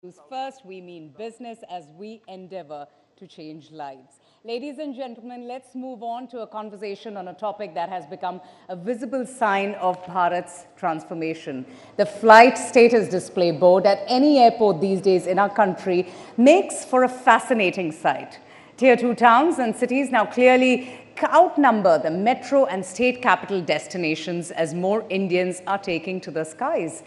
First, we mean business as we endeavor to change lives. Ladies and gentlemen, let's move on to a conversation on a topic that has become a visible sign of Bharat's transformation. The flight status display board at any airport these days in our country makes for a fascinating sight. Tier 2 towns and cities now clearly outnumber the metro and state capital destinations as more Indians are taking to the skies.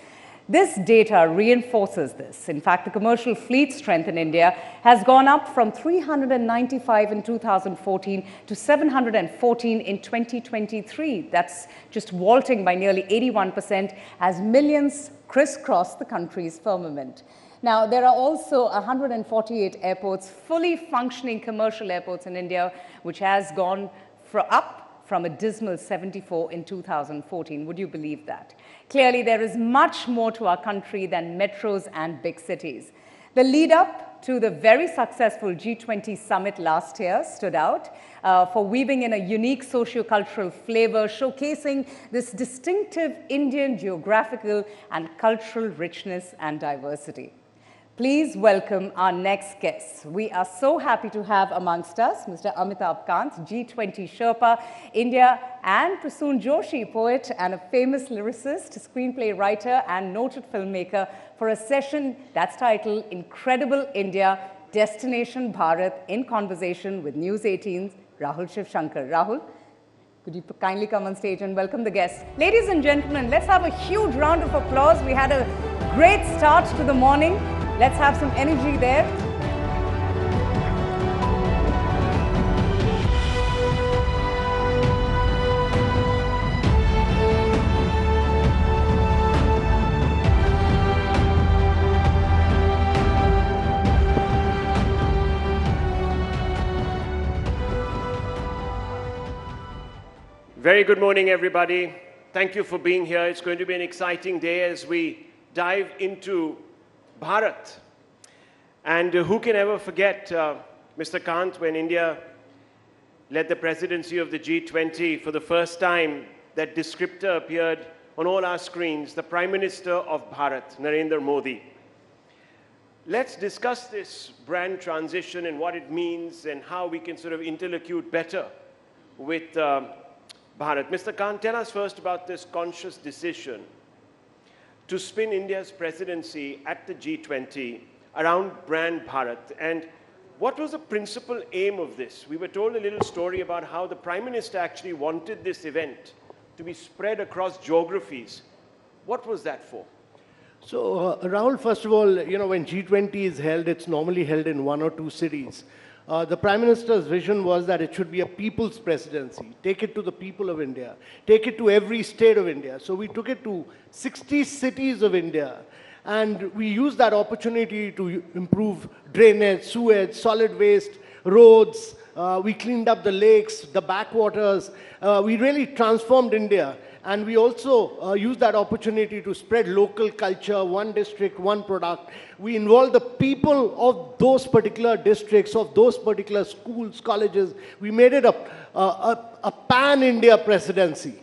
This data reinforces this. In fact, the commercial fleet strength in India has gone up from 395 in 2014 to 714 in 2023. That's just vaulting by nearly 81% as millions crisscross the country's firmament. Now, there are also 148 airports, fully functioning commercial airports in India, which has gone up from a dismal 74 in 2014. Would you believe that? Clearly, there is much more to our country than metros and big cities. The lead up to the very successful G20 summit last year stood out for weaving in a unique socio-cultural flavor, showcasing this distinctive Indian geographical and cultural richness and diversity. Please welcome our next guest. We are so happy to have amongst us Mr. Amitabh Kant, G20 Sherpa, India, and Prasoon Joshi, poet and a famous lyricist, screenplay writer, and noted filmmaker, for a session that's titled Incredible India, Destination Bharat, in conversation with News 18's Rahul Shivshankar. Rahul, could you kindly come on stage and welcome the guests? Ladies and gentlemen, let's have a huge round of applause. We had a great start to the morning. Let's have some energy there. Very good morning, everybody. Thank you for being here. It's going to be an exciting day as we dive into Bharat. And who can ever forget Mr. Kant when India led the presidency of the G20 for the first time? That descriptor appeared on all our screens, the Prime Minister of Bharat, Narendra Modi. Let's discuss this brand transition and what it means and how we can sort of interlocute better with Bharat. Mr. Kant, tell us first about this conscious decision to spin India's presidency at the G20 around brand Bharat. And what was the principal aim of this? We were told a little story about how the Prime Minister actually wanted this event to be spread across geographies. What was that for? So, Rahul, first of all, when G20 is held, it's normally held in 1 or 2 cities. The Prime Minister's vision was that it should be a people's presidency. Take it to the people of India. Take it to every state of India. So we took it to 60 cities of India. And we used that opportunity to improve drainage, sewage, solid waste, roads. We cleaned up the lakes, the backwaters. We really transformed India. And we also used that opportunity to spread local culture, one district, one product. We involved the people of those particular districts, of those particular schools, colleges. We made it a pan-India presidency.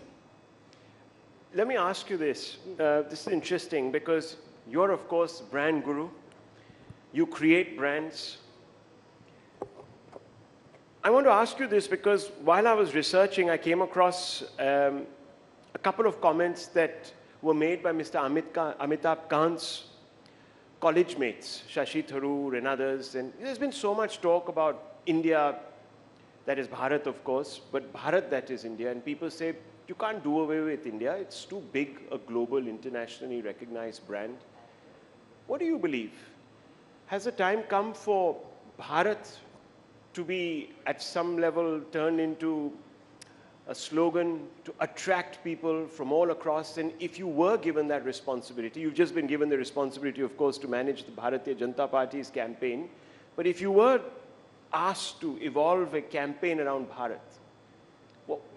Let me ask you this. This is interesting because you're, of course, brand guru. You create brands. I want to ask you this because while I was researching, I came across a couple of comments that were made by Mr. Amitabh Kant's college mates, Shashi Tharoor and others. And there's been so much talk about India, that is Bharat, of course, but Bharat, that is India. And people say, you can't do away with India. It's too big a global, internationally recognized brand. What do you believe? Has the time come for Bharat to be, at some level, turned into a slogan to attract people from all across? And if you were given that responsibility, you've just been given the responsibility, of course, to manage the Bharatiya Janata Party's campaign. But if you were asked to evolve a campaign around Bharat,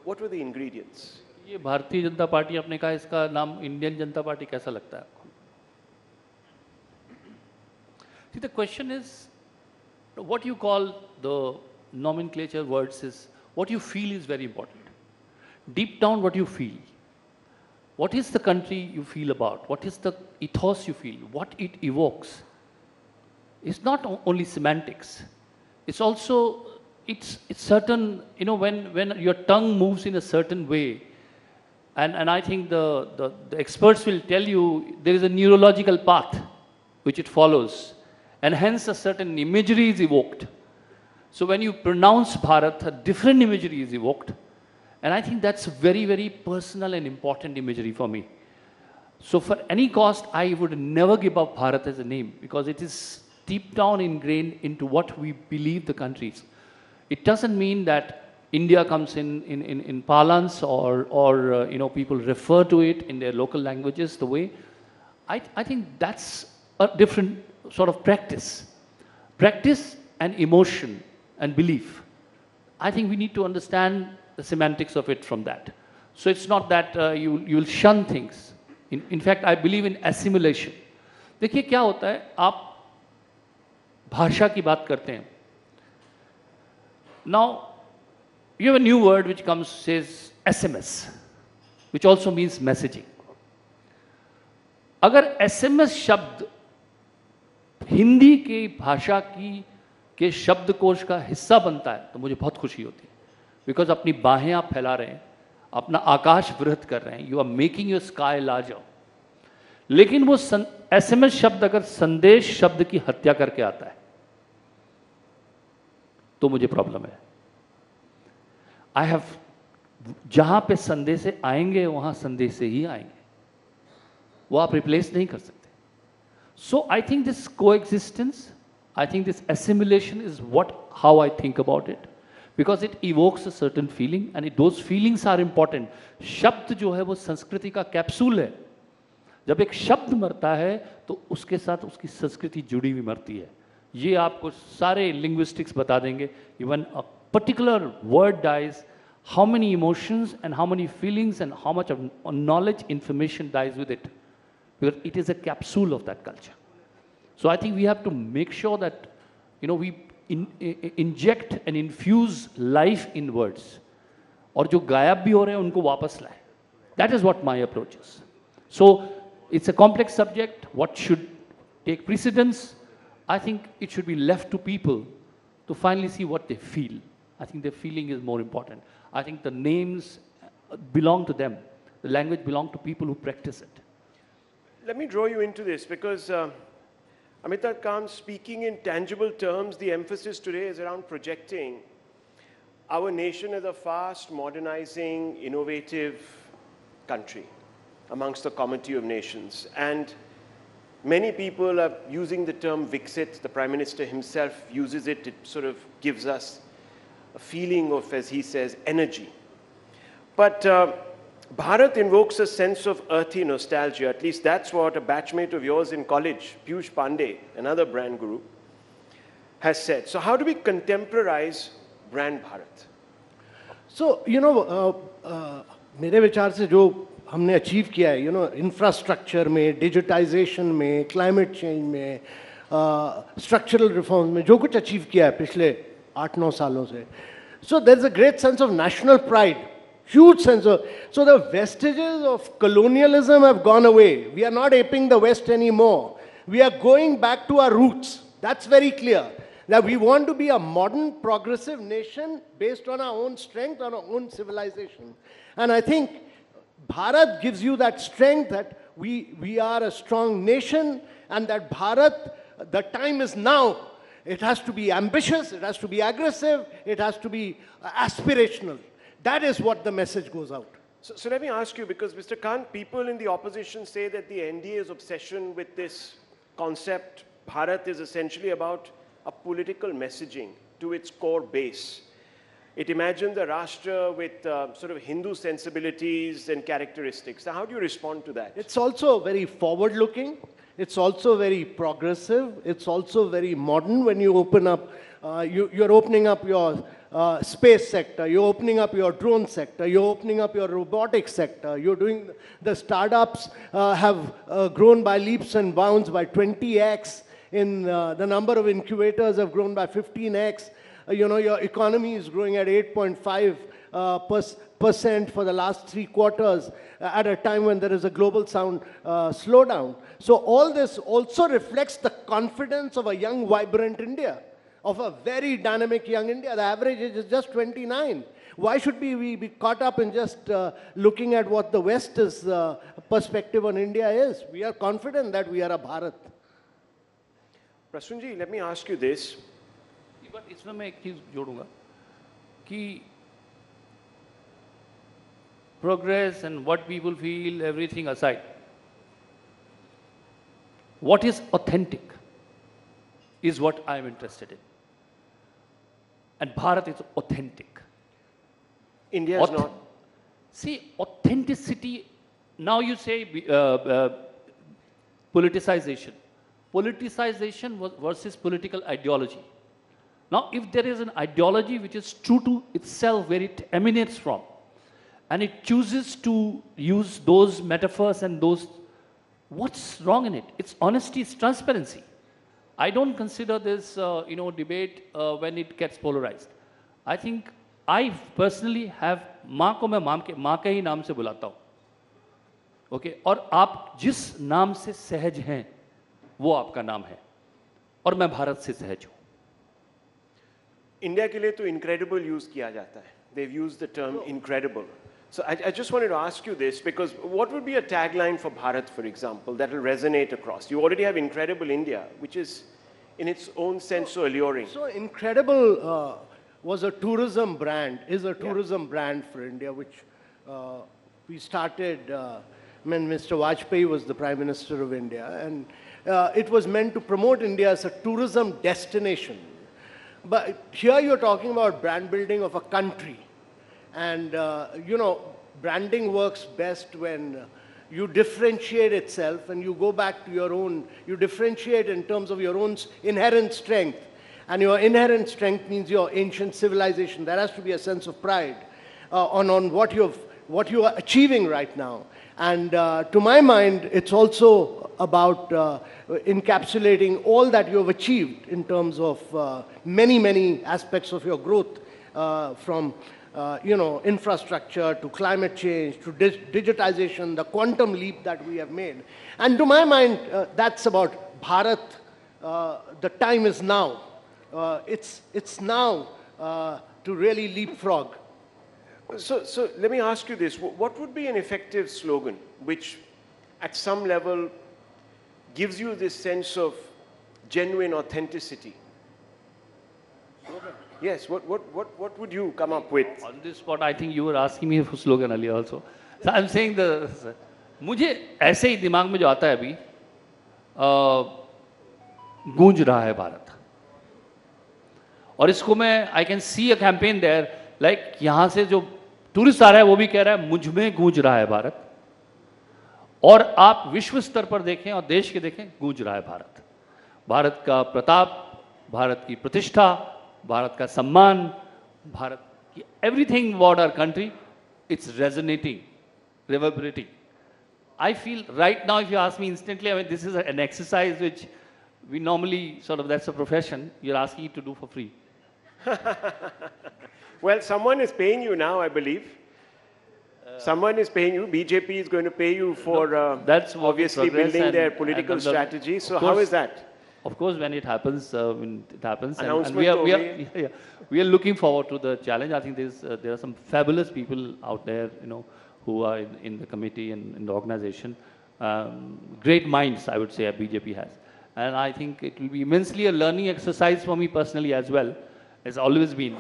what were the ingredients? ये Bharatiya Janata party आपने कहा, इसका नाम Indian जनता party कैसा लगता है आपको? See, the question is, what you call the nomenclature words is, what you feel is very important. Deep down, what you feel. What is the country you feel about? What is the ethos you feel? What it evokes? is not only semantics. It's also, it's certain, you know, when your tongue moves in a certain way, and I think the experts will tell you there is a neurological path which it follows, and hence a certain imagery is evoked. So when you pronounce Bharat, a different imagery is evoked, and I think that's very, very personal and important imagery for me. So for any cost, I would never give up Bharat as a name, because it is deep down ingrained into what we believe the country is. It doesn't mean that India comes in parlance or you know, people refer to it in their local languages the way. I think that's a different sort of practice. Practice and emotion and belief. I think we need to understand the semantics of it from that. So it's not that you will shun things. In fact, I believe in assimilation. देखिए क्या होता है, आप भाषा की बात करते हैं. Now, you have a new word which comes, says SMS, which also means messaging. अगर SMS शब्द हिंदी की भाषा के शब्दकोश का हिस्सा बनता है तो मुझे बहुत खुशी होती है, बिकॉज अपनी बाहें आप फैला रहे हैं, अपना आकाश वृहत कर रहे हैं, you are making your sky larger. लेकिन वो SMS शब्द अगर संदेश शब्द की हत्या करके आता है तो मुझे प्रॉब्लम है. आई हैव, जहां पे संदेश से आएंगे वहां संदेश से ही आएंगे, वो आप रिप्लेस नहीं कर सकते. So I think this coexistence, I think this assimilation is how I think about it, because it evokes a certain feeling, and those feelings are important. शब्द जो है वो संस्कृति का कैप्सूल है. जब एक शब्द मरता है तो उसके साथ उसकी संस्कृति जुड़ी हुई मरती है. ये आपको सारे linguistics बता देंगे. Even a particular word dies, how many emotions and how many feelings and how much of knowledge, information dies with it, because it is a capsule of that culture. So I think we have to make sure that, you know, we inject and infuse life in words, और जो गायब भी हो रहे हैं उनको वापस लाए. That is what my approach is. So it's a complex subject. What should take precedence? I think it should be left to people to finally see what they feel. I think their feeling is more important. I think the names belong to them. The language belongs to people who practice it. Let me draw you into this, because Amitabh Khan, speaking in tangible terms, the emphasis today is around projecting our nation as a fast, modernizing, innovative country amongst the comity of nations. And many people are using the term Viksit. The Prime Minister himself uses it. It sort of gives us a feeling of, as he says, energy. But Bharat invokes a sense of earthy nostalgia. At least that's what a batchmate of yours in college, Piyush Pandey, another brand guru, has said. So how do we contemporize brand Bharat? So, you know, मेरे विचार से जो हमने achieve किया है, you know, infrastructure में, digitisation में, climate change में, स्ट्रक्चरल रिफॉर्म्स में जो कुछ अचीव किया है पिछले 8-9 सालों से, so there is a great sense of national pride, huge sense of, so the vestiges of colonialism have gone away. We are not aping the West anymore. We are going back to our roots. That's very clear. That we want to be a modern, progressive nation based on our own strength, on our own civilization. And I think Bharat gives you that strength, that we are a strong nation, and that Bharat, the time is now. It has to be ambitious, it has to be aggressive, it has to be aspirational. That is what the message goes out. So let me ask you, because Mr. Khan, people in the opposition say that the NDA's obsession with this concept, Bharat, is essentially about a political messaging to its core base. It imagines a Rashtra with sort of Hindu sensibilities and characteristics. Now, how do you respond to that? It's also very forward-looking. It's also very progressive. It's also very modern. When you open up, you're opening up your space sector, you're opening up your drone sector, you're opening up your robotics sector, you're doing, the startups have grown by leaps and bounds by 20x, in the number of incubators have grown by 15x, you know, your economy is growing at 8.5 percent for the last 3 quarters at a time when there is a global slowdown. So all this also reflects the confidence of a young, vibrant India, of a very dynamic young India. The average age is just 29. Why should we be caught up in just looking at what the West's perspective on India is? We are confident that we are a Bharat. Prasunji, let me ask you this. But इसमें मैं एक चीज जोड़ूंगा कि progress and what people feel, everything aside, what is authentic is what I am interested in. And Bharat is authentic. India is not. See, authenticity, now you say politicization. Politicization versus political ideology. Now, if there is an ideology which is true to itself, where it emanates from, and it chooses to use those metaphors and those, what's wrong in it? It's honesty, it's transparency. I don't consider this, debate when it gets polarized. I think I personally have, माँ को मैं माँ के ही नाम से बुलाता हूँ, okay? और आप जिस नाम से सहज हैं, वो आपका नाम है, और मैं भारत से सहज हूँ. इंडिया के लिए तो incredible use किया जाता है. They've used the term incredible. So I just wanted to ask you this, because what would be a tagline for Bharat, for example, that will resonate across? You already have incredible India, which is in its own sense so alluring. So incredible was a tourism brand, is a tourism brand for India, which we started when Mr. Vajpayee was the Prime Minister of India. And it was meant to promote India as a tourism destination. But here you're talking about brand building of a country. And, branding works best when you differentiate itself and you go back to your own, you differentiate in terms of your own inherent strength. And your inherent strength means your ancient civilization. There has to be a sense of pride on what you are achieving right now. And to my mind, it's also about encapsulating all that you have achieved in terms of many, many aspects of your growth, from infrastructure to climate change to digitization, the quantum leap that we have made. And to my mind, that's about Bharat. The time is now. It's now to really leapfrog. So let me ask you this. What would be an effective slogan which at some level gives you this sense of genuine authenticity? Yes, what would you come up with? On this spot, I think you were asking me for slogan earlier also. So I'm saying मुझे ऐसे ही दिमाग में जो आता है अभी, गूंज रहा है भारत. और इसको मैं, I can see a campaign there, like यहाँ से जो टूरिस्ट आ रहा है वो भी कह रहा है मुझ में गूंज रहा है भारत. और आप विश्व स्तर पर देखें और देश के देखें, गूंज रहा है भारत. भारत का प्रताप, भारत की प्रतिष्ठा, भारत का सम्मान, भारत की everything about our country, it's resonating, reverberating. I feel right now, if you ask me instantly, I mean, this is an exercise which we normally sort of, that's a profession, you're asking it to do for free. Well, someone is paying you now, I believe. Someone is paying you. BJP is going to pay you for that's obviously building their political strategy. So how is that? Of course, when it happens, it happens. Announcement we are looking forward to the challenge. I think there are some fabulous people out there, who are in the committee and in the organization. Great minds, I would say, BJP has. And I think it will be immensely a learning exercise for me personally as well, as always been.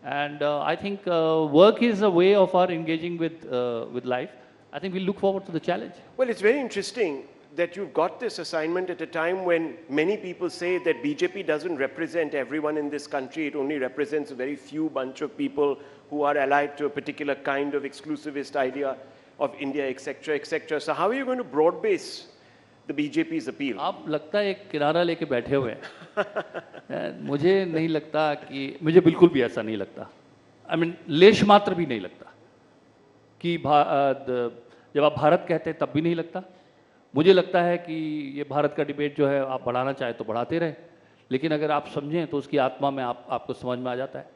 And I think work is a way of our engaging with life. I think we look forward to the challenge. Well, it's very interesting that you've got this assignment at a time when many people say that BJP doesn't represent everyone in this country. It only represents a very few bunch of people who are allied to a particular kind of exclusivist idea of India, etc., etc. So how are you going to broad base the BJP's appeal? आप लगता है एक किनारा लेके बैठे हुए हैं. मुझे नहीं लगता कि, मुझे बिल्कुल भी ऐसा नहीं लगता. I mean, लेश मात्र भी नहीं लगता कि जब आप भारत कहते हैं तब भी नहीं लगता. मुझे लगता है कि ये भारत का डिबेट जो है आप बढ़ाना चाहे तो बढ़ाते रहे, लेकिन अगर आप समझें तो उसकी आत्मा में आपको समझ में आ जाता है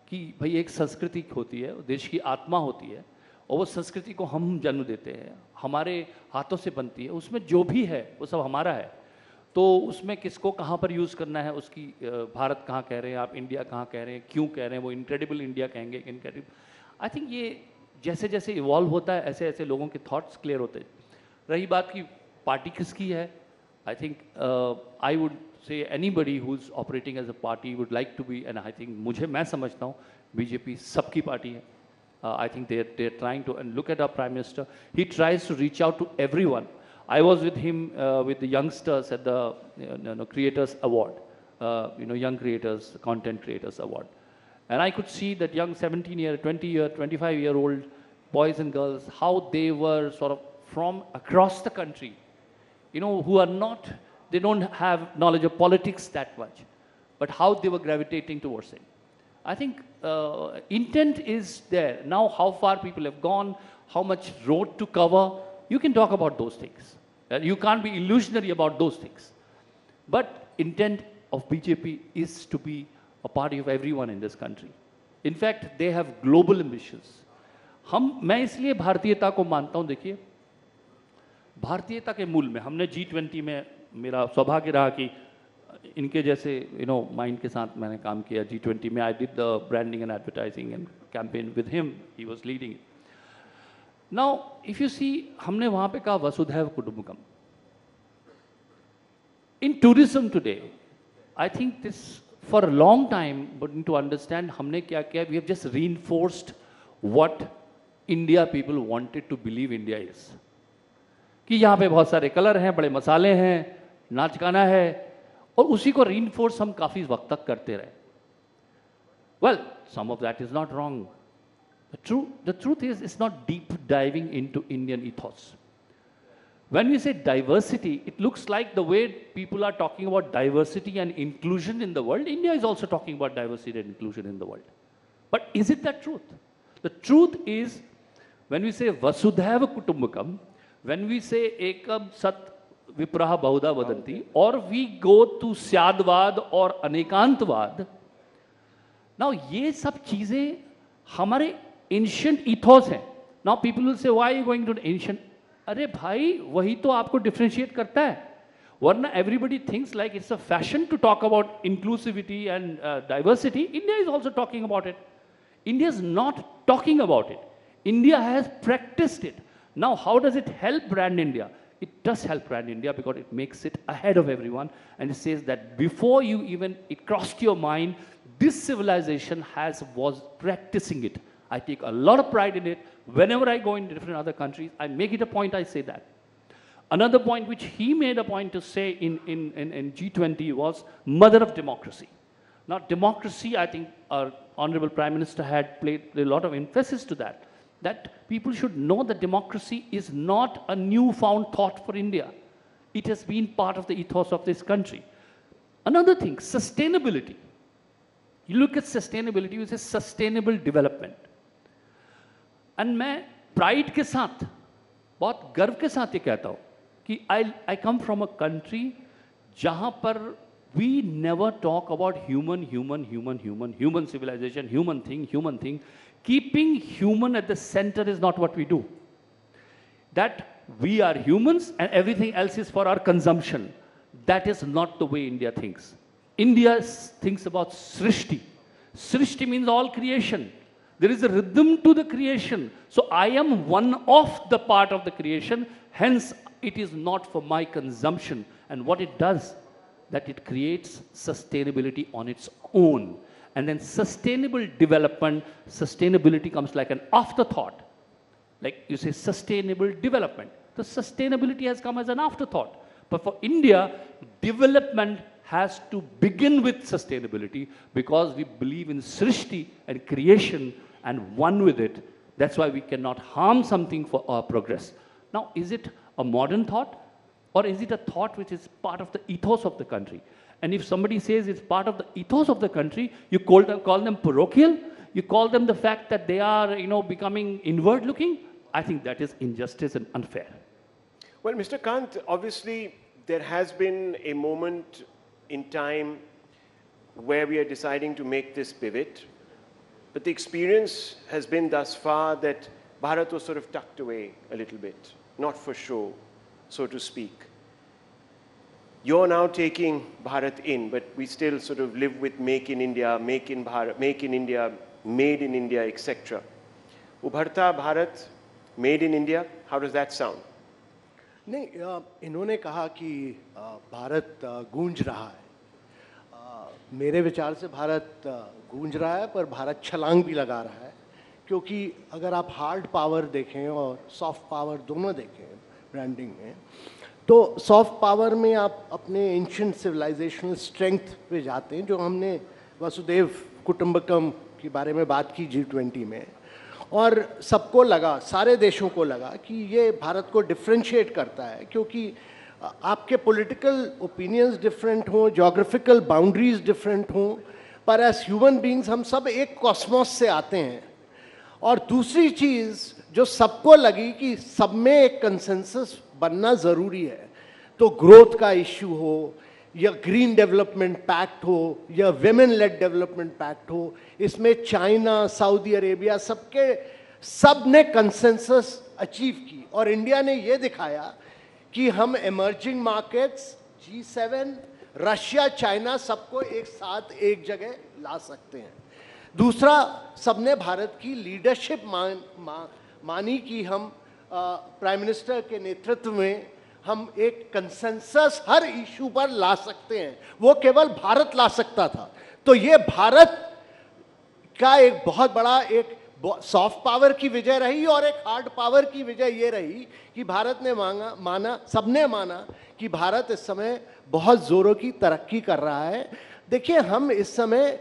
कि भाई एक संस्कृति होती है, देश की आत्मा होती है, और वो संस्कृति को हम जन्म देते हैं, हमारे हाथों से बनती है, उसमें जो भी है वो सब हमारा है। तो उसमें किसको कहाँ पर यूज़ करना है, उसकी भारत कहाँ कह रहे हैं आप, इंडिया कहाँ कह रहे हैं, क्यों कह रहे हैं, वो इनक्रेडिबल इंडिया कहेंगे, इनक्रेडिबल। आई थिंक ये जैसे जैसे इवॉल्व होता है ऐसे ऐसे लोगों के थॉट्स क्लियर होते हैं। रही बात की पार्टी किसकी है, I think I would say anybody who is operating as a party would like to be, and I think मैं समझता हूँ बीजेपी सबकी पार्टी है। I think they're trying to, and look at our Prime Minister, he tries to reach out to everyone. I was with him with the youngsters at the Creators Award, Young Creators, Content Creators Award. And I could see that young 17-year, 20-year, 25-year-old boys and girls, how they were sort of from across the country, who are not, they don't have knowledge of politics that much, but how they were gravitating towards it. I think intent is there. Now how far people have gone, how much road to cover, you can talk about those things. You can't be illusionary about those things. But intent of BJP is to be a party of everyone in this country. In fact, they have global ambitions. मैं इसलिए भारतीयता को मानता हूँ, देखिए, भारतीयता के मूल में हमने G20 में, मेरा सौभाग्य रहा कि इनके जैसे माइंड के साथ मैंने काम किया G20 में। I did the branding and advertising and campaign with him, he was leading it. Now if you see, हमने वहां पे कहा वसुधैव कुटुंबकम। In tourism today, I think this for a long time, but to understand हमने क्या किया, we have just reinforced what India people wanted to believe India is, कि यहाँ पे बहुत सारे कलर हैं, बड़े मसाले हैं, नाच गाना है, और उसी को रीइंफोर्स हम काफी वक्त तक करते रहे। Well, some of that is not wrong. The truth is, it's not deep diving into Indian ethos. When we say diversity, it looks like the way people are talking about diversity and inclusion in the world, India is also talking about diversity and inclusion in the world. But is it the truth? The truth is, when we say Vasudhaiva Kutumbakam, when we say Ekam Sat विप्रह बहुधा वदंती, और we go to स्यादवाद और अनेकांतवाद, now ये सब चीजें हमारे ancient ethos हैं। Now people will say why are you going to ancient, अरे भाई वही तो आपको डिफरेंशिएट करता है, वरना everybody thinks like it's a fashion to talk about inclusivity and diversity. India is also talking about it, India is not talking about it, India has practised it. Now how does it help brand India? It does help brand India because it makes it ahead of everyone, and it says that before you even it crossed your mind, this civilization was practicing it. I take a lot of pride in it. Whenever I go into different other countries, I make it a point, I say that. Another point which he made a point to say in G20 was mother of democracy. Now democracy, I think our Honorable Prime Minister had played a lot of emphasis to that. That people should know that democracy is not a newfound thought for India. It has been part of the ethos of this country. Another thing, sustainability. You look at sustainability, you say sustainable development. And मैं pride के साथ, बहुत गर्व के साथ ये कहता हूँ कि I come from a country जहाँ पर we never talk about human civilization, human thing. Keeping human at the center is not what we do. That we are humans and everything else is for our consumption. That is not the way India thinks. India thinks about Srishti. Srishti means all creation. There is a rhythm to the creation. So I am one of the part of the creation. Hence, it is not for my consumption. And what it does, that it creates sustainability on its own. And then sustainable development, sustainability comes like an afterthought. Like you say, sustainable development. The sustainability has come as an afterthought. But for India, development has to begin with sustainability because we believe in Srishti and creation and one with it. That's why we cannot harm something for our progress. Now, is it a modern thought or is it a thought which is part of the ethos of the country? And if somebody says it's part of the ethos of the country, you call them parochial, you call them the fact that they are, becoming inward looking. I think that is injustice and unfair. Well, Mr. Kant, obviously there has been a moment in time where we are deciding to make this pivot. but the experience has been thus far that Bharat was sort of tucked away a little bit, not for show, so to speak. You're now taking Bharat in, but we still sort of live with Make in India, Make in Bharat, Make in India, Made in India, etc. Ubharta Bharat, Made in India, how does that sound? नहीं, इन्होंने कहा कि भारत गूंज रहा है। मेरे विचार से भारत गूंज रहा है, पर भारत छलांग भी लगा रहा है, क्योंकि अगर आप हार्ड पावर देखें और सॉफ्ट पावर दोनों देखें ब्रांडिंग में, तो सॉफ्ट पावर में आप अपने एंशिएंट सिविलाइजेशनल स्ट्रेंथ पे जाते हैं, जो हमने वसुदेव कुटुंबकम के बारे में बात की G20 में, और सबको लगा, सारे देशों को लगा कि ये भारत को डिफ्रेंशिएट करता है, क्योंकि आपके पॉलिटिकल ओपिनियंस डिफरेंट हों, ज्योग्राफिकल बाउंड्रीज डिफरेंट हों, पर एज ह्यूमन बीइंग्स हम सब एक कॉस्मोस से आते हैं। और दूसरी चीज़ जो सबको लगी कि सब में एक कंसेंसस बनना ज़रूरी है, तो ग्रोथ का इश्यू हो या ग्रीन डेवलपमेंट पैक्ट हो या विमेन लेड डेवलपमेंट पैक्ट हो, इसमें चाइना, सऊदी अरेबिया सब ने कंसेंसस अचीव की, और इंडिया ने ये दिखाया कि हम emerging markets, G7, Russia, China सबको एक साथ एक जगह ला सकते हैं। दूसरा, सबने भारत की लीडरशिप मानी कि हम प्राइम मिनिस्टर के नेतृत्व में हम एक कंसेंसस हर इशू पर ला सकते हैं, वो केवल भारत ला सकता था। तो ये भारत का एक बहुत बड़ा एक सॉफ्ट पावर की विजय रही, और एक हार्ड पावर की विजय ये रही कि भारत ने सबने माना कि भारत इस समय बहुत जोरों की तरक्की कर रहा है। देखिए, हम इस समय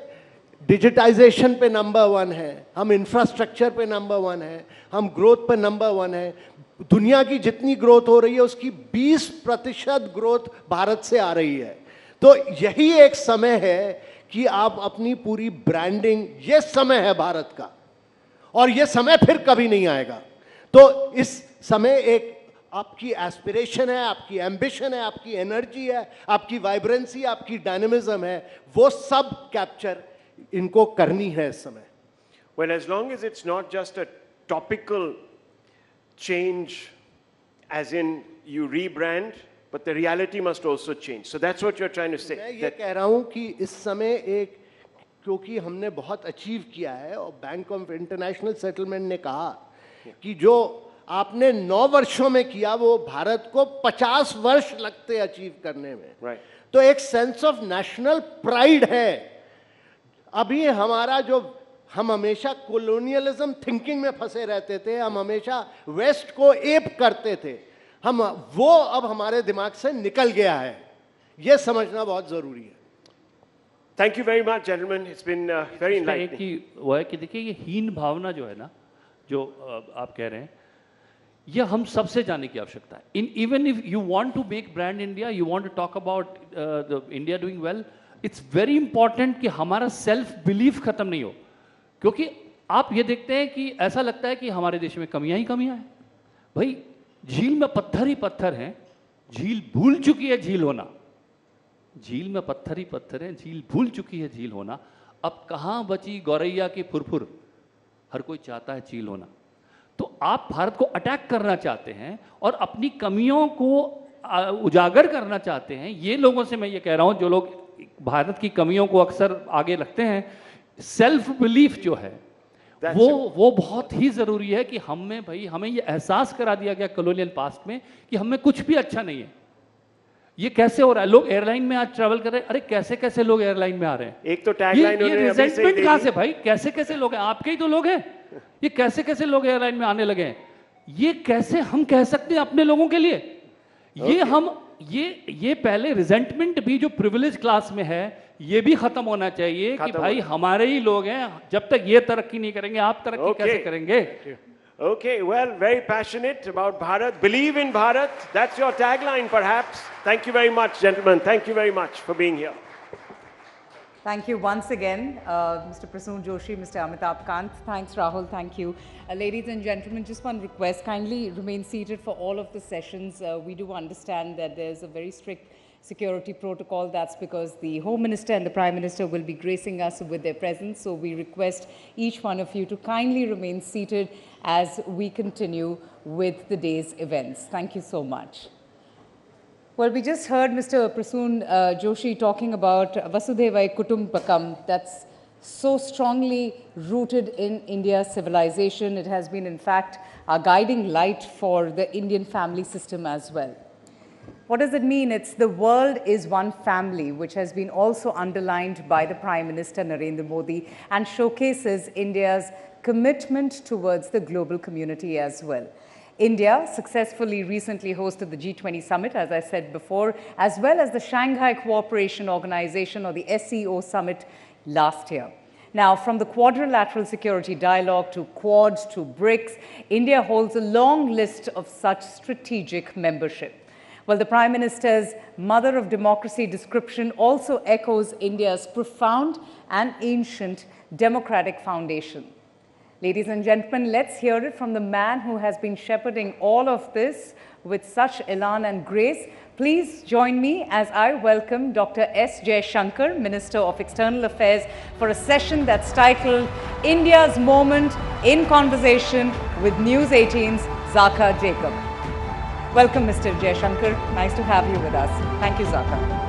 डिजिटाइजेशन पे नंबर 1 है, हम इंफ्रास्ट्रक्चर पे नंबर 1 है, हम ग्रोथ पे नंबर 1 है। दुनिया की जितनी ग्रोथ हो रही है उसकी 20% ग्रोथ भारत से आ रही है। तो यही एक समय है कि आप अपनी पूरी ब्रांडिंग, ये समय है भारत का, और ये समय फिर कभी नहीं आएगा। तो इस समय एक आपकी एस्पिरेशन है, आपकी एम्बिशन है, आपकी एनर्जी है, आपकी वाइब्रेंसी, आपकी डायनेमिज्म है, वो सब कैप्चर इनको करनी है इस समय। Well, as long as it's not just a topical change, as in you rebrand, but the reality must also change. So that's what you're trying to say. मैं ये कह रहा हूं कि इस समय एक, क्योंकि हमने बहुत अचीव किया है, और बैंक ऑफ इंटरनेशनल सेटलमेंट ने कहा कि जो आपने 9 वर्षों में किया वो भारत को 50 वर्ष लगते अचीव करने में। Right. तो एक सेंस ऑफ नेशनल प्राइड है। अभी हमारा जो, हम हमेशा कॉलोनियलिज्म थिंकिंग में फंसे रहते थे, हम हमेशा वेस्ट को एप करते थे, हम वो अब हमारे दिमाग से निकल गया है, ये समझना बहुत जरूरी है। Thank you very much, gentlemen. It's been very enlightening. कि वो है कि देखिए, ये हीन भावना जो है ना, जो आप कह रहे हैं, ये हम सबसे जानने की आवश्यकता है। Even if you want to make brand India, you want to talk about the India doing well, it's very important कि हमारा सेल्फ बिलीफ खत्म नहीं हो। क्योंकि आप ये देखते हैं कि ऐसा लगता है कि हमारे देश में कमियां ही कमियां हैं। भाई, झील में पत्थर ही पत्थर हैं, झील भूल चुकी है झील होना। झील में पत्थर ही पत्थर है, झील भूल चुकी है झील होना। अब कहां बची गौरैया की फुरफुर, हर कोई चाहता है चील होना। तो आप भारत को अटैक करना चाहते हैं और अपनी कमियों को उजागर करना चाहते हैं। ये लोगों से मैं ये कह रहा हूं, जो लोग भारत की कमियों को अक्सर आगे रखते हैं, सेल्फ बिलीफ जो है वो बहुत ही जरूरी है कि हमें ये एहसास करा दिया गया कॉलोनियल पास्ट में कि हमें कुछ भी अच्छा नहीं है। ये कैसे हो रहा है? लोग एयरलाइन में आज ट्रैवल कर रहे हैं, अरे कैसे कैसे लोग एयरलाइन में आ रहे हैं। एक तो टैगलाइन ये रिजेंटमेंट कहां से भाई? कैसे कैसे लोग हैं? आपके ही तो लोग हैं। ये कैसे कैसे लोग एयरलाइन में आने लगे हैं? ये कैसे हम कह सकते हैं अपने लोगों के लिए? ये हम ये पहले रिजेंटमेंट भी जो प्रिविलेज क्लास में है, ये भी खत्म होना चाहिए कि भाई हमारे ही लोग हैं, जब तक ये तरक्की नहीं करेंगे आप तरक्की कैसे करेंगे? Okay, well, very passionate about Bharat. Believe in Bharat. That's your tagline, perhaps. Thank you very much, gentlemen. Thank you very much for being here. Thank you once again, Mr. Prasoon Joshi, Mr. Amitabh Kant. Thanks, Rahul. Thank you. Ladies and gentlemen, just one request. Kindly remain seated for all of the sessions. We do understand that there's a very strict security protocol. That's because the Home Minister and the Prime Minister will be gracing us with their presence. So we request each one of you to kindly remain seated as we continue with the day's events. Thank you so much. Well, we just heard Mr. Prasoon Joshi talking about Vasudhaiva Kutumbakam. That's so strongly rooted in India's civilization. It has been, in fact, a guiding light for the Indian family system as well. What does it mean? It's the world is one family, which has been also underlined by the Prime Minister Narendra Modi and showcases India's commitment towards the global community as well. India successfully recently hosted the G20 summit, as I said before, as well as the Shanghai Cooperation Organization, or the SCO summit, last year. Now, from the quadrilateral security dialogue to Quad to BRICS, India holds a long list of such strategic membership. Well, the Prime Minister's mother of democracy description also echoes India's profound and ancient democratic foundation. Ladies and gentlemen, let's hear it from the man who has been shepherding all of this with such elan and grace. Please join me as I welcome Dr. S. Jaishankar, Minister of External Affairs, for a session that's titled India's Moment in Conversation with News 18's Zaka Jacob. Welcome, Mr. Jaishankar. Nice to have you with us. Thank you, Zaka.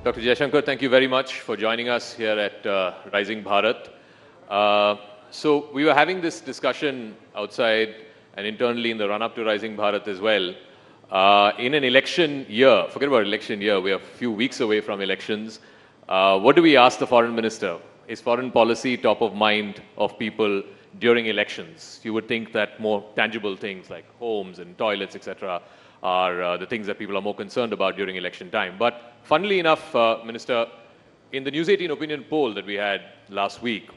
Dr. Jaishankar, thank you very much for joining us here at Rising Bharat. So we were having this discussion outside and internally in the run-up to Rising Bharat as well. In an election year, forget about election year, we are a few weeks away from elections. What do we ask the Foreign Minister? Is foreign policy top of mind of people during elections? You would think that more tangible things like homes and toilets, etc., are the things that people are more concerned about during election time. But funnily enough, Minister, in the News 18 opinion poll that we had last week,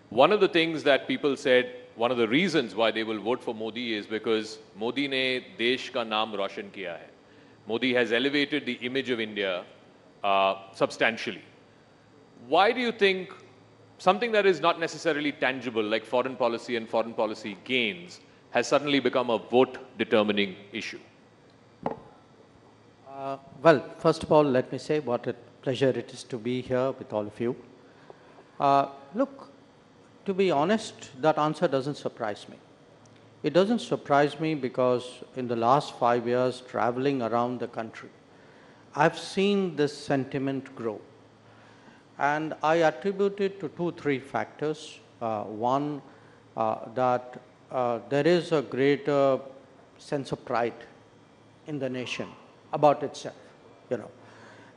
one of the things that people said, one of the reasons why they will vote for Modi is because Modi ne desh ka naam roshan kiya hai. Modi has elevated the image of India substantially. Why do you think something that is not necessarily tangible, like foreign policy and foreign policy gains, has suddenly become a vote-determining issue? Well, first of all, let me say what a pleasure it is to be here with all of you. Look, to be honest, that answer doesn't surprise me. It doesn't surprise me because in the last 5 years, traveling around the country, I've seen this sentiment grow. And I attribute it to 2-3 factors. One, that there is a greater sense of pride in the nation about itself, you know.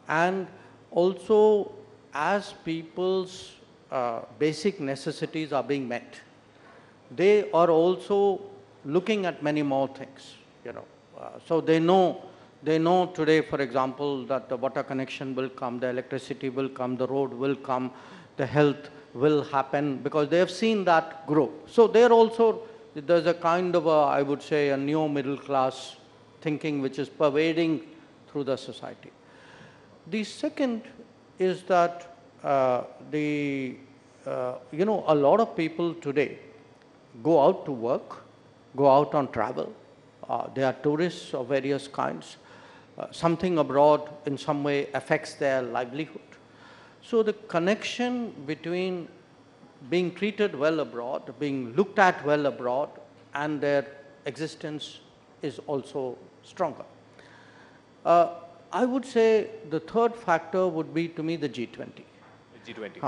And also, as people's basic necessities are being met, they are also looking at many more things, you know. So they know today, for example, that the water connection will come, the electricity will come, the road will come, the health will happen, because they have seen that grow. So they're also, there's a kind of a, I would say, a neo middle class thinking which is pervading through the society. The second is that a lot of people today go out to work, go out on travel. They are tourists of various kinds. Something abroad in some way affects their livelihood. So the connection between being treated well abroad, being looked at well abroad, and their existence is also stronger. I would say the third factor would be, to me, the G20. G20.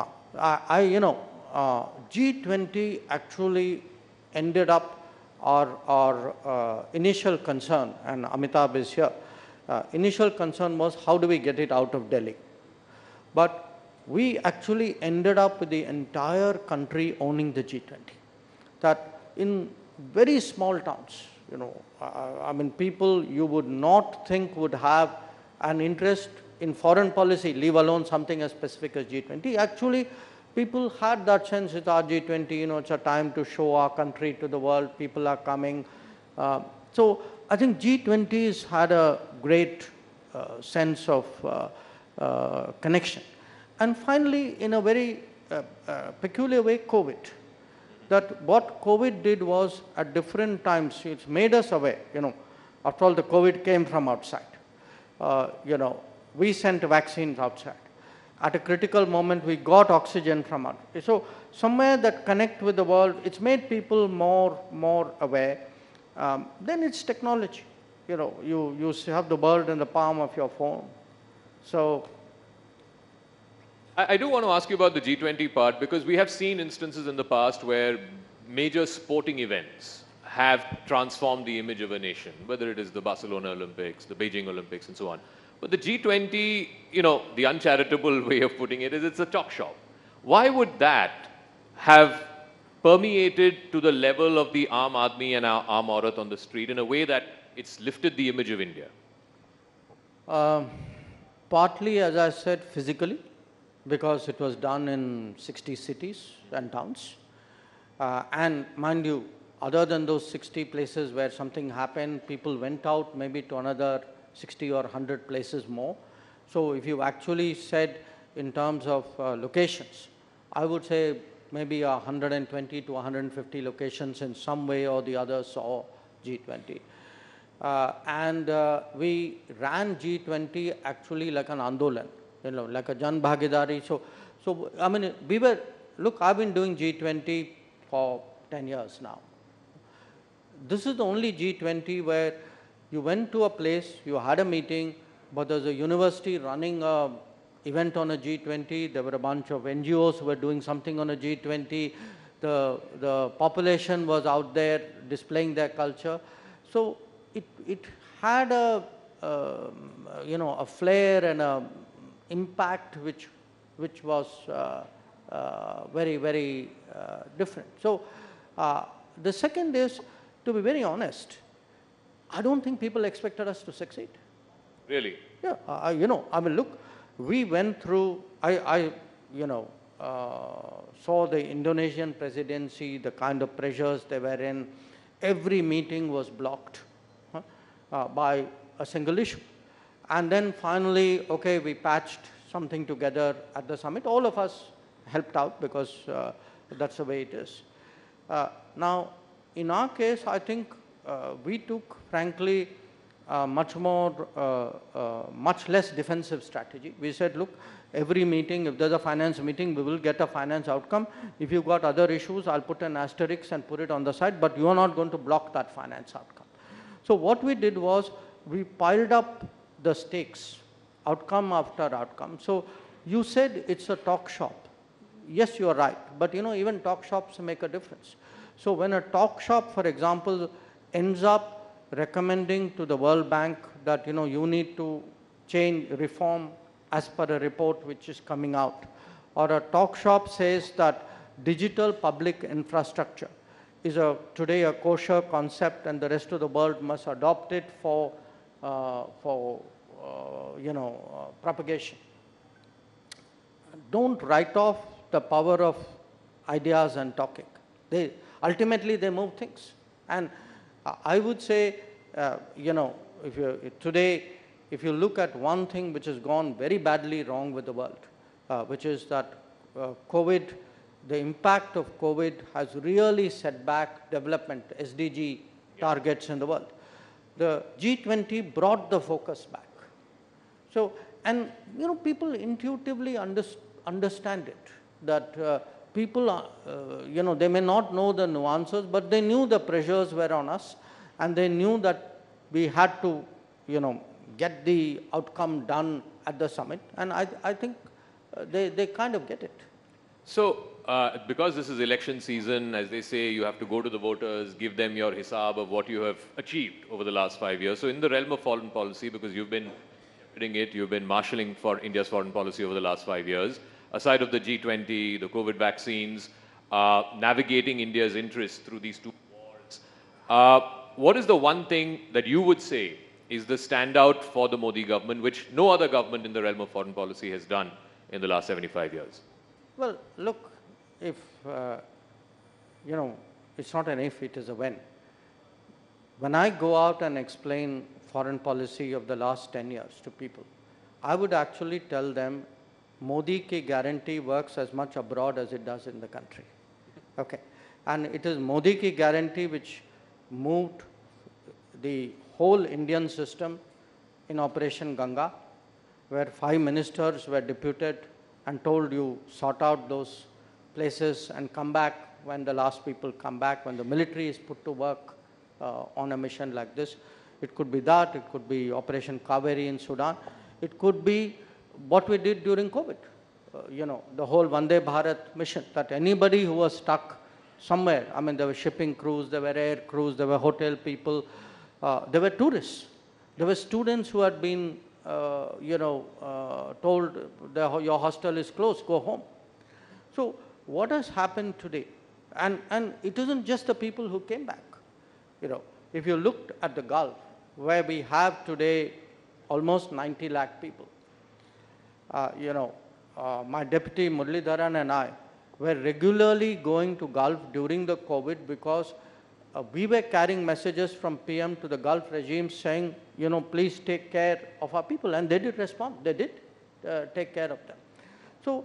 G20 actually ended up our initial concern, and Amitabh is here. Initial concern was how do we get it out of Delhi? But we actually ended up with the entire country owning the G20. That in very small towns, you know, I mean, people you would not think would have an interest in foreign policy, leave alone something as specific as G20. Actually, people had that sense, it's our G20, you know, it's a time to show our country to the world, people are coming. So I think G20's had a great sense of connection. And finally, in a very peculiar way COVID. That what COVID did was at different times, it's made us aware, after all the COVID came from outside. We sent vaccines outside. At a critical moment, we got oxygen from outside. So somewhere that connect with the world, it's made people more aware. Then it's technology. You have the world in the palm of your phone. So I do want to ask you about the G20 part, because we have seen instances in the past where major sporting events have transformed the image of a nation, whether it is the Barcelona Olympics, the Beijing Olympics, and so on. But the G20, the uncharitable way of putting it is it's a talk shop. Why would that have permeated to the level of the Aam Aadmi and Aam Aurat on the street in a way that it's lifted the image of India? Partly, as I said, physically, because it was done in 60 cities and towns. And mind you, other than those 60 places where something happened, people went out maybe to another 60 or 100 places more. So if you actually said in terms of locations, I would say maybe 120 to 150 locations in some way or the other saw G20. We ran G20 actually like an andolan, like a Jan Bhagidari. So I mean, look, I've been doing G20 for 10 years now. This is the only G20 where you went to a place, you had a meeting, but there's a university running a event on a G20, there were a bunch of NGOs who were doing something on a G20, the population was out there displaying their culture. So it had a flair and a impact which was very, very different. So the second is, to be very honest, I don't think people expected us to succeed. Really? Yeah, I mean, look, we went through, I saw the Indonesian presidency, the kind of pressures they were in. Every meeting was blocked by a single issue. And then finally, okay, we patched something together at the summit. All of us helped out because that's the way it is. Now, in our case, I think we took, frankly, much less defensive strategy. We said, look, every meeting, if there's a finance meeting, we will get a finance outcome. If you've got other issues, I'll put an asterisk and put it on the side, but you are not going to block that finance outcome. So what we did was, we piled up the stakes, outcome after outcome. So you said it's a talk shop. Yes, you are right, but even talk shops make a difference. So when a talk shop, for example, ends up recommending to the World Bank that you need to change, reform as per a report which is coming out, or a talk shop says that digital public infrastructure is today a kosher concept and the rest of the world must adopt it for propagation. Don't write off the power of ideas and talking. Ultimately they move things. And I would say, if you look at one thing which has gone very badly wrong with the world, which is that COVID, the impact of COVID has really set back development, SDG targets in the world. The G20 brought the focus back. So, and people intuitively understand it, that people, they may not know the nuances, but they knew the pressures were on us, and they knew that we had to, get the outcome done at the summit, and I think they kind of get it. So, because this is election season, as they say, you have to go to the voters, give them your hisab of what you have achieved over the last 5 years. So in the realm of foreign policy, because you've been shepherding it, you've been marshalling for India's foreign policy over the last 5 years, aside of the G20, the COVID vaccines, navigating India's interests through these two wars, what is the one thing that you would say is the standout for the Modi government, which no other government in the realm of foreign policy has done in the last 75 years? Well, look, if, it's not an if, it is a when. When I go out and explain foreign policy of the last 10 years to people, I would actually tell them Modi ki guarantee works as much abroad as it does in the country. Okay. And it is Modi ki guarantee which moved the whole Indian system in Operation Ganga, where 5 ministers were deputed and told you sort out those places and come back when the last people come back, when the military is put to work on a mission like this. It could be that, it could be Operation Kaveri in Sudan, it could be what we did during COVID, the whole Vande Bharat mission, that anybody who was stuck somewhere, I mean, there were shipping crews, there were air crews, there were hotel people, there were tourists, there were students who had been, told your hostel is closed, go home. So what has happened today? And it isn't just the people who came back. If you looked at the Gulf, where we have today almost 90 lakh people, my deputy Muralidharan and I were regularly going to Gulf during the COVID because we were carrying messages from PM to the Gulf regime saying, please take care of our people. And they did respond. They did take care of them. So,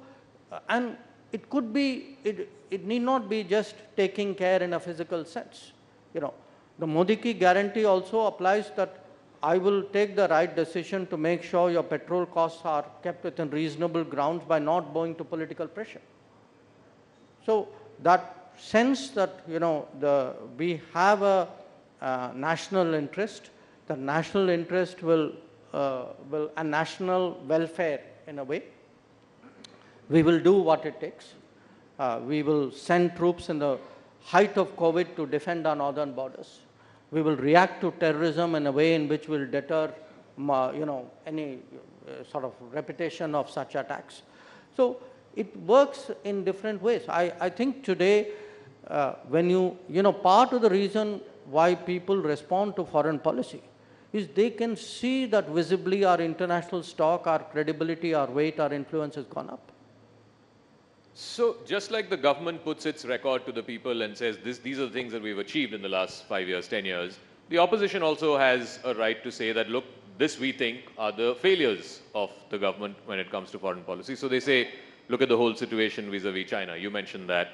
and it could be, it need not be just taking care in a physical sense. The Modi ki guarantee also applies that I will take the right decision to make sure your petrol costs are kept within reasonable grounds by not bowing to political pressure. So that sense that, we have a national interest, the national interest will and national welfare in a way, we will do what it takes. We will send troops in the height of COVID to defend our northern borders. We will react to terrorism in a way in which will deter, any sort of repetition of such attacks. So it works in different ways. I think today, when part of the reason why people respond to foreign policy is they can see that visibly our international stock, our credibility, our weight, our influence has gone up. So just like the government puts its record to the people and says these are the things that we've achieved in the last 5 years, 10 years, the opposition also has a right to say that, look, this we think are the failures of the government when it comes to foreign policy. So they say, look at the whole situation vis-a-vis China. You mentioned that.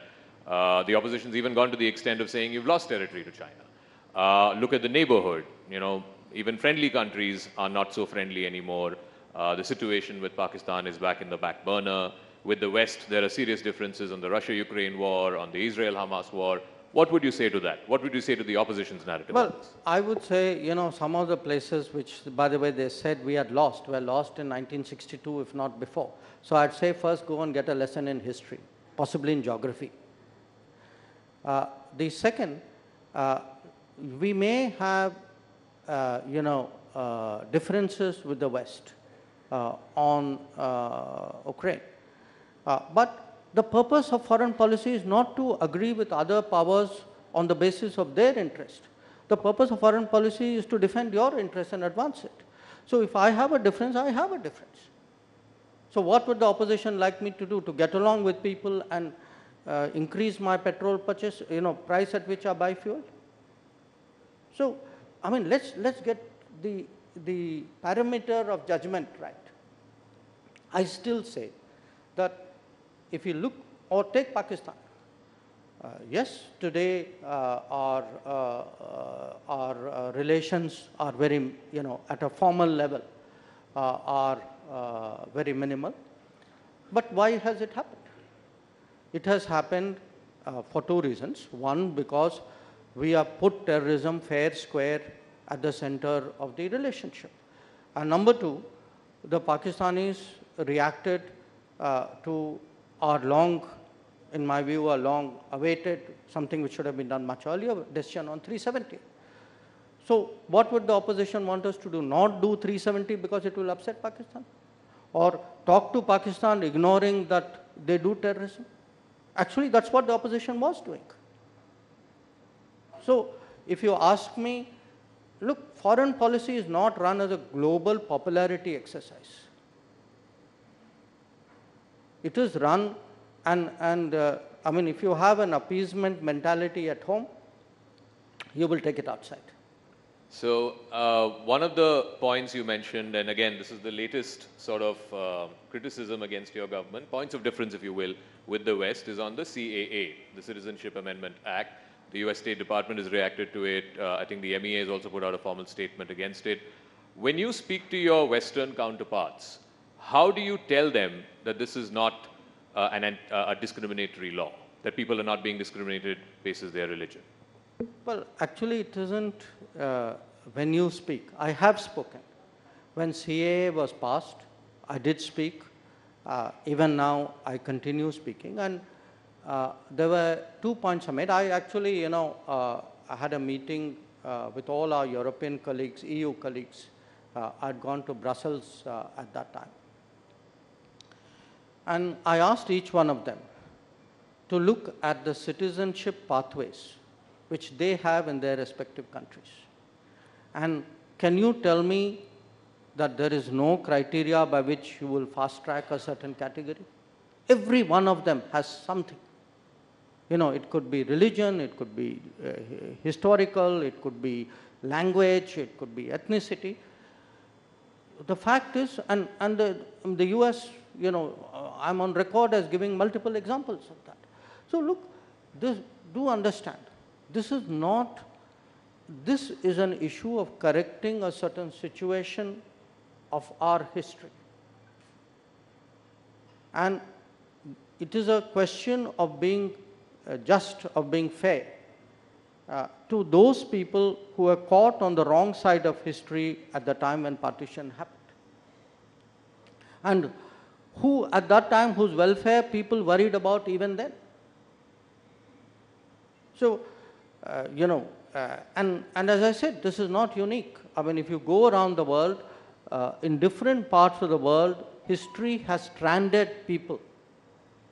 The opposition's even gone to the extent of saying you've lost territory to China. Look at the neighborhood. Even friendly countries are not so friendly anymore. The situation with Pakistan is back in the back burner. With the West, there are serious differences on the Russia-Ukraine war, on the Israel-Hamas war. What would you say to that? What would you say to the opposition's narrative? Well, I would say, some of the places which, by the way, they said we had lost, were lost in 1962, if not before. So I'd say first go and get a lesson in history, possibly in geography. The second, we may have, differences with the West on Ukraine. But the purpose of foreign policy is not to agree with other powers on the basis of their interest. The purpose of foreign policy is to defend your interest and advance it. So if I have a difference, I have a difference. So what would the opposition like me to do? To get along with people and increase my petrol purchase, price at which I buy fuel? So, I mean, let's get the parameter of judgment right. I still say that if you look, or take Pakistan, yes, today our relations are very, at a formal level, are very minimal. But why has it happened? It has happened for two reasons. One, because we have put terrorism fair square at the center of the relationship. And number two, the Pakistanis reacted to our in my view, a long awaited, something which should have been done much earlier, decision on 370. So what would the opposition want us to do? Not do 370 because it will upset Pakistan? Or talk to Pakistan ignoring that they do terrorism? Actually, that's what the opposition was doing. So if you ask me, look, foreign policy is not run as a global popularity exercise. It is run, and I mean, if you have an appeasement mentality at home, you will take it outside. So one of the points you mentioned, and again, this is the latest sort of criticism against your government, points of difference, if you will, with the West, is on the CAA, the Citizenship Amendment Act. The US State Department has reacted to it. I think the MEA has also put out a formal statement against it. When you speak to your Western counterparts, how do you tell them that this is not a discriminatory law, that people are not being discriminated basis their religion? Well, actually, it isn't when you speak. I have spoken. When CAA was passed, I did speak. Even now, I continue speaking. And there were 2 points I made. I actually, I had a meeting with all our European colleagues, EU colleagues. I'd gone to Brussels at that time. And I asked each one of them to look at the citizenship pathways which they have in their respective countries. And can you tell me that there is no criteria by which you will fast track a certain category? Every one of them has something. It could be religion, it could be historical, it could be language, it could be ethnicity. The fact is, and the US, I'm on record as giving multiple examples of that. So look, do understand, this is an issue of correcting a certain situation of our history. And it is a question of being just, of being fair to those people who were caught on the wrong side of history at the time when partition happened. And who at that time, whose welfare people worried about even then. So, and as I said, this is not unique. I mean, if you go around the world, in different parts of the world, history has stranded people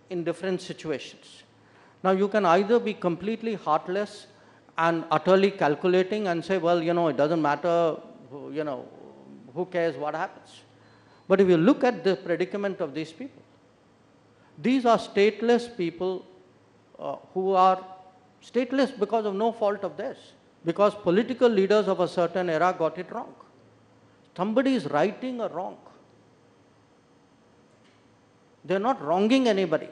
in different situations. Now, you can either be completely heartless and utterly calculating and say, well, it doesn't matter, who cares what happens. But if you look at the predicament of these people, these are stateless people who are stateless because of no fault of theirs, because political leaders of a certain era got it wrong. Somebody is righting a wrong. They are not wronging anybody.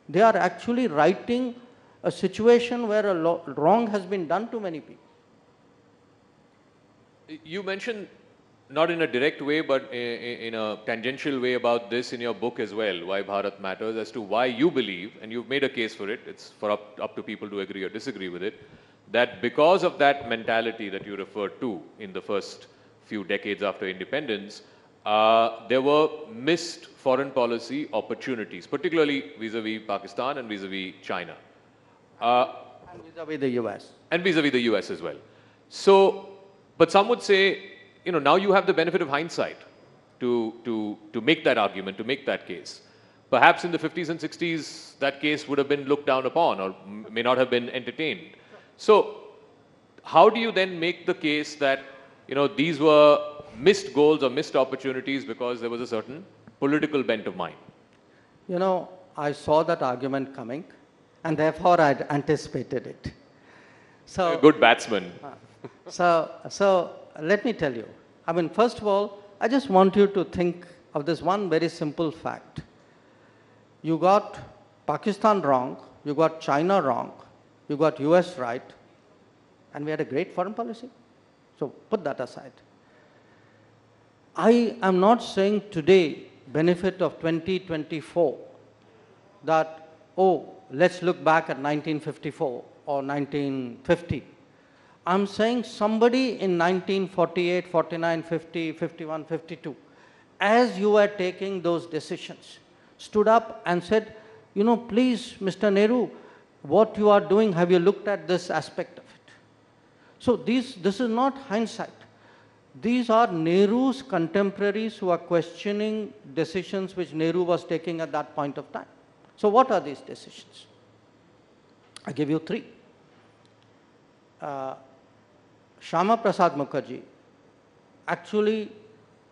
They are actually righting a situation where a wrong has been done to many people. You mentioned, not in a direct way, but in a tangential way about this in your book as well, Why Bharat Matters, as to why you believe, and you've made a case for it, it's for up to people to agree or disagree with it, that because of that mentality that you referred to in the first few decades after independence, there were missed foreign policy opportunities, particularly vis-a-vis Pakistan and vis-a-vis China. And vis-a-vis the US. And vis-a-vis the US as well. So, but some would say, now you have the benefit of hindsight to make that argument, to make that case. Perhaps in the 50s and 60s, that case would have been looked down upon or may not have been entertained. So, how do you then make the case that, these were missed goals or missed opportunities because there was a certain political bent of mind? I saw that argument coming, and therefore I had anticipated it. So, a good batsman. So let me tell you. I mean, first of all, I just want you to think of this one very simple fact. You got Pakistan wrong, you got China wrong, you got US right, and we had a great foreign policy. So put that aside. I am not saying today, benefit of 2024, that, let's look back at 1954 or 1950. I'm saying somebody in 1948, 49, 50, 51, 52, as you were taking those decisions, stood up and said, please, Mr. Nehru, what you are doing, have you looked at this aspect of it? So this is not hindsight. These are Nehru's contemporaries who are questioning decisions which Nehru was taking at that point of time. So what are these decisions? I give you three. Shyama Prasad Mukherjee actually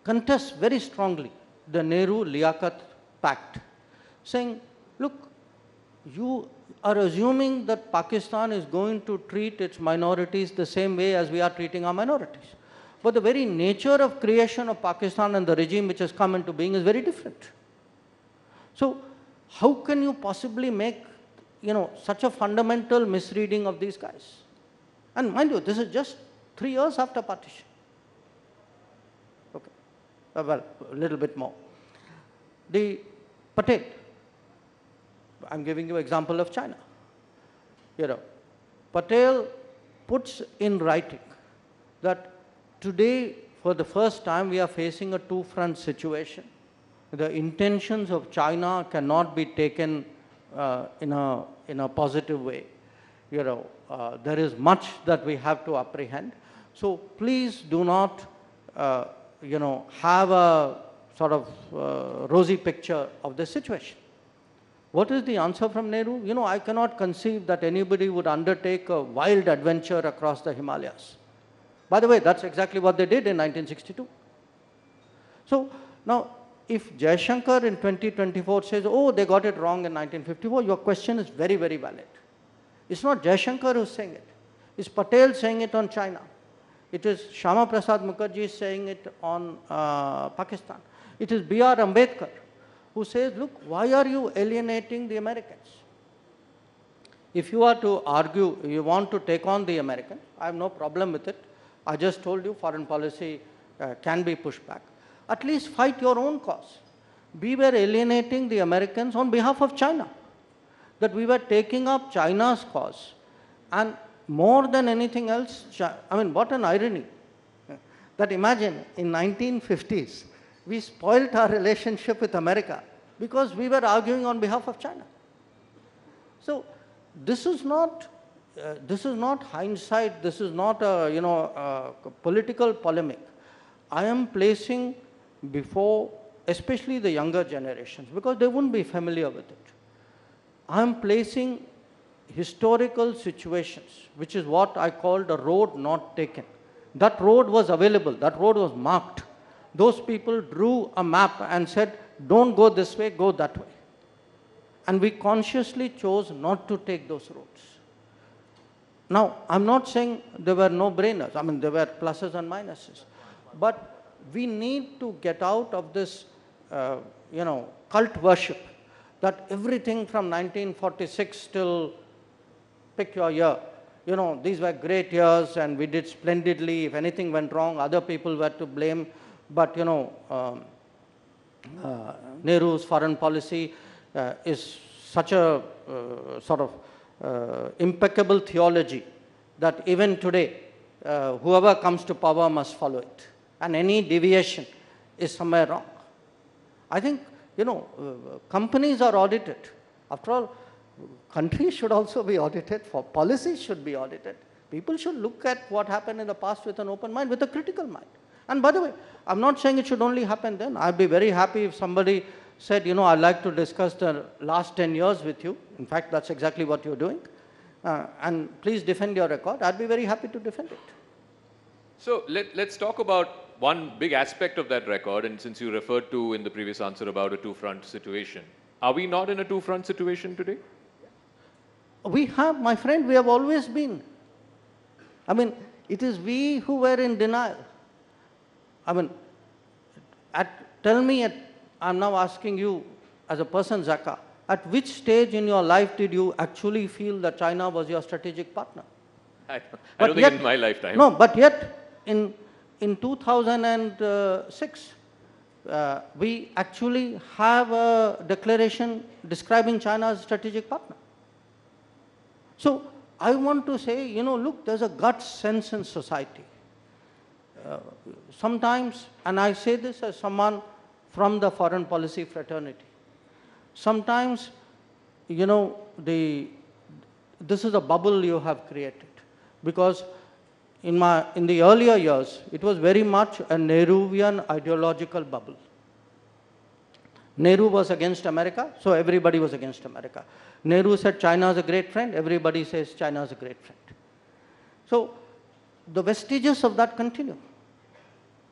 contests very strongly the Nehru-Liaquat Pact, saying, look, are assuming that Pakistan is going to treat its minorities the same way as we are treating our minorities. But the very nature of creation of Pakistan and the regime which has come into being is very different. So how can you possibly make, such a fundamental misreading of these guys? And mind you, this is just 3 years after partition. Okay. Well, a little bit more. The Patel, I'm giving you an example of China. Patel puts in writing that today, for the first time, we are facing a two-front situation. The intentions of China cannot be taken in a positive way. There is much that we have to apprehend. So please do not, have a sort of rosy picture of the situation. What is the answer from Nehru? I cannot conceive that anybody would undertake a wild adventure across the Himalayas. By the way, that's exactly what they did in 1962. So now, if Jaishankar in 2024 says, oh, they got it wrong in 1954, your question is very, very valid. It's not Jaishankar who's saying it. It's Patel saying it on China. It is Shyama Prasad Mukherjee saying it on Pakistan. It is B.R. Ambedkar who says, look, why are you alienating the Americans? If you are to argue, you want to take on the Americans, I have no problem with it. I just told you foreign policy can be pushed back. At least fight your own cause. We were alienating the Americans on behalf of China. That we were taking up China's cause. And more than anything else, what an irony. That imagine, in 1950s, we spoilt our relationship with America because we were arguing on behalf of China. So this is not hindsight. This is not a political polemic. I am placing before, especially the younger generations, because they wouldn't be familiar with it. I am placing historical situations, which is what I called a road not taken. That road was available. That road was marked. Those people drew a map and said, don't go this way, go that way. And we consciously chose not to take those roads. Now, I'm not saying there were no-brainers. There were pluses and minuses. But we need to get out of this, cult worship that everything from 1946 till pick your year, these were great years and we did splendidly. If anything went wrong, other people were to blame. But, Nehru's foreign policy is such a sort of impeccable theology that even today, whoever comes to power must follow it. And any deviation is somewhere wrong. I think, companies are audited. After all, countries should also be audited, for policies should be audited. People should look at what happened in the past with an open mind, with a critical mind. And by the way, I'm not saying it should only happen then. I'd be very happy if somebody said, I'd like to discuss the last 10 years with you. In fact, that's exactly what you're doing. And please defend your record. I'd be very happy to defend it. So let's talk about one big aspect of that record, and since you referred to in the previous answer about a two-front situation. Are we not in a two-front situation today? We have, my friend, we have always been. It is we who were in denial. Tell me, I'm now asking you as a person, Zaka, at which stage in your life did you actually feel that China was your strategic partner? I don't think in my lifetime. No, but yet in 2006, we actually have a declaration describing China as a strategic partner. So I want to say, look, there's a gut sense in society. Sometimes, and I say this as someone from the foreign policy fraternity, sometimes, this is a bubble you have created. Because in the earlier years, it was very much a Nehruvian ideological bubble. Nehru was against America, so everybody was against America. Nehru said China is a great friend, everybody says China is a great friend. So the vestiges of that continue.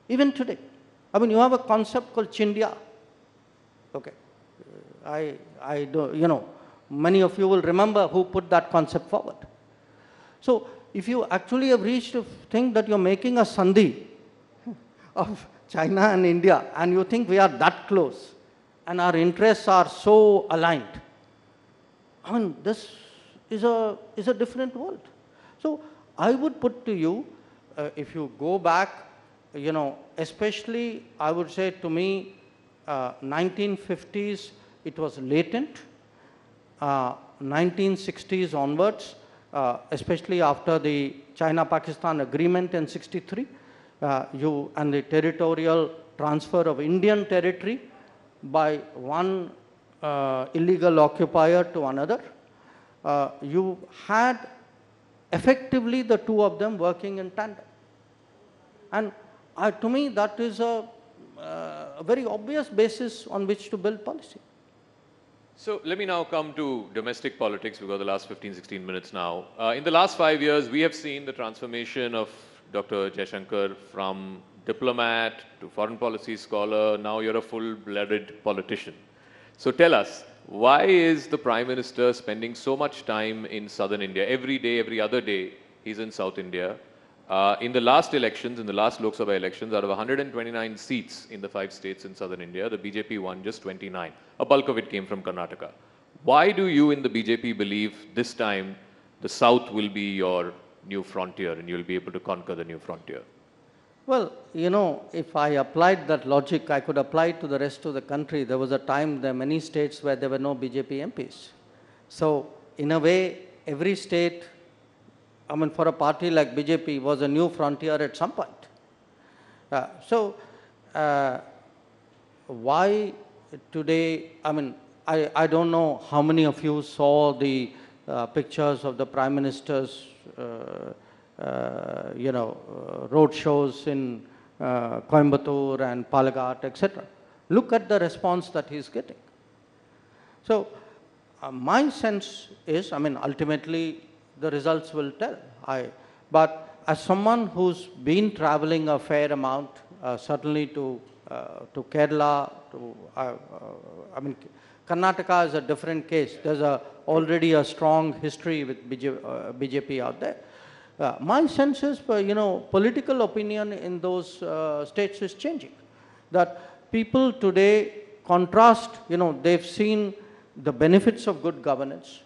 Even today. You have a concept called Chindia. Okay. many of you will remember who put that concept forward. So if you actually have reached to think that you're making a sandhi of China and India, and you think we are that close, and our interests are so aligned, I mean, this is a different world. So I would put to you, if you go back, you know, especially I would say to me, 1950s, it was latent. 1960s onwards, especially after the China-Pakistan agreement in 63, and the territorial transfer of Indian territory by one illegal occupier to another, you had effectively the two of them working in tandem. And to me, that is a very obvious basis on which to build policy. So let me now come to domestic politics. We've got the last 15, 16 minutes now. In the last 5 years, we have seen the transformation of Dr. Jaishankar from diplomat to foreign policy scholar. Now you're a full-blooded politician. So tell us, why is the Prime Minister spending so much time in southern India? Every day, every other day, he's in South India. In the last elections, in the last Loksabha elections, out of 129 seats in the 5 states in southern India, the BJP won just 29. A bulk of it came from Karnataka. Why do you in the BJP believe this time the south will be your new frontier and you'll be able to conquer the new frontier? Well, you know, if I applied that logic, I could apply it to the rest of the country. There was a time, there were many states where there were no BJP MPs. So, in a way, every state, I mean, for a party like BJP, was a new frontier at some point. Why today, I mean, I don't know how many of you saw the pictures of the Prime Minister's road shows in Coimbatore and Palagat, etc. Look at the response that he's getting. So, my sense is, I mean, ultimately the results will tell. But as someone who's been traveling a fair amount, certainly to Kerala, I mean, Karnataka is a different case. There's already a strong history with BJP out there. My sense is, political opinion in those states is changing. That people today contrast, they've seen the benefits of good governance,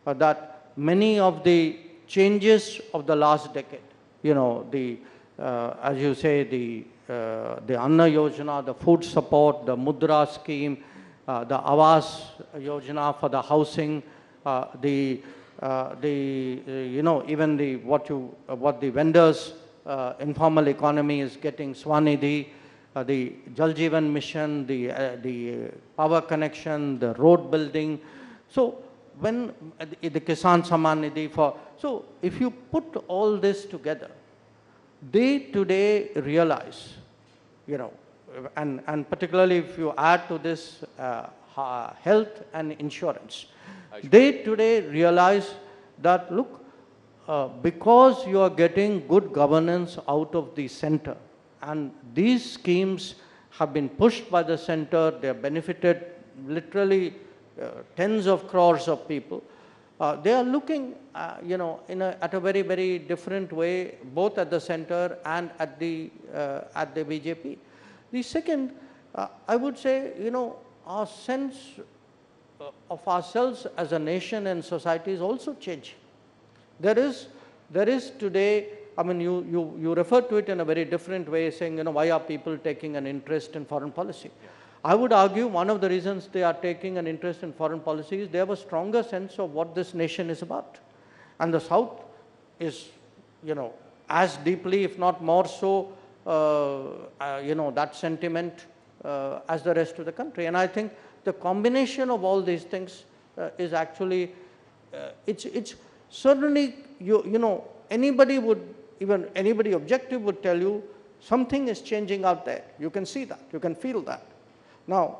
that many of the changes of the last decade, as you say, the Anna Yojana, the food support, the Mudra scheme, the Awas Yojana for the housing, even what the vendors, informal economy is getting, Swanidhi, the Jal Jeevan Mission, the power connection, the road building. So when the Kisan Samman Nidhi so if you put all this together, they today realize, and particularly if you add to this health and insurance, they today realize that, look, because you are getting good governance out of the center, and these schemes have been pushed by the center, they have benefited literally tens of crores of people. They are looking, at a very, very different way, both at the center and at the BJP. The second, I would say, our sense of ourselves as a nation and society is also changing. There is today, I mean, you refer to it in a very different way, saying, why are people taking an interest in foreign policy? Yeah. I would argue one of the reasons they are taking an interest in foreign policy is they have a stronger sense of what this nation is about. And the South is, as deeply, if not more so, that sentiment as the rest of the country. And I think the combination of all these things is actually, it's certainly, anybody objective would tell you something is changing out there. You can see that, you can feel that. Now,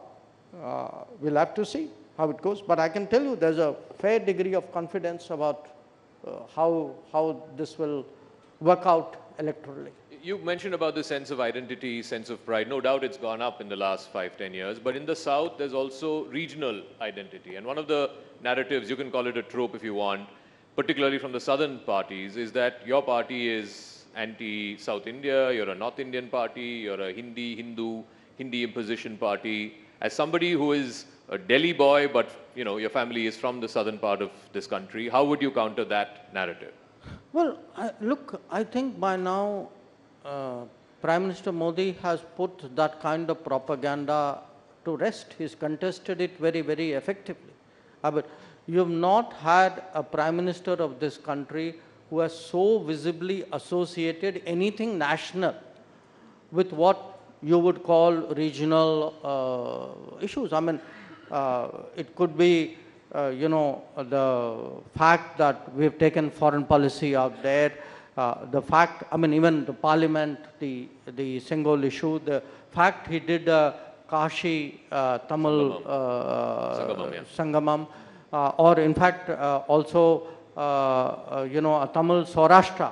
we'll have to see how it goes, but I can tell you there's a fair degree of confidence about how this will work out electorally. You mentioned about the sense of identity, sense of pride. No doubt it's gone up in the last 5-10 years, but in the South, there's also regional identity. And one of the narratives, you can call it a trope if you want, particularly from the southern parties, is that your party is anti-South India, you're a North Indian party, you're a Hindu, Hindi imposition party. As somebody who is a Delhi boy, but your family is from the southern part of this country, how would you counter that narrative? Well, look, I think by now Prime Minister Modi has put that kind of propaganda to rest. He's contested it very, very effectively. But you have not had a Prime Minister of this country who has so visibly associated anything national with what you would call regional issues. I mean, it could be, the fact that we've taken foreign policy out there, the fact, I mean, even the parliament, the Single issue, the fact he did Kashi Tamil Sangamam, or in fact also, a Tamil Saurashtra.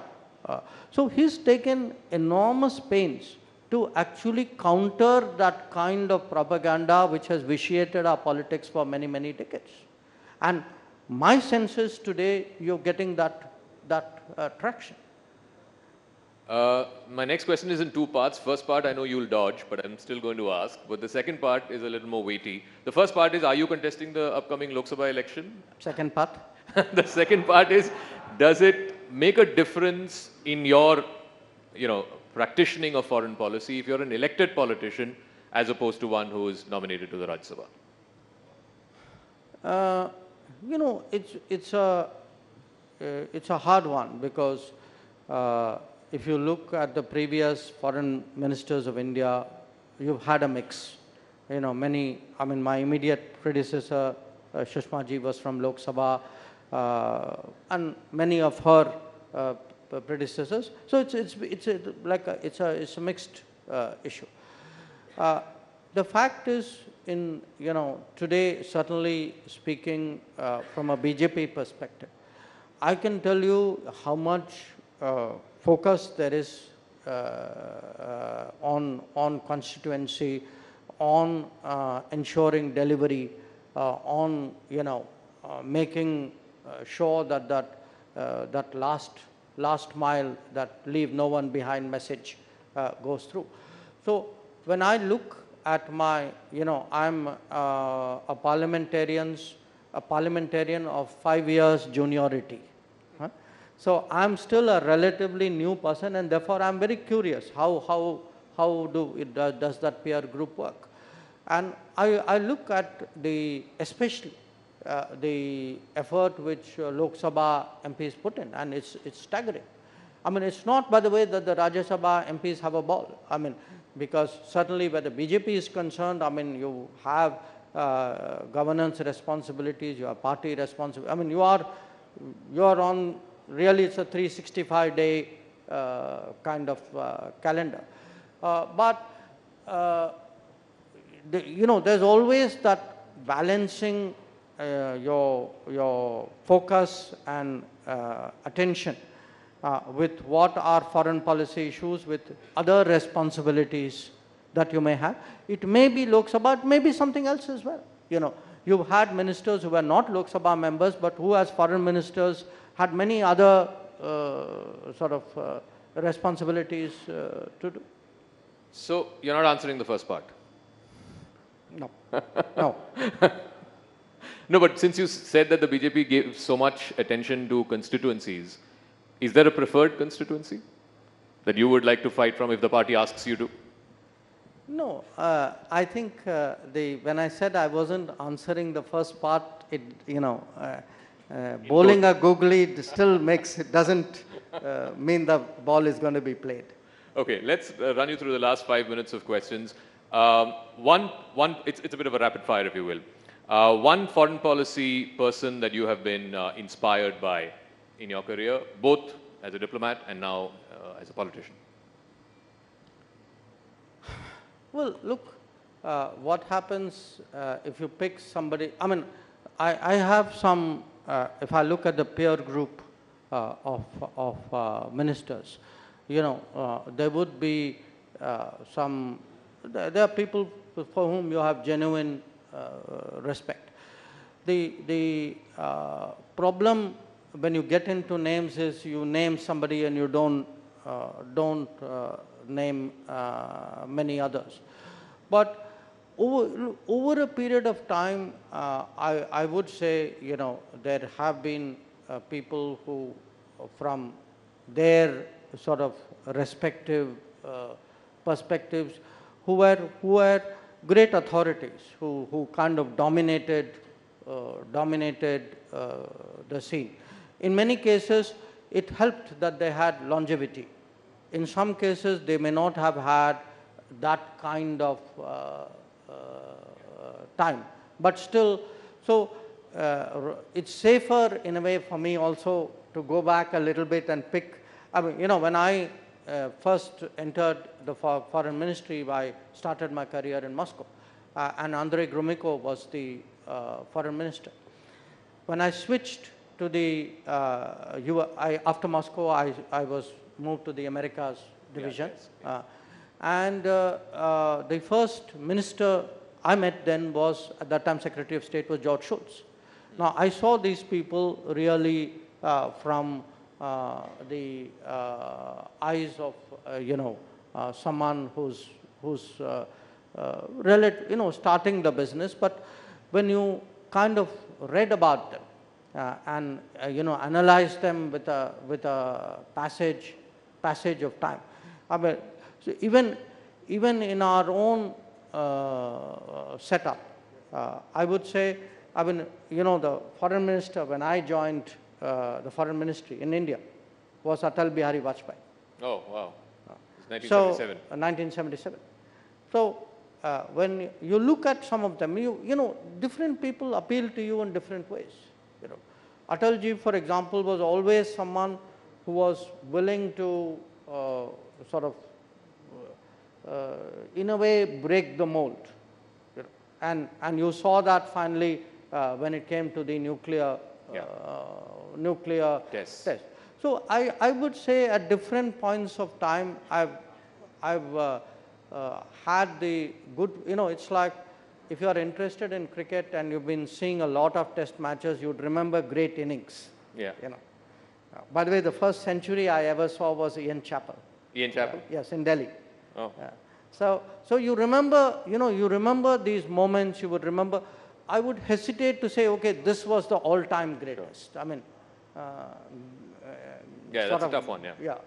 So he's taken enormous pains to actually counter that kind of propaganda which has vitiated our politics for many, many decades. And my sense is today you're getting that traction. My next question is in two parts. First part, I know you'll dodge, but I'm still going to ask. But the second part is a little more weighty. The first part is, are you contesting the upcoming Loksabha election? Second part? The second part is, does it make a difference in your, practicing of foreign policy if you're an elected politician as opposed to one who is nominated to the Rajya Sabha? It's a hard one because if you look at the previous foreign ministers of India, you've had a mix. Many, I mean, my immediate predecessor, Sushma ji, was from Lok Sabha, and many of her predecessors. So it's a mixed issue. The fact is, today, certainly speaking from a BJP perspective, I can tell you how much focus there is on constituency, on ensuring delivery, on making sure that last mile, that leave no one behind message goes through. So when I look at my, I'm a parliamentarian of 5 years juniority. So I'm still a relatively new person, and therefore I'm very curious how does that peer group work. And I look at especially the effort which Lok Sabha MPs put in, and it's staggering. I mean, it's not, by the way, that the Rajya Sabha MPs have a ball. I mean, because certainly where the BJP is concerned, I mean, you have governance responsibilities, you have party responsibilities. I mean, you are on, really it's a 365-day kind of calendar. But there's always that balancing your focus and attention with what are foreign policy issues, with other responsibilities that you may have. It may be Lok Sabha, it may be something else as well. You've had ministers who were not Lok Sabha members, but who as foreign ministers had many other responsibilities to do. So you're not answering the first part? No. No. No, but since you said that the BJP gave so much attention to constituencies, is there a preferred constituency that you would like to fight from if the party asks you to? No, I think when I said I wasn't answering the first part, bowling a googly still doesn't mean the ball is going to be played. Okay, let's run you through the last 5 minutes of questions. It's a bit of a rapid fire, if you will. One foreign policy person that you have been inspired by in your career, both as a diplomat and now as a politician? Well, look, what happens if you pick somebody, I mean, I have some, if I look at the peer group of ministers, there would be there are people for whom you have genuine respect. the problem when you get into names is you name somebody and you don't name many others. But over a period of time, I would say, you know, there have been people who, from their sort of respective perspectives, who were great authorities, who kind of dominated the scene. In many cases, it helped that they had longevity. In some cases, they may not have had that kind of time, but still, so it's safer in a way for me also to go back a little bit and pick. I mean, you know, when I first entered the foreign ministry, I started my career in Moscow, and Andrei Gromyko was the foreign minister. When I switched to the after Moscow, I was moved to the Americas division, and the first minister I met then was, at that time, Secretary of State was George Shultz. Now, I saw these people really from the eyes of, you know, someone who's starting the business. But when you kind of read about them and you know, analyze them with a passage of time, I mean, so even in our own setup, I would say, I mean, you know, the foreign minister, when I joined the foreign ministry in India, was Atal Bihari Vajpayee. Oh, wow. It's 1977. So, 1977. So, when you look at some of them, you know, different people appeal to you in different ways. You know, Atalji, for example, was always someone who was willing to sort of, in a way, break the mold. You know, and you saw that finally when it came to the nuclear test. So I would say at different points of time, I've had the good, you know, it's like if you are interested in cricket and you've been seeing a lot of test matches, you'd remember great innings. Yeah. You know. By the way, the first century I ever saw was Ian Chappell. Ian Chappell? Yes, in Delhi. Oh. So you remember, you know, you remember these moments, you would remember. I would hesitate to say, okay, this was the all-time greatest. Sure. I mean, yeah, that's a tough one, yeah.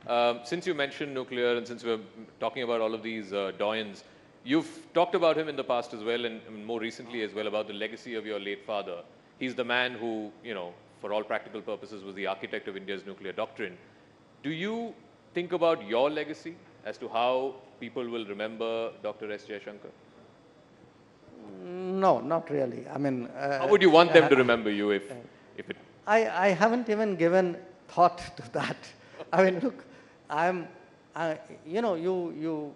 Yeah. Since you mentioned nuclear and since we're talking about all of these doyens, you've talked about him in the past as well and more recently as well about the legacy of your late father. He's the man who, you know, for all practical purposes was the architect of India's nuclear doctrine. Do you think about your legacy as to how people will remember Dr. S. Jaishankar? No, not really. I mean... how would you want them to remember you if it... I haven't even given thought to that. I mean, look, you know, you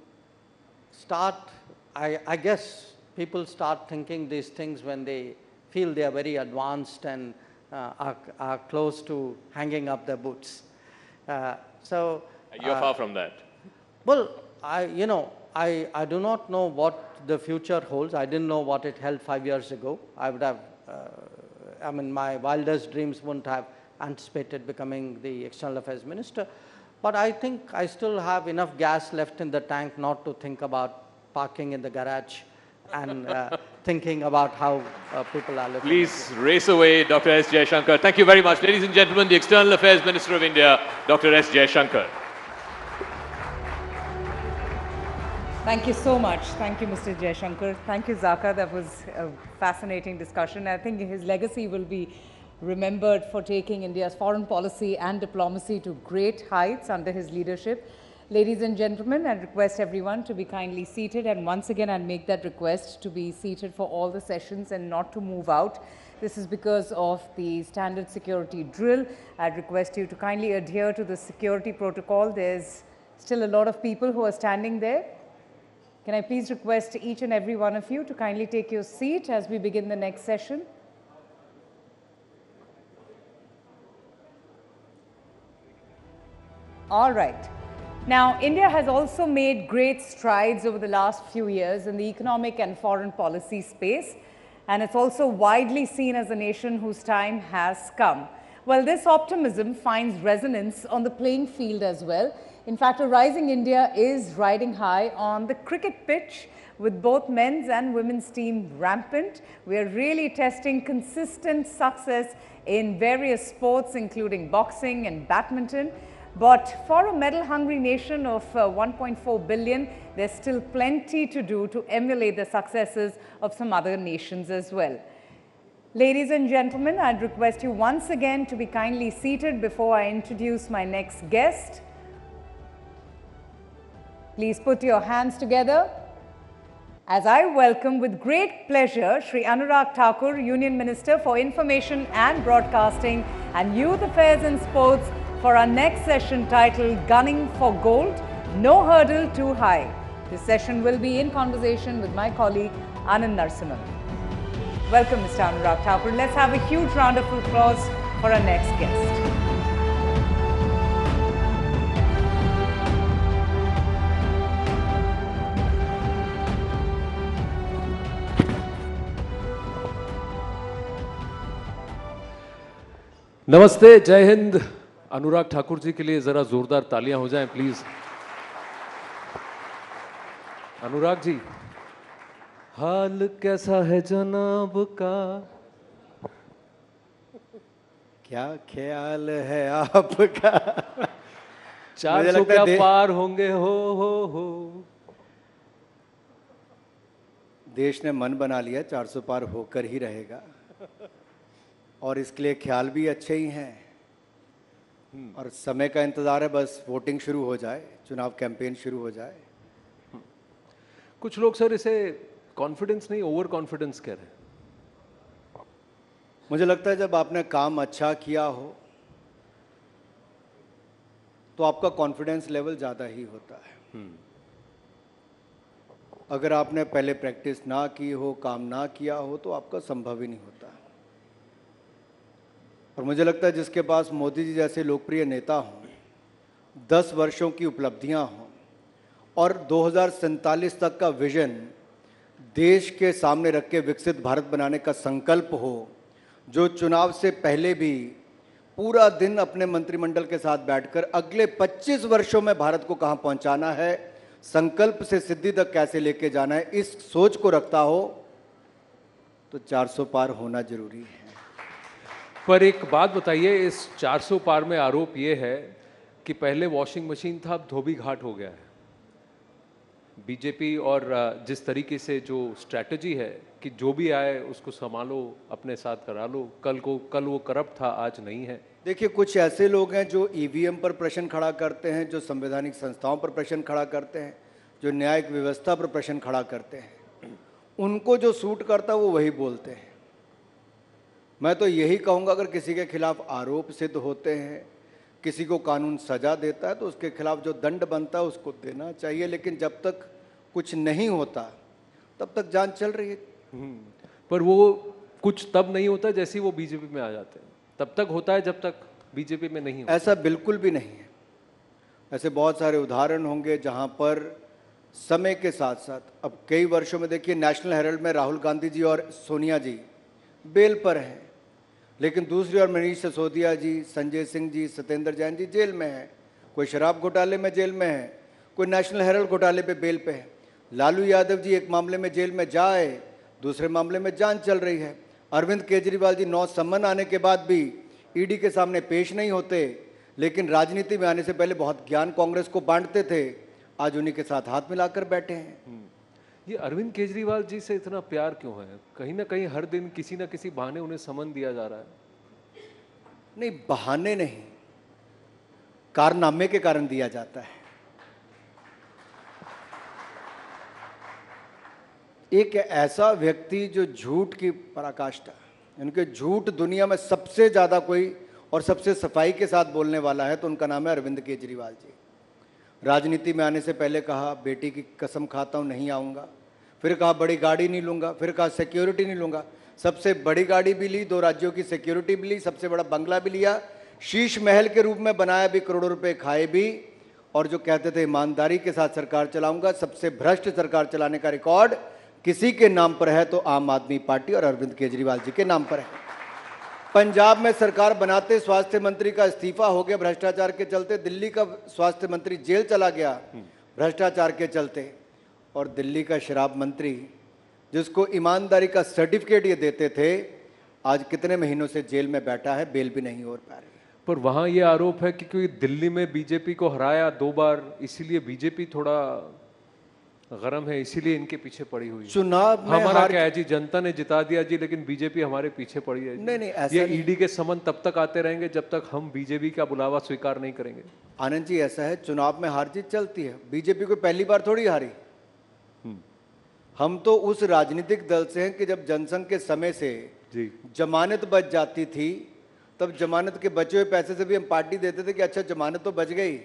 start, I guess people start thinking these things when they feel they are very advanced and are close to hanging up their boots. So... You're far from that. Well, you know, I do not know what the future holds. I didn't know what it held 5 years ago. I would have, I mean, my wildest dreams wouldn't have anticipated becoming the External Affairs Minister. But I think I still have enough gas left in the tank not to think about parking in the garage and thinking about how people are living. Please race away, Dr. S. Jaishankar. Thank you very much. Ladies and gentlemen, the External Affairs Minister of India, Dr. S. Jaishankar. Thank you so much. Thank you, Mr. Jaishankar. Thank you, Zaka. That was a fascinating discussion. I think his legacy will be remembered for taking India's foreign policy and diplomacy to great heights under his leadership. Ladies and gentlemen, I request everyone to be kindly seated. And once again, I'll make that request to be seated for all the sessions and not to move out. This is because of the standard security drill. I'd request you to kindly adhere to the security protocol. There's still a lot of people who are standing there. Can I please request each and every one of you to kindly take your seat as we begin the next session? All right. Now, India has also made great strides over the last few years in the economic and foreign policy space. and it's also widely seen as a nation whose time has come. Well, this optimism finds resonance on the playing field as well. In fact, a rising India is riding high on the cricket pitch with both men's and women's team rampant. We are really testing consistent success in various sports, including boxing and badminton. But for a medal-hungry nation of 1.4 billion, there's still plenty to do to emulate the successes of some other nations as well. Ladies and gentlemen, I'd request you once again to be kindly seated before I introduce my next guest. Please put your hands together as I welcome with great pleasure Shri Anurag Thakur, Union Minister for Information and Broadcasting and Youth Affairs and Sports, for our next session titled Gunning for Gold, No Hurdle Too High. This session will be in conversation with my colleague Anand Narasimhan. Welcome, Mr. Anurag Thakur. Let's have a huge round of applause for our next guest. नमस्ते, जय हिंद। अनुराग ठाकुर जी के लिए जरा जोरदार तालियां हो जाएं please. Anurag ji, हाल कैसा है जनाब का? क्या ख्याल है आपका? 400 क्या पार होंगे हो। देश ने मन बना लिया 400 पार होकर ही रहेगा, और इसके लिए ख्याल भी अच्छे ही हैं, और समय का इंतजार है, बस वोटिंग शुरू हो जाए, चुनाव कैंपेन शुरू हो जाए। कुछ लोग सर इसे कॉन्फिडेंस नहीं, ओवर कॉन्फिडेंस कह रहे हैं। मुझे लगता है जब आपने काम अच्छा किया हो तो आपका कॉन्फिडेंस लेवल ज़्यादा ही होता है। अगर आपने पहले प्रैक्टिस ना की हो, काम ना किया हो, तो आपका संभव ही नहीं होता। और मुझे लगता है जिसके पास मोदी जी जैसे लोकप्रिय नेता हों, 10 वर्षों की उपलब्धियां हों और 2047 तक का विजन देश के सामने रख के विकसित भारत बनाने का संकल्प हो, जो चुनाव से पहले भी पूरा दिन अपने मंत्रिमंडल के साथ बैठकर अगले 25 वर्षों में भारत को कहां पहुंचाना है, संकल्प से सिद्धि तक कैसे लेके जाना है, इस सोच को रखता हो तो 400 पार होना जरूरी है। पर एक बात बताइए, इस 400 पार में आरोप ये है कि पहले वॉशिंग मशीन था, अब धोबी घाट हो गया है। बीजेपी और जिस तरीके से जो स्ट्रैटेजी है कि जो भी आए उसको संभालो, अपने साथ करा लो, कल वो करप्ट था, आज नहीं है। देखिए, कुछ ऐसे लोग हैं जो ईवीएम पर प्रश्न खड़ा करते हैं, जो संवैधानिक संस्थाओं पर प्रश्न खड़ा करते हैं, जो न्यायिक व्यवस्था पर प्रश्न खड़ा करते हैं। उनको जो सूट करता है वो वही बोलते हैं। मैं तो यही कहूँगा, अगर किसी के खिलाफ आरोप सिद्ध होते हैं, किसी को कानून सजा देता है, तो उसके खिलाफ जो दंड बनता है उसको देना चाहिए। लेकिन जब तक कुछ नहीं होता तब तक जान चल रही है। पर वो कुछ तब नहीं होता जैसे वो बीजेपी में आ जाते हैं, तब तक होता है जब तक बीजेपी में नहीं होता। ऐसा बिल्कुल भी नहीं है। ऐसे बहुत सारे उदाहरण होंगे जहां पर समय के साथ साथ, अब कई वर्षों में देखिए, नेशनल हेराल्ड में राहुल गांधी जी और सोनिया जी बेल पर हैं, लेकिन दूसरी ओर मनीष सिसोदिया जी, संजय सिंह जी, सत्येंद्र जैन जी जेल में हैं। कोई शराब घोटाले में जेल में है, कोई नेशनल हेराल्ड घोटाले पे बेल पे है। लालू यादव जी एक मामले में जेल में जाए, दूसरे मामले में जांच चल रही है। अरविंद केजरीवाल जी 9 सम्मन आने के बाद भी ईडी के सामने पेश नहीं होते, लेकिन राजनीति में आने से पहले बहुत ज्ञान कांग्रेस को बांटते थे, आज उन्हीं के साथ हाथ मिलाकर बैठे हैं। ये अरविंद केजरीवाल जी से इतना प्यार क्यों है? कहीं ना कहीं हर दिन किसी ना किसी बहाने उन्हें समन दिया जा रहा है। नहीं, बहाने नहीं, कारनामे के कारण दिया जाता है। एक ऐसा व्यक्ति जो झूठ की पराकाष्ठा, उनके झूठ दुनिया में सबसे ज्यादा कोई और सबसे सफाई के साथ बोलने वाला है, तो उनका नाम है अरविंद केजरीवाल जी। राजनीति में आने से पहले कहा बेटी की कसम खाता हूं नहीं आऊंगा, फिर कहा बड़ी गाड़ी नहीं लूंगा, फिर कहा सिक्योरिटी नहीं लूंगा। सबसे बड़ी गाड़ी भी ली, 2 राज्यों की सिक्योरिटी भी ली, सबसे बड़ा बंगला भी लिया, शीश महल के रूप में बनाया भी, करोड़ों रुपए खाए भी, और जो कहते थे ईमानदारी के साथ सरकार चलाऊंगा, सबसे भ्रष्ट सरकार चलाने का रिकॉर्ड किसी के नाम पर है तो आम आदमी पार्टी और अरविंद केजरीवाल जी के नाम पर है। पंजाब में सरकार बनाते स्वास्थ्य मंत्री का इस्तीफा हो गया भ्रष्टाचार के चलते, दिल्ली का स्वास्थ्य मंत्री जेल चला गया भ्रष्टाचार के चलते, और दिल्ली का शराब मंत्री जिसको ईमानदारी का सर्टिफिकेट ये देते थे आज कितने महीनों से जेल में बैठा है, बेल भी नहीं हो पा रही। पर वहाँ ये आरोप है कि क्योंकि दिल्ली में बीजेपी को हराया 2 बार, इसीलिए बीजेपी थोड़ा गरम है, इसीलिए इनके पीछे पड़ी हुई है। चुनाव में हमारा क्या है जी, जनता ने जिता दिया जी, लेकिन बीजेपी हमारे पीछे पड़ी है जी। नहीं, ऐसा ये नहीं। ईडी के समन तब तक आते रहेंगे जब तक हम बीजेपी का बुलावा स्वीकार नहीं करेंगे। आनंद जी, ऐसा है, चुनाव में हार जीत चलती है, बीजेपी को पहली बार थोड़ी हारी। हम तो उस राजनीतिक दल से हैं कि जब जनसंघ के समय से जी जमानत बच जाती थी, तब जमानत के बचे हुए पैसे से भी हम पार्टी देते थे कि अच्छा जमानत तो बच गई,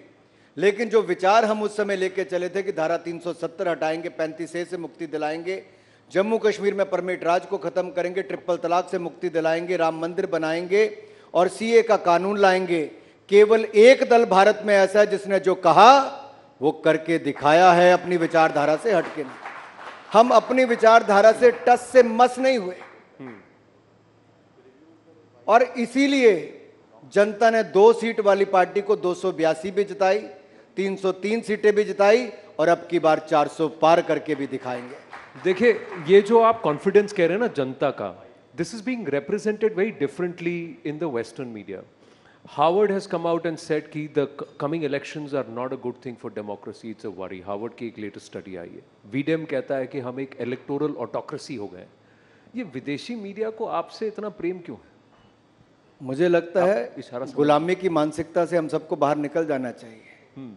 लेकिन जो विचार हम उस समय लेके चले थे कि धारा 370 हटाएंगे, 35A से मुक्ति दिलाएंगे, जम्मू कश्मीर में परमिट राज को खत्म करेंगे, ट्रिपल तलाक से मुक्ति दिलाएंगे, राम मंदिर बनाएंगे और CA का कानून लाएंगे। केवल एक दल भारत में ऐसा है जिसने जो कहा वो करके दिखाया है, अपनी विचारधारा से हटके नहीं। हम अपनी विचारधारा से टस से मस नहीं हुए, और इसीलिए जनता ने 2 सीट वाली पार्टी को 282 भी जिताई, 303 सीटें भी जिताई, और अब की बार 400 पार करके भी दिखाएंगे। देखिए, ये जो आप कॉन्फिडेंस कह रहे हैं ना जनता का, this is being represented very differently in the western media. Harvard has come out and said कि the coming elections are not a good thing for democracy, it's a worry. Harvard की एक latest study आई है। V-Dem कहता है कि हम एक electoral autocracy हो गए। ये विदेशी मीडिया को आपसे इतना प्रेम क्यों है? मुझे लगता है गुलामी की मानसिकता से हम सबको बाहर निकल जाना चाहिए।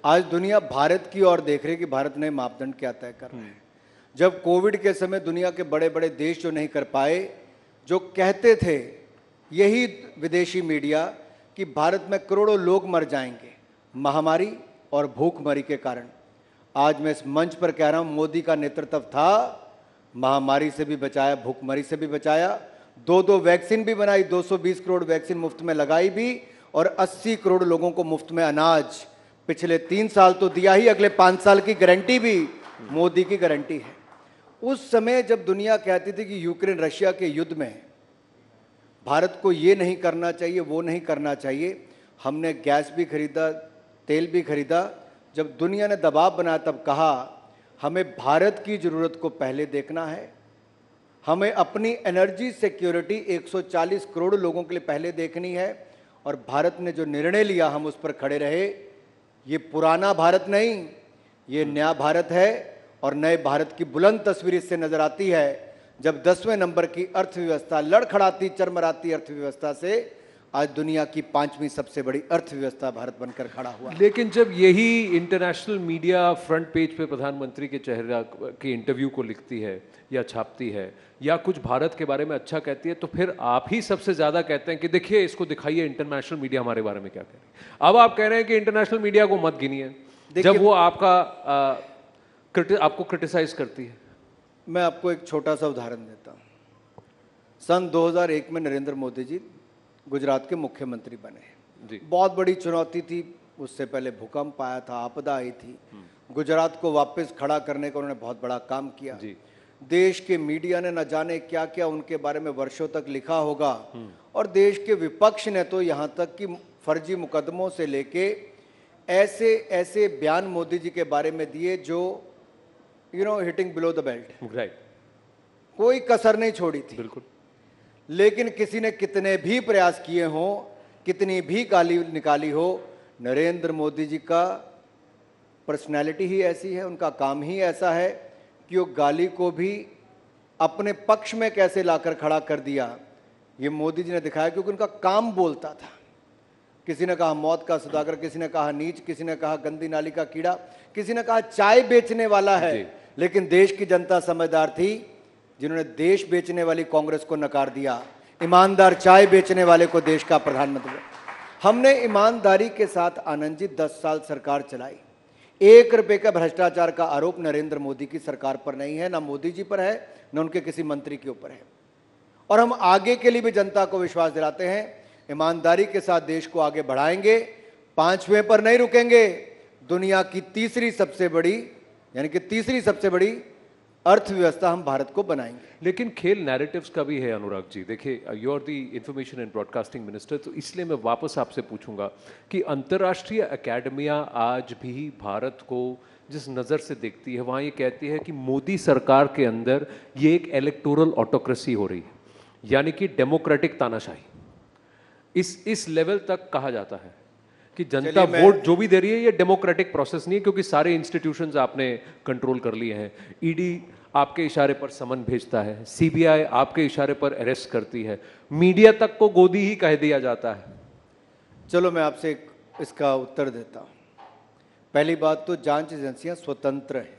आज दुनिया भारत की ओर देख रही है कि भारत नए मापदंड क्या तय कर रहे हैं। जब कोविड के समय दुनिया के बड़े बड़े देश जो नहीं कर पाए, जो कहते थे यही विदेशी मीडिया कि भारत में करोड़ों लोग मर जाएंगे महामारी और भूखमरी के कारण, आज मैं इस मंच पर कह रहा हूं मोदी का नेतृत्व था, महामारी से भी बचाया, भूखमरी से भी बचाया, 2 वैक्सीन भी बनाई, 220 करोड़ वैक्सीन मुफ्त में लगाई भी, और 80 करोड़ लोगों को मुफ्त में अनाज पिछले 3 साल तो दिया ही, अगले 5 साल की गारंटी भी मोदी की गारंटी है। उस समय जब दुनिया कहती थी कि यूक्रेन रशिया के युद्ध में भारत को ये नहीं करना चाहिए, वो नहीं करना चाहिए, हमने गैस भी खरीदा, तेल भी खरीदा। जब दुनिया ने दबाव बनाया तब कहा हमें भारत की ज़रूरत को पहले देखना है, हमें अपनी एनर्जी सिक्योरिटी 140 करोड़ लोगों के लिए पहले देखनी है, और भारत ने जो निर्णय लिया हम उस पर खड़े रहे। ये पुराना भारत नहीं, ये नया भारत है, और नए भारत की बुलंद तस्वीर इससे नजर आती है जब 10वें नंबर की अर्थव्यवस्था लड़खड़ाती चरमराती अर्थव्यवस्था से आज दुनिया की 5वीं सबसे बड़ी अर्थव्यवस्था भारत बनकर खड़ा हुआ। लेकिन जब यही इंटरनेशनल मीडिया फ्रंट पेज पे प्रधानमंत्री के चेहरे के इंटरव्यू को लिखती है या छापती है या कुछ भारत के बारे में अच्छा कहती है, तो फिर आप ही सबसे ज्यादा कहते हैं कि देखिए इसको दिखाइए इंटरनेशनल मीडिया हमारे बारे में क्या कह रही है। अब आप कह रहे हैं कि इंटरनेशनल मीडिया को मत गिनिए जब वो आपको क्रिटिसाइज करती है। मैं आपको एक छोटा सा उदाहरण देता हूँ। सन 2001 में नरेंद्र मोदी जी गुजरात के मुख्यमंत्री बने जी। बहुत बड़ी चुनौती थी, उससे पहले भूकंप आया था, आपदा आई थी, गुजरात को वापस खड़ा करने का उन्होंने बहुत बड़ा काम किया जी। देश के मीडिया ने न जाने क्या क्या उनके बारे में वर्षों तक लिखा होगा, और देश के विपक्ष ने तो यहाँ तक कि फर्जी मुकदमों से लेके ऐसे ऐसे बयान मोदी जी के बारे में दिए जो hitting below the belt, right, कोई कसर नहीं छोड़ी थी बिल्कुल। लेकिन किसी ने कितने भी प्रयास किए हों, कितनी भी गाली निकाली हो, नरेंद्र मोदी जी का पर्सनैलिटी ही ऐसी है, उनका काम ही ऐसा है कि वो गाली को भी अपने पक्ष में कैसे लाकर खड़ा कर दिया, ये मोदी जी ने दिखाया, क्योंकि उनका काम बोलता था। किसी ने कहा मौत का सौदागर, किसी ने कहा नीच, किसी ने कहा गंदी नाली का कीड़ा, किसी ने कहा चाय बेचने वाला है, लेकिन देश की जनता समझदार थी जिन्होंने देश बेचने वाली कांग्रेस को नकार दिया, ईमानदार चाय बेचने वाले को देश का प्रधानमंत्री। हमने ईमानदारी के साथ आनंद जी 10 साल सरकार चलाई। 1 रुपए का भ्रष्टाचार का आरोप नरेंद्र मोदी की सरकार पर नहीं है, ना मोदी जी पर है, न उनके किसी मंत्री के ऊपर है। और हम आगे के लिए भी जनता को विश्वास दिलाते हैं, ईमानदारी के साथ देश को आगे बढ़ाएंगे, 5वें पर नहीं रुकेंगे। दुनिया की तीसरी सबसे बड़ी अर्थव्यवस्था हम भारत को बनाएंगे। लेकिन खेल नैरेटिव्स का भी है अनुराग जी। देखिए, you are the information and broadcasting minister, तो इसलिए मैं वापस आपसे पूछूंगा कि अंतर्राष्ट्रीय अकेडमियां आज भी भारत को जिस नज़र से देखती है, वहाँ ये कहती है कि मोदी सरकार के अंदर ये एक इलेक्टोरल ऑटोक्रेसी हो रही है, यानी कि डेमोक्रेटिक तानाशाही। इस लेवल तक कहा जाता है कि जनता वोट जो भी दे रही है ये डेमोक्रेटिक प्रोसेस नहीं है, क्योंकि सारे इंस्टीट्यूशंस आपने कंट्रोल कर लिए हैं। ईडी आपके इशारे पर समन भेजता है, सीबीआई आपके इशारे पर अरेस्ट करती है, मीडिया तक को गोदी ही कह दिया जाता है। चलो मैं आपसे इसका उत्तर देता हूं। पहली बात तो जांच एजेंसियां स्वतंत्र हैं,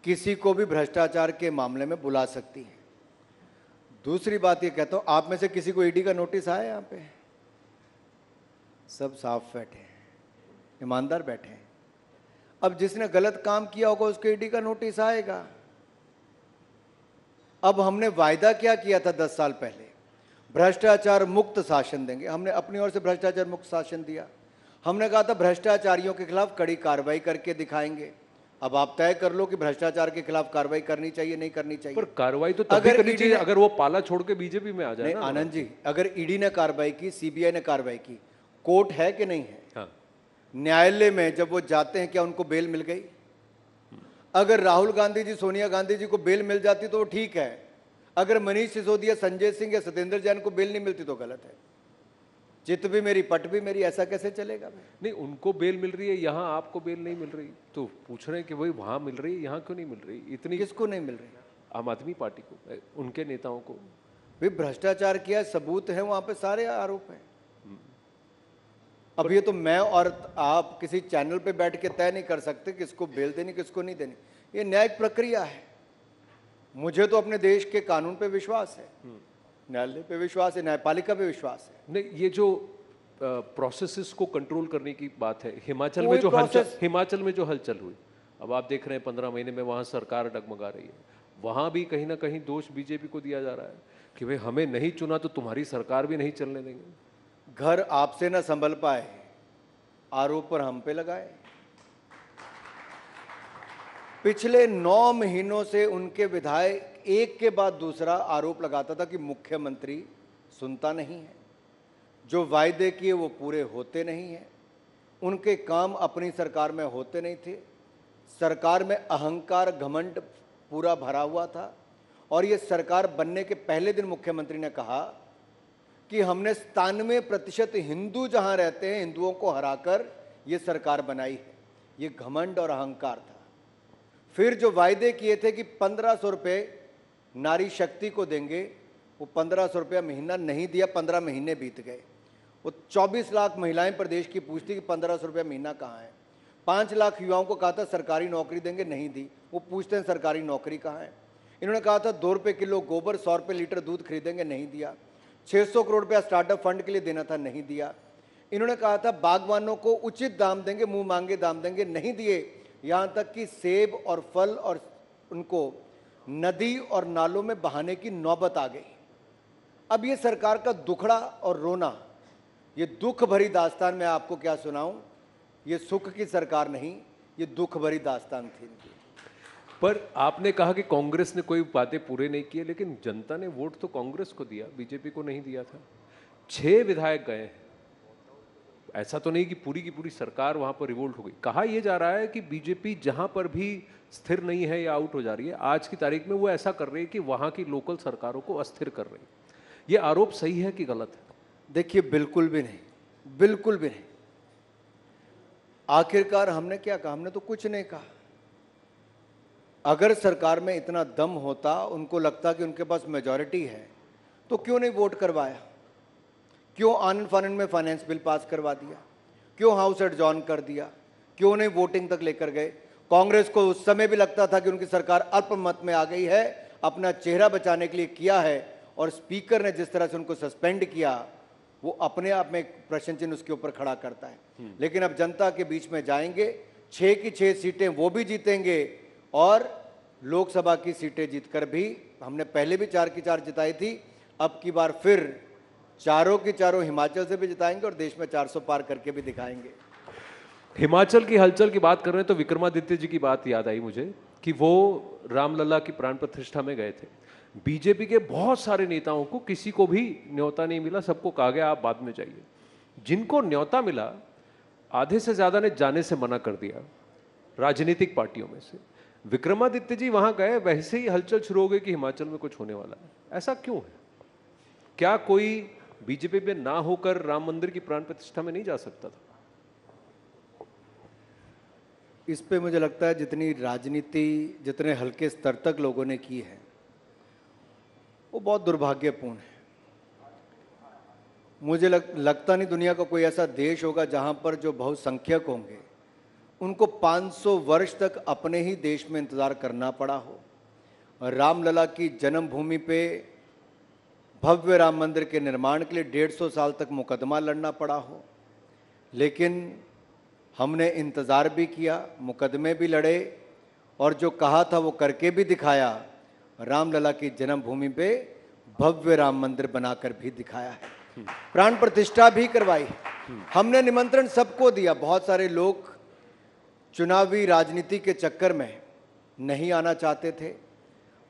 किसी को भी भ्रष्टाचार के मामले में बुला सकती हैं। दूसरी बात ये कहता हूं, आप में से किसी को ईडी का नोटिस आया? यहाँ पे सब साफ बैठे हैं, ईमानदार बैठे हैं। अब जिसने गलत काम किया होगा उसको ईडी का नोटिस आएगा। अब हमने वायदा क्या किया था 10 साल पहले? भ्रष्टाचार मुक्त शासन देंगे। हमने अपनी ओर से भ्रष्टाचार मुक्त शासन दिया। हमने कहा था भ्रष्टाचारियों के खिलाफ कड़ी कार्रवाई करके दिखाएंगे। अब आप तय कर लो कि भ्रष्टाचार के खिलाफ कार्रवाई करनी चाहिए, नहीं करनी चाहिए। पर कार्रवाई तो तभी करनी चाहिए अगर वो पाला छोड़ के बीजेपी में आ जाए ना। आनंद जी, अगर ईडी ने कार्रवाई की, सीबीआई ने कार्रवाई की, कोर्ट है कि नहीं है? हाँ। न्यायालय में जब वो जाते हैं, क्या उनको बेल मिल गई? अगर राहुल गांधी जी, सोनिया गांधी जी को बेल मिल जाती तो वो ठीक है। अगर मनीष सिसोदिया, संजय सिंह या सत्येंद्र जैन को बेल नहीं मिलती तो गलत है। चित भी मेरी पट भी मेरी, ऐसा कैसे चलेगा? नहीं, उनको बेल मिल रही है, यहाँ आपको बेल नहीं मिल रही, तो पूछ रहे हैं कि भाई वहां मिल रही है, यहाँ क्यों नहीं मिल रही? इतनी किसको नहीं मिल रही? आम आदमी पार्टी को, उनके नेताओं को। भाई भ्रष्टाचार किया, सबूत है, वहां पे सारे आरोप हैं। अब ये तो मैं और आप किसी चैनल पे बैठ के तय नहीं कर सकते किसको बेल देनी, किसको नहीं देनी। ये न्यायिक प्रक्रिया है। मुझे तो अपने देश के कानून पे विश्वास है, न्यायालय पे विश्वास है, न्यायपालिका पे विश्वास है। नहीं, ये जो प्रोसेसेस को कंट्रोल करने की बात है, हिमाचल में जो हलचल हुई, अब आप देख रहे हैं 15 महीने में वहाँ सरकार डगमगा रही है। वहाँ भी कहीं ना कहीं दोष बीजेपी को दिया जा रहा है कि भाई हमें नहीं चुना तो तुम्हारी सरकार भी नहीं चलने देंगे। घर आपसे ना संभल पाए, आरोप पर हम पे लगाए। पिछले 9 महीनों से उनके विधायक एक के बाद दूसरा आरोप लगाता था कि मुख्यमंत्री सुनता नहीं है, जो वायदे किए वो पूरे होते नहीं हैं, उनके काम अपनी सरकार में होते नहीं थे, सरकार में अहंकार घमंड पूरा भरा हुआ था। और ये सरकार बनने के पहले दिन मुख्यमंत्री ने कहा कि हमने 97% हिंदू जहां रहते हैं, हिंदुओं को हराकर ये सरकार बनाई है। ये घमंड और अहंकार था। फिर जो वायदे किए थे कि 1500 रुपये नारी शक्ति को देंगे, वो 1500 रुपया महीना नहीं दिया, 15 महीने बीत गए। वो 24 लाख महिलाएं प्रदेश की पूछती कि 1500 रुपया महीना कहाँ है। 5 लाख युवाओं को कहा था सरकारी नौकरी देंगे, नहीं दी। वो पूछते हैं सरकारी नौकरी कहाँ है। इन्होंने कहा था 2 रुपये किलो गोबर, 100 रुपये लीटर दूध खरीदेंगे, नहीं दिया। 600 करोड़ रुपया स्टार्टअप फंड के लिए देना था, नहीं दिया। इन्होंने कहा था बागवानों को उचित दाम देंगे, मुंह मांगे दाम देंगे, नहीं दिए। यहाँ तक कि सेब और फल और उनको नदी और नालों में बहाने की नौबत आ गई। अब ये सरकार का दुखड़ा और रोना, ये दुख भरी दास्तान मैं आपको क्या सुनाऊं। ये सुख की सरकार नहीं, ये दुख भरी दास्तान थी इनकी। पर आपने कहा कि कांग्रेस ने कोई बातें पूरे नहीं किए, लेकिन जनता ने वोट तो कांग्रेस को दिया, बीजेपी को नहीं दिया था। 6 विधायक गए हैं। ऐसा तो नहीं कि पूरी की पूरी सरकार वहां पर रिवोल्ट हो गई। कहा यह जा रहा है कि बीजेपी जहां पर भी स्थिर नहीं है या आउट हो जा रही है, आज की तारीख में वो ऐसा कर रही है कि वहां की लोकल सरकारों को अस्थिर कर रही है। ये आरोप सही है कि गलत है? देखिए, बिल्कुल भी नहीं, बिल्कुल भी नहीं। आखिरकार हमने क्या कहा? हमने तो कुछ नहीं कहा। अगर सरकार में इतना दम होता, उनको लगता कि उनके पास मेजॉरिटी है, तो क्यों नहीं वोट करवाया? क्यों आनंद फानंद में फाइनेंस बिल पास करवा दिया? क्यों हाउस एडजॉर्न कर दिया? क्यों नहीं वोटिंग तक लेकर गए? कांग्रेस को उस समय भी लगता था कि उनकी सरकार अल्पमत में आ गई है, अपना चेहरा बचाने के लिए किया है। और स्पीकर ने जिस तरह से उनको सस्पेंड किया, वो अपने आप में एक प्रश्न चिन्ह उसके ऊपर खड़ा करता है। लेकिन अब जनता के बीच में जाएंगे, 6 की 6 सीटें वो भी जीतेंगे और लोकसभा की सीटें जीतकर भी, हमने पहले भी 4 की 4 जिताई थी, अब की बार फिर 4 की 4 हिमाचल से भी जिताएंगे और देश में 400 पार करके भी दिखाएंगे। हिमाचल की हलचल की बात कर रहे हैं तो विक्रमादित्य जी की बात याद आई मुझे। कि वो रामलला की प्राण प्रतिष्ठा में गए थे। बीजेपी के बहुत सारे नेताओं को किसी को भी न्योता नहीं मिला, सबको कहा गया आप बाद में जाइए। जिनको न्योता मिला आधे से ज्यादा ने जाने से मना कर दिया राजनीतिक पार्टियों में से। विक्रमादित्य जी वहां गए, वैसे ही हलचल शुरू हो गई कि हिमाचल में कुछ होने वाला है। ऐसा क्यों है? क्या कोई बीजेपी में ना होकर राम मंदिर की प्राण प्रतिष्ठा में नहीं जा सकता था? इस पे मुझे लगता है जितनी राजनीति जितने हल्के स्तर तक लोगों ने की है वो बहुत दुर्भाग्यपूर्ण है। मुझे लगता नहीं दुनिया का कोई ऐसा देश होगा जहां पर जो बहुसंख्यक होंगे उनको 500 वर्ष तक अपने ही देश में इंतजार करना पड़ा हो। रामलला की जन्मभूमि पे भव्य राम मंदिर के निर्माण के लिए 150 साल तक मुकदमा लड़ना पड़ा हो, लेकिन हमने इंतज़ार भी किया, मुकदमे भी लड़े और जो कहा था वो करके भी दिखाया। रामलला की जन्मभूमि पे भव्य राम मंदिर बनाकर भी दिखाया है, प्राण प्रतिष्ठा भी करवाई। हमने निमंत्रण सबको दिया। बहुत सारे लोग चुनावी राजनीति के चक्कर में नहीं आना चाहते थे,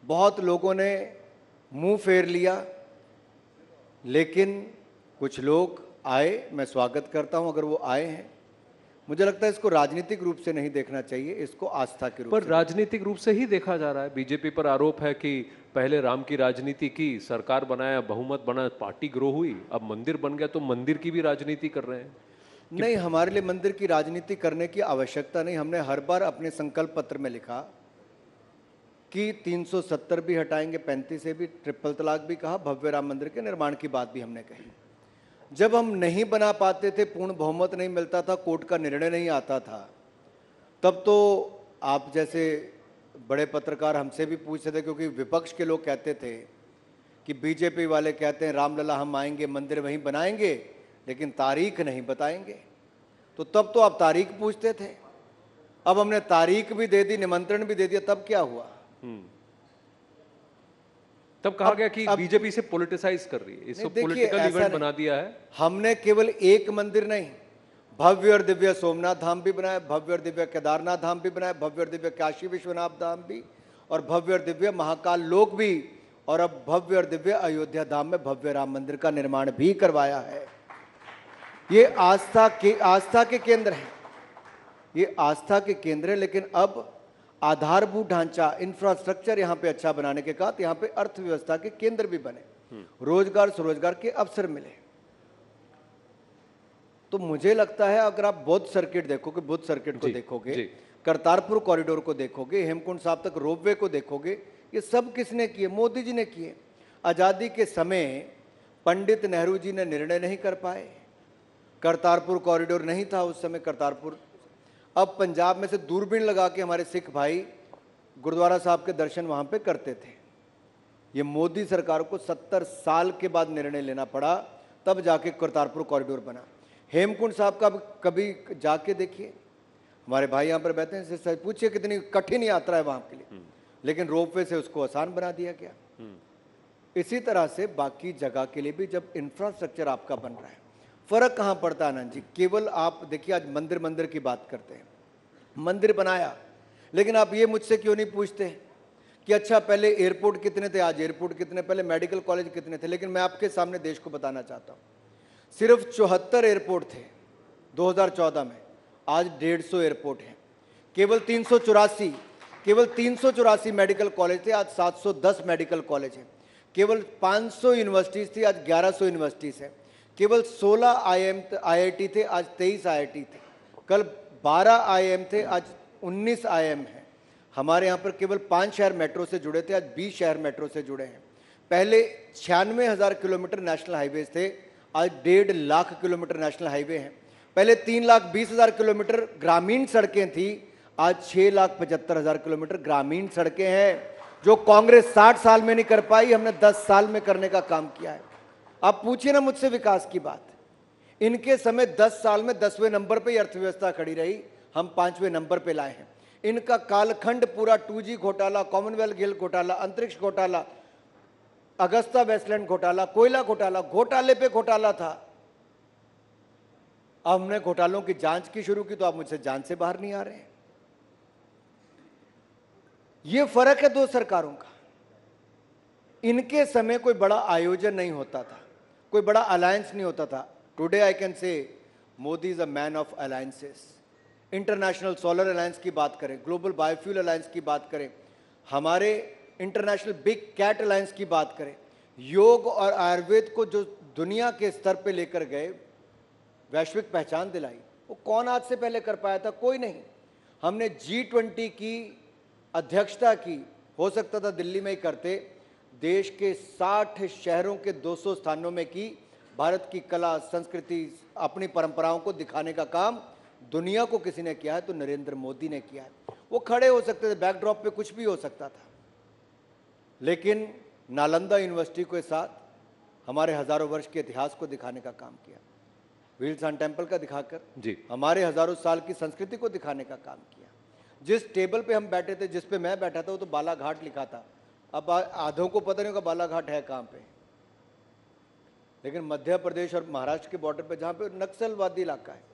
बहुत लोगों ने मुंह फेर लिया, लेकिन कुछ लोग आए। मैं स्वागत करता हूं अगर वो आए हैं। मुझे लगता है इसको राजनीतिक रूप से नहीं देखना चाहिए, इसको आस्था के रूप पर से। राजनीतिक रूप से ही देखा जा रहा है। बीजेपी पर आरोप है कि पहले राम की राजनीति की, सरकार बनाया, बहुमत बना, पार्टी ग्रो हुई, अब मंदिर बन गया तो मंदिर की भी राजनीति कर रहे हैं। नहीं, हमारे लिए मंदिर की राजनीति करने की आवश्यकता नहीं। हमने हर बार अपने संकल्प पत्र में लिखा कि 370 भी हटाएंगे, 35 से भी, ट्रिपल तलाक भी कहा, भव्य राम मंदिर के निर्माण की बात भी हमने कही। जब हम नहीं बना पाते थे, पूर्ण बहुमत नहीं मिलता था, कोर्ट का निर्णय नहीं आता था, तब तो आप जैसे बड़े पत्रकार हमसे भी पूछते थे, क्योंकि विपक्ष के लोग कहते थे कि बीजेपी वाले कहते हैं रामलला हम आएंगे, मंदिर वहीं बनाएंगे, लेकिन तारीख नहीं बताएंगे। तो तब तो आप तारीख पूछते थे। अब हमने तारीख भी दे दी, निमंत्रण भी दे दिया, तब क्या हुआ? तब कहा गया कि बीजेपी से पॉलिटिसाइज कर रही है, इसको पॉलिटिकल इवेंट बना दिया है। हमने केवल एक मंदिर नहीं, भव्य और दिव्य सोमनाथ धाम भी बनाया, भव्य और दिव्य केदारनाथ धाम भी बनाया, भव्य और दिव्य काशी विश्वनाथ धाम भी, और भव्य और दिव्य महाकाल लोक भी, और अब भव्य और दिव्य अयोध्या धाम में भव्य राम मंदिर का निर्माण भी करवाया है। ये आस्था के केंद्र है, ये आस्था के केंद्र है। लेकिन अब आधारभूत ढांचा, इंफ्रास्ट्रक्चर यहाँ पे अच्छा बनाने के साथ यहाँ पे अर्थव्यवस्था के केंद्र भी बने, रोजगार स्वरोजगार के अवसर मिले। तो मुझे लगता है अगर आप बुद्ध सर्किट देखोगे, बुद्ध सर्किट को देखोगे, करतारपुर कॉरिडोर को देखोगे, हेमकुंड साहब तक रोपवे को देखोगे, ये सब किसने किए? मोदी जी ने किए। आजादी के समय पंडित नेहरू जी ने निर्णय नहीं कर पाए, करतारपुर कॉरिडोर नहीं था उस समय करतारपुर। अब पंजाब में से दूरबीन लगा के हमारे सिख भाई गुरुद्वारा साहब के दर्शन वहां पे करते थे। ये मोदी सरकार को 70 साल के बाद निर्णय लेना पड़ा, तब जाके करतारपुर कॉरिडोर बना। हेमकुंड साहब का कभी जाके देखिए, हमारे भाई यहाँ पर बैठे हैं, सच पूछिए कितनी कठिन यात्रा है वहां के लिए, लेकिन रोपवे से उसको आसान बना दिया गया। इसी तरह से बाकी जगह के लिए भी जब इंफ्रास्ट्रक्चर आपका बन रहा है, फर्क कहाँ पड़ता है आनंद जी? केवल आप देखिए, आज मंदिर की बात करते हैं, मंदिर बनाया, लेकिन आप ये मुझसे क्यों नहीं पूछते कि अच्छा पहले एयरपोर्ट कितने थे, आज एयरपोर्ट कितने, पहले मेडिकल कॉलेज कितने थे? लेकिन मैं आपके सामने देश को बताना चाहता हूँ, सिर्फ 74 एयरपोर्ट थे 2014 में, आज 150 एयरपोर्ट हैं। केवल 384 मेडिकल कॉलेज थे, आज 710 मेडिकल कॉलेज हैं। केवल 500 यूनिवर्सिटीज थी, आज 1100 यूनिवर्सिटीज हैं। केवल 16 IIT थे, आज 23 IIT थे। कल 12 IIM थे, आज 19 IIM हैं। हमारे यहाँ पर केवल 5 शहर मेट्रो से जुड़े थे, आज 20 शहर मेट्रो से जुड़े हैं। पहले 96,000 किलोमीटर नेशनल हाईवेज थे, आज 1.5 लाख किलोमीटर नेशनल हाईवे हैं। पहले 3,20,000 किलोमीटर ग्रामीण सड़कें थी, आज 6,75,000 किलोमीटर ग्रामीण सड़कें हैं। जो कांग्रेस 60 साल में नहीं कर पाई, हमने 10 साल में करने का काम किया है। आप पूछिए ना मुझसे विकास की बात, इनके समय 10 साल में 10वें नंबर पे अर्थव्यवस्था खड़ी रही, हम 5वें नंबर पे लाए हैं। इनका कालखंड पूरा 2G घोटाला, कॉमनवेल्थ गेल घोटाला, अंतरिक्ष घोटाला, अगस्ता वेस्टलैंड घोटाला, कोयला घोटाला, घोटाले पे घोटाला था। अब हमने घोटालों की जांच की शुरू की, तो आप मुझसे जांच से बाहर नहीं आ रहे हैं। ये फर्क है दो सरकारों का। इनके समय कोई बड़ा आयोजन नहीं होता था, कोई बड़ा अलायंस नहीं होता था। Today I can say Modi is a man of alliances. International solar alliance की बात करें, ग्लोबल बायोफ्यूल अलायंस की बात करें, हमारे इंटरनेशनल बिग कैट अलायंस की बात करें, योग और आयुर्वेद को जो दुनिया के स्तर पे लेकर गए, वैश्विक पहचान दिलाई, वो कौन आज से पहले कर पाया था? कोई नहीं। हमने G20 की अध्यक्षता की, हो सकता था दिल्ली में ही करते, देश के 60 शहरों के 200 स्थानों में की। भारत की कला, संस्कृति, अपनी परंपराओं को दिखाने का काम दुनिया को किसी ने किया है तो नरेंद्र मोदी ने किया है। वो खड़े हो सकते थे, बैकड्रॉप पे कुछ भी हो सकता था, लेकिन नालंदा यूनिवर्सिटी के साथ हमारे हजारों वर्ष के इतिहास को दिखाने का काम किया, व्हील्स ऑन टेम्पल का दिखाकर जी, हमारे हजारों साल की संस्कृति को दिखाने का काम किया। जिस टेबल पे हम बैठे थे, जिस पे मैं बैठा था, वो तो बालाघाट लिखा था। अब आधों को पता नहीं होगा बालाघाट है कहाँ पे, लेकिन मध्य प्रदेश और महाराष्ट्र के बॉर्डर पे जहाँ पे नक्सलवादी इलाका है,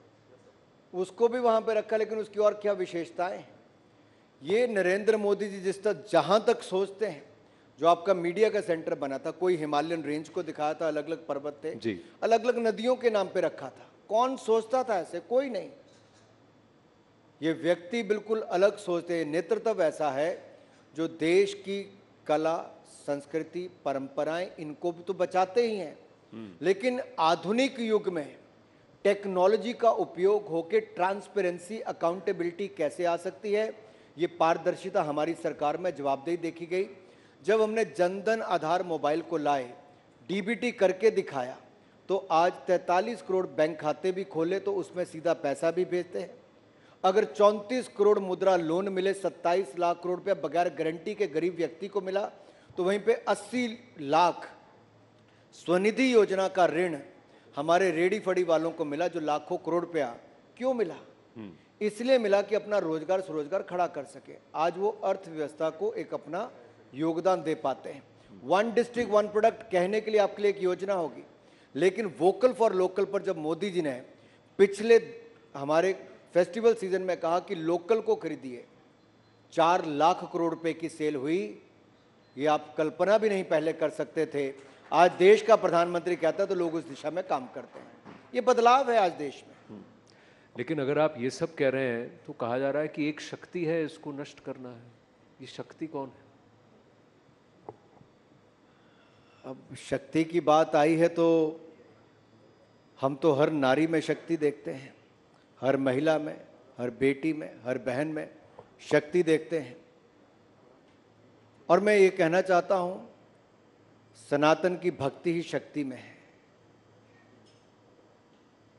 उसको भी वहाँ पे रखा, लेकिन उसकी और क्या विशेषताएं। ये नरेंद्र मोदी जी जिस तक जहाँ तक सोचते हैं, जो आपका मीडिया का सेंटर बना था, कोई हिमालयन रेंज को दिखाया था, अलग अलग पर्वत थे जी, अलग अलग नदियों के नाम पे रखा था। कौन सोचता था ऐसे? कोई नहीं। ये व्यक्ति बिल्कुल अलग सोचते हैं। नेतृत्व ऐसा है जो देश की कला, संस्कृति, परंपराएं, इनको भी तो बचाते ही हैं, लेकिन आधुनिक युग में टेक्नोलॉजी का उपयोग होकर ट्रांसपेरेंसी, अकाउंटेबिलिटी कैसे आ सकती है, ये पारदर्शिता हमारी सरकार में जवाबदेही देखी गई। जब हमने जनधन आधार मोबाइल को लाए, डीबीटी करके दिखाया, तो आज 43 करोड़ बैंक खाते भी खोले तो उसमें सीधा पैसा भी भेजते हैं। अगर 34 करोड़ मुद्रा लोन मिले, 27 लाख करोड़ रुपया बगैर गारंटी के गरीब व्यक्ति को मिला, तो वहीं पे 80 लाख स्वनिधि योजना का ऋण हमारे रेडी फड़ी वालों को मिला, जो लाखों करोड़ रुपया क्यों मिला? इसलिए मिला कि अपना रोजगार स्वरोजगार खड़ा कर सके। आज वो अर्थव्यवस्था को एक अपना योगदान दे पाते हैं। वन डिस्ट्रिक्ट वन प्रोडक्ट कहने के लिए आपके लिए एक योजना होगी, लेकिन वोकल फॉर लोकल पर जब मोदी जी ने पिछले हमारे फेस्टिवल सीजन में कहा कि लोकल को खरीदिए, 4 लाख करोड़ रुपए की सेल हुई। ये आप कल्पना भी नहीं पहले कर सकते थे। आज देश का प्रधानमंत्री कहता है तो लोग उस दिशा में काम करते हैं। ये बदलाव है आज देश में। लेकिन अगर आप ये सब कह रहे हैं तो कहा जा रहा है कि एक शक्ति है, इसको नष्ट करना है। ये शक्ति कौन है? अब शक्ति की बात आई है तो हम तो हर नारी में शक्ति देखते हैं, हर महिला में, हर बेटी में, हर बहन में शक्ति देखते हैं। और मैं ये कहना चाहता हूं, सनातन की भक्ति ही शक्ति में है।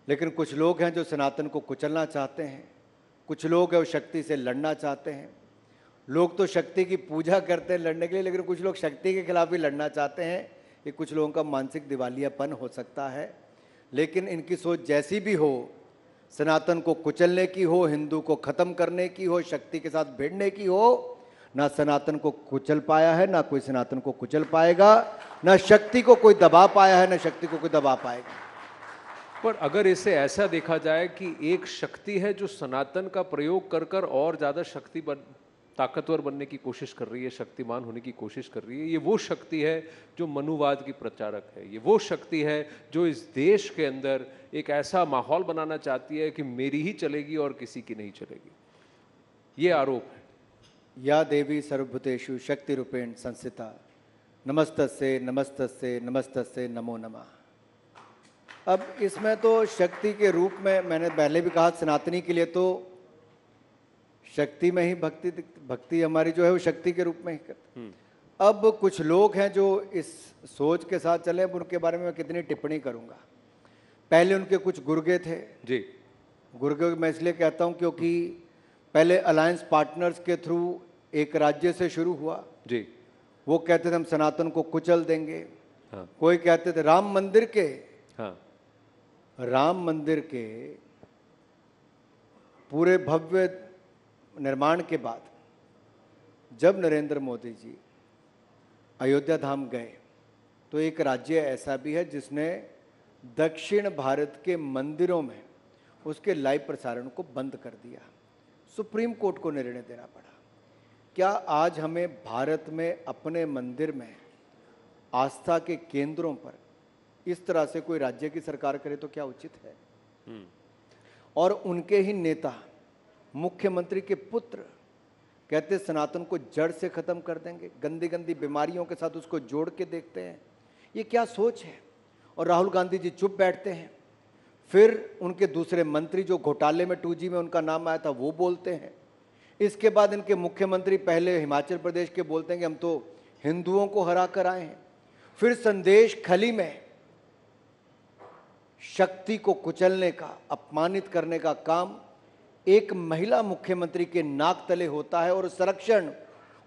लेकिन कुछ लोग हैं जो सनातन को कुचलना चाहते हैं, कुछ लोग हैं वो शक्ति से लड़ना चाहते हैं। लोग तो शक्ति की पूजा करते हैं लड़ने के लिए, लेकिन कुछ लोग शक्ति के खिलाफ भी लड़ना चाहते हैं। ये कुछ लोगों का मानसिक दिवालियापन हो सकता है, लेकिन इनकी सोच जैसी भी हो, सनातन को कुचलने की हो, हिंदू को खत्म करने की हो, शक्ति के साथ भिड़ने की हो, ना सनातन को कुचल पाया है, ना कोई सनातन को कुचल पाएगा, ना शक्ति को कोई दबा पाया है, ना शक्ति को कोई दबा पाएगा। पर अगर इसे ऐसा देखा जाए कि एक शक्ति है जो सनातन का प्रयोग कर कर और ज़्यादा ताकतवर बनने की कोशिश कर रही है, शक्तिमान होने की कोशिश कर रही है, ये वो शक्ति है जो मनुवाद की प्रचारक है। ये वो शक्ति है जो इस देश के अंदर एक ऐसा माहौल बनाना चाहती है कि मेरी ही चलेगी और किसी की नहीं चलेगी। ये आरोप है। या देवी सर्वभूतेषु शक्ति रूपेण संस्थिता, नमस्तस्ये नमस्तस्ये नमस्तस्ये नमो नमः। अब इसमें तो शक्ति के रूप में मैंने पहले भी कहा, सनातनी के लिए तो शक्ति में ही भक्ति हमारी जो है वो शक्ति के रूप में ही करते। अब कुछ लोग हैं जो इस सोच के साथ चले, अब उनके बारे में मैं कितनी टिप्पणी करूंगा। पहले उनके कुछ गुर्गे थे जी। गुर्गे मैं इसलिए कहता हूं क्योंकि पहले अलायंस पार्टनर्स के थ्रू एक राज्य से शुरू हुआ जी। वो कहते थे हम सनातन को कुचल देंगे। हाँ। कोई कहते थे राम मंदिर के, हाँ। राम मंदिर के पूरे भव्य निर्माण के बाद जब नरेंद्र मोदी जी अयोध्या धाम गए तो एक राज्य ऐसा भी है जिसने दक्षिण भारत के मंदिरों में उसके लाइव प्रसारण को बंद कर दिया। सुप्रीम कोर्ट को निर्णय देना पड़ा क्या आज हमें भारत में अपने मंदिर में आस्था के केंद्रों पर इस तरह से कोई राज्य की सरकार करे तो क्या उचित है? और उनके ही नेता मुख्यमंत्री के पुत्र कहते सनातन को जड़ से खत्म कर देंगे, गंदी गंदी बीमारियों के साथ उसको जोड़ के देखते हैं। ये क्या सोच है? और राहुल गांधी जी चुप बैठते हैं। फिर उनके दूसरे मंत्री जो घोटाले में 2G में उनका नाम आया था वो बोलते हैं। इसके बाद इनके मुख्यमंत्री पहले हिमाचल प्रदेश के बोलते हैं कि हम तो हिंदुओं को हरा कर आए हैं। फिर संदेश खली में शक्ति को कुचलने का, अपमानित करने का काम एक महिला मुख्यमंत्री के नाक तले होता है और संरक्षण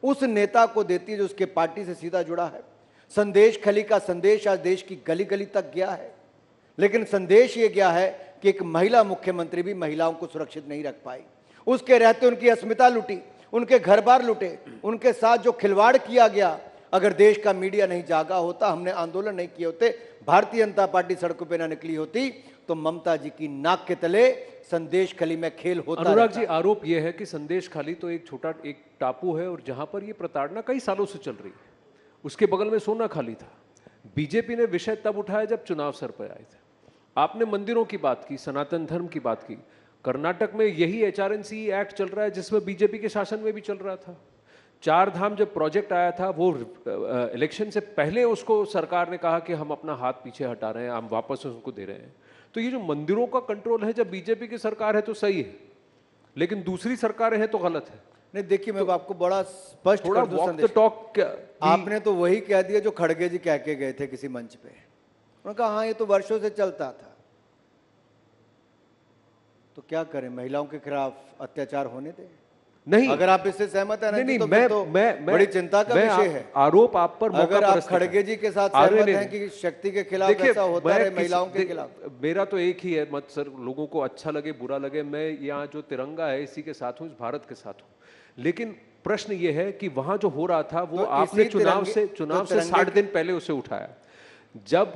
उस नेता को देती है जो उसके पार्टी से सीधा जुड़ा है। संदेश खली का संदेश आज देश की गली गली तक गया है, लेकिन संदेश ये गया है कि एक महिला मुख्यमंत्री भी महिलाओं को सुरक्षित नहीं रख पाई। उसके रहते उनकी अस्मिता लुटी, उनके घर बार लुटे, उनके साथ जो खिलवाड़ किया गया। अगर देश का मीडिया नहीं जागा होता, हमने आंदोलन नहीं किए होते, भारतीय जनता पार्टी सड़कों पे ना निकली होती, तो ममता जी की नाक के तले संदेश खली में खेल होता। अनुराग जी, आरोप यह है कि संदेश खली तो एक छोटा एक टापू है और जहां पर यह प्रताड़ना कई सालों से चल रही है। उसके बगल में सोना खाली था। बीजेपी ने विषय तब उठाया जब चुनाव सर पर आए थे। आपने मंदिरों की बात की, सनातन धर्म की बात की। कर्नाटक में यही HRNC एक्ट चल रहा है जिसमें बीजेपी के शासन में भी चल रहा था। 4 धाम जब प्रोजेक्ट आया था, वो इलेक्शन से पहले उसको सरकार ने कहा कि हम अपना हाथ पीछे हटा रहे हैं, हम वापस उनको दे रहे हैं। तो ये जो मंदिरों का कंट्रोल है, जब बीजेपी की सरकार है तो सही है, लेकिन दूसरी सरकारें हैं तो गलत है। नहीं, देखिए मैं आपको बड़ा स्पष्ट थोड़ा कर दूं वॉक द संदेश। टॉक। आपने तो वही कह दिया जो खड़गे जी कह के गए थे किसी मंच पे। उन्होंने कहा हाँ ये तो वर्षों से चलता था। तो क्या करें, महिलाओं के खिलाफ अत्याचार होने दें? नहीं, अगर आप इससे सहमत हैं नहीं, तो मैं, फिर तो मैं बड़ी चिंता का विषय है। आरोप आप पर मौका अगर आप परस्ती खड़गे जी के साथ सहमत हैं कि शक्ति के खिलाफ ऐसा होता है, महिलाओं के खिलाफ। मेरा तो एक ही है मत सर, लोगों को अच्छा लगे बुरा लगे, मैं यहाँ जो तिरंगा है इसी के साथ हूँ, इस भारत के साथ हूँ। लेकिन प्रश्न ये है कि वहां जो हो रहा था वो तो आपने चुनाव से 60 दिन पहले उसे उठाया। जब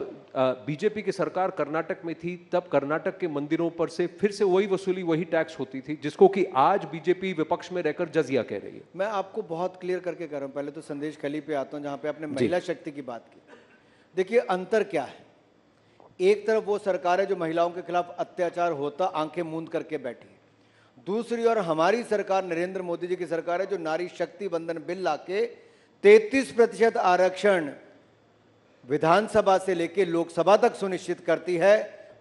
बीजेपी की सरकार कर्नाटक में थी, तब कर्नाटक के मंदिरों पर से फिर से वही वसूली, वही टैक्स होती थी, जिसको कि आज बीजेपी विपक्ष में रहकर जजिया कह रही है। मैं आपको बहुत क्लियर करके कह रहा हूं। पहले तो संदेश खली पे आता हूं, जहां पे आपने महिला शक्ति की बात की। देखिए अंतर क्या है। एक तरफ वो सरकार है जो महिलाओं के खिलाफ अत्याचार होता आंखें मूंद करके बैठी, दूसरी ओर हमारी सरकार, नरेंद्र मोदी जी की सरकार है जो नारी शक्ति बंधन बिल लाके 33% आरक्षण विधानसभा से लेके लोकसभा तक सुनिश्चित करती है।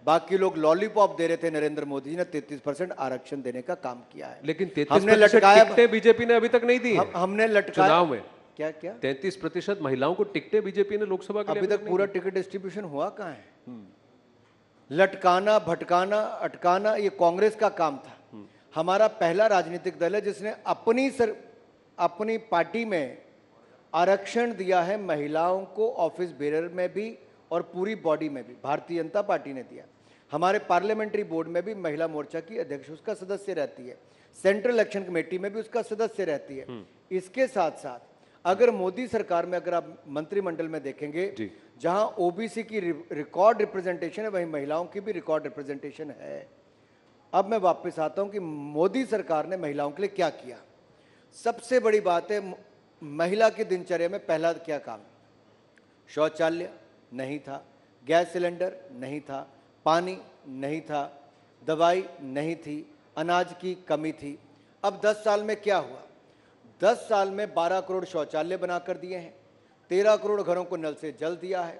बाकी लोग लॉलीपॉप दे रहे थे, नरेंद्र मोदी जी ने 33% आरक्षण देने का काम किया है। लेकिन हमने लटकाया, टिकटें बीजेपी ने अभी तक नहीं दी। हमने लटकाया चुनाव में क्या 33% महिलाओं को टिकटें बीजेपी ने लोकसभा के लिए अभी तक पूरा टिकट डिस्ट्रीब्यूशन हुआ कहां है? लटकाना, भटकाना, अटकाना ये कांग्रेस का काम था। हमारा पहला राजनीतिक दल है जिसने अपनी पार्टी में आरक्षण दिया है महिलाओं को, ऑफिस बेरर में भी और पूरी बॉडी में भी भारतीय जनता पार्टी ने दिया। हमारे पार्लियामेंट्री बोर्ड में भी महिला मोर्चा की अध्यक्ष उसका सदस्य रहती है, सेंट्रल इलेक्शन कमेटी में भी उसका सदस्य रहती है। इसके साथ साथ अगर मोदी सरकार में, अगर आप मंत्रिमंडल में देखेंगे, जहां ओबीसी की रिकॉर्ड रिप्रेजेंटेशन है, वहीं महिलाओं की भी रिकॉर्ड रिप्रेजेंटेशन है। अब मैं वापस आता हूं कि मोदी सरकार ने महिलाओं के लिए क्या किया। सबसे बड़ी बात है, महिला की दिनचर्या में पहला क्या काम? शौचालय नहीं था, गैस सिलेंडर नहीं था, पानी नहीं था, दवाई नहीं थी, अनाज की कमी थी। अब 10 साल में क्या हुआ? 10 साल में 12 करोड़ शौचालय बनाकर दिए हैं, 13 करोड़ घरों को नल से जल दिया है,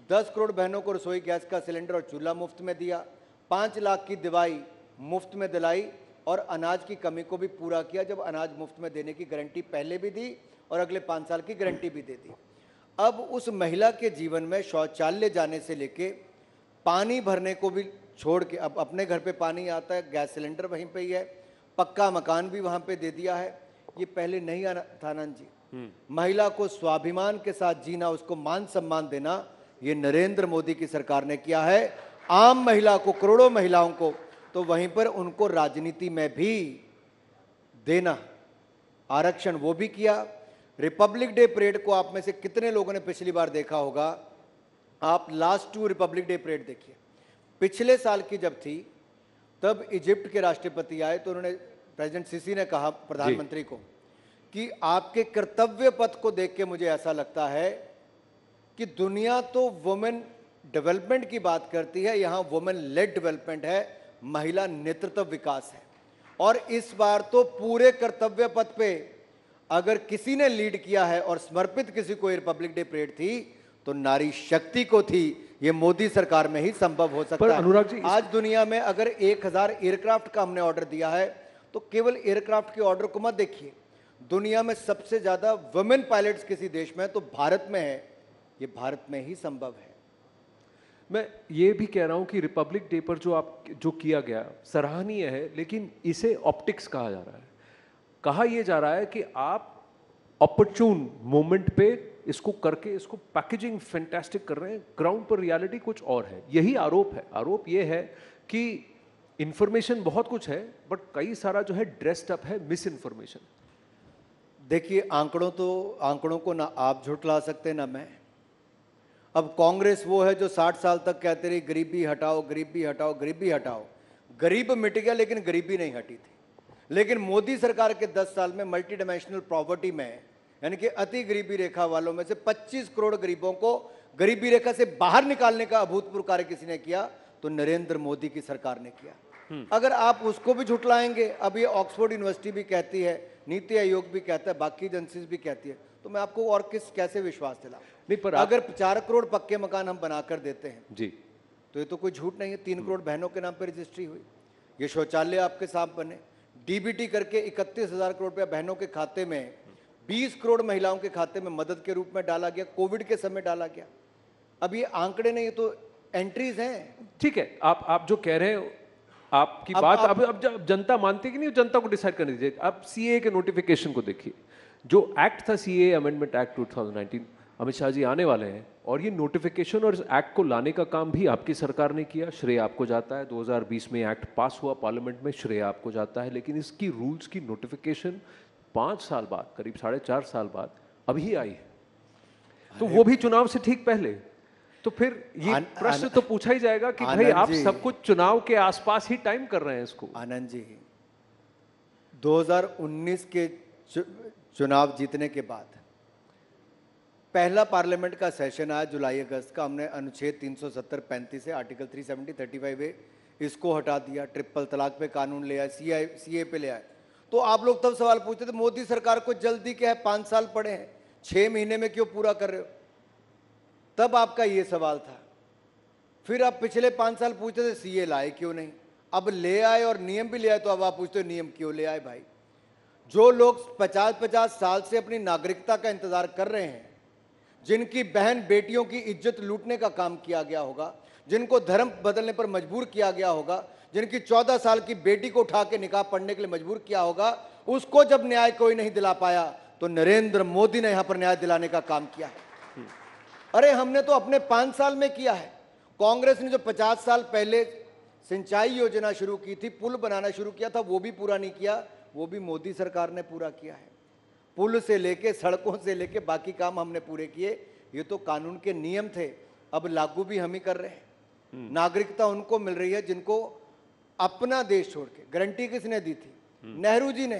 10 करोड़ बहनों को रसोई गैस का सिलेंडर और चूल्हा मुफ्त में दिया, 5 लाख की दवाई मुफ्त में दिलाई और अनाज की कमी को भी पूरा किया, जब अनाज मुफ्त में देने की गारंटी पहले भी दी और अगले 5 साल की गारंटी भी दे दी। अब उस महिला के जीवन में शौचालय जाने से लेके पानी भरने को भी छोड़ के, अब अपने घर पे पानी आता है, गैस सिलेंडर वहीं पे ही है, पक्का मकान भी वहां पे दे दिया है। ये पहले नहीं आना था आनंद जी। महिला को स्वाभिमान के साथ जीना, उसको मान सम्मान देना, ये नरेंद्र मोदी की सरकार ने किया है। आम महिला को, करोड़ों महिलाओं को, तो वहीं पर उनको राजनीति में भी देना आरक्षण, वो भी किया। रिपब्लिक डे परेड को आप में से कितने लोगों ने पिछली बार देखा होगा? आप लास्ट 2 रिपब्लिक डे परेड देखिए। पिछले साल की जब थी, तब इजिप्ट के राष्ट्रपति आए तो उन्होंने, प्रेसिडेंट सीसी ने कहा प्रधानमंत्री को कि आपके कर्तव्य पथ को देख के मुझे ऐसा लगता है कि दुनिया तो वुमेन डेवलपमेंट की बात करती है, यहां वुमेन लेड डेवलपमेंट है, महिला नेतृत्व विकास है। और इस बार तो पूरे कर्तव्य पथ पे अगर किसी ने लीड किया है और समर्पित किसी को रिपब्लिक डे परेड थी तो नारी शक्ति को थी। ये मोदी सरकार में ही संभव हो सकता है। अनुराग जी, आज दुनिया में अगर 1000 एयरक्राफ्ट का हमने ऑर्डर दिया है तो केवल एयरक्राफ्ट के ऑर्डर को मत देखिए, दुनिया में सबसे ज्यादा वुमेन पायलट्स किसी देश में तो भारत में है। ये भारत में ही संभव है। मैं ये भी कह रहा हूं कि रिपब्लिक डे पर जो किया गया सराहनीय है, लेकिन इसे ऑप्टिक्स कहा जा रहा है। कहा यह जा रहा है कि आप ऑपर्चून मोमेंट पे इसको करके इसको पैकेजिंग फैंटास्टिक कर रहे हैं, ग्राउंड पर रियलिटी कुछ और है। यही आरोप है। आरोप यह है कि इंफॉर्मेशन बहुत कुछ है बट कई सारा जो है ड्रेस्ड अप है मिस इन्फॉर्मेशन। देखिए, आंकड़ों को ना आप झुठला सकते ना मैं। अब कांग्रेस वो है जो 60 साल तक कहते रही गरीबी हटाओ, गरीबी हटाओ, गरीबी हटाओ। गरीब मिट गया लेकिन गरीबी नहीं हटी थी। लेकिन मोदी सरकार के 10 साल में मल्टी डायमेंशनल पॉवर्टी में, यानी कि अति गरीबी रेखा वालों में से 25 करोड़ गरीबों को गरीबी रेखा से बाहर निकालने का अभूतपूर्व कार्य किसी ने किया तो नरेंद्र मोदी की सरकार ने किया। अगर आप उसको भी झुटलाएंगे, अब ये ऑक्सफोर्ड यूनिवर्सिटी भी कहती है, नीति आयोग भी कहता है, बाकी एजेंसीज भी कहती है, तो मैं आपको और कैसे विश्वास दिलाऊं? नहीं, पर अगर 4 करोड़ पक्के मकान हम बनाकर देते हैं जी तो ये तो कोई झूठ नहीं है। 3 करोड़ बहनों के नाम पर रजिस्ट्री हुई, ये शौचालय आपके साथ बने, डीबीटी करके 31,000 करोड़ रुपया बहनों के खाते में, 20 करोड़ महिलाओं के खाते में मदद के रूप में डाला गया, कोविड के समय डाला गया। अब ये आंकड़े नहीं, ये तो एंट्रीज हैं। ठीक है, आप जो कह रहे हैं आपकी बात अब जनता मानती कि नहीं, जनता को डिसाइड करने दीजिए। अब सीए के नोटिफिकेशन को देखिए, जो एक्ट था CA amendment act 2019, Amit Shah ji आने वाले हैं और ये नोटिफिकेशन और इस एक्ट को लाने का काम भी आपकी सरकार ने किया, श्रेय आपको जाता है। 2020 में एक्ट पास हुआ पार्लियामेंट में, श्रेय आपको जाता है। लेकिन इसकी रूल्स की नोटिफिकेशन 5 साल बाद, करीब 4.5 साल बाद अभी आई है, तो वो भी चुनाव से ठीक पहले। तो फिर ये प्रश्न तो पूछा ही जाएगा कि भाई आप सब कुछ चुनाव के आसपास ही टाइम कर रहे हैं इसको। आनंद जी, 2019 के चुनाव जीतने के बाद पहला पार्लियामेंट का सेशन आया जुलाई अगस्त का, हमने अनुच्छेद 370-35 से आर्टिकल 370-35A इसको हटा दिया, ट्रिपल तलाक पे कानून ले आए, सीए पे ले आए। तो आप लोग तब सवाल पूछते थे मोदी सरकार को जल्दी क्या है, 5 साल पड़े हैं, 6 महीने में क्यों पूरा कर रहे हो? तब आपका ये सवाल था। फिर आप पिछले 5 साल पूछते थे सीए लाए क्यों नहीं, अब ले आए और नियम भी ले आए, तो अब आप पूछते हो नियम क्यों ले आए? भाई, जो लोग 50-50 साल से अपनी नागरिकता का इंतजार कर रहे हैं, जिनकी बहन बेटियों की इज्जत लूटने का काम किया गया होगा, जिनको धर्म बदलने पर मजबूर किया गया होगा, जिनकी 14 साल की बेटी को उठा के निकाह पढ़ने के लिए मजबूर किया होगा, उसको जब न्याय कोई नहीं दिला पाया तो नरेंद्र मोदी ने यहां पर न्याय दिलाने का काम किया है। अरे हमने तो अपने 5 साल में किया है। कांग्रेस ने जो 50 साल पहले सिंचाई योजना शुरू की थी, पुल बनाना शुरू किया था, वो भी पूरा नहीं किया, वो भी मोदी सरकार ने पूरा किया है। पुल से लेके, सड़कों से लेके बाकी काम हमने पूरे किए। ये तो कानून के नियम थे, अब लागू भी हम ही कर रहे हैं। नागरिकता उनको मिल रही है जिनको अपना देश छोड़ के, गारंटी किसने दी थी? नेहरू जी ने,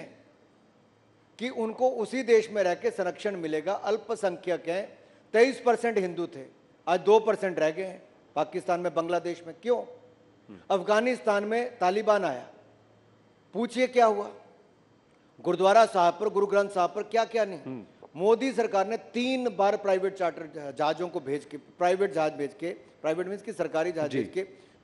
कि उनको उसी देश में रह के संरक्षण मिलेगा। अल्पसंख्यक हैं, 23% हिंदू थे, आज 2% रह गए हैं। पाकिस्तान में, बांग्लादेश में क्यों? अफगानिस्तान में तालिबान आया, पूछिए क्या हुआ? गुरुद्वारा साहब पर, गुरु ग्रंथ साहब पर क्या क्या नहीं। मोदी सरकार ने 3 बार प्राइवेट चार्टर जहाजों को भेज के, प्राइवेट जहाज भेज के, प्राइवेट मींस की सरकारी जहाज भेज के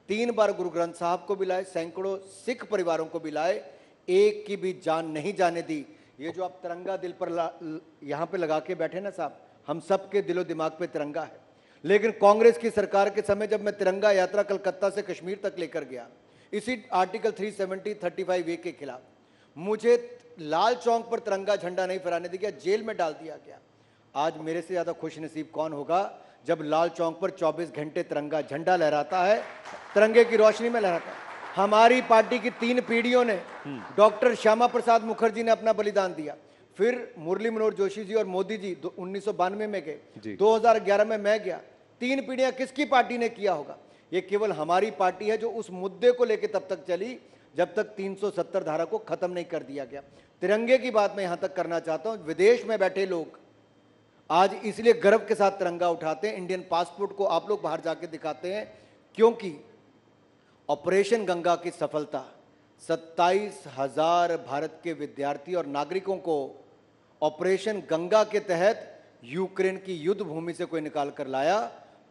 3 बार गुरु ग्रंथ साहब को भी लाए, सैकड़ों सिख परिवारों को भी लाए, एक की भी जान नहीं जाने दी। ये जो आप तिरंगा दिल पर यहां पे लगा के बैठे ना साहब, हम सबके दिलो दिमाग पे तिरंगा है। लेकिन कांग्रेस की सरकार के समय जब मैं तिरंगा यात्रा कलकत्ता से कश्मीर तक लेकर गया, इसी आर्टिकल 370-35A के खिलाफ, मुझे लाल चौक पर तिरंगा झंडा नहीं फहराने दिया गया, जेल में डाल दिया गया। आज मेरे से ज्यादा खुश नसीब कौन होगा जब लाल चौक पर 24 घंटे तिरंगा झंडा लहराता है, तिरंगे की रोशनी में लहराता है। हमारी पार्टी की 3 पीढ़ियों ने, डॉक्टर श्यामा प्रसाद मुखर्जी ने अपना बलिदान दिया, फिर मुरली मनोहर जोशी जी और मोदी जी 1992 में गए, 2011 में मैं गया। 3 पीढ़ियां किसकी पार्टी ने किया होगा? ये केवल हमारी पार्टी है जो उस मुद्दे को लेकर तब तक चली जब तक 370 धारा को खत्म नहीं कर दिया गया। तिरंगे की बात मैं यहां तक करना चाहता हूं, विदेश में बैठे लोग आज इसलिए गर्व के साथ तिरंगा उठाते हैं, इंडियन पासपोर्ट को आप लोग बाहर जाके दिखाते हैं, क्योंकि ऑपरेशन गंगा की सफलता 27,000 भारत के विद्यार्थी और नागरिकों को ऑपरेशन गंगा के तहत यूक्रेन की युद्ध भूमि से कोई निकाल कर लाया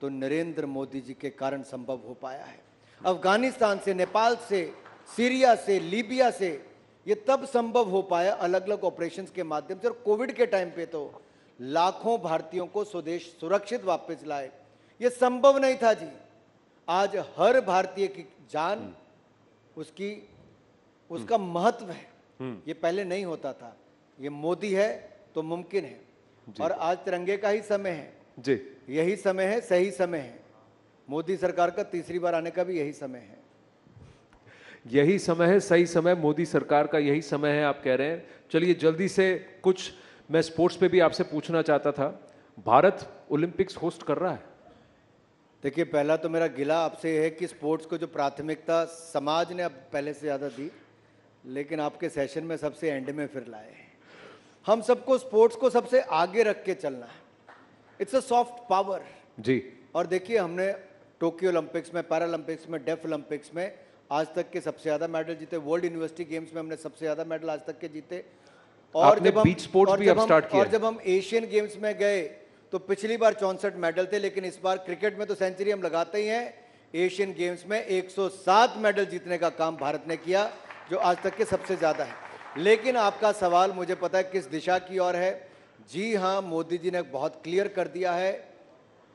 तो नरेंद्र मोदी जी के कारण संभव हो पाया है। अफगानिस्तान से, नेपाल से, सीरिया से, लीबिया से ये तब संभव हो पाया अलग अलग ऑपरेशंस के माध्यम से, और कोविड के टाइम पे तो लाखों भारतीयों को स्वदेश सुरक्षित वापस लाए। ये संभव नहीं था जी। आज हर भारतीय की जान उसका महत्व है, ये पहले नहीं होता था। ये मोदी है तो मुमकिन है, और आज तिरंगे का ही समय है जी, यही समय है, सही समय है। मोदी सरकार का तीसरी बार आने का भी यही समय है। यही समय है, सही समय, मोदी सरकार का यही समय है, आप कह रहे हैं। चलिए जल्दी से कुछ मैं स्पोर्ट्स पे भी आपसे पूछना चाहता था। भारत ओलंपिक्स होस्ट कर रहा है। देखिए, पहला तो मेरा गिला आपसे है कि स्पोर्ट्स को जो प्राथमिकता समाज ने अब पहले से ज़्यादा दी, लेकिन आपके सेशन में सबसे एंड में फिर लाए। हम सबको स्पोर्ट्स को सबसे आगे रख के चलना है। इट्स अ सॉफ्ट पावर जी। और देखिए, हमने टोक्यो ओलंपिक्स में, पैरालंपिक्स में, डेफ ओलंपिक्स में आज तक के सबसे ज़्यादा मेडल जीते। वर्ल्ड यूनिवर्सिटी गेम्स में हमने सबसे ज़्यादा मेडल आज तक के जीते। और आपने बीच स्पोर्ट्स भी अब स्टार्ट किया। और जब हम एशियन गेम्स में गए तो पिछली बार 64 मेडल थे, लेकिन इस बार क्रिकेट में तो सेंचुरी हम लगाते ही हैं। एशियन गेम्स में 107 मेडल जीतने का काम भारत ने किया, जो आज तक के सबसे ज़्यादा है। लेकिन आपका सवाल मुझे पता है किस दिशा की ओर है। जी हाँ, मोदी जी ने बहुत क्लियर कर दिया है।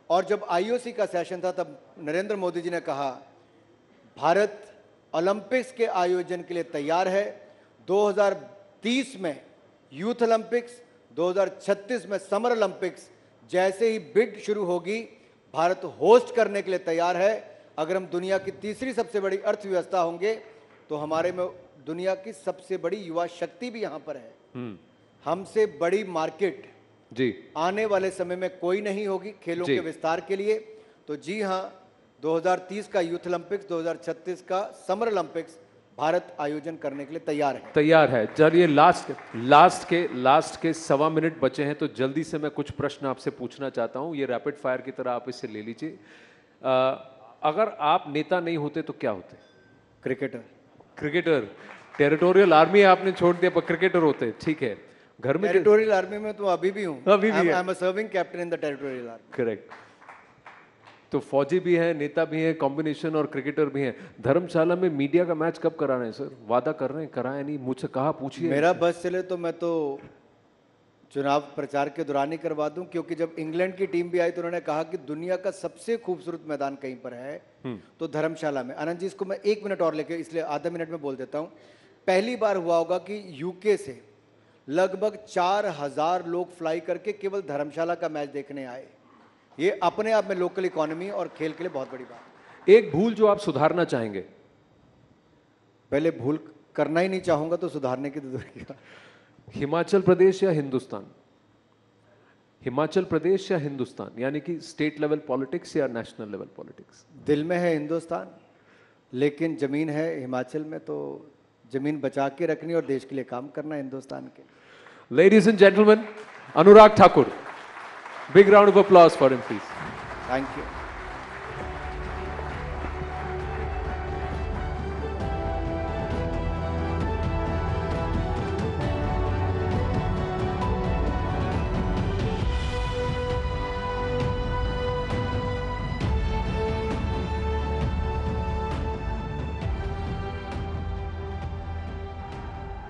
और जब आईओसी का सेशन था तब नरेंद्र मोदी जी ने कहा भारत ओलंपिक्स के आयोजन के लिए तैयार है। 2030 में यूथ ओलंपिक्स, 2036 में समर ओलंपिक्स, जैसे ही बिड शुरू होगी भारत होस्ट करने के लिए तैयार है। अगर हम दुनिया की तीसरी सबसे बड़ी अर्थव्यवस्था होंगे तो हमारे में दुनिया की सबसे बड़ी युवा शक्ति भी यहां पर है। हमसे बड़ी मार्केट जी आने वाले समय में कोई नहीं होगी खेलों के विस्तार के लिए। तो जी हाँ, 2030 का यूथ ओलंपिक्स, 2036 का समर ओलंपिक्स भारत आयोजन करने के लिए तैयार है। चलिए लास्ट के 1.25 मिनट बचे हैं, तो जल्दी से मैं कुछ प्रश्न आपसे पूछना चाहता हूं। ये रैपिड फायर की तरह आप इसे ले लीजिए। अगर आप नेता नहीं होते तो क्या होते? क्रिकेटर। टेरिटोरियल आर्मी आपने छोड़ दिया, पर क्रिकेटर होते। ठीक है। घर में टेरिटोरियल आर्मी में तो अभी भी हूं। अभी भी I am a serving captain in the territorial army. Correct. तो फौजी भी हैं, नेता भी हैं, कॉम्बिनेशन, और क्रिकेटर भी हैं। धर्मशाला में मीडिया का मैच कब करा रहे हैं सर? वादा कर रहे हैं, कराए नहीं? मुझसे कहा, पूछिए। मेरा बस चले तो मैं तो चुनाव प्रचार के दौरान ही करवा दूं, क्योंकि जब इंग्लैंड की टीम भी आई तो उन्होंने कहा कि दुनिया का सबसे खूबसूरत मैदान कहीं पर है तो धर्मशाला में। आनंद जी, इसको मैं 1 मिनट और लेके, इसलिए आधा मिनट में बोल देता हूं। पहली बार हुआ होगा कि यूके से लगभग 4,000 लोग फ्लाई करके केवल धर्मशाला का मैच देखने आए। ये अपने आप में लोकल इकोनॉमी और खेल के लिए बहुत बड़ी बात है। एक भूल जो आप सुधारना चाहेंगे? पहले भूल करना ही नहीं चाहूंगा तो सुधारने की तो दूर की बात। हिमाचल प्रदेश या हिंदुस्तान? हिमाचल प्रदेश या हिंदुस्तान, यानी कि स्टेट लेवल पॉलिटिक्स या नेशनल लेवल पॉलिटिक्स? दिल में है हिंदुस्तान, लेकिन जमीन है हिमाचल में, तो जमीन बचा के रखनी और देश के लिए काम करना हिंदुस्तान के। Ladies and gentleman, Anurag Thakur. Big round of applause for him, please. Thank you.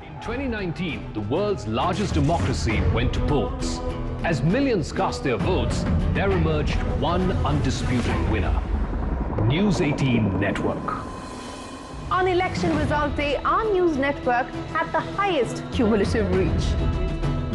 In 2019, the world's largest democracy went to polls. As millions cast their votes, there emerged one undisputed winner, News18 Network. On election result day, our news network had the highest cumulative reach.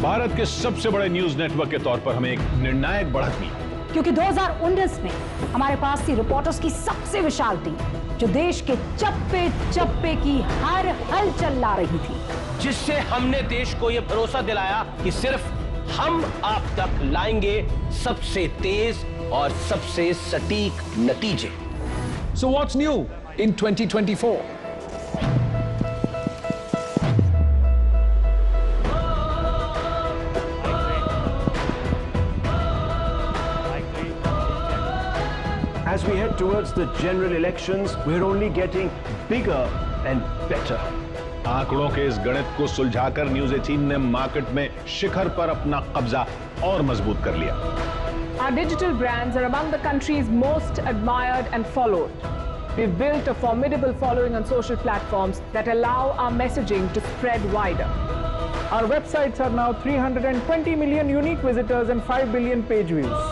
Bharat के सबसे बड़े news network के तौर पर हमें एक निर्णायक बढ़त मिली, क्योंकि 2019 में हमारे पास थी रिपोर्टर्स की सबसे विशाल टीम, जो देश के चप्पे चप्पे की हर हलचल ला रही थी, जिससे हमने देश को यह भरोसा दिलाया कि सिर्फ हम आप तक लाएंगे सबसे तेज और सबसे सटीक नतीजे। So what's new in 2024? as we head towards the general elections, we're only getting bigger and better. आंकड़ों के इस गणित को सुलझाकर न्यूज़ 18 ने मार्केट में शिखर पर अपना कब्जा और मजबूत कर लिया। Our digital brands are among the country's most admired and followed. We've built a formidable following on social platforms that allow our messaging to spread wider. Our websites are now 320 million unique visitors and 5 billion page views.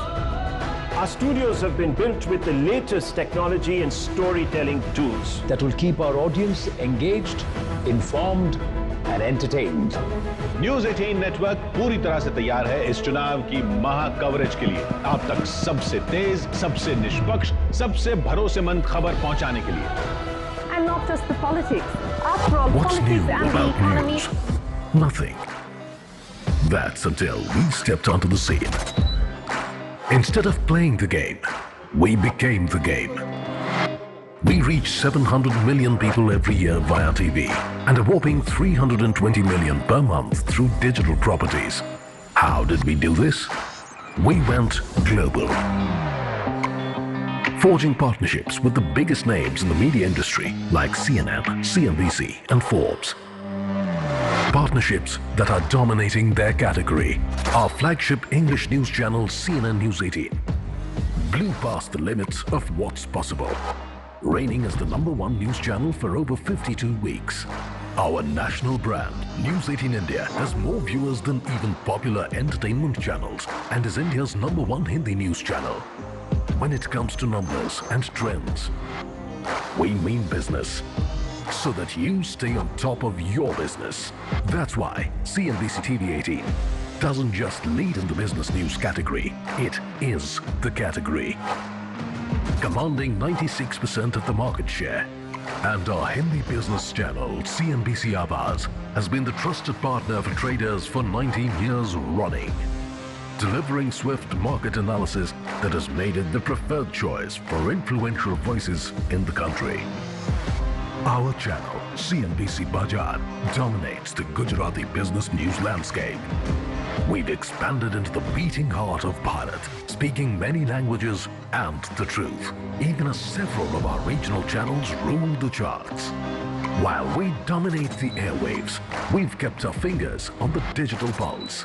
Our studios have been built with the latest technology and storytelling tools that will keep our audience engaged, informed and entertained. News 18 network पूरी तरह से तैयार है इस चुनाव की महा coverage के लिए, आप तक सबसे तेज, सबसे निष्पक्ष, सबसे भरोसेमंद खबर पहुंचाने के लिए। And not just the politics. After all, politics and the economy. Nothing. That's until we stepped onto the scene. Instead of playing the game, we became the game. We reach 700 million people every year via TV and a whopping 320 million per month through digital properties. How did we do this? We went global. Forging partnerships with the biggest names in the media industry like CNN, CNBC and Forbes. Partnerships that are dominating their category. Our flagship English news channel CNN News 18 blew past the limits of what's possible, reigning as the #1 news channel for over 52 weeks. Our national brand, News 18 India, has more viewers than even popular entertainment channels and is India's #1 Hindi news channel. When it comes to numbers and trends, we mean business, so that you stay on top of your business. That's why CNBC TV 18 doesn't just lead in the business news category, it is the category, commanding 96% of the market share. And our Hindi business channel, CNBC Awaaz, has been the trusted partner for traders for 19 years running, delivering swift market analysis that has made it the preferred choice for influential voices in the country. Our channel, CNBC Bajar, dominates the Gujarati business news landscape. We've expanded into the beating heart of Bharat, speaking many languages and the truth, even as several of our regional channels rule the charts. While we dominate the airwaves, we've kept our fingers on the digital pulse.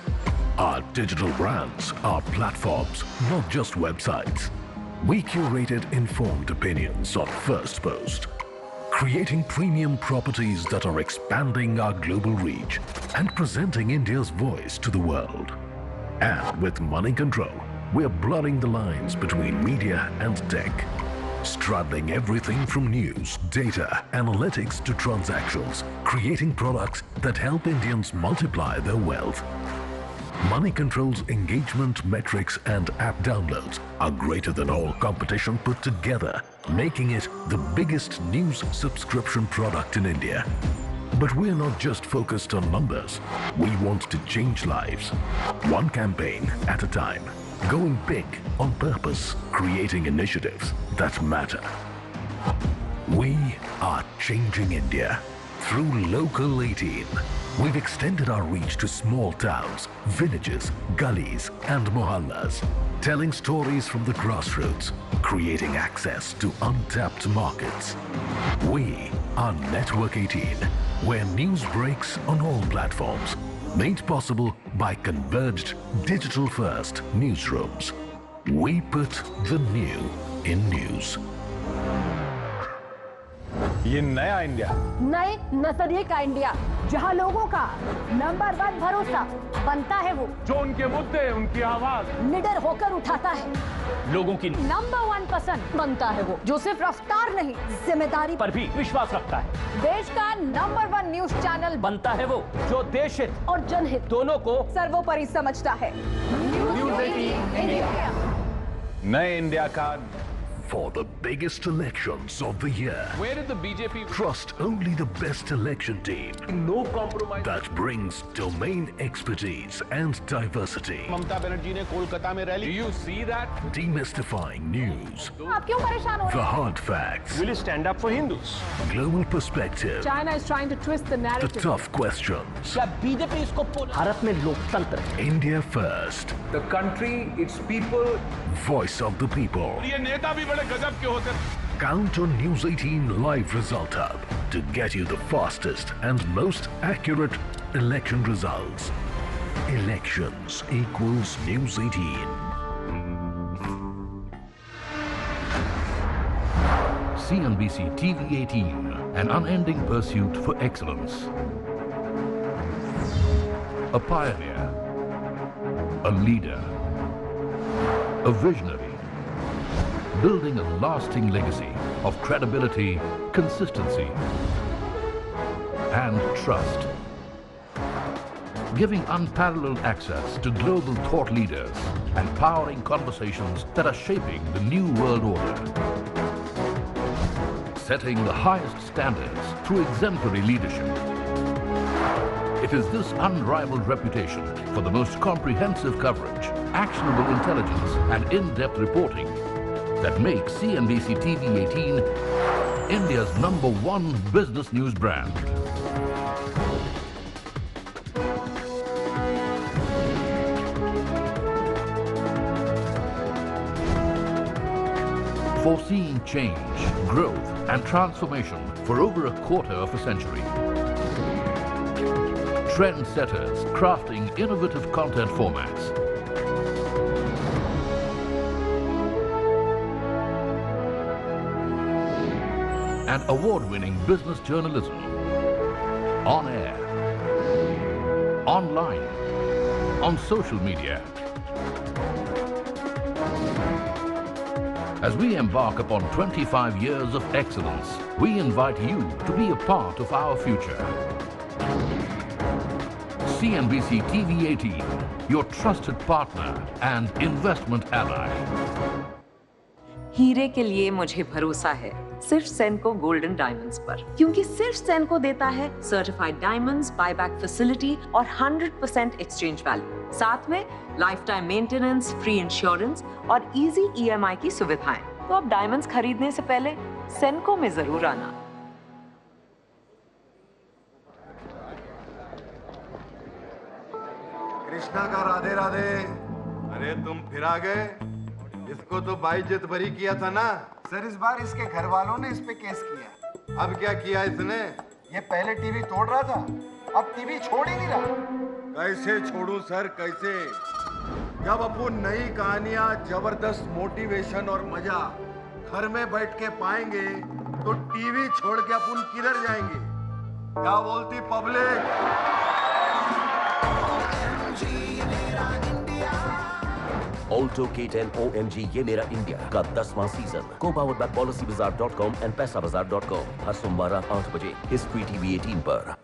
Our digital brands are platforms, not just websites. We curated informed opinions on First Post, creating premium properties that are expanding our global reach and presenting India's voice to the world. And with Money Control, we're blurring the lines between media and tech, straddling everything from news, data, analytics to transactions, creating products that help Indians multiply their wealth. Money Control's engagement metrics and app downloads are greater than all competition put together, making it the biggest news subscription product in India. But we're not just focused on numbers. We want to change lives, one campaign at a time, going big on purpose, creating initiatives that matter. We are changing India through Local 18. We've extended our reach to small towns, villages, gullies and mohallas, telling stories from the grassroots, creating access to untapped markets. We are Network 18, where news breaks on all platforms, made possible by converged digital-first newsrooms. We put the new in news. ये नया India, नए नजरिए का India, जहां लोगों का number 1 भरोसा बनता है वो जो उनके मुद्दे, उनकी आवाज निडर होकर उठाता है, लोगों की नंबर 1 पसंद बनता है वो जो सिर्फ रफ्तार नहीं जिम्मेदारी पर भी विश्वास रखता है, देश का नंबर 1 न्यूज चैनल बनता है वो जो देश हित और जनहित दोनों को सर्वोपरि समझता है। न्यूज़ 18 इंडिया, नए इंडिया का For the biggest elections of the year, Where did the BJP trust only the best election team. No compromise. That brings domain expertise and diversity. Mamata Banerjee ने कोलकाता में rally. Do you see that? Demystifying news. आप क्यों परेशान हो रहे The हैं? hard facts. Will you stand up for Hindus? Global perspective. China is trying to twist the The narrative. tough questions. क्या BJP इसको भारत में लोकतंत्र है? India first. The country, its people. Voice of the people. ये नेता भी बड़े गजब के होते। Count on News 18 Live Result Hub to get you the fastest and most accurate election results. Elections equals News 18. CNBC TV 18, an unending pursuit for excellence. A pioneer, a leader, a visionary, building a lasting legacy of credibility, consistency, and trust. Giving unparalleled access to global thought leaders and powering conversations that are shaping the new world order. Setting the highest standards through exemplary leadership. It is this unrivaled reputation for the most comprehensive coverage, actionable intelligence, and in-depth reporting that makes CNBC TV 18 India's #1 business news brand. Foreseeing change, growth, and transformation for over a quarter of a century. Trendsetters crafting innovative content formats. And award-winning business journalism. On air, online, on social media. As we embark upon 25 years of excellence, we invite you to be a part of our future. CNBC TV 18, your trusted partner and investment ally. हीरे के लिए मुझे भरोसा है सिर्फ सेनको golden diamonds पर, क्योंकि सिर्फ सेनको देता है सर्टिफाइड डायमंड्स, बायबैक फैसिलिटी और 100% एक्सचेंज वैल्यू, साथ में life time maintenance, free insurance और इजी EMI की सुविधाएं। तो अब डायमंड्स खरीदने से पहले सेनको में जरूर आना। कृष्णा का राधे राधे। अरे तुम फिर आ गए, इसको तो बाइज्जत बरी किया था ना। सर इस बार इसके घर वालों ने इस पे केस किया। अब क्या किया इसने? ये पहले टीवी तोड़ रहा था, अब टीवी छोड़ ही नहीं रहा। कैसे छोड़ू सर, कैसे? जब अपन नई कहानियां, जबरदस्त मोटिवेशन और मजा घर में बैठ के पाएंगे तो टीवी छोड़ के अपन किधर जाएंगे? क्या बोलती पब्लिक? ऑल्टो K10 OMG ये मेरा इंडिया का 10वां सीजन को पावर्ड बाय policybazaar.com एंड पैसाबाजार.com हर सोमवार रात 8 बजे हिस्ट्री TV 18 पर।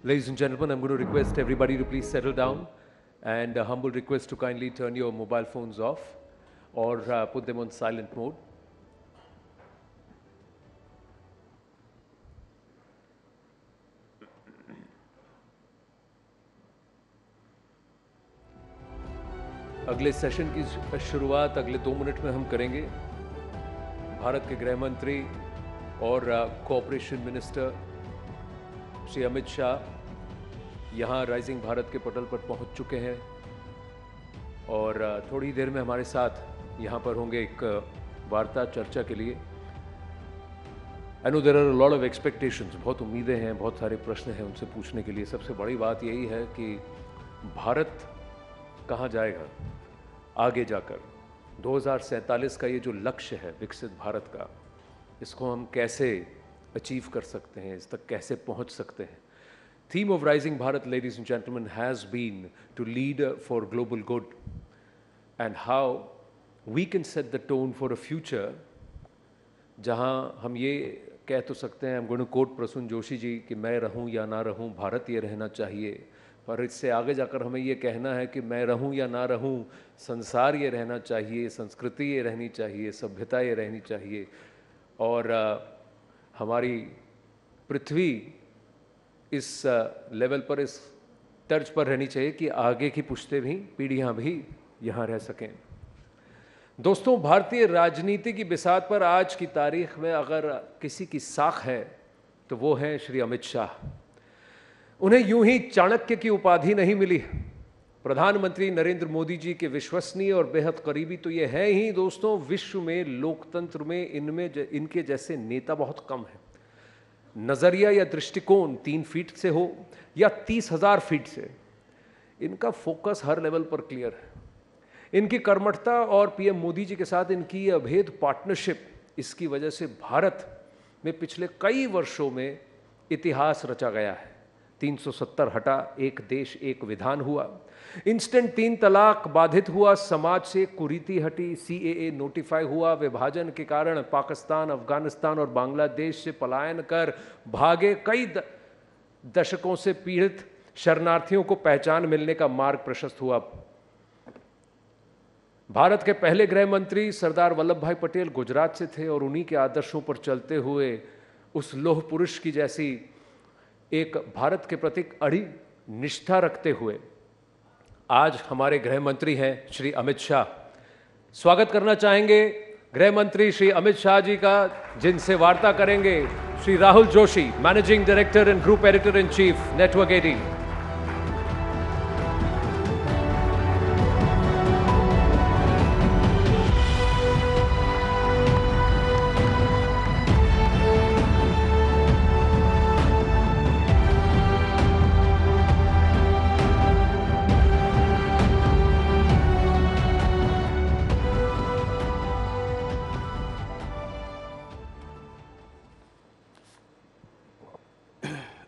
Ladies and gentlemen, I'm going to request everybody to please settle down, and a humble request to kindly turn your mobile phones off or put them on silent mode. अगले session की शुरुआत अगले 2 minute में हम करेंगे। भारत के गृह मंत्री और कोऑपरेशन मिनिस्टर श्री अमित शाह यहाँ राइजिंग भारत के पटल पर पहुँच चुके हैं और थोड़ी देर में हमारे साथ यहाँ पर होंगे एक वार्ता चर्चा के लिए। I know there are a lot of expectations, बहुत उम्मीदें हैं, बहुत सारे प्रश्न हैं उनसे पूछने के लिए। सबसे बड़ी बात यही है कि भारत कहाँ जाएगा आगे जाकर। 2047 का ये जो लक्ष्य है विकसित भारत का, इसको हम कैसे अचीव कर सकते हैं, इस तक कैसे पहुँच सकते हैं। Theme of Rising Bharat, ladies and gentlemen, has been to lead for global good and how we can set the tone for a future जहां हम ये कह तो सकते हैं, I'm going to quote Prasoon Joshi ji, कि मैं रहूं या ना रहूं भारत ये रहना चाहिए, पर इससे आगे जाकर हमें ये कहना है कि मैं रहूं या ना रहूं संसार ये रहना चाहिए, संस्कृति ये रहनी चाहिए, सभ्यता ये रहनी चाहिए और हमारी पृथ्वी इस लेवल पर, इस तर्ज पर रहनी चाहिए कि आगे की पुश्तें भी, पीढ़ियां भी यहाँ रह सकें। दोस्तों, भारतीय राजनीति की बिसात पर आज की तारीख में अगर किसी की साख है तो वो है श्री अमित शाह। उन्हें यूं ही चाणक्य की उपाधि नहीं मिली। प्रधानमंत्री नरेंद्र मोदी जी के विश्वसनीय और बेहद करीबी तो ये है ही दोस्तों, विश्व में लोकतंत्र में इनके जैसे नेता बहुत कम है। नजरिया या दृष्टिकोण 3 फीट से हो या 30,000 फीट से, इनका फोकस हर लेवल पर क्लियर है। इनकी कर्मठता और पीएम मोदी जी के साथ इनकी अभेद पार्टनरशिप, इसकी वजह से भारत में पिछले कई वर्षों में इतिहास रचा गया है। 370 हटा, एक देश एक विधान हुआ, इंस्टेंट 3 तलाक बाधित हुआ, समाज से कुरीति हटी, CAA नोटिफाई हुआ, विभाजन के कारण पाकिस्तान, अफगानिस्तान और बांग्लादेश से पलायन कर भागे कई दशकों से पीड़ित शरणार्थियों को पहचान मिलने का मार्ग प्रशस्त हुआ। भारत के पहले गृह मंत्री सरदार वल्लभ भाई पटेल गुजरात से थे और उन्हीं के आदर्शों पर चलते हुए उस लौह पुरुष की जैसी एक भारत के प्रति अड़ी निष्ठा रखते हुए आज हमारे गृह मंत्री हैं श्री अमित शाह। स्वागत करना चाहेंगे गृह मंत्री श्री अमित शाह जी का, जिनसे वार्ता करेंगे Shri Rahul Joshi, managing director and group editor in chief, network 18।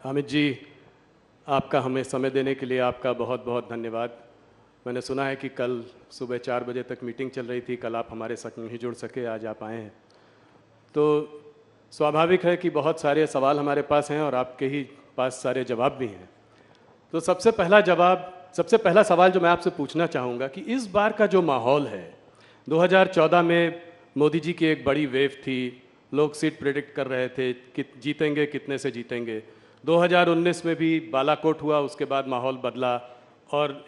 Amit ji, आपका हमें समय देने के लिए आपका बहुत बहुत धन्यवाद। मैंने सुना है कि कल सुबह 4 बजे तक मीटिंग चल रही थी, कल आप हमारे साथ नहीं जुड़ सके, आज आप आए हैं तो स्वाभाविक है कि बहुत सारे सवाल हमारे पास हैं और आपके ही पास सारे जवाब भी हैं। तो सबसे पहला सवाल जो मैं आपसे पूछना चाहूँगा कि इस बार का जो माहौल है, 2014 में मोदी जी की एक बड़ी वेव थी, लोग सीट प्रेडिक्ट कर रहे थे कि जीतेंगे, कितने से जीतेंगे। 2019 में भी बालाकोट हुआ, उसके बाद माहौल बदला और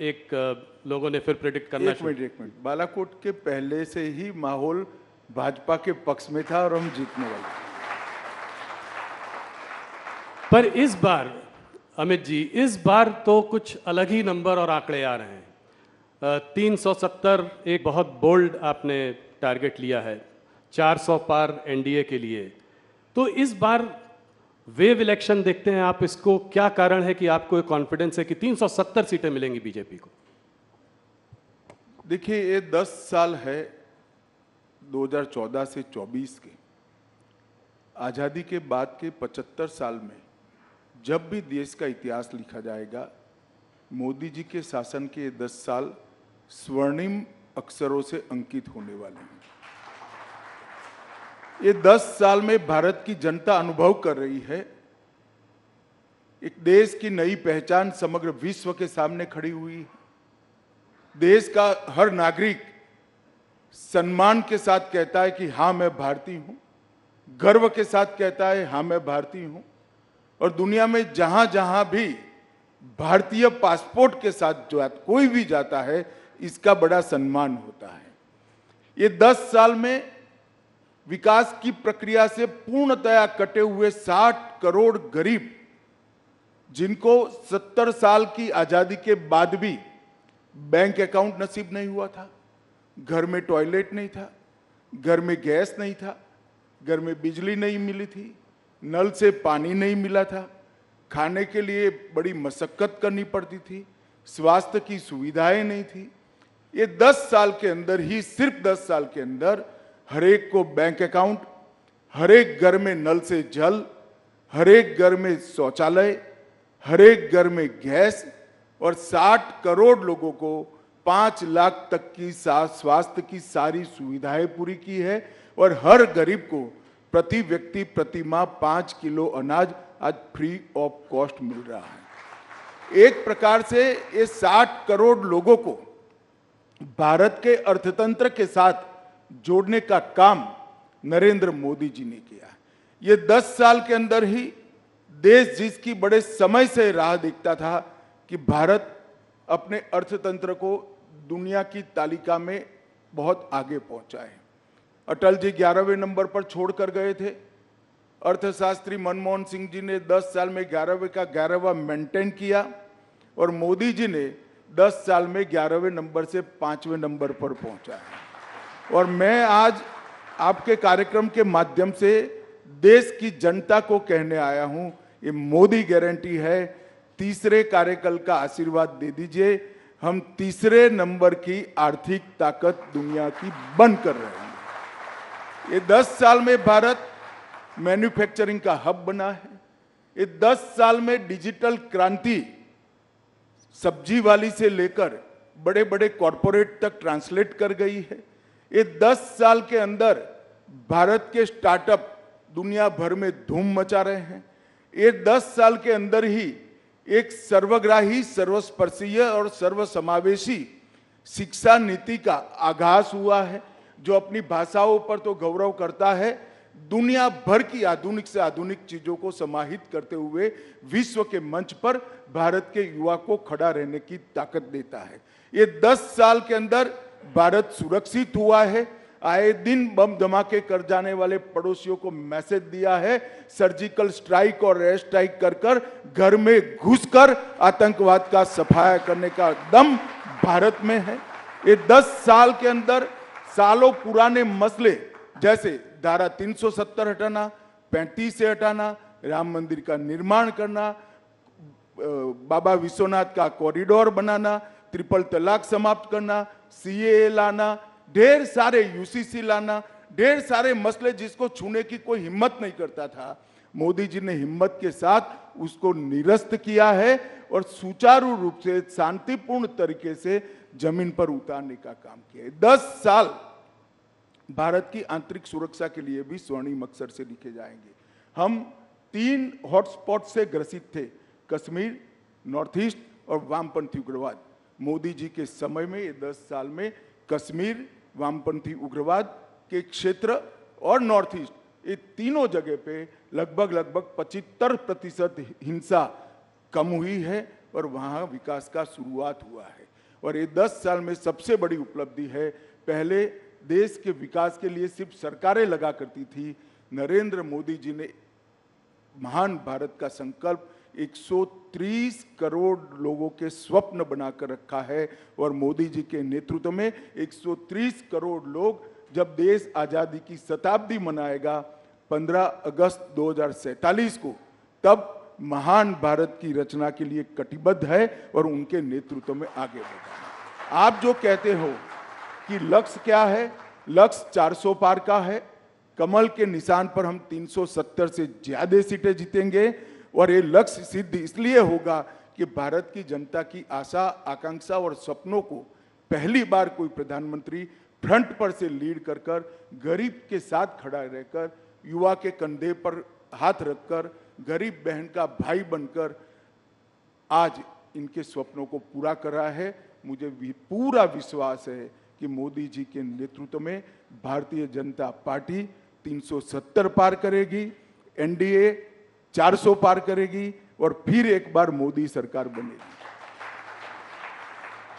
लोगों ने फिर प्रेडिक्ट करना एक मिनट, बालाकोट के पहले से ही माहौल भाजपा के पक्ष में था और हम जीतने वाले। पर इस बार अमित जी, इस बार तो कुछ अलग ही नंबर और आंकड़े आ रहे हैं। 370 एक बहुत बोल्ड आपने टारगेट लिया है, 400 पार NDA के लिए। तो इस बार वेव इलेक्शन देखते हैं आप, इसको क्या कारण है कि आपको कॉन्फिडेंस है कि 370 सीटें मिलेंगी बीजेपी को? देखिए, ये 10 साल है 2014 से 24 के, आज़ादी के बाद के 75 साल में जब भी देश का इतिहास लिखा जाएगा, मोदी जी के शासन के 10 साल स्वर्णिम अक्षरों से अंकित होने वाले हैं। ये 10 साल में भारत की जनता अनुभव कर रही है एक देश की नई पहचान समग्र विश्व के सामने खड़ी हुई है। देश का हर नागरिक सम्मान के साथ कहता है कि हाँ मैं भारतीय हूं, गर्व के साथ कहता है हाँ मैं भारतीय हूं, और दुनिया में जहां जहां भी भारतीय पासपोर्ट के साथ जो कोई भी जाता है इसका बड़ा सम्मान होता है। ये 10 साल में विकास की प्रक्रिया से पूर्णतया कटे हुए 60 करोड़ गरीब, जिनको 70 साल की आजादी के बाद भी बैंक अकाउंट नसीब नहीं हुआ था, घर में टॉयलेट नहीं था, घर में गैस नहीं था, घर में बिजली नहीं मिली थी, नल से पानी नहीं मिला था, खाने के लिए बड़ी मशक्कत करनी पड़ती थी, स्वास्थ्य की सुविधाएं नहीं थी। ये 10 साल के अंदर ही, सिर्फ 10 साल के अंदर हर एक को बैंक अकाउंट, हर एक घर में नल से जल, हर एक घर में शौचालय, हर एक घर में गैस, और 60 करोड़ लोगों को 5 लाख तक की स्वास्थ्य की सारी सुविधाएं पूरी की है। और हर गरीब को प्रति व्यक्ति प्रति माह 5 किलो अनाज आज फ्री ऑफ कॉस्ट मिल रहा है। एक प्रकार से ये 60 करोड़ लोगों को भारत के अर्थतंत्र के साथ जोड़ने का काम नरेंद्र मोदी जी ने किया। ये 10 साल के अंदर ही देश जिसकी बड़े समय से राह देखता था कि भारत अपने अर्थतंत्र को दुनिया की तालिका में बहुत आगे पहुंचाए। अटल जी 11वें नंबर पर छोड़कर गए थे। अर्थशास्त्री मनमोहन सिंह जी ने 10 साल में 11वें का 11वां मेंटेन किया, और मोदी जी ने 10 साल में 11वें नंबर से 5वें नंबर पर पहुंचा है। और मैं आज आपके कार्यक्रम के माध्यम से देश की जनता को कहने आया हूं, ये मोदी गारंटी है, तीसरे कार्यकाल का आशीर्वाद दे दीजिए, हम तीसरे नंबर की आर्थिक ताकत दुनिया की बन कर रहे हैं। ये 10 साल में भारत मैन्युफैक्चरिंग का हब बना है। ये 10 साल में डिजिटल क्रांति सब्जी वाली से लेकर बड़े बड़े कॉरपोरेट तक ट्रांसलेट कर गई है। ये 10 साल के अंदर भारत के स्टार्टअप दुनिया भर में धूम मचा रहे हैं। ये 10 साल के अंदर ही एक सर्वग्राही, सर्वस्पर्शीय और सर्वसमावेशी शिक्षा नीति का आगाज हुआ है, जो अपनी भाषाओं पर तो गौरव करता है, दुनिया भर की आधुनिक से आधुनिक चीजों को समाहित करते हुए विश्व के मंच पर भारत के युवा को खड़ा रहने की ताकत देता है। ये 10 साल के अंदर भारत सुरक्षित हुआ है। आए दिन बम धमाके कर जाने वाले पड़ोसियों को मैसेज दिया है, सर्जिकल स्ट्राइक और एयर स्ट्राइक कर कर घर में घुसकर आतंकवाद का सफाया करने का दम भारत में है। ये 10 साल के अंदर सालों पुराने मसले जैसे धारा 370 हटाना, 35 से हटाना, राम मंदिर का निर्माण करना, बाबा विश्वनाथ का कॉरिडोर बनाना, ट्रिपल तलाक समाप्त करना, सीएए लाना, ढेर सारे यूसीसी लाना, ढेर सारे मसले जिसको छूने की कोई हिम्मत नहीं करता था, मोदी जी ने हिम्मत के साथ उसको निरस्त किया है और सुचारू रूप से शांतिपूर्ण तरीके से जमीन पर उतारने का काम किया है। 10 साल भारत की आंतरिक सुरक्षा के लिए भी स्वर्णिम अक्षर से लिखे जाएंगे। हम 3 हॉटस्पॉट से ग्रसित थे, कश्मीर, नॉर्थ ईस्ट और वामपंथी उग्रवाद। मोदी जी के समय में ये 10 साल में कश्मीर, वामपंथी उग्रवाद के क्षेत्र और नॉर्थ ईस्ट, ये तीनों जगह पे लगभग 75% हिंसा कम हुई है और वहाँ विकास का शुरुआत हुआ है। और ये 10 साल में सबसे बड़ी उपलब्धि है, पहले देश के विकास के लिए सिर्फ सरकारें लगा करती थी, नरेंद्र मोदी जी ने महान भारत का संकल्प 130 करोड़ लोगों के स्वप्न बनाकर रखा है। और मोदी जी के नेतृत्व में 130 करोड़ लोग जब देश आज़ादी की शताब्दी मनाएगा 15 अगस्त 2047 को, तब महान भारत की रचना के लिए कटिबद्ध है और उनके नेतृत्व में आगे बढ़ा। आप जो कहते हो कि लक्ष्य क्या है, लक्ष्य 400 पार का है। कमल के निशान पर हम 370 से ज्यादा सीटें जीतेंगे और ये लक्ष्य सिद्ध इसलिए होगा कि भारत की जनता की आशा, आकांक्षा और सपनों को पहली बार कोई प्रधानमंत्री फ्रंट पर से लीड कर कर, गरीब के साथ खड़ा रहकर, युवा के कंधे पर हाथ रखकर, गरीब बहन का भाई बनकर, आज इनके स्वप्नों को पूरा कर रहा है। मुझे पूरा विश्वास है कि मोदी जी के नेतृत्व में भारतीय जनता पार्टी 370 पार करेगी, एनडीए 400 पार करेगी और फिर एक बार मोदी सरकार बनेगी।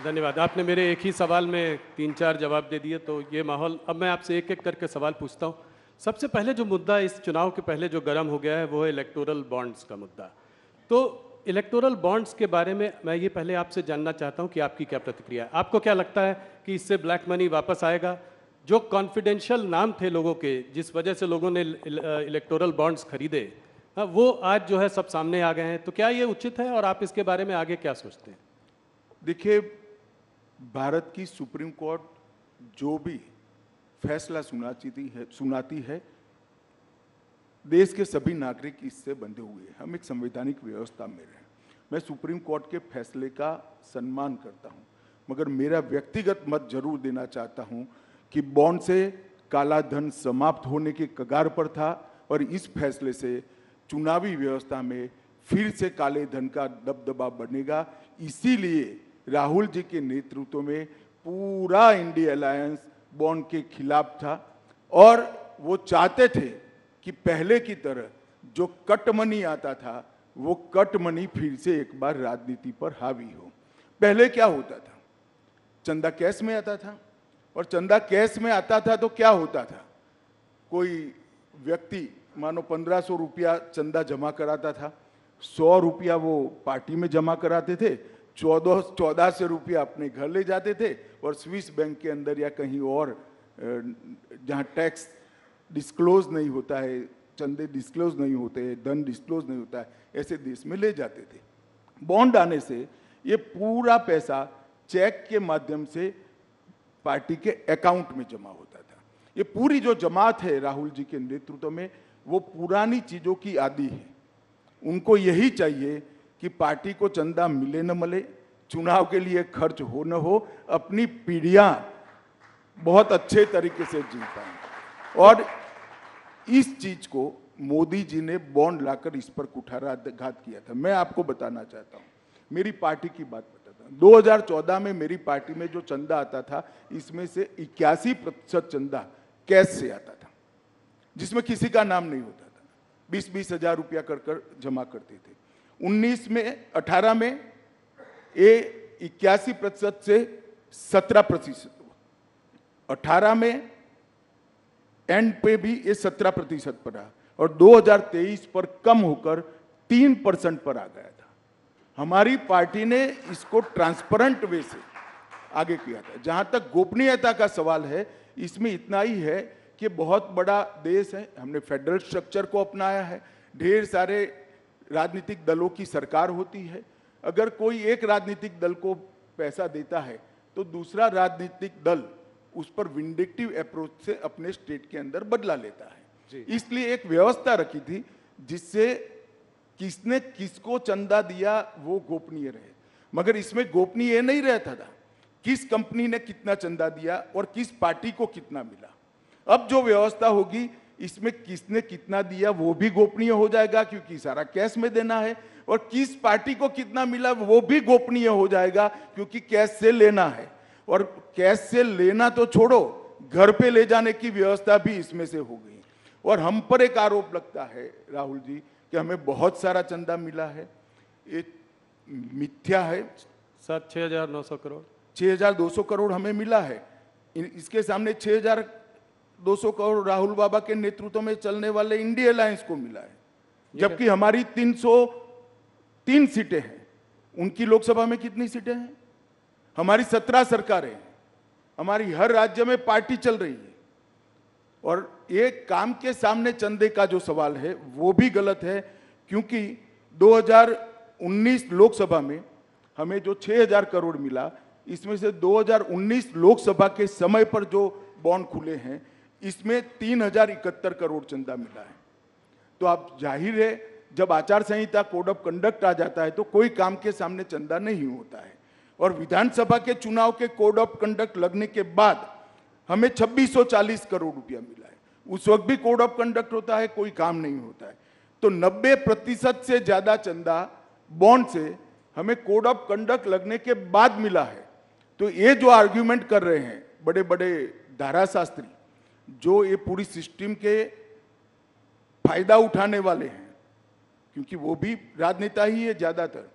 धन्यवाद। आपने मेरे एक ही सवाल में 3-4 जवाब दे दिए, तो ये माहौल, अब मैं आपसे एक एक करके सवाल पूछता हूँ। सबसे पहले जो मुद्दा इस चुनाव के पहले जो गर्म हो गया है वो है इलेक्टोरल बॉन्ड्स का मुद्दा। तो इलेक्टोरल बॉन्ड्स के बारे में मैं ये पहले आपसे जानना चाहता हूँ कि आपकी क्या प्रतिक्रिया है। आपको क्या लगता है कि इससे ब्लैक मनी वापस आएगा? जो कॉन्फिडेंशियल नाम थे लोगों के, जिस वजह से लोगों ने इलेक्टोरल बॉन्ड्स खरीदे, वो आज जो है सब सामने आ गए हैं। तो क्या ये उचित है और आप इसके बारे में आगे क्या सोचते हैं? देखिए, भारत की सुप्रीम कोर्ट जो भी फैसला सुनाती है, देश के सभी नागरिक इससे बंधे हुए हैं। हम एक संवैधानिक व्यवस्था में रहे। मैं सुप्रीम कोर्ट के फैसले का सम्मान करता हूं, मगर मेरा व्यक्तिगत मत जरूर देना चाहता हूं कि बॉन्ड से काला धन समाप्त होने के कगार पर था और इस फैसले से चुनावी व्यवस्था में फिर से काले धन का दबदबा बढ़ेगा। इसीलिए राहुल जी के नेतृत्व में पूरा इंडिया अलायंस बॉन्ड के खिलाफ था और वो चाहते थे कि पहले की तरह जो कट मनी आता था वो कट मनी फिर से एक बार राजनीति पर हावी हो। पहले क्या होता था, चंदा कैश में आता था और चंदा कैश में आता था तो क्या होता था, कोई व्यक्ति मानो 1500 रुपया चंदा जमा कराता था, 100 रुपया वो पार्टी में जमा कराते थे, 1400 रुपया अपने घर ले जाते थे और स्विस बैंक के अंदर या कहीं और जहां टैक्स डिस्क्लोज नहीं होता है, चंदे डिस्क्लोज नहीं होते हैं, धन डिस्क्लोज नहीं होता है, ऐसे देश में ले जाते थे। बॉन्ड आने से ये पूरा पैसा चेक के माध्यम से पार्टी के अकाउंट में जमा होता था। ये पूरी जो जमात है राहुल जी के नेतृत्व में, वो पुरानी चीजों की आदी है। उनको यही चाहिए कि पार्टी को चंदा मिले न मिले, चुनाव के लिए खर्च हो न हो, अपनी पीढ़ियां बहुत अच्छे तरीके से जी पाएं। और इस चीज को मोदी जी ने बॉन्ड लाकर इस पर कुठाराघात किया था। मैं आपको बताना चाहता हूं, मेरी पार्टी की बात बताता हूं। 2014 में मेरी पार्टी में जो चंदा आता था, इसमें से 81% चंदा कैश से आता था, जिसमें किसी का नाम नहीं होता था। 20-20 हजार रुपया कर जमा करते थे। 18 में ये 81% से 17% हुआ। 18 में एंड पे भी ये 17% पर रहा और 2023 पर कम होकर 3% पर आ गया था। हमारी पार्टी ने इसको ट्रांसपेरेंट वे से आगे किया था। जहां तक गोपनीयता का सवाल है, इसमें इतना ही है कि बहुत बड़ा देश है, हमने फेडरल स्ट्रक्चर को अपनाया है, ढेर सारे राजनीतिक दलों की सरकार होती है। अगर कोई एक राजनीतिक दल को पैसा देता है तो दूसरा राजनीतिक दल उस पर विंडिक्टिव अप्रोच से अपने स्टेट के अंदर बदला लेता है। इसलिए एक व्यवस्था रखी थी जिससे किसने किसको चंदा दिया वो गोपनीय रहे, मगर इसमें गोपनीय नहीं रहता था किस कंपनी ने कितना चंदा दिया और किस पार्टी को कितना मिला। अब जो व्यवस्था होगी, इसमें किसने कितना दिया वो भी गोपनीय हो जाएगा, क्योंकि सारा कैश में देना है, और किस पार्टी को कितना मिला वो भी गोपनीय हो जाएगा, क्योंकि कैश से लेना है। और कैश से लेना तो छोड़ो, घर पे ले जाने की व्यवस्था भी इसमें से हो गई। और हम पर एक आरोप लगता है राहुल जी कि हमें बहुत सारा चंदा मिला है, ये मिथ्या है। 6,900 करोड़ 6,200 करोड़ हमें मिला है। इसके सामने 6,200 करोड़ राहुल बाबा के नेतृत्व में चलने वाले इंडिया अलायंस को मिला है, जबकि हमारी 303 सीटें हैं। उनकी लोकसभा में कितनी सीटें हैं? हमारी 17 सरकारें हैं। हमारी हर राज्य में पार्टी चल रही है। और एक काम के सामने चंदे का जो सवाल है वो भी गलत है, क्योंकि 2019 लोकसभा में हमें जो 6,000 करोड़ मिला, इसमें से 2019 लोकसभा के समय पर जो बॉन्ड खुले हैं, इसमें 3,071 करोड़ चंदा मिला है। तो आप जाहिर है, जब आचार संहिता कोड ऑफ कंडक्ट आ जाता है तो कोई काम के सामने चंदा नहीं होता है। और विधानसभा के चुनाव के कोड ऑफ कंडक्ट लगने के बाद हमें 2640 करोड़ रुपया मिला है। उस वक्त भी कोड ऑफ कंडक्ट होता है, कोई काम नहीं होता है। तो 90% से ज्यादा चंदा बॉन्ड से हमें कोड ऑफ कंडक्ट लगने के बाद मिला है। तो ये जो आर्ग्यूमेंट कर रहे हैं बड़े बड़े धाराशास्त्री, जो ये पूरी सिस्टम के फायदा उठाने वाले हैं, क्योंकि वो भी राजनेता ही है ज्यादातर,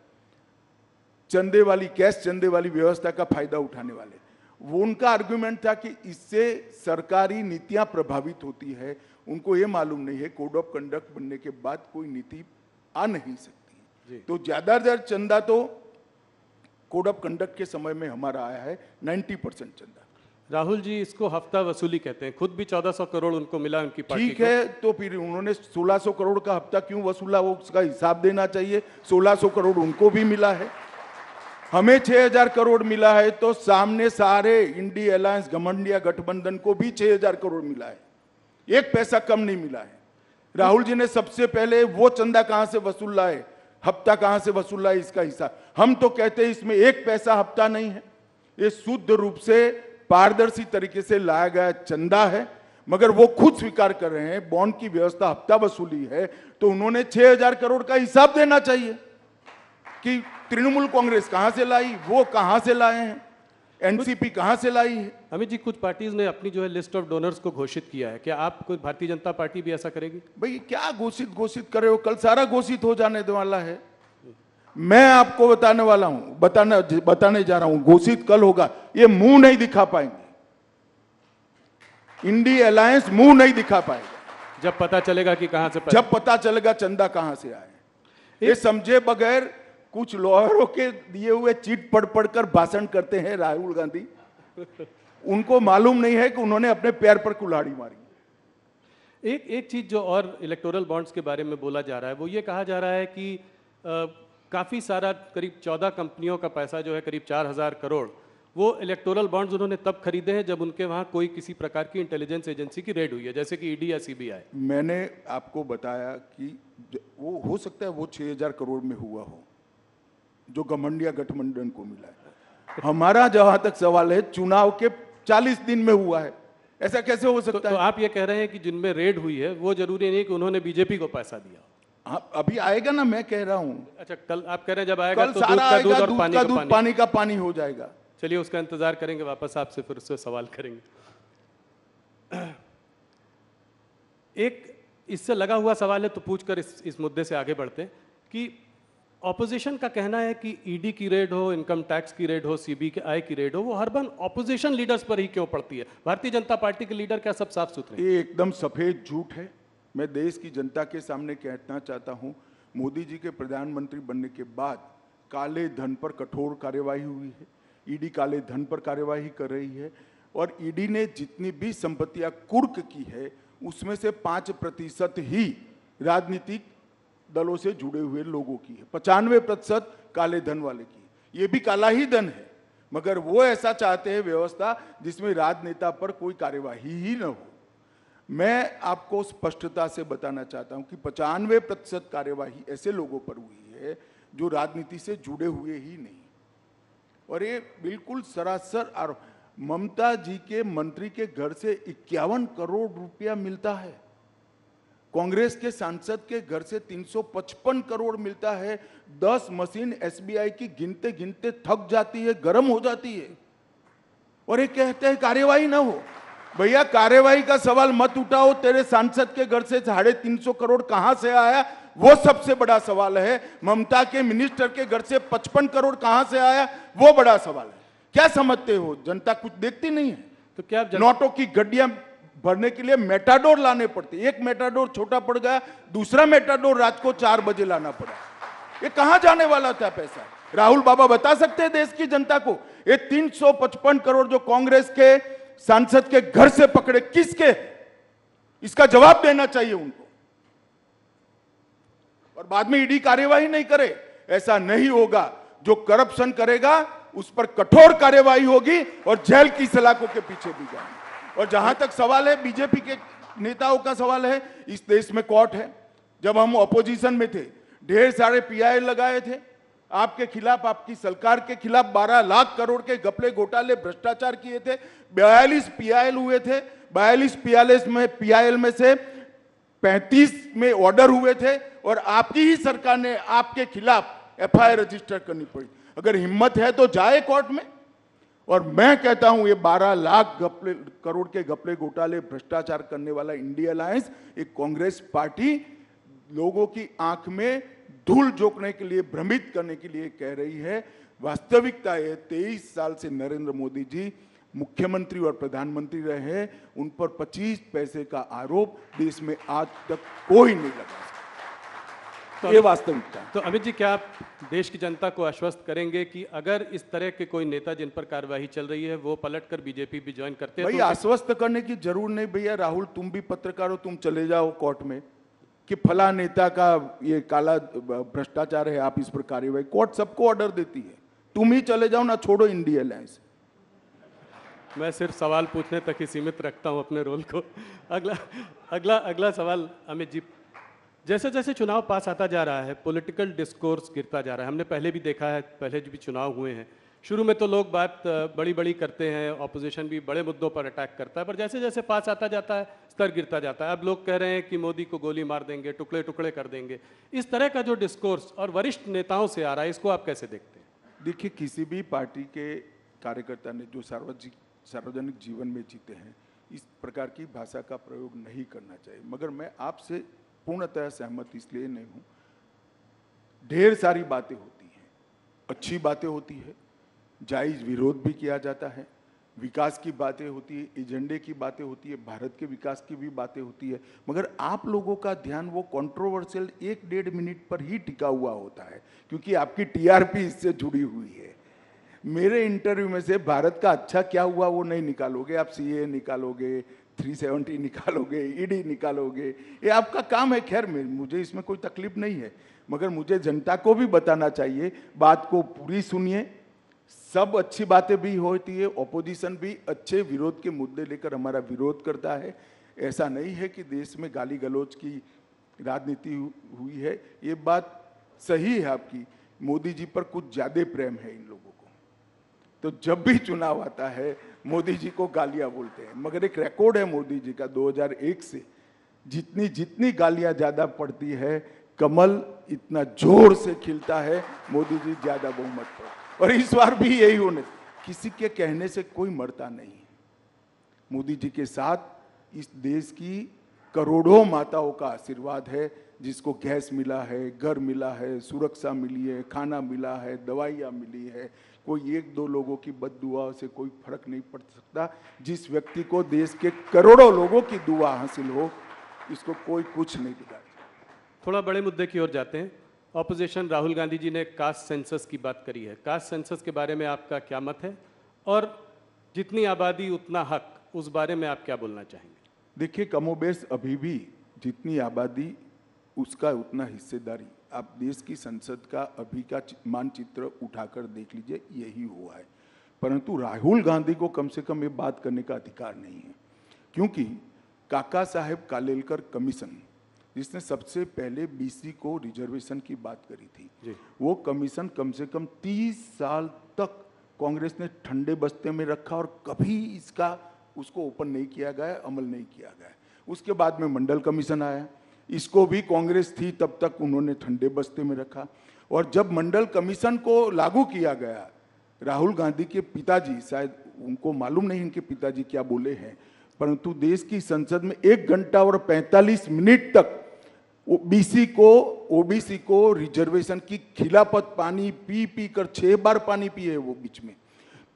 चंदे वाली, कैश चंदे वाली व्यवस्था का फायदा उठाने वाले, वो उनका आर्गुमेंट था कि इससे सरकारी नीतियां प्रभावित होती है। उनको ये मालूम नहीं है कोड ऑफ कंडक्ट बनने के बाद कोई नीति आ नहीं सकती। तो ज्यादातर चंदा तो कोड ऑफ कंडक्ट के समय में हमारा आया है 90% चंदा। राहुल जी, इसको हफ्ता वसूली कहते हैं, खुद भी 1400 करोड़ उनको मिला उनकी पार्टी को। ठीक है, तो फिर उन्होंने 1600 करोड़ का हफ्ता क्यों वसूला, वो उसका हिसाब देना चाहिए। 1600 करोड़ उनको भी मिला है, हमें 6000 करोड़ मिला है, तो सामने सारे इंडी अलायंस घमंडिया गठबंधन को भी 6000 करोड़ मिला है, एक पैसा कम नहीं मिला है। राहुल जी ने सबसे पहले वो चंदा कहां से वसूल लाए, हफ्ता कहां से वसूल लाए, इसका हिसाब। हम तो कहते हैं इसमें एक पैसा हफ्ता नहीं है, ये शुद्ध रूप से पारदर्शी तरीके से लाया गया चंदा है। मगर वो खुद स्वीकार कर रहे हैं बॉन्ड की व्यवस्था हफ्ता वसूली है, तो उन्होंने 6000 करोड़ का हिसाब देना चाहिए कि तृणमूल कांग्रेस कहां से लाई, वो कहां से लाए हैं, एनसीपी कहां से लाई है। अमित जी, कुछ पार्टीज ने अपनी जो है लिस्ट ऑफ डोनर्स को घोषित किया है, क्या आप कोई भारतीय जनता पार्टी भी ऐसा करेगी? भाई क्या घोषित करे हो, कल सारा घोषित हो जाने वाला है। मैं आपको बताने वाला हूं, बताने जा रहा हूं, घोषित कल होगा, ये मुंह नहीं दिखा पाएंगे, इंडी अलायंस मुंह नहीं दिखा पाएगा। जब पता चलेगा कि कहां से, जब पता चलेगा चंदा कहां से आए। ये समझे बगैर कुछ लॉयरों के दिए हुए चीट पढ़ कर भाषण करते हैं राहुल गांधी, उनको मालूम नहीं है कि उन्होंने अपने पैर पर कुल्हाड़ी मारी। एक चीज जो और इलेक्टोरल बॉन्ड्स के बारे में बोला जा रहा है, वो ये कहा जा रहा है कि काफ़ी सारा करीब 14 कंपनियों का पैसा जो है करीब 4000 करोड़, वो इलेक्टोरल बॉन्ड्स उन्होंने तब खरीदे हैं जब उनके वहाँ कोई किसी प्रकार की इंटेलिजेंस एजेंसी की रेड हुई है, जैसे कि ईडी या सीबीआई। मैंने आपको बताया कि वो हो सकता है वो 6000 करोड़ में हुआ हो जो घमंडिया गठबंधन को मिला है। हमारा जहां तक सवाल है, चुनाव के 40 दिन में हुआ है, ऐसा कैसे हो सकता है? तो आप ये कह रहे हैं कि जिनमें रेड हुई है वो जरूरी नहीं कि उन्होंने बीजेपी को पैसा दिया। हाँ, अभी आएगा ना, मैं कह रहा हूं। अच्छा, कल आप कह रहे हैं जब आएगा तो सारा दूध का दूध और पानी का पानी हो जाएगा। चलिए, उसका इंतजार करेंगे, वापस आपसे फिर उससे सवाल करेंगे। एक इससे लगा हुआ सवाल है, तो पूछकर इस मुद्दे से आगे बढ़ते हैं कि ऑपोजिशन का कहना है कि ईडी की रेड हो, इनकम टैक्स की रेड हो, सीबीआई की रेड हो, वो हर बार ऑपोजिशन लीडर्स पर ही क्यों पड़ती है? भारतीय जनता पार्टी के लीडर क्या सब साफ सुथरे? ये एकदम सफेद झूठ है। मैं देश की जनता के सामने कहना चाहता हूं, मोदी जी के प्रधानमंत्री बनने के बाद काले धन पर कठोर कार्यवाही हुई है, ईडी काले धन पर कार्यवाही कर रही है, और ईडी ने जितनी भी संपत्तियां कुर्क की है उसमें से 5% ही राजनीतिक दलों से जुड़े हुए लोगों की है, 95% काले धन वाले की। ये भी काला ही धन है, मगर वो ऐसा चाहते हैं व्यवस्था जिसमें राजनेता पर कोई कार्यवाही ही न हो। मैं आपको स्पष्टता से बताना चाहता हूं कि 95% कार्यवाही ऐसे लोगों पर हुई है जो राजनीति से जुड़े हुए ही नहीं, और ये बिल्कुल सरासर। और ममता जी के मंत्री के घर से 51 करोड़ रुपया मिलता है, कांग्रेस के सांसद के घर से 355 करोड़ मिलता है। 10 मशीन एसबीआई की गिनते गिनते थक जाती है, गर्म हो जाती है, और ये कहते हैं कार्यवाही ना हो। भैया, कार्यवाही का सवाल मत उठाओ, तेरे सांसद के घर से 350 करोड़ कहां से आया वो सबसे बड़ा सवाल है। ममता के मिनिस्टर के घर से 55 करोड़ कहां से आया वो बड़ा सवाल है। क्या समझते हो, जनता कुछ देखती नहीं है? तो क्या नोटों की गड्डियां भरने के लिए मेटाडोर लाने पड़ते, एक मेटाडोर छोटा पड़ गया, दूसरा मेटाडोर रात को 4 बजे लाना पड़ा। ये कहां जाने वाला था पैसा? राहुल बाबा बता सकते हैं देश की जनता को? ये 355 करोड़ जो कांग्रेस के सांसद के घर से पकड़े, किसके? इसका जवाब देना चाहिए उनको, और बाद में ईडी कार्यवाही नहीं करे। ऐसा नहीं होगा। जो करप्शन करेगा उस पर कठोर कार्यवाही होगी और जेल की सलाखों के पीछे भी जाएंगे। और जहां तक सवाल है बीजेपी के नेताओं का सवाल है, इस देश में कोर्ट है। जब हम ऑपोजिशन में थे, ढेर सारे पीआई लगाए थे आपके खिलाफ, आपकी सरकार के खिलाफ। 12 लाख करोड़ के घपले घोटाले भ्रष्टाचार किए थे। 42 पीआईएल हुए थे। 42 पीआईएल में से 35 में ऑर्डर हुए थे, और आपकी ही सरकार ने आपके खिलाफ एफआईआर रजिस्टर करनी पड़ी। अगर हिम्मत है तो जाए कोर्ट में। और मैं कहता हूं ये 12 लाख करोड़ के घपले घोटाले भ्रष्टाचार करने वाला इंडिया अलायंस एक कांग्रेस पार्टी लोगों की आंख में धूल झोंकने के लिए, भ्रमित करने के लिए कह रही है। वास्तविकता है 23 साल से नरेंद्र मोदी जी मुख्यमंत्री और प्रधानमंत्री रहे हैं, उन पर 25 पैसे का आरोप देश में आज तक कोई नहीं लगा। तो ये वास्तविकता है। तो अमित जी, क्या आप देश की जनता को आश्वस्त करेंगे कि अगर इस तरह के कोई नेता जिन पर कार्यवाही चल रही है वो पलटकर बीजेपी भी ज्वाइन करते हैं? भाई आश्वस्त करने की जरूर नहीं भैया। राहुल, तुम भी पत्रकार हो, तुम चले जाओ कोर्ट में कि फला नेता का ये काला भ्रष्टाचार है, आप इस पर कार्यवाही। कोर्ट सबको ऑर्डर देती है, तुम ही चले जाओ ना, छोड़ो इंडिया अलायंस। मैं सिर्फ सवाल पूछने तक ही सीमित रखता हूं अपने रोल को। अगला सवाल अमित जी, जैसे जैसे चुनाव पास आता जा रहा है पॉलिटिकल डिस्कोर्स गिरता जा रहा है। हमने पहले भी देखा है, पहले भी चुनाव हुए हैं, शुरू में तो लोग बात बड़ी बड़ी करते हैं, ऑपोजिशन भी बड़े मुद्दों पर अटैक करता है, पर जैसे जैसे पास आता जाता है स्तर गिरता जाता है। अब लोग कह रहे हैं कि मोदी को गोली मार देंगे, टुकड़े टुकड़े कर देंगे। इस तरह का जो डिस्कोर्स और वरिष्ठ नेताओं से आ रहा है, इसको आप कैसे देखते हैं? देखिए, किसी भी पार्टी के कार्यकर्ता ने जो सार्वजनिक जीवन में जीते हैं, इस प्रकार की भाषा का प्रयोग नहीं करना चाहिए। मगर मैं आपसे पूर्णतः सहमत इसलिए नहीं हूं। ढेर सारी बातें होती हैं, अच्छी बातें होती है, जायज विरोध भी किया जाता है, विकास की बातें होती है, एजेंडे की बातें होती है, भारत के विकास की भी बातें होती है। मगर आप लोगों का ध्यान वो कंट्रोवर्शियल 1-1.5 मिनट पर ही टिका हुआ होता है, क्योंकि आपकी टीआरपी इससे जुड़ी हुई है। मेरे इंटरव्यू में से भारत का अच्छा क्या हुआ वो नहीं निकालोगे आप। सीए निकालोगे, 370 निकालोगे, ईडी निकालोगे, ये आपका काम है। खैर, मुझे इसमें कोई तकलीफ नहीं है, मगर मुझे जनता को भी बताना चाहिए। बात को पूरी सुनिए, सब अच्छी बातें भी होती है, ऑपोजिशन भी अच्छे विरोध के मुद्दे लेकर हमारा विरोध करता है। ऐसा नहीं है कि देश में गाली गलौज की राजनीति हुई है, ये बात सही है आपकी। मोदी जी पर कुछ ज्यादा प्रेम है इन लोगों को, तो जब भी चुनाव आता है मोदी जी को गालियां बोलते हैं। मगर एक रिकॉर्ड है मोदी जी का 2001 से, जितनी गालियां ज्यादा पड़ती है, कमल इतना जोर से खिलता है, मोदी जी ज्यादा बहुमत पर। और इस बार भी यही होने, किसी के कहने से कोई मरता नहीं है। मोदी जी के साथ इस देश की करोड़ों माताओं का आशीर्वाद है, जिसको गैस मिला है, घर मिला है, सुरक्षा मिली है, खाना मिला है, दवाइयाँ मिली है। कोई 1-2 लोगों की बद्दुआ से कोई फर्क नहीं पड़ सकता। जिस व्यक्ति को देश के करोड़ों लोगों की दुआ हासिल हो, इसको कोई कुछ नहीं बिगाड़। थोड़ा बड़े मुद्दे की ओर जाते हैं। ऑपोजिशन राहुल गांधी जी ने कास्ट सेंसस की बात करी है। कास्ट सेंसस के बारे में आपका क्या मत है, और जितनी आबादी उतना हक, उस बारे में आप क्या बोलना चाहेंगे? देखिए, कमोबेश अभी भी जितनी आबादी उसका उतना हिस्सेदारी। आप देश की संसद का अभी का मानचित्र उठाकर देख लीजिए, यही हुआ है। परंतु राहुल गांधी को कम से कम ये बात करने का अधिकार नहीं है, क्योंकि काका साहेब कालेलकर कमीशन, जिसने सबसे पहले बीसी को रिजर्वेशन की बात करी थी, वो कमीशन कम से कम 30 साल तक कांग्रेस ने ठंडे बस्ते में रखा और कभी उसको ओपन नहीं किया गया, अमल नहीं किया गया। उसके बाद में मंडल कमीशन आया, इसको भी कांग्रेस थी तब तक उन्होंने ठंडे बस्ते में रखा। और जब मंडल कमीशन को लागू किया गया, राहुल गांधी के पिताजी, शायद उनको मालूम नहीं इनके पिताजी क्या बोले हैं, परंतु देश की संसद में 1 घंटा और 45 मिनट तक ओबीसी को रिजर्वेशन की खिलाफत पानी पी कर 6 बार पानी पिए वो बीच में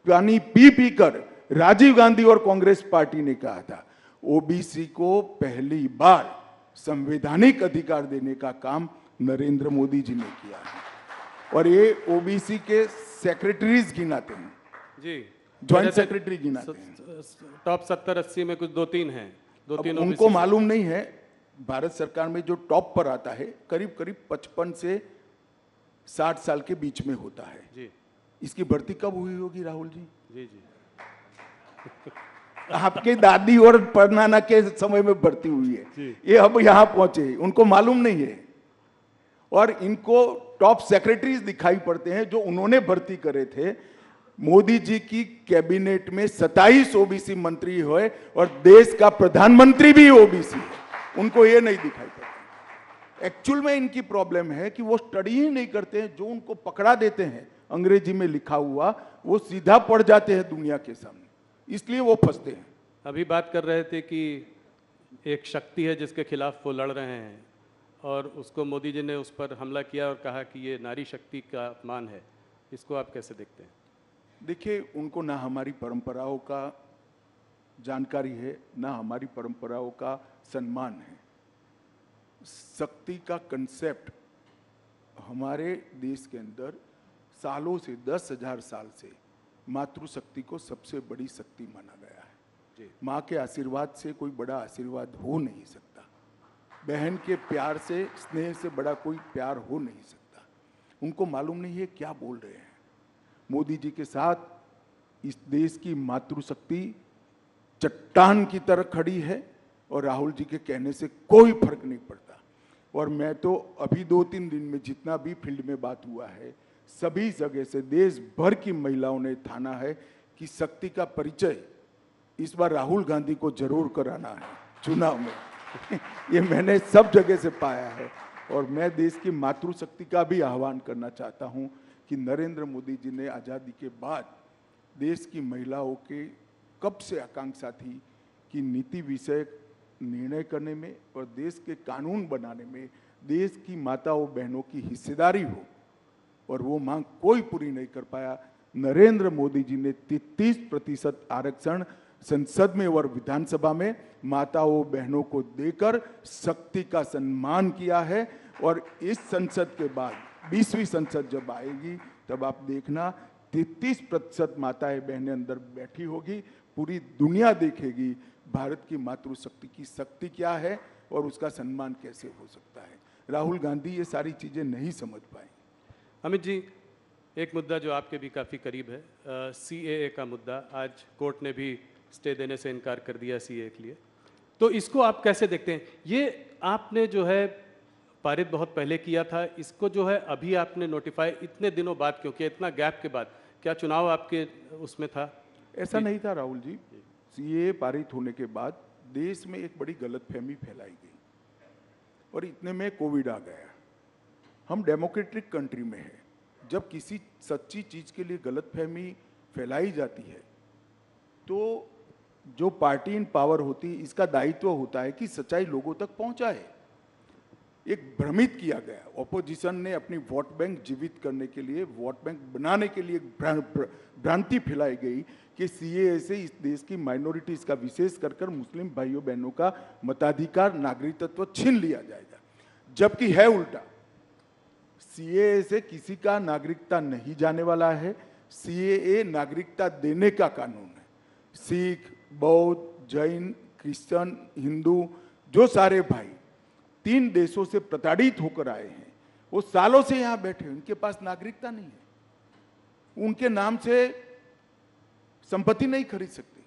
पानी पी कर राजीव गांधी और कांग्रेस पार्टी ने कहा था ओबीसी को पहली बार संवैधानिक अधिकार देने का काम नरेंद्र मोदी जी ने किया है। और ये ओबीसी के सेक्रेटरीज गिनाते हैं जी, ज्वाइंट सेक्रेटरी गिनाते हैं। टॉप 70-80 में कुछ 2-3 हैं, 2-3 उनको मालूम नहीं है। भारत सरकार में जो टॉप पर आता है करीब 55 से 60 साल के बीच में होता है जी। इसकी भर्ती कब हुई होगी राहुल जी? जी जी आपके दादी और परनाना के समय में भर्ती हुई है, ये अब यहाँ पहुंचे, उनको मालूम नहीं है। और इनको टॉप सेक्रेटरीज दिखाई पड़ते हैं जो उन्होंने भर्ती करे थे। मोदी जी की कैबिनेट में 27 ओबीसी मंत्री हुए और देश का प्रधानमंत्री भी ओबीसी है, उनको ये नहीं दिखाई पड़ता। एक्चुअल में इनकी प्रॉब्लम है कि वो स्टडी ही नहीं करते हैं, जो उनको पकड़ा देते हैं अंग्रेजी में लिखा हुआ वो सीधा पढ़ जाते हैं दुनिया के सामने, इसलिए वो फंसते हैं। अभी बात कर रहे थे कि एक शक्ति है जिसके खिलाफ वो लड़ रहे हैं और उसको मोदी जी ने उस पर हमला किया और कहा कि ये नारी शक्ति का अपमान है, इसको आप कैसे देखते हैं? देखिए, उनको ना हमारी परंपराओं का जानकारी है, ना हमारी परंपराओं का सम्मान है। शक्ति का कंसेप्ट हमारे देश के अंदर सालों से 10,000 साल से मातृशक्ति को सबसे बड़ी शक्ति माना गया है। माँ के आशीर्वाद से कोई बड़ा आशीर्वाद हो नहीं सकता, बहन के प्यार से, स्नेह से बड़ा कोई प्यार हो नहीं सकता। उनको मालूम नहीं है क्या बोल रहे हैं। मोदी जी के साथ इस देश की मातृशक्ति चट्टान की तरह खड़ी है और राहुल जी के कहने से कोई फर्क नहीं पड़ता। और मैं तो अभी 2-3 दिन में जितना भी फील्ड में बात हुआ है, सभी जगह से देश भर की महिलाओं ने ठाना है कि शक्ति का परिचय इस बार राहुल गांधी को जरूर कराना है चुनाव में। ये मैंने सब जगह से पाया है। और मैं देश की मातृशक्ति का भी आह्वान करना चाहता हूं कि नरेंद्र मोदी जी ने आज़ादी के बाद देश की महिलाओं के कब से आकांक्षा थी कि नीति विषयक निर्णय करने में और देश के कानून बनाने में देश की माताओं बहनों की हिस्सेदारी हो, और वो मांग कोई पूरी नहीं कर पाया। नरेंद्र मोदी जी ने 33% आरक्षण संसद में और विधानसभा में माताओं बहनों को देकर शक्ति का सम्मान किया है। और इस संसद के बाद 20वीं संसद जब आएगी तब आप देखना 33% माताएं बहनें अंदर बैठी होगी। पूरी दुनिया देखेगी भारत की मातृशक्ति की शक्ति क्या है और उसका सम्मान कैसे हो सकता है। राहुल गांधी ये सारी चीजें नहीं समझ पाए। अमित जी, एक मुद्दा जो आपके भी काफ़ी करीब है, CAA का मुद्दा। आज कोर्ट ने भी स्टे देने से इनकार कर दिया CAA के लिए, तो इसको आप कैसे देखते हैं? ये आपने जो है पारित बहुत पहले किया था, इसको जो है अभी आपने नोटिफाई इतने दिनों बाद क्यों किया, इतना गैप के बाद? क्या चुनाव आपके उसमें था? ऐसा नहीं था राहुल जी। CAA पारित होने के बाद देश में एक बड़ी गलतफहमी फैलाई गई और इतने में कोविड आ गया। हम डेमोक्रेटिक कंट्री में हैं, जब किसी सच्ची चीज के लिए गलतफहमी फैलाई जाती है तो जो पार्टी इन पावर होती है इसका दायित्व होता है कि सच्चाई लोगों तक पहुंचाए। एक भ्रमित किया गया, ऑपोजिशन ने अपनी वोट बैंक जीवित करने के लिए, वोट बैंक बनाने के लिए भ्रांति फैलाई गई कि CAA से इस देश की माइनॉरिटीज का, विशेष कर मुस्लिम भाइयों बहनों का मताधिकार, नागरिकत्व छीन लिया जाएगा, जबकि है उल्टा। CAA से किसी का नागरिकता नहीं जाने वाला है। CAA नागरिकता देने का कानून है। सिख, बौद्ध, जैन, क्रिश्चियन, हिंदू, जो सारे भाई 3 देशों से प्रताड़ित होकर आए हैं, वो सालों से यहां बैठे हैं, उनके पास नागरिकता नहीं है। उनके नाम से संपत्ति नहीं खरीद सकते,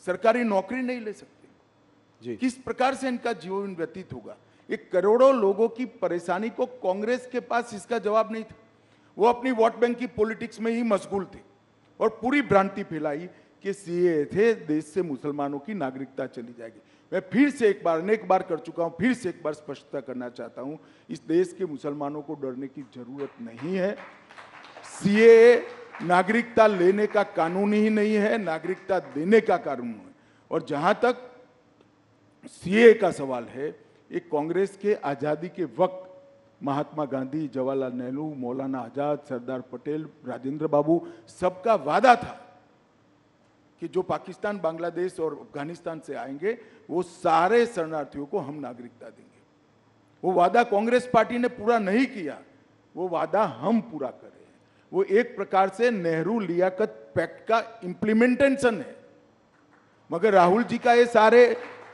सरकारी नौकरी नहीं ले सकते। किस प्रकार से इनका जीवन व्यतीत होगा? एक करोड़ों लोगों की परेशानी को कांग्रेस के पास इसका जवाब नहीं था। वो अपनी वोट बैंक की पॉलिटिक्स में ही मशगूल थे और पूरी भ्रांति फैलाई कि CAA थे देश से मुसलमानों की नागरिकता चली जाएगी। मैं फिर से एक बार, अनेक बार कर चुका हूं, फिर से एक बार स्पष्टता करना चाहता हूं, इस देश के मुसलमानों को डरने की जरूरत नहीं है। CAA नागरिकता लेने का कानून ही नहीं है, नागरिकता देने का कानून है। और जहां तक CAA का सवाल है, एक कांग्रेस के आजादी के वक्त महात्मा गांधी, जवाहरलाल नेहरू, मौलाना आजाद, सरदार पटेल, राजेंद्र बाबू, सबका वादा था कि जो पाकिस्तान, बांग्लादेश और अफगानिस्तान से आएंगे वो सारे शरणार्थियों को हम नागरिकता देंगे। वो वादा कांग्रेस पार्टी ने पूरा नहीं किया, वो वादा हम पूरा कर रहे हैं। वो एक प्रकार से नेहरू लियाकत पैक्ट का इंप्लीमेंटेशन है। मगर राहुल जी का ये सारे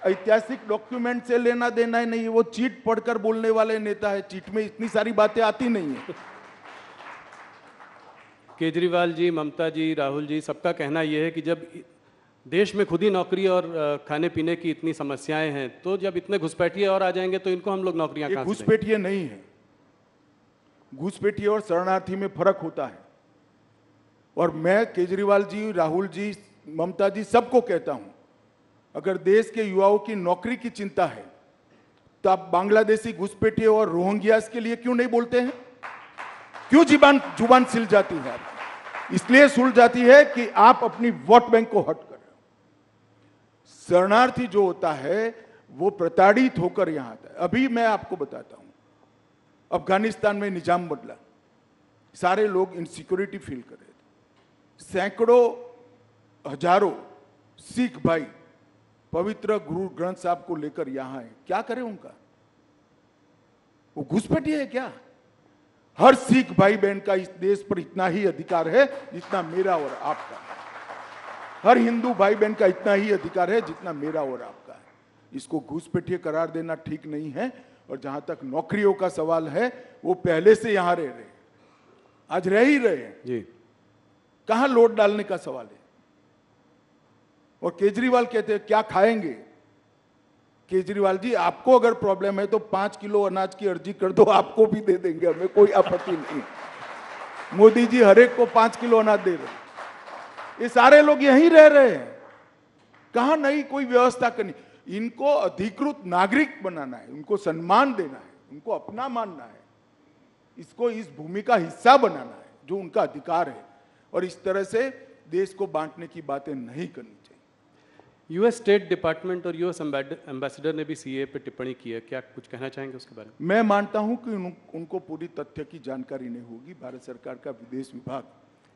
ऐतिहासिक डॉक्यूमेंट से लेना देना ही नहीं है। वो चीट पढ़कर बोलने वाले नेता है, चीट में इतनी सारी बातें आती नहीं है। केजरीवाल जी, ममता जी, राहुल जी, सबका कहना यह है कि जब देश में खुद ही नौकरी और खाने पीने की इतनी समस्याएं हैं, तो जब इतने घुसपैठिए और आ जाएंगे तो इनको हम लोग नौकरियां कहां से देंगे? घुसपैठिए नहीं है। घुसपैठिए और शरणार्थी में फर्क होता है। और मैं केजरीवाल जी, राहुल जी, ममता जी सबको कहता हूं, अगर देश के युवाओं की नौकरी की चिंता है तो आप बांग्लादेशी घुसपैठियों और रोहिंग्यास के लिए क्यों नहीं बोलते हैं? क्यों जुबान सिल जाती है? इसलिए सुल जाती है कि आप अपनी वोट बैंक को हट कर रहे हो। शरणार्थी जो होता है वो प्रताड़ित होकर यहां आता है। अभी मैं आपको बताता हूं, अफगानिस्तान में निजाम बदला, सारे लोग इनसिक्योरिटी फील कर रहे थे। सैकड़ों हजारों सिख भाई पवित्र गुरु ग्रंथ साहब को लेकर यहां आए। क्या करें उनका? वो घुसपैठी है क्या? हर सिख भाई बहन का इस देश पर इतना ही अधिकार है जितना मेरा और आपका है। हर हिंदू भाई बहन का इतना ही अधिकार है जितना मेरा और आपका है। इसको घुसपैठिए करार देना ठीक नहीं है। और जहां तक नौकरियों का सवाल है, वो पहले से यहां रह रहे, आज रह ही रहे हैं जी। कहां लोड डालने का सवाल है? और केजरीवाल कहते हैं क्या खाएंगे? केजरीवाल जी, आपको अगर प्रॉब्लम है तो 5 किलो अनाज की अर्जी कर दो, आपको भी दे देंगे, हमें कोई आपत्ति नहीं। मोदी जी हर एक को 5 किलो अनाज दे रहे। ये सारे लोग यहीं रह रहे हैं, कहां नहीं कोई व्यवस्था करनी। इनको अधिकृत नागरिक बनाना है, उनको सम्मान देना है, उनको अपना मानना है, इसको इस भूमि का हिस्सा बनाना है जो उनका अधिकार है। और इस तरह से देश को बांटने की बातें नहीं करनी चाहिए। यूएस स्टेट डिपार्टमेंट और यूएस एम्बेसडर ने भी सीए पे टिप्पणी की है, क्या कुछ कहना चाहेंगे उसके बारे में? मैं मानता हूं कि उनको पूरी तथ्य की जानकारी नहीं होगी। भारत सरकार का विदेश विभाग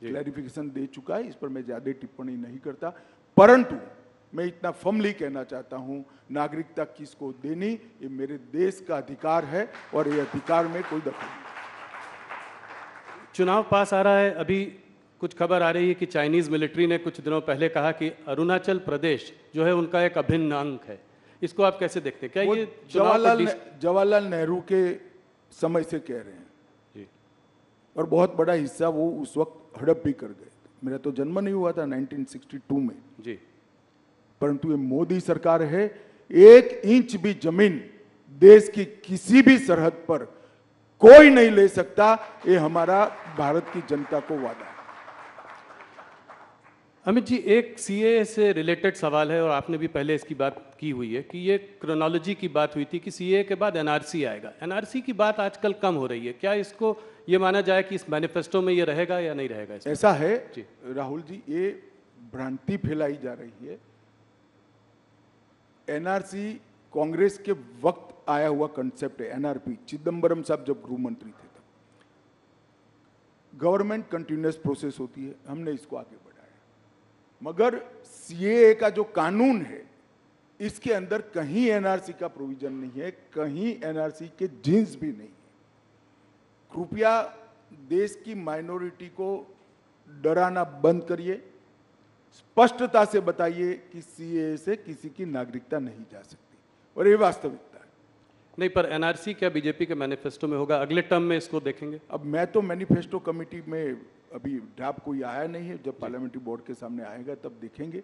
क्लैरिफिकेशन दे चुका है, इस पर मैं ज्यादा टिप्पणी नहीं करता। परंतु मैं इतना फर्मली कहना चाहता हूं, नागरिकता किसको देनी ये मेरे देश का अधिकार है और ये अधिकार में कोई दखल नहीं। चुनाव पास आ रहा है, अभी कुछ खबर आ रही है कि चाइनीज मिलिट्री ने कुछ दिनों पहले कहा कि अरुणाचल प्रदेश जो है उनका एक अभिन्न अंग है। इसको आप कैसे देखते हैं? क्या ये जवाहरलाल नेहरू के समय से कह रहे हैं जी। और बहुत बड़ा हिस्सा वो उस वक्त हड़प भी कर गए। मेरा तो जन्म नहीं हुआ था 1962 में जी। परंतु ये मोदी सरकार है, 1 इंच भी जमीन देश की किसी भी सरहद पर कोई नहीं ले सकता। ये हमारा भारत की जनता को वादा है। अमित जी, एक सीए से रिलेटेड सवाल है और आपने भी पहले इसकी बात की हुई है कि ये क्रोनोलॉजी की बात हुई थी कि सीए के बाद एनआरसी आएगा। एनआरसी की बात आजकल कम हो रही है, क्या इसको ये माना जाए कि इस मैनिफेस्टो में ये रहेगा या नहीं रहेगा? ऐसा है जी। राहुल जी, ये भ्रांति फैलाई जा रही है। एनआरसी कांग्रेस के वक्त आया हुआ कंसेप्ट है। एनआरपी चिदम्बरम साहब जब गृह मंत्री थे तब। गवर्नमेंट कंटिन्यूअस प्रोसेस होती है, हमने इसको आगे बढ़ाया। मगर सीएए का जो कानून है इसके अंदर कहीं एनआरसी का प्रोविजन नहीं है, कहीं एनआरसी के जिन्स भी नहीं है। कृपया देश की माइनॉरिटी को डराना बंद करिए, स्पष्टता से बताइए कि सीएए से किसी की नागरिकता नहीं जा सकती, और ये वास्तविकता है। नहीं, पर एनआरसी क्या बीजेपी के मैनिफेस्टो में होगा? अगले टर्म में इसको देखेंगे? अब मैं तो मैनिफेस्टो कमेटी में अभी ड्राफ्ट कोई आया नहीं है, जब पार्लियामेंट्री बोर्ड के सामने आएगा तब देखेंगे।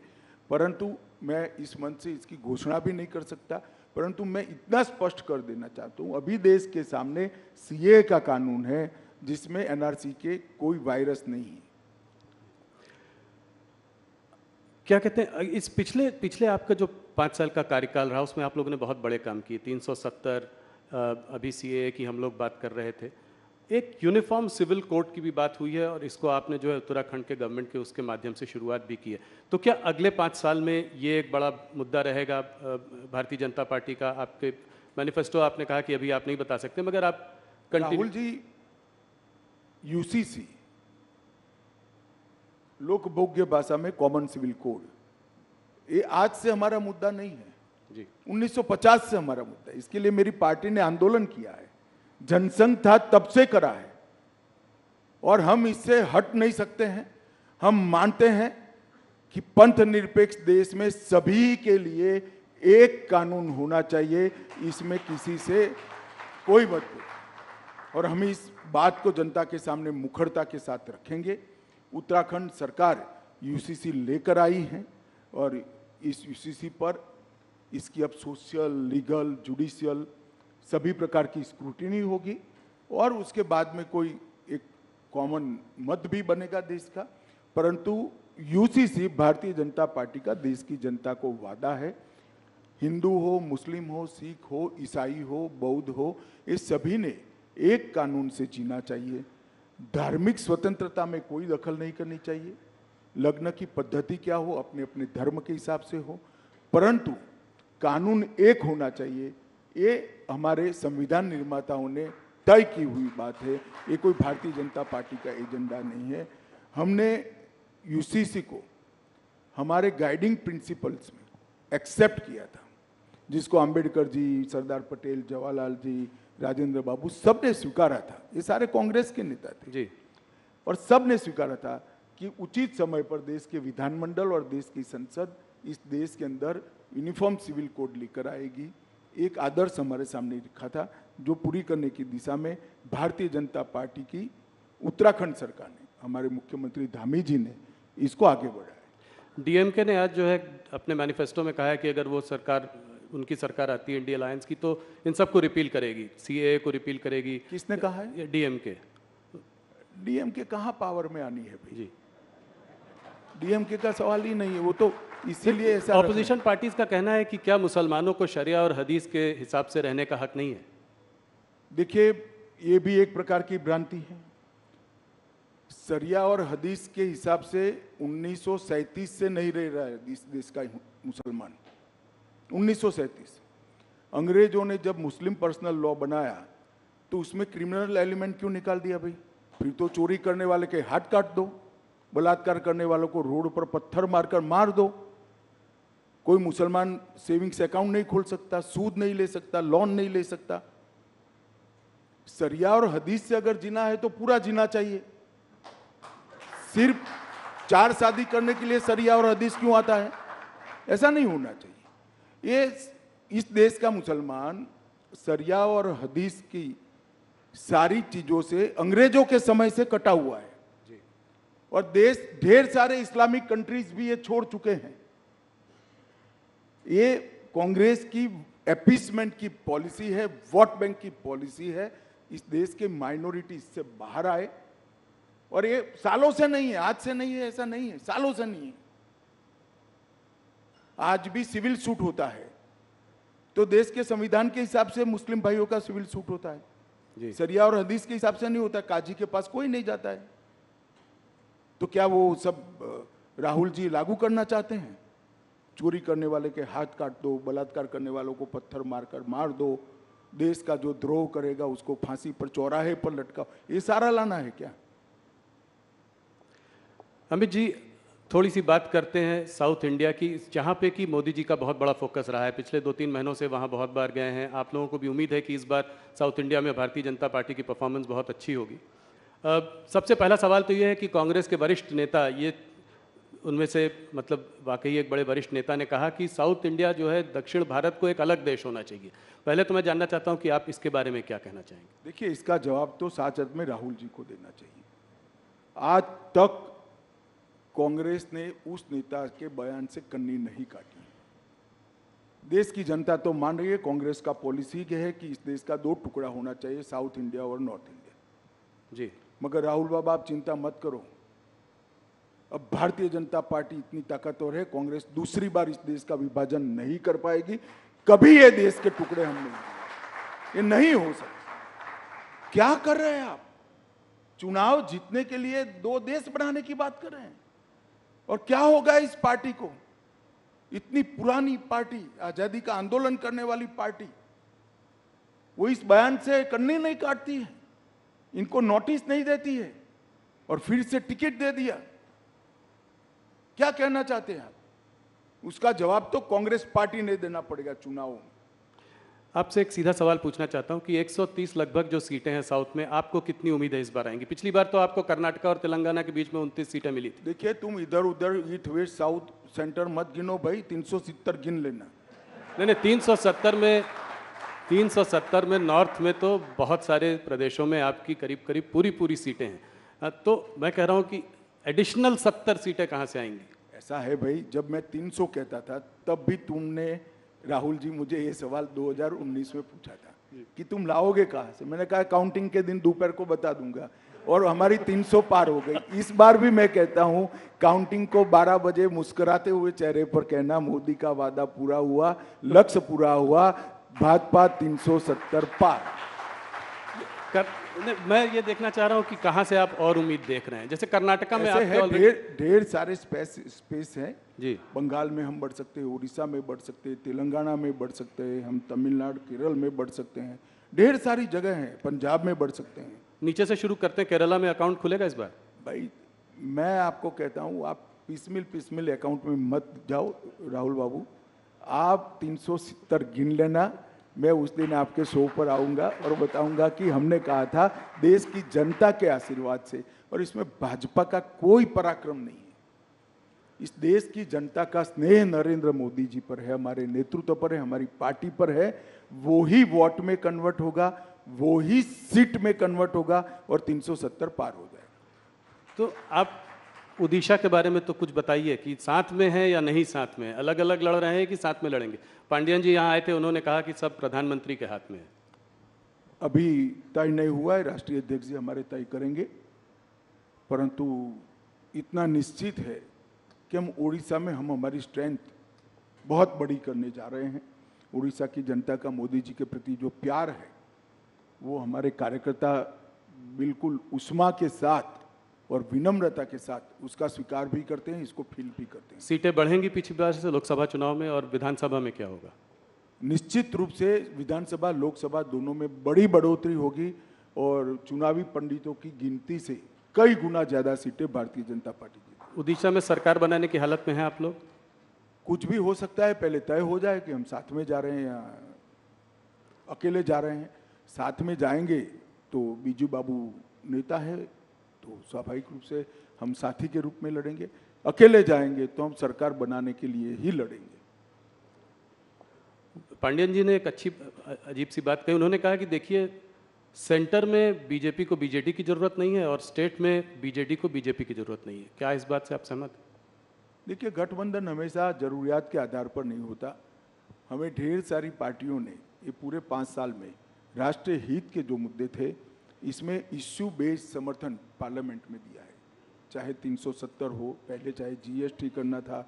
परंतु मैं इस मंच से इसकी घोषणा भी नहीं कर सकता, परंतु मैं इतना स्पष्ट कर देना चाहता हूं, अभी देश के सामने सीए का कानून है जिसमें एनआरसी के कोई वायरस नहीं है। क्या कहते हैं, इस पिछले आपका जो 5 साल का कार्यकाल रहा उसमें आप लोगों ने बहुत बड़े काम किए। 370 अभी सीएए की हम लोग बात कर रहे थे। एक यूनिफॉर्म सिविल कोड की भी बात हुई है और इसको आपने जो है उत्तराखंड के गवर्नमेंट के उसके माध्यम से शुरुआत भी की है। तो क्या अगले 5 साल में ये एक बड़ा मुद्दा रहेगा भारतीय जनता पार्टी का? आपके मैनिफेस्टो आपने कहा कि अभी आप नहीं बता सकते, मगर आप राहुल जी, यूसीसी लोकभोग्य भाषा में कॉमन सिविल कोड, ये आज से हमारा मुद्दा नहीं है जी। 1950 से हमारा मुद्दा है। इसके लिए मेरी पार्टी ने आंदोलन किया है, जनसंघ था तब से करा है, और हम इससे हट नहीं सकते हैं। हम मानते हैं कि पंथ निरपेक्ष देश में सभी के लिए एक कानून होना चाहिए, इसमें किसी से कोई मतभेद। और हम इस बात को जनता के सामने मुखरता के साथ रखेंगे। उत्तराखंड सरकार यूसीसी लेकर आई है और इस यूसीसी पर इसकी अब सोशल, लीगल, जुडिशियल सभी प्रकार की स्क्रूटिनी होगी, और उसके बाद में कोई एक कॉमन मत भी बनेगा देश का। परंतु यूसीसी भारतीय जनता पार्टी का देश की जनता को वादा है। हिंदू हो, मुस्लिम हो, सिख हो, ईसाई हो, बौद्ध हो, ये सभी ने एक कानून से जीना चाहिए। धार्मिक स्वतंत्रता में कोई दखल नहीं करनी चाहिए। लग्न की पद्धति क्या हो अपने अपने धर्म के हिसाब से हो, परंतु कानून एक होना चाहिए। ये हमारे संविधान निर्माताओं ने तय की हुई बात है, ये कोई भारतीय जनता पार्टी का एजेंडा नहीं है। हमने यूसीसी को हमारे गाइडिंग प्रिंसिपल्स में एक्सेप्ट किया था, जिसको अंबेडकर जी, सरदार पटेल, जवाहरलाल जी, राजेंद्र बाबू सब ने स्वीकारा था। ये सारे कांग्रेस के नेता थे जी, और सब ने स्वीकारा था कि उचित समय पर देश के विधानमंडल और देश की संसद इस देश के अंदर यूनिफॉर्म सिविल कोड लेकर आएगी। एक आदर्श हमारे सामने रखा था, जो पूरी करने की दिशा में भारतीय जनता पार्टी की उत्तराखंड सरकार ने, हमारे मुख्यमंत्री धामी जी ने इसको आगे बढ़ाया। डीएमके ने आज जो है अपने मैनिफेस्टो में कहा है कि अगर वो सरकार, उनकी सरकार आती है इंडिया अलायंस की, तो इन सबको रिपील करेगी, सीएए को रिपील करेगी। किसने कहा है? डीएमके। डीएमके कहाँ पावर में आनी है भाई? जी, डीएमके का सवाल ही नहीं है, वो तो इसीलिए ऐसा। ऑपोजिशन पार्टीज का कहना है कि क्या मुसलमानों को शरिया और हदीस के हिसाब से रहने का हक नहीं है? देखिए, ये भी एक प्रकार की भ्रांति है। शरिया और हदीस के हिसाब से 1937 से नहीं रह रहा है इस देश का मुसलमान। 1937 अंग्रेजों ने जब मुस्लिम पर्सनल लॉ बनाया तो उसमें क्रिमिनल एलिमेंट क्यों निकाल दिया भाई? फिर तो चोरी करने वाले के हाथ काट दो, बलात्कार करने वालों को रोड पर पत्थर मारकर मार दो। कोई मुसलमान सेविंग्स अकाउंट नहीं खोल सकता, सूद नहीं ले सकता, लोन नहीं ले सकता। शरिया और हदीस से अगर जीना है तो पूरा जीना चाहिए। सिर्फ 4 शादी करने के लिए शरिया और हदीस क्यों आता है? ऐसा नहीं होना चाहिए। ये इस देश का मुसलमान शरिया और हदीस की सारी चीजों से अंग्रेजों के समय से कटा हुआ है और देश ढेर सारे इस्लामिक कंट्रीज भी ये छोड़ चुके हैं। ये कांग्रेस की एपीसमेंट की पॉलिसी है, वोट बैंक की पॉलिसी है। इस देश के माइनॉरिटी इससे बाहर आए, और ये सालों से नहीं है, आज से नहीं है, ऐसा नहीं है, सालों से नहीं है। आज भी सिविल सूट होता है तो देश के संविधान के हिसाब से मुस्लिम भाइयों का सिविल सूट होता है, शरिया और हदीस के हिसाब से नहीं होता। काजी के पास कोई नहीं जाता है। तो क्या वो सब राहुल जी लागू करना चाहते हैं? चोरी करने वाले के हाथ काट दो, बलात्कार करने वालों को पत्थर मारकर मार दो, देश का जो द्रोह करेगा उसको फांसी पर, चौराहे पर लटकाओ, ये सारा लाना है क्या? अमित जी, थोड़ी सी बात करते हैं साउथ इंडिया की, जहाँ पे कि मोदी जी का बहुत बड़ा फोकस रहा है। पिछले 2-3 महीनों से वहाँ बहुत बार गए हैं। आप लोगों को भी उम्मीद है कि इस बार साउथ इंडिया में भारतीय जनता पार्टी की परफॉर्मेंस बहुत अच्छी होगी। सबसे पहला सवाल तो ये है कि कांग्रेस के वरिष्ठ नेता, ये उनमें से मतलब वाकई एक बड़े वरिष्ठ नेता ने कहा कि साउथ इंडिया जो है दक्षिण भारत को एक अलग देश होना चाहिए। पहले तो मैं जानना चाहता हूँ कि आप इसके बारे में क्या कहना चाहेंगे? देखिए, इसका जवाब तो सच अर्थ में राहुल जी को देना चाहिए। आज तक कांग्रेस ने उस नेता के बयान से कन्नी नहीं काटी। देश की जनता तो मान रही है, कांग्रेस का पॉलिसी यह है कि इस देश का 2 टुकड़ा होना चाहिए, साउथ इंडिया और नॉर्थ इंडिया। जी, मगर राहुल बाबा, आप चिंता मत करो। अब भारतीय जनता पार्टी इतनी ताकतवर है, कांग्रेस दूसरी बार इस देश का विभाजन नहीं कर पाएगी। कभी ये देश के टुकड़े हम नहीं, ये नहीं हो सकता। क्या कर रहे हैं आप? चुनाव जीतने के लिए 2 देश बनाने की बात कर रहे हैं, और क्या होगा इस पार्टी को? इतनी पुरानी पार्टी, आजादी का आंदोलन करने वाली पार्टी, वो इस बयान से कन्नी नहीं काटती है, इनको नोटिस नहीं देती है, और फिर से टिकट दे दिया। क्या कहना चाहते हैं आप? उसका जवाब तो कांग्रेस पार्टी ने देना पड़ेगा चुनावों में। आपसे एक सीधा सवाल पूछना चाहता हूं कि 130 लगभग जो सीटें हैं साउथ में, आपको कितनी उम्मीद है इस बार आएंगी? पिछली बार तो आपको कर्नाटक और तेलंगाना के बीच में 29 सीटें मिली थी। देखिए, तुम इधर उधर ईस्ट वेस्ट साउथ सेंटर मत गिनो भाई, 370 गिन लेना। नहीं, 370 में नॉर्थ में तो बहुत सारे प्रदेशों में आपकी करीब करीब पूरी सीटें हैं। तो मैं कह रहा हूं कि एडिशनल 70 सीटें कहां से आएंगी? ऐसा है भाई, जब मैं 300 कहता था तब भी तुमने, राहुल जी, मुझे ये सवाल 2019 में पूछा था कि तुम लाओगे कहां से। मैंने कहा काउंटिंग के दिन दोपहर को बता दूंगा। और हमारी 300 पार हो गई। इस बार भी मैं कहता हूं, काउंटिंग को 12 बजे मुस्कुराते हुए चेहरे पर कहना, मोदी का वादा पूरा हुआ, लक्ष्य पूरा हुआ, भाजपा 370 पार। मैं ये देखना चाह रहा हूँ कि कहाँ से आप और उम्मीद देख रहे हैं। जैसे कर्नाटका में ढेर सारे स्पेस हैं जी। बंगाल में हम बढ़ सकते हैं, उड़ीसा में बढ़ सकते हैं, तेलंगाना में बढ़ सकते हैं, हम तमिलनाडु केरल में बढ़ सकते हैं, ढेर सारी जगह हैं, पंजाब में बढ़ सकते हैं। नीचे से शुरू करते हैं, केरला में अकाउंट खुलेगा इस बार? भाई मैं आपको कहता हूँ, आप पिसमिल अकाउंट में मत जाओ राहुल बाबू, आप 370 गिन लेना। मैं उस दिन आपके शो पर आऊंगा और बताऊंगा कि हमने कहा था देश की जनता के आशीर्वाद से, और इसमें भाजपा का कोई पराक्रम नहीं है। इस देश की जनता का स्नेह नरेंद्र मोदी जी पर है, हमारे नेतृत्व पर है, हमारी पार्टी पर है। वो ही वोट में कन्वर्ट होगा, वो ही सीट में कन्वर्ट होगा और 370 पार हो जाएगा। तो आप उड़ीसा के बारे में तो कुछ बताइए कि साथ में है या नहीं साथ में, अलग अलग लड़ रहे हैं कि साथ में लड़ेंगे? पांडियन जी यहाँ आए थे, उन्होंने कहा कि सब प्रधानमंत्री के हाथ में है। अभी तय नहीं हुआ है, राष्ट्रीय अध्यक्ष जी हमारे तय करेंगे, परंतु इतना निश्चित है कि हम उड़ीसा में हमारी स्ट्रेंथ बहुत बड़ी करने जा रहे हैं। उड़ीसा की जनता का मोदी जी के प्रति जो प्यार है, वो हमारे कार्यकर्ता बिल्कुल उष्मा के साथ और विनम्रता के साथ उसका स्वीकार भी करते हैं, इसको फील भी करते हैं। सीटें बढ़ेंगी पिछली बार से लोकसभा चुनाव में, और विधानसभा में क्या होगा? निश्चित रूप से विधानसभा लोकसभा दोनों में बड़ी बढ़ोतरी होगी, और चुनावी पंडितों की गिनती से कई गुना ज्यादा सीटें भारतीय जनता पार्टी की। उड़ीसा में सरकार बनाने की हालत में हैं आप लोग? कुछ भी हो सकता है, पहले तय हो जाए कि हम साथ में जा रहे हैं या अकेले जा रहे हैं। साथ में जाएंगे तो बीजू बाबू नेता है, तो स्वाभाविक रूप से हम साथी के रूप में लड़ेंगे। अकेले जाएंगे तो हम सरकार बनाने के लिए ही लड़ेंगे। पांडियन जी ने एक अच्छी अजीब सी बात कही, उन्होंने कहा कि देखिए सेंटर में बीजेपी को बीजेडी की जरूरत नहीं है और स्टेट में बीजेडी को बीजेपी की जरूरत नहीं है। क्या इस बात से आप सहमत हैं? देखिए, गठबंधन हमेशा जरूरियात के आधार पर नहीं होता। हमें ढेर सारी पार्टियों ने ये पूरे 5 साल में राष्ट्रीय हित के जो मुद्दे थे, इसमें इश्यू बेस्ड समर्थन पार्लियामेंट में दिया है। चाहे 370 हो पहले, चाहे जीएसटी करना था,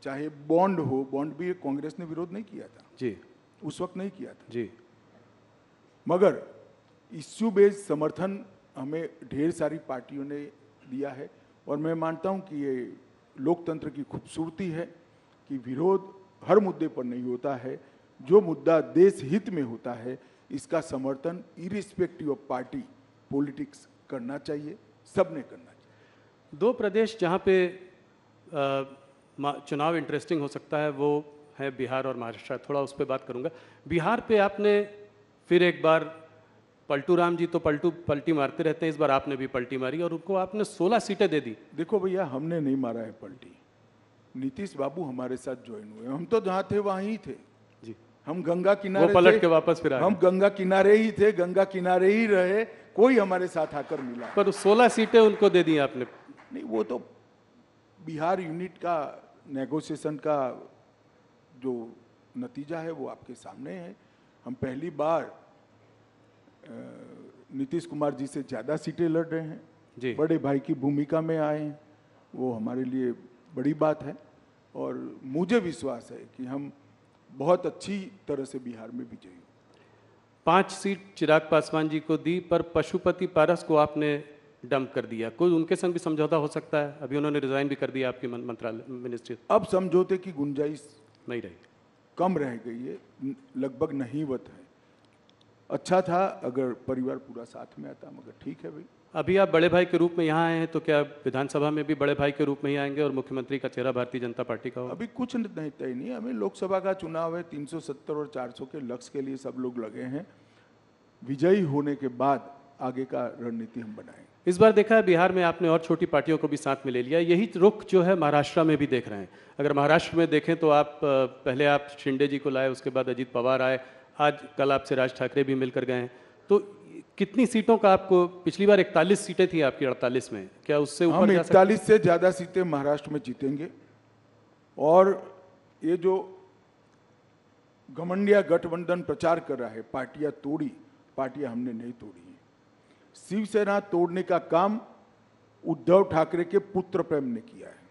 चाहे बॉन्ड हो, बॉन्ड भी कांग्रेस ने विरोध नहीं किया था जी, उस वक्त नहीं किया था जी, मगर इश्यू बेस्ड समर्थन हमें ढेर सारी पार्टियों ने दिया है। और मैं मानता हूं कि ये लोकतंत्र की खूबसूरती है कि विरोध हर मुद्दे पर नहीं होता है। जो मुद्दा देश हित में होता है, इसका समर्थन इरिस्पेक्टिव ऑफ पार्टी पॉलिटिक्स करना चाहिए, सबने करना चाहिए। 2 प्रदेश जहाँ पे चुनाव इंटरेस्टिंग हो सकता है वो है बिहार और महाराष्ट्र। थोड़ा उस पर बात करूँगा। बिहार पे आपने फिर एक बार, पलटू राम जी तो पलटी मारते रहते हैं, इस बार आपने भी पलटी मारी और उनको आपने 16 सीटें दे दी। देखो भैया, हमने नहीं मारा है पलटी, नीतीश बाबू हमारे साथ ज्वाइन हुए। हम तो जहाँ थे वहीं ही थे जी, हम गंगा किनारे वो पलट के वापस फिर आए। हम गंगा किनारे ही थे, गंगा किनारे ही रहे, कोई हमारे साथ आकर मिला। पर 16 सीटें उनको दे दी आपने। नहीं, वो तो बिहार यूनिट का नेगोशिएशन का जो नतीजा है वो आपके सामने है। हम पहली बार नीतीश कुमार जी से ज़्यादा सीटें लड़ रहे हैं जी। बड़े भाई की भूमिका में आए हैं, वो हमारे लिए बड़ी बात है। और मुझे विश्वास है कि हम बहुत अच्छी तरह से बिहार में विजयी हों। 5 सीट चिराग पासवान जी को दी, पर पशुपति पारस को आपने डंप कर दिया। कोई उनके संग भी समझौता हो सकता है? अभी उन्होंने रिजाइन भी कर दिया आपकी मंत्रालय मिनिस्ट्री। अब समझौते की गुंजाइश नहीं रही, कम रह गई है, लगभग नहींवत है। अच्छा था अगर परिवार पूरा साथ में आता, मगर ठीक है भाई। अभी आप बड़े भाई के रूप में यहाँ आए हैं, तो क्या विधानसभा में भी बड़े भाई के रूप में ही आएंगे और मुख्यमंत्री का चेहरा भारतीय जनता पार्टी का होगा? अभी कुछ नहीं तय नहीं है। हमें लोकसभा का चुनाव है, 370 और 400 के लक्ष्य के लिए सब लोग लगे हैं। विजयी होने के बाद आगे का रणनीति हम बनाएंगे। इस बार देखा है बिहार में आपने और छोटी पार्टियों को भी साथ में ले लिया। यही रुख जो है महाराष्ट्र में भी देख रहे हैं। अगर महाराष्ट्र में देखें तो आप पहले आप शिंदे जी को लाए, उसके बाद अजीत पवार आए, आज कल आपसे राज ठाकरे भी मिलकर गए हैं। तो कितनी सीटों का आपको, पिछली बार 41 सीटें थी आपकी 48 में, क्या उससे ऊपर? हम 41 से ज़्यादा सीटें महाराष्ट्र में जीतेंगे। और ये जो घमंडिया गठबंधन प्रचार कर रहा है, पार्टियां तोड़ी, पार्टियां हमने नहीं तोड़ी है। शिवसेना तोड़ने का काम उद्धव ठाकरे के पुत्र प्रेम ने किया है।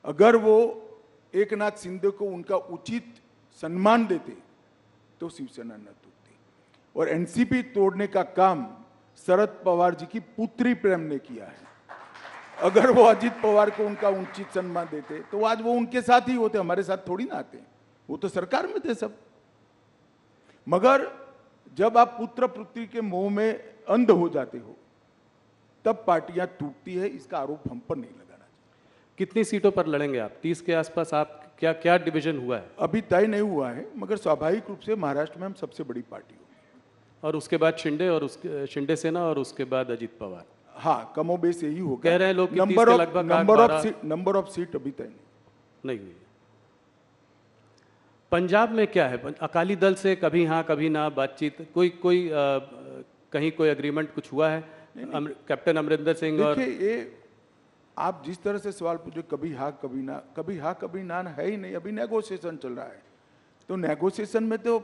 अगर वो एक नाथ शिंदे को उनका उचित सम्मान देते तो शिवसेना न टूटती। और एनसीपी तोड़ने का काम शरद पवार जी की पुत्री प्रेम ने किया है। अगर वो अजित पवार को उनका उचित सम्मान देते तो आज वो उनके साथ ही होते, हमारे साथ थोड़ी ना आते। वो तो सरकार में थे सब। मगर जब आप पुत्र पुत्री के मोह में अंध हो जाते हो तब पार्टियां टूटती है। इसका आरोप हम पर नहीं लगाना चाहिए। कितनी सीटों पर लड़ेंगे आप? 30 के आसपास। आप क्या डिवीजन हुआ है? अभी तय नहीं हुआ है, मगर स्वाभाविक रूप से महाराष्ट्र में हम सबसे बड़ी पार्टी होगी। और उसके बाद शिंदे सेना और उसके बाद अजित पवार। हाँ, कमोबेश यही होगा। कह रहे हैं लोग कि नंबर ऑफ सीट अभी तय नहीं हुई। पंजाब में क्या है? अकाली दल से कभी हाँ कभी ना बातचीत, कहीं कोई एग्रीमेंट कुछ हुआ है? कैप्टन अमरिंदर सिंह और देखिए, ये आप जिस तरह से सवाल पूछे, कभी हाँ कभी ना है ही नहीं। अभी नेगोशिएशन चल रहा है। तो नेगोशिएशन में तो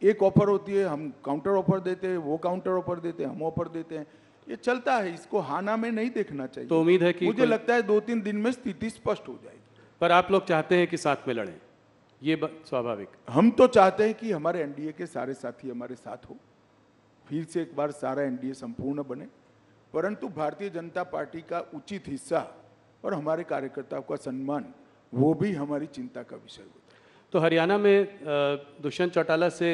एक ऑफर होती है, हम काउंटर ऑफर देते हैं, वो काउंटर ऑफर देते हैं, हम ऑफर देते हैं। ये चलता है, इसको हाना में नहीं देखना चाहिए। तो उम्मीद है कि मुझे लगता है 2-3 दिन में स्थिति स्पष्ट हो जाएगी। पर आप लोग चाहते हैं कि साथ में लड़ें, ये स्वाभाविक। हम तो चाहते हैं कि हमारे एनडीए के सारे साथी हमारे साथ हो, फिर से एक बार सारा एनडीए संपूर्ण बने। परंतु भारतीय जनता पार्टी का उचित हिस्सा और हमारे कार्यकर्ताओं का सम्मान, वो भी हमारी चिंता का विषय होता है। तो हरियाणा में दुष्यंत चौटाला से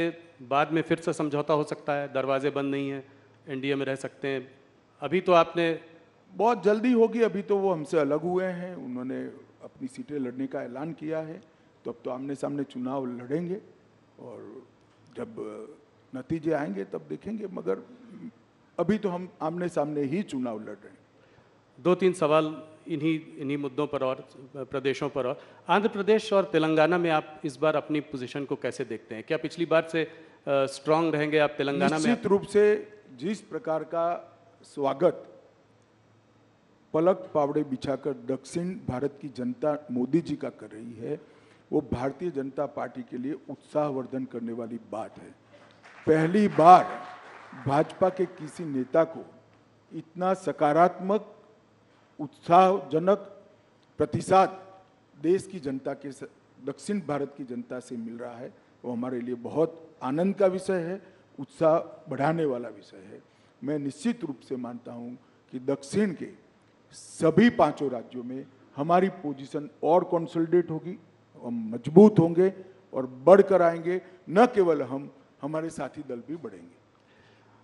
बाद में फिर से समझौता हो सकता है? दरवाजे बंद नहीं है, एनडीए में रह सकते हैं। अभी तो आपने बहुत जल्दी होगी। अभी तो वो हमसे अलग हुए हैं, उन्होंने अपनी सीटें लड़ने का ऐलान किया है। तो अब तो आमने सामने चुनाव लड़ेंगे और जब नतीजे आएंगे तब देखेंगे। मगर अभी तो हम आमने सामने ही चुनाव लड़ रहे हैं। 2-3 सवाल इन्हीं मुद्दों पर और प्रदेशों पर। और आंध्र प्रदेश और तेलंगाना में आप इस बार अपनी पोजीशन को कैसे देखते हैं? क्या पिछली बार से स्ट्रांग रहेंगे आप तेलंगाना में? निश्चित रूप से जिस प्रकार का स्वागत पलक पावड़े बिछाकर दक्षिण भारत की जनता मोदी जी का कर रही है, वो भारतीय जनता पार्टी के लिए उत्साहवर्धन करने वाली बात है। पहली बार भाजपा के किसी नेता को इतना सकारात्मक उत्साहजनक प्रतिसाद देश की जनता के दक्षिण भारत की जनता से मिल रहा है। वो हमारे लिए बहुत आनंद का विषय है, उत्साह बढ़ाने वाला विषय है। मैं निश्चित रूप से मानता हूं कि दक्षिण के सभी 5 राज्यों में हमारी पोजीशन और कंसोलिडेट होगी, हम मजबूत होंगे और बढ़कर आएंगे। न केवल हम, हमारे साथी दल भी बढ़ेंगे।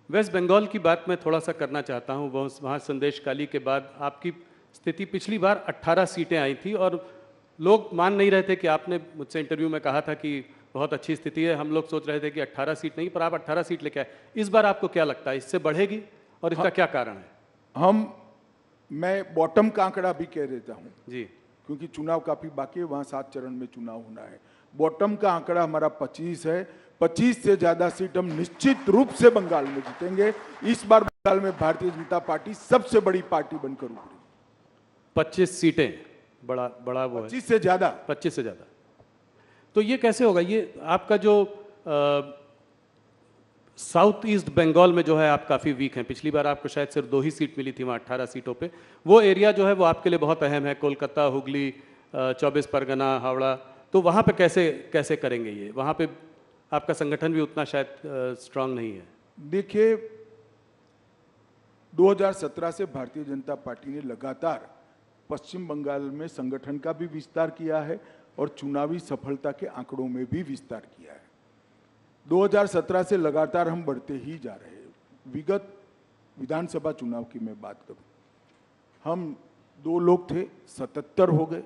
वेस्ट बंगाल की बात मैं थोड़ा सा करना चाहता हूँ। वहाँ संदेशकाली के बाद आपकी स्थिति, पिछली बार 18 सीटें आई थी और लोग मान नहीं रहे थे कि आपने मुझसे इंटरव्यू में कहा था कि बहुत अच्छी स्थिति है। हम लोग सोच रहे थे कि 18 सीट नहीं, पर आप 18 सीट लेके आए। इस बार आपको क्या लगता है, इससे बढ़ेगी और इसका क्या कारण है? मैं बॉटम का आंकड़ा भी कह देता हूँ जी, क्योंकि चुनाव काफी बाकी है, वहाँ 7 चरण में चुनाव होना है। बॉटम का आंकड़ा हमारा 25 है। 25 से ज्यादा सीट हम निश्चित रूप से बंगाल में जीतेंगे। इस बार बंगाल में भारतीय जनता पार्टी सबसे बड़ी पार्टी बनकर उभरी। 25 सीटें, बड़ा वो 25 से ज्यादा। 25 से ज्यादा। तो ये कैसे होगा? ये आपका जो साउथ ईस्ट बंगाल में जो है आप काफ़ी वीक हैं। पिछली बार आपको शायद सिर्फ 2 ही सीट मिली थी वहाँ 18 सीटों पे। वो एरिया जो है वो आपके लिए बहुत अहम है, कोलकाता, हुगली, 24 परगना, हावड़ा। तो वहाँ पे कैसे करेंगे ये? वहाँ पे आपका संगठन भी उतना शायद स्ट्रांग नहीं है। देखिए, 2017 से भारतीय जनता पार्टी ने लगातार पश्चिम बंगाल में संगठन का भी विस्तार किया है और चुनावी सफलता के आंकड़ों में भी विस्तार किया है। 2017 से लगातार हम बढ़ते ही जा रहे हैं। विगत विधानसभा चुनाव की मैं बात करूं, हम 2 लोग थे, 77 हो गए,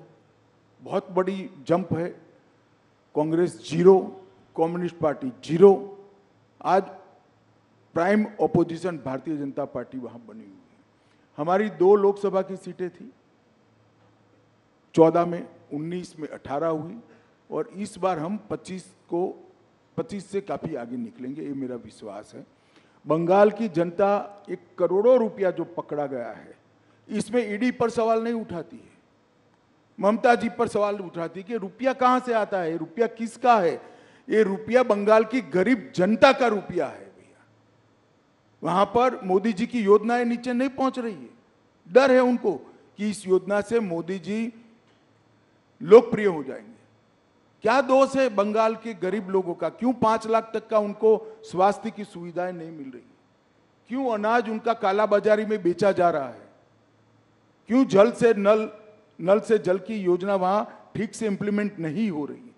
बहुत बड़ी जंप है। Congress 0, communist party 0। आज prime opposition Bharatiya Janata party वहां बनी हुई है। हमारी 2 लोकसभा की सीटें थी, 14 में, 19 में 18 हुई और इस बार हम 25 से काफी आगे निकलेंगे, ये मेरा विश्वास है। बंगाल की जनता 1 करोड़ों रुपया जो पकड़ा गया है, इसमें ईडी पर सवाल नहीं उठाती है, ममता जी पर सवाल उठाती है कि रुपया कहां से आता है, रुपया किसका है। ये रुपया बंगाल की गरीब जनता का रुपया है भैया। वहां पर मोदी जी की योजनाएं नीचे नहीं पहुंच रही है। डर है उनको कि इस योजना से मोदी जी लोकप्रिय हो जाएंगे। क्या दोष है बंगाल के गरीब लोगों का? क्यों 5 लाख तक का उनको स्वास्थ्य की सुविधाएं नहीं मिल रही? क्यों अनाज उनका कालाबाजारी में बेचा जा रहा है? क्यों नल से जल की योजना वहां ठीक से इंप्लीमेंट नहीं हो रही?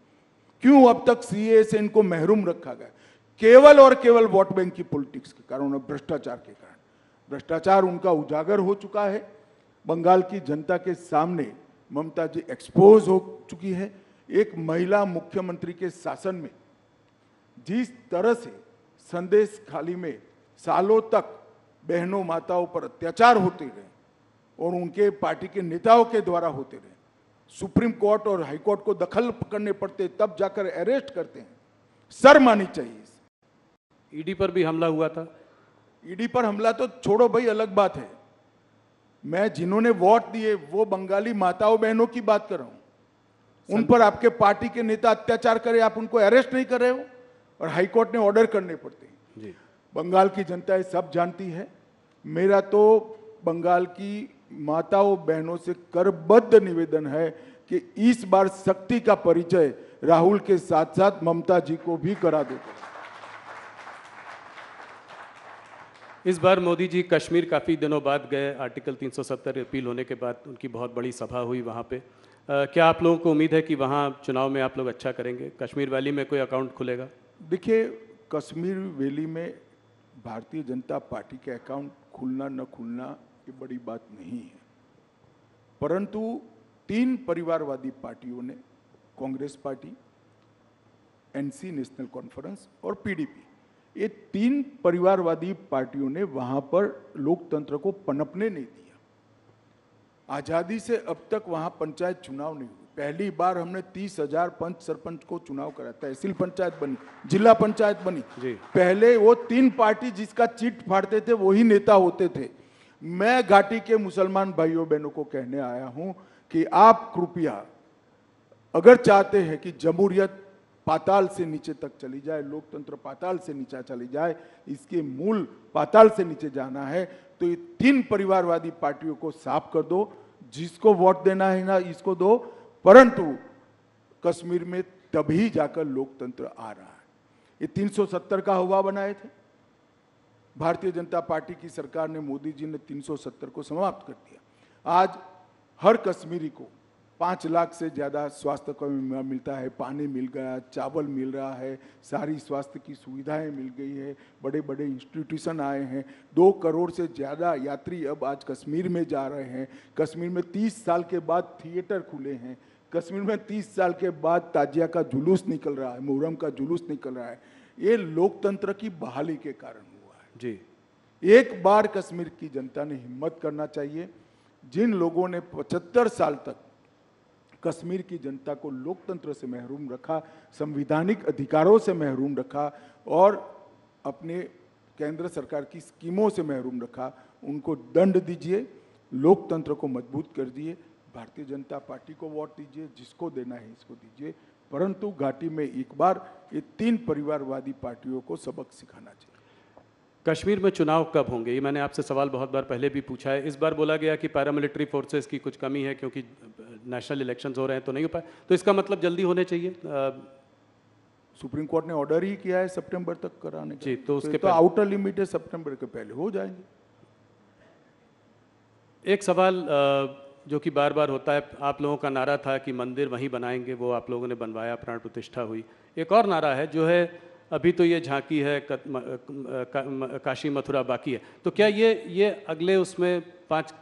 क्यों अब तक सीए से इनको महरूम रखा गया? केवल और केवल वोट बैंक की पॉलिटिक्स के कारण और भ्रष्टाचार के कारण। भ्रष्टाचार उनका उजागर हो चुका है। बंगाल की जनता के सामने ममता जी एक्सपोज हो चुकी है। एक महिला मुख्यमंत्री के शासन में जिस तरह से संदेश खाली में सालों तक बहनों माताओं पर अत्याचार होते रहे और उनके पार्टी के नेताओं के द्वारा होते रहे, सुप्रीम कोर्ट और हाई कोर्ट को दखल करने पड़ते, तब जाकर अरेस्ट करते हैं। शर्म आनी चाहिए। ईडी पर भी हमला हुआ था। ईडी पर हमला तो छोड़ो भाई, अलग बात है। मैं जिन्होंने वोट दिए वो बंगाली माताओं बहनों की बात कर रहा हूं। उन पर आपके पार्टी के नेता अत्याचार करे, आप उनको अरेस्ट नहीं कर रहे हो और हाईकोर्ट ने ऑर्डर करने पड़ते हैं। जी। बंगाल की जनता ये सब जानती है। मेरा तो बंगाल की माताओं बहनों से करबद्ध निवेदन है कि इस बार शक्ति का परिचय राहुल के साथ साथ ममता जी को भी करा दो। इस बार मोदी जी कश्मीर काफ़ी दिनों बाद गए। आर्टिकल 370 अपील होने के बाद उनकी बहुत बड़ी सभा हुई वहाँ पे। क्या आप लोगों को उम्मीद है कि वहाँ चुनाव में आप लोग अच्छा करेंगे? कश्मीर वैली में कोई अकाउंट खुलेगा? देखिए, कश्मीर वैली में भारतीय जनता पार्टी के अकाउंट खुलना न खुलना ये बड़ी बात नहीं है, परंतु 3 परिवारवादी पार्टियों ने, Congress party, NC national conference और पीडीपी, ये 3 परिवारवादी पार्टियों ने वहां पर लोकतंत्र को पनपने नहीं दिया। आजादी से अब तक वहां पंचायत चुनाव नहीं हुए। पहली बार हमने 30,000 पंच सरपंच को चुनाव करा, तहसील पंचायत बनी, जिला पंचायत बनी। पहले वो 3 पार्टी जिसका चिट फाड़ते थे वही नेता होते थे। मैं घाटी के मुसलमान भाइयों बहनों को कहने आया हूं कि आप कृपया अगर चाहते हैं कि जमहूरियत पाताल से नीचे तक चली जाए, लोकतंत्र पाताल से नीचे चली जाए, इसके मूल पाताल से नीचे जाना है, तो ये 3 परिवारवादी पार्टियों को साफ कर दो। जिसको वोट देना है ना इसको दो, परंतु कश्मीर में तभी जाकर लोकतंत्र आ रहा है। ये 370 का हवा बनाए थे भारतीय जनता पार्टी की सरकार ने, मोदी जी ने 370 को समाप्त कर दिया। आज हर कश्मीरी को 5 लाख से ज़्यादा स्वास्थ्य का मिलता है, पानी मिल गया, चावल मिल रहा है, सारी स्वास्थ्य की सुविधाएं मिल गई है, बड़े बड़े इंस्टीट्यूशन आए हैं। 2 करोड़ से ज़्यादा यात्री अब आज कश्मीर में जा रहे हैं। कश्मीर में 30 साल के बाद थिएटर खुले हैं। कश्मीर में 30 साल के बाद ताजिया का जुलूस निकल रहा है, मुहर्रम का जुलूस निकल रहा है। ये लोकतंत्र की बहाली के कारण हुआ है। जी, एक बार कश्मीर की जनता ने हिम्मत करना चाहिए। जिन लोगों ने 75 साल तक कश्मीर की जनता को लोकतंत्र से महरूम रखा, संवैधानिक अधिकारों से महरूम रखा और अपने केंद्र सरकार की स्कीमों से महरूम रखा, उनको दंड दीजिए, लोकतंत्र को मजबूत कर दिए। भारतीय जनता पार्टी को वोट दीजिए, जिसको देना है इसको दीजिए, परंतु घाटी में एक बार ये 3 परिवारवादी पार्टियों को सबक सिखाना चाहिए। कश्मीर में चुनाव कब होंगे? ये मैंने आपसे सवाल बहुत बार पहले भी पूछा है। इस बार बोला गया कि पैरामिलिट्री फोर्सेस की कुछ कमी है क्योंकि नेशनल इलेक्शंस हो रहे हैं तो नहीं हो पाए, तो इसका मतलब जल्दी होने चाहिए। सुप्रीम कोर्ट ने ऑर्डर ही किया है सितंबर तक कराने का। जी, तो उसके तो आउटर लिमिट है, सितंबर के पहले हो जाएंगे। एक सवाल जो कि बार बार होता है, आप लोगों का नारा था कि मंदिर वहीं बनाएंगे, वो आप लोगों ने बनवाया, प्राण प्रतिष्ठा हुई। एक और नारा है जो है अभी तो ये झांकी है, काशी मथुरा बाकी है, तो क्या ये अगले उसमें 5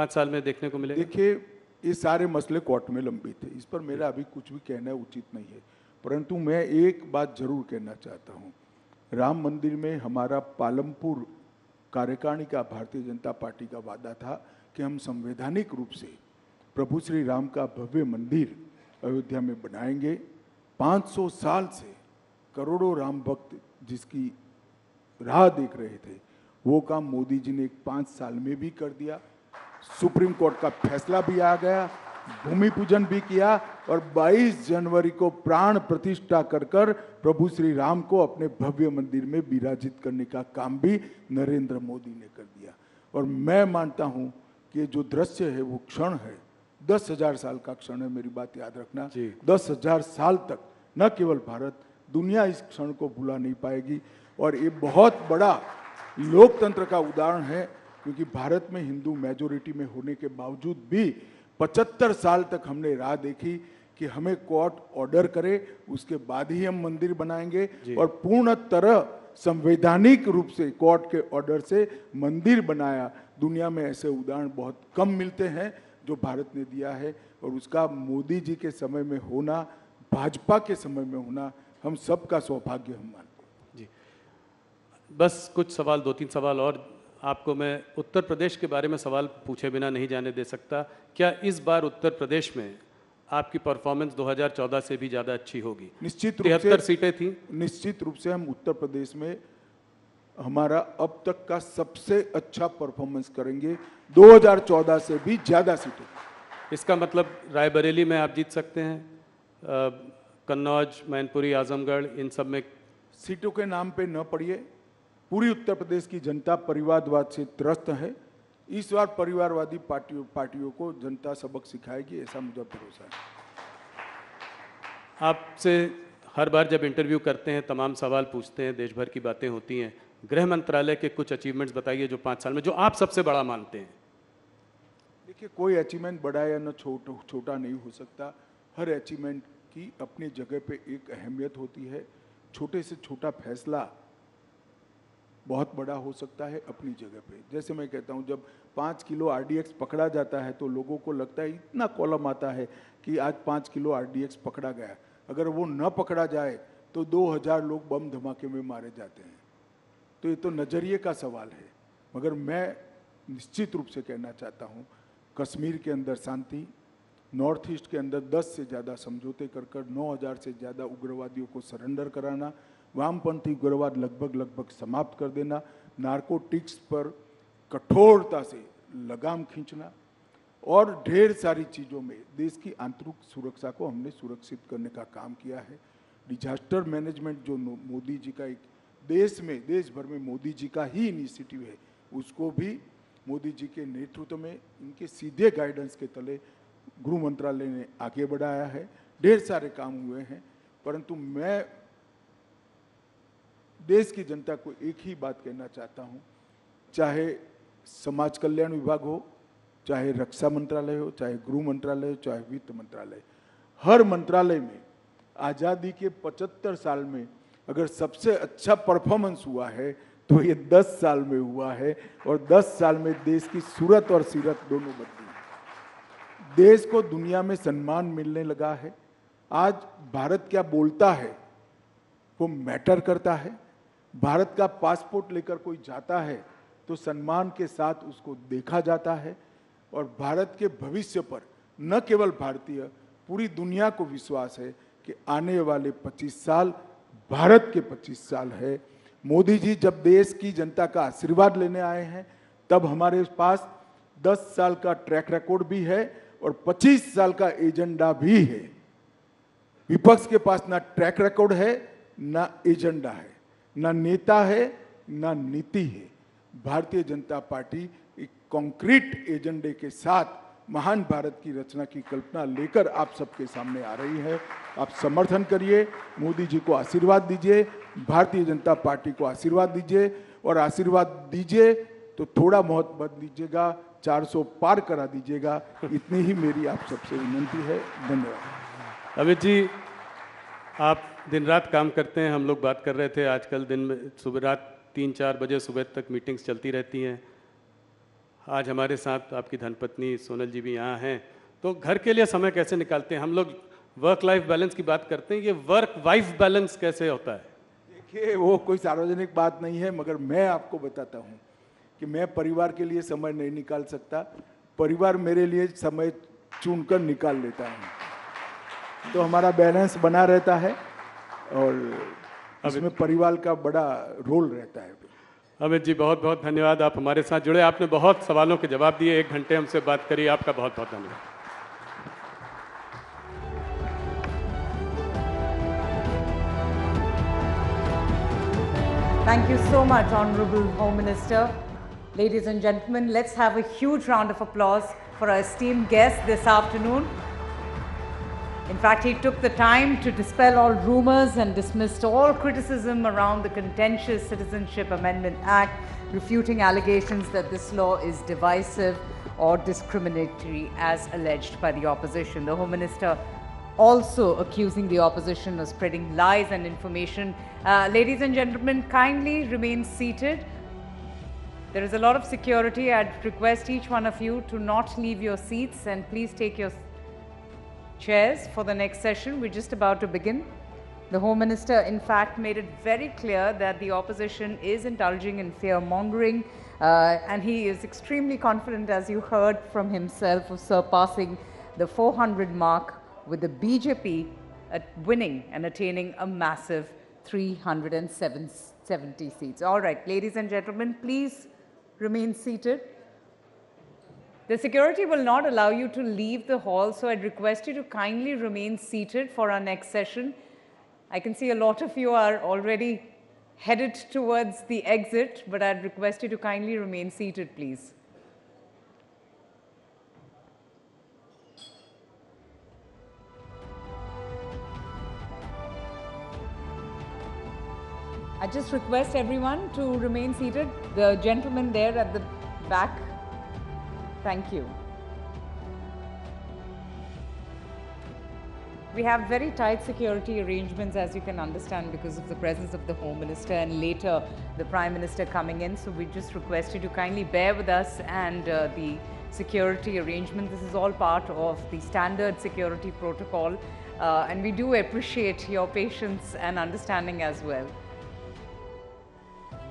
साल में देखने को मिलेगा? देखिए, ये सारे मसले कोर्ट में लंबित है, इस पर मेरा अभी कुछ भी कहना उचित नहीं है, परंतु मैं एक बात जरूर कहना चाहता हूँ। राम मंदिर में हमारा पालमपुर कार्यकारिणी का भारतीय जनता पार्टी का वादा था कि हम संवैधानिक रूप से प्रभु श्री राम का भव्य मंदिर अयोध्या में बनाएंगे। 500 साल से करोड़ों राम भक्त जिसकी राह देख रहे थे, वो काम मोदी जी ने 5 साल में भी कर दिया। सुप्रीम कोर्ट का फैसला भी आ गया, भूमि पूजन भी किया और 22 जनवरी को प्राण प्रतिष्ठा कर कर प्रभु श्री राम को अपने भव्य मंदिर में विराजित करने का काम भी नरेंद्र मोदी ने कर दिया। और मैं मानता हूं कि जो दृश्य है वो क्षण है, 10,000 साल का क्षण है, मेरी बात याद रखना। 10,000 साल तक न केवल भारत, दुनिया इस क्षण को भुला नहीं पाएगी। और ये बहुत बड़ा लोकतंत्र का उदाहरण है, क्योंकि भारत में हिंदू मेजोरिटी में होने के बावजूद भी 75 साल तक हमने राह देखी कि हमें कोर्ट ऑर्डर करे, उसके बाद ही हम मंदिर बनाएंगे। और पूर्ण तरह संवैधानिक रूप से कोर्ट के ऑर्डर से मंदिर बनाया। दुनिया में ऐसे उदाहरण बहुत कम मिलते हैं जो भारत ने दिया है, और उसका मोदी जी के समय में होना, भाजपा के समय में होना, हम सबका सौभाग्य हम मानते हैं। जी, बस कुछ सवाल, 2-3 सवाल और आपको मैं उत्तर प्रदेश के बारे में सवाल पूछे बिना नहीं जाने दे सकता। क्या इस बार उत्तर प्रदेश में आपकी परफॉर्मेंस 2014 से भी ज़्यादा अच्छी होगी? निश्चित रूप से 73 सीटें थी। निश्चित रूप से हम उत्तर प्रदेश में हमारा अब तक का सबसे अच्छा परफॉर्मेंस करेंगे, 2014 से भी ज़्यादा सीटें। इसका मतलब रायबरेली में आप जीत सकते हैं, कन्नौज, मैनपुरी, आजमगढ़, इन सब में? सीटों के नाम पे न पड़िए। पूरी उत्तर प्रदेश की जनता परिवारवाद से त्रस्त है। इस बार परिवारवादी पार्टियों को जनता सबक सिखाएगी, ऐसा मुझे भरोसा है। आपसे हर बार जब इंटरव्यू करते हैं तमाम सवाल पूछते हैं, देश भर की बातें होती हैं। गृह मंत्रालय के कुछ अचीवमेंट्स बताइए जो 5 साल में, जो आप सबसे बड़ा मानते हैं। देखिए, कोई अचीवमेंट बड़ा या न छोटा नहीं हो सकता। हर अचीवमेंट की अपनी जगह पे एक अहमियत होती है। छोटे से छोटा फैसला बहुत बड़ा हो सकता है अपनी जगह पे। जैसे मैं कहता हूँ, जब 5 किलो आरडीएक्स पकड़ा जाता है तो लोगों को लगता है, इतना कॉलम आता है कि आज 5 किलो आरडीएक्स पकड़ा गया। अगर वो न पकड़ा जाए तो 2000 लोग बम धमाके में मारे जाते हैं। तो ये तो नज़रिए का सवाल है। मगर मैं निश्चित रूप से कहना चाहता हूँ, कश्मीर के अंदर शांति, नॉर्थ ईस्ट के अंदर 10 से ज़्यादा समझौते कर 9000 से ज़्यादा उग्रवादियों को सरेंडर कराना, वामपंथी उग्रवाद लगभग समाप्त कर देना, नारकोटिक्स पर कठोरता से लगाम खींचना, और ढेर सारी चीज़ों में देश की आंतरिक सुरक्षा को हमने सुरक्षित करने का काम किया है। डिजास्टर मैनेजमेंट जो मोदी जी का एक देश भर में मोदी जी का ही इनिशिएटिव है, उसको भी मोदी जी के नेतृत्व में, इनके सीधे गाइडेंस के तले गृह मंत्रालय ने आगे बढ़ाया है। ढेर सारे काम हुए हैं, परंतु मैं देश की जनता को एक ही बात कहना चाहता हूं, चाहे समाज कल्याण विभाग हो, चाहे रक्षा मंत्रालय हो, चाहे गृह मंत्रालय हो, चाहे वित्त मंत्रालय, हर मंत्रालय में आज़ादी के 75 साल में अगर सबसे अच्छा परफॉर्मेंस हुआ है तो ये 10 साल में हुआ है। और 10 साल में देश की सूरत और सीरत दोनों बदली। देश को दुनिया में सम्मान मिलने लगा है। आज भारत क्या बोलता है वो मैटर करता है। भारत का पासपोर्ट लेकर कोई जाता है तो सम्मान के साथ उसको देखा जाता है। और भारत के भविष्य पर न केवल भारतीय, पूरी दुनिया को विश्वास है कि आने वाले 25 साल भारत के 25 साल है। मोदी जी जब देश की जनता का आशीर्वाद लेने आए हैं, तब हमारे पास 10 साल का ट्रैक रिकॉर्ड भी है और 25 साल का एजेंडा भी है। विपक्ष के पास ना ट्रैक रिकॉर्ड है, ना एजेंडा है, ना नेता है, ना नीति है। भारतीय जनता पार्टी एक कॉन्क्रीट एजेंडे के साथ महान भारत की रचना की कल्पना लेकर आप सबके सामने आ रही है। आप समर्थन करिए, मोदी जी को आशीर्वाद दीजिए, भारतीय जनता पार्टी को आशीर्वाद दीजिए, और आशीर्वाद दीजिए तो थोड़ा बहुत मत दीजिएगा, 400 पार करा दीजिएगा। इतनी ही मेरी आप सबसे विनंती है। धन्यवाद। अमित जी, आप दिन रात काम करते हैं। हम लोग बात कर रहे थे, आजकल दिन में सुबह रात 3-4 बजे सुबह तक मीटिंग्स चलती रहती हैं। आज हमारे साथ आपकी धर्मपत्नी सोनल जी भी यहाँ हैं, तो घर के लिए समय कैसे निकालते हैं? हम लोग वर्क लाइफ बैलेंस की बात करते हैं, ये वर्क वाइफ बैलेंस कैसे होता है? देखिए, वो कोई सार्वजनिक बात नहीं है, मगर मैं आपको बताता हूँ कि मैं परिवार के लिए समय नहीं निकाल सकता। परिवार मेरे लिए समय चुनकर निकाल लेता है, तो हमारा बैलेंस बना रहता है और इसमें परिवार का बड़ा रोल रहता है। अमित जी, बहुत बहुत धन्यवाद, आप हमारे साथ जुड़े, आपने बहुत सवालों के जवाब दिए, 1 घंटे हमसे बात करी, आपका बहुत बहुत धन्यवाद। Thank you so much, Honorable Home Minister. Ladies and gentlemen, let's have a huge round of applause for our esteemed guest this afternoon. In fact, he took the time to dispel all rumors and dismissed all criticism around the contentious Citizenship Amendment Act, refuting allegations that this law is divisive or discriminatory as alleged by the opposition. The Home Minister also accusing the opposition of spreading lies and information. Ladies and gentlemen, kindly remain seated. There is a lot of security. I'd request each one of you to not leave your seats and please take your chairs for the next session. We're just about to begin. The Home Minister, in fact, made it very clear that the opposition is indulging in fear-mongering, and he is extremely confident, as you heard from himself, of surpassing the 400 mark, with the BJP winning and attaining a massive 370 seats. All right, ladies and gentlemen, please remain seated. The security will not allow you to leave the hall, so I'd request you to kindly remain seated for our next session. I can see a lot of you are already headed towards the exit, but I'd request you to kindly remain seated, please. I just request everyone to remain seated. The gentleman there at the back, thank you. We have very tight security arrangements, as you can understand, because of the presence of the Home Minister and later the Prime Minister coming in. So we just request you to kindly bear with us and the security arrangement. This is all part of the standard security protocol, and we do appreciate your patience and understanding as well.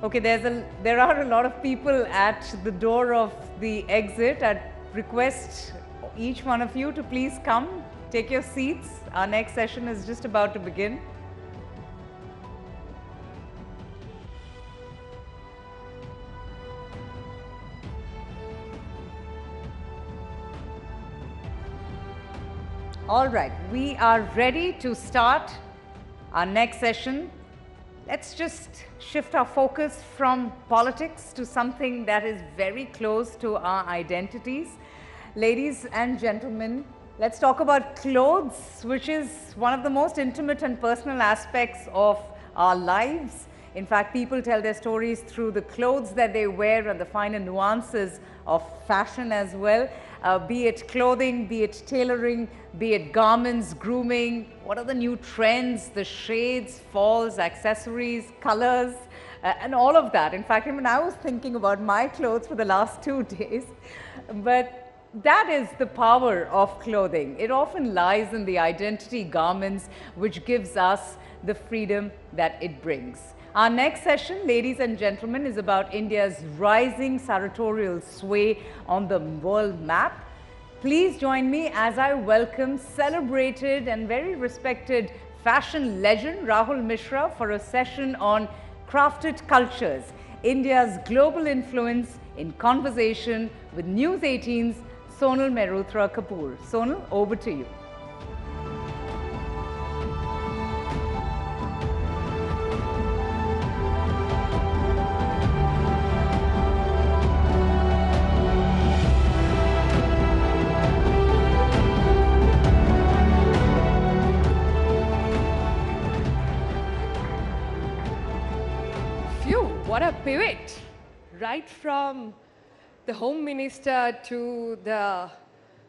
Okay, there are a lot of people at the door of the exit. I'd request each one of you to please come, take your seats. Our next session is just about to begin. All right, we are ready to start our next session. Let's just shift our focus from politics to something that is very close to our identities. Ladies and gentlemen, let's talk about clothes, which is one of the most intimate and personal aspects of our lives. In fact, people tell their stories through the clothes that they wear and the finer nuances of fashion as well. Be it clothing, be it tailoring, be it garments, grooming, what are the new trends, the shades, falls, accessories, colors, and all of that. In fact, even I was thinking about my clothes for the last 2 days, but that is the power of clothing. It often lies in the identity garments, which gives us the freedom that it brings. Our next session, ladies and gentlemen, is about India's rising sartorial sway on the world map. Please join me as I welcome celebrated and very respected fashion legend Rahul Mishra for a session on crafted cultures, India's global influence in conversation with News 18's Sonal Mehrotra Kapoor. Sonal, over to you. What a pivot, right from the Home Minister to the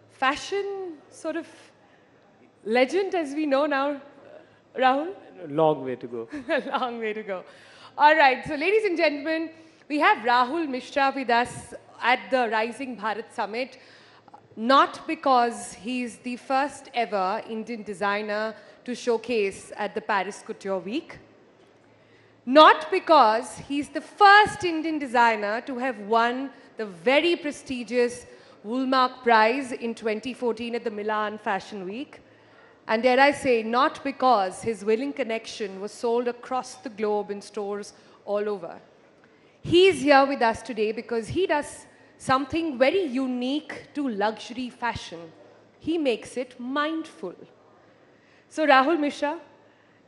fashion sort of legend as we know now, Rahul? Long way to go. A long way to go. All right, so ladies and gentlemen, we have Rahul Mishra with us at the Rising Bharat Summit, not because he's the first ever Indian designer to showcase at the Paris Couture Week, not because he's the first Indian designer to have won the very prestigious Woolmark Prize in 2014 at the Milan Fashion Week, and dare I say, not because his Willing Connection was sold across the globe in stores all over. He's here with us today because he does something very unique to luxury fashion. He makes it mindful. So Rahul Mishra,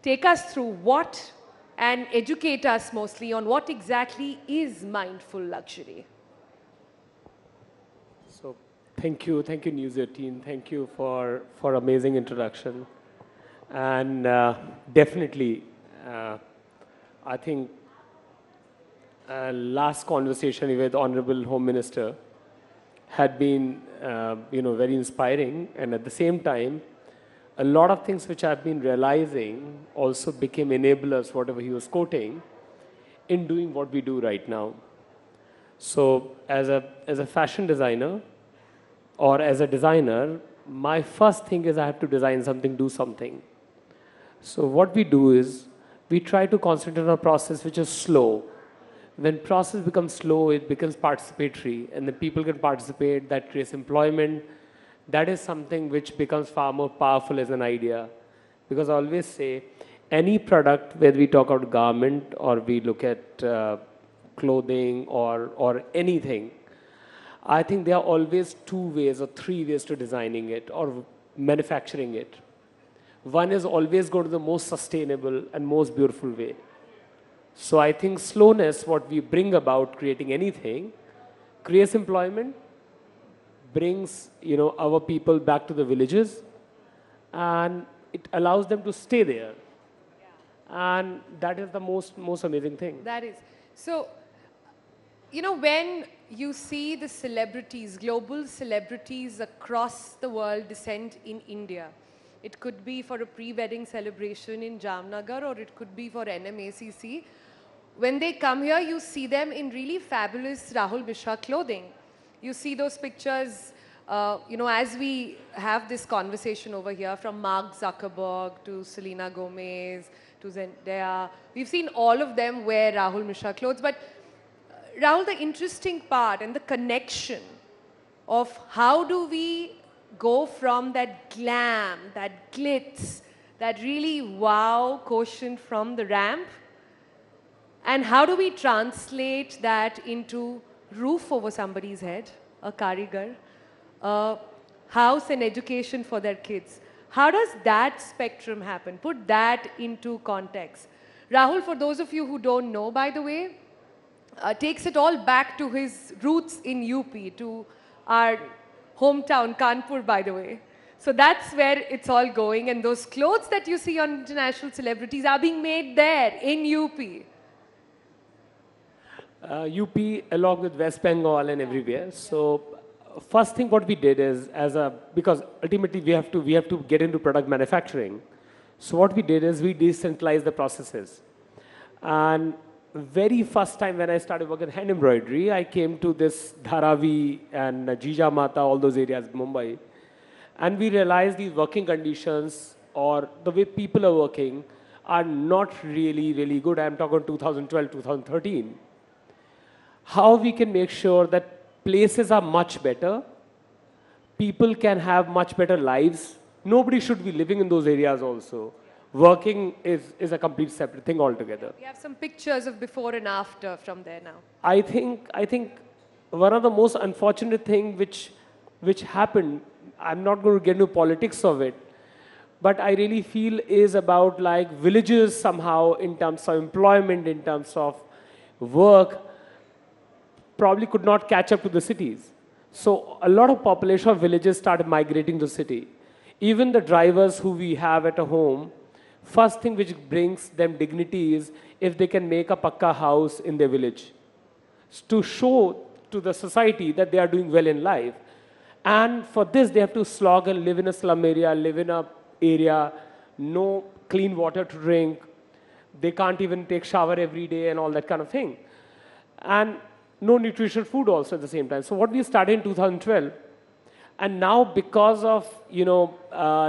take us through what and educate us mostly on what exactly is mindful luxury. So thank you News18, thank you for amazing introduction. And definitely, I think last conversation with Honorable Home Minister had been, very inspiring. And at the same time, a lot of things which I've been realizing also became enablers, whatever he was quoting, in doing what we do right now. So as a fashion designer, or as a designer, my first thing is I have to design something, do something. So what we do is, we try to concentrate on a process which is slow. When process becomes slow, it becomes participatory, and the people can participate, that creates employment. That is something which becomes far more powerful as an idea. Because I always say, any product, whether we talk about garment or we look at clothing or anything, I think there are always 2 ways or 3 ways to designing it or manufacturing it. One is always go to the most sustainable and most beautiful way. So I think slowness, what we bring about creating anything, creates employment, brings our people back to the villages, and it allows them to stay there. And that is the most amazing thing. That is. So, when you see the celebrities, global celebrities across the world descend in India, it could be for a pre-wedding celebration in Jamnagar, or it could be for NMACC. When they come here, you see them in really fabulous Rahul Mishra clothing. You see those pictures, as we have this conversation over here, from Mark Zuckerberg to Selena Gomez to Zendaya. We've seen all of them wear Rahul Mishra clothes. But Rahul, the interesting part and the connection of how do we go from that glam, that glitz, that really wow quotient from the ramp, and how do we translate that into roof over somebody's head, a karigar, a house and education for their kids? How does that spectrum happen? Put that into context. Rahul, for those of you who don't know, by the way, takes it all back to his roots in UP, to our hometown, Kanpur, by the way. So that's where it's all going. And those clothes that you see on international celebrities are being made there in UP. UP along with West Bengal and everywhere. So first thing what we did is, because ultimately we have to get into product manufacturing. So what we did is we decentralized the processes. And very first time when I started working hand embroidery, I came to this Dharavi and Jija Mata, all those areas, Mumbai. And we realized these working conditions or the way people are working are not really, really good. I'm talking 2012, 2013. How we can make sure that places are much better, people can have much better lives. Nobody should be living in those areas also. Working is a complete separate thing altogether. We have some pictures of before and after from there now. I think one of the most unfortunate thing which happened, I'm not going to get into politics of it, but I really feel is about like villages somehow in terms of employment, in terms of work, probably could not catch up to the cities. So a lot of population of villages started migrating to the city. Even the drivers who we have at a home, first thing which brings them dignity is if they can make a pakka house in their village to show to the society that they are doing well in life. And for this, they have to slog and live in a slum area, live in a area, no clean water to drink. They can't even take shower every day and all that kind of thing. And no nutritional food also at the same time. So what we started in 2012, and now because of,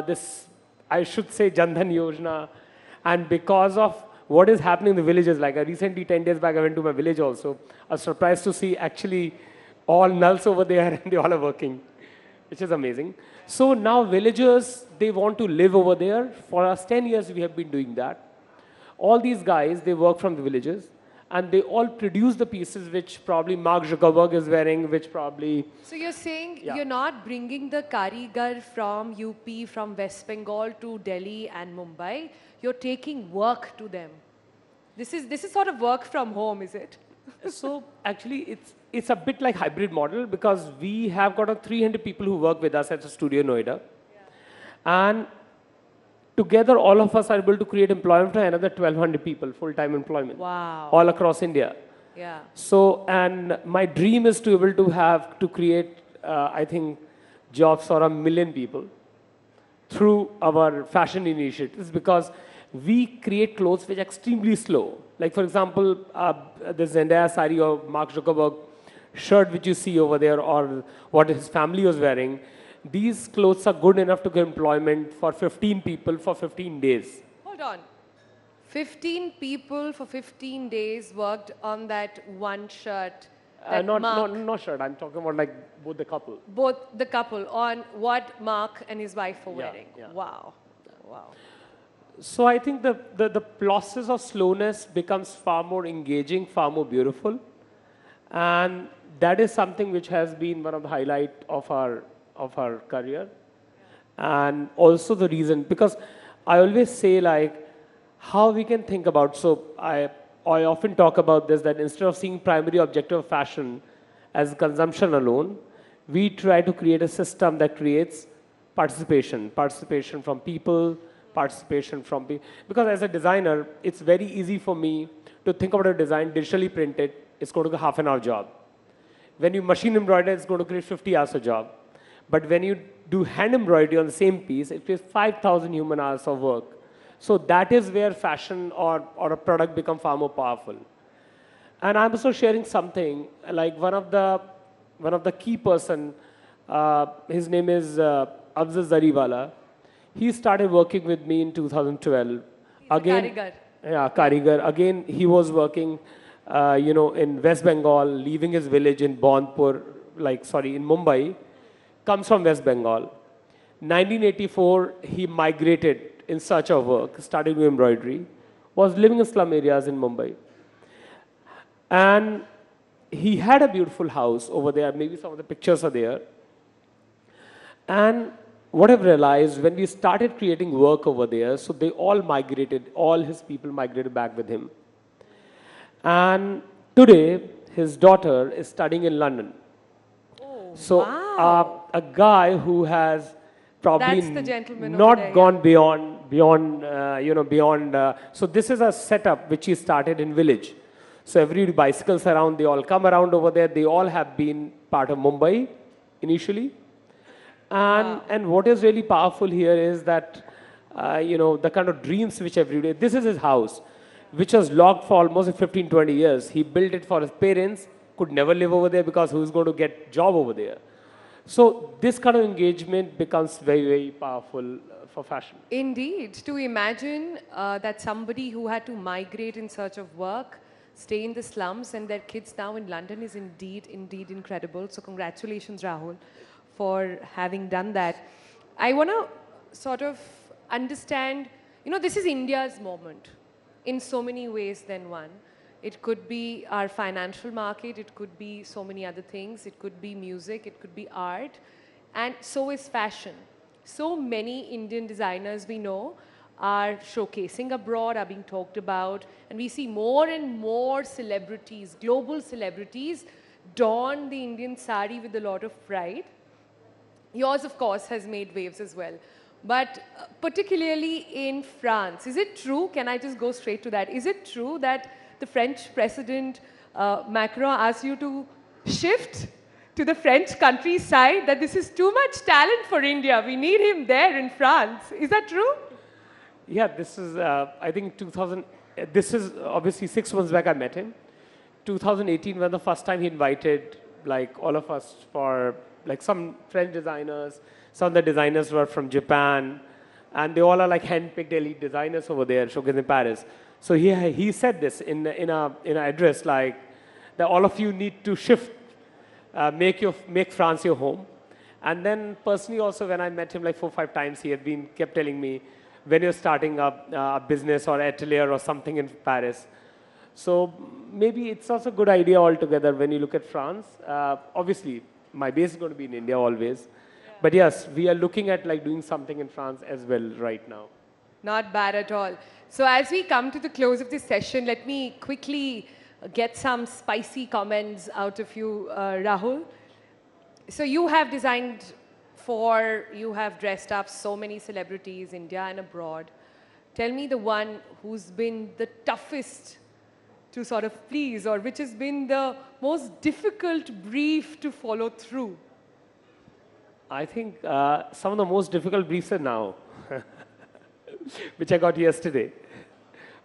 this, I should say Jan Dhan Yojana, and because of what is happening in the villages, like recently 10 days back I went to my village also, I was surprised to see actually all nulls over there and they all are working, which is amazing. So now villagers, they want to live over there. For us 10 years we have been doing that. All these guys, they work from the villages, and they all produce the pieces which probably Mark Zuckerberg is wearing, which probably... So you're saying you're not bringing the karigar from UP, from West Bengal to Delhi and Mumbai. You're taking work to them. This is sort of work from home, is it? So actually, it's a bit like hybrid model because we have got 300 people who work with us at the studio in Noida. And together, all of us are able to create employment for another 1,200 people, full-time employment. Wow. All across India. Yeah. So, and my dream is to be able to create, I think, jobs for 1 million people through our fashion initiatives because we create clothes which are extremely slow. Like, for example, this Zendaya sari or Mark Zuckerberg shirt which you see over there or what his family was wearing, these clothes are good enough to get employment for 15 people for 15 days. Hold on. 15 people for 15 days worked on that one shirt. That Not shirt, I'm talking about like both the couple. Both the couple on what Mark and his wife were wearing. Yeah. Wow. Wow. So I think the process of slowness becomes far more engaging, far more beautiful. And that is something which has been one of the highlights of our career. And also the reason, because I always say like how we can think about, so I often talk about this, that instead of seeing primary objective of fashion as consumption alone, we try to create a system that creates participation from people, participation from people. Because as a designer, it's very easy for me to think about a design, digitally print it, it's going to be a half-an-hour job. When you machine embroider, it's going to create 50 hours of job. But when you do hand embroidery on the same piece, it creates 5,000 human hours of work. So that is where fashion or a product become far more powerful. And I'm also sharing something, like one of the key person, his name is Afzal Zariwala. He started working with me in 2012. Again, Karigar. Yeah, Karigar. Again, he was working, in West Bengal, leaving his village in Bonpur, in Mumbai, comes from West Bengal. 1984, he migrated in search of work, started doing embroidery, was living in slum areas in Mumbai. And he had a beautiful house over there, maybe some of the pictures are there. And what I've realized, when we started creating work over there, so they all migrated, all his people migrated back with him. And today, his daughter is studying in London. Oh, so wow. A guy who has probably That's the gentleman not over there, gone beyond, so this is a setup which he started in village. So every bicycles around, they all come around over there. They all have been part of Mumbai initially. And what is really powerful here is that, the kind of dreams which every day, this is his house, which was locked for almost 15, 20 years. He built it for his parents, could never live over there because who's going to get job over there? So this kind of engagement becomes very, very powerful for fashion. Indeed. To imagine that somebody who had to migrate in search of work, stay in the slums, and their kids now in London is indeed incredible. So congratulations, Rahul, for having done that. I want to sort of understand, this is India's moment in so many ways than one. It could be our financial market, it could be so many other things, it could be music, it could be art, and so is fashion. So many Indian designers we know are showcasing abroad, are being talked about, and we see more and more celebrities, global celebrities, don the Indian sari with a lot of pride. Yours, of course, has made waves as well. But particularly in France, is it true, can I just go straight to that, is it true that the French President Macron asked you to shift to the French countryside, that this is too much talent for India, we need him there in France? Is that true? Yeah, this is, I think this is obviously 6 months back I met him. 2018 was the first time he invited all of us for some French designers, some of the designers were from Japan, and they all are hand-picked elite designers over there, showcased in Paris. So he said this in an address that all of you need to shift, make France your home. And then personally also when I met him 4 or 5 times, he had kept telling me, when you're starting a business or atelier or something in Paris. So maybe it's also a good idea altogether when you look at France. Obviously, my base is going to be in India always. Yeah. But yes, we are looking at doing something in France as well right now. Not bad at all. So as we come to the close of this session, let me quickly get some spicy comments out of you, Rahul. So you have you have dressed up so many celebrities, India and abroad. Tell me the one who's been the toughest to sort of please, or which has been the most difficult brief to follow through. I think some of the most difficult briefs are now, which I got yesterday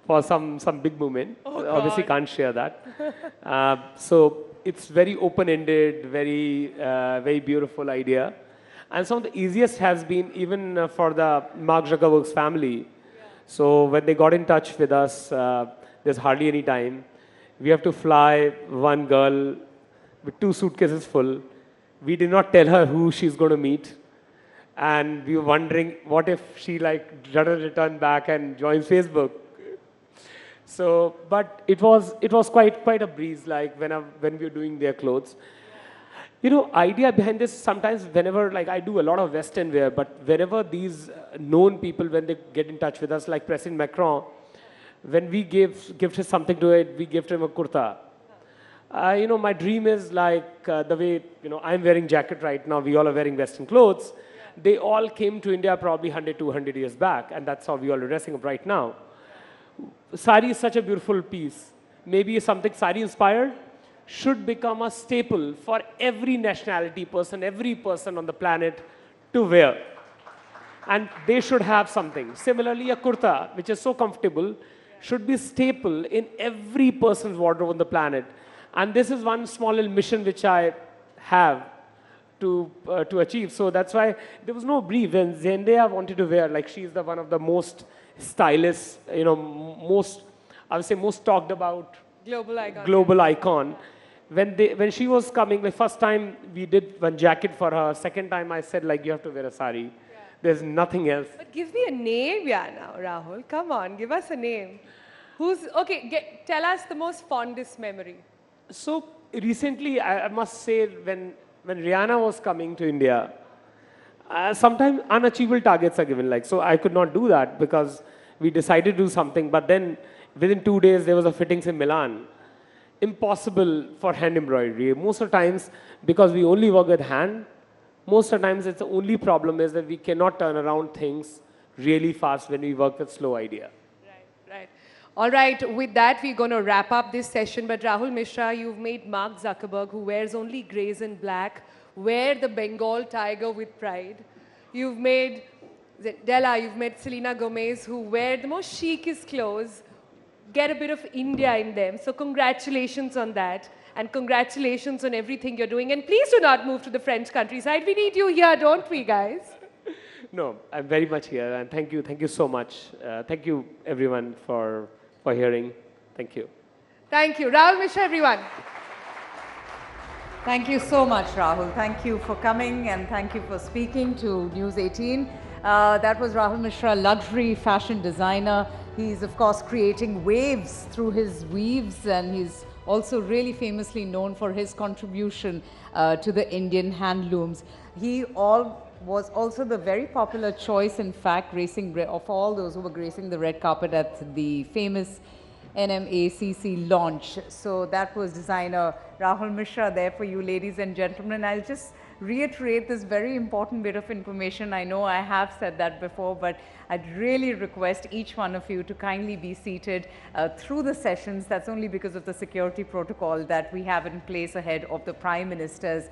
for some big moment. Oh, Obviously God. can't share that. So it's very open-ended, very beautiful idea. And some of the easiest has been even for the Mark Zuckerberg's family. So when they got in touch with us, there's hardly any time. We have to fly one girl with 2 suitcases full. We did not tell her who she's going to meet. And we were wondering, what if she doesn't return back and joins Facebook? So, but it was quite a breeze, when we were doing their clothes. You know, idea behind this, sometimes whenever, I do a lot of Western wear, but whenever these known people, when they get in touch with us, like President Macron, when we gift something to it, we gift him a kurta. You know, my dream is the way, I'm wearing jacket right now, we all are wearing Western clothes. They all came to India probably 100, 200 years back, and that's how we all are dressing up right now. Sari is such a beautiful piece. Maybe something sari inspired should become a staple for every nationality person, every person on the planet to wear. And they should have something. Similarly, a kurta, which is so comfortable, should be a staple in every person's wardrobe on the planet. And this is one small little mission which I have to achieve. So that's why there was no brief. When Zendaya wanted to wear, she's one of the most stylish, most talked about global icon. When she was coming, the first time we did one jacket for her, second time I said, you have to wear a sari. Yeah. There's nothing else. But give me a name, now, Rahul. Come on, give us a name. Tell us the most fondest memory. So recently, I must say, when Rihanna was coming to India, sometimes unachievable targets are given. So I could not do that because we decided to do something. But then within 2 days, there was a fittings in Milan. Impossible for hand embroidery. Most of the times, because we only work with hand, most of the times it's the only problem is that we cannot turn around things really fast when we work with slow idea. Right. All right, with that, we're going to wrap up this session. But Rahul Mishra, you've made Mark Zuckerberg, who wears only grays and black, wear the Bengal tiger with pride. You've made Della, you've made Selena Gomez, who wear the most chicest clothes, get a bit of India in them. So congratulations on that. And congratulations on everything you're doing. And please do not move to the French countryside. We need you here, don't we, guys? No, I'm very much here. And thank you so much. Thank you, everyone, for hearing. Thank you. Thank you. Rahul Mishra, everyone. Thank you so much, Rahul. Thank you for coming and thank you for speaking to News 18. That was Rahul Mishra, luxury fashion designer. He's, of course, creating waves through his weaves, and he's also really famously known for his contribution to the Indian handlooms. He was also the very popular choice, in fact, of all those who were gracing the red carpet at the famous NMACC launch. So that was designer Rahul Mishra there for you, ladies and gentlemen. I'll just reiterate this very important bit of information. I know I have said that before, but I'd really request each one of you to kindly be seated through the sessions. That's only because of the security protocol that we have in place ahead of the Prime Minister's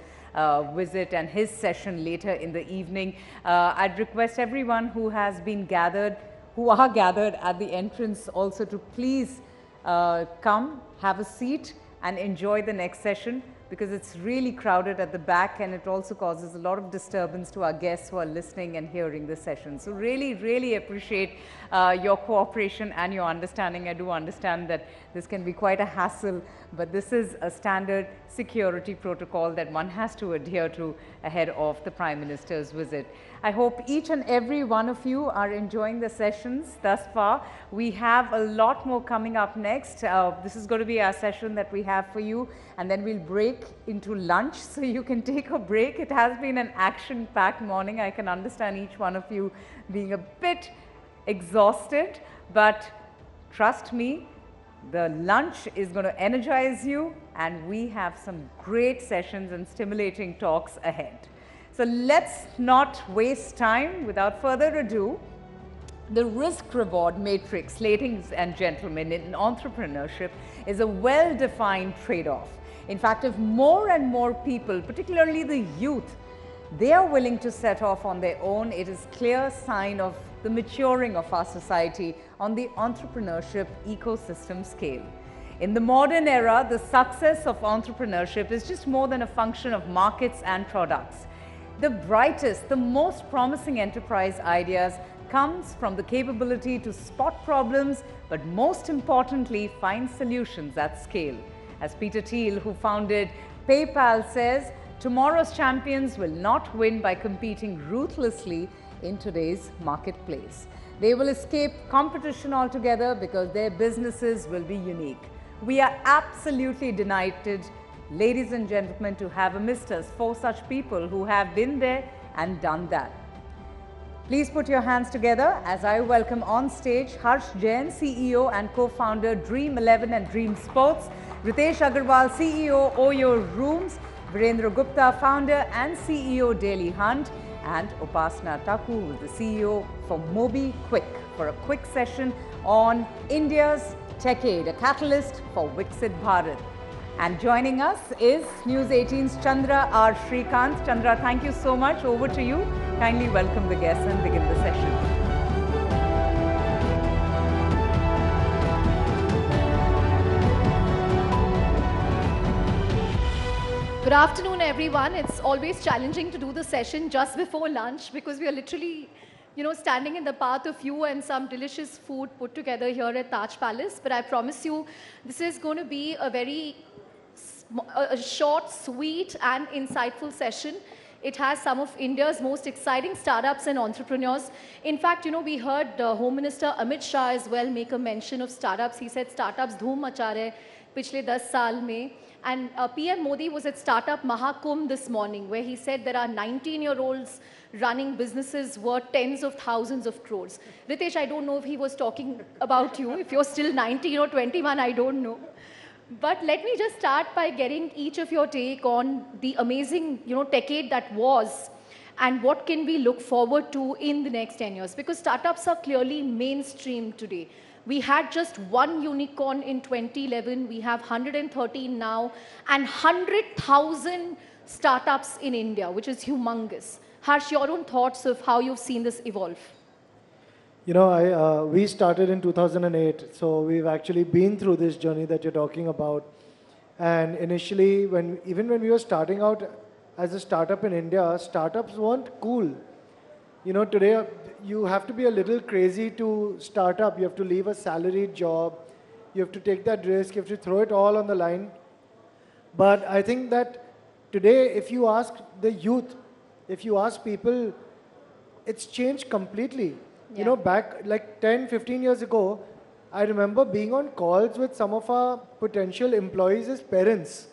visit and his session later in the evening. I'd request everyone who are gathered at the entrance also to please come, have a seat and enjoy the next session, because it's really crowded at the back and it also causes a lot of disturbance to our guests who are listening and hearing the session. So really, really appreciate your cooperation and your understanding. I do understand that this can be quite a hassle, but this is a standard security protocol that one has to adhere to ahead of the Prime Minister's visit. I hope each and every one of you are enjoying the sessions thus far. We have a lot more coming up next. This is going to be our session that we have for you, and then we'll break into lunch so you can take a break. It has been an action-packed morning. I can understand each one of you being a bit exhausted, but trust me, the lunch is going to energize you, and we have some great sessions and stimulating talks ahead. So let's not waste time. Without further ado, the risk-reward matrix, ladies and gentlemen, in entrepreneurship is a well-defined trade-off. In fact, if more and more people, particularly the youth, they are willing to set off on their own, it is a clear sign of the maturing of our society on the entrepreneurship ecosystem scale. In the modern era, the success of entrepreneurship is just more than a function of markets and products. The brightest, the most promising enterprise ideas comes from the capability to spot problems, but most importantly, find solutions at scale. As Peter Thiel, who founded PayPal, says, tomorrow's champions will not win by competing ruthlessly in today's marketplace. They will escape competition altogether because their businesses will be unique. We are absolutely delighted, ladies and gentlemen, to have amidst us 4 such people who have been there and done that. Please put your hands together as I welcome on stage Harsh Jain, CEO and co-founder Dream 11 and Dream Sports, Ritesh Agarwal, CEO Oyo Rooms, Virendra Gupta, founder and CEO Daily Hunt, and Upasana Taku, who is the CEO for Mobi Quick, for a quick session on India's Techade, a catalyst for Viksit Bharat. And joining us is News 18's Chandra R. Srikanth. Chandra, thank you so much. Over to you. Kindly welcome the guests and begin the session. Good afternoon, everyone. It's always challenging to do the session just before lunch because we are literally, standing in the path of you and some delicious food put together here at Taj Palace. But I promise you, this is going to be a very short, sweet, and insightful session. It has some of India's most exciting startups and entrepreneurs. In fact, we heard Home Minister Amit Shah as well make a mention of startups. He said startups dhoom macha rahe pichle 10 saal mein. And PM Modi was at Startup Mahakumbh this morning, where he said there are 19-year-olds running businesses worth tens of thousands of crores. Ritesh, I don't know if he was talking about you. If you're still 19 or 21, I don't know. But let me just start by getting each of your take on the amazing, decade that was, and what can we look forward to in the next 10 years? Because startups are clearly mainstream today. We had just 1 unicorn in 2011. We have 113 now, and 100,000 startups in India, which is humongous. Harsh, your own thoughts of how you've seen this evolve? We started in 2008, so we've actually been through this journey that you're talking about. And initially, even when we were starting out as a startup in India, startups weren't cool. Today you have to be a little crazy to start up. You have to leave a salaried job. You have to take that risk. You have to throw it all on the line. But I think that today, if you ask the youth, if you ask people, it's changed completely. Yeah. Back like 10, 15 years ago, I remember being on calls with some of our potential employees as parents.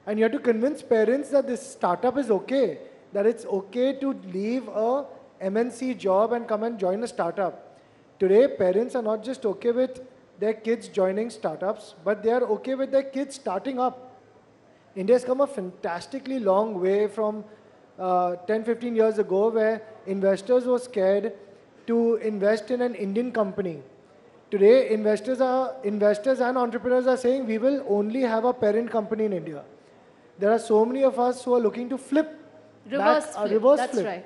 And you have to convince parents that this startup is okay, that it's okay to leave a MNC job and come and join a startup. Today, parents are not just okay with their kids joining startups, but they are okay with their kids starting up. India has come a fantastically long way from 10, 15 years ago, where investors were scared to invest in an Indian company. Today, investors and entrepreneurs are saying we will only have a parent company in India. There are so many of us who are looking to flip. Reverse flip, that's flip. right.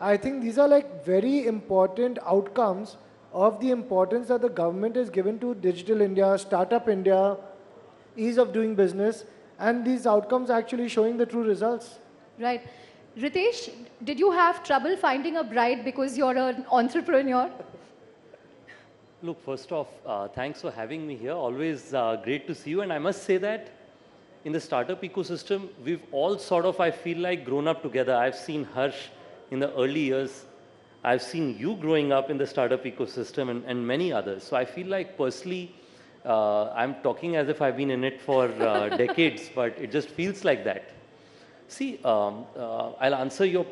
I think these are like very important outcomes of the importance that the government has given to Digital India, Startup India, ease of doing business, and these outcomes actually showing the true results. Right. Ritesh, did you have trouble finding a bride because you're an entrepreneur? Look, first off, thanks for having me here. Always great to see you. And I must say that in the startup ecosystem, we've all sort of, I feel like, grown up together. I've seen Harsh in the early years. I've seen you growing up in the startup ecosystem and many others. So I feel like personally, I'm talking as if I've been in it for decades, but it just feels like that. See, I'll answer your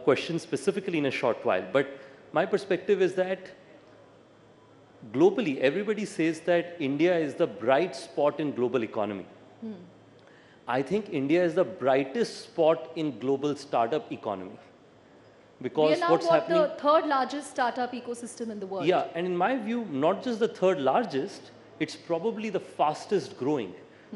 question specifically in a short while, but my perspective is that globally, everybody says that India is the bright spot in global economy. I think India is the brightest spot in global startup economy. Because we are now what's happening, the third largest startup ecosystem in the world. yeah, and in my view, not just the third largest, it's probably the fastest growing,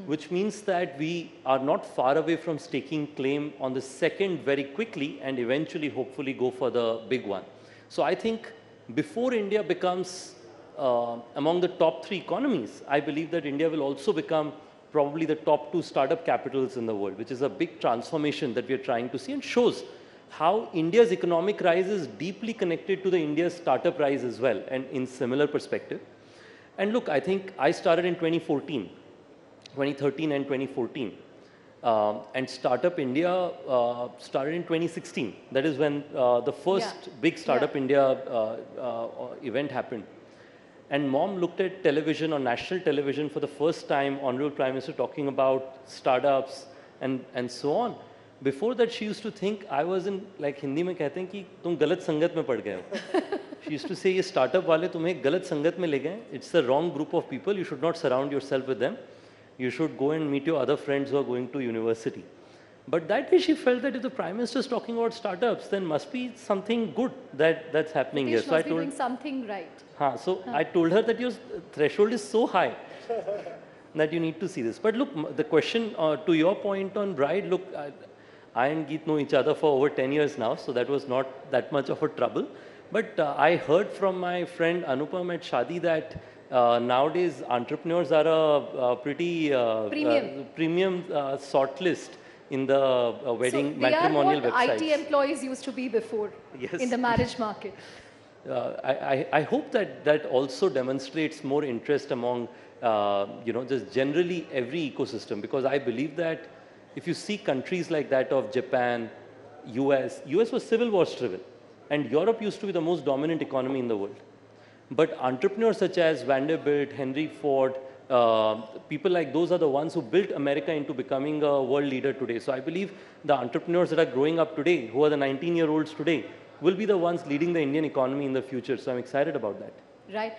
which means that we are not far away from staking claim on the second very quickly and eventually, hopefully, go for the big one. So I think before India becomes among the top 3 economies, I believe that India will also become probably the top 2 startup capitals in the world, which is a big transformation that we are trying to see and shows how India's economic rise is deeply connected to the India's startup rise as well, and in similar perspective. And look, I think I started in 2013 and 2014. And Startup India started in 2016. That is when the first big Startup India event happened. And Mom looked at television, on national television, for the first time, Honorable Prime Minister talking about startups and so on. Before that, she used to think I was in, like Hindi में कहते हैं कि तुम गलत संगत में पड़ गए हो. She used to say, ये startup वाले तुम्हें गलत संगत में ले गए. It's the wrong group of people. You should not surround yourself with them. You should go and meet your other friends who are going to university. But that day she felt that if the Prime Minister is talking about startups, then must be something good that's happening here. So I told doing something right. I told her that your threshold is so high that you need to see this. But look, the question to your point on Bride, look, I and Geet know each other for over 10 years now, so that was not that much of a trouble. But I heard from my friend Anupam at Shadi that nowadays entrepreneurs are a pretty premium sort list in the wedding matrimonial websites. So they are what IT employees used to be before in the marriage market. I hope that also demonstrates more interest among, just generally every ecosystem, because I believe that if you see countries like that of Japan, US was civil war driven, and Europe used to be the most dominant economy in the world. But entrepreneurs such as Vanderbilt, Henry Ford, people like those are the ones who built America into becoming a world leader today. So I believe the entrepreneurs that are growing up today, who are the 19-year-olds today, will be the ones leading the Indian economy in the future. So I'm excited about that. Right.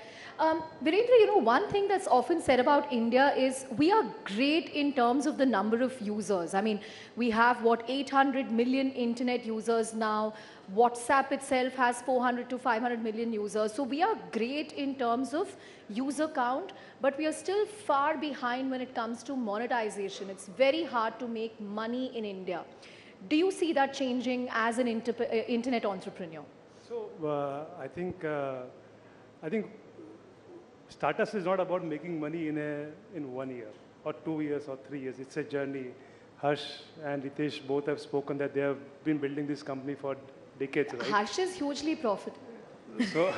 Virendra, one thing that's often said about India is we are great in terms of the number of users. I mean, we have, 800 million internet users now. WhatsApp itself has 400 to 500 million users. So we are great in terms of user count, but we are still far behind when it comes to monetization. It's very hard to make money in India. Do you see that changing as an internet entrepreneur? So I think startups is not about making money in 1 year or 2 years or 3 years. It's a journey. Harsh and Ritesh both have spoken that they have been building this company for decades, right? Harsh is hugely profitable. So,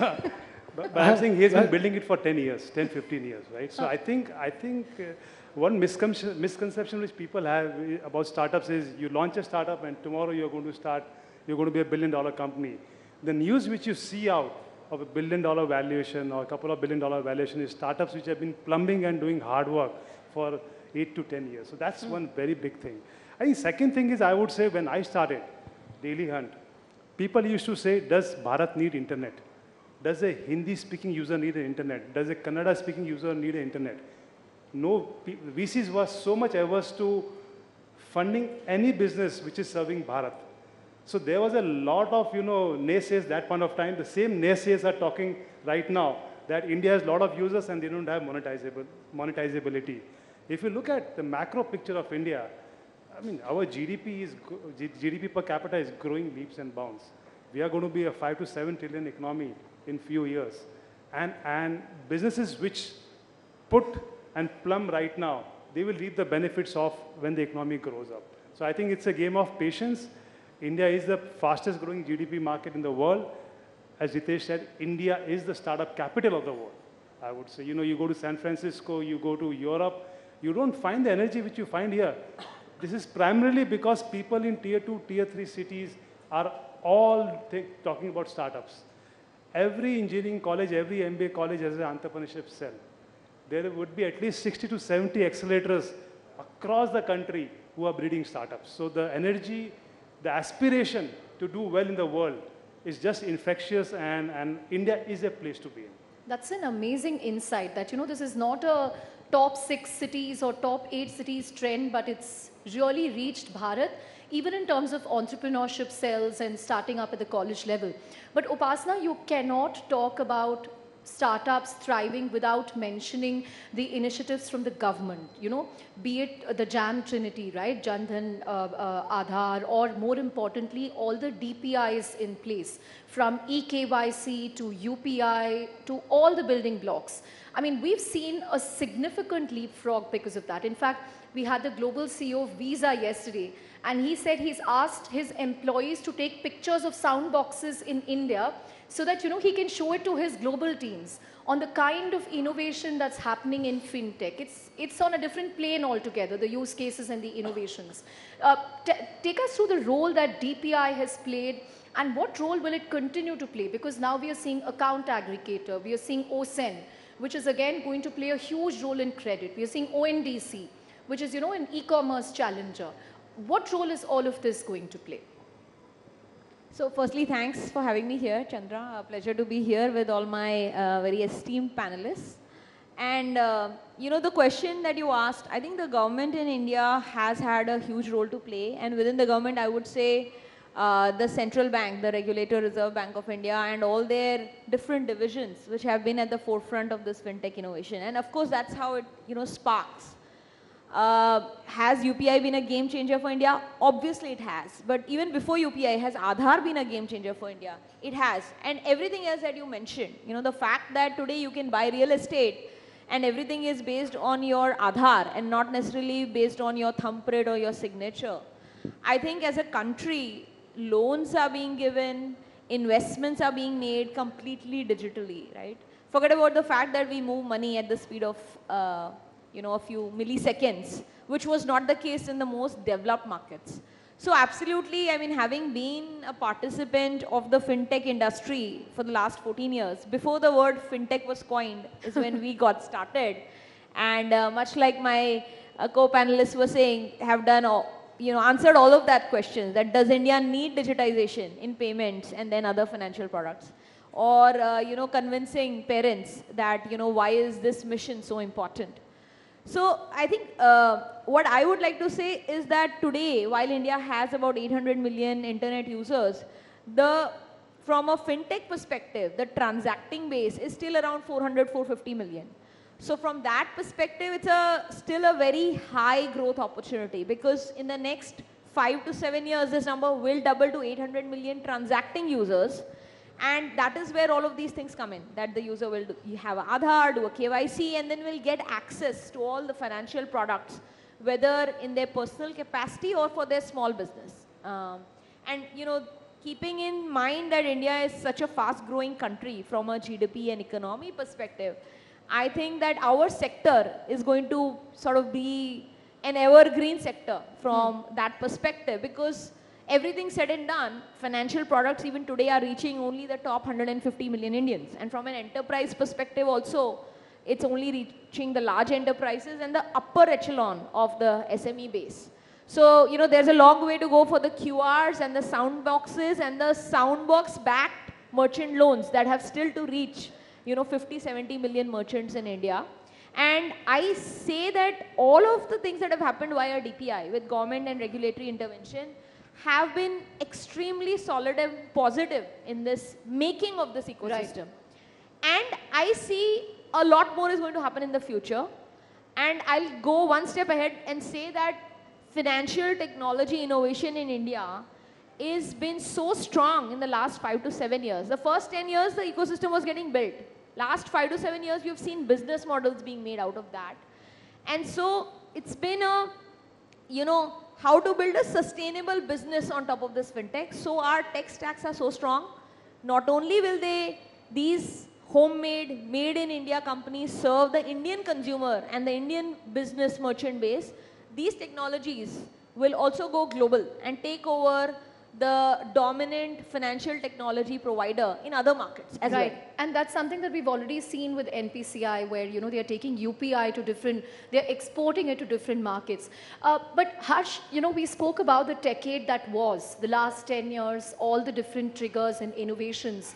but I'm saying he has been building it for 10 years, 10, 15 years, right? So I think one misconception which people have about startups is you launch a startup and tomorrow you're going to be a $1 billion company. The news which you see out of a $1 billion valuation or a couple of $1 billion valuation is startups which have been plumbing and doing hard work for 8 to 10 years. So that's one very big thing. I think second thing is, I would say, when I started Daily Hunt, people used to say, does Bharat need internet? Does a Hindi-speaking user need an internet? Does a Kannada-speaking user need an internet? No, VCs were so much averse to funding any business which is serving Bharat. So there was a lot of, naysayers that point of time. The same naysayers are talking right now that India has a lot of users and they don't have monetizability. If you look at the macro picture of India, I mean, our GDP per capita is growing leaps and bounds. We are going to be a 5 to 7 trillion economy in few years. And businesses which put and plumb right now, they will reap the benefits of when the economy grows up. So I think it's a game of patience. India is the fastest growing GDP market in the world. As Ritesh said, India is the startup capital of the world, I would say. You go to San Francisco, you go to Europe, you don't find the energy which you find here. This is primarily because people in tier 2, tier 3 cities are all talking about startups. Every engineering college, every MBA college has an entrepreneurship cell. There would be at least 60 to 70 accelerators across the country who are breeding startups. So the energy, the aspiration to do well in the world is just infectious, and India is a place to be in. That's an amazing insight that, this is not a top 6 cities or top 8 cities trend, but it's really reached Bharat, even in terms of entrepreneurship cells and starting up at the college level. But Upasana, you cannot talk about startups thriving without mentioning the initiatives from the government, be it the JAM Trinity, right, Jan Dhan, Aadhaar, or more importantly, all the DPIs in place, from eKYC to UPI to all the building blocks. I mean, we've seen a significant leapfrog because of that. In fact, we had the global CEO of Visa yesterday, and he said he's asked his employees to take pictures of sound boxes in India so that, he can show it to his global teams on the kind of innovation that's happening in fintech. It's on a different plane altogether, the use cases and the innovations. Take us through the role that DPI has played, and what role will it continue to play? Because now we are seeing account aggregator, we are seeing OSEN, which is again going to play a huge role in credit. We are seeing ONDC, which is, an e-commerce challenger. What role is all of this going to play? So firstly, thanks for having me here, Chandra. A pleasure to be here with all my very esteemed panelists. And, the question that you asked, I think the government in India has had a huge role to play. And within the government, I would say the central bank, the regulator, Reserve Bank of India, and all their different divisions, which have been at the forefront of this fintech innovation. And of course, that's how it, sparks. Has UPI been a game changer for India? Obviously it has. But even before UPI, has Aadhaar been a game changer for India? It has. And everything else that you mentioned, the fact that today you can buy real estate and everything is based on your Aadhaar and not necessarily based on your thumbprint or your signature. I think as a country, loans are being given, investments are being made completely digitally, right? Forget about the fact that we move money at the speed of a few milliseconds, which was not the case in the most developed markets. So absolutely, I mean, having been a participant of the fintech industry for the last 14 years, before the word fintech was coined is when we got started. And much like my co-panelists were saying, have done, answered all of that questions, that does India need digitization in payments and then other financial products? Or, convincing parents that, why is this mission so important? So I think what I would like to say is that today, while India has about 800 million internet users, from a fintech perspective, the transacting base is still around 400, 450 million. So from that perspective, it's still a very high growth opportunity, because in the next 5 to 7 years, this number will double to 800 million transacting users. And that is where all of these things come in, that the user will have an Aadhaar, do a KYC, and then will get access to all the financial products, whether in their personal capacity or for their small business. And, keeping in mind that India is such a fast-growing country from a GDP and economy perspective, I think that our sector is going to sort of be an evergreen sector from that perspective, because everything said and done, financial products even today are reaching only the top 150 million Indians. And from an enterprise perspective also, it's only reaching the large enterprises and the upper echelon of the SME base. So, there's a long way to go for the QRs and the sound boxes and the sound box backed merchant loans that have still to reach, 50, 70 million merchants in India. And I say that all of the things that have happened via DPI with government and regulatory intervention have been extremely solid and positive in this making of this ecosystem. Right. And I see a lot more is going to happen in the future. And I'll go one step ahead and say that financial technology innovation in India is been so strong in the last 5 to 7 years. The first 10 years, the ecosystem was getting built. Last 5 to 7 years, we've seen business models being made out of that. And so it's been a, how to build a sustainable business on top of this fintech. So our tech stacks are so strong. Not only will these homemade, made in India companies serve the Indian consumer and the Indian business merchant base, these technologies will also go global and take over the dominant financial technology provider in other markets as well. And that's something that we've already seen with NPCI, where, they are taking UPI to they're exporting it to different markets. But Harsh, we spoke about the decade that was, the last 10 years, all the different triggers and innovations.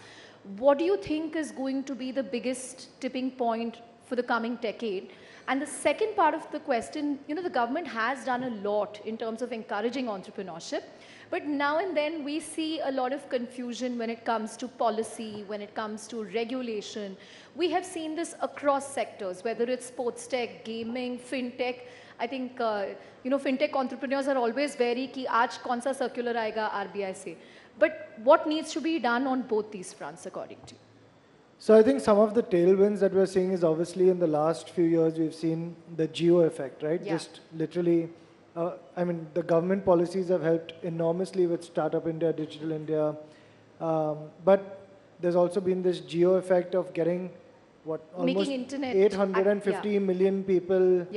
what do you think is going to be the biggest tipping point for the coming decade? And the second part of the question, the government has done a lot in terms of encouraging entrepreneurship, but now and then we see a lot of confusion when it comes to policy, when it comes to regulation. We have seen this across sectors, whether it's sports tech, gaming, fintech. I think, fintech entrepreneurs are always wary ki aaj kaun sa circular aayega RBI se. But what needs to be done on both these fronts, according to you? So I think some of the tailwinds that we're seeing is obviously in the last few years we've seen the geo effect, right? Yeah. Just literally, the government policies have helped enormously with Startup India, Digital India, but there's also been this geo effect of getting almost 850 million people,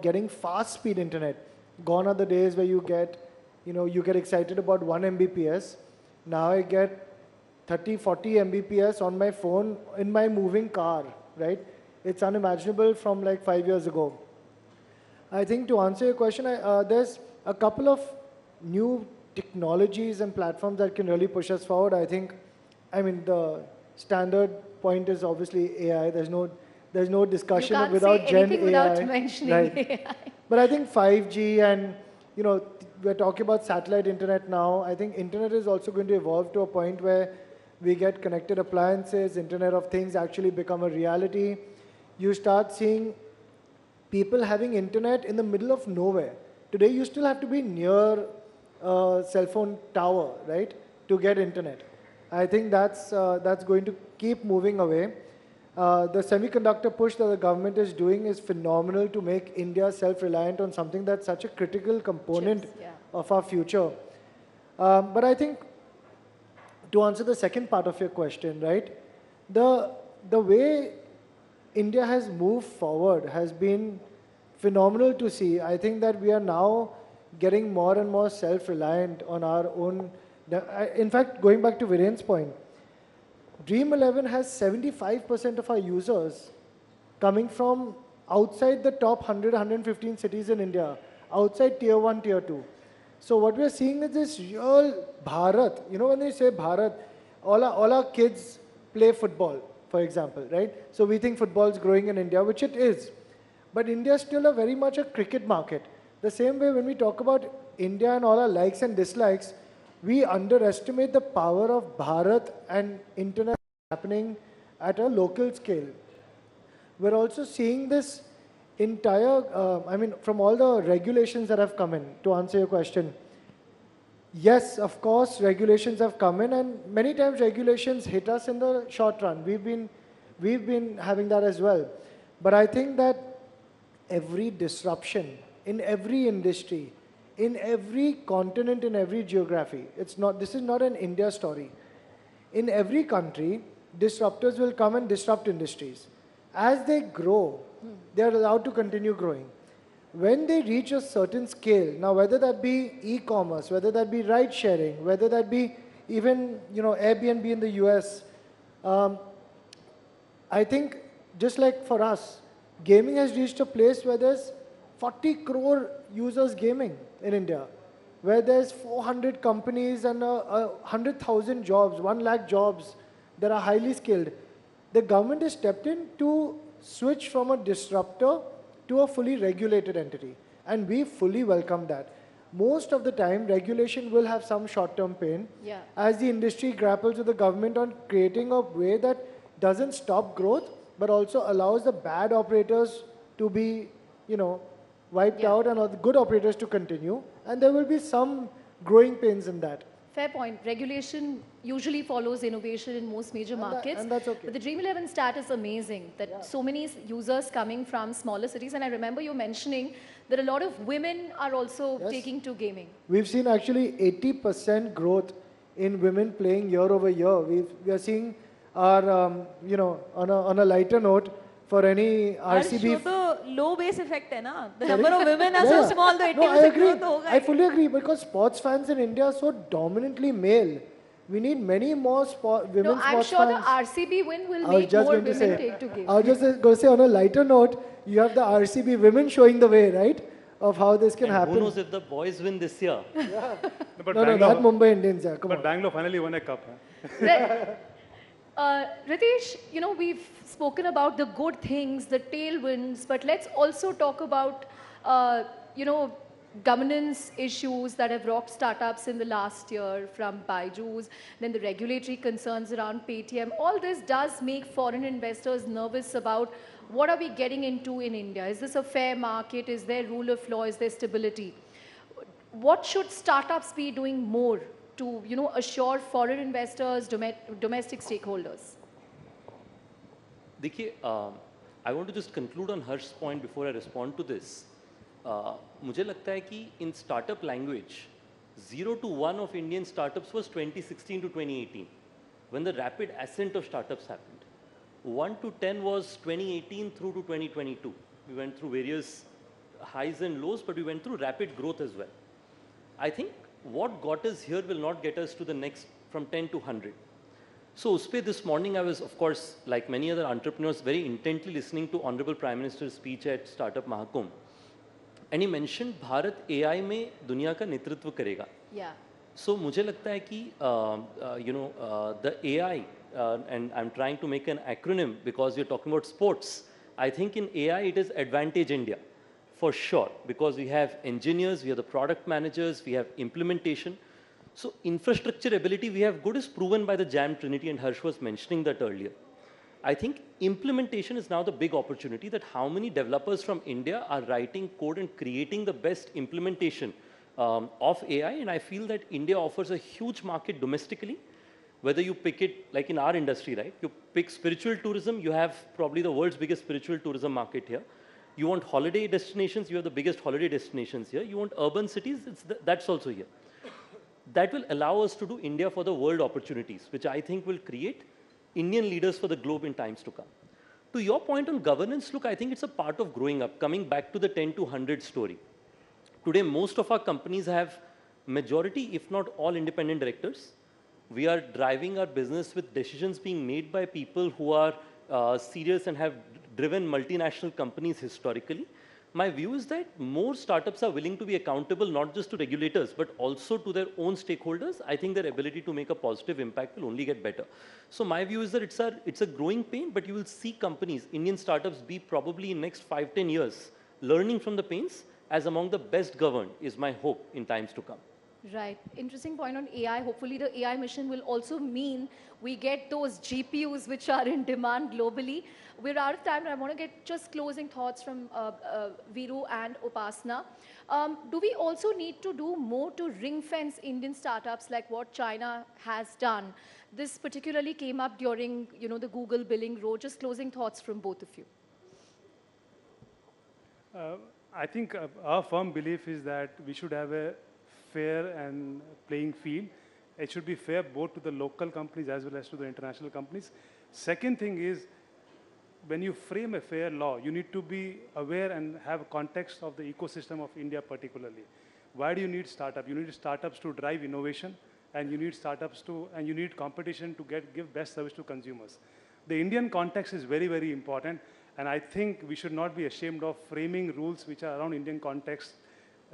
getting fast speed internet. Gone are the days where you get excited about 1 Mbps. Now I get 30, 40 Mbps on my phone in my moving car, right? It's unimaginable from like 5 years ago. I think to answer your question, there's a couple of new technologies and platforms that can really push us forward. The standard point is obviously AI. There's no discussion without Gen AI. Without mentioning right. AI. But I think 5G and, we're talking about satellite internet now. I think internet is also going to evolve to a point where we get connected appliances, Internet of Things actually become a reality. You start seeing people having internet in the middle of nowhere. Today you still have to be near a cell phone tower, right, to get internet. I think that's going to keep moving away. The semiconductor push that the government is doing is phenomenal to make India self-reliant on something that's such a critical component of our future. But I think to answer the second part of your question, right, the way India has moved forward has been phenomenal to see. I think that we are now getting more and more self-reliant on our own. In fact, going back to Viren's point, Dream11 has 75% of our users coming from outside the top 100, 115 cities in India, outside tier 1, tier 2. So what we're seeing is this real Bharat. When they say Bharat, all our kids play football, for example, right? So we think football is growing in India, which it is. But India is still very much a cricket market. The same way when we talk about India and all our likes and dislikes, we underestimate the power of Bharat and internet happening at a local scale. We're also seeing this entire, from all the regulations that have come in, to answer your question. Yes, of course, regulations have come in, and many times regulations hit us in the short run. We've been having that as well. But I think that every disruption in every industry, in every continent, in every geography, this is not an India story. In every country, disruptors will come and disrupt industries. As they grow, they are allowed to continue growing. When they reach a certain scale, now whether that be e-commerce, whether that be ride sharing, whether that be even Airbnb in the US, I think just like for us, gaming has reached a place where there's 40 crore users gaming in India, where there's 400 companies and 100,000 jobs, 1 lakh jobs that are highly skilled. The government has stepped in to switch from a disruptor to a fully regulated entity. And we fully welcome that. Most of the time, regulation will have some short-term pain as the industry grapples with the government on creating a way that doesn't stop growth, but also allows the bad operators to be, wiped out and the good operators to continue. And there will be some growing pains in that. Fair point. Regulation usually follows innovation in most major markets. And that's okay. But the Dream11 stat is amazing, that so many users coming from smaller cities. And I remember you mentioning that a lot of women are also taking to gaming. We've seen actually 80% growth in women playing year over year. We are seeing our, on a lighter note, for any RCB. The low base effect hai na? The number of women are so small, the 80% I agree. growth hoga. I fully agree, because sports fans in India are so dominantly male. We need many more women sports fans. I'm sure the RCB win will make more women take to gaming. I was just going to say, on a lighter note, you have the RCB women showing the way, right? Of how this can happen. Who knows if the boys win this year? No, not Mumbai Indians. But Bangalore finally won a cup. Ritesh, we've spoken about the good things, the tailwinds, but let's also talk about, governance issues that have rocked startups in the last year, from Byju's, then the regulatory concerns around Paytm. All this does make foreign investors nervous about what are we getting into in India. Is this a fair market? Is there rule of law? Is there stability? What should startups be doing more to, assure foreign investors, domestic stakeholders? देखिए, I want to just conclude on Harsh's point before I respond to this. मुझे लगता है कि in startup language, 0 to 1 of Indian startups was 2016 to 2018, when the rapid ascent of startups happened. 1 to 10 was 2018 through to 2022. We went through various highs and lows, but we went through rapid growth as well. I think what got us here will not get us to the next from 10 to 100. So Uspe, this morning I was, of course, like many other entrepreneurs, very intently listening to Honorable Prime Minister's speech at Startup Mahakumbh. And he mentioned Bharat AI में दुनिया का नेतृत्व करेगा. Yeah. So मुझे लगता है कि the AI, and I'm trying to make an acronym because we're talking about sports. I think in AI it is Advantage India, for sure, because we have engineers, we have the product managers, we have implementation. So infrastructure ability we have good is proven by the JAM Trinity, and Harsh was mentioning that earlier. I think implementation is now the big opportunity, that how many developers from India are writing code and creating the best implementation of AI, and I feel that India offers a huge market domestically. Whether you pick it, like in our industry, right? You pick spiritual tourism, you have probably the world's biggest spiritual tourism market here. You want holiday destinations, you have the biggest holiday destinations here. You want urban cities, that's also here. That will allow us to do India for the world opportunities, which I think will create Indian leaders for the globe in times to come. To your point on governance, look, I think it's a part of growing up, coming back to the 10 to 100 story. Today, most of our companies have majority, if not all, independent directors. We are driving our business with decisions being made by people who are serious and have driven multinational companies historically. My view is that more startups are willing to be accountable not just to regulators, but also to their own stakeholders. I think their ability to make a positive impact will only get better. So my view is that it's a growing pain, but you will see companies, Indian startups, be probably in next 5-10 years learning from the pains as among the best governed, is my hope in times to come. Right. Interesting point on AI. Hopefully the AI mission will also mean we get those GPUs which are in demand globally. We're out of time, and I want to get just closing thoughts from Viru and Upasna. Do we also need to do more to ring fence Indian startups like what China has done? This particularly came up during, the Google billing road. Just closing thoughts from both of you. I think our firm belief is that we should have a fair and playing field. It should be fair both to the local companies as well as to the international companies. Second thing is, when you frame a fair law, you need to be aware and have a context of the ecosystem of India particularly. Why do you need startups? You need startups to drive innovation, and you need and you need competition to give best service to consumers. The Indian context is very, very important, and I think we should not be ashamed of framing rules which are around Indian context,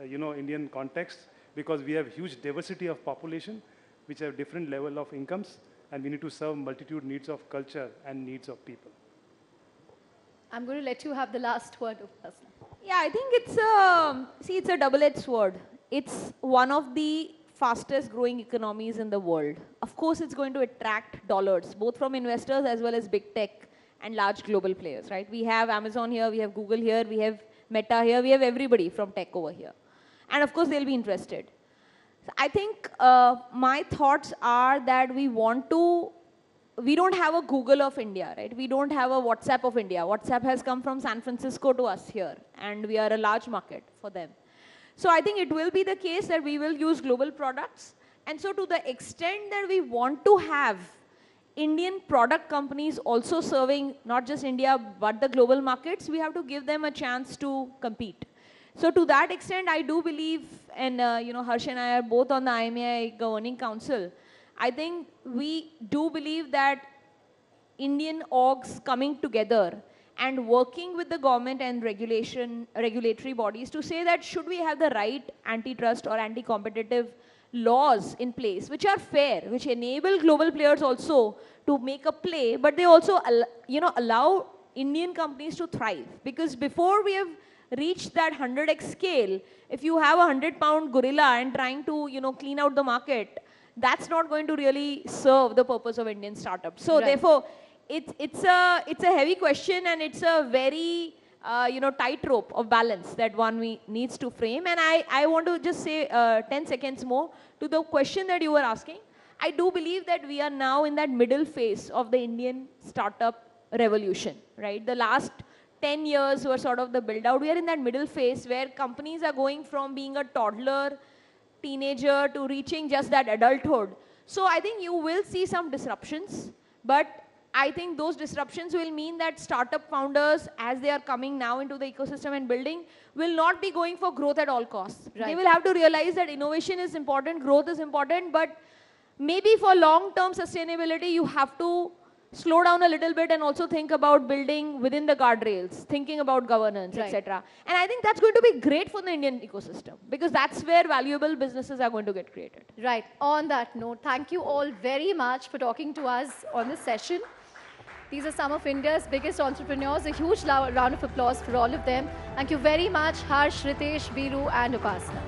Indian context, because we have huge diversity of population, which have different level of incomes, and we need to serve multitude needs of culture and needs of people. I'm going to let you have the last word, Upasna. Yeah, I think it's a double-edged sword. It's one of the fastest growing economies in the world. Of course, it's going to attract dollars, both from investors as well as big tech and large global players, right? We have Amazon here, we have Google here, we have Meta here, we have everybody from tech over here. And of course, they'll be interested. So I think my thoughts are that we don't have a Google of India, right? We don't have a WhatsApp of India. WhatsApp has come from San Francisco to us here, and we are a large market for them. So I think it will be the case that we will use global products. And so to the extent that we want to have Indian product companies also serving not just India, but the global markets, we have to give them a chance to compete. So to that extent, I do believe, and Harsh and I are both on the IMAI Governing Council, I think we do believe that Indian orgs coming together and working with the government and regulatory bodies to say that should we have the right antitrust or anti-competitive laws in place which are fair, which enable global players also to make a play, but they also allow Indian companies to thrive. Because before we have reached that 100x scale, if you have a 100-pound gorilla and trying to clean out the market, that's not going to really serve the purpose of Indian startups. So therefore, it's a heavy question, and it's a very tightrope of balance that one needs to frame. And I want to just say 10 seconds more to the question that you were asking. I do believe that we are now in that middle phase of the Indian startup revolution, right? The last 10 years were sort of the build out. We are in that middle phase where companies are going from being a toddler, teenager to reaching just that adulthood. So I think you will see some disruptions, but I think those disruptions will mean that startup founders, as they are coming now into the ecosystem and building, will not be going for growth at all costs. Right. They will have to realize that innovation is important, growth is important, but maybe for long-term sustainability, you have to slow down a little bit and also think about building within the guardrails, thinking about governance, etc. And I think that's going to be great for the Indian ecosystem, because that's where valuable businesses are going to get created. Right. On that note, thank you all very much for talking to us on this session. These are some of India's biggest entrepreneurs. A huge round of applause for all of them. Thank you very much, Harsh, Ritesh, Viru, and Upasana.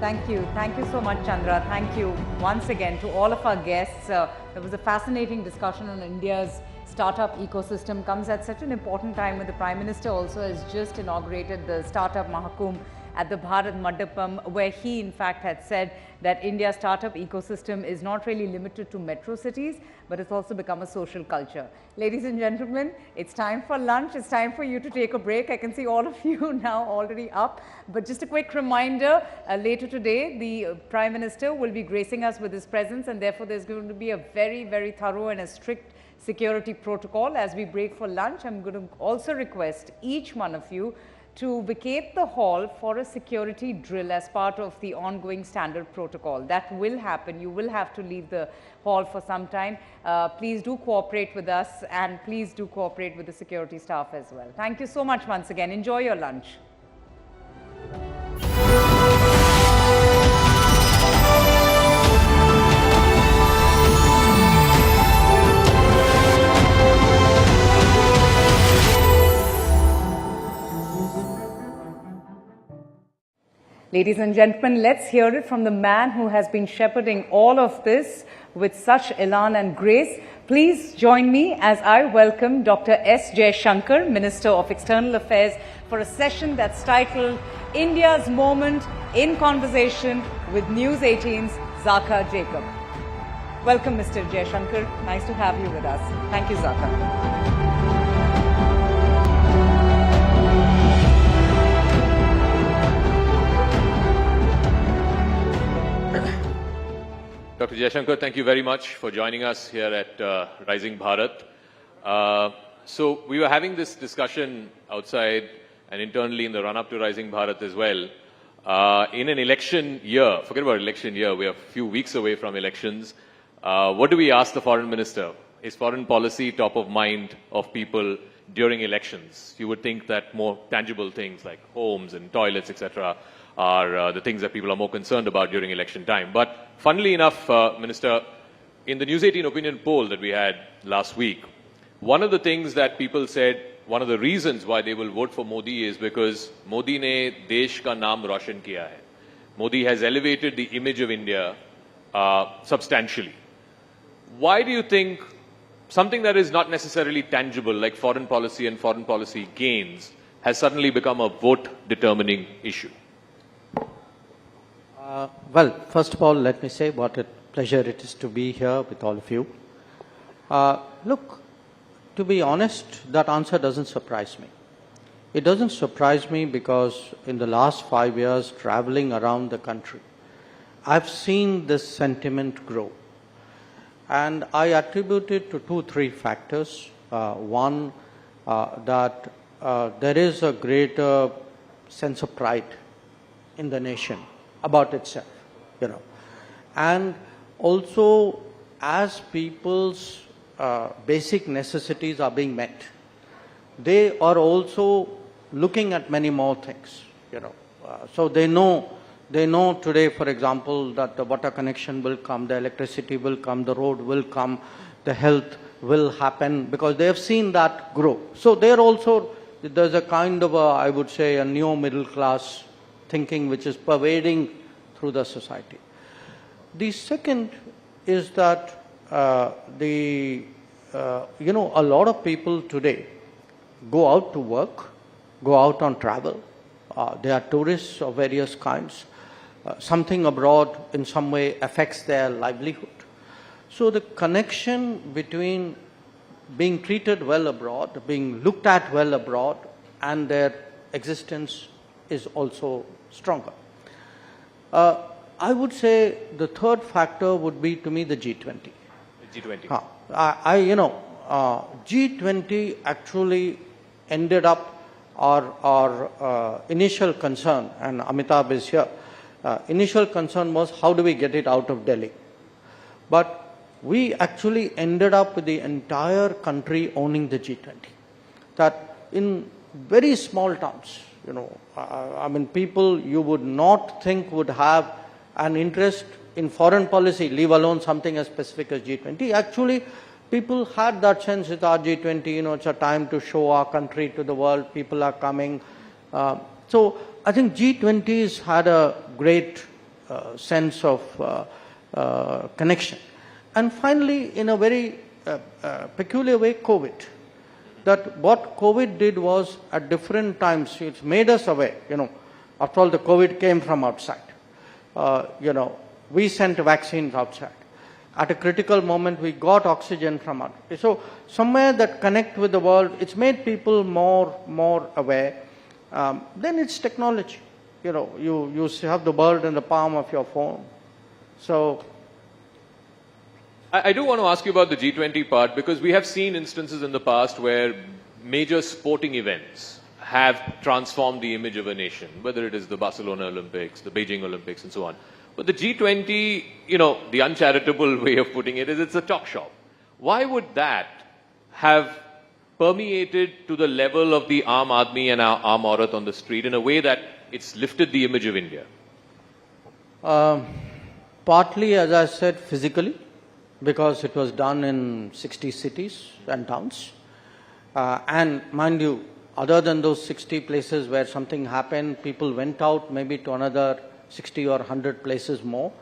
Thank you. Thank you so much, Chandra. Thank you once again to all of our guests. There was a fascinating discussion on India's startup ecosystem. Comes at such an important time when the Prime Minister also has just inaugurated the Startup Mahakumbh at the Bharat Mandapam, where he in fact had said that India's startup ecosystem is not really limited to metro cities, but it's also become a social culture. Ladies and gentlemen, it's time for lunch. It's time for you to take a break. I can see all of you now already up. But just a quick reminder, later today, the Prime Minister will be gracing us with his presence, and therefore there's going to be a very, very thorough and a strict security protocol as we break for lunch. I'm going to also request each one of you to vacate the hall for a security drill as part of the ongoing standard protocol. That will happen. You will have to leave the hall for some time. Please do cooperate with us, and please do cooperate with the security staff as well. Thank you so much once again. Enjoy your lunch. Ladies and gentlemen, let's hear it from the man who has been shepherding all of this with such elan and grace. Please join me as I welcome Dr. S. Jaishankar, Minister of External Affairs, for a session that's titled India's Moment in Conversation with News 18's Zaka Jacob. Welcome, Mr. Jaishankar. Nice to have you with us. Thank you, Zaka. Dr. Jaishankar, thank you very much for joining us here at Rising Bharat. So we were having this discussion outside and internally in the run-up to Rising Bharat as well. In an election year, forget about election year, we are a few weeks away from elections. What do we ask the Foreign Minister? Is foreign policy top of mind of people during elections? You would think that more tangible things like homes and toilets, etc., are the things that people are more concerned about during election time. But funnily enough, Minister, in the News 18 opinion poll that we had last week, one of the things that people said, one of the reasons why they will vote for Modi is because Modi ne desh ka naam roshan kiya hai. Modi has elevated the image of India substantially. Why do you think something that is not necessarily tangible, like foreign policy and foreign policy gains, has suddenly become a vote-determining issue? Well, first of all, let me say what a pleasure it is to be here with all of you. Look, to be honest, that answer doesn't surprise me. It doesn't surprise me because in the last 5 years, traveling around the country, I've seen this sentiment grow. And I attribute it to 2-3 factors. One, that there is a greater sense of pride in the nation about itself, and also as people's basic necessities are being met, they are also looking at many more things, you know. So they know today, for example, that the water connection will come, the electricity will come, the road will come, the health will happen, because they have seen that grow. So they're also, there's a kind of I would say, a new middle class thinking which is pervading through the society. The second is that you know, a lot of people today go out to work, go out on travel. They are tourists of various kinds. Something abroad in some way affects their livelihood. So the connection between being treated well abroad, being looked at well abroad, and their existence is also stronger. I would say the third factor would be, to me, the G20. G20. You know, G20 actually ended up our initial concern, and Amitabh is here, initial concern was how do we get it out of Delhi. But we actually ended up with the entire country owning the G20. That in very small towns, you know, I mean, people you would not think would have an interest in foreign policy, leave alone something as specific as G20. Actually, people had that sense with our G20, you know, it's a time to show our country to the world, people are coming. So I think G20's had a great sense of connection. And finally, in a very peculiar way, COVID. That what COVID did was, at different times, it's made us aware, you know, after all the COVID came from outside. You know, we sent vaccines outside. At a critical moment, we got oxygen from outside. So somewhere that connect with the world, it's made people more aware. Then it's technology. You know, you have the world in the palm of your phone. So I do want to ask you about the G20 part, because we have seen instances in the past where major sporting events have transformed the image of a nation, whether it is the Barcelona Olympics, the Beijing Olympics, and so on. But the G20, you know, the uncharitable way of putting it is it's a talk shop. Why would that have permeated to the level of the Aam Aadmi and Aam Aurat on the street in a way that it's lifted the image of India? Partly, as I said, physically, because it was done in 60 cities and towns. And mind you, other than those 60 places where something happened, people went out maybe to another 60 or 100 places more.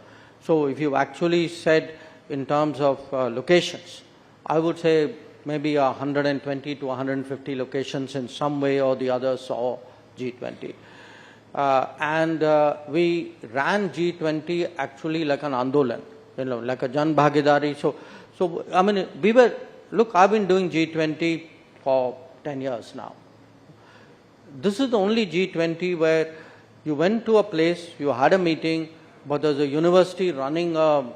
So if you actually said in terms of locations, I would say maybe 120 to 150 locations in some way or the other saw G20. And we ran G20 actually like an Andolan, you know, like a Jan Bhagidari. So I mean, look, I've been doing G20 for 10 years now. This is the only G20 where you went to a place, you had a meeting, but there's a university running a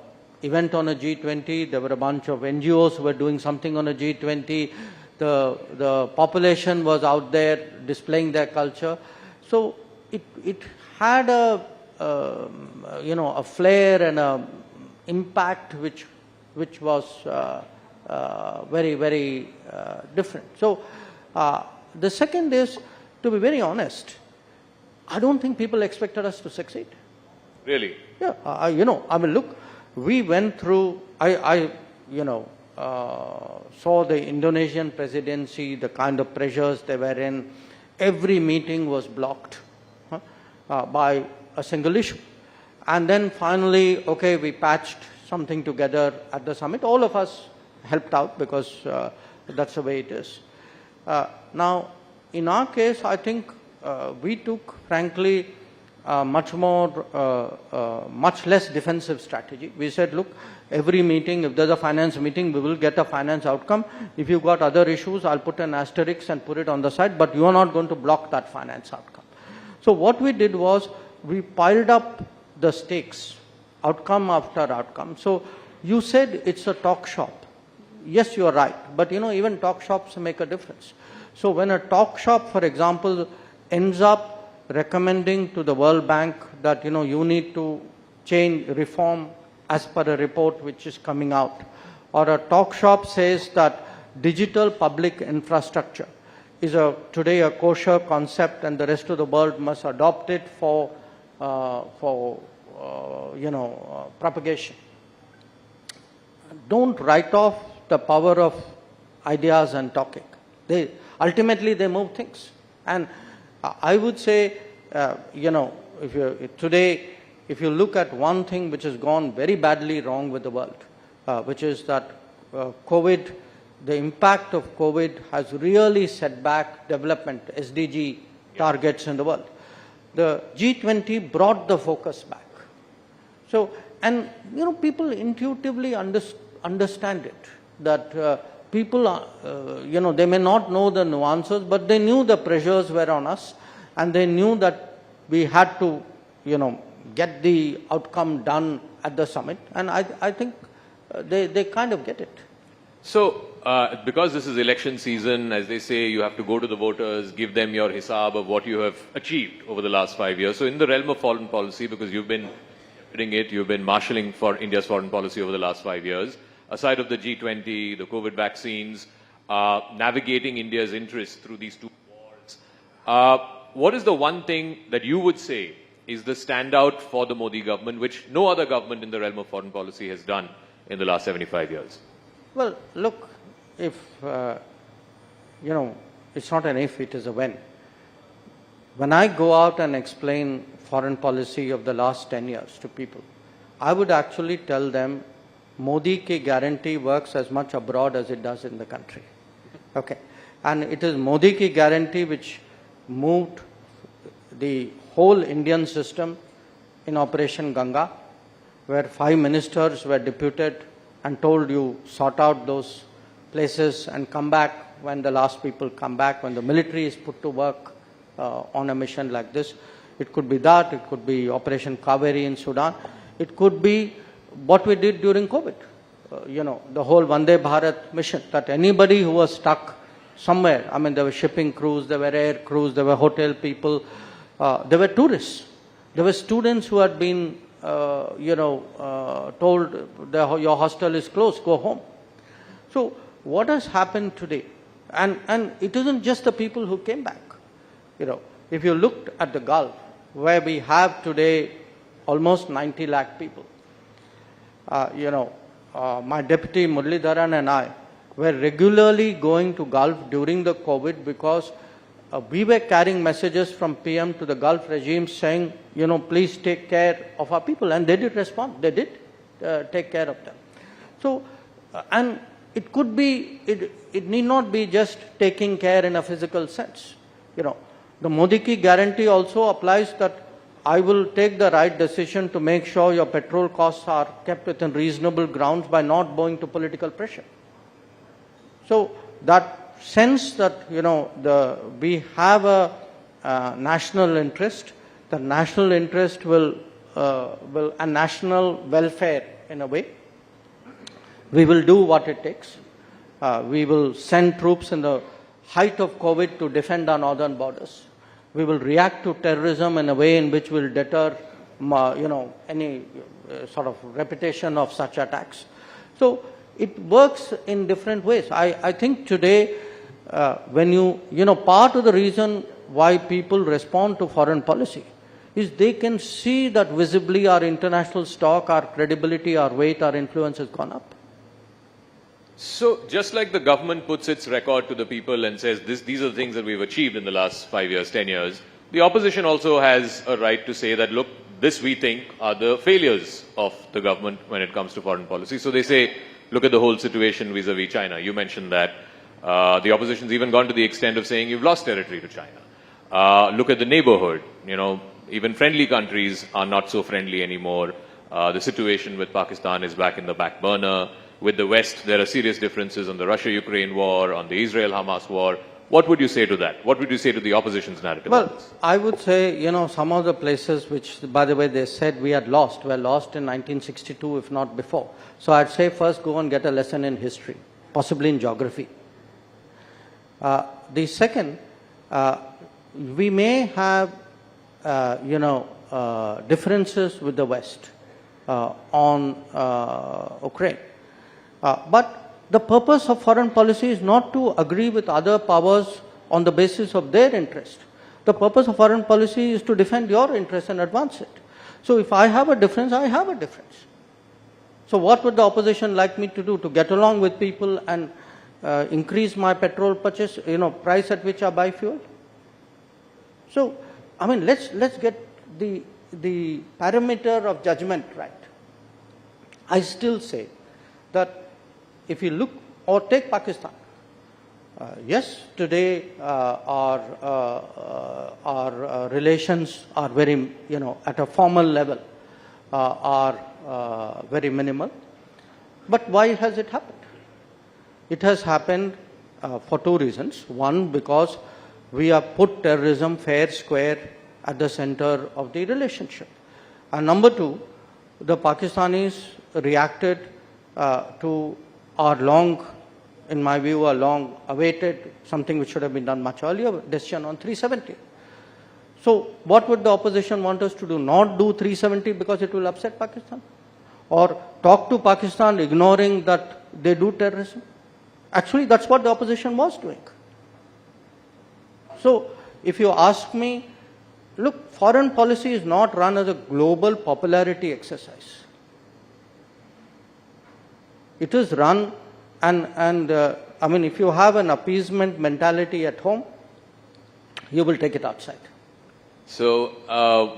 event on a G20, there were a bunch of NGOs who were doing something on a G20, the population was out there displaying their culture. So it had a flair and a impact which was very, very different. So the second is, to be very honest, I don't think people expected us to succeed. Really? Yeah, I mean, look, we went through, saw the Indonesian presidency, the kind of pressures they were in. Every meeting was blocked by a single issue. And then finally, okay, we patched something together at the summit. All of us helped out because that's the way it is. Now, in our case, I think we took, frankly, much less defensive strategy. We said, look, every meeting, if there's a finance meeting, we will get a finance outcome. If you've got other issues, I'll put an asterisk and put it on the side, but you are not going to block that finance outcome. So what we did was, we piled up the stakes, outcome after outcome. So you said it's a talk shop. Yes, you are right, but even talk shops make a difference. So when a talk shop, for example, ends up recommending to the World Bank that, you need to change, reform as per a report which is coming out, or a talk shop says that digital public infrastructure today a kosher concept, and the rest of the world must adopt it for propagation. Don't write off the power of ideas and talking. Ultimately they move things. And I would say, if you look at one thing which has gone very badly wrong with the world, which is that COVID, the impact of COVID has really set back development, SDG targets in the world. The G20 brought the focus back. So, and people intuitively understand it, that people, they may not know the nuances, but they knew the pressures were on us, and they knew that we had to, get the outcome done at the summit, and I think they kind of get it. So, because this is election season, as they say, you have to go to the voters, give them your hisab of what you have achieved over the last 5 years. So, in the realm of foreign policy, because you've been doing it, you've been marshalling for India's foreign policy over the last 5 years, aside of the G20, the COVID vaccines, navigating India's interests through these two wars, what is the one thing that you would say is the standout for the Modi government, which no other government in the realm of foreign policy has done in the last 75 years? Well, look, if, it's not an if, it is a when. When I go out and explain foreign policy of the last 10 years to people, I would actually tell them Modi ki guarantee works as much abroad as it does in the country. Okay. And it is Modi ki guarantee which moved the whole Indian system in Operation Ganga, where 5 ministers were deputed and told you sort out those places and come back when the last people come back, when the military is put to work on a mission like this. It could be that, it could be Operation Kaveri in Sudan, it could be what we did during COVID, the whole Vande Bharat mission, that anybody who was stuck somewhere, I mean, there were shipping crews, there were air crews, there were hotel people, there were tourists, there were students who had been, told your hostel is closed, go home. So what has happened today? And it isn't just the people who came back. If you looked at the Gulf, where we have today almost 90 lakh people, my deputy Muralidharan and I were regularly going to Gulf during the COVID because we were carrying messages from PM to the Gulf regime saying, please take care of our people. And they did respond. They did take care of them. So, and it could be, it need not be just taking care in a physical sense. The Modi ki guarantee also applies that I will take the right decision to make sure your petrol costs are kept within reasonable grounds by not bowing to political pressure. So that sense that, we have a national interest, the national interest will and national welfare in a way. We will do what it takes. We will send troops in the height of COVID to defend our northern borders. We will react to terrorism in a way in which will deter, any sort of repetition of such attacks. So it works in different ways. I think today, when part of the reason why people respond to foreign policy is they can see that visibly our international stock, our credibility, our weight, our influence has gone up. So, just like the government puts its record to the people and says these are the things that we've achieved in the last 5 years, 10 years, the opposition also has a right to say that, look, this we think are the failures of the government when it comes to foreign policy. So they say, look at the whole situation vis-a-vis China. You mentioned that. The opposition's even gone to the extent of saying you've lost territory to China. Look at the neighborhood. Even friendly countries are not so friendly anymore. The situation with Pakistan is back in the back burner. With the West, there are serious differences on the Russia-Ukraine war, on the Israel-Hamas war. What would you say to that? What would you say to the opposition's narrative? Well, I would say, some of the places which, by the way, they said we had lost, were lost in 1962, if not before. So I'd say first go and get a lesson in history, possibly in geography. The second, we may have, differences with the West on Ukraine. But the purpose of foreign policy is not to agree with other powers on the basis of their interest. The purpose of foreign policy is to defend your interest and advance it. So if I have a difference, I have a difference. So what would the opposition like me to do? To get along with people and increase my petrol purchase, price at which I buy fuel? So, I mean, let's get the parameter of judgment right. I still say that if you look or take Pakistan, yes, today our relations are very, at a formal level, are very minimal. But why has it happened? It has happened for two reasons. One, because we have put terrorism fair square at the center of the relationship. And number two, the Pakistanis reacted to our long, in my view, a long awaited, something which should have been done much earlier, decision on 370. So what would the opposition want us to do? Not do 370 because it will upset Pakistan? Or talk to Pakistan ignoring that they do terrorism? Actually, that's what the opposition was doing. So if you ask me, look, foreign policy is not run as a global popularity exercise. It is run I mean, if you have an appeasement mentality at home, you will take it outside. So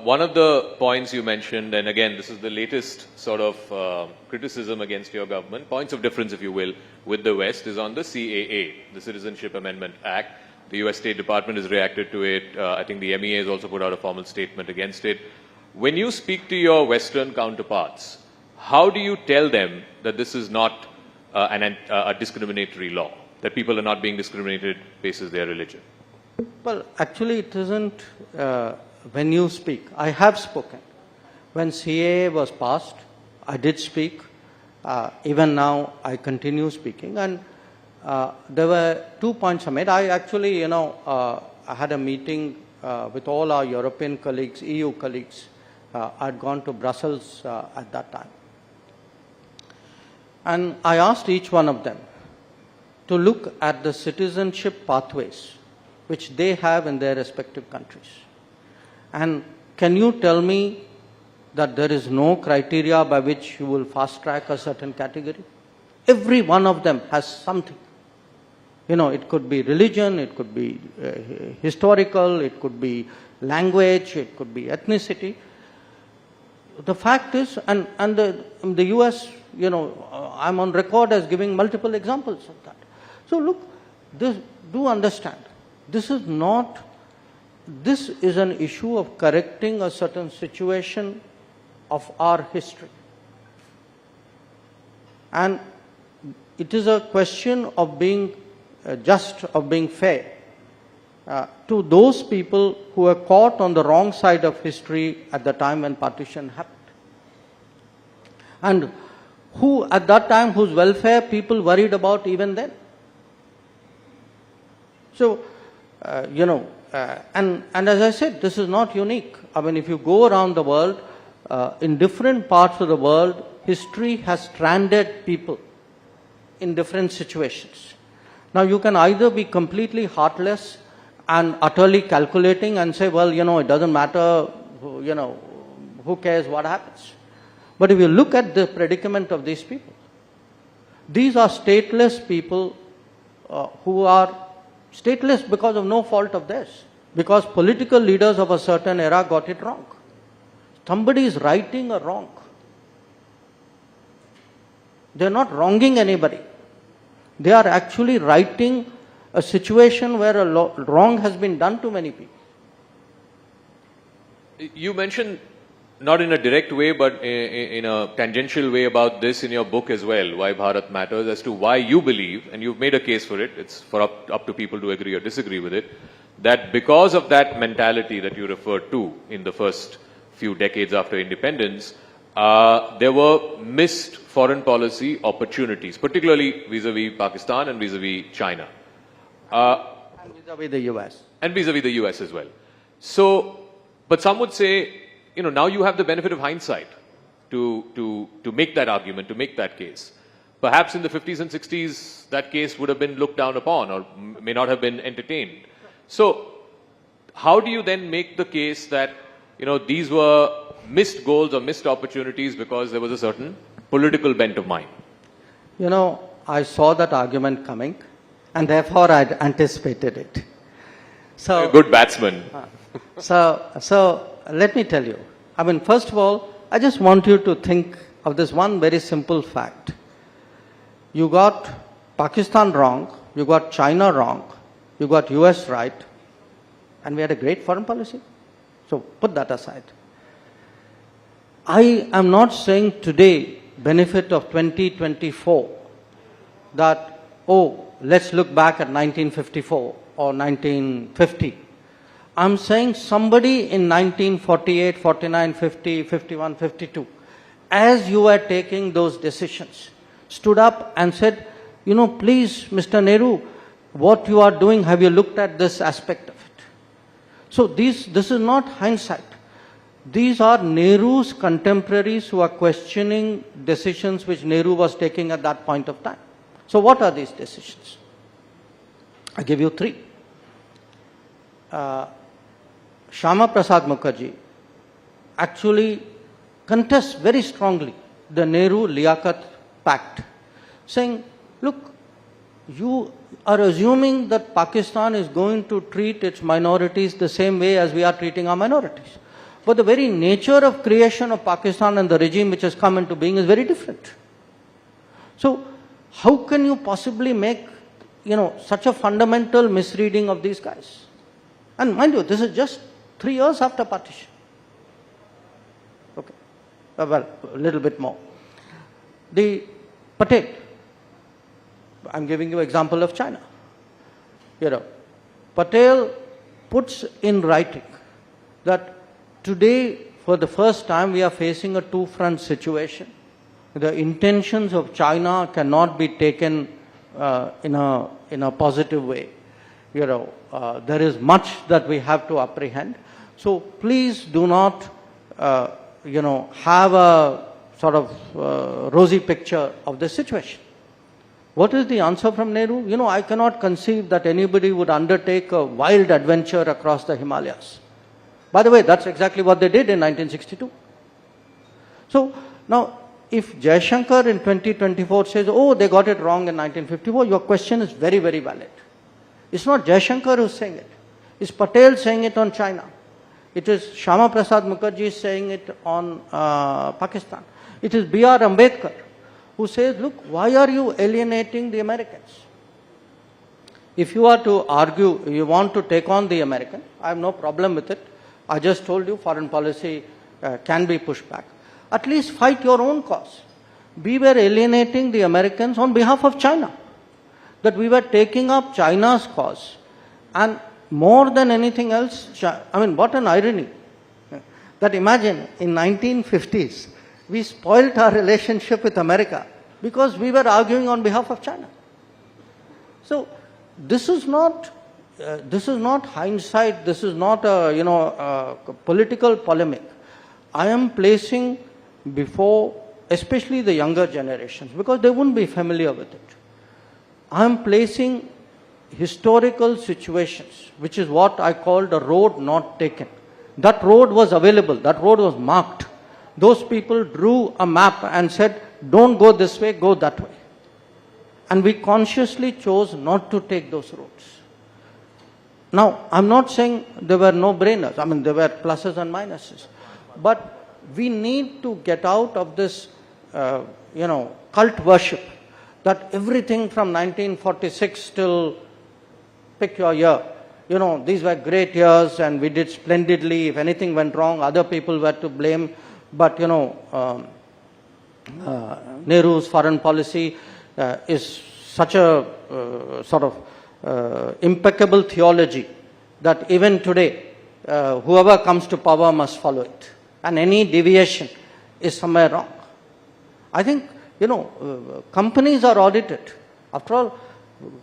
one of the points you mentioned, and again, this is the latest sort of criticism against your government, points of difference, if you will, with the West, is on the CAA, the Citizenship Amendment Act. The US State Department has reacted to it. I think the MEA has also put out a formal statement against it. When you speak to your Western counterparts, how do you tell them that this is not a discriminatory law, that people are not being discriminated basis their religion? Well, actually it isn't when you speak. I have spoken. When CAA was passed, I did speak. Even now, I continue speaking. And there were 2 points I made. I actually, I had a meeting with all our European colleagues, EU colleagues. I'd gone to Brussels at that time. And I asked each one of them to look at the citizenship pathways which they have in their respective countries. And can you tell me that there is no criteria by which you will fast track a certain category? Every one of them has something. It could be religion, it could be historical, it could be language, it could be ethnicity. The fact is, and the US, I'm on record as giving multiple examples of that. So look, do understand, this is an issue of correcting a certain situation of our history. And it is a question of being just, of being fair to those people who were caught on the wrong side of history at the time when partition happened. And who at that time, whose welfare people worried about even then. So, and as I said, this is not unique. I mean, if you go around the world, in different parts of the world, history has stranded people in different situations. Now, you can either be completely heartless and utterly calculating and say, well, it doesn't matter, who cares what happens. But if you look at the predicament of these people, these are stateless people who are stateless because of no fault of theirs, because political leaders of a certain era got it wrong. Somebody is righting a wrong. They are not wronging anybody. They are actually righting a situation where a wrong has been done to many people. You mentioned, not in a direct way, but in a tangential way about this in your book as well, Why Bharat Matters, as to why you believe, and you've made a case for it, it's for up to people to agree or disagree with it, that because of that mentality that you referred to in the first few decades after independence, there were missed foreign policy opportunities, particularly vis-a-vis Pakistan and vis-a-vis China. And vis-a-vis the US. And vis-a-vis the US as well. So, but some would say, now you have the benefit of hindsight to make that argument, to make that case. Perhaps in the 50s and 60s, that case would have been looked down upon or may not have been entertained. So how do you then make the case that, these were missed goals or missed opportunities because there was a certain political bent of mind? I saw that argument coming, and therefore I anticipated it. So, a good batsman. So let me tell you. First of all, I just want you to think of this one very simple fact. You got Pakistan wrong, you got China wrong, you got US right, and we had a great foreign policy. So put that aside. I am not saying today, benefit of 2024, that, let's look back at 1954 or 1950. I'm saying somebody in 1948, 49, 50, 51, 52, as you were taking those decisions, stood up and said, please, Mr. Nehru, what you are doing, have you looked at this aspect of it? So this is not hindsight. These are Nehru's contemporaries who are questioning decisions which Nehru was taking at that point of time. So what are these decisions? I give you three. Shyama Prasad Mukherjee actually contests very strongly the Nehru-Liaquat Pact, saying, look, you are assuming that Pakistan is going to treat its minorities the same way as we are treating our minorities. But the very nature of creation of Pakistan and the regime which has come into being is very different. So how can you possibly make, such a fundamental misreading of these guys? And mind you, this is just 3 years after partition. Okay. Well, a little bit more. The Patel, I'm giving you an example of China. Patel puts in writing that today, for the first time, we are facing a two-front situation. The intentions of China cannot be taken in a positive way. There is much that we have to apprehend. So please do not, have a sort of rosy picture of the situation. What is the answer from Nehru? I cannot conceive that anybody would undertake a wild adventure across the Himalayas. By the way, that's exactly what they did in 1962. So now, if Jaishankar in 2024 says, they got it wrong in 1954, your question is very, very valid. It's not Jaishankar who's saying it. It's Patel saying it on China. It is Shyama Prasad Mukherjee saying it on Pakistan. It is B.R. Ambedkar who says, look, why are you alienating the Americans? If you are to argue, you want to take on the American, I have no problem with it. I just told you foreign policy can be pushed back. At least fight your own cause. We were alienating the Americans on behalf of China. That we were taking up China's cause. And more than anything else, what an irony. That imagine, in 1950s, we spoilt our relationship with America because we were arguing on behalf of China. So, this is not hindsight, this is not a political polemic. I am placing before, especially the younger generations, because they wouldn't be familiar with it. I am placing historical situations, which is what I called a road not taken. That road was available, that road was marked. Those people drew a map and said, don't go this way, go that way. And we consciously chose not to take those roads. Now, I'm not saying there were no-brainers. There were pluses and minuses. But we need to get out of this, cult worship that everything from 1946 till pick your year, these were great years and we did splendidly. If anything went wrong, other people were to blame. But, Nehru's foreign policy is such a sort of impeccable theology that even today, whoever comes to power must follow it. And any deviation is somewhere wrong. I think, companies are audited. After all,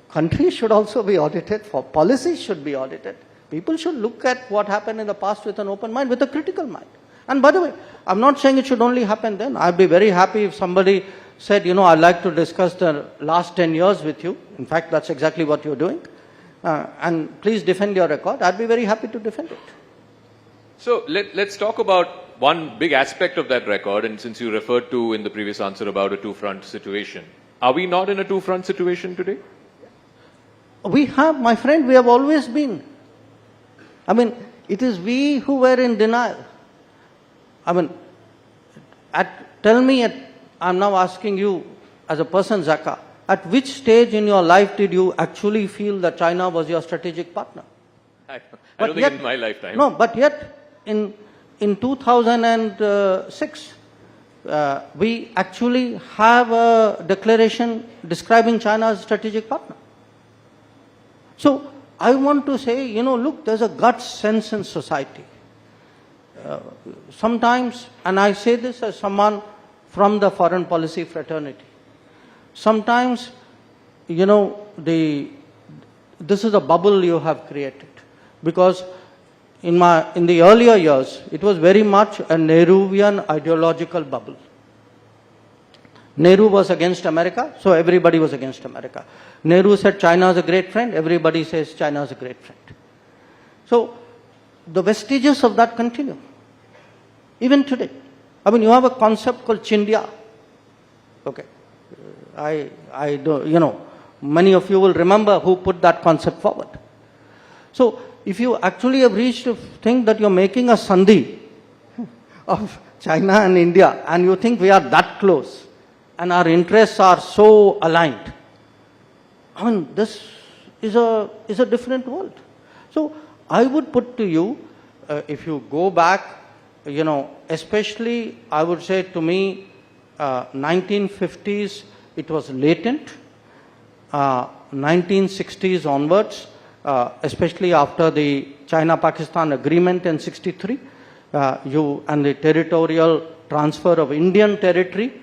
countries should also be audited, for policies should be audited. People should look at what happened in the past with an open mind, with a critical mind. And by the way, I'm not saying it should only happen then. I'd be very happy if somebody said, I'd like to discuss the last 10 years with you. In fact, that's exactly what you're doing. and please defend your record. I'd be very happy to defend it. So let's talk about one big aspect of that record, and since you referred to in the previous answer about a two-front situation, are we not in a two-front situation today? We have, my friend, we have always been. I mean, it is we who were in denial. I mean, tell me, I'm now asking you as a person, Zaka, at which stage in your life did you actually feel that China was your strategic partner? I don't think in my lifetime. No, but yet in 2006, we actually have a declaration describing China as a strategic partner. So I want to say, look, there's a gut sense in society. Sometimes, and I say this as someone from the foreign policy fraternity, sometimes, this is a bubble you have created. Because in the earlier years, it was very much a Nehruvian ideological bubble. Nehru was against America, so everybody was against America. Nehru said China is a great friend, everybody says China is a great friend. So the vestiges of that continue. Even today. I mean, you have a concept called Chindia. Okay. I don't, many of you will remember who put that concept forward. So if you actually have reached to think that you're making a sandhi of China and India, and you think we are that close, and our interests are so aligned, I mean, this is a different world. So I would put to you, if you go back, especially I would say to me, 1950s, it was latent. 1960s onwards, especially after the China-Pakistan agreement in 63, and the territorial transfer of Indian territory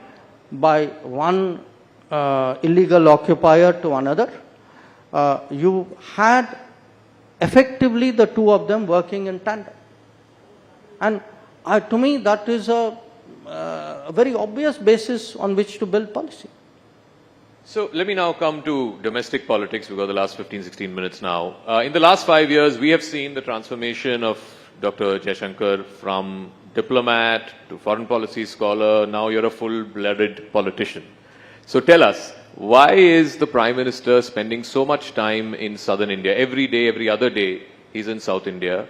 by one illegal occupier to another, you had effectively the two of them working in tandem. And to me, that is a very obvious basis on which to build policy. So let me now come to domestic politics. We've got the last 15-16 minutes now. In the last 5 years, we have seen the transformation of Dr. Jaishankar from diplomat to foreign policy scholar. Now you're a full-blooded politician. So tell us, why is the Prime Minister spending so much time in southern India? Every day, every other day, he's in South India.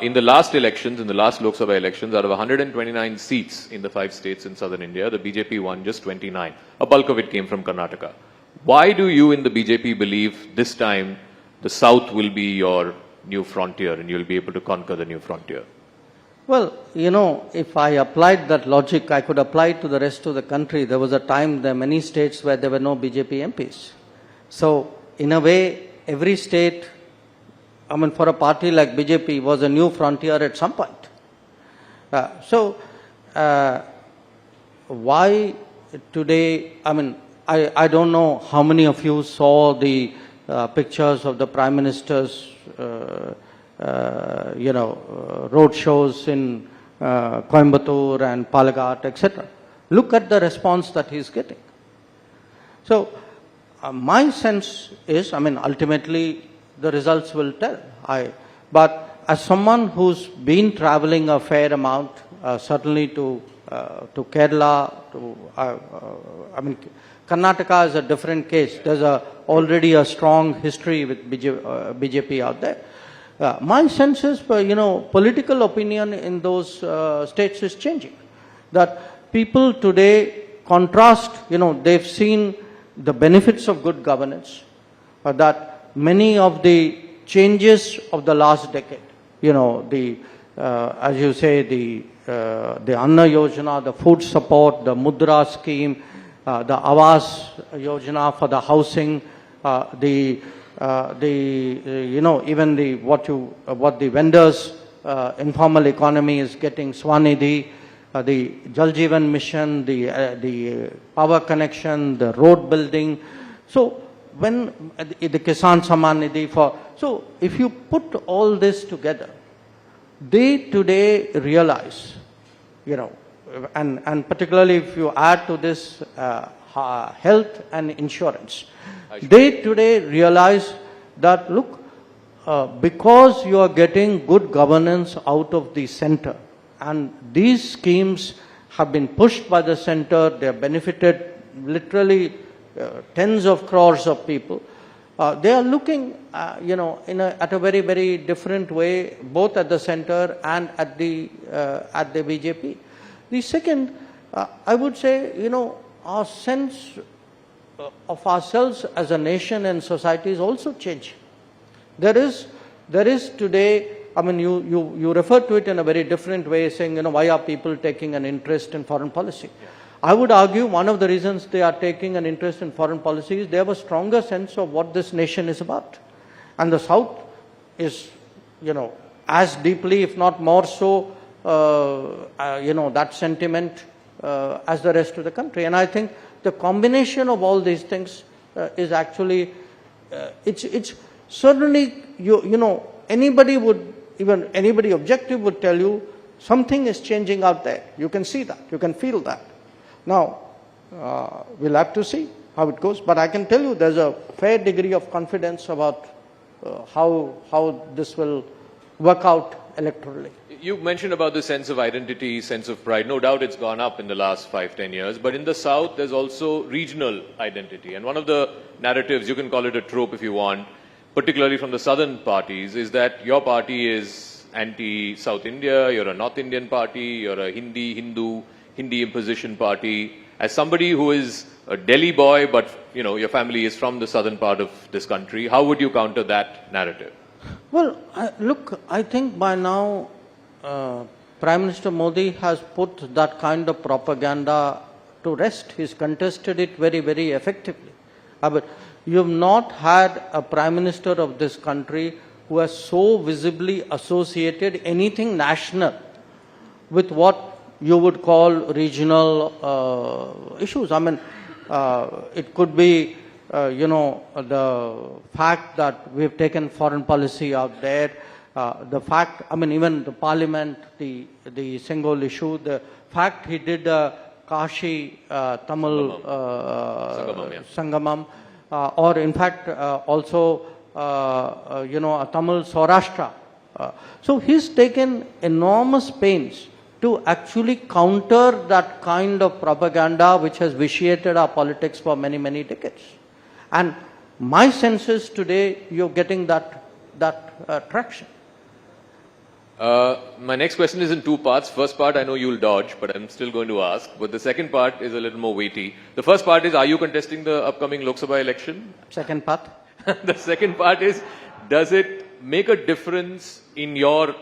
In the last elections, in the last Loksabha elections, out of 129 seats in the 5 states in southern India, the BJP won just 29. A bulk of it came from Karnataka. Why do you in the BJP believe this time the south will be your new frontier and you'll be able to conquer the new frontier? Well, if I applied that logic, I could apply it to the rest of the country. There was a time, there were many states where there were no BJP MPs. So, in a way, every state, I mean, for a party like BJP, was a new frontier at some point. Why today, I mean, I don't know how many of you saw the pictures of the Prime Minister's road shows in Coimbatore and Palagat, etc. Look at the response that he's getting. So, my sense is, I mean, ultimately the results will tell. But as someone who's been traveling a fair amount, certainly to Kerala, I mean, Karnataka is a different case. There's already a strong history with BJP out there. My sense is, political opinion in those states is changing. That people today contrast, they've seen the benefits of good governance, that many of the changes of the last decade, as you say, the Anna Yojana, the food support, the Mudra scheme, the Awas Yojana for the housing, even what the vendors, informal economy is getting, Swanidhi, the Jal Jeevan Mission, the power connection, the road building. So when the Kisan Samman Nidhi so if you put all this together, they today realize, and particularly if you add to this health and insurance, they today realize that look, because you are getting good governance out of the center, and these schemes have been pushed by the center, they have benefited literally tens of crores of people. They are looking, at a very, very different way, both at the center and at the BJP. The second, I would say, our sense of ourselves as a nation and society is also changing. There is today, I mean, you refer to it in a very different way, saying, why are people taking an interest in foreign policy? Yeah. I would argue one of the reasons they are taking an interest in foreign policy is they have a stronger sense of what this nation is about. And the South is, as deeply, if not more so, that sentiment as the rest of the country. And I think the combination of all these things is actually, it's certainly, anybody objective would tell you something is changing out there. You can see that, you can feel that. Now, we'll have to see how it goes, but I can tell you there's a fair degree of confidence about how this will work out electorally. You mentioned about the sense of identity, sense of pride. No doubt it's gone up in the last 5-10 years, but in the South there's also regional identity. And one of the narratives, you can call it a trope if you want, particularly from the southern parties, is that your party is anti-South India, you're a North Indian party, you're a Hindu imposition party. As somebody who is a Delhi boy, but your family is from the southern part of this country, how would you counter that narrative? Well, look, I think by now Prime Minister Modi has put that kind of propaganda to rest. He's contested it very, very effectively. But you have not had a Prime Minister of this country who has so visibly associated anything national with what you would call regional issues. I mean, it could be, the fact that we've taken foreign policy out there, the fact, I mean, even the parliament, the Single issue, the fact he did Kashi Tamil Sangamam, or in fact also, a Tamil Saurashtra. So he's taken enormous pains to actually counter that kind of propaganda which has vitiated our politics for many, many decades. And my sense is today you're getting that traction. My next question is in two parts. First part, I know you'll dodge, but I'm still going to ask. But the second part is a little more weighty. The first part is, are you contesting the upcoming Loksabha election? Second part. The second part is, does it make a difference in your,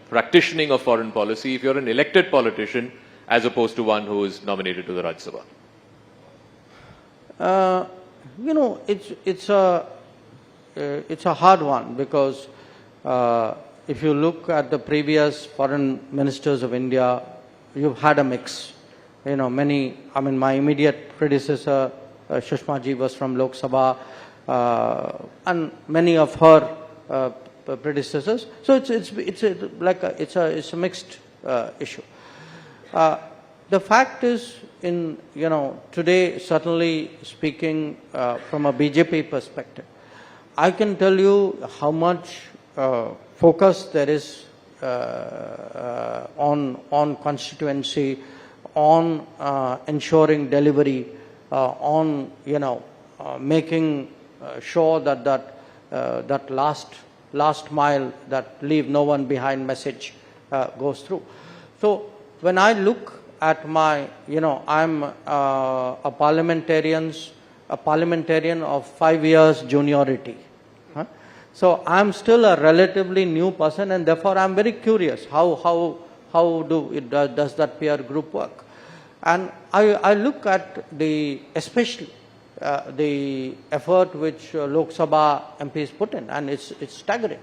practicing of foreign policy if you're an elected politician as opposed to one who is nominated to the Rajya Sabha? It's a hard one because if you look at the previous foreign ministers of India, you've had a mix. Many, I mean, my immediate predecessor, Sushma ji, was from Lok Sabha, and many of her predecessors. So it's a mixed issue. The fact is, today, certainly speaking from a BJP perspective, I can tell you how much focus there is on constituency, on ensuring delivery, on making sure that last mile, that leave no one behind message goes through. So when I look at my, I'm a parliamentarian of 5 years juniority. So I'm still a relatively new person, and therefore I'm very curious how does that peer group work? And I look at especially the effort which Lok Sabha MPs put in, and it's staggering.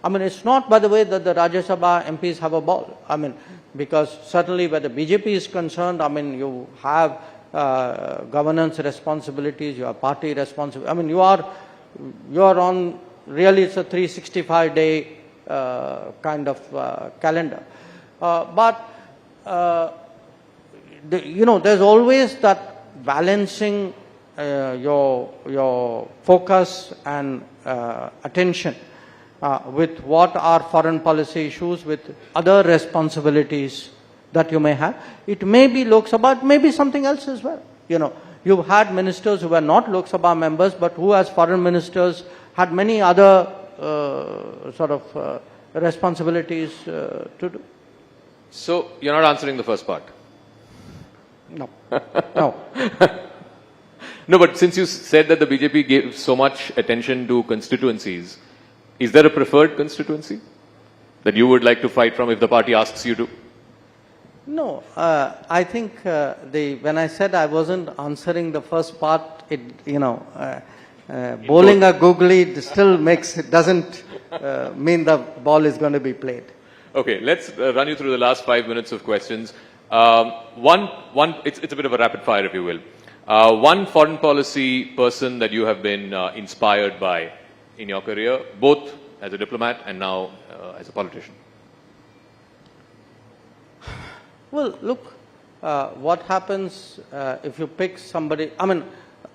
I mean, it's not, by the way, that the Rajya Sabha MPs have a ball. I mean, because certainly where the BJP is concerned, I mean, you have governance responsibilities, you have party responsibilities. I mean, you are on, really it's a 365-day kind of calendar. But, there's always that balancing your focus and attention with what are foreign policy issues, with other responsibilities that you may have. It may be Lok Sabha, it may be something else as well. You know, you've had ministers who were not Lok Sabha members, but who as foreign ministers had many other responsibilities to do. So you're not answering the first part? No. No. No, but since you said that the BJP gave so much attention to constituencies, is there a preferred constituency that you would like to fight from if the party asks you to? No, I think when I said I wasn't answering the first part, bowling a googly still doesn't mean the ball is going to be played. Okay, let's run you through the last 5 minutes of questions. It's a bit of a rapid fire, if you will. One foreign policy person that you have been inspired by in your career, both as a diplomat and now as a politician. Well, look, what happens if you pick somebody, I mean,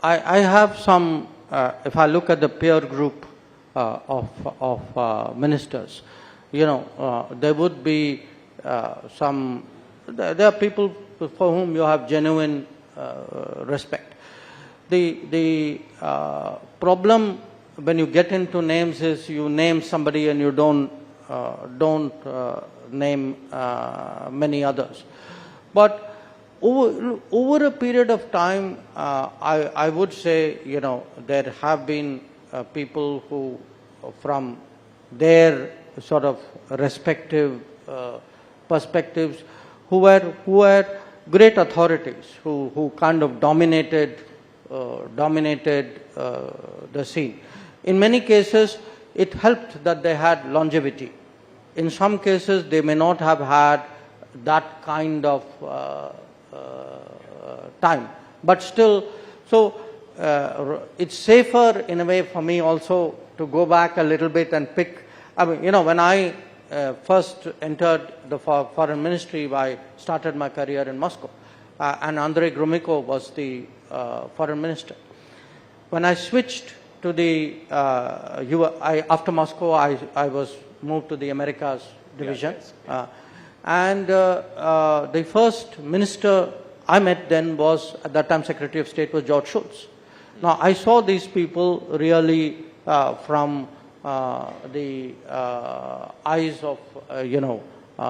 I have some, if I look at the peer group of ministers, there would be there are people for whom you have genuine respect. The problem when you get into names is you name somebody and you don't name many others. But over a period of time, I would say, there have been people who, from their sort of respective perspectives, who were great authorities, who kind of dominated the scene. In many cases, it helped that they had longevity. In some cases, they may not have had that kind of time. But still, so it's safer in a way for me also to go back a little bit and pick. I mean, when I first entered the foreign ministry, I started my career in Moscow, and Andrei Gromyko was the foreign minister. When I switched to the after Moscow, I was moved to the Americas division, and the first minister I met then was, at that time, Secretary of State was George Shultz. Now I saw these people really from the eyes of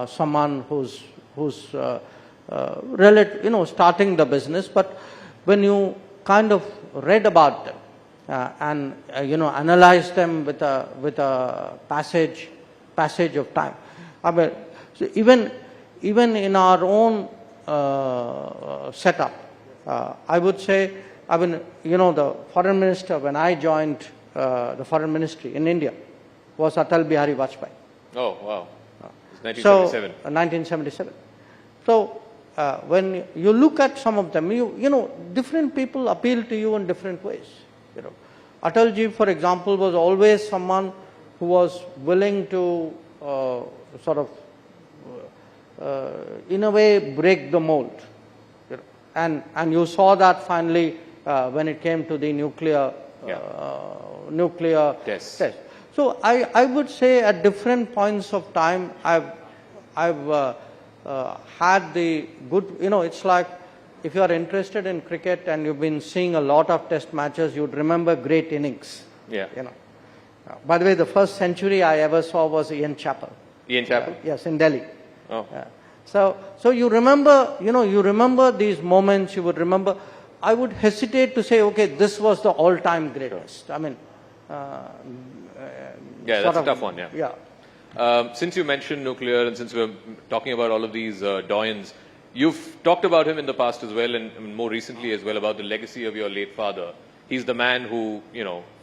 someone who's starting the business. But when you kind of read about them and analyzed them with a passage of time, I mean, so even in our own setup, I would say, I mean, the foreign minister, when I joined the foreign ministry in India, was Atal Bihari Vajpayee. Oh, wow. 1977. 1977. So, when you look at some of them, different people appeal to you in different ways. Atalji, for example, was always someone who was willing to in a way, break the mold. And you saw that finally when it came to the nuclear test. So I would say at different points of time, I've had the good, it's like if you are interested in cricket and you've been seeing a lot of test matches, you'd remember great innings. Yeah. By the way, the first century I ever saw was Ian Chappell. Ian Chappell? Yes, in Delhi. Oh. So you remember, you remember these moments, you would remember. I would hesitate to say, okay, this was the all-time greatest. I mean, yeah, that's a tough one, yeah. Since you mentioned nuclear and since we're talking about all of these doyens, you've talked about him in the past as well and more recently as well about the legacy of your late father. He's the man who,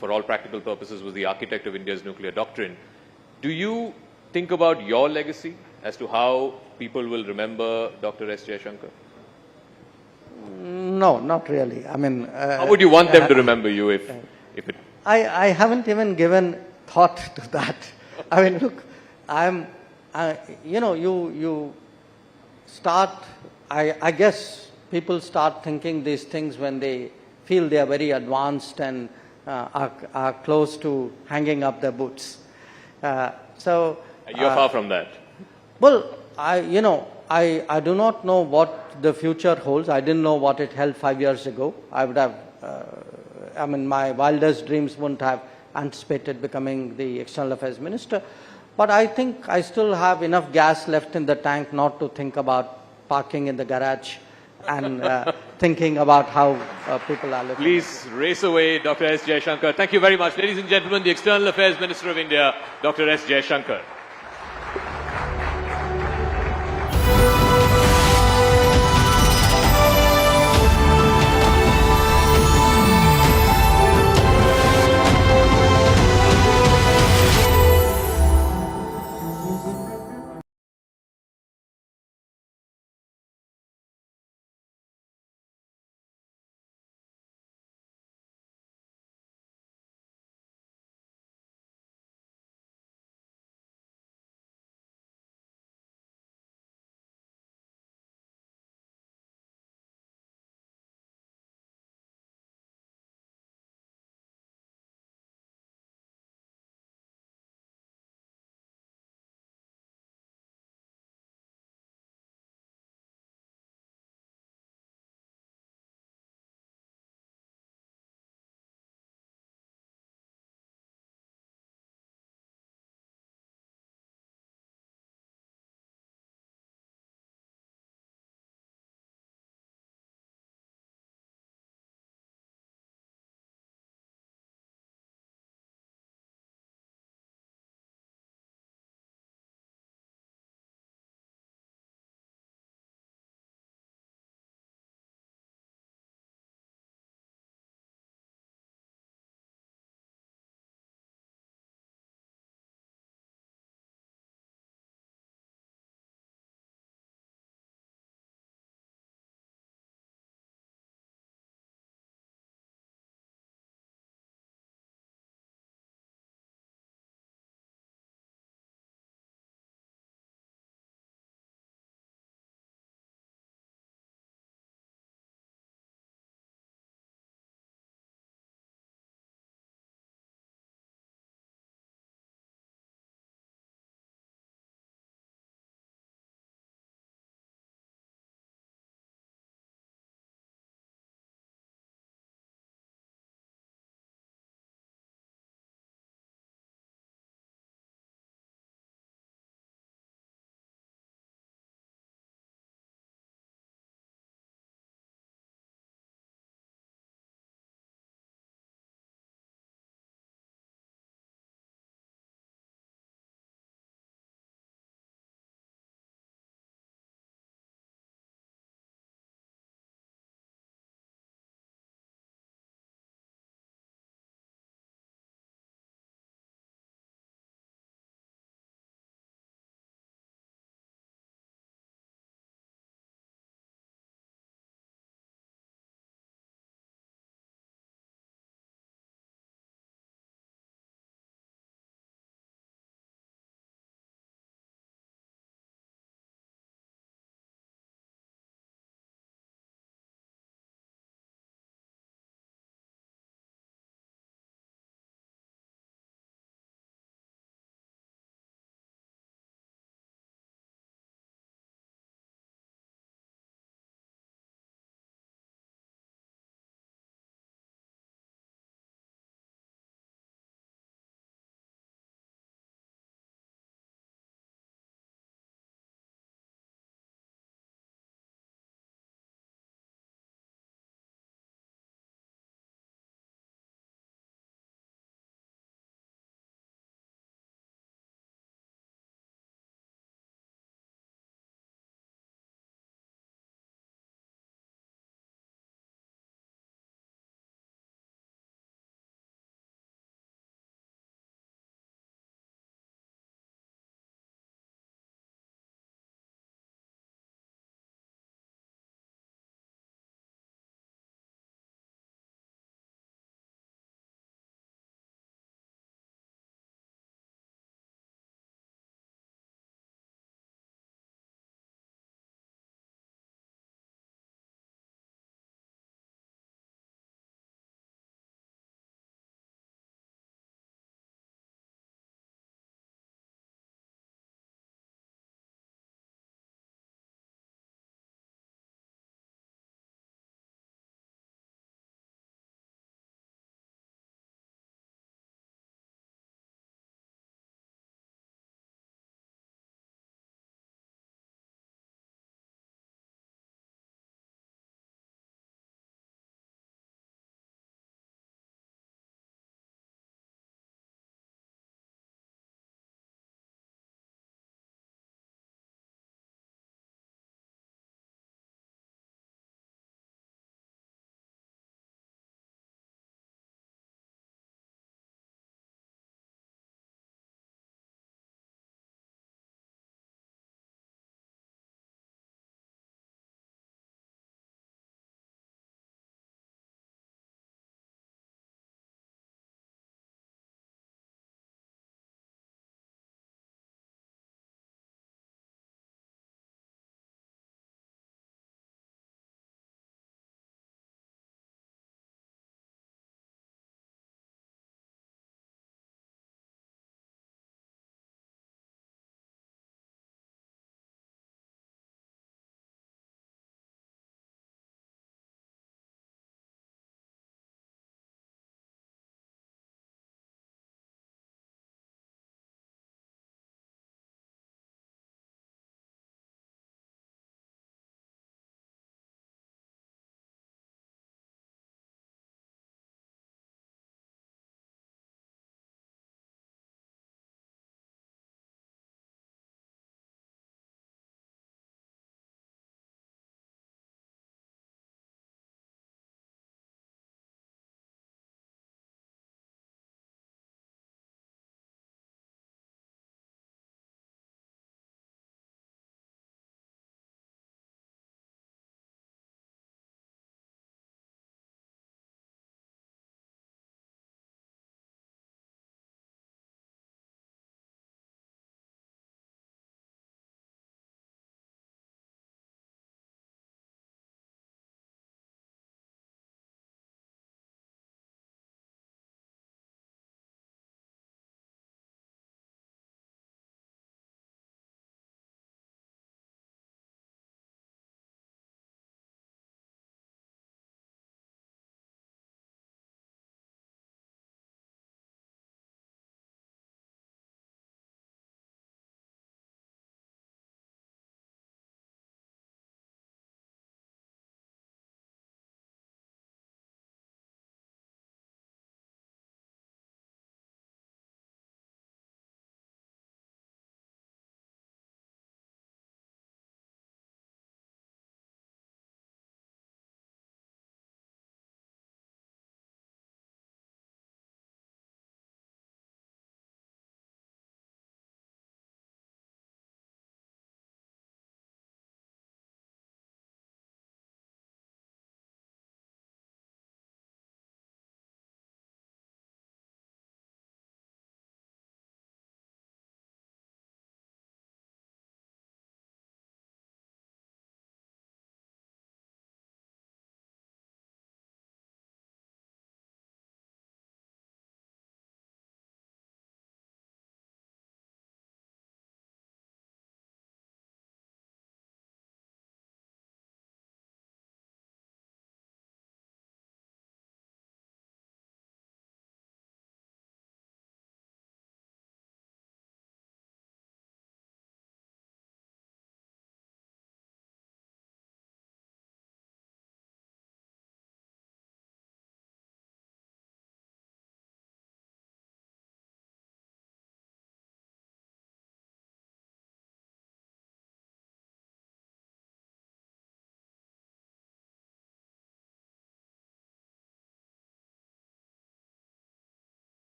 for all practical purposes, was the architect of India's nuclear doctrine. Do you think about your legacy as to how people will remember Dr. S. Jaishankar? No, not really. I mean, how would you want them to remember you if it? I haven't even given thought to that. I mean, look, you start. I guess people start thinking these things when they feel they are very advanced and are close to hanging up their boots. You're far from that. Well, I do not know what the future holds. I didn't know what it held 5 years ago. I would have, my wildest dreams wouldn't have anticipated becoming the External Affairs Minister. But I think I still have enough gas left in the tank not to think about parking in the garage and thinking about how people are looking. Please race away, Dr. S. Jaishankar. Thank you very much. Ladies and gentlemen, the External Affairs Minister of India, Dr. S. Jaishankar.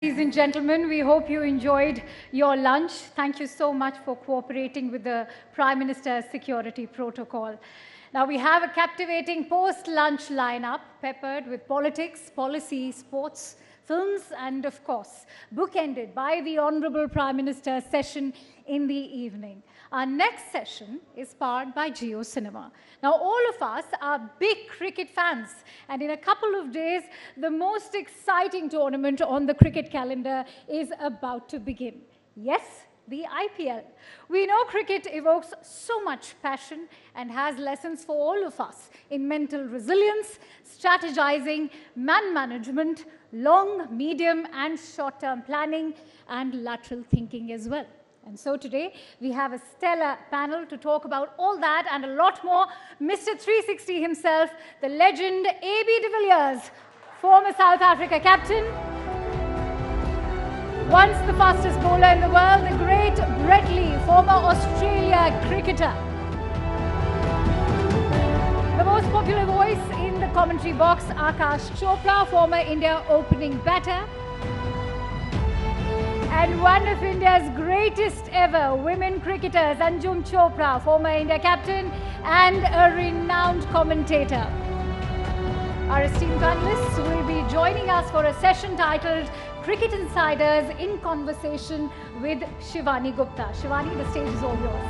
Ladies and gentlemen, we hope you enjoyed your lunch. Thank you so much for cooperating with the Prime Minister's security protocol. Now, we have a captivating post-lunch lineup peppered with politics, policy, sports, films, and of course, bookended by the Honorable Prime Minister's session in the evening. Our next session is powered by Jio Cinema. Now, all of us are big cricket fans, and in a couple of days, the most exciting tournament on the cricket calendar is about to begin. Yes, the IPL. We know cricket evokes so much passion and has lessons for all of us in mental resilience, strategizing, man management, long, medium, and short-term planning, and lateral thinking as well. And so today, we have a stellar panel to talk about all that and a lot more. Mr. 360 himself, the legend A.B. de Villiers, former South Africa captain, once the fastest bowler in the world, the great Brett Lee, former Australia cricketer. The most popular voice in the commentary box, Akash Chopra, former India opening batter. And one of India's greatest ever women cricketers, Anjum Chopra, former India captain and a renowned commentator. Our esteemed panelists will be joining us for a session titled Cricket Insiders in Conversation with Shivani Gupta. Shivani, the stage is all yours.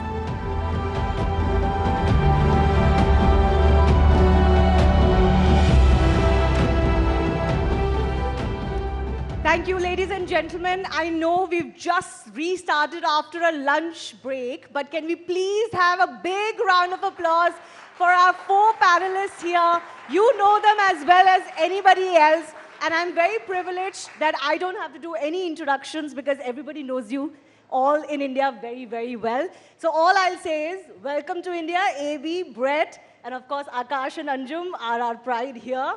Thank you, ladies and gentlemen. I know we've just restarted after a lunch break, but can we please have a big round of applause for our 4 panelists here. You know them as well as anybody else, and I'm very privileged that I don't have to do any introductions because everybody knows you all in India very, very well. So all I'll say is, welcome to India, AB, Brett, and of course Akash and Anjum are our pride here.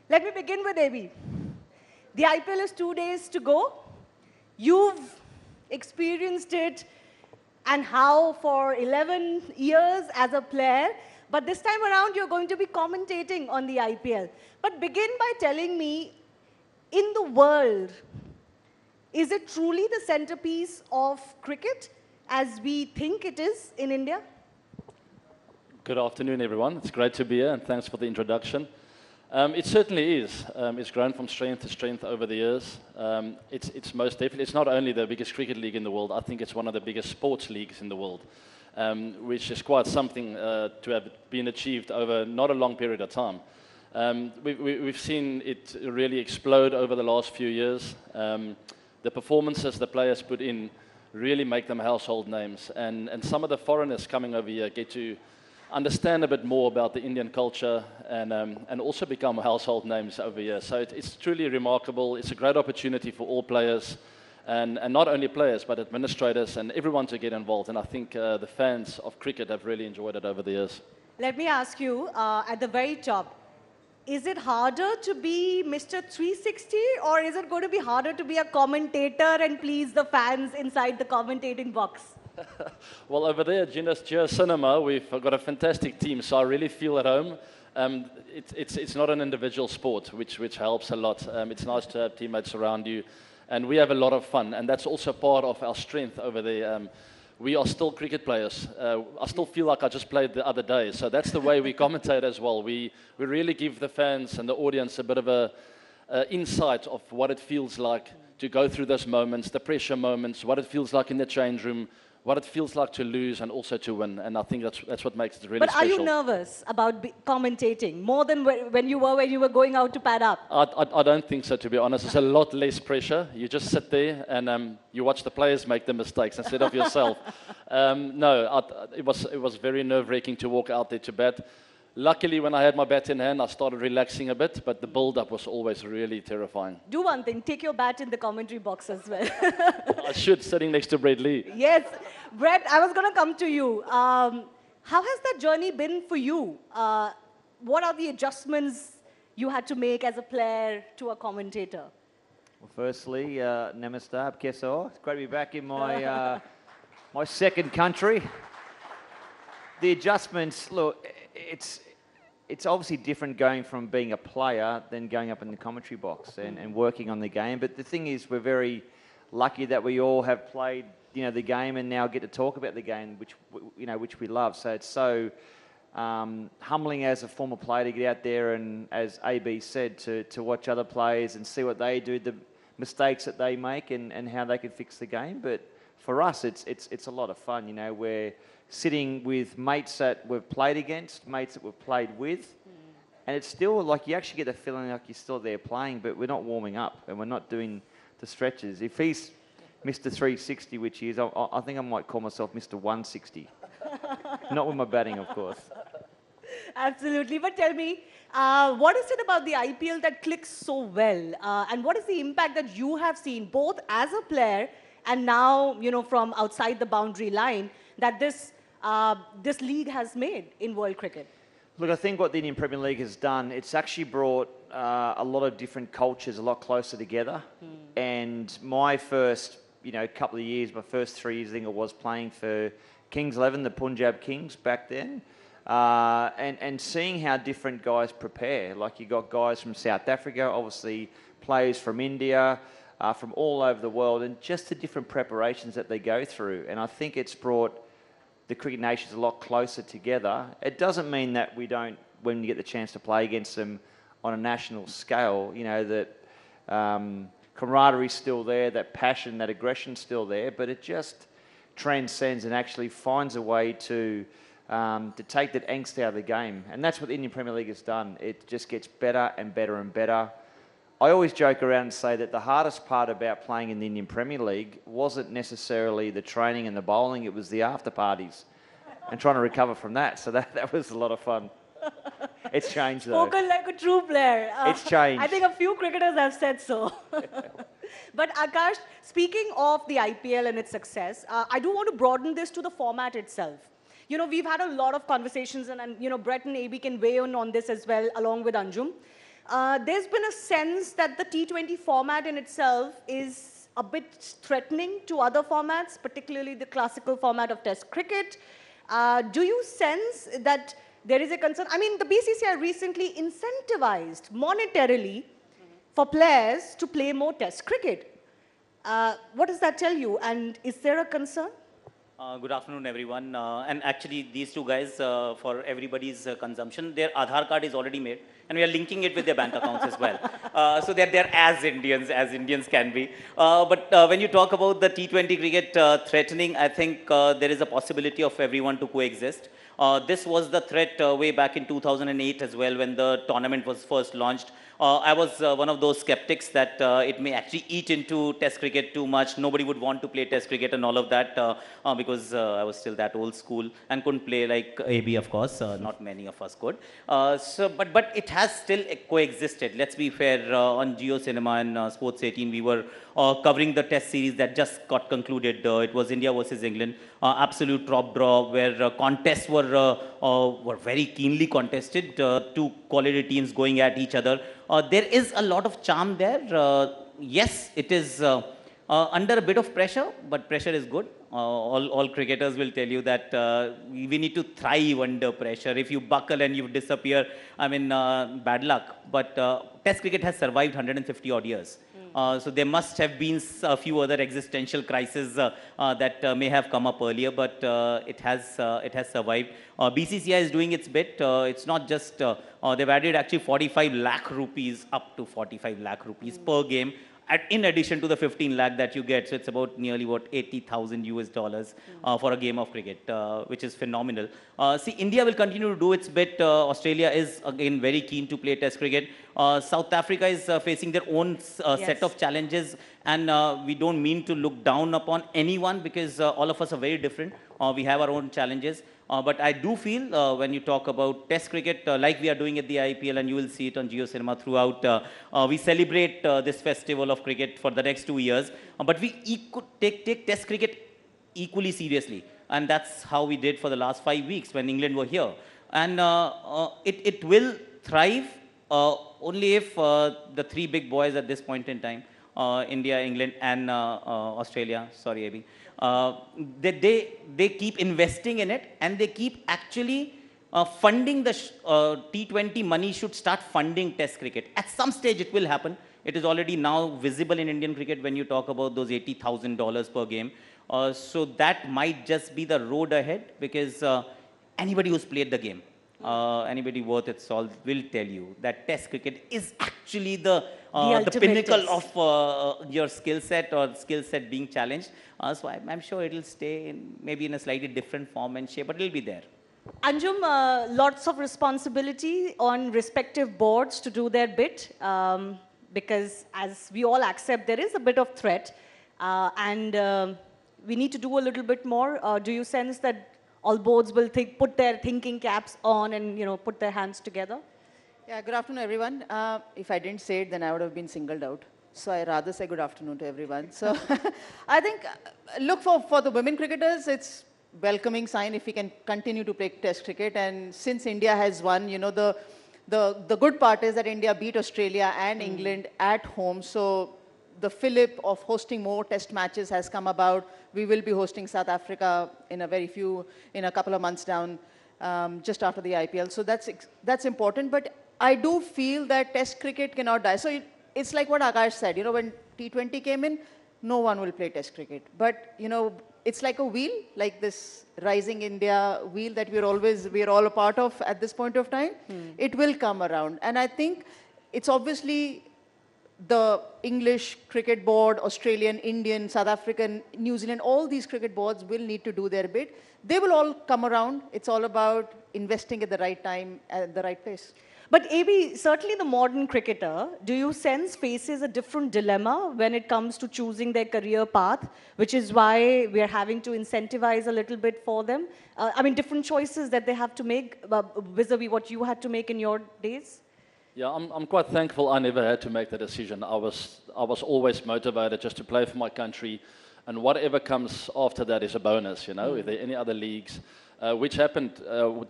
Let me begin with AB. The IPL is 2 days to go. You've experienced it and how for 11 years as a player, but this time around you're going to be commentating on the IPL. But begin by telling me, in the world, is it truly the centerpiece of cricket as we think it is in India? Good afternoon, everyone. It's great to be here, and thanks for the introduction. It certainly is. It's grown from strength to strength over the years. It's most definitely, it's not only the biggest cricket league in the world, I think it's one of the biggest sports leagues in the world, which is quite something to have been achieved over not a long period of time. We've seen it really explode over the last few years. The performances the players put in really make them household names, and some of the foreigners coming over here get to understand a bit more about the Indian culture and also become household names over here. So it's truly remarkable. It's a great opportunity for all players, and not only players, but administrators and everyone to get involved. And I think the fans of cricket have really enjoyed it over the years. Let me ask you, at the very top, is it harder to be Mr. 360, or is it going to be harder to be a commentator and please the fans inside the commentating box? Well, over there, Jio Cinema, we've got a fantastic team, so I really feel at home. It's not an individual sport, which helps a lot. It's nice to have teammates around you, and we have a lot of fun, and that's also part of our strength over there. We are still cricket players. I still feel like I just played the other day, so that's the way we commentate as well. We really give the fans and the audience a bit of a insight of what it feels like to go through those moments, the pressure moments, what it feels like in the change room, what it feels like to lose and also to win, and I think that's what makes it really special. But are you nervous about commentating more than when you were going out to pad up? I don't think so, to be honest. It's a lot less pressure. You just sit there and you watch the players make the mistakes instead of yourself. It was very nerve-wracking to walk out there to bat. Luckily, when I had my bat in hand, I started relaxing a bit, but the build-up was always really terrifying. Do one thing, take your bat in the commentary box as well. I should, sitting next to Brett Lee. Yes. Brett, I was going to come to you. How has that journey been for you? What are the adjustments you had to make as a player to a commentator? Well, firstly, Namaste, Keso. It's great to be back in my, my second country. The adjustments, look, it's obviously different going from being a player than going up in the commentary box and working on the game. But the thing is, we're very lucky that we all have played, the game and now get to talk about the game, which we love. So it's so humbling as a former player to get out there and, as AB said, to watch other players and see what they do, the mistakes that they make and how they can fix the game. But for us, it's a lot of fun. We're sitting with mates that we've played against, mates that we've played with, and it's still like you actually get the feeling like you're still there playing, but we're not warming up and we're not doing the stretches. If he's Mr. 360, which he is, I think I might call myself Mr. 160. Not with my batting, of course. Absolutely. But tell me, what is it about the IPL that clicks so well? And what is the impact that you have seen, both as a player and now, from outside the boundary line, that this league has made in world cricket? Look, I think what the Indian Premier League has done, it's actually brought a lot of different cultures a lot closer together. And my first, couple of years, my first 3 years, I think it was playing for Kings 11, the Punjab Kings back then. And seeing how different guys prepare. Like you got guys from South Africa, obviously players from India, from all over the world, and just the different preparations that they go through. And I think it's brought the cricket nations a lot closer together. It doesn't mean that we don't, when you get the chance to play against them on a national scale, that camaraderie's still there, that passion, that aggression's still there, but it just transcends and actually finds a way to take that angst out of the game. And that's what the Indian Premier League has done. It just gets better and better and better. I always joke around and say that the hardest part about playing in the Indian Premier League wasn't necessarily the training and the bowling, it was the after parties and trying to recover from that. So that was a lot of fun. It's changed though. Spoken like a true player. It's changed. I think a few cricketers have said so. But Akash, speaking of the IPL and its success, I do want to broaden this to the format itself. We've had a lot of conversations and Brett and AB can weigh in on this as well, along with Anjum. There's been a sense that the T20 format in itself is a bit threatening to other formats, particularly the classical format of Test cricket. Do you sense that there is a concern? I mean, the BCCI recently incentivized monetarily for players to play more Test cricket. What does that tell you? And is there a concern? Good afternoon, everyone. And actually, these two guys, for everybody's consumption, their Aadhaar card is already made, and we are linking it with their bank accounts as well. So they're as Indians can be. But when you talk about the T20 cricket threatening, I think there is a possibility of everyone to coexist. This was the threat way back in 2008 as well, when the tournament was first launched. I was one of those skeptics that it may actually eat into Test cricket too much. Nobody would want to play Test cricket and all of that because I was still that old school and couldn't play like AB, of course. Not many of us could. But it has still coexisted. Let's be fair. On Jio Cinema and Sports 18, we were covering the Test series that just got concluded. It was India versus England. Absolute top draw where contests were very keenly contested. Two quality teams going at each other. There is a lot of charm there. Yes, it is under a bit of pressure, but pressure is good. All cricketers will tell you that we need to thrive under pressure. If you buckle and you disappear, I mean, bad luck. But Test cricket has survived 150 odd years. So there must have been a few other existential crises that may have come up earlier, but it has survived. BCCI is doing its bit. It's not just, they've added actually 45 lakh rupees, up to 45 lakh rupees per game, in addition to the 15 lakh that you get. So it's about nearly, what, $80,000 for a game of cricket, which is phenomenal. See, India will continue to do its bit. Australia is, again, very keen to play Test cricket. South Africa is facing their own set of challenges, and we don't mean to look down upon anyone because all of us are very different. We have our own challenges. But I do feel when you talk about Test cricket, like we are doing at the IPL, and you will see it on Jio Cinema throughout, we celebrate this festival of cricket for the next 2 years. But we take Test cricket equally seriously. And that's how we did for the last 5 weeks when England were here. And it will thrive only if the three big boys at this point in time, India, England, and Australia, sorry, AB, they keep investing in it, and they keep actually funding the T20 money should start funding test cricket. At some stage it will happen. It is already now visible in Indian cricket when you talk about those $80,000 per game. So that might just be the road ahead, because anybody who's played the game, anybody worth its salt will tell you that test cricket is actually the pinnacle of your skill set, or skill set being challenged. So I'm sure it'll stay maybe in a slightly different form and shape, but it'll be there. Anjum, lots of responsibility on respective boards to do their bit, because as we all accept, there is a bit of threat, and we need to do a little bit more. Do you sense that all boards will put their thinking caps on and put their hands together? Yeah, good afternoon, everyone. If I didn't say it, then I would have been singled out. So I rather say good afternoon to everyone. So I think, look, for the women cricketers, it's welcoming sign if we can continue to play test cricket. And since India has won, the good part is that India beat Australia and England at home. So the fillip of hosting more test matches has come about. We will be hosting South Africa in a couple of months down, just after the IPL. So that's important. But I do feel that test cricket cannot die. So it's like what Akash said, when T20 came in, no one will play test cricket. But, it's like a wheel, like this Rising India wheel that we're all a part of at this point of time. It will come around. And I think it's obviously the English cricket board, Australian, Indian, South African, New Zealand, all these cricket boards will need to do their bit. They will all come around. It's all about investing at the right time, at the right place. But AB, certainly the modern cricketer, do you sense faces a different dilemma when it comes to choosing their career path, which is why we're having to incentivize a little bit for them? I mean, different choices that they have to make vis-a-vis what you had to make in your days? Yeah, I'm quite thankful I never had to make the decision. I was always motivated just to play for my country, and whatever comes after that is a bonus, If there are any other leagues, which happened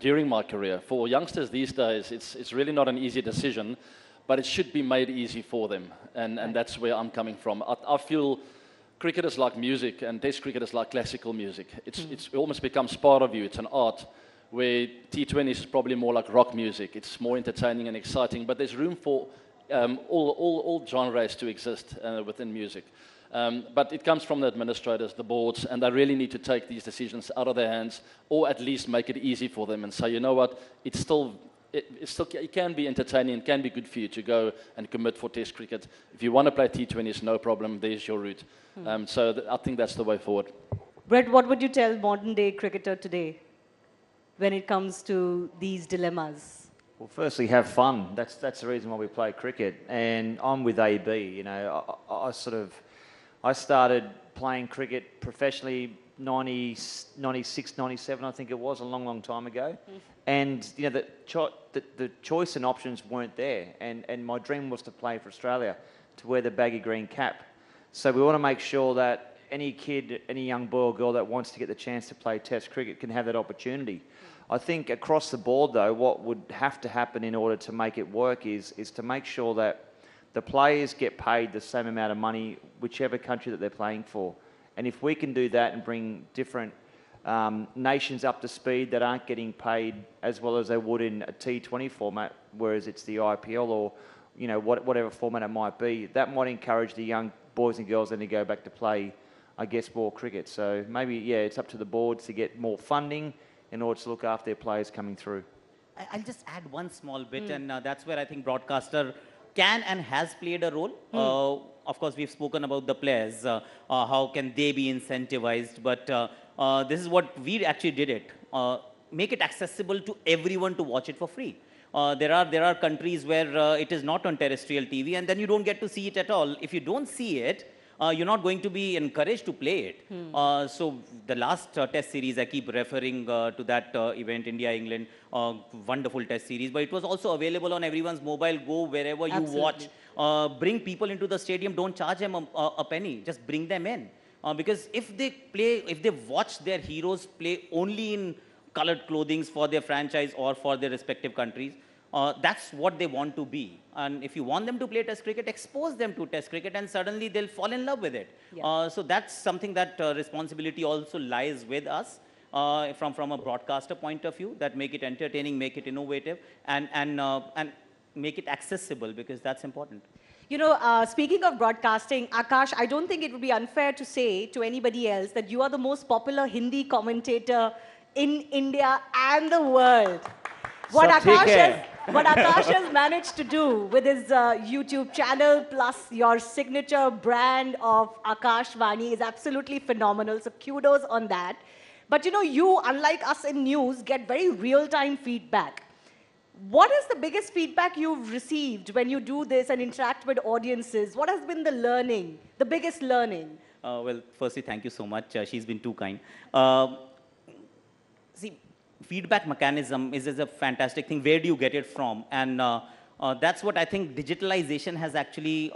during my career. For youngsters these days, it's really not an easy decision, but it should be made easy for them, and that's where I'm coming from. I feel cricket is like music, and test cricket is like classical music. It almost becomes part of you. It's an art, where T20 is probably more like rock music. It's more entertaining and exciting, but there's room for all genres to exist within music. But it comes from the administrators, the boards, and they really need to take these decisions out of their hands, or at least make it easy for them and say, you know what, it can be entertaining, it can be good for you to go and commit for test cricket. If you want to play T20s, no problem, there's your route. So I think that's the way forward. Brett, what would you tell modern day cricketer today when it comes to these dilemmas? Well, firstly, have fun. That's the reason why we play cricket. And I'm with AB. I started playing cricket professionally 96, 97, I think it was, a long, long time ago. And the choice and options weren't there. And my dream was to play for Australia, to wear the baggy green cap. So we want to make sure that any kid, any young boy or girl that wants to get the chance to play Test cricket can have that opportunity. I think across the board, though, what would have to happen in order to make it work is to make sure that the players get paid the same amount of money, whichever country that they're playing for. And if we can do that and bring different nations up to speed that aren't getting paid as well as they would in a T20 format, whereas it's the IPL or whatever format it might be, that might encourage the young boys and girls then to go back to play, I guess, more cricket. So maybe, yeah, it's up to the boards to get more funding in order to look after their players coming through. I'll just add one small bit, and that's where I think broadcaster can and has played a role. Of course, we've spoken about the players, how can they be incentivized, but this is what we actually did it. Make it accessible to everyone to watch it for free. There are countries where it is not on terrestrial TV, and then you don't get to see it at all. If you don't see it, you're not going to be encouraged to play it. So the last test series, I keep referring to that event, India-England, wonderful test series, but it was also available on everyone's mobile. Go wherever you watch. Bring people into the stadium, don't charge them a penny, just bring them in. Because if they watch their heroes play only in colored clothing for their franchise or for their respective countries, that's what they want to be. And if you want them to play Test cricket, expose them to Test cricket, and suddenly they'll fall in love with it. Yeah. So that's something that responsibility also lies with us. from a broadcaster point of view, that make it entertaining, make it innovative, and make it accessible, because that's important. You know, speaking of broadcasting, Akash, I don't think it would be unfair to say to anybody else that you are the most popular Hindi commentator in India and the world. What Akash has managed to do with his YouTube channel plus your signature brand of Akash Vani is absolutely phenomenal. So kudos on that. But you know, you, unlike us in news, get very real-time feedback. What is the biggest feedback you've received when you do this and interact with audiences? What has been the learning, the biggest learning? Well, firstly, thank you so much. She's been too kind. See, feedback mechanism is a fantastic thing. Where do you get it from? And that's what I think digitalization has actually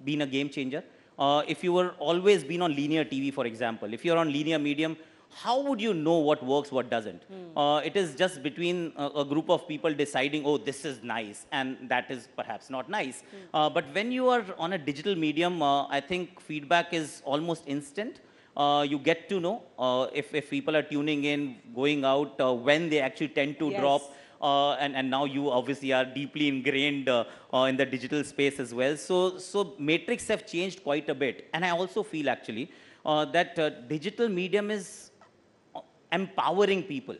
been a game changer. If you were always been on linear TV, for example, if you're on linear medium, how would you know what works, what doesn't? It is just between a group of people deciding, oh, this is nice, and that is perhaps not nice. But when you are on a digital medium, I think feedback is almost instant. You get to know if people are tuning in, going out, when they actually tend to drop. And now you obviously are deeply ingrained in the digital space as well. So metrics have changed quite a bit. And I also feel actually that digital medium is empowering people.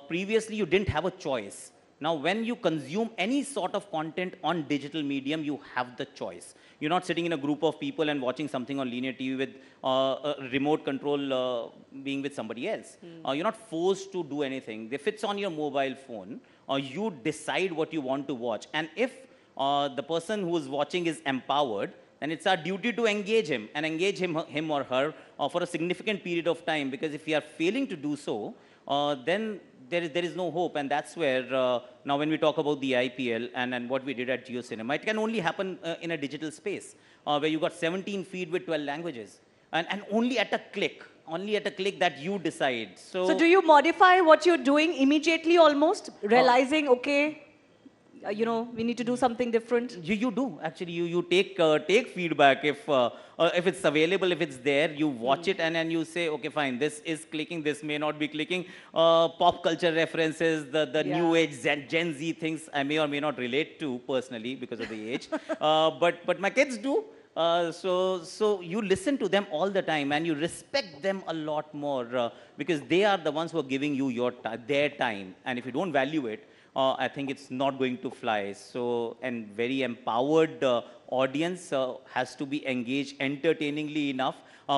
Previously, you didn't have a choice. Now, when you consume any sort of content on digital medium, you have the choice. You're not sitting in a group of people and watching something on linear TV with a remote control being with somebody else. You're not forced to do anything. If it's on your mobile phone, you decide what you want to watch. And if the person who is watching is empowered, then it's our duty to engage him and engage him or her for a significant period of time. Because if we are failing to do so, then there is no hope. And that's where now when we talk about the IPL and what we did at JioCinema, it can only happen in a digital space where you got 17 feed with 12 languages. And only at a click that you decide. So do you modify what you're doing immediately almost, realizing, okay, you know, we need to do something different? You do, actually. You take feedback if it's available, if it's there, you watch it and then you say, okay, fine, this is clicking, this may not be clicking. Pop culture references, the new age Gen Z things I may or may not relate to personally because of the age. But my kids do. So you listen to them all the time and you respect them a lot more because they are the ones who are giving you their time. And if you don't value it, I think it's not going to fly. So, and very empowered audience has to be engaged entertainingly enough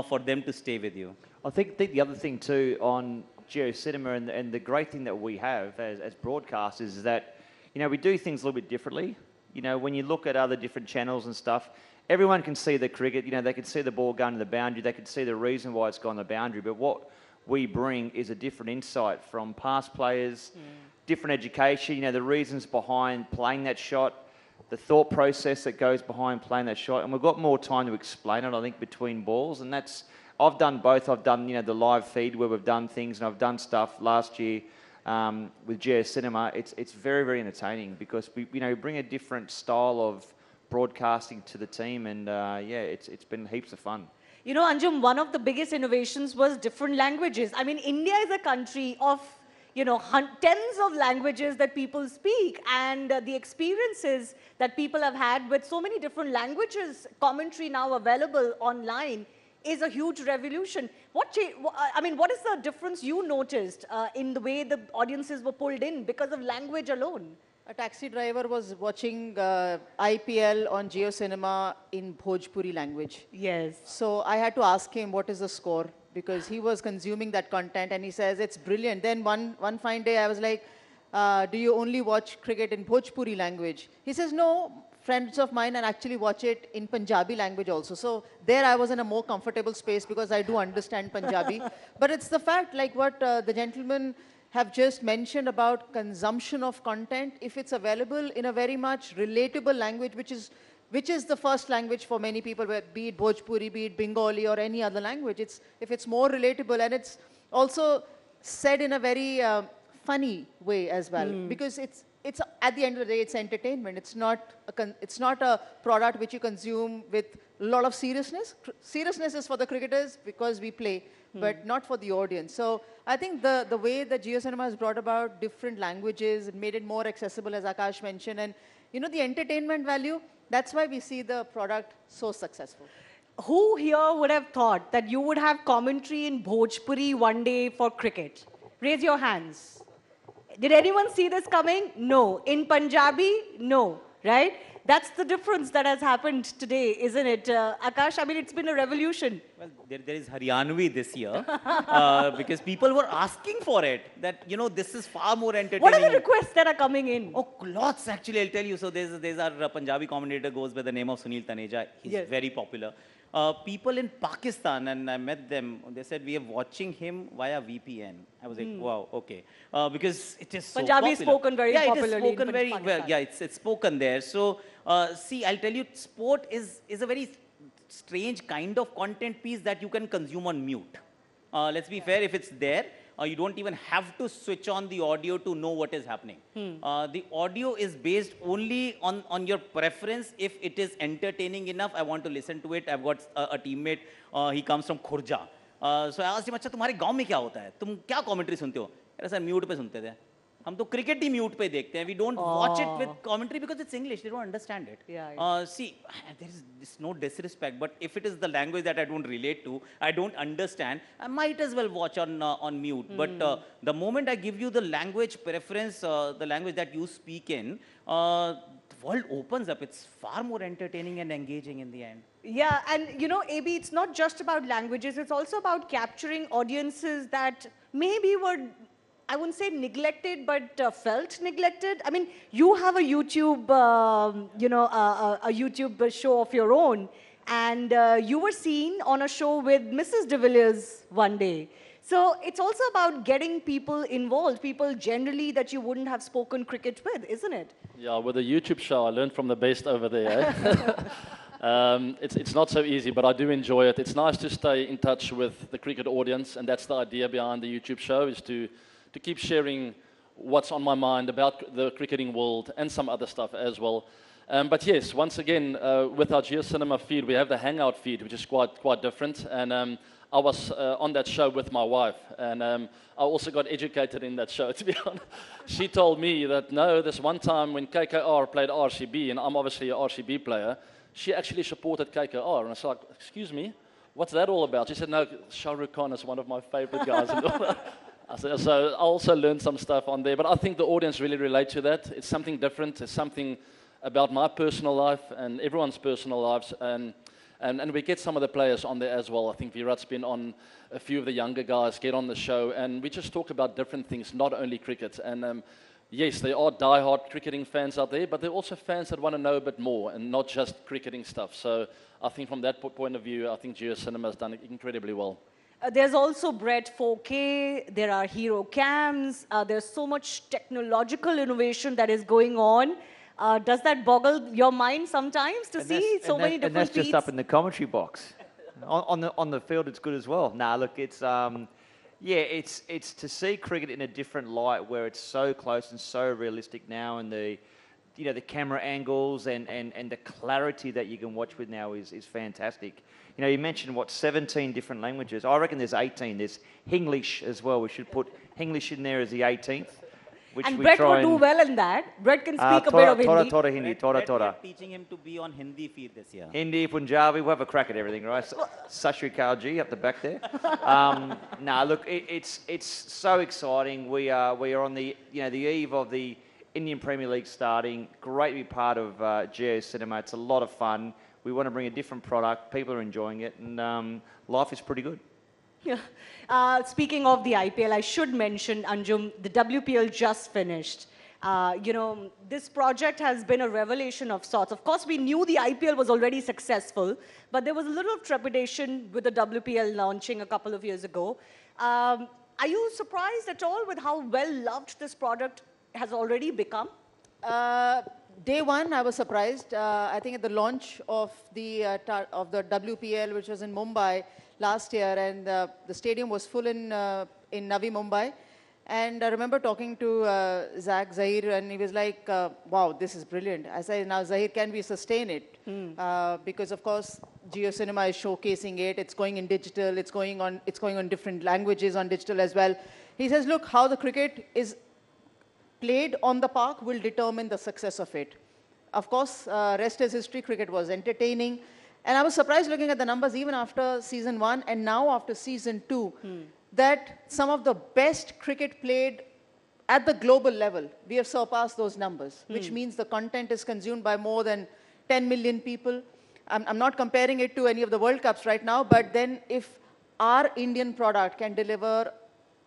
for them to stay with you. I think the other thing too on JioCinema and the great thing that we have as broadcasters is that, you know, we do things a little bit differently. You know, when you look at other different channels and stuff, everyone can see the cricket, you know, they can see the ball going to the boundary, they can see the reason why it's gone to the boundary, but what we bring is a different insight from past players, different education, you know, the reasons behind playing that shot, the thought process that goes behind playing that shot, and we've got more time to explain it, I think, between balls, and that's, I've done both. I've done, you know, the live feed where we've done things, and I've done stuff last year with JioCinema. It's very, very entertaining because we, you know, bring a different style of broadcasting to the team, and yeah, it's been heaps of fun. You know, Anjum, one of the biggest innovations was different languages. I mean, India is a country of, you know, tens of languages that people speak, and the experiences that people have had with so many different languages, commentary now available online, is a huge revolution. What is the difference you noticed in the way the audiences were pulled in because of language alone? A taxi driver was watching IPL on JioCinema in Bhojpuri language. Yes. So I had to ask him what is the score because he was consuming that content and he says it's brilliant. Then one fine day I was like, do you only watch cricket in Bhojpuri language? He says, no, friends of mine and actually watch it in Punjabi language also. So there I was in a more comfortable space because I do understand Punjabi. But it's the fact, like what the gentleman have just mentioned about consumption of content, if it's available in a very much relatable language, which is the first language for many people, be it Bhojpuri, be it Bengali or any other language, if it's more relatable and it's also said in a very funny way as well, because it's at the end of the day, it's entertainment. It's not a product which you consume with a lot of seriousness. Seriousness is for the cricketers because we play, but not for the audience. So I think the way that JioCinema has brought about different languages and made it more accessible, as Akash mentioned, and the entertainment value, that's why we see the product so successful. Who here would have thought that you would have commentary in Bhojpuri one day for cricket? Raise your hands. Did anyone see this coming? No. In Punjabi? No. Right? That's the difference that has happened today, isn't it? Akash, I mean, it's been a revolution. Well, there is Haryanvi this year because people were asking for it, that, this is far more entertaining. What are the requests that are coming in? Oh, lots actually, I'll tell you. So there's our Punjabi commentator goes by the name of Sunil Taneja. He's very popular. People in Pakistan, and I met them, they said, we are watching him via VPN. I was like, wow, okay. Because it is so Punjabi popular. is spoken very popularly. Yeah, it is spoken in very Pakistan. well. Yeah, it's spoken there. So, see, I'll tell you, sport is a very strange kind of content piece that you can consume on mute. Let's be fair, if it's there, you don't even have to switch on the audio to know what is happening. The audio is based only on your preference. If it is entertaining enough, I want to listen to it. I've got a teammate, he comes from Khurja. So I asked him, अच्छा तुम्हारे गांव में क्या होता है? तुम क्या commentary सुनते हो? कह रहा सर म्यूट पे सुनते थे. हम तो क्रिकेट ही म्यूट पे देखते हैं. We don't watch it with commentary because it's English. They don't understand it. See, there is no disrespect, but if it is the language that I don't relate to, I don't understand, I might as well watch on mute. But the moment I give you the language preference, the language that you speak in, the world opens up. It's far more entertaining and engaging in the end. Yeah, and AB, it's not just about languages. It's also about capturing audiences that maybe were, I wouldn't say neglected, but felt neglected. I mean, you have a YouTube, a YouTube show of your own, and you were seen on a show with Mrs. De Villiers one day. So it's also about getting people involved, people generally that you wouldn't have spoken cricket with, isn't it? Yeah, with the YouTube show, I learned from the best over there. Eh? It's not so easy, but I do enjoy it. It's nice to stay in touch with the cricket audience, and that's the idea behind the YouTube show, is to keep sharing what's on my mind about the cricketing world and some other stuff as well. But yes, once again, with our JioCinema feed, we have the Hangout feed, which is quite different. And I was on that show with my wife, and I also got educated in that show, to be honest. She told me that, no, there's one time when KKR played RCB, and I'm obviously an RCB player, she actually supported KKR. And I was like, excuse me, what's that all about? She said, no, Shah Rukh Khan is one of my favorite guys. So I also learned some stuff on there, but I think the audience really relate to that. It's something different. It's something about my personal life and everyone's personal lives, and we get some of the players on there as well. I think Virat's been on, a few of the younger guys get on the show, and we just talk about different things, not only cricket. And yes, there are die-hard cricketing fans out there, but there are also fans that want to know a bit more and not just cricketing stuff. So I think from that point of view, I think JioCinema has done it incredibly well. There's also Brett 4K, there are hero cams, there's so much technological innovation that is going on. Does that boggle your mind sometimes to see so many different And that's just feeds? up in the commentary box. on the field, it's good as well. Nah, look, it's it's to see cricket in a different light, where it's so close and so realistic now, and the camera angles and the clarity that you can watch with now is fantastic. You mentioned, 17 different languages. I reckon there's 18. There's Hinglish as well. We should put Hinglish in there as the 18th. Which and we Brett try would do well in that. Brett can speak a bit of Hindi. Thora Hindi, Thora. We're teaching him to be on Hindi feed this year. Hindi, Punjabi, we'll have a crack at everything, right? Sashri Kalji up the back there. Look, it's so exciting. We are on the eve of the Indian Premier League starting. Great to be part of JioCinema. It's a lot of fun. We want to bring a different product. People are enjoying it, and life is pretty good. Yeah. Speaking of the IPL, I should mention, Anjum, the WPL just finished. This project has been a revelation of sorts. Of course, we knew the IPL was already successful, but there was a little trepidation with the WPL launching a couple of years ago. Are you surprised at all with how well loved this product has already become? Day one, I was surprised. I think at the launch of the WPL, which was in Mumbai last year, and the stadium was full in Navi Mumbai. And I remember talking to Zahir, and he was like, wow, this is brilliant. I said, now Zahir, can we sustain it? Because of course, JioCinema is showcasing it. It's going in digital. It's going on different languages on digital as well. He says, look, how the cricket is played on the park will determine the success of it. Of course, rest is history. Cricket was entertaining. And I was surprised looking at the numbers even after season 1 and now after season 2, that some of the best cricket played at the global level, we have surpassed those numbers, which means the content is consumed by more than 10 million people. I'm not comparing it to any of the World Cups right now, but then if our Indian product can deliver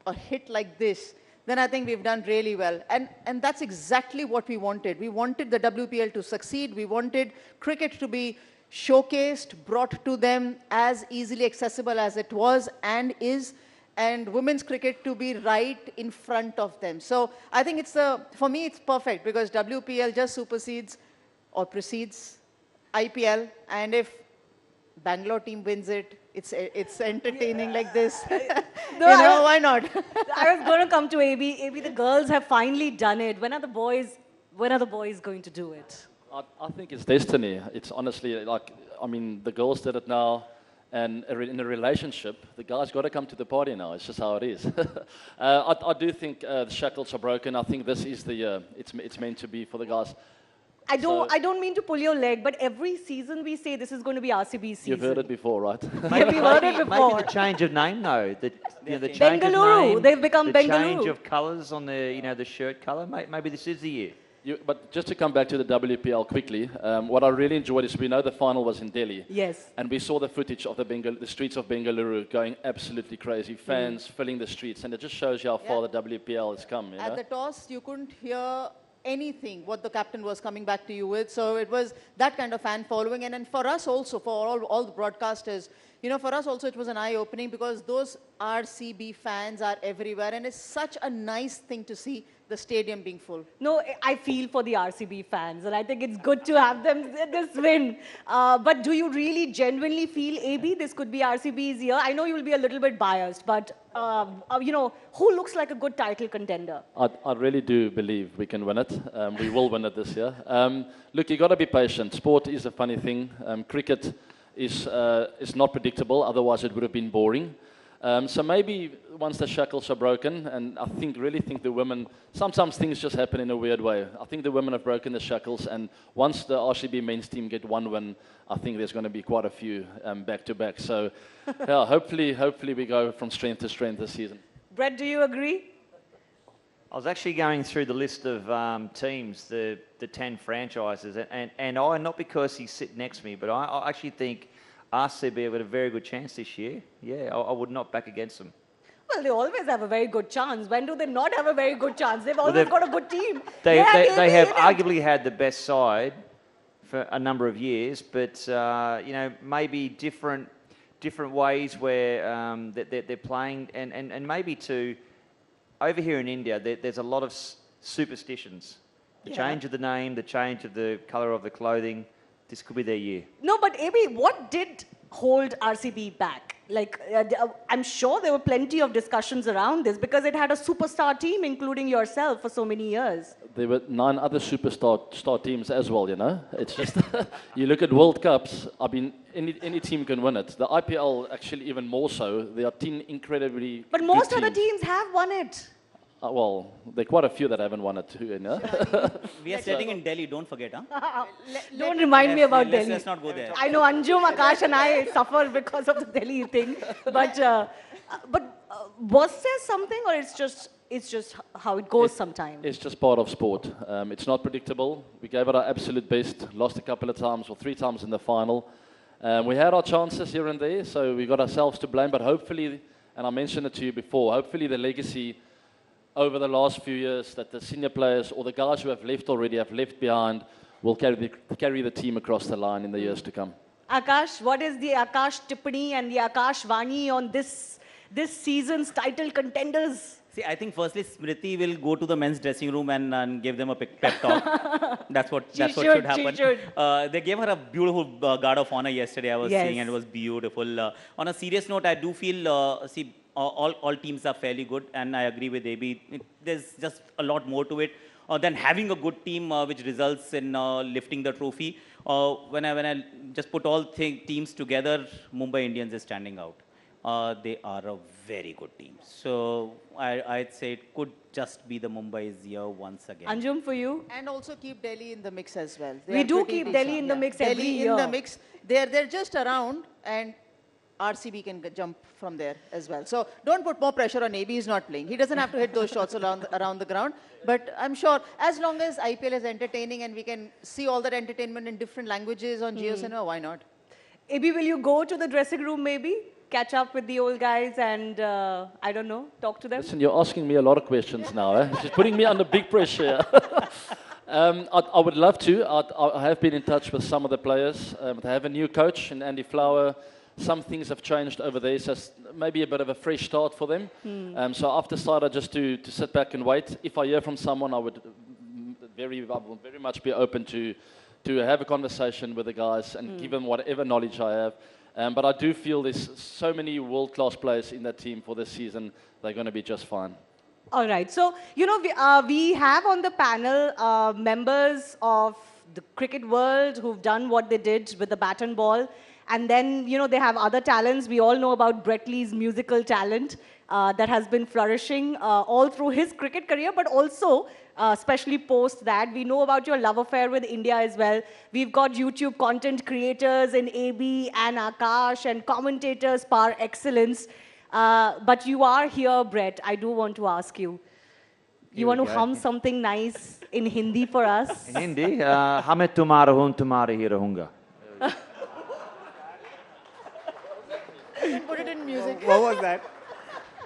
a hit like this, then I think we've done really well. And that's exactly what we wanted. We wanted the WPL to succeed. We wanted cricket to be showcased, brought to them as easily accessible as it was and is, and women's cricket to be right in front of them. So I think for me, it's perfect because WPL just supersedes or precedes IPL. And if Bangalore team wins it, it's entertaining like this. Why not? I was going to come to AB. AB, the girls have finally done it. When are the boys going to do it? I think it's destiny. It's honestly like, I mean, the girls did it now. And in a relationship, the guy's got to come to the party now. It's just how it is. I do think the shackles are broken. I think this is the year. It's meant to be for the guys. I don't mean to pull your leg, but every season we say this is going to be RCB's season. You've heard it before, right? We've heard it before. Maybe the change of name, though. The change Bengaluru. of name, They've become the Bengaluru. change of colours on the shirt colour. Maybe this is the year. But just to come back to the WPL quickly, what I really enjoyed is we know the final was in Delhi. Yes. And we saw the footage of the streets of Bengaluru going absolutely crazy. Fans filling the streets. And it just shows you how far the WPL has come. At the toss, you couldn't hear anything what the captain was coming back to you with. So it was that kind of fan following. And for us also, for all the broadcasters, for us also it was an eye-opening because those RCB fans are everywhere. And it's such a nice thing to see the stadium being full. No, I feel for the RCB fans, and I think it's good to have them this win. But do you really genuinely feel, AB, this could be RCB's year? I know you will be a little bit biased, but who looks like a good title contender? I really do believe we can win it. We will win it this year. Look, you got to be patient. Sport is a funny thing. Cricket is not predictable. Otherwise, it would have been boring. So maybe once the shackles are broken, and I really think the women, sometimes things just happen in a weird way. I think the women have broken the shackles, and once the RCB men's team get one win, I think there's going to be quite a few back-to-back. So yeah, hopefully we go from strength to strength this season. Brett, do you agree? I was actually going through the list of teams, the 10 franchises, and I, not because he's sitting next to me, but I actually think RCB have got a very good chance this year. Yeah, I would not back against them. Well, they always have a very good chance. When do they not have a very good chance? They've always got a good team. They have arguably had the best side for a number of years, but maybe different ways where they're playing, and maybe too, over here in India, there's a lot of superstitions. The change of the name, the change of the colour of the clothing. This could be their year. No, but AB, what did hold RCB back? Like, I'm sure there were plenty of discussions around this because it had a superstar team, including yourself, for so many years. There were 9 other superstar teams as well, It's just, you look at World Cups, I mean, any team can win it. The IPL, actually, even more so. There are 10 incredibly But most other teams have won it. Well, there are quite a few that haven't won it too, We are sitting in Delhi, don't forget, huh? Don't remind me about Delhi. Let's not go there. I know Anjum, Akash and I suffer because of the Delhi thing. But was there something, or it's just how it goes sometimes? It's just part of sport. It's not predictable. We gave it our absolute best, lost a couple of times or 3 times in the final. We had our chances here and there, so we got ourselves to blame. But hopefully, and I mentioned it to you before, hopefully the legacy over the last few years that the senior players or the guys who have left already have left behind will carry the team across the line in the years to come. Akash, what is the Akash Tippani and the Akash Vani on this season's title contenders? See, I think firstly Smriti will go to the men's dressing room and give them a pep talk. That's what should happen. They gave her a beautiful guard of honor yesterday, I was seeing, and it was beautiful. On a serious note, I do feel, all teams are fairly good, and I agree with AB. There's just a lot more to it than having a good team which results in lifting the trophy. When I just put all teams together, Mumbai Indians is standing out. They are a very good team. So I'd say it could just be the Mumbai's year once again. Anjum, for you? And also keep Delhi in the mix as well. We do keep Delhi in the mix every year. Delhi in the mix. They're just around, and RCB can jump from there as well. So don't put more pressure on AB. He's not playing. He doesn't have to hit those shots around the ground. But I'm sure as long as IPL is entertaining and we can see all that entertainment in different languages on Jio Cinema, why not? AB, will you go to the dressing room maybe? Catch up with the old guys and, I don't know, talk to them? Listen, you're asking me a lot of questions now. Eh? She's putting me under big pressure. I would love to. I have been in touch with some of the players. They have a new coach in Andy Flower. Some things have changed over there, so maybe a bit of a fresh start for them. So I've decided just to sit back and wait. If I hear from someone, I will very much be open to have a conversation with the guys and give them whatever knowledge I have. But I do feel there's so many world-class players in that team for this season. They're going to be just fine. All right. So, you know, we have on the panel members of the cricket world who've done what they did with the bat and ball. And then, you know, they have other talents. We all know about Brett Lee's musical talent that has been flourishing all through his cricket career, but also especially post that. We know about your love affair with India as well. We've got YouTube content creators in AB and Akash and commentators par excellence. But you are here, Brett. I do want to ask you. You want to hum something nice in Hindi for us? In Hindi? Hame tumhara hun, tumhare hi rahunga. Put it in music. What was that?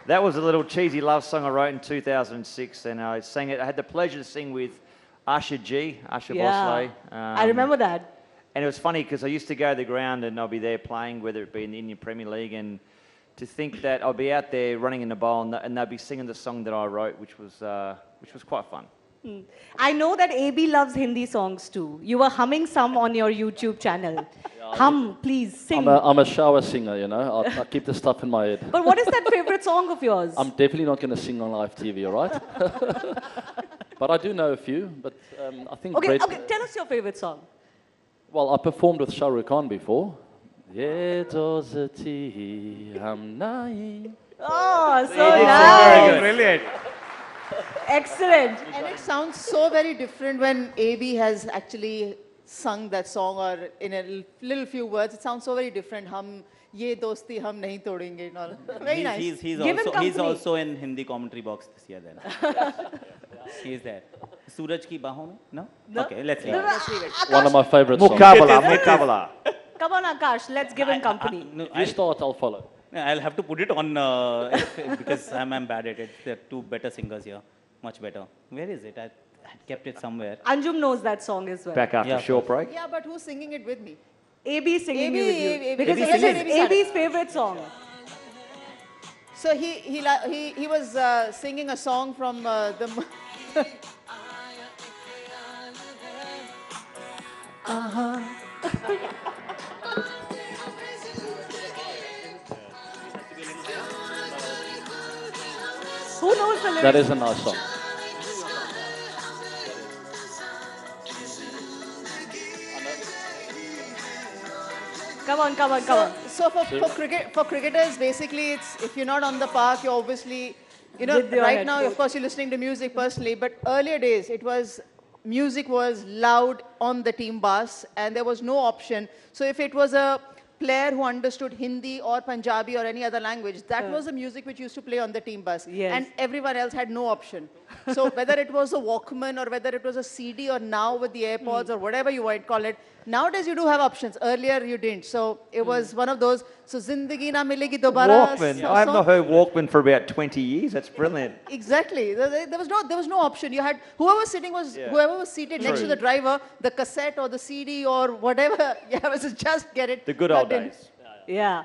That was a little cheesy love song I wrote in 2006, and I sang it. I had the pleasure to sing with Asha Bhosle. I remember that. And it was funny because I used to go to the ground and I'll be there playing, whether it be in the Indian Premier League, and to think that I'll be out there running in the bowl and they'll be singing the song that I wrote, which was quite fun. I know that AB loves Hindi songs too. You were humming some on your YouTube channel. Hum, please, sing. I'm a shower singer, you know. I keep the stuff in my head. But what is that favorite song of yours? I'm definitely not going to sing on live TV, all right? But I do know a few. But I think okay, tell us your favorite song. Well, I performed with Shah Rukh Khan before. Ye dozati hum nahi. Oh, so nice. Brilliant. Excellent. And it sounds so very different when AB has actually sung that song, or in a little few words. It sounds so very different. Hum ye dosti hum nahi todenge and all. Very nice. He's also in Hindi commentary box this year then. He's there. Suraj ki baahon mein? No? Okay, let's leave it. One of my favorite songs. Mukabala. Come on, Akash, let's give him company. You start, I'll follow. I'll have to put it on because I'm bad at it. There are two better singers here. Much better. Where is it? I had kept it somewhere. Anjum knows that song as well. Back after a short break. Yeah, but who's singing it with me? AB singing AB, with you. AB, Because it is AB's favorite song. So he was singing a song from the... Who knows the lyrics? That is a nice song. Come on. So for cricketers, basically, it's if you're not on the park, you're obviously, you know, right now, of course, you're listening to music personally, but earlier days, music was loud on the team bus, and there was no option. So if it was a player who understood Hindi or Punjabi or any other language, that was the music which used to play on the team bus. Yes. And everyone else had no option. So whether it was a Walkman or whether it was a CD or now with the AirPods or whatever you might call it, nowadays you do have options. Earlier you didn't. So it was one of those, so Zindagi Na Milegi Dobara. Walkman. I have not heard Walkman for about 20 years. That's brilliant. Exactly. There was no option. You had whoever was seated next to the driver, the cassette or the CD or whatever. Yeah, was just get it. The good old days. Yeah.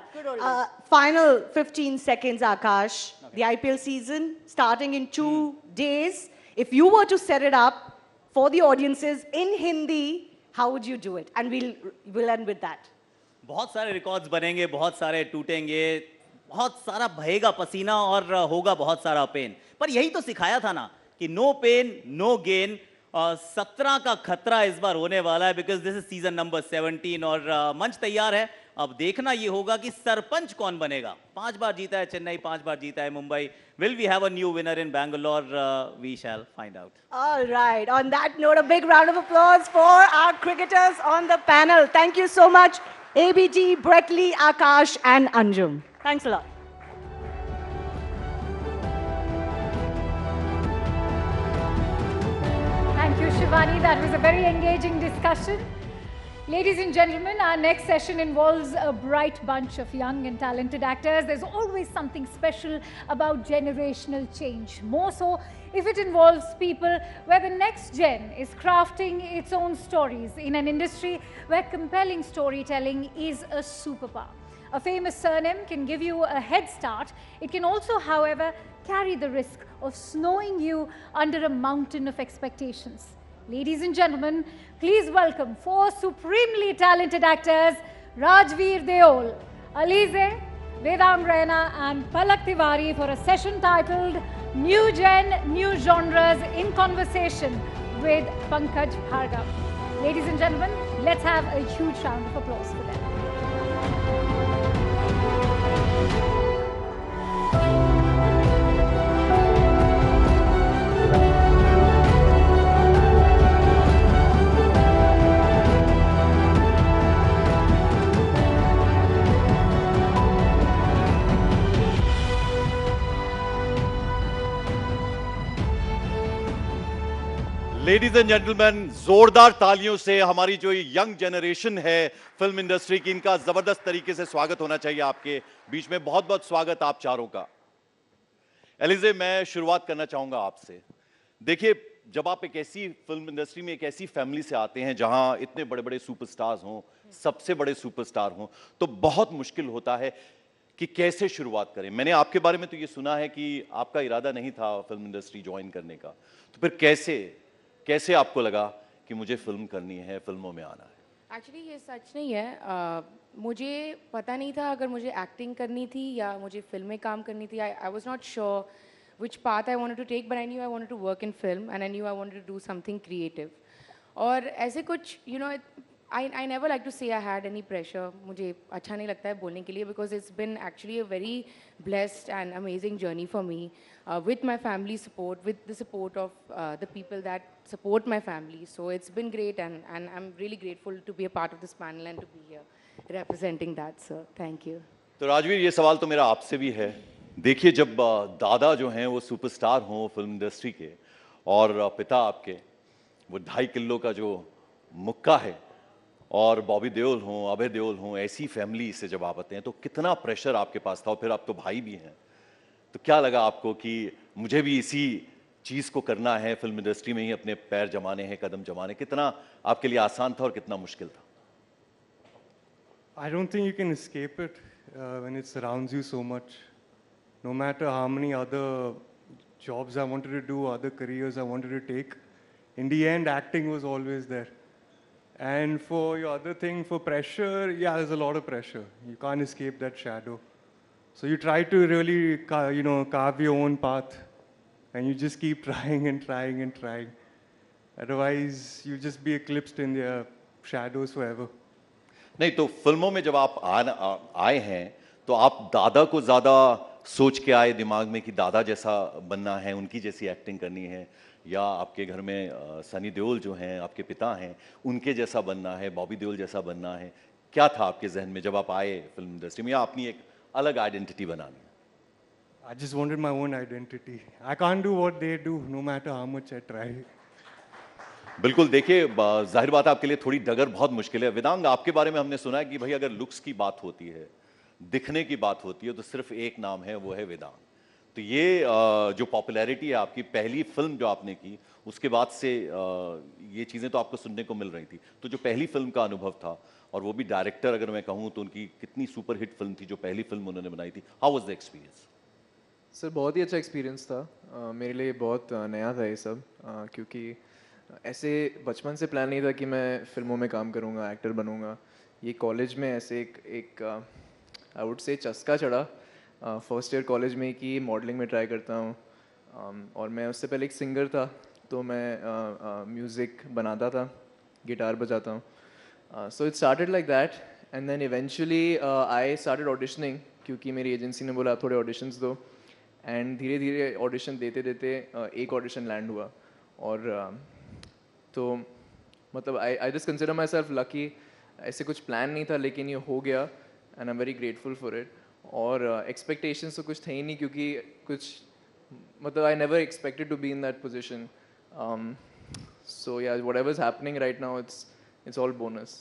Final 15 seconds, Akash. Okay. The IPL season starting in 2 days. If you were to set it up for the audiences in Hindi, how would you do it? And we'll end with that. बहुत सारे records बनेंगे, बहुत सारे टूटेंगे. बहुत सारा बहेगा पसीना और होगा बहुत सारा पेन, पर यही तो सिखाया था ना कि नो पेन नो गेन। 17 का खतरा इस बार होने वाला है, because this is season number 17 और मंच तैयार है। अब देखना ये होगा कि सरपंच कौन बनेगा। 5 बार जीता है चेन्नई, 5 बार जीता है Mumbai. Will we have a new winner in Bangalore? We shall find out. All right. On that note, a big round of applause for our cricketers on the panel. Thank you so much, ABT, Brettley, Akash, and Anjum. Thanks a lot. Thank you, Shivani. That was a very engaging discussion. Ladies and gentlemen, our next session involves a bright bunch of young and talented actors. There's always something special about generational change, more so if it involves people where the next gen is crafting its own stories in an industry where compelling storytelling is a superpower. A famous surname can give you a head start. It can also, however, carry the risk of snowing you under a mountain of expectations. Ladies and gentlemen, please welcome 4 supremely talented actors, Rajveer Deol, Alize, Vedang Raina and Palak Tiwari for a session titled New Gen, New Genres in Conversation with Pankaj Bhargav. Ladies and gentlemen, let's have a huge round of applause for them. Ladies and gentleman, जोरदार तालियों से हमारी जो young generation है film industry की, इनका जबरदस्त तरीके से स्वागत होना चाहिए आपके बीच में। बहुत बहुत स्वागत आप चारों का। एलिजे, मैं शुरुआत करना चाहूंगा आपसे। देखिए, जब आप एक ऐसी फिल्म इंडस्ट्री में एक ऐसी फैमिली से आते हैं जहां इतने बड़े बड़े सुपरस्टार्स हों, सबसे बड़े सुपरस्टार हों, तो बहुत मुश्किल होता है कि कैसे शुरुआत करें। मैंने आपके बारे में तो ये सुना है कि आपका इरादा नहीं था फिल्म इंडस्ट्री ज्वाइन करने का, तो फिर कैसे आपको लगा कि मुझे फिल्म करनी है, फिल्मों में आना है? एक्चुअली ये सच नहीं है। मुझे पता नहीं था अगर मुझे एक्टिंग करनी थी या मुझे फिल्म में काम करनी थी। I was not sure which path I wanted to take, but I knew I wanted to work in film and I knew I wanted to do something creative. और ऐसे कुछ I never like to say I had any pressure. मुझे अच्छा नहीं लगता है बोलने के लिए, because it's been actually a very blessed and amazing journey for me, with my family support, with the support of the people that support my family. So it's been great, and I'm really grateful to be a part of this panel and to be here representing that, sir. Thank you. तो राजवीर, ये सवाल तो मेरा आपसे भी है। देखिए, जब दादा जो हैं वो सुपरस्टार हों फिल्म इंडस्ट्री के, और पिता आपके वो 2.5 किलो का जो मुक्का है, और बॉबी देओल हों, अभय देओल हों, ऐसी फैमिली से जब आप आते हैं तो कितना प्रेशर आपके पास था? और फिर आप तो भाई भी हैं, तो क्या लगा आपको कि मुझे भी इसी चीज़ को करना है, फिल्म इंडस्ट्री में ही अपने पैर जमाने हैं, कदम जमाने? कितना आपके लिए आसान था और कितना मुश्किल था? I don't think you can escape it when it surrounds you so much. No matter how many other jobs I wanted to do, other careers I wanted to take, in the end, acting was always there. And for your other thing, for pressure, yeah, there's a lot of pressure. You can't escape that shadow. So you try to really, carve your own path, and you just keep trying and trying and trying. Otherwise, you just be eclipsed in their shadows forever. नहीं, तो फिल्मों में जब आप आए हैं तो आप दादा को ज़्यादा सोच के आए दिमाग में कि दादा जैसा बनना है, उनकी जैसी एक्टिंग करनी है, या आपके घर में सनी देओल जो हैं आपके पिता हैं, उनके जैसा बनना है, बॉबी देओल जैसा बनना है? क्या था आपके जहन में जब आप आए फिल्म इंडस्ट्री में, या अपनी एक अलग आइडेंटिटी बनानी? I just wanted my own identity. I can't do what they do, no matter how much I try. बिल्कुल। देखिए, जाहिर बात है आपके लिए थोड़ी डगर बहुत मुश्किल है। वेदांग, आपके बारे में हमने सुना है कि भाई अगर लुक्स की बात होती है, दिखने की बात होती है, तो सिर्फ एक नाम है, वो है वेदांग। तो ये जो पॉपुलैरिटी है आपकी, पहली फिल्म जो आपने की, उसके बाद से ये चीज़ें तो आपको सुनने को मिल रही थी। तो जो पहली फिल्म का अनुभव था, और वो भी डायरेक्टर अगर मैं कहूँ तो उनकी कितनी सुपर हिट फिल्म थी जो पहली फिल्म उन्होंने बनाई थी, how was the experience? Sir, बहुत ही अच्छा एक्सपीरियंस था। मेरे लिए बहुत नया था ये सब, क्योंकि ऐसे बचपन से प्लान नहीं था कि मैं फिल्मों में काम करूँगा, एक्टर बनूँगा। ये कॉलेज में ऐसे एक आई वुड से चस्का चढ़ा फर्स्ट ईयर कॉलेज में कि मॉडलिंग में ट्राई करता हूँ और मैं उससे पहले एक सिंगर था, तो मैं म्यूज़िक बनाता था, गिटार बजाता हूँ. So it started like that and then eventually I started auditioning क्योंकि मेरी एजेंसी ने बोला आप थोड़े ऑडिशंस दो. एंड धीरे धीरे ऑडिशन देते देते एक ऑडिशन लैंड हुआ और तो मतलब I just consider myself lucky. ऐसे कुछ प्लान नहीं था लेकिन ये हो गया and I am very grateful for it. और एक्सपेक्टेशंस तो कुछ थे ही नहीं क्योंकि कुछ मतलब I never expected to be in that position. So yeah whatever is happening right now it's all bonus.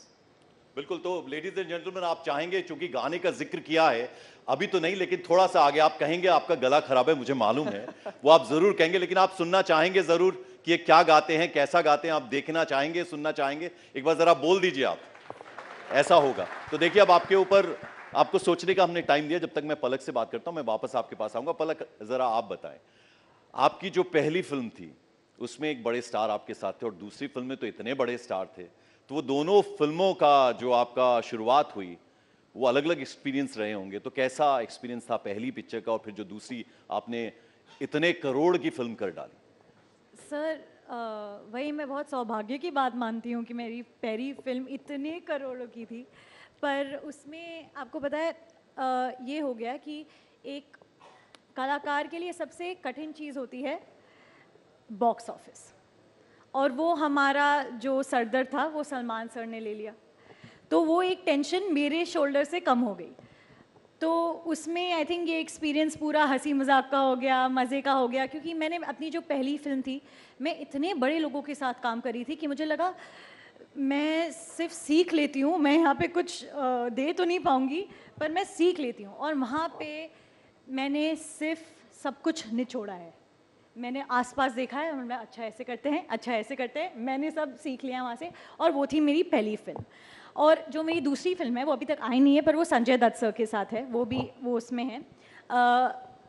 बिल्कुल. तो लेडीज एंड जेंटलमैन, आप चाहेंगे, चूंकि गाने का जिक्र किया है, अभी तो नहीं लेकिन थोड़ा सा आगे आप कहेंगे, आपका गला खराब है मुझे मालूम है, वो आप जरूर कहेंगे, लेकिन आप सुनना चाहेंगे जरूर कि ये क्या गाते हैं, कैसा गाते हैं, आप देखना चाहेंगे, सुनना चाहेंगे. एक बार जरा बोल दीजिए आप. ऐसा होगा तो देखिए, अब आपके ऊपर आपको सोचने का हमने टाइम दिया. जब तक मैं पलक से बात करता हूं, मैं वापस आपके पास आऊंगा. पलक, जरा आप बताएं, आपकी जो पहली फिल्म थी उसमें एक बड़े स्टार आपके साथ थे और दूसरी फिल्म में तो इतने बड़े स्टार थे, तो वो दोनों फिल्मों का जो आपका शुरुआत हुई वो अलग अलग एक्सपीरियंस रहे होंगे. तो कैसा एक्सपीरियंस था पहली पिक्चर का और फिर जो दूसरी आपने इतने करोड़ की फिल्म कर डाली? सर वही मैं बहुत सौभाग्य की बात मानती हूँ कि मेरी पहली फिल्म इतने करोड़ों की थी, पर उसमें आपको पता है ये हो गया कि एक कलाकार के लिए सबसे कठिन चीज़ होती है बॉक्स ऑफिस, और वो हमारा जो सरदर्द था वो सलमान सर ने ले लिया, तो वो एक टेंशन मेरे शोल्डर से कम हो गई. तो उसमें आई थिंक ये एक्सपीरियंस पूरा हंसी मजाक का हो गया, मज़े का हो गया, क्योंकि मैंने अपनी जो पहली फिल्म थी मैं इतने बड़े लोगों के साथ काम करी थी कि मुझे लगा मैं सिर्फ सीख लेती हूँ, मैं यहाँ पे कुछ दे तो नहीं पाऊँगी पर मैं सीख लेती हूँ. और वहाँ पे मैंने सिर्फ सब कुछ निचोड़ा है. मैंने आसपास देखा है, मैं अच्छा ऐसे करते हैं, अच्छा ऐसे करते हैं, मैंने सब सीख लिया वहाँ से, और वो थी मेरी पहली फिल्म. और जो मेरी दूसरी फिल्म है वो अभी तक आई नहीं है, पर वो संजय दत्त सर के साथ है, वो उसमें है.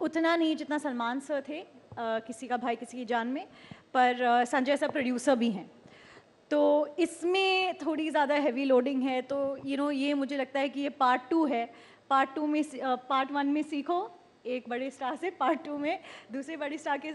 उतना नहीं जितना सलमान सर थे, किसी का भाई किसी की जान में, पर संजय सर प्रोड्यूसर भी हैं, तो इसमें थोड़ी ज़्यादा हैवी लोडिंग है. तो ये मुझे लगता है कि ये पार्ट 2 है. पार्ट 2 में पार्ट 1 में सीखो एक बड़े स्टार से, पार्ट 2 में दूसरे बड़े स्टार के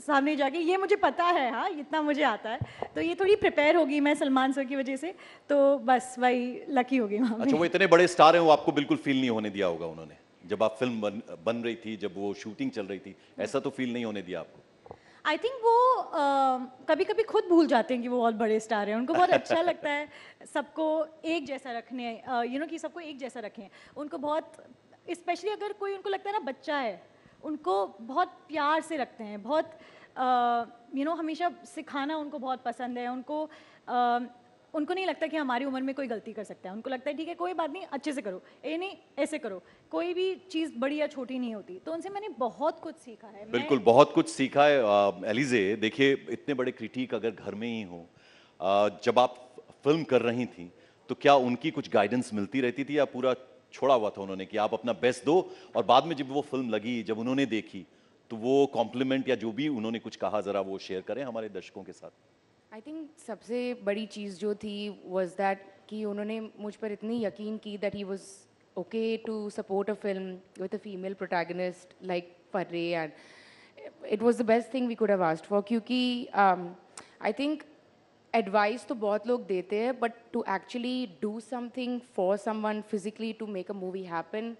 सामने जाके, ये मुझे पता है, हाँ इतना मुझे आता है. तो ये थोड़ी प्रिपेयर होगी मैं सलमान सर की वजह से, तो बस वही लकी होगी वहाँ. अच्छा, वो इतने बड़े स्टार हैं, वो आपको बिल्कुल फील नहीं होने दिया होगा उन्होंने, जब आप फिल्म बन रही थी, जब वो शूटिंग चल रही थी, ऐसा तो फील नहीं होने दिया आपको? आई थिंक वो कभी कभी खुद भूल जाते हैं कि वो बहुत बड़े स्टार हैं. उनको बहुत अच्छा लगता है सबको एक जैसा रखने, कि सबको एक जैसा रखें. उनको बहुत, स्पेशली अगर कोई उनको लगता है ना बच्चा है, उनको बहुत प्यार से रखते हैं, बहुत हमेशा सिखाना उनको बहुत पसंद है. उनको नहीं लगता कि हमारी उम्र में कोई गलती कर सकता है. उनको लगता है ठीक है कोई बात नहीं, अच्छे से करो, ये नहीं ऐसे करो. कोई भी चीज़ बड़ी या छोटी नहीं होती. तो उनसे मैंने बहुत कुछ सीखा है. बिल्कुल बहुत कुछ सीखा है. एलिजे, देखिए इतने बड़े क्रिटिक अगर घर में ही हो, जब आप फिल्म कर रही थी तो क्या उनकी कुछ गाइडेंस मिलती रहती थी या पूरा छोड़ा हुआ था उन्होंने कि आप अपना बेस्ट दो, और बाद में जब वो फिल्म लगी, जब उन्होंने देखी, तो वो कॉम्प्लीमेंट या जो भी उन्होंने कुछ कहा जरा वो शेयर करें हमारे दर्शकों के साथ? आई थिंक सबसे बड़ी चीज़ जो थी वॉज दैट कि उन्होंने मुझ पर इतनी यकीन की that he was okay to support a film with a female protagonist like Farrey, and it was the best thing we could have asked for. क्योंकि आई थिंक एडवाइस तो बहुत लोग देते हैं, but to actually do something for someone physically to make a movie happen,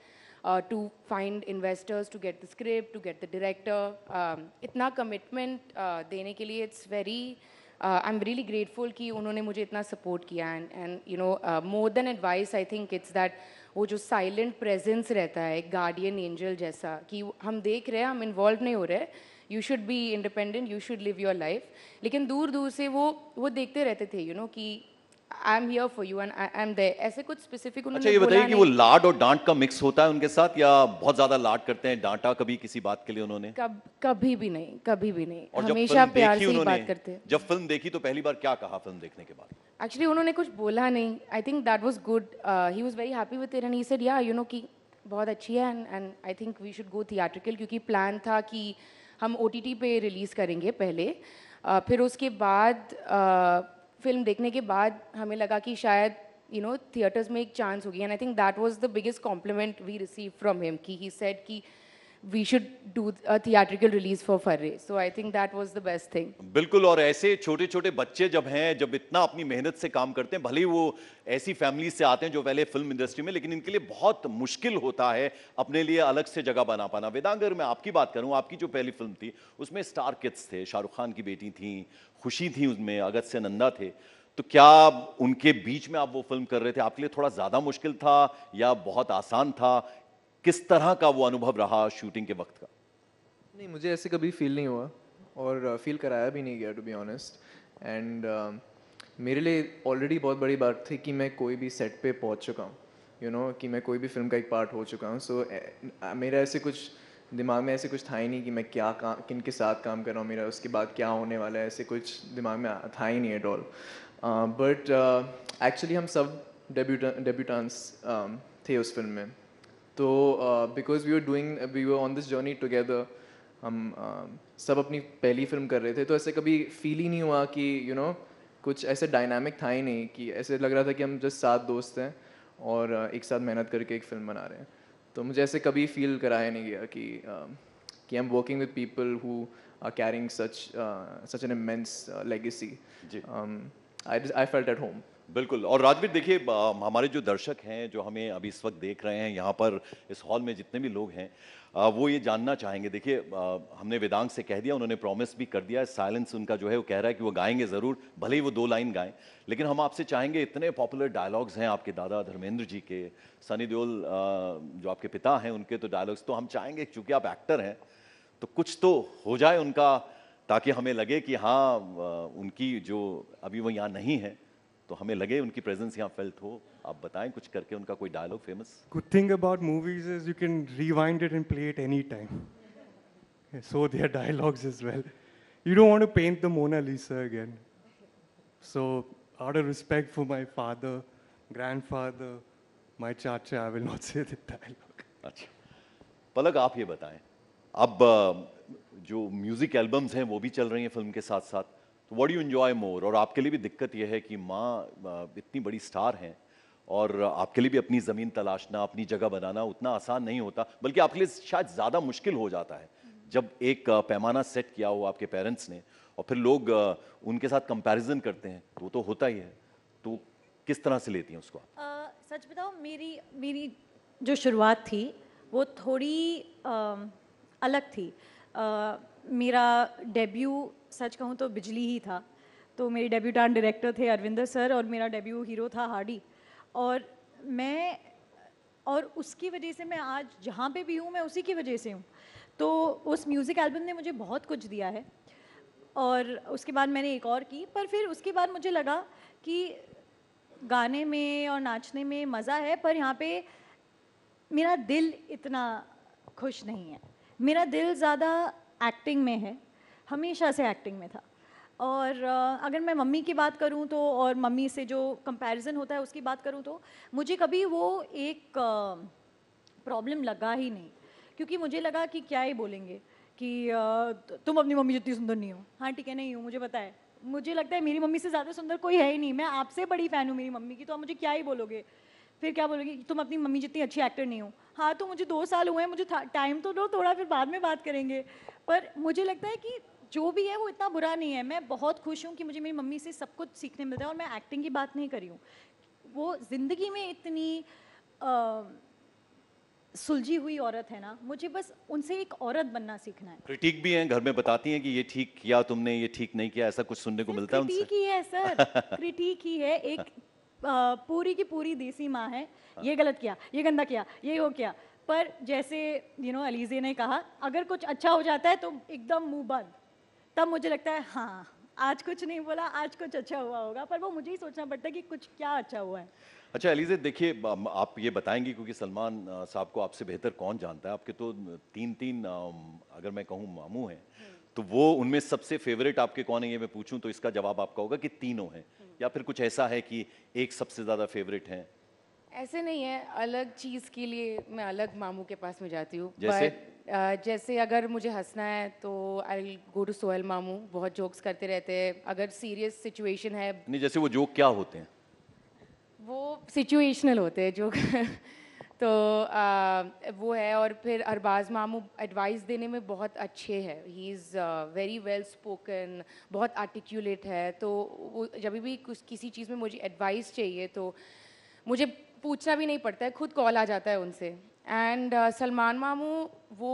to find investors, to get the script, to get the director, इतना commitment देने के लिए it's very, I am really grateful कि उन्होंने मुझे इतना support किया. And more than advice I think it's that वो जो साइलेंट प्रेजेंस रहता है, गार्डियन एंजल जैसा, कि हम देख रहे हैं, हम इन्वॉल्व नहीं हो रहे, you should be independent, you should live your life. लेकिन दूर दूर से वो देखते रहते थे कि I am here for you and I am there. ऐसे कुछ स्पेसिफिक उन्होंने. अच्छा, ये बताइए कि वो लाड और डांट का मिक्स होता है उनके साथ, या बहुत ज्यादा लाड करते हैं, डांटा कभी किसी बात के लिए उन्होंने? कभी भी नहीं, कभी भी नहीं. और हमेशा प्यार से ही बात करते हैं. जब फिल्म देखी तो पहली बार क्या कहा फिल्म देखने के बाद? एक्चुअली उन्होंने कुछ बोला नहीं. I think that was good. He was very happy with it and he said yeah कि बहुत अच्छी है, and I think we should go theatrical, क्योंकि प्लान था कि हम OTT पे रिलीज़ करेंगे पहले. फिर उसके बाद फिल्म देखने के बाद हमें लगा कि शायद you know, theaters में एक chance होगी. And I think that was the biggest compliment we received from him. कि he said कि we should do a theatrical release for Farre. So I think that was the best thing. बिल्कुल, और ऐसे छोटे छोटे बच्चे जब हैं, जब इतना अपनी मेहनत से काम करते हैं, भले ही वो ऐसी फैमिली से आते हैं जो पहले फिल्म इंडस्ट्री में, लेकिन इनके लिए बहुत मुश्किल होता है अपने लिए अलग से जगह बना पाना. वेदांग, अगर मैं आपकी बात करूं, आपकी जो पहली फिल्म थी उसमें स्टार किड्स थे, शाहरुख खान की बेटी थी, खुशी थी उसमें, अगस्त्य नंदा थे. तो क्या उनके बीच में आप वो फिल्म कर रहे थे, आपके लिए थोड़ा ज्यादा मुश्किल था या बहुत आसान था? किस तरह का वो अनुभव रहा शूटिंग के वक्त का? नहीं, मुझे ऐसे कभी फील नहीं हुआ और फील कराया भी नहीं गया, टू बी ऑनेस्ट. एंड मेरे लिए ऑलरेडी बहुत बड़ी बात थी कि मैं कोई भी सेट पे पहुंच चुका हूँ, यू नो, कि मैं कोई भी फिल्म का एक पार्ट हो चुका हूँ. सो मेरा ऐसे कुछ दिमाग में ऐसे कुछ था ही नहीं कि मैं क्या किन के साथ काम कर रहा हूँ, मेरा उसके बाद क्या होने वाला है, ऐसे कुछ दिमाग में था ही नहीं एट ऑल. बट एक्चुअली हम सब डेब्यूटेंट्स थे उस फिल्म में. तो because we were on this journey together, हम सब अपनी पहली फिल्म कर रहे थे, तो ऐसे कभी फील ही नहीं हुआ कि यू नो कुछ ऐसे डायनामिक था ही नहीं, कि ऐसे लग रहा था कि हम जस्ट 7 दोस्त हैं और एक साथ मेहनत करके एक फिल्म बना रहे हैं. तो मुझे ऐसे कभी फील कराया नहीं गया कि I am working with people who are carrying such an immense legacy. I felt at home. बिल्कुल. और राजवीर, देखिए, हमारे जो दर्शक हैं जो हमें अभी इस वक्त देख रहे हैं, यहाँ पर इस हॉल में जितने भी लोग हैं, वो ये जानना चाहेंगे. देखिए, हमने वेदांग से कह दिया, उन्होंने प्रॉमिस भी कर दिया, साइलेंस उनका जो है वो कह रहा है कि वो गाएंगे ज़रूर, भले ही वो 2 लाइन गाएं. लेकिन हम आपसे चाहेंगे, इतने पॉपुलर डायलॉग्स हैं आपके दादा धर्मेंद्र जी के, सनी देओल जो आपके पिता हैं उनके तो डायलॉग्स, तो हम चाहेंगे चूँकि आप एक्टर हैं तो कुछ तो हो जाए उनका, ताकि हमें लगे कि हाँ, उनकी जो अभी वो यहाँ नहीं है तो हमें लगे उनकी प्रेजेंस यहाँ फेल्ट हो. आप बताएं कुछ करके उनका कोई dialogue famous. Good thing about movies is you can rewind it and play it any time. So their dialogues as well. You don't want to paint the Mona Lisa again. So out of respect for my father, grandfather, my chacha, I will not say the dialogue. अच्छा, पलक, आप ये बताएं, अब जो music albums हैं वो भी चल रही हैं फिल्म के साथ साथ, तो व्हाट डू यू एंजॉय मोर? और आपके लिए भी दिक्कत यह है कि माँ इतनी बड़ी स्टार हैं और आपके लिए भी अपनी ज़मीन तलाशना, अपनी जगह बनाना उतना आसान नहीं होता, बल्कि आपके लिए शायद ज़्यादा मुश्किल हो जाता है जब एक पैमाना सेट किया हो आपके पेरेंट्स ने और फिर लोग उनके साथ कंपैरिजन करते हैं, तो वो तो होता ही है. तो किस तरह से लेती हैं उसको आप? सच बताओ, मेरी जो शुरुआत थी वो थोड़ी अलग थी. मेरा डेब्यू सच कहूँ तो बिजली ही था. तो मेरे डेब्यूटांट डायरेक्टर थे अरविंदर सर और मेरा डेब्यू हीरो था हार्डी. और उसकी वजह से मैं आज जहाँ पे भी हूँ मैं उसी की वजह से हूँ. तो उस म्यूज़िक एल्बम ने मुझे बहुत कुछ दिया है. और उसके बाद मैंने एक और की, पर फिर उसके बाद मुझे लगा कि गाने में और नाचने में मज़ा है, पर यहाँ पे मेरा दिल इतना खुश नहीं है. मेरा दिल ज़्यादा एक्टिंग में है, हमेशा से एक्टिंग में था. और अगर मैं मम्मी की बात करूं तो, और मम्मी से जो कंपैरिजन होता है उसकी बात करूं तो, मुझे कभी वो एक प्रॉब्लम लगा ही नहीं, क्योंकि मुझे लगा कि क्या ही बोलेंगे कि तुम अपनी मम्मी जितनी सुंदर नहीं हो. हाँ ठीक है, नहीं हूँ, मुझे पता है. मुझे लगता है मेरी मम्मी से ज़्यादा सुंदर कोई है ही नहीं. मैं आपसे बड़ी फ़ैन हूँ मेरी मम्मी की, तो आप मुझे क्या ही बोलोगे. फिर क्या बोलोगे, तुम अपनी मम्मी जितनी अच्छी एक्टर नहीं हो. हाँ, तो मुझे 2 साल हुए हैं, मुझे टाइम तो दो थोड़ा, फिर बाद में बात करेंगे. पर मुझे लगता है कि जो भी है वो इतना बुरा नहीं है. मैं बहुत खुश हूँ कि मुझे मेरी मम्मी से सब कुछ सीखने मिलता है. और मैं एक्टिंग की बात नहीं कर रही हूँ, वो ज़िंदगी में इतनी सुलझी हुई औरत है ना, मुझे बस उनसे एक औरत बनना सीखना है. क्रिटिक भी हैं, घर में बताती हैं कि ये ठीक किया तुमने, ये ठीक नहीं किया, ऐसा कुछ सुनने को मिलता है उनसे? क्रिटिक ही है सर, क्रिटिक ही है. एक पूरी की पूरी देसी माँ है. ये गलत किया, ये गंदा किया, ये हो किया. पर जैसे अलीज़े ने कहा, अगर कुछ अच्छा हो जाता है तो एकदम मुंह बंद. तब मुझे लगता है हाँ, आज कुछ नहीं बोला, आज कुछ अच्छा हुआ होगा. पर वो मुझे ही सोचना पड़ता है कि कुछ क्या अच्छा हुआ है. अच्छा एलिज़े, देखिए, आप ये बताएंगी क्योंकि सलमान साहब को आपसे बेहतर कौन जानता है. आपके तो तीन अगर मैं कहूँ मामू हैं, तो वो उनमें सबसे फेवरेट आपके कौन है, ये मैं पूछूं तो इसका जवाब आपका होगा कि तीनों हैं, या फिर कुछ ऐसा है कि एक सबसे ज़्यादा फेवरेट हैं? ऐसे नहीं है, अलग चीज़ के लिए मैं अलग मामू के पास में जाती हूँ. जैसे अगर मुझे हंसना है तो I will go to Sohail मामू. बहुत जोक्स करते रहते हैं. अगर सीरियस सिचुएशन है, नहीं, जैसे वो जोक क्या होते हैं? वो सिचुएशनल होते हैं जो तो वो है। और फिर अरबाज मामू एडवाइस देने में बहुत अच्छे हैं, he is very well spoken, बहुत आर्टिकुलेट है। तो वो जब भी कुछ किसी चीज़ में मुझे एडवाइस चाहिए तो मुझे पूछना भी नहीं पड़ता है, खुद कॉल आ जाता है उनसे। एंड सलमान मामू वो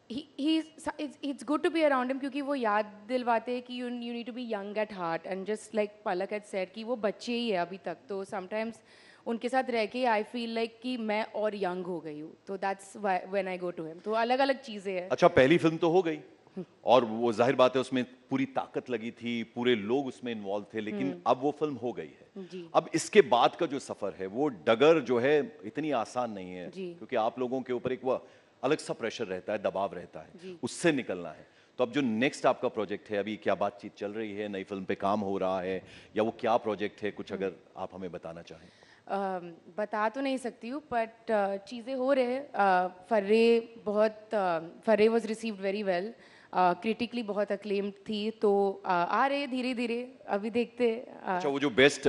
it's good to be around him क्योंकि वो याद दिलवाते हैं कि you need to be young at heart and just like Palak had said कि वो बच्चे ही है अभी तक। तो sometimes उनके साथ रह के I feel like कि मैं और young हो गई हूँ। तो that's why when I go to him। तो अलग अलग चीज़ें हैं। अच्छा, पहली फिल्म तो हो गई और वो जाहिर बात है उसमें पूरी ताकत लगी थी, पूरे लोग उसमें इन्वॉल्व थे, लेकिन अब वो फिल्म हो गई है। जी। अब इसके बाद का जो सफर है वो डगर जो है इतनी आसान नहीं है, जी। क्योंकि आप लोगों के ऊपर एक वो अलग सा प्रेशर रहता है, दबाव रहता है, उससे निकलना है। तो अब जो नेक्स्ट आपका प्रोजेक्ट है, अभी क्या बातचीत चल रही है, नई फिल्म पे काम हो रहा है या वो क्या प्रोजेक्ट है, कुछ अगर आप हमें बताना चाहें। बता तो नहीं सकती हूँ बट चीज़ें हो रहे हैं। Farrey was received very well, critically बहुत अक्लेम्ड थी। तो आ रहे धीरे धीरे, अभी देखते। अच्छा, वो जो बेस्ट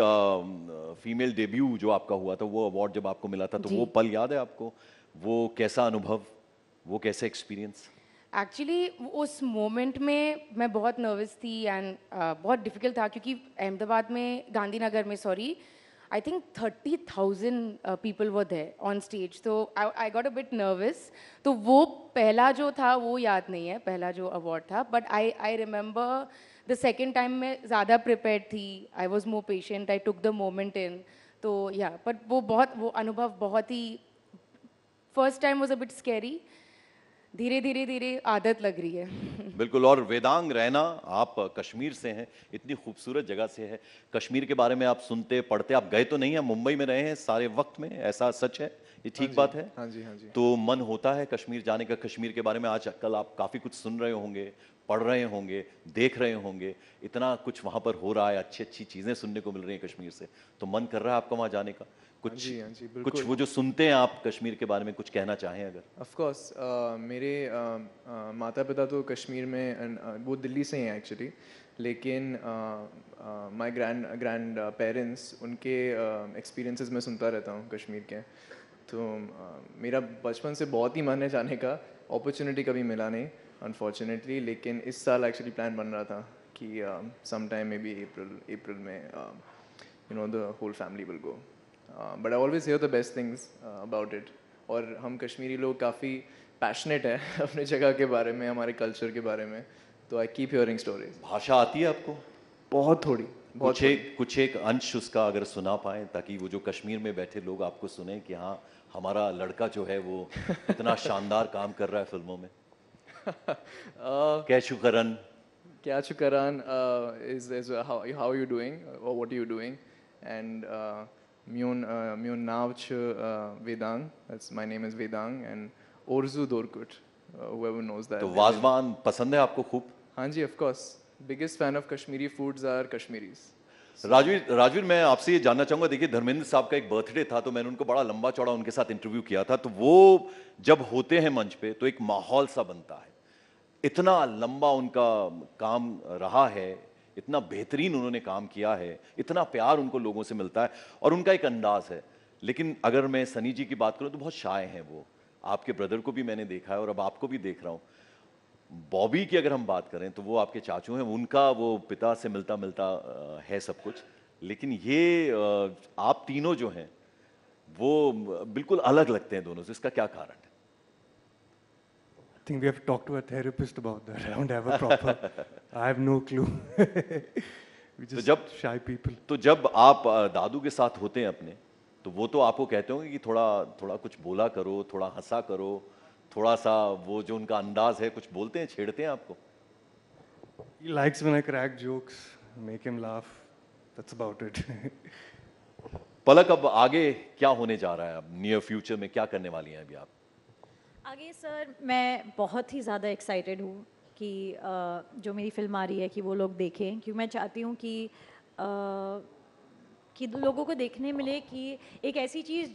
फीमेल डेब्यू जो आपका हुआ था, वो अवार्ड जब आपको मिला था, तो वो पल याद है आपको? वो कैसा अनुभव, वो कैसे एक्सपीरियंस? एक्चुअली उस मोमेंट में मैं बहुत नर्वस थी एंड बहुत डिफिकल्ट था क्योंकि अहमदाबाद में, गांधीनगर में sorry, I think 30,000 people were there on stage. So I got a bit nervous. तो वो पहला जो था वो याद नहीं है, पहला जो अवार्ड था, but I remember the second time मैं ज़्यादा prepared थी, I was more patient, I took the moment in. तो yeah, but वो अनुभव बहुत ही, first time was a bit scary. धीरे धीरे धीरे आदत लग रही है। बिल्कुल। और वेदांग रैना, आप कश्मीर से हैं, इतनी खूबसूरत जगह से है, कश्मीर के बारे में आप सुनते पढ़ते, आप गए तो नहीं हैं, मुंबई में रहे हैं सारे वक्त में, ऐसा सच है? ये ठीक बात है? हाँ जी, हाँ जी। तो मन होता है कश्मीर जाने का, कश्मीर के बारे में आज कल आप काफ़ी कुछ सुन रहे होंगे, पढ़ रहे होंगे, देख रहे होंगे, इतना कुछ वहाँ पर हो रहा है, अच्छी अच्छी चीज़ें सुनने को मिल रही हैं कश्मीर से, तो मन कर रहा है आपका वहाँ जाने का? कुछ वो जो सुनते हैं आप कश्मीर के बारे में, कुछ कहना चाहें अगर? ऑफ कोर्स मेरे माता पिता तो कश्मीर में, वो दिल्ली से हैं एक्चुअली, लेकिन माय ग्रैंड पेरेंट्स, उनके एक्सपीरियंसेस मैं सुनता रहता हूँ कश्मीर के। तो मेरा बचपन से बहुत ही मन है जाने का, अपॉर्चुनिटी कभी मिला नहीं अनफॉर्चुनेटली, लेकिन इस साल एक्चुअली प्लान बन रहा था कि some time may be April में you know the whole family will go, but I always hear the best things about it. और हम कश्मीरी लोग काफ़ी पैशनेट है अपने जगह के बारे में, हमारे कल्चर के बारे में, तो आई कीप हियरिंग स्टोरीज। भाषा आती है आपको? बहुत थोड़ी, कुछ एक अंश उसका अगर सुना पाएं, ताकि वो जो कश्मीर में बैठे लोग आपको सुने कि हाँ, हमारा लड़का जो है वो इतना शानदार काम कर रहा है फिल्मों में। क्या शुकरान is how are you doing or what are you doing, and Myon naam ch Vedang, that's my name is Vedang, and Orzu Dorkut, whoever knows that. तो वाजवान पसंद है आपको खूब? हाँ जी, of course, biggest fan of Kashmiri foods are Kashmiris. Rajveer, मैं आपसे ये जानना चाहूंगा, देखिए धर्मेंद्र साहब का एक बर्थडे था, तो मैंने उनको बड़ा लंबा चौड़ा उनके साथ इंटरव्यू किया था, तो वो जब होते हैं मंच पे तो एक माहौल सा बनता है, इतना लंबा उनका काम रहा है, इतना बेहतरीन उन्होंने काम किया है, इतना प्यार उनको लोगों से मिलता है और उनका एक अंदाज है। लेकिन अगर मैं सनी जी की बात करूं तो बहुत शाय हैं वो, आपके ब्रदर को भी मैंने देखा है और अब आपको भी देख रहा हूं। बॉबी की अगर हम बात करें तो वो आपके चाचू हैं, उनका वो पिता से मिलता मिलता है सब कुछ, लेकिन ये आप तीनों जो हैं वो बिल्कुल अलग लगते हैं दोनों से, इसका क्या कारण है? I think we have to talk to a therapist about that. I don't have a proper, I have no clue. We just shy people. तो जब आप दादू के साथ होते हैं अपने, तो वो तो आपको कहते होंगे कि थोड़ा कुछ बोला करो, थोड़ा हंसा करो, थोड़ा सा वो जो उनका अंदाज है, कुछ बोलते हैं, छेड़ते हैं आपको? He likes when I crack jokes, make him laugh. That's about it. पलक, अब आगे क्या होने जा रहा है? अब नियर फ्यूचर में क्या करने वाली हैं अभी आप? आगे सर मैं बहुत ही ज़्यादा एक्साइटेड हूँ कि जो मेरी फिल्म आ रही है कि वो लोग देखें, क्योंकि मैं चाहती हूँ कि लोगों को देखने मिले कि एक ऐसी चीज़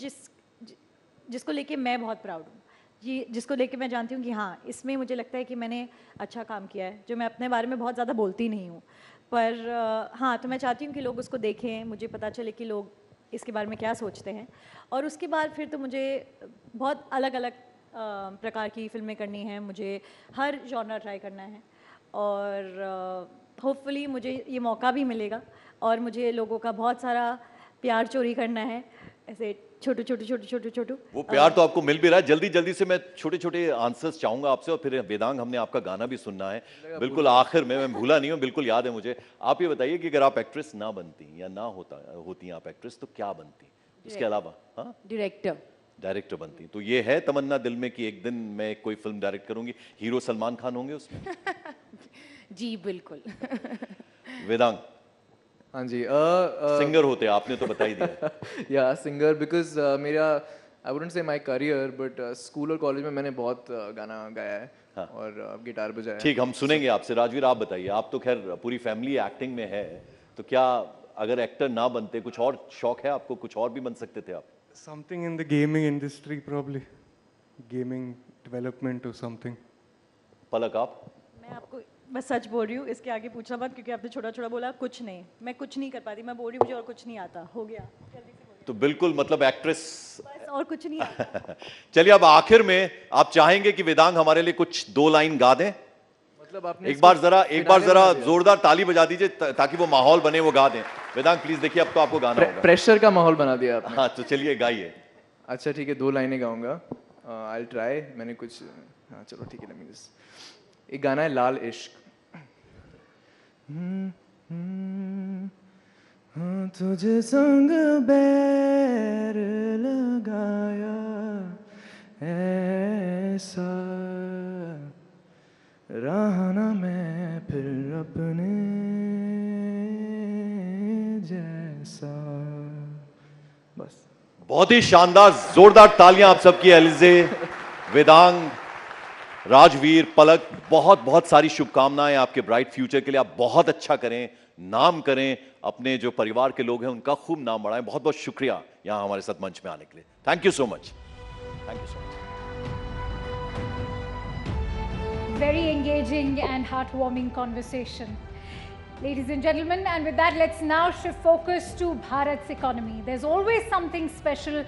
जिसको लेके मैं बहुत प्राउड हूँ, जिसको लेके मैं जानती हूँ कि हाँ, इसमें मुझे लगता है कि मैंने अच्छा काम किया है, जो मैं अपने बारे में बहुत ज़्यादा बोलती नहीं हूँ, पर हाँ, तो मैं चाहती हूँ कि लोग उसको देखें, मुझे पता चले कि लोग इसके बारे में क्या सोचते हैं। और उसके बाद फिर तो मुझे बहुत अलग अलग प्रकार की फिल्में करनी हैं, मुझे हर जॉनर ट्राई करना है और होपफुली मुझे ये मौका भी मिलेगा और मुझे लोगों का बहुत सारा प्यार चोरी करना है, ऐसे छोटू। वो प्यार तो आपको मिल भी रहा है। जल्दी जल्दी से मैं छोटे छोटे आंसर्स चाहूंगा आपसे, और फिर वेदांग हमने आपका गाना भी सुनना है बिल्कुल आखिर में। मैं भूला नहीं हूँ, बिल्कुल याद है मुझे। आप ये बताइए कि अगर आप एक्ट्रेस ना बनती या ना होती आप एक्ट्रेस, तो क्या बनती उसके अलावा? हाँ, डायरेक्टर बनती। तो ये है तमन्ना दिल में कि एक दिन मैं कोई फिल्म डायरेक्ट करूंगी, हीरो सलमान खान होंगे उसमें? जी बिल्कुल। वेदांग? हाँ जी, सिंगर होते आपने तो बता ही दिया। या सिंगर, बिकॉज मेरा I wouldn't say my career, but school और कॉलेज में मैंने बहुत गाना गाया है। हाँ। और गिटार बजाया। ठीक, हम सुनेंगे आपसे। राजवीर आप बताइए, आप तो खैर पूरी फैमिली एक्टिंग में है, तो क्या अगर एक्टर ना बनते कुछ और शौक है आपको, कुछ और भी बन सकते थे आप? Something in the gaming industry, probably. Gaming development or something. पलक आप? मैं आपको बस सच बोल रही हूँ, इसके आगे पूछना मत, क्योंकि आपने छोटा बोला। कुछ नहीं, मैं कुछ नहीं कर पाती। मैं बोल रही हूँ मुझे और कुछ नहीं आता, हो गया जल्दी से। तो बिल्कुल मतलब एक्ट्रेस बस, और कुछ नहीं आता। चलिए, अब आखिर में आप चाहेंगे कि वेदांग हमारे लिए कुछ 2 लाइन गा दें? मतलब आपने एक बार जरा जोरदार ताली बजा दीजिए ताकि वो माहौल बने, वो गा दें। वेदांग प्लीज, देखिए अब तो आपको गाना होगा। प्रेशर का माहौल बना दिया आपने। हाँ, तो चलिए गाइए। अच्छा ठीक है, 2 लाइनें गाऊंगा। I will try. मैंने कुछ, हाँ चलो ठीक है, लेट मी जस्ट। एक गाना है लाल इश्क। तुझे संग बैर लगाया ऐसा, रहा ना मैं फिर अपने जैसा। बस। बहुत ही शानदार, जोरदार तालियां आप सबकी एलिजे, वेदांग, राजवीर, पलक, बहुत बहुत सारी शुभकामनाएं आपके ब्राइट फ्यूचर के लिए। आप बहुत अच्छा करें, नाम करें, अपने जो परिवार के लोग हैं उनका खूब नाम बढ़ाएं। बहुत बहुत शुक्रिया यहां हमारे साथ मंच में आने के लिए। Thank you so much. Thank you so much. Very engaging and heartwarming conversation. Ladies and gentlemen, and with that, let's now shift focus to Bharat's economy. There's always something special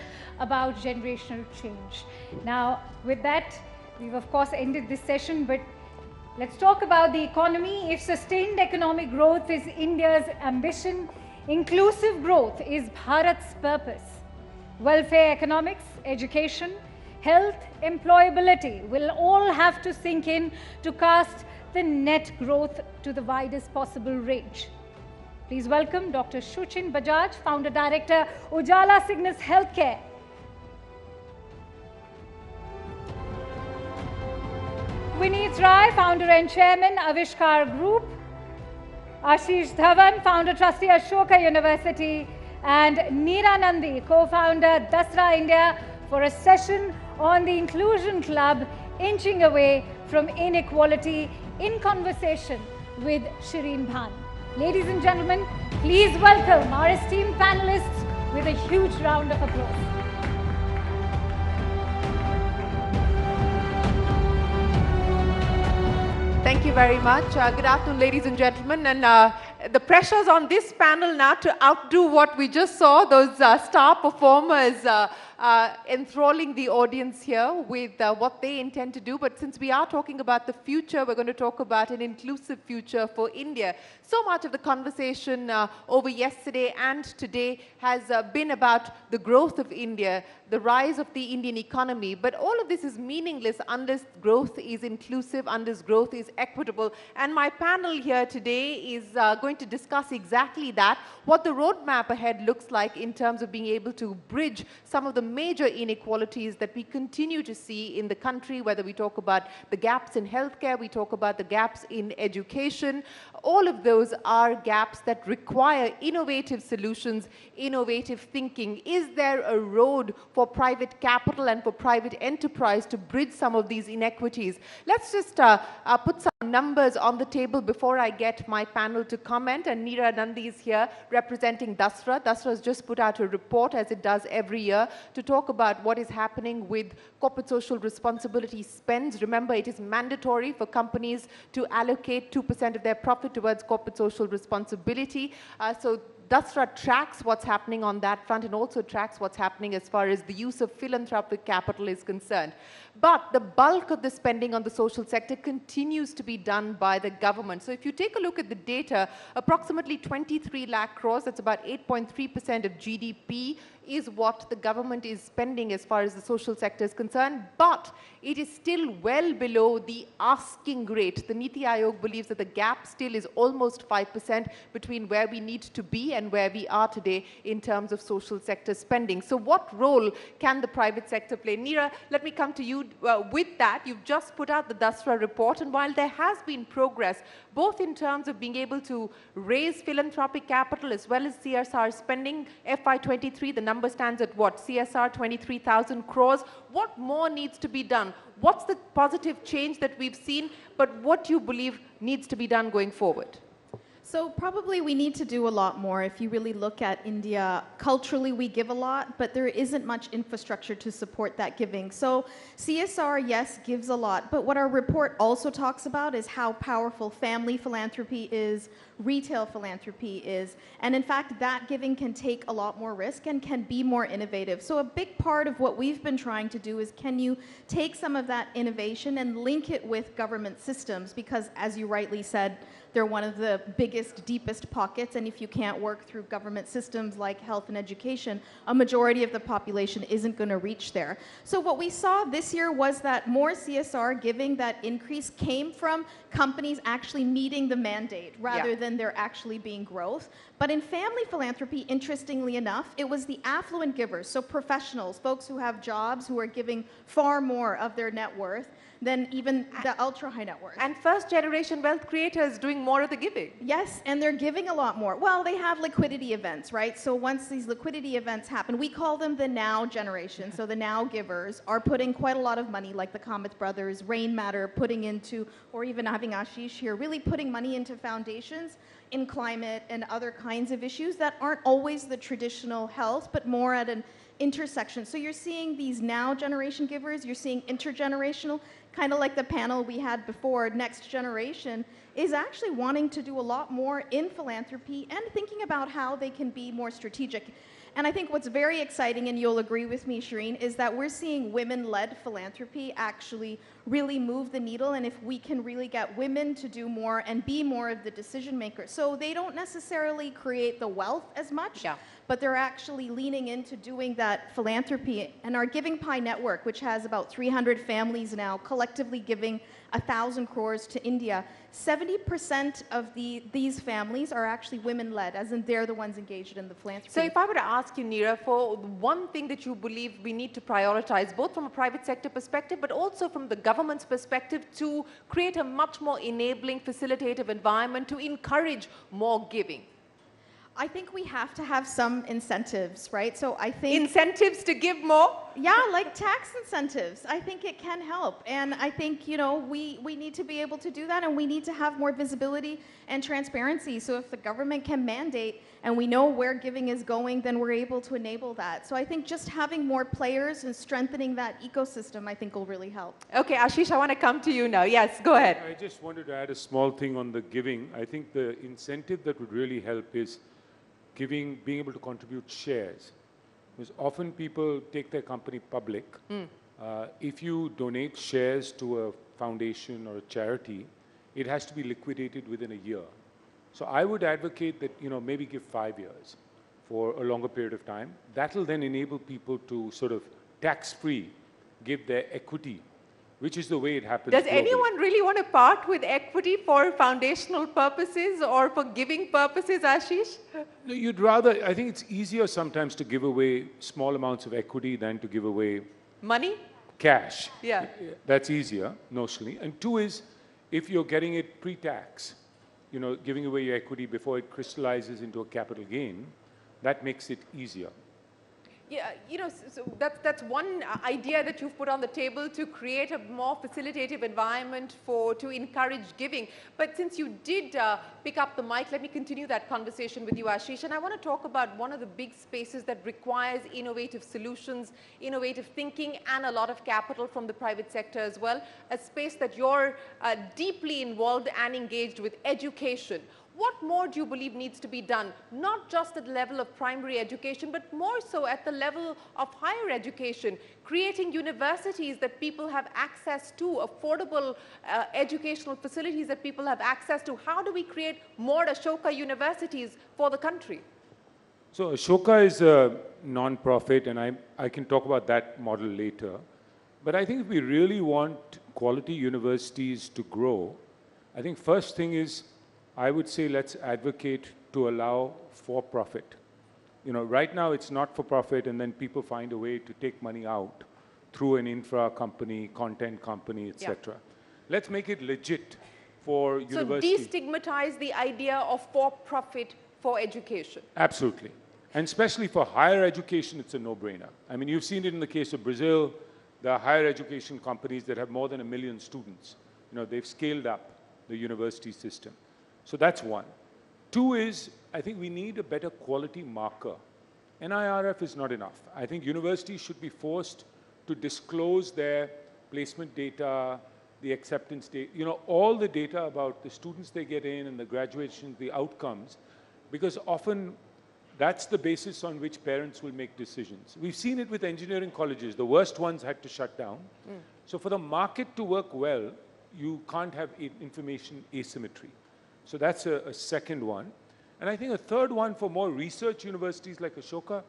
about generational change. Now, with that, we've of course ended this session, but let's talk about the economy. If sustained economic growth is India's ambition, inclusive growth is Bharat's purpose. Welfare economics, education, health, employability will all have to sink in to cast the net growth to the widest possible range. Please welcome Dr. Shuchin Bajaj, Founder Director, Ujala Cygnus Healthcare. Vineet Rai, Founder and Chairman, Avishkar Group. Ashish Dhawan, Founder Trustee, Ashoka University. And Neera Nandi, Co-Founder, Dasra India, for a session on the Inclusion Club, inching away from inequality, in conversation with Shireen Bhan. Ladies and gentlemen, please welcome our esteemed panelists with a huge round of applause. Thank you very much. Good afternoon, ladies and gentlemen. And the pressures on this panel now to outdo what we just saw, those star performers enthralling the audience here with what they intend to do. But since we are talking about the future, we're going to talk about an inclusive future for India. So much of the conversation over yesterday and today has been about the growth of India, the rise of the Indian economy. But all of this is meaningless unless growth is inclusive, unless growth is equitable. And my panel here today is going to discuss exactly that, what the roadmap ahead looks like in terms of being able to bridge some of the major inequalities that we continue to see in the country, whether we talk about the gaps in healthcare, we talk about the gaps in education. All of those are gaps that require innovative solutions, innovative thinking. Is there a road for private capital and for private enterprise to bridge some of these inequities? Let's just put some numbers on the table before I get my panel to comment. And Neera Nandi is here representing Dasra. Dasra has just put out a report, as it does every year, to talk about what is happening with corporate social responsibility spends. Remember, it is mandatory for companies to allocate 2% of their profit towards corporate social responsibility. So Dasra tracks what's happening on that front and also tracks what's happening as far as the use of philanthropic capital is concerned. But the bulk of the spending on the social sector continues to be done by the government. So if you take a look at the data, approximately 23 lakh crores, that's about 8.3% of GDP, is what the government is spending as far as the social sector is concerned, but it is still well below the asking rate. The Niti Aayog believes that the gap still is almost 5% between where we need to be and where we are today in terms of social sector spending. So what role can the private sector play? Neera, let me come to you with that. You've just put out the Dasra report, and while there has been progress, both in terms of being able to raise philanthropic capital as well as CSR spending, FY23, the number stands at what? CSR 23,000 crores. What more needs to be done? What's the positive change that we've seen, but what do you believe needs to be done going forward? So probably we need to do a lot more. If you really look at India, culturally we give a lot, but there isn't much infrastructure to support that giving. So CSR, yes, gives a lot, but what our report also talks about is how powerful family philanthropy is, retail philanthropy is, and in fact that giving can take a lot more risk and can be more innovative. So a big part of what we've been trying to do is, can you take some of that innovation and link it with government systems, because as you rightly said, they're one of the biggest, deepest pockets, and if you can't work through government systems like health and education, a majority of the population isn't going to reach there. So what we saw this year was that more CSR giving, that increase came from companies actually meeting the mandate rather than there actually being growth. But in family philanthropy, interestingly enough, it was the affluent givers, so professionals, folks who have jobs, who are giving far more of their net worth than even the ultra high net worth. And first generation wealth creators doing more of the giving. Yes, and they're giving a lot more. Well, they have liquidity events, right? So once these liquidity events happen, we call them the now generation. So the now givers are putting quite a lot of money, like the Kamath brothers, Rain Matter, putting into, or even having Ashish here, really putting money into foundations in climate and other kinds of issues that aren't always the traditional health, but more at an intersection. So you're seeing these now generation givers, you're seeing intergenerational, kind of like the panel we had before, next generation is actually wanting to do a lot more in philanthropy and thinking about how they can be more strategic. And I think what's very exciting, and you'll agree with me, Shireen, is that we're seeing women-led philanthropy actually really move the needle, and if we can really get women to do more and be more of the decision makers. So they don't necessarily create the wealth as much, but they're actually leaning into doing that philanthropy. And our Giving Pie network, which has about 300 families now, collectively giving 1,000 crores to India, 70% of these families are actually women-led, as in they're the ones engaged in the philanthropy. So if I were to ask you, Neera, for one thing that you believe we need to prioritize, both from a private sector perspective, but also from the government's perspective, to create a much more enabling, facilitative environment to encourage more giving. I think we have to have some incentives, right? So I think... Incentives to give more? Yeah, like tax incentives. I think it can help. And I think, you know, we need to be able to do that, and we need to have more visibility and transparency. So if the government can mandate and we know where giving is going, then we're able to enable that. So I think just having more players and strengthening that ecosystem, I think, will really help. Okay, Ashish, I want to come to you now. Yes, go ahead. I just wanted to add a small thing on the giving. I think the incentive that would really help is being able to contribute shares. Because often people take their company public. If you donate shares to a foundation or a charity, it has to be liquidated within a year. So I would advocate that, you know, maybe give 5 years for a longer period of time. That'll then enable people to sort of tax-free give their equity, which is the way it happens Does globally. anyone really want to part with equity for foundational purposes or for giving purposes, Ashish? No, you'd rather, I think it's easier sometimes to give away small amounts of equity than to give away money? Cash. Yeah. That's easier, notionally. And two is, if you're getting it pre-tax, you know, giving away your equity before it crystallizes into a capital gain, that makes it easier. Yeah, you know, so that's one idea that you've put on the table to create a more facilitative environment to encourage giving. But since you did pick up the mic, let me continue that conversation with you, Ashish. And I want to talk about one of the big spaces that requires innovative solutions, innovative thinking, and a lot of capital from the private sector as well. A space that you're deeply involved and engaged with, education. What more do you believe needs to be done, not just at the level of primary education, but more so at the level of higher education, creating universities that people have access to, affordable educational facilities that people have access to? How do we create more Ashoka universities for the country? So Ashoka is a non-profit, and I can talk about that model later. But I think if we really want quality universities to grow, I think first thing is, I would say let's advocate to allow for-profit. You know, right now it's not for profit, and then people find a way to take money out through an infra company, content company, etc. Let's make it legit for universities. So destigmatize the idea of for-profit for education. Absolutely. And especially for higher education, it's a no-brainer. I mean, you've seen it in the case of Brazil. There are higher education companies that have more than 1 million students. You know, they've scaled up the university system. So that's one. Two is, I think we need a better quality marker. NIRF is not enough. I think universities should be forced to disclose their placement data, the acceptance data, you know, all the data about the students they get in and the graduation, the outcomes, because often that's the basis on which parents will make decisions. We've seen it with engineering colleges. The worst ones had to shut down. So for the market to work well, you can't have information asymmetry. So that's a second one. And I think a third one, for more research universities like Ashoka,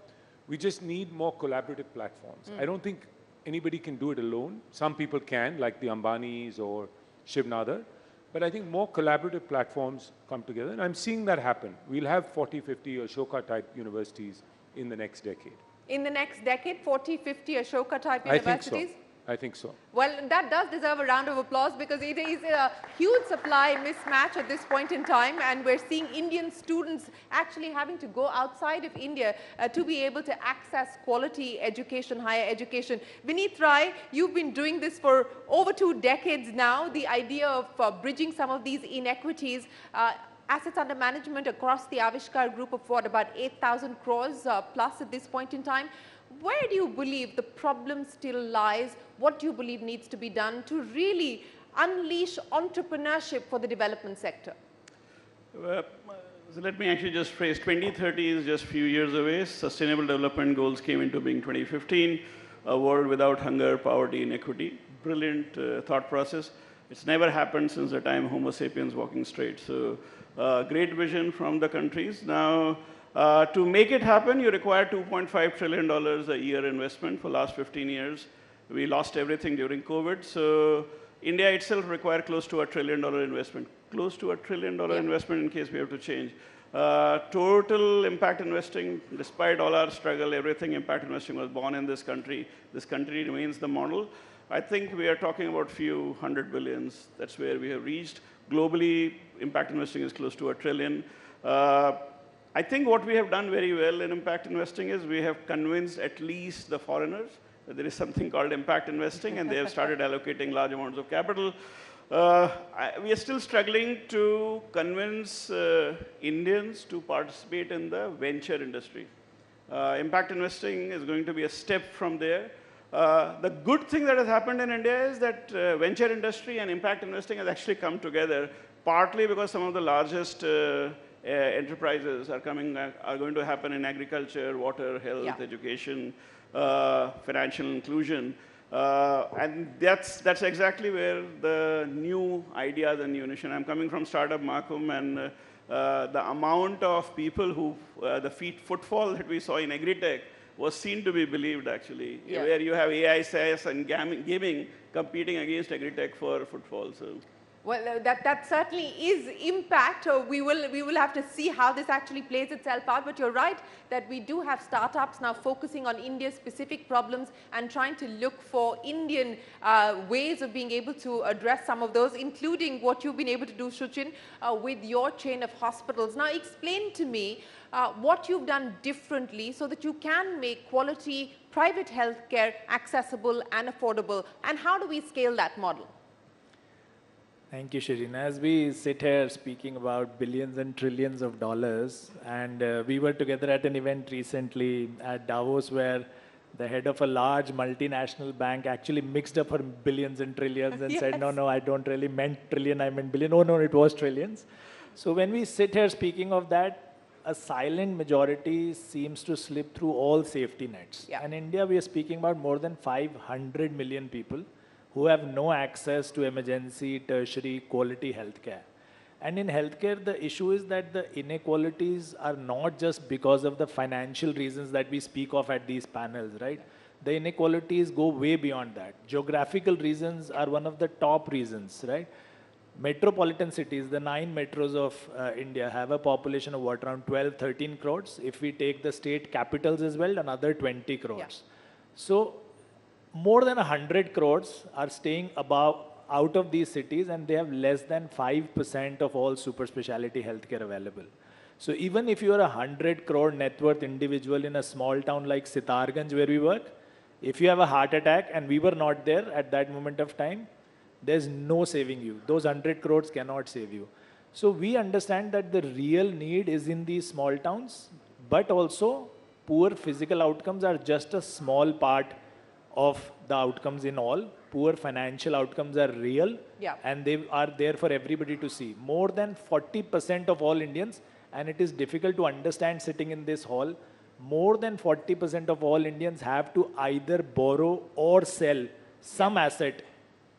we just need more collaborative platforms. I don't think anybody can do it alone. Some people can, like the Ambanis or Shiv Nadar. But I think more collaborative platforms come together. And I'm seeing that happen. We'll have 40, 50 Ashoka-type universities in the next decade. In the next decade, 40, 50 Ashoka-type universities? I think so. Well, that does deserve a round of applause, because it is a huge supply mismatch at this point in time, and we're seeing Indian students actually having to go outside of India to be able to access quality education, higher education. Vineet Rai, you've been doing this for over 2 decades now. The idea of bridging some of these inequities, assets under management across the Avishkar group of what, about 8,000 crores plus at this point in time. Where do you believe the problem still lies? What do you believe needs to be done to really unleash entrepreneurship for the development sector? So let me actually just phrase, 2030 is just a few years away. Sustainable Development Goals came into being 2015. A world without hunger, poverty, inequity. Brilliant thought process. It's never happened since the time Homo sapiens walking straight. So great vision from the countries. Now, to make it happen, you require $2.5 trillion a year investment for the last 15 years. We lost everything during COVID. So India itself requires close to $1 trillion investment. Close to $1 trillion investment in case we have to change. Total impact investing, despite all our struggle, everything impact investing was born in this country. This country remains the model. I think we are talking about few hundred billions. That's where we have reached. Globally, impact investing is close to $1 trillion. I think what we have done very well in impact investing is we have convinced at least the foreigners that there is something called impact investing, and they have started allocating large amounts of capital. We are still struggling to convince Indians to participate in the venture industry. Impact investing is going to be a step from there. The good thing that has happened in India is that venture industry and impact investing has actually come together, partly because some of the largest enterprises are going to happen in agriculture, water, health, education, financial inclusion. And that's exactly where the new ideas and new innovation. I'm coming from startup Makum, and the amount of people who, the footfall that we saw in agri-tech was seen to be believed, actually, where you have AI, SaaS, and gaming competing against agri-tech for footfall. So. Well, that certainly is impact. We will have to see how this actually plays itself out. But you're right that we do have startups now focusing on India's specific problems and trying to look for Indian ways of being able to address some of those, including what you've been able to do, Shuchin, with your chain of hospitals. Now, explain to me what you've done differently so that you can make quality private healthcare accessible and affordable, and how do we scale that model? Thank you, Shirin. As we sit here speaking about billions and trillions of dollars, and we were together at an event recently at Davos where the head of a large multinational bank actually mixed up her billions and trillions and said, no, I don't really meant trillion, I meant billion. Oh, no, it was trillions. So when we sit here speaking of that, a silent majority seems to slip through all safety nets. Yeah. In India, we are speaking about more than 500 million people who have no access to emergency, tertiary, quality healthcare. And in healthcare, the issue is that the inequalities are not just because of the financial reasons that we speak of at these panels, right? The inequalities go way beyond that. Geographical reasons are one of the top reasons, right? Metropolitan cities, the 9 metros of India have a population of what, around 12, 13 crores. If we take the state capitals as well, another 20 crores. Yeah. So more than 100 crores are staying out of these cities, and they have less than 5% of all super specialty healthcare available. So even if you are a 100 crore net worth individual in a small town like Sitarganj where we work, if you have a heart attack and we were not there at that moment of time, there's no saving you. Those 100 crores cannot save you. So we understand that the real need is in these small towns, but also poor physical outcomes are just a small part of the outcomes in all. Poor financial outcomes are real, and they are there for everybody to see. More than 40% of all Indians, and it is difficult to understand sitting in this hall, more than 40% of all Indians have to either borrow or sell some asset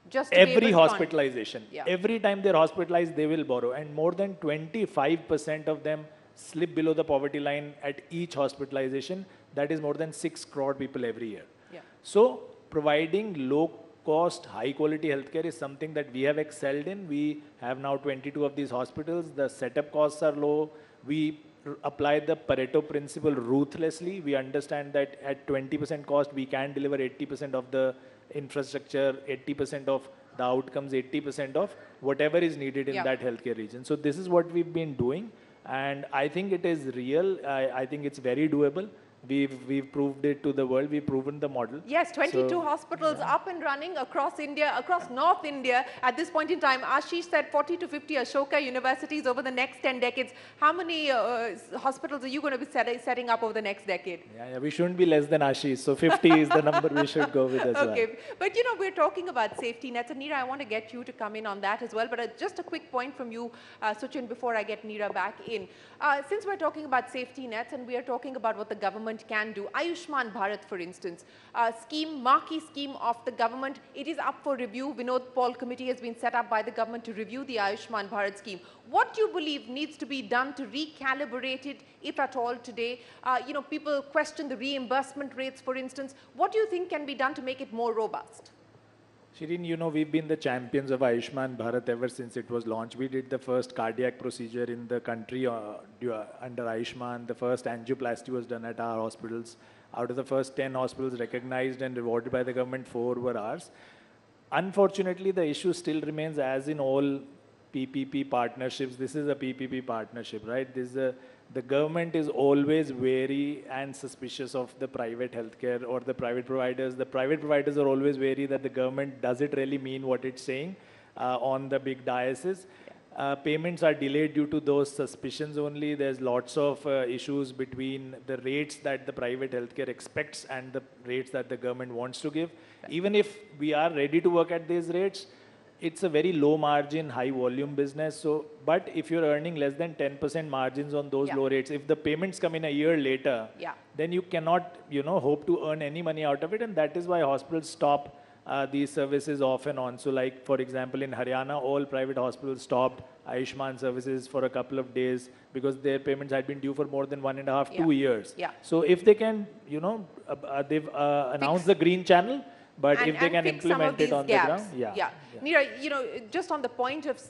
just to be able every to hospitalization. Yeah. Every time they're hospitalized, they will borrow. And more than 25% of them slip below the poverty line at each hospitalization. That is more than 6 crore people every year. Yeah. So providing low-cost, high-quality healthcare is something that we have excelled in. We have now 22 of these hospitals. The setup costs are low. We apply the Pareto principle ruthlessly. We understand that at 20% cost, we can deliver 80% of the infrastructure, 80% of the outcomes, 80% of whatever is needed in that healthcare region. So this is what we've been doing, and I think it is real. I think it's very doable. We've proved it to the world. We've proven the model. Yes, 22 hospitals up and running across India, across North India at this point in time. Ashish said 40 to 50 Ashoka universities over the next 10 decades. How many hospitals are you going to be setting up over the next decade? Yeah, we shouldn't be less than Ashish. So 50 is the number we should go with as well. Okay, but you know, we're talking about safety nets, and Neera, I want to get you to come in on that as well. But just a quick point from you, Suchin, before I get Neera back in. Since we're talking about safety nets and we are talking about what the government can do, Ayushman Bharat, for instance, marquee scheme of the government, it is up for review. Vinod Paul committee has been set up by the government to review the Ayushman Bharat scheme. What do you believe needs to be done to recalibrate it, if at all, today? You know, people question the reimbursement rates, for instance. What do you think can be done to make it more robust? Shirin, you know, we've been the champions of Ayushman Bharat ever since it was launched. We did the first cardiac procedure in the country under Ayushman. The first angioplasty was done at our hospitals. Out of the first 10 hospitals recognized and rewarded by the government, 4 were ours. Unfortunately, the issue still remains, as in all PPP partnerships. This is a PPP partnership, right? The government is always wary and suspicious of the private healthcare or the private providers. The private providers are always wary that the government, does it really mean what it's saying on the big diocese? Payments are delayed due to those suspicions only. There's lots of issues between the rates that the private healthcare expects and the rates that the government wants to give. Even if we are ready to work at these rates, it's a very low margin, high volume business. So, but if you're earning less than 10% margins on those low rates, if the payments come in a year later, then you cannot, you know, hope to earn any money out of it. And that is why hospitals stop these services off and on. So like, for example, in Haryana, all private hospitals stopped Ayushman services for a couple of days because their payments had been due for more than 1.5, 2 years. So if they can, you know, they've announced the green channel, but if they can implement it on the ground, Neera, you know, just on the point of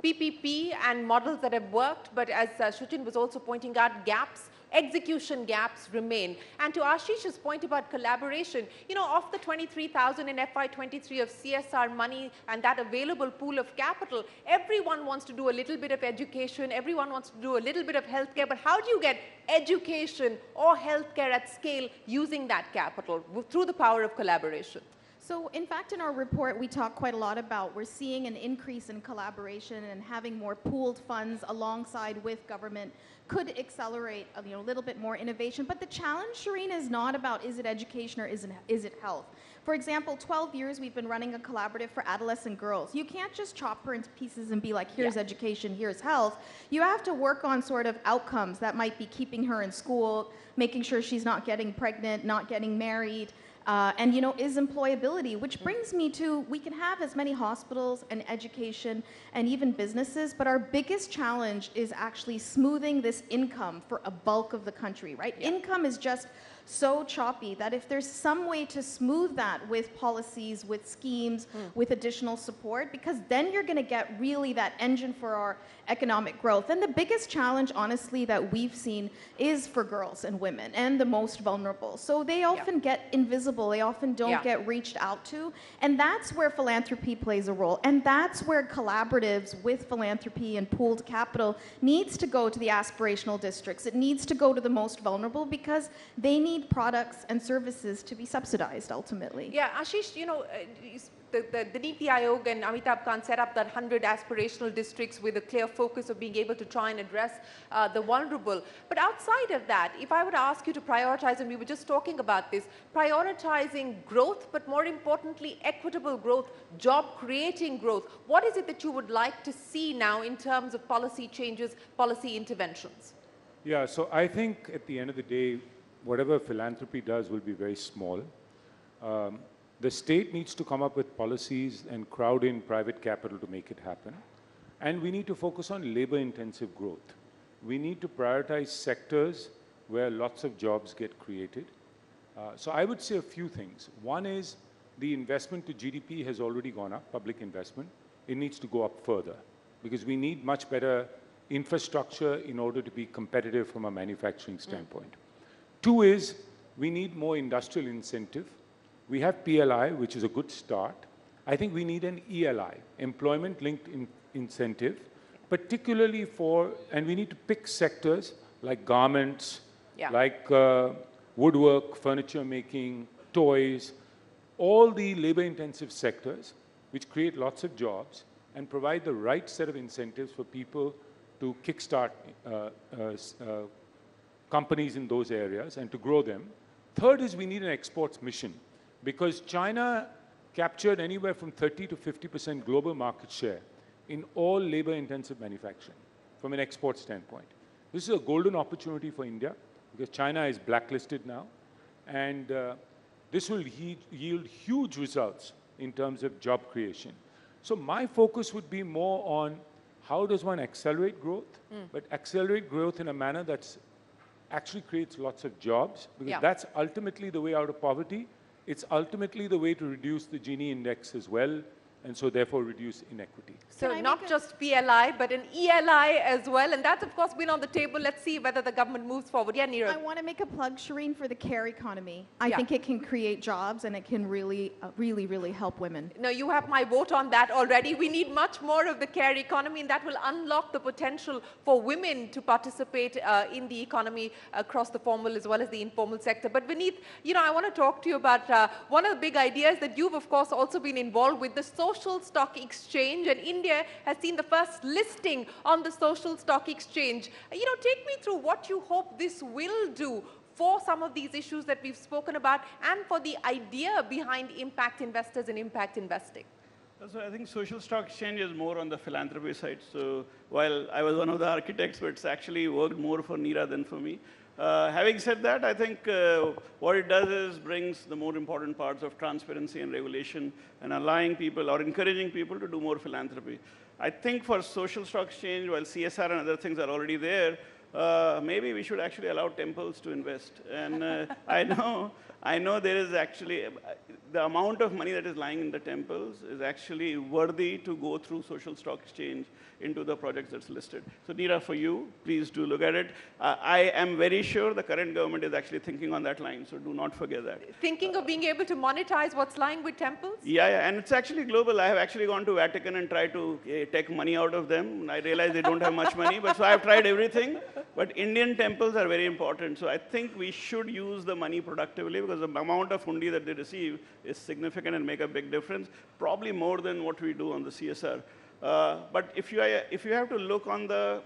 PPP and models that have worked, but as Suchin was also pointing out, gaps, execution gaps remain. And to Ashish's point about collaboration, you know, of the 23,000 in FY23 of CSR money and that available pool of capital, everyone wants to do a little bit of education, everyone wants to do a little bit of healthcare, but how do you get education or healthcare at scale using that capital through the power of collaboration? So, in fact, in our report, we talk quite a lot about we're seeing an increase in collaboration and having more pooled funds alongside with government could accelerate a little bit more innovation. But the challenge, Shireen, is not about is it education or is it health. For example, 12 years we've been running a collaborative for adolescent girls. You can't just chop her into pieces and be like, here's education, here's health. You have to work on sort of outcomes that might be keeping her in school, making sure she's not getting pregnant, not getting married. And is employability, which brings me to, we can have as many hospitals and education and even businesses, but our biggest challenge is actually smoothing this income for a bulk of the country, right? Income is just so choppy that if there's some way to smooth that with policies, with schemes, with additional support, because then you're going to get really that engine for our economic growth. And the biggest challenge, honestly, that we've seen is for girls and women and the most vulnerable. So they often get invisible. They often don't get reached out to. And that's where philanthropy plays a role. And that's where collaboratives with philanthropy and pooled capital needs to go to the aspirational districts. It needs to go to the most vulnerable because they need products and services to be subsidized ultimately. Yeah, Ashish, the Niti Aayog and Amitabh Kant set up that 100 aspirational districts with a clear focus of being able to try and address the vulnerable. But outside of that, if I were to ask you to prioritize, and we were just talking about this, prioritizing growth, but more importantly, equitable growth, job creating growth, what is it that you would like to see now in terms of policy changes, policy interventions? Yeah, so I think at the end of the day, whatever philanthropy does will be very small. The state needs to come up with policies and crowd in private capital to make it happen. And we need to focus on labor-intensive growth. We need to prioritize sectors where lots of jobs get created. So I would say a few things. One is the investment to GDP has already gone up, public investment. It needs to go up further because we need much better infrastructure in order to be competitive from a manufacturing standpoint. Two is we need more industrial incentive. We have PLI, which is a good start. I think we need an ELI, employment-linked incentive, particularly for, and we need to pick sectors like garments, like woodwork, furniture making, toys, all the labor-intensive sectors which create lots of jobs and provide the right set of incentives for people to kickstart companies in those areas and to grow them. Third is we need an exports mission because China captured anywhere from 30 to 50% global market share in all labor-intensive manufacturing from an export standpoint. This is a golden opportunity for India because China is blacklisted now, and this will yield huge results in terms of job creation. So my focus would be more on how does one accelerate growth, but accelerate growth in a manner that's actually creates lots of jobs, because that's ultimately the way out of poverty. It's ultimately the way to reduce the Gini index as well, and so therefore reduce inequity. So not just PLI, but an ELI as well, and that's of course been on the table. Let's see whether the government moves forward. Yeah, Neerav. I want to make a plug, Shireen, for the care economy. I think it can create jobs and it can really, really help women. No, you have my vote on that already. We need much more of the care economy, and that will unlock the potential for women to participate in the economy across the formal as well as the informal sector. But Vineet, I want to talk to you about one of the big ideas that you've of course also been involved with, the social stock exchange, and India has seen the first listing on the social stock exchange. Take me through what you hope this will do for some of these issues that we've spoken about and for the idea behind impact investors and impact investing. So I think social stock exchange is more on the philanthropy side. So while I was one of the architects, but it's actually worked more for Neera than for me. Having said that, I think what it does is brings the more important parts of transparency and regulation and allowing people or encouraging people to do more philanthropy. I think for social stock exchange, while CSR and other things are already there, maybe we should actually allow temples to invest. And I know there is actually, the amount of money that is lying in the temples is actually worthy to go through social stock exchange into the projects that's listed. So Neera, for you, please do look at it. I am very sure the current government is actually thinking on that line, so do not forget that. Thinking of being able to monetize what's lying with temples? Yeah, and it's actually global. I have actually gone to Vatican and tried to take money out of them. I realize they don't have much money, but so I've tried everything. But Indian temples are very important. So I think we should use the money productively because the amount of hundi that they receive is significant and make a big difference, probably more than what we do on the CSR. But if you have to look on the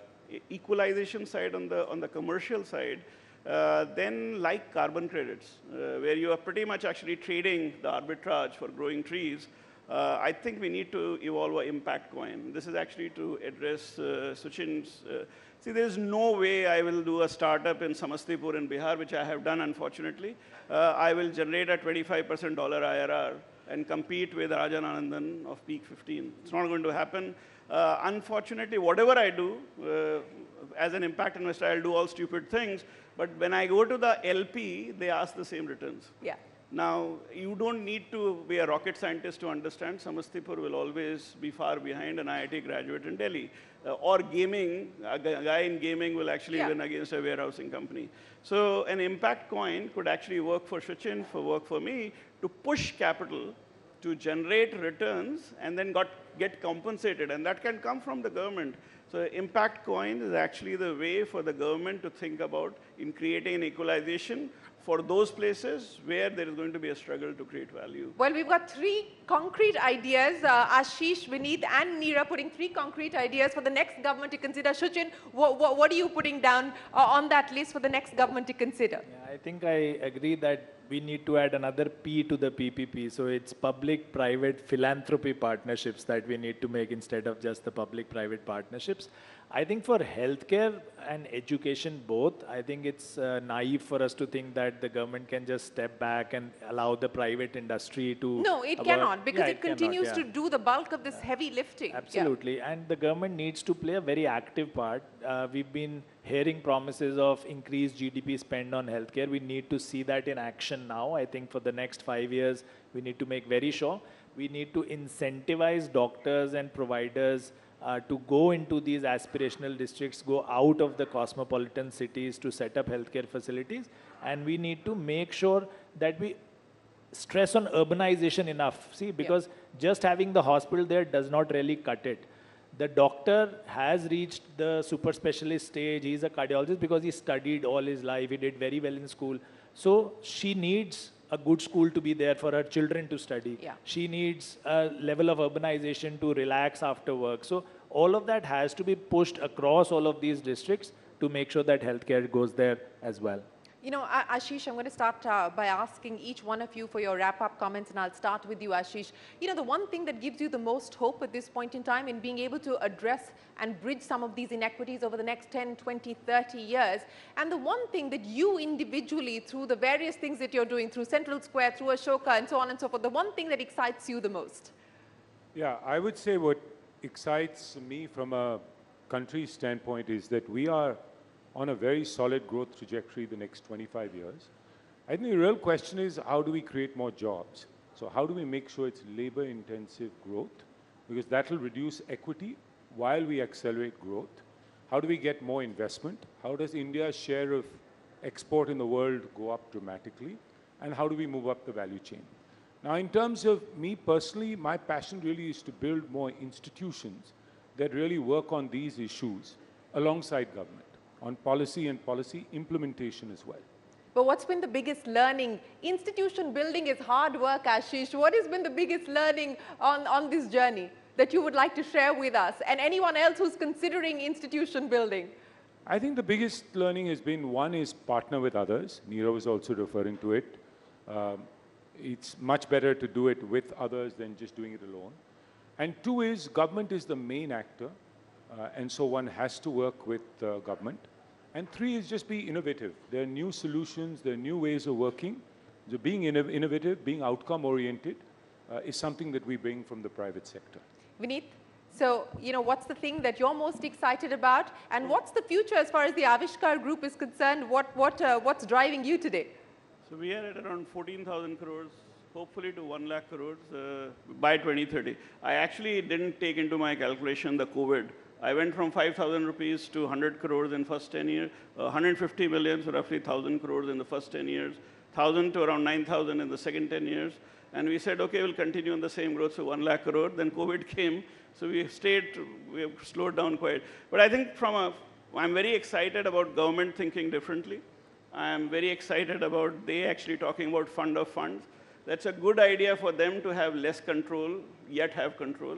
equalization side, on the commercial side, then like carbon credits, where you are pretty much actually trading the arbitrage for growing trees, I think we need to evolve an impact coin. This is actually to address Suchin's. See, there's no way I will do a startup in Samastipur in Bihar, which I have done, unfortunately. I will generate a 25% dollar IRR and compete with Rajan Anandan of Peak 15. It's not going to happen. Unfortunately, whatever I do, as an impact investor, I'll do all stupid things. But when I go to the LP, they ask the same returns. Yeah. Now, you don't need to be a rocket scientist to understand Samastipur will always be far behind an IIT graduate in Delhi. Or gaming, a guy in gaming will actually win against a warehousing company. So an impact coin could actually work for Sachin, work for me, to push capital to generate returns and then get compensated. And that can come from the government. So impact coin is actually the way for the government to think about in creating an equalization for those places where there is going to be a struggle to create value. Well, we've got 3 concrete ideas. Ashish, Vineet and Neera putting 3 concrete ideas for the next government to consider. Sachin, what are you putting down on that list for the next government to consider? Yeah, I think I agree that we need to add another P to the PPP. So it's public-private philanthropy partnerships that we need to make instead of just the public-private partnerships. I think for healthcare and education both, I think it's naive for us to think that the government can just step back and allow the private industry to... No, it cannot, because it continues to do the bulk of this heavy lifting. Absolutely, and the government needs to play a very active part. We've been hearing promises of increased GDP spend on healthcare. We need to see that in action now. I think for the next 5 years, we need to make very sure. We need to incentivize doctors and providers to go into these aspirational districts, go out of the cosmopolitan cities to set up healthcare facilities. And we need to make sure that we stress on urbanization enough. See, because just having the hospital there does not really cut it. The doctor has reached the super specialist stage. He's a cardiologist because he studied all his life. He did very well in school. So she needs a good school to be there for her children to study. She needs a level of urbanization to relax after work. So all of that has to be pushed across all of these districts to make sure that healthcare goes there as well. You know, Ashish, I'm going to start by asking each one of you for your wrap-up comments, and I'll start with you, Ashish. You know, the one thing that gives you the most hope at this point in time in being able to address and bridge some of these inequities over the next 10, 20, 30 years, and the one thing that you individually, through the various things that you're doing, through Central Square, through Ashoka, and so on and so forth, the one thing that excites you the most? Yeah, I would say what excites me from a country standpoint is that we are on a very solid growth trajectory the next 25 years. I think the real question is, how do we create more jobs? So how do we make sure it's labor-intensive growth? Because that will reduce equity while we accelerate growth. How do we get more investment? How does India's share of export in the world go up dramatically? And how do we move up the value chain? Now, in terms of me personally, my passion really is to build more institutions that really work on these issues alongside government, on policy and policy implementation as well. But what's been the biggest learning? Institution building is hard work, Ashish. What has been the biggest learning on this journey that you would like to share with us and anyone else who's considering institution building? I think the biggest learning has been, one is partner with others. Neera was also referring to it. It's much better to do it with others than just doing it alone. And two is, government is the main actor. And so one has to work with government. And three is just be innovative. There are new solutions, there are new ways of working. So being innovative, being outcome-oriented is something that we bring from the private sector. Vineet, so, you know, what's the thing that you're most excited about? And what's the future as far as the Avishkar group is concerned? What's driving you today? So we are at around 14,000 crores, hopefully to 1 lakh crores by 2030. I actually didn't take into my calculation the COVID. I went from 5,000 rupees to 100 crores in first 10 years, 150 million, so roughly 1,000 crores in the first 10 years, 1,000 to around 9,000 in the second 10 years. And we said, okay, we'll continue on the same growth, so 1 lakh crore. Then COVID came, so we have slowed down quite. But I think from a I'm very excited about government thinking differently. I'm very excited about they actually talking about fund of funds. That's a good idea for them to have less control, yet have control,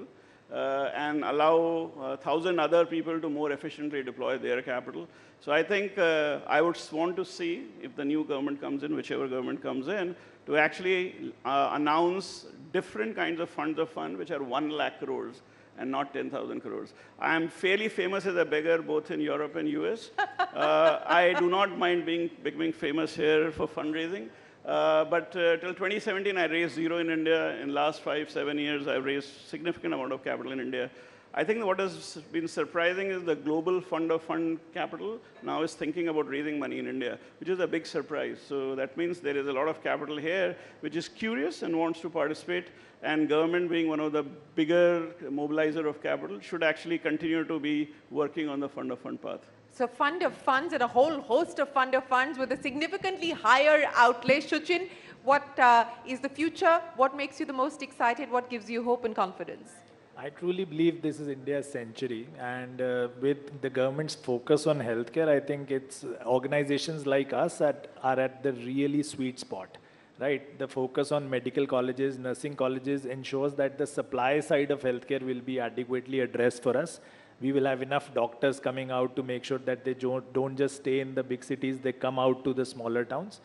and allow 1,000 other people to more efficiently deploy their capital. So I think I would want to see, if the new government comes in, whichever government comes in, to actually announce different kinds of funds of fund, which are 1 lakh crores and not 10,000 crores. I am fairly famous as a beggar both in Europe and US. I do not mind becoming famous here for fundraising. But till 2017, I raised zero in India. In last 5-7 years, I've raised significant amount of capital in India. I think what has been surprising is the global fund of fund capital now is thinking about raising money in India, which is a big surprise. So that means there is a lot of capital here which is curious and wants to participate, and government, being one of the bigger mobilizer of capital, should actually continue to be working on the fund of fund path. So fund of funds and a whole host of fund of funds with a significantly higher outlay. Shuchin, what is the future? What makes you the most excited? What gives you hope and confidence? I truly believe this is India's century, and with the government's focus on healthcare, I think it's organizations like us that are at the really sweet spot, right? The focus on medical colleges, nursing colleges ensures that the supply side of healthcare will be adequately addressed for us. We will have enough doctors coming out to make sure that they don't just stay in the big cities, they come out to the smaller towns.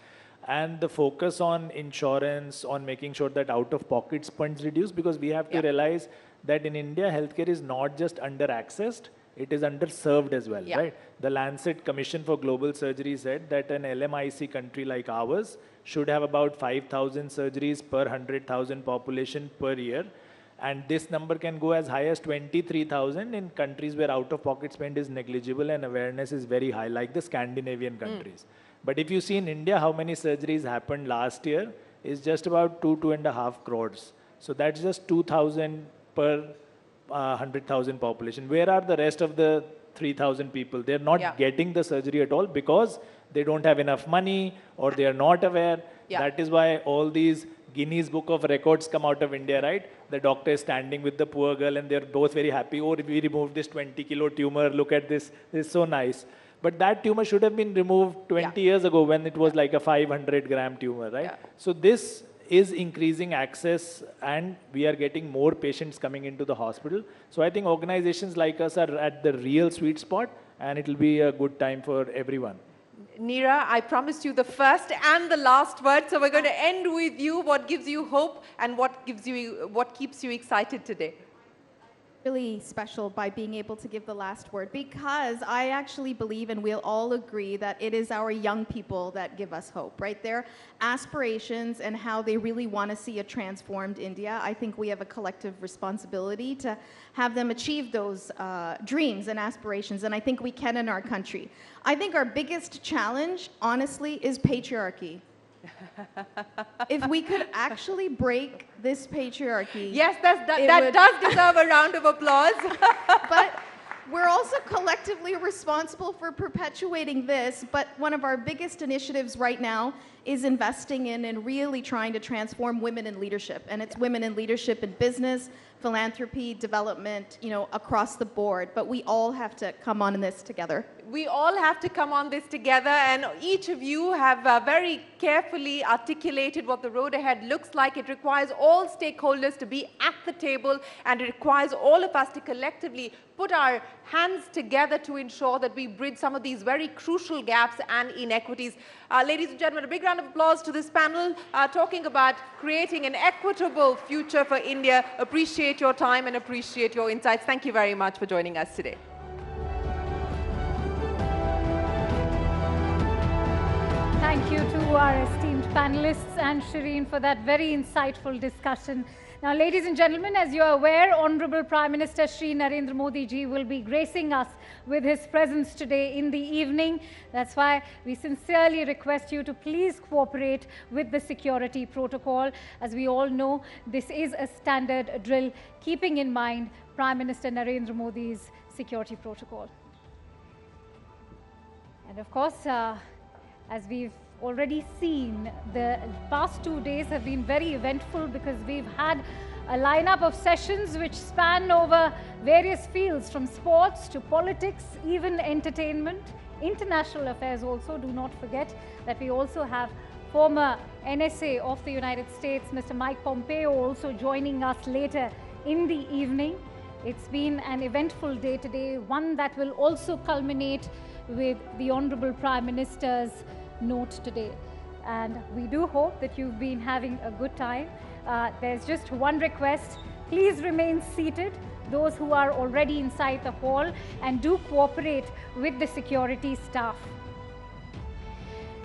And the focus on insurance, on making sure that out-of-pocket funds reduce, because we have to realize that in India, healthcare is not just under-accessed, it is underserved as well, right? The Lancet Commission for Global Surgery said that an LMIC country like ours should have about 5,000 surgeries per 100,000 population per year. And this number can go as high as 23,000 in countries where out-of-pocket spend is negligible and awareness is very high, like the Scandinavian countries. But if you see in India how many surgeries happened last year, is just about 2.5 crores. So that's just 2,000 per 100,000 population. Where are the rest of the 3,000 people? They're not getting the surgery at all because they don't have enough money or they are not aware. That is why all these Guinness Book of Records come out of India, right? The doctor is standing with the poor girl and they're both very happy. Oh, we removed this 20-kilo tumor. Look at this. This is so nice. But that tumor should have been removed 20 years ago when it was like a 500-gram tumor, right? So this is increasing access and we are getting more patients coming into the hospital. So I think organizations like us are at the real sweet spot and it will be a good time for everyone. Neera, I promised you the first and the last word, so we're going to end with you. What gives you hope and what keeps you excited today? Really special by being able to give the last word, because I actually believe, and we'll all agree, that it is our young people that give us hope, right? Their aspirations and how they really want to see a transformed India. I think we have a collective responsibility to have them achieve those dreams and aspirations, and I think we can in our country. I think our biggest challenge, honestly, is patriarchy. If we could actually break this patriarchy. Yes, that does deserve a round of applause. But we're also collectively responsible for perpetuating this. But one of our biggest initiatives right now is investing in and really trying to transform women in leadership. And it's women in leadership in business, philanthropy, development, you know, across the board. But we all have to come on this together. We all have to come on this together, and each of you have very carefully articulated what the road ahead looks like. It requires all stakeholders to be at the table, and it requires all of us to collectively put our hands together to ensure that we bridge some of these very crucial gaps and inequities. Ladies and gentlemen, a big round of applause to this panel talking about creating an equitable future for India. Appreciate your time and appreciate your insights. Thank you very much for joining us today. Thank you to our esteemed panelists and Shireen for that very insightful discussion. Now, ladies and gentlemen, as you are aware, Honorable Prime Minister Shri Narendra Modi ji will be gracing us with his presence today in the evening. That's why we sincerely request you to please cooperate with the security protocol. As we all know, this is a standard drill, keeping in mind Prime Minister Narendra Modi's security protocol. And of course, as we've already seen, the past 2 days have been very eventful because we've had a lineup of sessions which span over various fields from sports to politics, even entertainment, international affairs also. Do not forget that we also have former NSA of the United States, Mr. Mike Pompeo, also joining us later in the evening. It's been an eventful day today, one that will also culminate with the Honorable Prime Minister's note today. And we do hope that you've been having a good time. There's just one request. Please remain seated, those who are already inside the hall, and do cooperate with the security staff.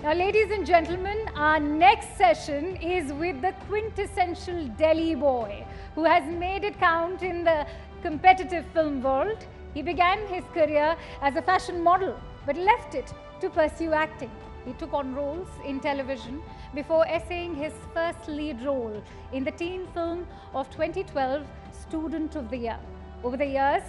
Now, ladies and gentlemen, our next session is with the quintessential Delhi boy who has made it count in the competitive film world. He began his career as a fashion model, but left it to pursue acting. He took on roles in television before essaying his first lead role in the teen film of 2012, Student of the Year. Over the years,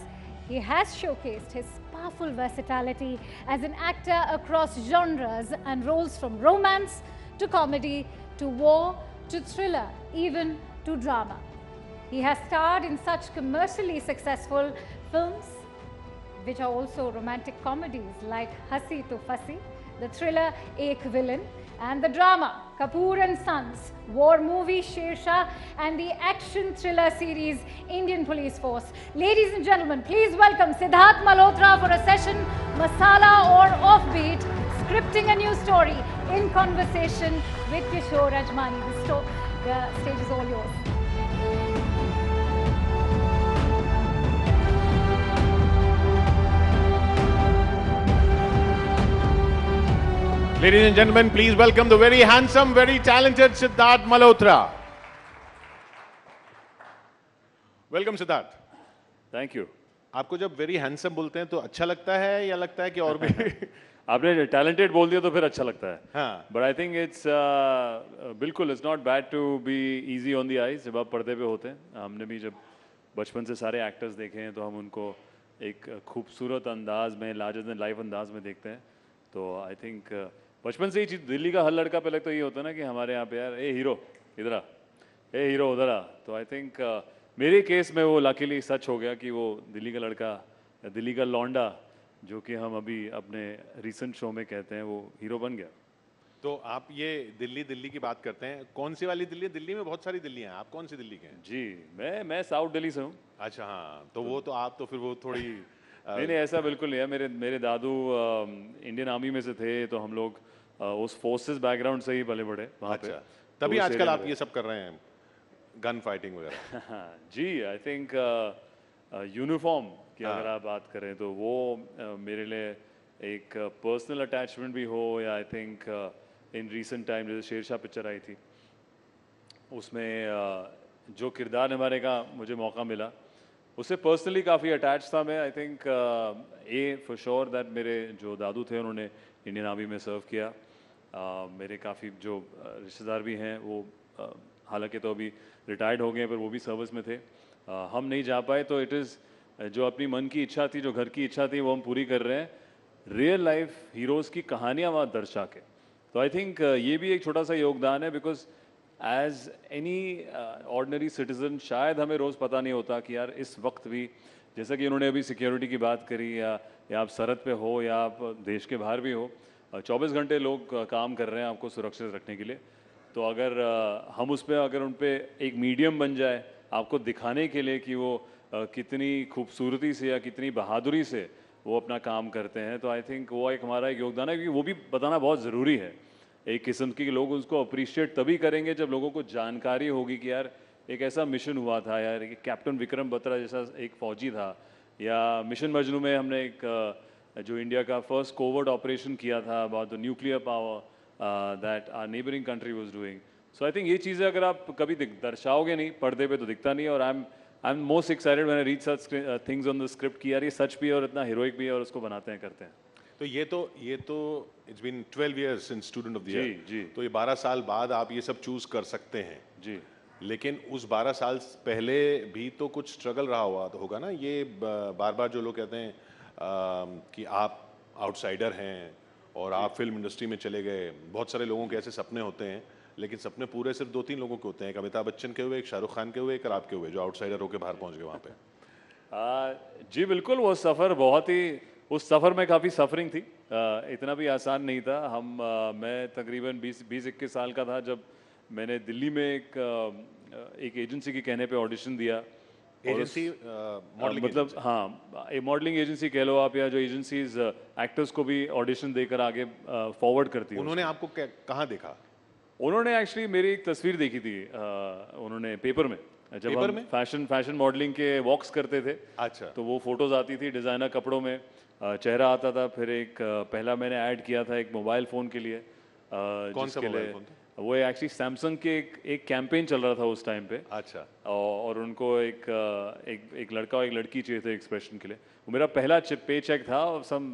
he has showcased his powerful versatility as an actor across genres and roles from romance to comedy to war to thriller, even to drama. He has starred in such commercially successful films, which are also romantic comedies like Hasi to Fasi, the thriller Ek Villain, and the drama Kapoor and Sons, war movie Sher Shah, and the action thriller series Indian Police Force. Ladies and gentlemen, please welcome Siddharth Malhotra for a session, Masala or Offbeat, scripting a new story in conversation with Kishore Rajmani. The stage is all yours. Ladies and gentlemen, please welcome the very handsome, very talented Siddharth Malhotra. Welcome, Siddharth. Thank you. आपको जब very handsome बोलते हैं तो अच्छा लगता है या लगता है कि और भी आपने talented बोल दिया तो फिर अच्छा लगता है. हाँ. But I think it's बिल्कुल it's not bad to be easy on the eyes जब आप पर्दे पे होते हैं. हमने भी जब बचपन से सारे एक्टर्स देखे हैं तो हम उनको एक खूबसूरत अंदाज में, larger than life अंदाज में देखते हैं. तो I think बचपन से ही चीज दिल्ली का हर लड़का पहले तो ये होता है ना कि हमारे यहाँ पे यार ए हीरो इधर आ, ए हीरो उधर आ. तो आई थिंक मेरे केस में वो लकीली सच हो गया कि वो दिल्ली का लड़का या दिल्ली का लौंडा जो कि हम अभी अपने रिसेंट शो में कहते हैं वो हीरो बन गया. तो आप ये दिल्ली की बात करते हैं, कौन सी वाली दिल्ली? दिल्ली में बहुत सारी दिल्लियां हैं, आप कौन सी दिल्ली के हैं? जी मैं साउथ दिल्ली से हूँ. अच्छा हाँ, तो वो तो आप तो फिर वो थोड़ी नहीं ऐसा बिल्कुल नहीं है. मेरे दादू इंडियन आर्मी में से थे तो हम लोग उस फोर्सेस बैकग्राउंड से ही पले बड़े वहाँ पे. तभी आजकल आप ये सब कर रहे हैं, गन फाइटिंग वगैरह. जी आई थिंक यूनिफॉर्म की अगर आप बात करें तो वो मेरे लिए एक पर्सनल अटैचमेंट भी हो या I think in recent time जैसे शेरशाह पिक्चर आई थी उसमें जो किरदार निभाने का मुझे मौका मिला उससे पर्सनली काफ़ी अटैच था मैं. I think for sure that मेरे जो दादू थे उन्होंने इंडियन आर्मी में सर्व किया. मेरे काफ़ी जो रिश्तेदार भी हैं वो हालांकि तो अभी रिटायर्ड हो गए पर वो भी सर्विस में थे. हम नहीं जा पाए तो इट इज़ जो अपनी मन की इच्छा थी, जो घर की इच्छा थी वो हम पूरी कर रहे हैं रियल लाइफ हीरोज़ की कहानियाँ वहाँ दर्शा के. तो आई थिंक ये भी एक छोटा सा योगदान है because as any ordinary citizen शायद हमें रोज़ पता नहीं होता कि यार इस वक्त भी जैसा कि उन्होंने अभी सिक्योरिटी की बात करी या आप सरहद पे हो या आप देश के बाहर भी हो 24 घंटे लोग काम कर रहे हैं आपको सुरक्षित रखने के लिए. तो अगर हम उस पर अगर उन पर एक मीडियम बन जाए आपको दिखाने के लिए कि वो कितनी खूबसूरती से या कितनी बहादुरी से वो अपना काम करते हैं तो आई थिंक वो एक हमारा एक योगदान है क्योंकि वो भी बताना बहुत ज़रूरी है. एक किस्म की लोग उसको अप्रिशिएट तभी करेंगे जब लोगों को जानकारी होगी कि यार एक ऐसा मिशन हुआ था यार कि कैप्टन विक्रम बत्रा जैसा एक फ़ौजी था या मिशन मजनू में हमने एक जो इंडिया का फर्स्ट कोवर्ट ऑपरेशन किया था about the nuclear power that our neighbouring country was doing. So I think ये चीज़ें अगर आप कभी दर्शाओगे नहीं पर्दे पे तो दिखता नहीं. और I am most excited when I read such things on the script कि यार ये सच भी है और इतना हीरोइक भी है और उसको बनाते हैं करते हैं. तो ये तो it's been 12 years since student of the year. जी. तो ये 12 साल बाद आप ये सब चूज कर सकते हैं. जी. लेकिन उस 12 साल पहले भी तो कुछ स्ट्रगल रहा हुआ तो होगा ना. ये बार बार जो लोग कहते हैं कि आप आउटसाइडर हैं और आप फिल्म इंडस्ट्री में चले गए. बहुत सारे लोगों के ऐसे सपने होते हैं लेकिन सपने पूरे सिर्फ 2-3 लोगों के होते हैं, एक अमिताभ बच्चन के हुए, एक शाहरुख खान के हुए, एक आपके हुए, जो आउटसाइडर होकर बाहर पहुंच गए वहां पे। जी बिल्कुल, वो सफ़र बहुत ही, उस सफ़र में काफ़ी सफरिंग थी, इतना भी आसान नहीं था। मैं तकरीबन 20-21 साल का था जब मैंने दिल्ली में एक एजेंसी के कहने पे ऑडिशन दिया। एजेंसी मॉडलिंग मतलब हाँ, एक मॉडलिंग एजेंसी कह लो आप, या जो एजेंसीज एक्टर्स को भी ऑडिशन देकर आगे फॉरवर्ड करती है। उन्होंने आपको कहाँ देखा? उन्होंने एक्चुअली मेरी एक तस्वीर देखी थी, उन्होंने पेपर में, जब हम फैशन मॉडलिंग के वॉक्स करते थे। अच्छा। तो वो फोटोज आती थी डिज़ाइनर कपड़ों में, चेहरा आता था। फिर पहला मैंने ऐड किया था एक मोबाइल फ़ोन के लिए। कौन सा मोबाइल फ़ोन था? वो एक्चुअली सैमसंग के एक कैंपेन चल रहा था उस टाइम पे। अच्छा। और उनको एक लड़का और एक लड़की चाहिए थे एक्सप्रेशन के लिए। वो मेरा पहला पे चेक था, सम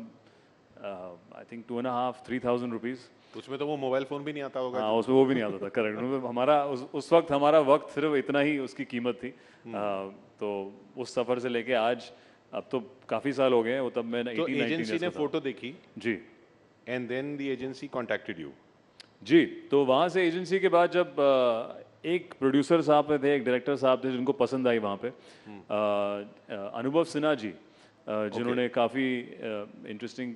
आई थिंक 2,500-3,000 रुपीज़। उसमें तो वो मोबाइल फ़ोन भी नहीं आता होगा। हाँ, उसमें वो भी नहीं आता था, करेक्ट। हमारा उस वक्त हमारा वक्त सिर्फ इतना ही उसकी कीमत थी। तो उस सफ़र से लेके आज, अब तो काफ़ी साल हो गए हैं, वो तब मैं 18-19 एजेंसी ने फोटो देखी जी, and then the agency contacted you. जी, तो वहाँ से एजेंसी के बाद जब एक प्रोड्यूसर साहब थे, एक डायरेक्टर साहब थे जिनको पसंद आई वहाँ पे, अनुभव सिन्हा जी, जिन्होंने काफ़ी इंटरेस्टिंग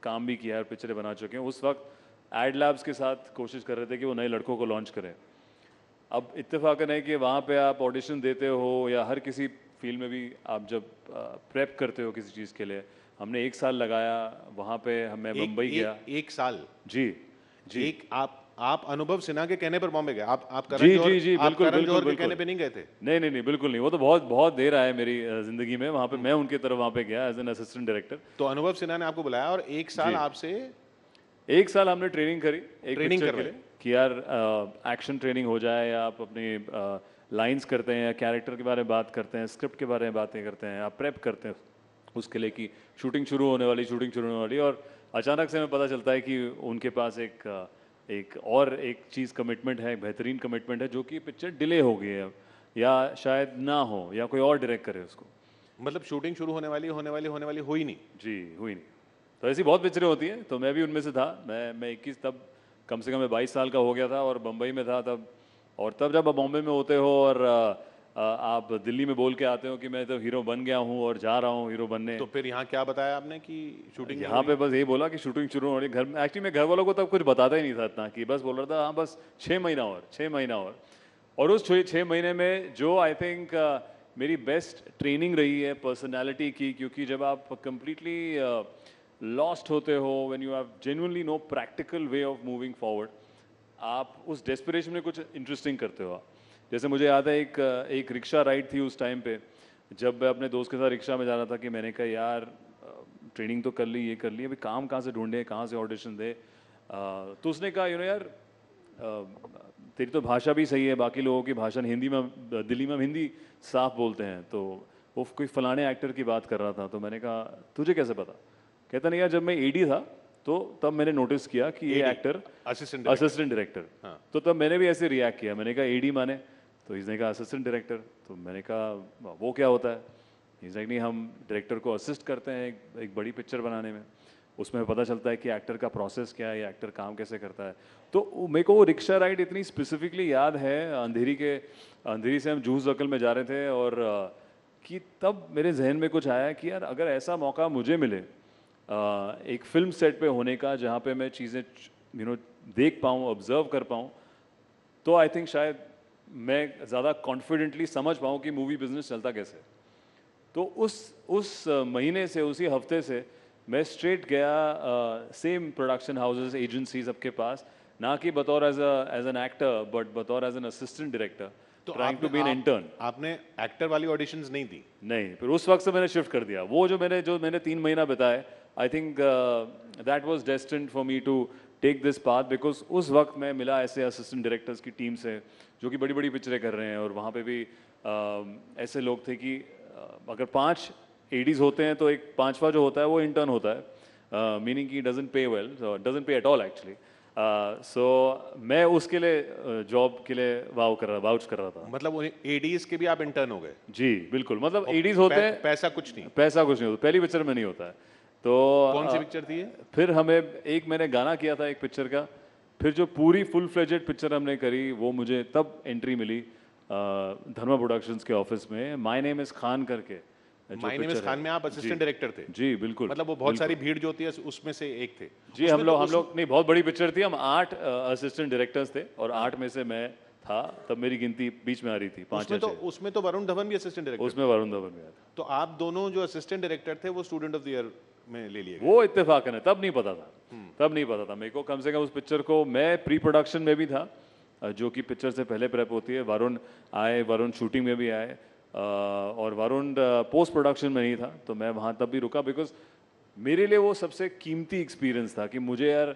काम भी किया है और पिक्चरें बना चुके हैं। उस वक्त एड लैब्स के साथ कोशिश कर रहे थे कि वो नए लड़कों को लॉन्च करें। अब इत्तेफाकन है कि वहाँ पे आप ऑडिशन देते हो, या हर किसी फील्ड में भी आप जब प्रेप करते हो किसी चीज़ के लिए, हमने 1 साल लगाया वहाँ पे। मैं मुंबई गया। 1 साल? जी जी। आप अनुभव सिन्हा के कहने पर बॉम्बे गए? आप करण जौहर के कहने पे नहीं गए थे? नहीं, बिल्कुल नहीं। वो तो बहुत देर आया मेरी जिंदगी में। वहाँ पे मैं उनके तरफ वहाँ पे गया एज एन असिस्टेंट डायरेक्टर। तो अनुभव सिन्हा ने आपको बुलाया और 1 साल आपसे 1 साल हमने ट्रेनिंग करी, एक पिक्चर के लिए, कि यार एक्शन ट्रेनिंग हो जाए, या आप अपनी लाइंस करते हैं, या कैरेक्टर के बारे में बात करते हैं, स्क्रिप्ट के बारे में बातें करते हैं, आप प्रेप करते हैं उसके लिए कि शूटिंग शुरू होने वाली। और अचानक से हमें पता चलता है कि उनके पास एक चीज़ कमिटमेंट है, बेहतरीन कमिटमेंट है, जो कि पिक्चर डिले हो गई है, या शायद ना हो, या कोई और डायरेक्ट करे उसको। मतलब शूटिंग शुरू होने वाली हो ही नहीं? जी, हुई नहीं। तो ऐसी बहुत पिक्चरें होती हैं, तो मैं भी उनमें से था। मैं 21, तब कम से कम मैं 22 साल का हो गया था, और बम्बई में था तब। और तब जब आप बॉम्बे में होते हो और आप दिल्ली में बोल के आते हो कि मैं तो हीरो बन गया हूँ और जा रहा हूँ हीरो बनने, तो फिर यहाँ क्या बताया आपने कि शूटिंग? यहाँ पे बस यही बोला कि शूटिंग शुरू हो रही है। एक्चुअली मैं घर वालों को तब कुछ बताता ही नहीं था इतना, कि बस बोल रहा था हाँ बस 6 महीना और उस 6 महीने में जो आई थिंक मेरी बेस्ट ट्रेनिंग रही है पर्सनैलिटी की, क्योंकि जब आप कम्प्लीटली लॉस्ट होते हो, when you have genuinely no practical way of moving forward, आप उस डेस्परेशन में कुछ इंटरेस्टिंग करते हो। जैसे मुझे याद है एक रिक्शा राइड थी उस टाइम पे, जब मैं अपने दोस्त के साथ रिक्शा में जा रहा था, कि मैंने कहा यार ट्रेनिंग तो कर ली, ये कर ली, अभी काम कहाँ से ढूंढे, कहाँ से ऑडिशन दे। तो उसने कहा यार तेरी तो भाषा भी सही है, बाकी लोगों की भाषा हिंदी में, दिल्ली में हिंदी साफ बोलते हैं, तो वो कोई फलाने एक्टर की बात कर रहा था। तो मैंने कहा तुझे कैसे पता? कहता नहीं यार, जब मैं एडी था तो तब मैंने नोटिस किया कि ये एक्टर असिस्टेंट डायरेक्टर। तो तब मैंने भी ऐसे रिएक्ट किया, मैंने कहा एडी माने? तो इसने कहा असिस्टेंट डायरेक्टर। तो मैंने कहा वो क्या होता है? इसने नहीं, हम डायरेक्टर को असिस्ट करते हैं एक बड़ी पिक्चर बनाने में, उसमें पता चलता है कि एक्टर का प्रोसेस क्या है, एक्टर काम कैसे करता है। तो मेरे को वो रिक्शा राइड इतनी स्पेसिफिकली याद है, अंधेरी से हम जूस सर्कल में जा रहे थे, और कि तब मेरे जहन में कुछ आया कि यार अगर ऐसा मौका मुझे मिले एक फिल्म सेट पे होने का, जहाँ पे मैं चीज़ें देख पाऊँ, ऑब्जर्व कर पाऊँ, तो आई थिंक शायद मैं ज़्यादा कॉन्फिडेंटली समझ पाऊँ कि मूवी बिजनेस चलता कैसे। तो उस महीने से, उसी हफ्ते से मैं स्ट्रेट गया सेम प्रोडक्शन हाउसेस, एजेंसीज सबके पास, ना कि बतौर एज एन एक्टर, बट बतौर as an assistant director, trying to be an intern. आपने एक्टर वाली ऑडिशंस नहीं दी? नहीं, फिर उस वक्त से मैंने शिफ्ट कर दिया। वो जो मैंने 3 महीना बिताए, I think that was destined for me to take this path, because उस वक्त मैं मिला ऐसे असिस्टेंट डायरेक्टर्स की टीम से जो कि बड़ी बड़ी पिक्चरें कर रहे हैं, और वहाँ पे भी ऐसे लोग थे कि अगर 5 एडीज होते हैं तो एक 5वां जो होता है वो इंटर्न होता है, मीनिंग कि डजंट पे वेल, डजंट पे एट ऑल एक्चुअली। सो मैं उसके लिए जॉब के लिए वाउच कर रहा था। मतलब एडीज के भी आप इंटर्न हो गए? जी बिल्कुल, मतलब एडीज होते हैं, पैसा कुछ नहीं होता, पहली पिक्चर में नहीं होता है। तो कौन सी पिक्चर थी ये? फिर मैंने गाना किया था एक पिक्चर का, फिर जो पूरी फुल फ्लेजेड पिक्चर हमने करी वो मुझे तब एंट्री मिली धर्मा प्रोडक्शंस के ऑफिस में, माय नेम इज खान करके। माय नेम इज खान में आप असिस्टेंट डायरेक्टर थे? जी बिल्कुल। मतलब वो बहुत सारी भीड़ जो होती है उसमें से एक थे? जी हम लोग नहीं, बहुत बड़ी पिक्चर थी, हम 8 असिस्टेंट डायरेक्टर्स थे और 8 में से मैं था, तब मेरी गिनती बीच में आ रही थी 5 या 6। उसमें तो वरुण धवन भी असिस्टेंट डायरेक्टर? उसमें वरुण धवन भी आया। तो आप दोनों जो असिस्टेंट डायरेक्टर थे वो स्टूडेंट ऑफ द ईयर में ले लिए गए? वो इत्तेफाकन है, तब नहीं पता था, तब नहीं पता था मेरे को। कम से कम उस पिक्चर को मैं प्री प्रोडक्शन में भी था, जो कि पिक्चर से पहले प्रेप होती है। वरुण आए, वरुण शूटिंग में भी आए, और वरुण पोस्ट प्रोडक्शन में नहीं था, तो मैं वहाँ तब भी रुका, बिकॉज मेरे लिए वो सबसे कीमती एक्सपीरियंस था कि मुझे यार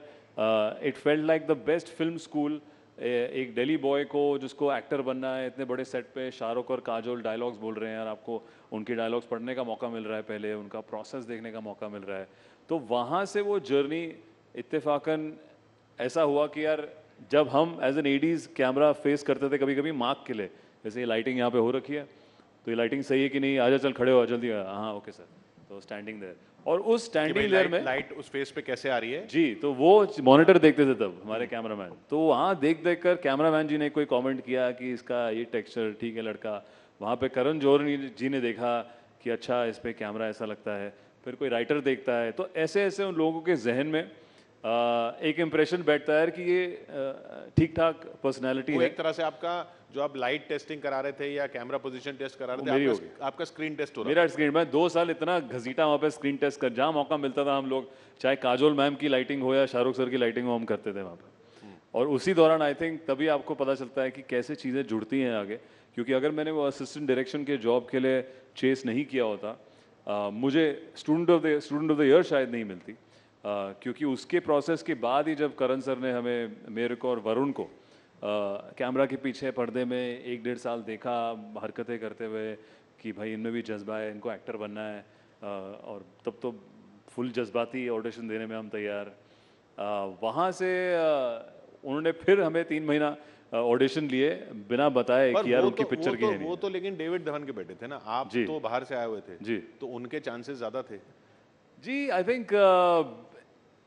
it felt like the best film school. एक दिल्ली बॉय को जिसको एक्टर बनना है, इतने बड़े सेट पे शाहरुख और काजोल डायलॉग्स बोल रहे हैं यार, आपको उनके डायलॉग्स पढ़ने का मौका मिल रहा है, पहले उनका प्रोसेस देखने का मौका मिल रहा है। तो वहाँ से वो जर्नी इत्तेफाकन ऐसा हुआ कि यार जब हम as an ADs camera face करते थे कभी कभी मार्क के लिए, जैसे ये लाइटिंग यहाँ पे हो रखी है, तो ये लाइटिंग सही है कि नहीं, आजा चल खड़े हो जल्दी, हाँ ओके सर, तो स्टैंडिंग देयर। और उस स्टैंडिंग देयर में लाइट उस फेस पे कैसे आ रही है जी, तो वो मॉनिटर देखते थे तब हमारे कैमरामैन, तो वहाँ देख देख कर कैमरामैन जी ने कोई कमेंट किया कि इसका ये टेक्सचर ठीक है लड़का। वहाँ पे करण जौहर जी ने देखा कि अच्छा इस पे कैमरा ऐसा लगता है, फिर कोई राइटर देखता है, तो ऐसे ऐसे उन लोगों के जहन में एक इम्प्रेशन बैठता है कि ये ठीक ठाक पर्सनैलिटी है। एक तरह से आपका जो आप लाइट टेस्टिंग करा रहे थे या कैमरा पोजीशन टेस्ट करा रहे थे, आपका स्क्रीन टेस्ट हो रहा मेरा स्क्रीन, मैं 2 साल इतना घसीटा वहाँ पे स्क्रीन टेस्ट कर, जहाँ मौका मिलता था हम लोग, चाहे काजोल मैम की लाइटिंग हो या शाहरुख सर की लाइटिंग हो, हम करते थे वहाँ पे। और उसी दौरान आई थिंक तभी आपको पता चलता है कि कैसे चीज़ें जुड़ती हैं आगे, क्योंकि अगर मैंने वो असिस्टेंट डायरेक्शन के जॉब के लिए चेस नहीं किया होता, मुझे स्टूडेंट ऑफ द ईयर शायद नहीं मिलती, क्योंकि उसके प्रोसेस के बाद ही जब करण सर ने हमें, मेरे को और वरुण को कैमरा के पीछे पर्दे में 1-1.5 साल देखा हरकतें करते हुए कि भाई इनमें भी जज्बा है, इनको एक्टर बनना है, और तब तो फुल जज्बाती ऑडिशन देने में हम तैयार। वहाँ से उन्होंने फिर हमें 3 महीना ऑडिशन लिए बिना बताए कि यार उनकी पिक्चर की है नहीं। वो तो लेकिन डेविड धवन के बेटे थे ना, आप तो बाहर से आए हुए थे जी, तो उनके चांसेस ज़्यादा थे जी। आई थिंक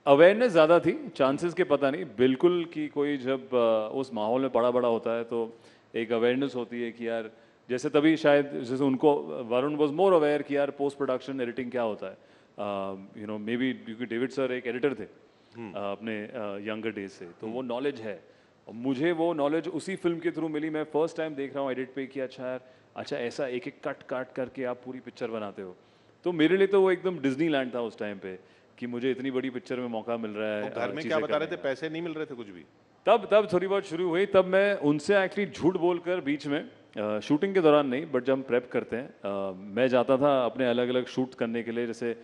अवेयरनेस ज़्यादा थी, चांसेस के पता नहीं बिल्कुल, कि कोई जब उस माहौल में बड़ा बड़ा होता है तो एक अवेयरनेस होती है कि यार, जैसे तभी शायद जैसे उनको वरुण वॉज मोर अवेयर कि यार पोस्ट प्रोडक्शन एडिटिंग क्या होता है, यू नो मे बी क्योंकि डेविड सर एक एडिटर थे अपने यंगर डेज से, तो वो नॉलेज है, और मुझे वो नॉलेज उसी फिल्म के थ्रू मिली। मैं फर्स्ट टाइम देख रहा हूँ एडिट पे कि अच्छा यार, अच्छा ऐसा एक एक कट काट करके आप पूरी पिक्चर बनाते हो, तो मेरे लिए तो वो एकदम डिज्नी लैंड था उस टाइम पे कि मुझे इतनी बड़ी पिक्चर में मौका मिल रहा है। घर में क्या बता रहे थे, पैसे नहीं मिल रहे थे कुछ भी? तब थोड़ी बहुत शुरू हुई, तब मैं उनसे एक्चुअली झूठ बोलकर बीच में शूटिंग के दौरान नहीं, बट जब हम प्रेप करते हैं, मैं जाता था अपने अलग अलग शूट करने के लिए, जैसे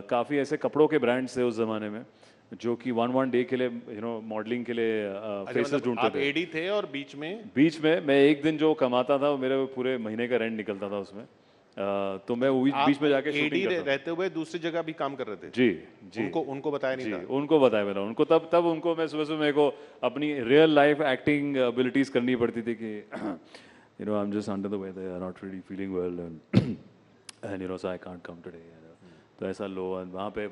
काफ़ी ऐसे कपड़ों के ब्रांड्स थे उस ज़माने में जो कि 1 डे के लिए यू नो मॉडलिंग के लिए फेसेस ढूंढते थे। आप एडी थे और बीच में मैं एक दिन जो कमाता था वो मेरे पूरे महीने का रेंट निकलता था उसमें, तो मैं बीच में जाके शूटिंग करता था। रहते हुए दूसरी जगह भी काम कर रहे थे? जी उनको बताया नहीं था? उनको बताया मैंने, उनको तब उनको मैं सुबह मेरे को अपनी रियल लाइफ एक्टिंग एबिलिटीज करनी पड़ती थी कि you know I am just under the weather, I am not really feeling well and you know so I can't come today, तो ऐसा लो।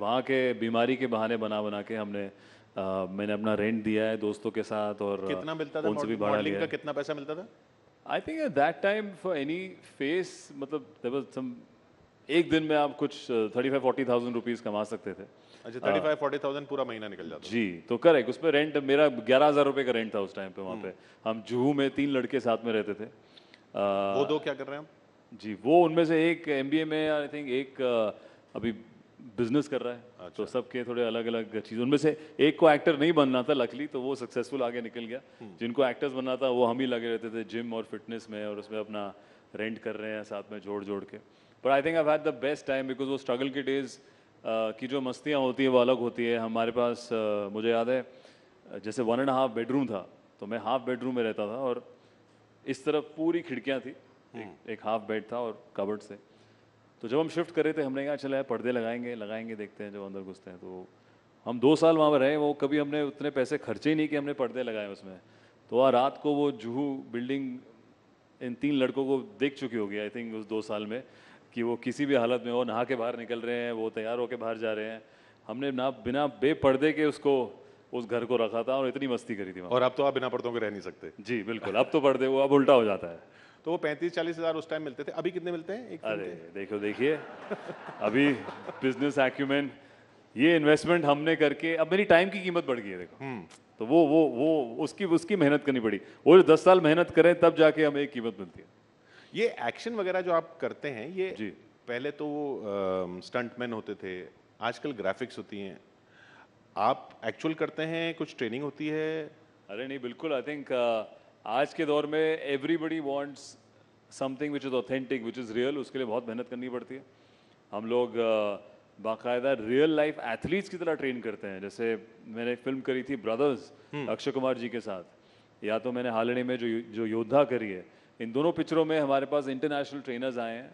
वहाँ के बीमारी के बहाने बना के मैंने अपना रेंट दिया है दोस्तों के साथ, और कितना मिलता था मॉडलिंग का, कितना पैसा मिलता था? I think at that time for any face, मतलब देयर वाज सम, एक दिन में आप कुछ 35-40,000 रुपीज़ कमा सकते थे। अच्छा, 35-40,000 पूरा महीना निकल जाता? जी, तो करेक्ट। उसमें रेंट मेरा 11,000 रुपये का रेंट था उस टाइम पे। वहाँ पे हम जुहू में 3 लड़के साथ में रहते थे। वो 2 क्या कर रहे हैं? जी, वो उनमें से एक MBA में, आई थिंक एक अभी बिजनेस कर रहा है। अच्छा। तो सबके थोड़े अलग अलग चीज़, उनमें से एक को एक्टर नहीं बनना था लकली, तो वो सक्सेसफुल आगे निकल गया। जिनको एक्टर्स बनना था वो हम ही लगे रहते थे जिम और फिटनेस में, और उसमें अपना रेंट कर रहे हैं साथ में जोड़ के। But I think I had the best time, because वो स्ट्रगल के डेज की जो मस्तियाँ होती है वो अलग होती है। हमारे पास मुझे याद है जैसे 1.5 बेडरूम था, तो मैं हाफ बेडरूम में रहता था, और इस तरफ पूरी खिड़कियाँ थी, एक हाफ बेड था और कबर्ड से। तो जब हम शिफ्ट कर रहे थे हमने कहा चला पर्दे लगाएंगे देखते हैं जब अंदर घुसते हैं। तो हम 2 साल वहाँ पर रहे, वो कभी हमने उतने पैसे खर्चे ही नहीं कि हमने पर्दे लगाए उसमें। तो वह रात को वो जुहू बिल्डिंग इन 3 लड़कों को देख चुकी होगी आई थिंक उस 2 साल में, कि वो किसी भी हालत में वो नहा के बाहर निकल रहे हैं, वो तैयार होके बाहर जा रहे हैं। हमने ना बिना बेपर्दे के उसको उस घर को रखा था और इतनी मस्ती करी थी वहाँ। और अब तो आप बिना पर्दों के रह नहीं सकते। जी बिल्कुल, अब तो पर्दे वो अब उल्टा हो जाता है। तो वो 35-40 हज़ार उस टाइम मिलते थे, अभी कितने मिलते हैं एक फिल्म अरे के? देखो देखिए अभी बिजनेस एक्यूमेन, ये इन्वेस्टमेंट हमने करके अब मेरी टाइम की कीमत बढ़ गई है देखो। तो वो उसकी मेहनत करनी पड़ी। वो 10 साल मेहनत करें तब जाके हमें एक कीमत मिलती है। ये एक्शन वगैरह जो आप करते हैं, ये जी पहले तो वो स्टंटमैन होते थे, आजकल ग्राफिक्स होती हैं, आप एक्चुअल करते हैं, कुछ ट्रेनिंग होती है? अरे नहीं बिल्कुल, आई थिंक आज के दौर में everybody wants something which is authentic, which is real, उसके लिए बहुत मेहनत करनी पड़ती है। हम लोग बाकायदा रियल लाइफ एथलीट्स की तरह ट्रेन करते हैं। जैसे मैंने एक फिल्म करी थी ब्रदर्स अक्षय कुमार जी के साथ, या तो मैंने हाल ही में जो योद्धा करी है, इन दोनों पिक्चरों में हमारे पास इंटरनेशनल ट्रेनर्स आए हैं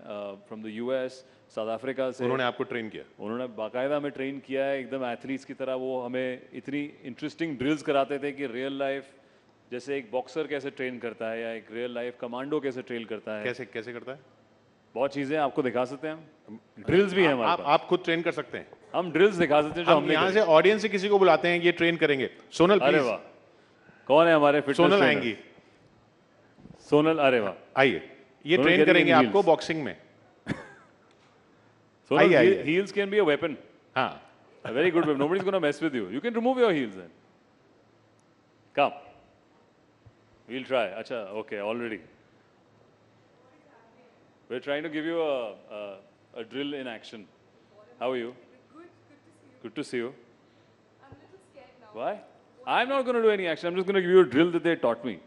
from the US, south Africa से। उन्होंने आपको ट्रेन किया? उन्होंने बाकायदा हमें ट्रेन किया है एकदम एथलीट्स की तरह। वो हमें इतनी इंटरेस्टिंग ड्रिल्स कराते थे कि रियल लाइफ जैसे एक बॉक्सर कैसे ट्रेन करता है या एक रियल लाइफ कमांडो कैसे ट्रेन करता है। कैसे कैसे करता है? बहुत चीज़ें आपको दिखा सकते हैं हम, ड्रिल्स भी हैं हमारे पास। आप खुद ट्रेन कर सकते हैं? हम ड्रिल्स दिखा सकते हैं जो हमने यहाँ से ऑडियंस से किसी को बुलाते हैं, ये ट्रेन करेंगे। सोनल अरे प्लीज। वाह, कौन है हमारे फिटनेस सोनल ट्रेनर? आएंगी। सोनल, अरे वाह, आइए, ये सोनल ट्रेन getting करेंगे in आपको heels. बॉक्सिंग में। Sonal, आइए। heels can be a weapon. हाँ, A very good weapon. Nobody's going to mess with you. You can remove your heels then. Come. We'll try. Acha, okay, already. We're trying to give you a drill in action. How are you? Good to see you. I'm a little scared now. Why? I'm not going to do any action. I'm just going to give you a drill that they taught me.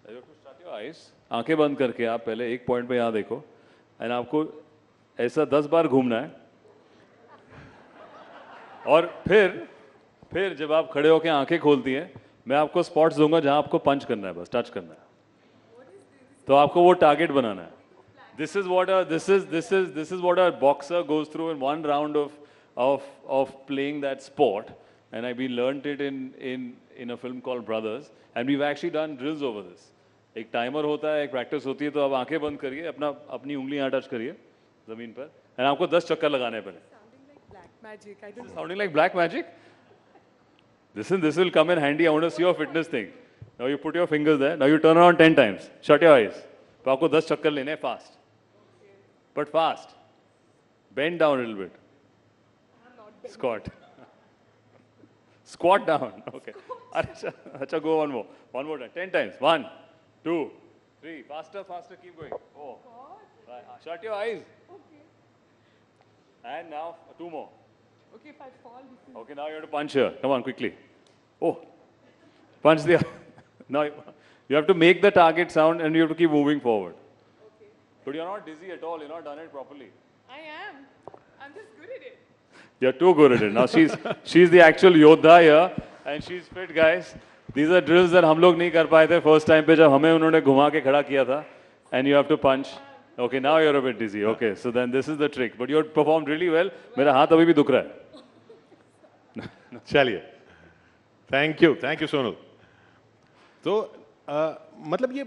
You have to shut your eyes. आंखें बंद करके आप पहले एक point पे यहाँ देखो, and आपको ऐसा 10 बार घूमना है, और फिर जब आप खड़े होकर आंखें खोलती हैं, मैं आपको स्पॉट्स दूंगा जहां आपको पंच करना है, बस टच करना है। तो आपको वो टारगेट बनाना है। This is what a boxer goes through in one round of playing that sport, and we learned it in a film called Brothers, and we've actually done drills over this. एक timer होता है, एक practice होती है, तो आप आंखें बंद करिए, अपनी उंगलियां टच करिए जमीन पर, एंड आपको 10 चक्कर लगाने हैं पहले। Sounding like black magic? Listen, this will come in handy. I want to see your fitness thing. Now you put your fingers there. Now you turn around 10 times. Shut your eyes. तो आपको 10 चक्कर लेने हैं fast. But fast. Bend down a little bit. Squat. Squat down. Okay. अच्छा, go one more. One more time. 10 times. 1, 2, 3. Faster, faster. Keep going. Oh. Right. Shut your eyes. Okay. And now 2 more. Okay, if I fall, this is... Okay, now you have to punch here. Come on, quickly. Oh, punch the... Now you have to make the target sound and you have to keep moving forward. Okay. But you're not dizzy at all. You're not done it properly. I am. I'm just good at it. You're too good at it. Now she's the actual Yodha here and she's fit, guys. These are drills that हम लोग नहीं कर पाए थे first time पे जब हमें उन्होंने घुमा के खड़ा किया था. And you have to punch. Okay, now you're a bit dizzy. Okay, so then this is the trick. But you performed really well. मेरा हाथ अभी भी दुख रहा है. चलिए, थैंक यू सोनल। तो मतलब ये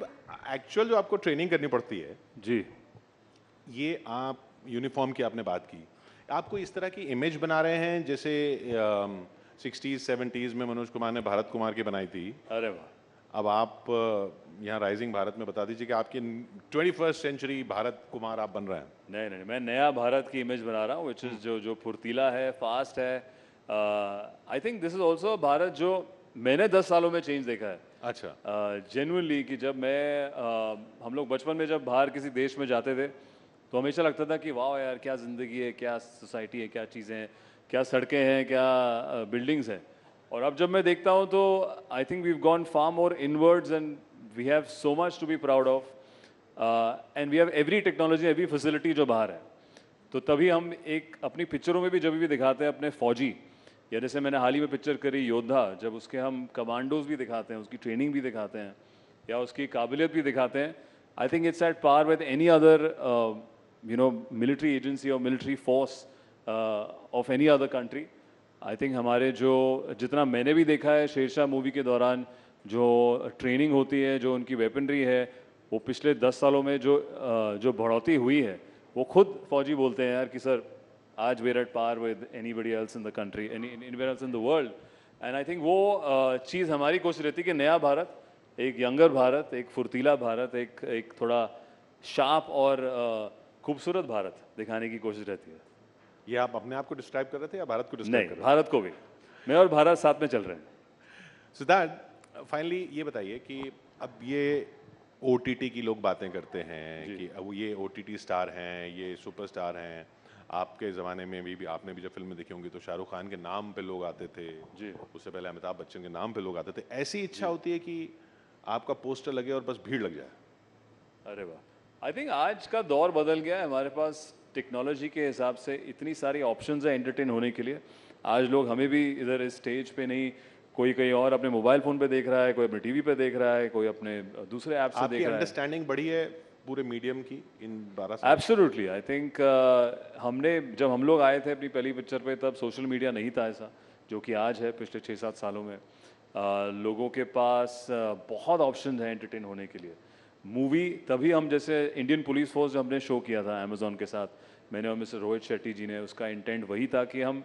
एक्चुअल जो आपको ट्रेनिंग करनी पड़ती है जी, ये आप यूनिफॉर्म की आपने बात की, आपको इस तरह की इमेज बना रहे हैं जैसे 60s 70s में मनोज कुमार ने भारत कुमार की बनाई थी। अरे वाह। अब आप यहाँ राइजिंग भारत में बता दीजिए कि आपकी 21st सेंचुरी भारत कुमार आप बन रहे हैं। नहीं, मैं नया भारत की इमेज बना रहा हूँ, which is जो फुर्तीला है, फास्ट है। I think this is also Bharat जो मैंने 10 सालों में चेंज देखा है। अच्छा। जेन्युइनली कि जब हम लोग बचपन में जब बाहर किसी देश में जाते थे तो हमेशा लगता था कि वाह यार क्या ज़िंदगी है, क्या सोसाइटी है, क्या चीज़ें हैं, क्या सड़कें हैं, क्या बिल्डिंग्स हैं। और अब जब मैं देखता हूँ तो I think we have gone far more inwards and we have so much to be proud of, and we have every technology, every facility जो बाहर है। तो तभी हम एक अपनी पिक्चरों में भी जब भी दिखाते हैं अपने फौजी, या जैसे मैंने हाल ही में पिक्चर करी योद्धा, जब उसके हम कमांडोज भी दिखाते हैं, उसकी ट्रेनिंग भी दिखाते हैं या उसकी काबिलियत भी दिखाते हैं, I think it's at par with any other military agency और military force of any other country. I think हमारे जो जितना मैंने भी देखा है शेरशाह मूवी के दौरान जो ट्रेनिंग होती है, जो उनकी वेपनरी है, वो पिछले 10 सालों में जो बढ़ोतरी हुई है, वो खुद फौजी बोलते हैं यार कि सर आज we're at par with anybody else in the country, anywhere else in the world. And I think वो चीज़ हमारी कोशिश रहती है कि नया भारत, एक यंगर भारत, एक फुर्तीला भारत, एक थोड़ा शार्प और खूबसूरत भारत दिखाने की कोशिश रहती है। ये आप अपने आप को डिस्क्राइब कर रहे थे या भारत को डिस्क्राइब कर रहे थे? भारत को भी। मैं और भारत साथ में चल रहे हैं। सिद्धार्थ, फाइनली ये बताइए कि अब ये OTT की लोग बातें करते हैं कि अब ये OTT स्टार हैं, ये सुपरस्टार हैं। आपके ज़माने में भी आपने भी जब फिल्में देखी होंगी तो शाहरुख खान के नाम पे लोग आते थे जी, उससे पहले अमिताभ बच्चन के नाम पे लोग आते थे। ऐसी इच्छा होती है कि आपका पोस्टर लगे और बस भीड़ लग जाए? अरे वाह, आई थिंक आज का दौर बदल गया है। हमारे पास टेक्नोलॉजी के हिसाब से इतनी सारी ऑप्शंस हैं एंटरटेन होने के लिए। आज लोग हमें भी इधर इस स्टेज पे नहीं, कोई कहीं और अपने मोबाइल फ़ोन पे देख रहा है, कोई अपने टीवी पे देख रहा है, कोई अपने दूसरे ऐप से देख रहा है। अंडरस्टैंडिंग बढ़ी है पूरे मीडियम की इन 12 साल? एब्सोल्युटली, आई थिंक हमने जब हम लोग आए थे अपनी पहली पिक्चर पे तब सोशल मीडिया नहीं था ऐसा जो कि आज है। पिछले 6-7 सालों में लोगों के पास बहुत ऑप्शन हैं एंटरटेन होने के लिए। मूवी तभी हम, जैसे इंडियन पुलिस फोर्स जो हमने शो किया था अमेजोन के साथ, मैंने और मिस्टर रोहित शेट्टी जी ने, उसका इंटेंट वही था कि हम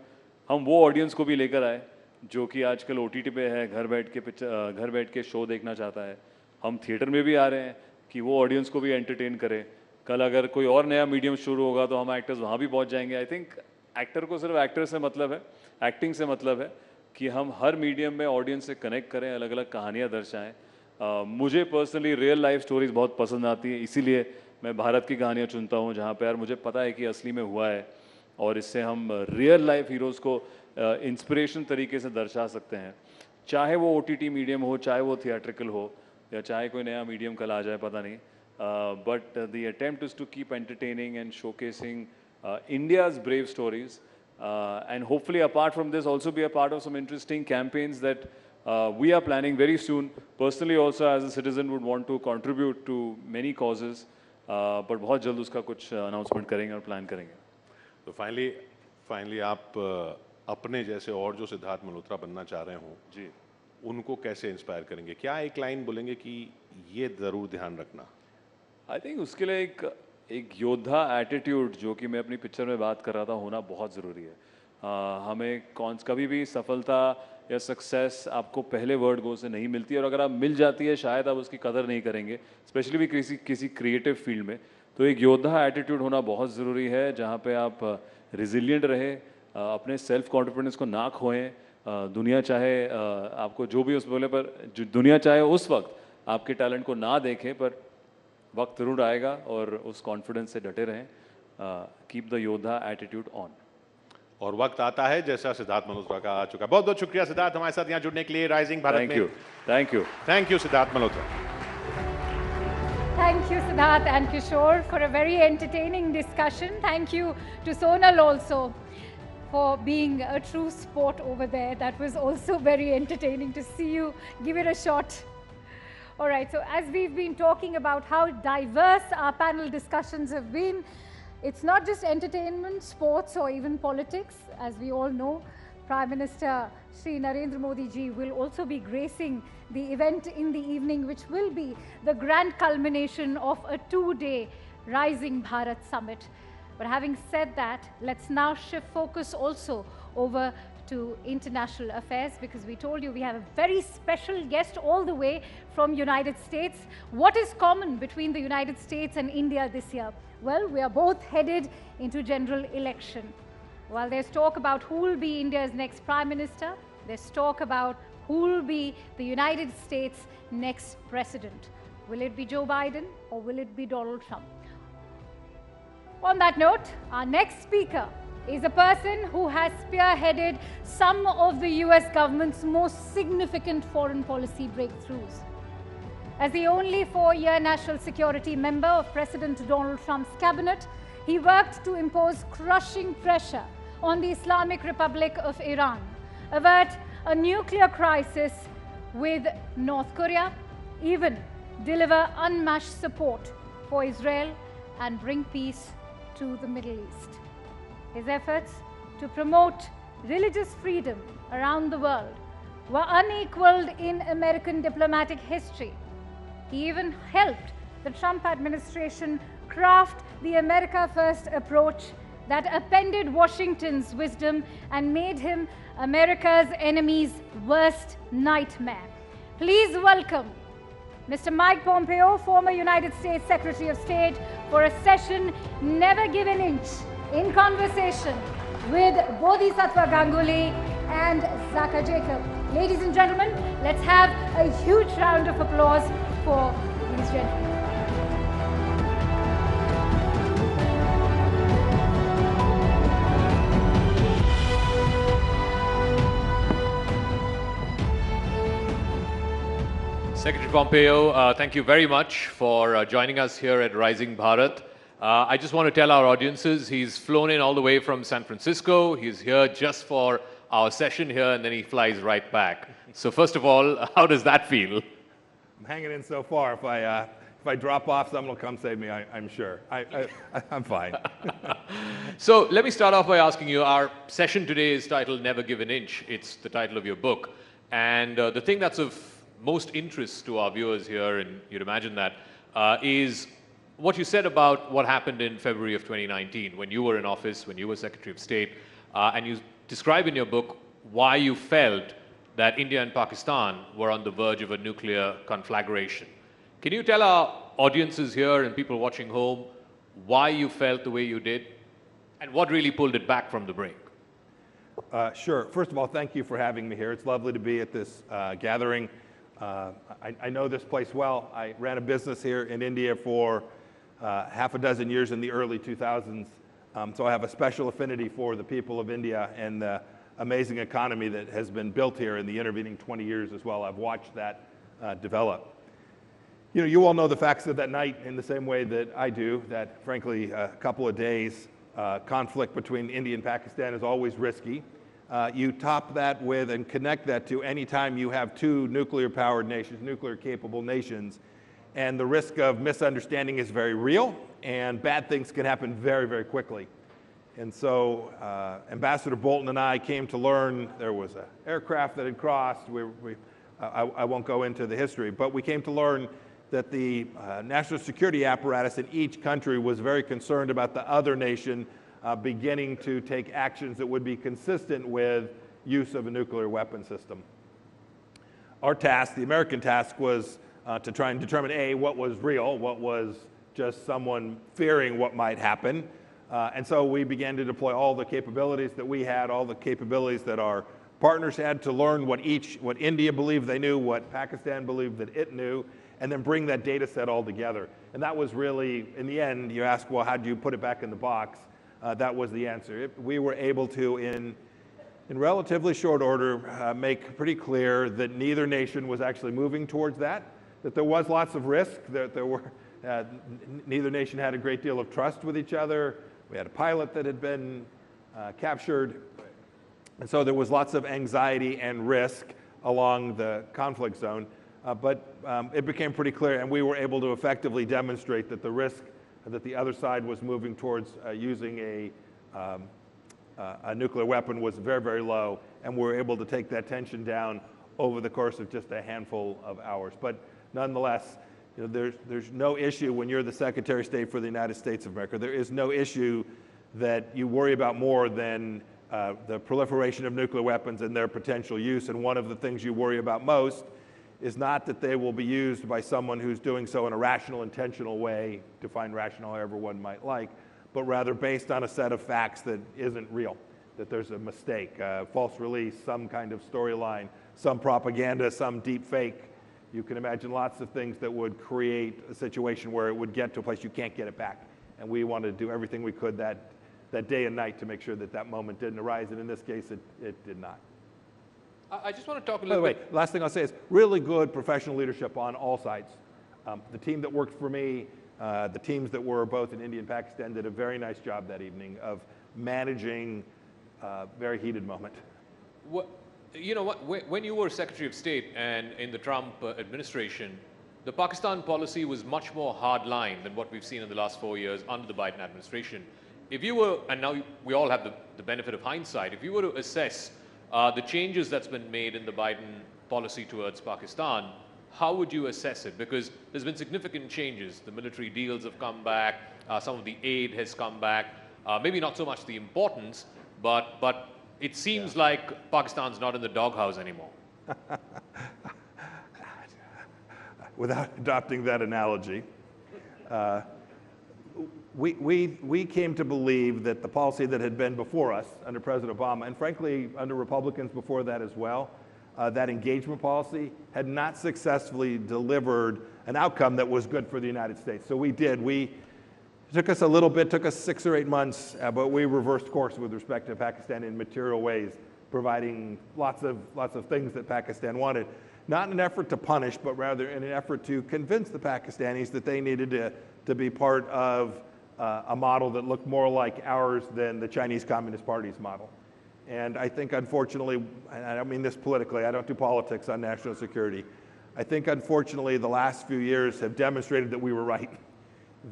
वो ऑडियंस को भी लेकर आए जो कि आजकल OTT पे है, घर बैठ के शो देखना चाहता है। हम थिएटर में भी आ रहे हैं कि वो ऑडियंस को भी एंटरटेन करे। कल अगर कोई और नया मीडियम शुरू होगा तो हम एक्टर्स वहाँ भी पहुँच जाएंगे। आई थिंक एक्टर को सिर्फ एक्टर से मतलब है, एक्टिंग से मतलब है कि हम हर मीडियम में ऑडियंस से कनेक्ट करें, अलग अलग कहानियाँ दर्शाएँ। मुझे पर्सनली रियल लाइफ स्टोरीज बहुत पसंद आती हैं, इसीलिए मैं भारत की कहानियाँ चुनता हूँ जहाँ पे यार मुझे पता है कि असली में हुआ है और इससे हम रियल लाइफ हीरोज़ को इंस्पिरेशन तरीके से दर्शा सकते हैं। चाहे वो OTT मीडियम हो, चाहे वो थिएट्रिकल हो, या चाहे कोई नया मीडियम कल आ जाए, पता नहीं। But the attempt is to keep entertaining and showcasing India's brave stories, and hopefully apart from this also be a part of some interesting campaigns that we are planning very soon. Personally also as a citizen would want to contribute to many causes, but बहुत जल्द उसका कुछ announcement करेंगे और plan करेंगे। तो finally आप अपने जैसे और जो सिद्धार्थ मल्होत्रा बनना चाह रहे हो जी, उनको कैसे इंस्पायर करेंगे? क्या एक लाइन बोलेंगे कि ये ज़रूर ध्यान रखना? आई थिंक उसके लिए एक योद्धा एटीट्यूड जो कि मैं अपनी पिक्चर में बात कर रहा था होना बहुत ज़रूरी है। हमें कभी भी सफलता या सक्सेस आपको पहले वर्ड गो से नहीं मिलती, और अगर आप मिल जाती है शायद आप उसकी कदर नहीं करेंगे, स्पेशली भी किसी क्रिएटिव फील्ड में। तो एक योद्धा एटीट्यूड होना बहुत ज़रूरी है जहाँ पे आप रिजिलियंट रहे, अपने सेल्फ कॉन्फिडेंस को ना खोएं। दुनिया चाहे आपको जो भी उस बोले पर दुनिया चाहे उस वक्त आपके टैलेंट को ना देखें, पर वक्त जरूर आएगा और उस कॉन्फिडेंस से डटे रहें। कीप द योद्धा एटीट्यूड ऑन। और वक्त आता है जैसा सिद्धार्थ मल्होत्रा का आ चुका। बहुत बहुत शुक्रिया सिद्धार्थ हमारे साथ यहाँ जुड़ने के लिए राइजिंग भारत में। Thank you Siddharth Malhotra. Thank you, Siddharth and Kishore, for a very entertaining discussion. Thank you to Sonal also for being a true sport over there. That was also very entertaining to see you give it a shot. All right, so as we've been talking about how diverse our panel discussions have been, it's not just entertainment, sports, or even politics. As we all know, Prime Minister Shri Narendra Modi ji will also be gracing the event in the evening, which will be the grand culmination of a 2-day Rising Bharat Summit. But having said that, let's now shift focus also over to international affairs, because we told you we have a very special guest all the way from United States. What is common between the United States and India this year? Well, we are both headed into general election. While there's talk about who will be India's next Prime Minister, there's talk about who will be the United States' next president. Will it be Joe Biden or will it be Donald Trump? On that note, our next speaker is a person who has spearheaded some of the US government's most significant foreign policy breakthroughs. As the only 4-year national security member of President Donald Trump's cabinet, he worked to impose crushing pressure on the Islamic Republic of Iran, avert a nuclear crisis with North Korea, even deliver unmatched support for Israel and bring peace to the Middle East. His efforts to promote religious freedom around the world were unequaled in American diplomatic history. He even helped the Trump administration craft the America First approach that appended Washington's wisdom and made him America's enemy's worst nightmare. Please welcome Mr. Mike Pompeo, former United States Secretary of State, for a session Never Give an Inch, in conversation with Bodhisattva Ganguly and Zaka Jacob. Ladies and gentlemen, let's have a huge round of applause for these gentlemen. Secretary Pompeo, thank you very much for joining us here at Rising Bharat. I just want to tell our audiences he's flown in all the way from San Francisco. He's here just for our session here, and then he flies right back. So first of all, how does that feel? I'm hanging in so far. If I drop off, someone will come save me, I'm sure. I'm fine. So let me start off by asking you, our session today is titled Never Give an Inch. It's the title of your book. And the thing that's of most interest to our viewers here, and you'd imagine that, is what you said about what happened in February of 2019 when you were in office, when you were Secretary of State, and you describe in your book why you felt that India and Pakistan were on the verge of a nuclear conflagration. Can you tell our audiences here and people watching home why you felt the way you did and what really pulled it back from the brink? Sure. First of all, thank you for having me here. It's lovely to be at this gathering. I know this place well. I ran a business here in India for half a dozen years in the early 2000s. So I have a special affinity for the people of India and the amazing economy that has been built here in the intervening 20 years as well. I've watched that develop. You know, you all know the facts of that night in the same way that I do, that frankly, a couple of days conflict between India and Pakistan is always risky. You top that with and connect that to any time you have two nuclear-powered nations, nuclear-capable nations, and the risk of misunderstanding is very real, and bad things can happen very, very quickly. And so Ambassador Bolton and I came to learn there was an aircraft that had crossed. I won't go into the history, but we came to learn that the national security apparatus in each country was very concerned about the other nation beginning to take actions that would be consistent with use of a nuclear weapon system. Our task, the American task, was to try and determine, A, what was real, what was just someone fearing what might happen. And so we began to deploy all the capabilities that we had, all the capabilities that our partners had, to learn what India believed they knew, what Pakistan believed that it knew, and then bring that data set all together. And that was really, in the end, you ask, well, how do you put it back in the box? That was the answer. We were able to, in relatively short order, make pretty clear that neither nation was actually moving towards that there was lots of risk, that there were, neither nation had a great deal of trust with each other. We had a pilot that had been captured. And so there was lots of anxiety and risk along the conflict zone. But it became pretty clear, and we were able to effectively demonstrate that the risk that the other side was moving towards using a nuclear weapon was very, very low, and we were able to take that tension down over the course of just a handful of hours. But nonetheless, you know, there's no issue when you're the Secretary of State for the United States of America. There is no issue that you worry about more than the proliferation of nuclear weapons and their potential use. And one of the things you worry about most is not that they will be used by someone who's doing so in a rational, intentional way, define rational however one might like, but rather based on a set of facts that isn't real, that there's a mistake, a false release, some kind of storyline, some propaganda, some deep fake. You can imagine lots of things that would create a situation where it would get to a place you can't get it back. And we wanted to do everything we could that day and night to make sure that that moment didn't arise, and in this case, it did not. I just want to talk a By the little way, bit. last thing I'll say is really good professional leadership on all sides. The team that worked for me, the teams that were both in India and Pakistan did a very nice job that evening of managing a very heated moment. You know what, when you were Secretary of State and in the Trump administration, the Pakistan policy was much more hardline than what we've seen in the last 4 years under the Biden administration. If you were, and now we all have the benefit of hindsight, if you were to assess the changes that's been made in the Biden policy towards Pakistan, how would you assess it? Because there's been significant changes. The military deals have come back, some of the aid has come back. Maybe not so much the importance, but it seems like Pakistan's not in the doghouse anymore. Without adopting that analogy, we came to believe that the policy that had been before us under President Obama, and frankly under Republicans before that as well, that engagement policy had not successfully delivered an outcome that was good for the United States. So we did. It took us a little bit, took us 6 or 8 months, but we reversed course with respect to Pakistan in material ways, providing lots of things that Pakistan wanted. Not in an effort to punish, but rather in an effort to convince the Pakistanis that they needed to be part of a model that looked more like ours than the Chinese Communist Party's model. And I think, unfortunately, and I don't mean this politically, I don't do politics on national security. I think, unfortunately, the last few years have demonstrated that we were right,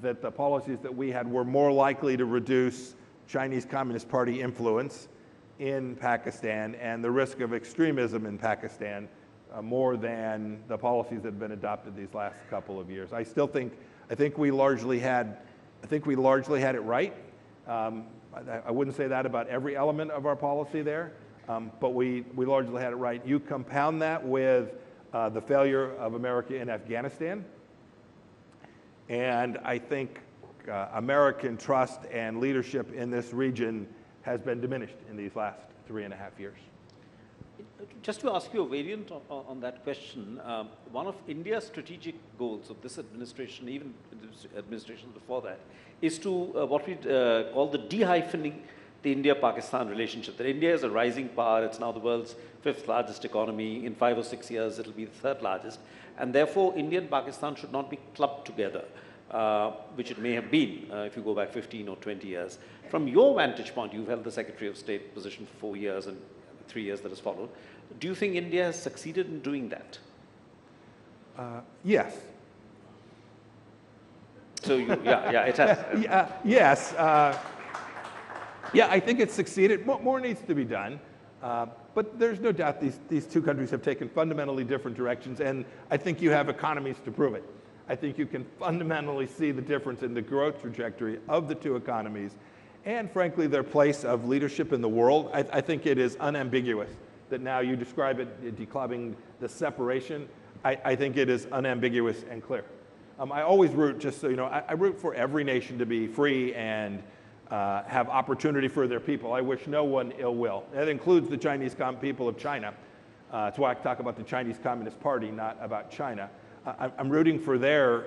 that the policies that we had were more likely to reduce Chinese Communist Party influence in Pakistan and the risk of extremism in Pakistan more than the policies that have been adopted these last couple of years. I think we largely had it right. I wouldn't say that about every element of our policy there, but we largely had it right. You compound that with the failure of America in Afghanistan, and I think American trust and leadership in this region has been diminished in these last 3.5 years. Just to ask you a variant on that question, one of India's strategic goals of this administration, even administrations before that, is to what we call the de-hyphening the India-Pakistan relationship. That India is a rising power, it's now the world's 5th largest economy. In 5 or 6 years, it'll be the 3rd largest. And therefore, India and Pakistan should not be clubbed together, which it may have been if you go back 15 or 20 years. From your vantage point, you've held the Secretary of State position for 4 years and 3 years that has followed. Do you think India has succeeded in doing that? Yes. So, it has. Yes. I think it's succeeded. More needs to be done. But there's no doubt these two countries have taken fundamentally different directions, and I think you have economies to prove it. I think you can fundamentally see the difference in the growth trajectory of the two economies and, frankly, their place of leadership in the world. I think it is unambiguous that now you describe it, declubbing the separation. I think it is unambiguous and clear. I always root, just so you know, I root for every nation to be free and have opportunity for their people. I wish no one ill will. That includes the Chinese people of China. That's why I talk about the Chinese Communist Party, not about China. I'm rooting for their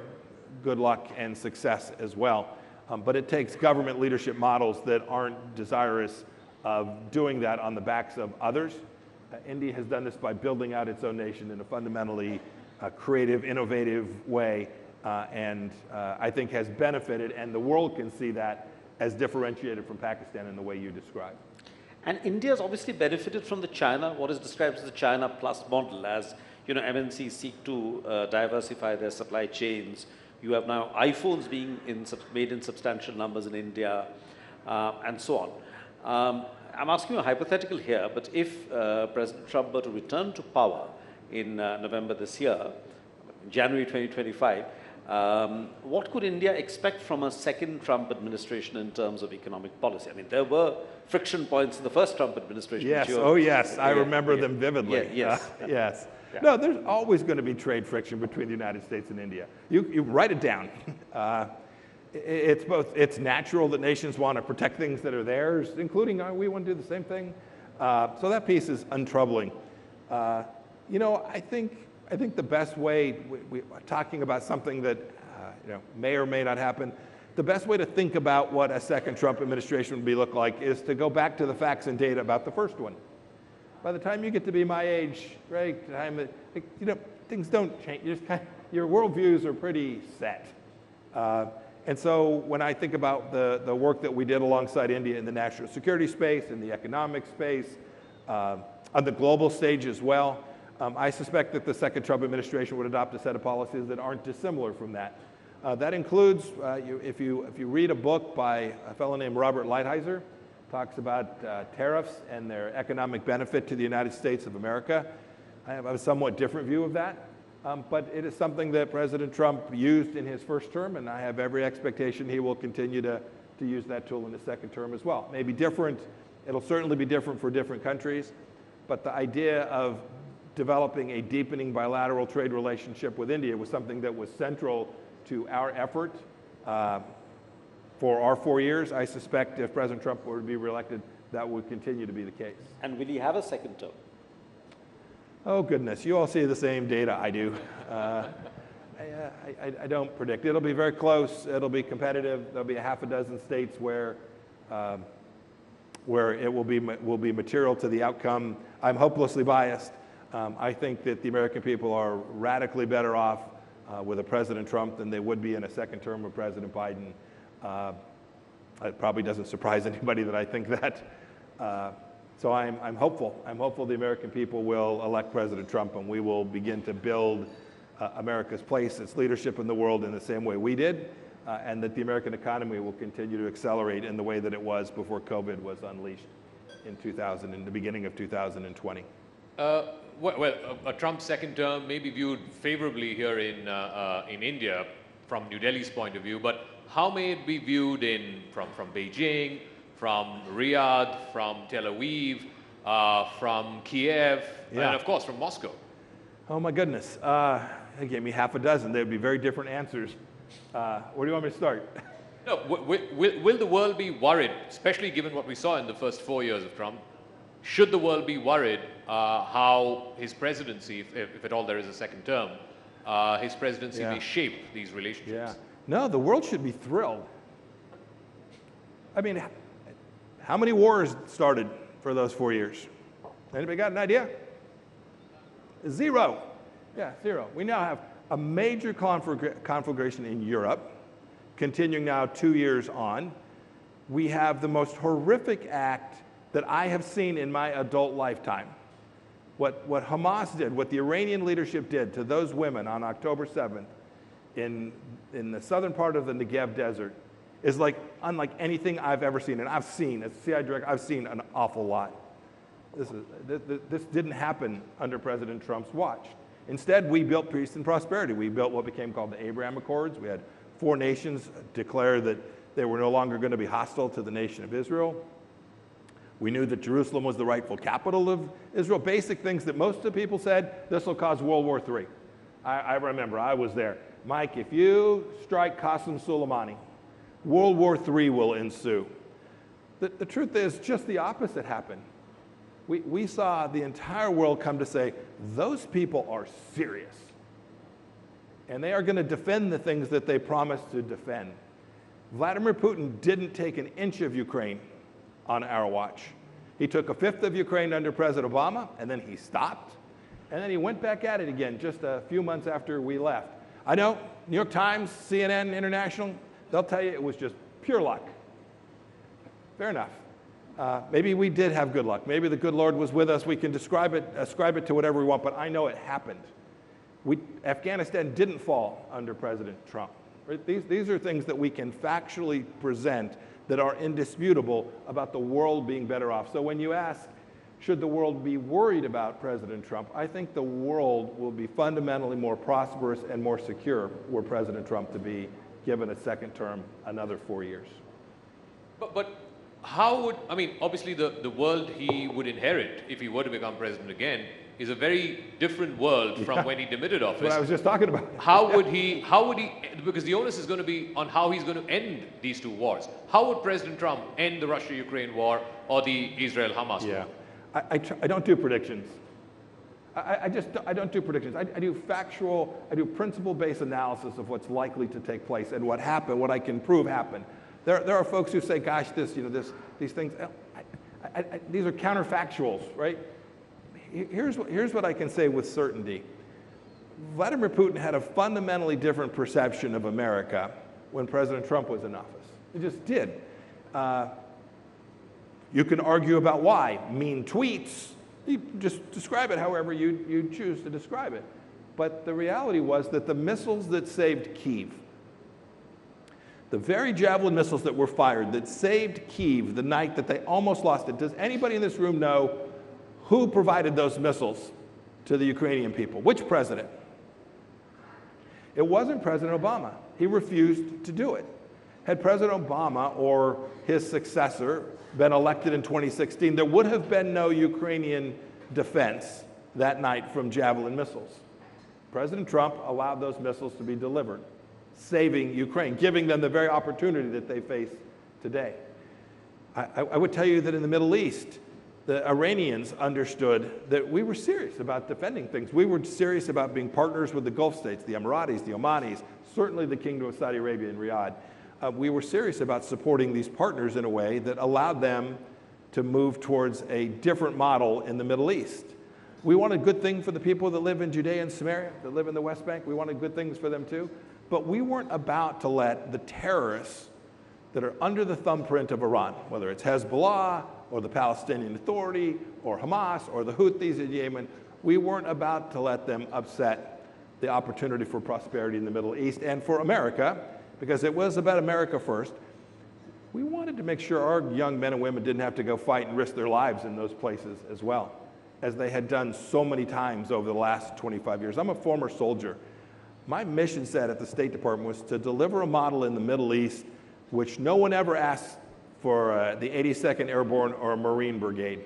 good luck and success as well. But it takes government leadership models that aren't desirous of doing that on the backs of others. India has done this by building out its own nation in a fundamentally creative, innovative way, and I think has benefited, and the world can see that as differentiated from Pakistan in the way you describe. And India has obviously benefited from the China, what is described as the China Plus model, as MNCs seek to diversify their supply chains. You have now iPhones being made in substantial numbers in India, and so on. I'm asking you a hypothetical here, but if President Trump were to return to power in November this year, January 2025, what could India expect from a second Trump administration in terms of economic policy? I mean, there were friction points in the first Trump administration. Yes, yes, I remember them vividly. Yes. Yes. Yeah. No, there's always going to be trade friction between the United States and India. You write it down. It's natural that nations want to protect things that are theirs, including we want to do the same thing. So that piece is untroubling. I think the best way, we're talking about something that may or may not happen, the best way to think about what a second Trump administration would look like is to go back to the facts and data about the first one. By the time you get to be my age, right, things don't change. Your worldviews are pretty set. And so when I think about the work that we did alongside India in the national security space, in the economic space, on the global stage as well, I suspect that the second Trump administration would adopt a set of policies that aren't dissimilar from that. That includes, if you read a book by a fellow named Robert Lighthizer, talks about tariffs and their economic benefit to the United States of America. I have a somewhat different view of that, but it is something that President Trump used in his first term, and I have every expectation he will continue to to use that tool in his second term as well. It may be different. It'll certainly be different for different countries. But the idea of developing a deepening bilateral trade relationship with India was something that was central to our effort for our 4 years. I suspect if President Trump were to be reelected, that would continue to be the case. And will he have a second term? Oh, goodness. You all see the same data I do. I don't predict. It'll be very close. It'll be competitive. There'll be a half a dozen states where it will be material to the outcome. I'm hopelessly biased. I think that the American people are radically better off with a President Trump than they would be in a second term of President Biden. It probably doesn't surprise anybody that I think that. So I'm hopeful. I'm hopeful the American people will elect President Trump and we will begin to build America's place, its leadership in the world in the same way we did, and that the American economy will continue to accelerate in the way that it was before COVID was unleashed in the beginning of 2020. Well, a Trump second term may be viewed favorably here in India from New Delhi's point of view, but how may it be viewed from Beijing, from Riyadh, from Tel Aviv, from Kiev, and of course from Moscow? Oh my goodness. They gave me half a dozen. They would be very different answers. Where do you want me to start? No, will the world be worried, especially given what we saw in the first 4 years of Trump? Should the world be worried how his presidency, if at all there is a second term, his presidency may shape these relationships? Yeah. No, the world should be thrilled. I mean, how many wars started for those 4 years? Anybody got an idea? 0. Yeah, 0. We now have a major conflagration in Europe, continuing now 2 years on. We have the most horrific act that I have seen in my adult lifetime. What Hamas did, what the Iranian leadership did to those women on October 7th in the southern part of the Negev desert is unlike anything I've ever seen. And I've seen, as CI director, I've seen an awful lot. This didn't happen under President Trump's watch. Instead, we built peace and prosperity. We built what became called the Abraham Accords. We had 4 nations declare that they were no longer going to be hostile to the nation of Israel. We knew that Jerusalem was the rightful capital of Israel. Basic things that most of the people said, this will cause World War III. I remember, I was there. Mike, if you strike Qasem Soleimani, World War III will ensue. The truth is, just the opposite happened. We saw the entire world come to say, those people are serious. And they are going to defend the things that they promised to defend. Vladimir Putin didn't take an inch of Ukraine on our watch. He took 1/5 of Ukraine under President Obama, and then he stopped. And then he went back at it again just a few months after we left. I know, New York Times, CNN, International, they'll tell you it was just pure luck. Fair enough. Maybe we did have good luck. Maybe the good Lord was with us. We can ascribe it to whatever we want, but I know it happened. Afghanistan didn't fall under President Trump. Right? These are things that we can factually present that are indisputable about the world being better off. So when you ask, should the world be worried about President Trump, I think the world will be fundamentally more prosperous and more secure were President Trump to be given a second term, another 4 years. But how would, I mean, obviously the world he would inherit if he were to become president again is a very different world from when he demitted office. That's what I was just talking about. How would he, because the onus is going to be on how he's going to end these 2 wars. How would President Trump end the Russia-Ukraine war or the Israel-Hamas war? I don't do predictions. I don't do predictions. I do factual, I do principle-based analysis of what's likely to take place and what happened, what I can prove happened. There are folks who say, gosh, these things, these are counterfactuals, right? Here's what I can say with certainty. Vladimir Putin had a fundamentally different perception of America when President Trump was in office. He just did. You can argue about why. Mean tweets, you just describe it however you choose to describe it. But the reality was that the missiles that saved Kyiv, the very Javelin missiles that were fired that saved Kyiv the night that they almost lost it, does anybody in this room know who provided those missiles to the Ukrainian people? Which president? It wasn't President Obama. He refused to do it. Had President Obama or his successor been elected in 2016, there would have been no Ukrainian defense that night from Javelin missiles. President Trump allowed those missiles to be delivered, saving Ukraine, giving them the very opportunity that they face today. I would tell you that in the Middle East, the Iranians understood that we were serious about defending things. We were serious about being partners with the Gulf states, the Emiratis, the Omanis, certainly the Kingdom of Saudi Arabia and Riyadh. We were serious about supporting these partners in a way that allowed them to move towards a different model in the Middle East. We want a good thing for the people that live in Judea and Samaria, that live in the West Bank. We wanted good things for them too. But we weren't about to let the terrorists that are under the thumbprint of Iran, whether it's Hezbollah or the Palestinian Authority or Hamas or the Houthis in Yemen, we weren't about to let them upset the opportunity for prosperity in the Middle East and for America, because it was about America first. We wanted to make sure our young men and women didn't have to go fight and risk their lives in those places as well, as they had done so many times over the last 25 years. I'm a former soldier. My mission set at the State Department was to deliver a model in the Middle East which no one ever asked for the 82nd Airborne or a Marine Brigade.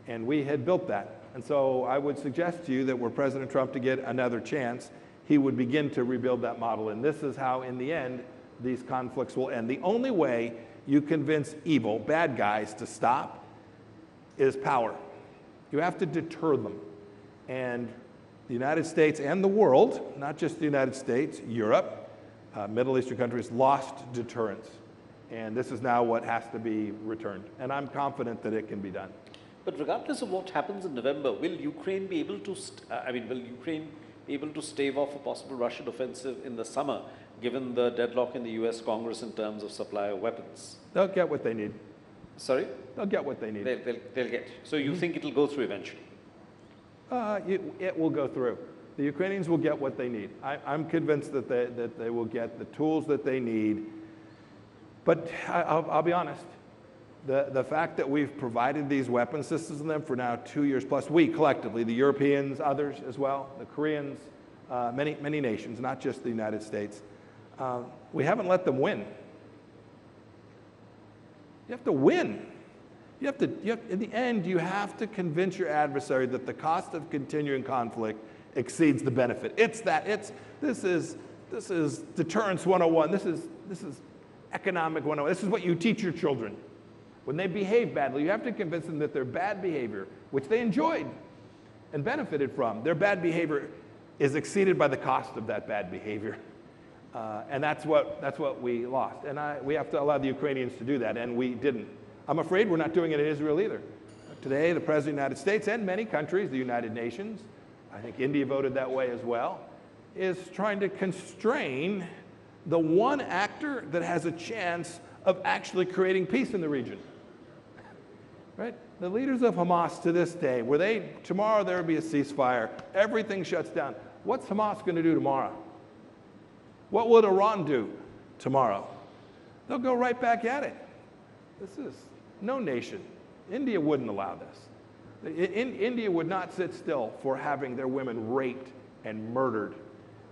And we had built that. And so I would suggest to you that were President Trump to get another chance, he would begin to rebuild that model. And this is how, in the end, these conflicts will end. The only way you convince evil, bad guys, to stop is power. You have to deter them. And the United States and the world, not just the United States, Europe, Middle Eastern countries, lost deterrence. And this is now what has to be returned. And I'm confident that it can be done. But regardless of what happens in November, will Ukraine be able to, will Ukraine be able to stave off a possible Russian offensive in the summer, given the deadlock in the US Congress in terms of supply of weapons? They'll get what they need. Sorry? They'll get what they need. They'll get. So you think it'll go through eventually? It will go through. The Ukrainians will get what they need. I'm convinced that they will get the tools that they need. But I'll be honest, the fact that we've provided these weapon systems to them for now 2 years plus, we collectively, the Europeans, others as well, the Koreans, many nations, not just the United States, we haven't let them win. You have to win. In the end, you have to convince your adversary that the cost of continuing conflict exceeds the benefit. This is deterrence 101. This is economic 101. This is what you teach your children. When they behave badly, you have to convince them that their bad behavior, which they enjoyed and benefited from, their bad behavior is exceeded by the cost of that bad behavior. And that's what we lost. And we have to allow the Ukrainians to do that, and we didn't. I'm afraid we're not doing it in Israel either. Today, the President of the United States and many countries, the United Nations, I think India voted that way as well, is trying to constrain the one actor that has a chance of actually creating peace in the region. Right? The leaders of Hamas to this day, tomorrow there will be a ceasefire, everything shuts down. What's Hamas going to do tomorrow? What would Iran do tomorrow? They'll go right back at it. This is no nation. India wouldn't allow this. India would not sit still for having their women raped and murdered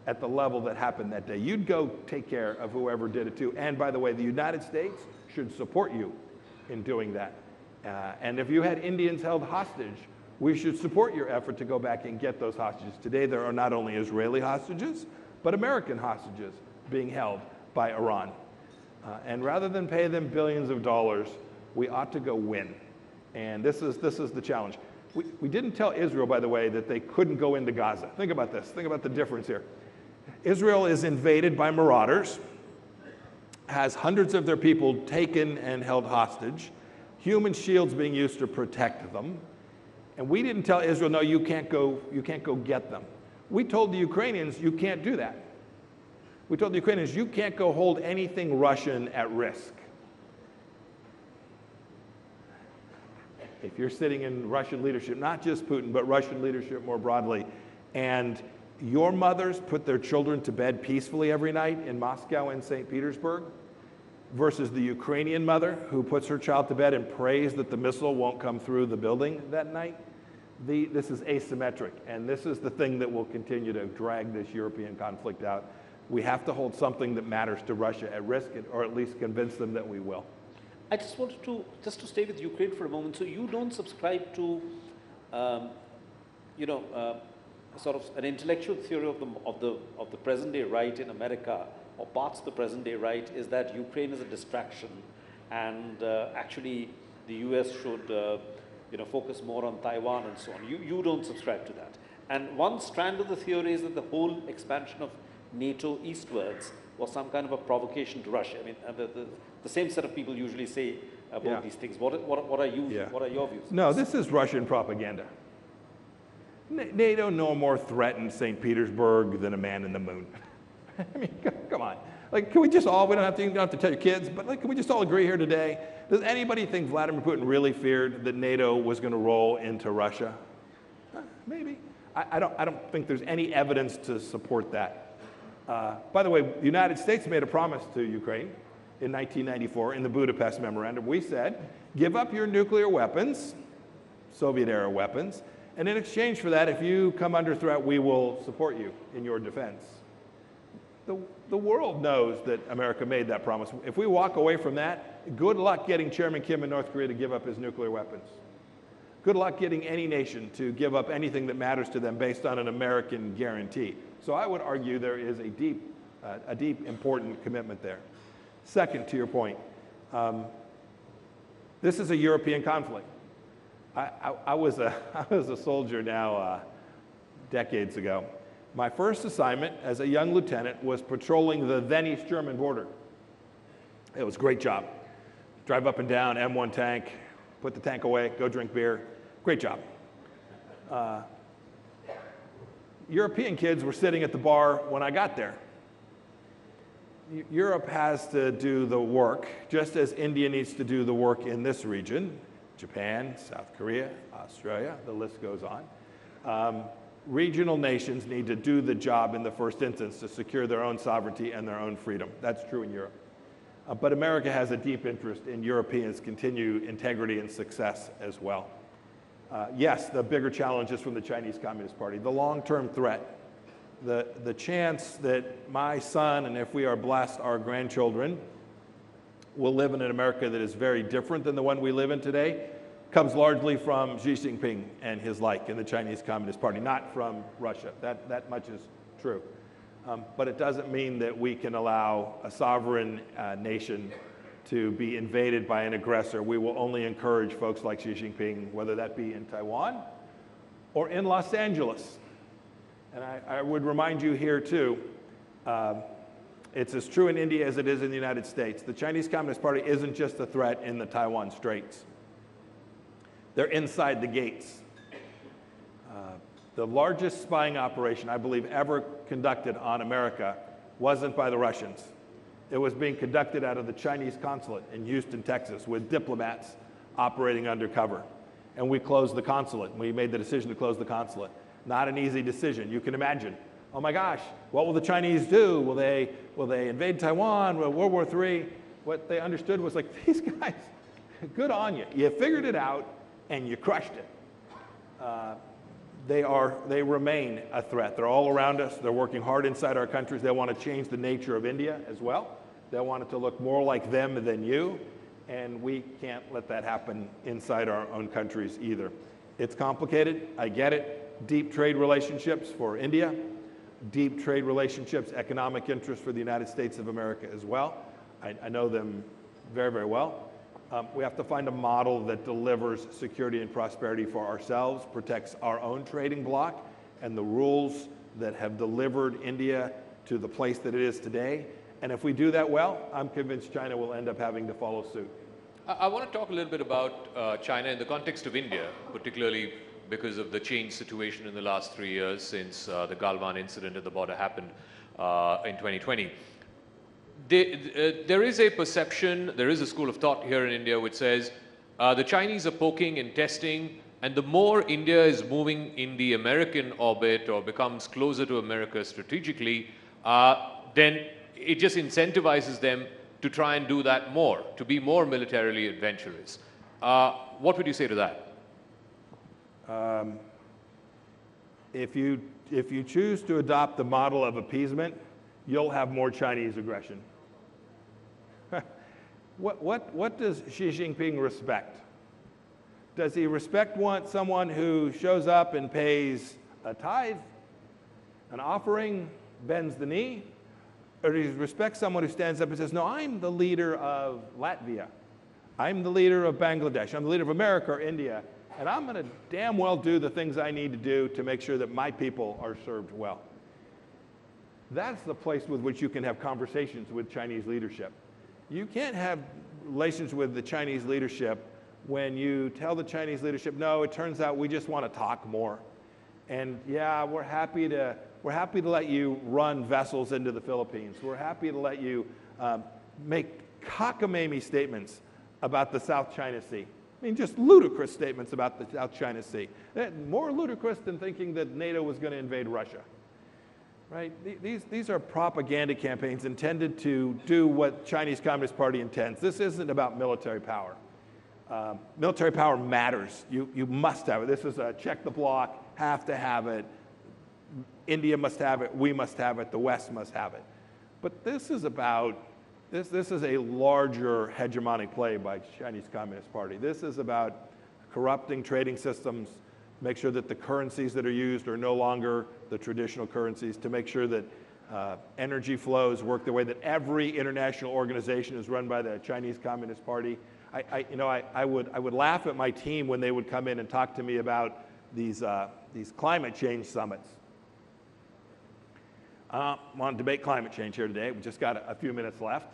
at the level that happened that day. You'd go take care of whoever did it too. And by the way, the United States should support you in doing that. And if you had Indians held hostage, we should support your effort to go back and get those hostages. Today, there are not only Israeli hostages, but American hostages being held by Iran. And rather than pay them billions of dollars, we ought to go win. And this is the challenge. We didn't tell Israel, by the way, that they couldn't go into Gaza. Think about this. Think about the difference here. Israel is invaded by marauders, has hundreds of their people taken and held hostage, human shields being used to protect them. And we didn't tell Israel, no, you can't go get them. We told the Ukrainians, you can't do that. We told the Ukrainians, you can't go hold anything Russian at risk. If you're sitting in Russian leadership, not just Putin, but Russian leadership more broadly, and your mothers put their children to bed peacefully every night in Moscow and St. Petersburg, versus the Ukrainian mother who puts her child to bed and prays that the missile won't come through the building that night, this is asymmetric, and this is the thing that will continue to drag this European conflict out. we have to hold something that matters to Russia at risk, or at least convince them that we will. I just wanted to stay with Ukraine for a moment. So you don't subscribe to, sort of an intellectual theory of the present day right in America, or parts of the present day right, is that Ukraine is a distraction, and actually the U.S. should focus more on Taiwan and so on. You don't subscribe to that. And one strand of the theory is that the whole expansion of NATO eastwards was some kind of a provocation to Russia. I mean, the same set of people usually say about these things. What are your views? No, this is Russian propaganda. NATO no more threatened St. Petersburg than a man in the moon. I mean, come on. Like, can we just all, you don't have to tell your kids, but like, can we just all agree here today? Does anybody think Vladimir Putin really feared that NATO was going to roll into Russia? Maybe. I don't think there's any evidence to support that. By the way, the United States made a promise to Ukraine in 1994 in the Budapest Memorandum. We said, give up your nuclear weapons, Soviet-era weapons, and in exchange for that, if you come under threat, we will support you in your defense. The world knows that America made that promise. If we walk away from that, good luck getting Chairman Kim in North Korea to give up his nuclear weapons. Good luck getting any nation to give up anything that matters to them based on an American guarantee. So I would argue there is a deep, important commitment there. Second, to your point, this is a European conflict. I was a soldier now decades ago. My first assignment as a young lieutenant was patrolling the then East German border. It was a great job. Drive up and down, M1 tank, put the tank away, go drink beer. Great job. European kids were sitting at the bar when I got there. Europe has to do the work, just as India needs to do the work in this region. Japan, South Korea, Australia, the list goes on. Regional nations need to do the job in the first instance to secure their own sovereignty and their own freedom. That's true in Europe. But America has a deep interest in Europeans' continued integrity and success as well. Yes, the bigger challenge is from the Chinese Communist Party. The long-term threat, the chance that my son, and if we are blessed, our grandchildren, will live in an America that is very different than the one we live in today, comes largely from Xi Jinping and his like in the Chinese Communist Party, not from Russia. That much is true. But it doesn't mean that we can allow a sovereign nation to be invaded by an aggressor. We will only encourage folks like Xi Jinping, whether that be in Taiwan or in Los Angeles. And I would remind you here too, it's as true in India as it is in the United States. The Chinese Communist Party isn't just a threat in the Taiwan Straits. They're inside the gates. The largest spying operation, I believe, ever conducted on America wasn't by the Russians. It was being conducted out of the Chinese consulate in Houston, Texas, with diplomats operating undercover. And we closed the consulate. We made the decision to close the consulate. Not an easy decision. You can imagine, oh my gosh, what will the Chinese do? Will they invade Taiwan? Will World War III? What they understood was like, these guys, good on you. You figured it out and you crushed it. They remain a threat. They're all around us. They're working hard inside our countries. They want to change the nature of India as well. They want it to look more like them than you. And we can't let that happen inside our own countries either. It's complicated. I get it. Deep trade relationships for India. Deep trade relationships, economic interests for the United States of America as well. I know them very, very well. We have to find a model that delivers security and prosperity for ourselves, protects our own trading bloc, and the rules that have delivered India to the place that it is today. And if we do that well, I'm convinced China will end up having to follow suit. I want to talk a little bit about China in the context of India, particularly because of the changed situation in the last 3 years since the Galwan incident at the border happened in 2020. There is a perception, there is a school of thought here in India which says the Chinese are poking and testing, and the more India is moving in the American orbit or becomes closer to America strategically, then it just incentivizes them to try and do that more, to be more militarily adventurous. What would you say to that? If you choose to adopt the model of appeasement, you'll have more Chinese aggression. What does Xi Jinping respect? Does he want someone who shows up and pays a tithe, an offering, bends the knee? Or does he respect someone who stands up and says, no, I'm the leader of Latvia. I'm the leader of Bangladesh. I'm the leader of America or India. And I'm going to damn well do the things I need to do to make sure that my people are served well. That's the place with which you can have conversations with Chinese leadership. You can't have relations with the Chinese leadership when you tell the Chinese leadership, no, it turns out we just want to talk more. And yeah, we're happy to let you run vessels into the Philippines. We're happy to let you make cockamamie statements about the South China Sea. I mean, just ludicrous statements about the South China Sea. More ludicrous than thinking that NATO was going to invade Russia. Right? These are propaganda campaigns intended to do what Chinese Communist Party intends. This isn't about military power. Military power matters. You must have it. This is a check the block, have to have it. India must have it, we must have it, the West must have it. But this is about, this is a larger hegemonic play by Chinese Communist Party. This is about corrupting trading systems, make sure that the currencies that are used are no longer the traditional currencies, to make sure that energy flows work the way that every international organization is run by the Chinese Communist Party. I would laugh at my team when they would come in and talk to me about these climate change summits. I want to debate climate change here today. We've just got a few minutes left.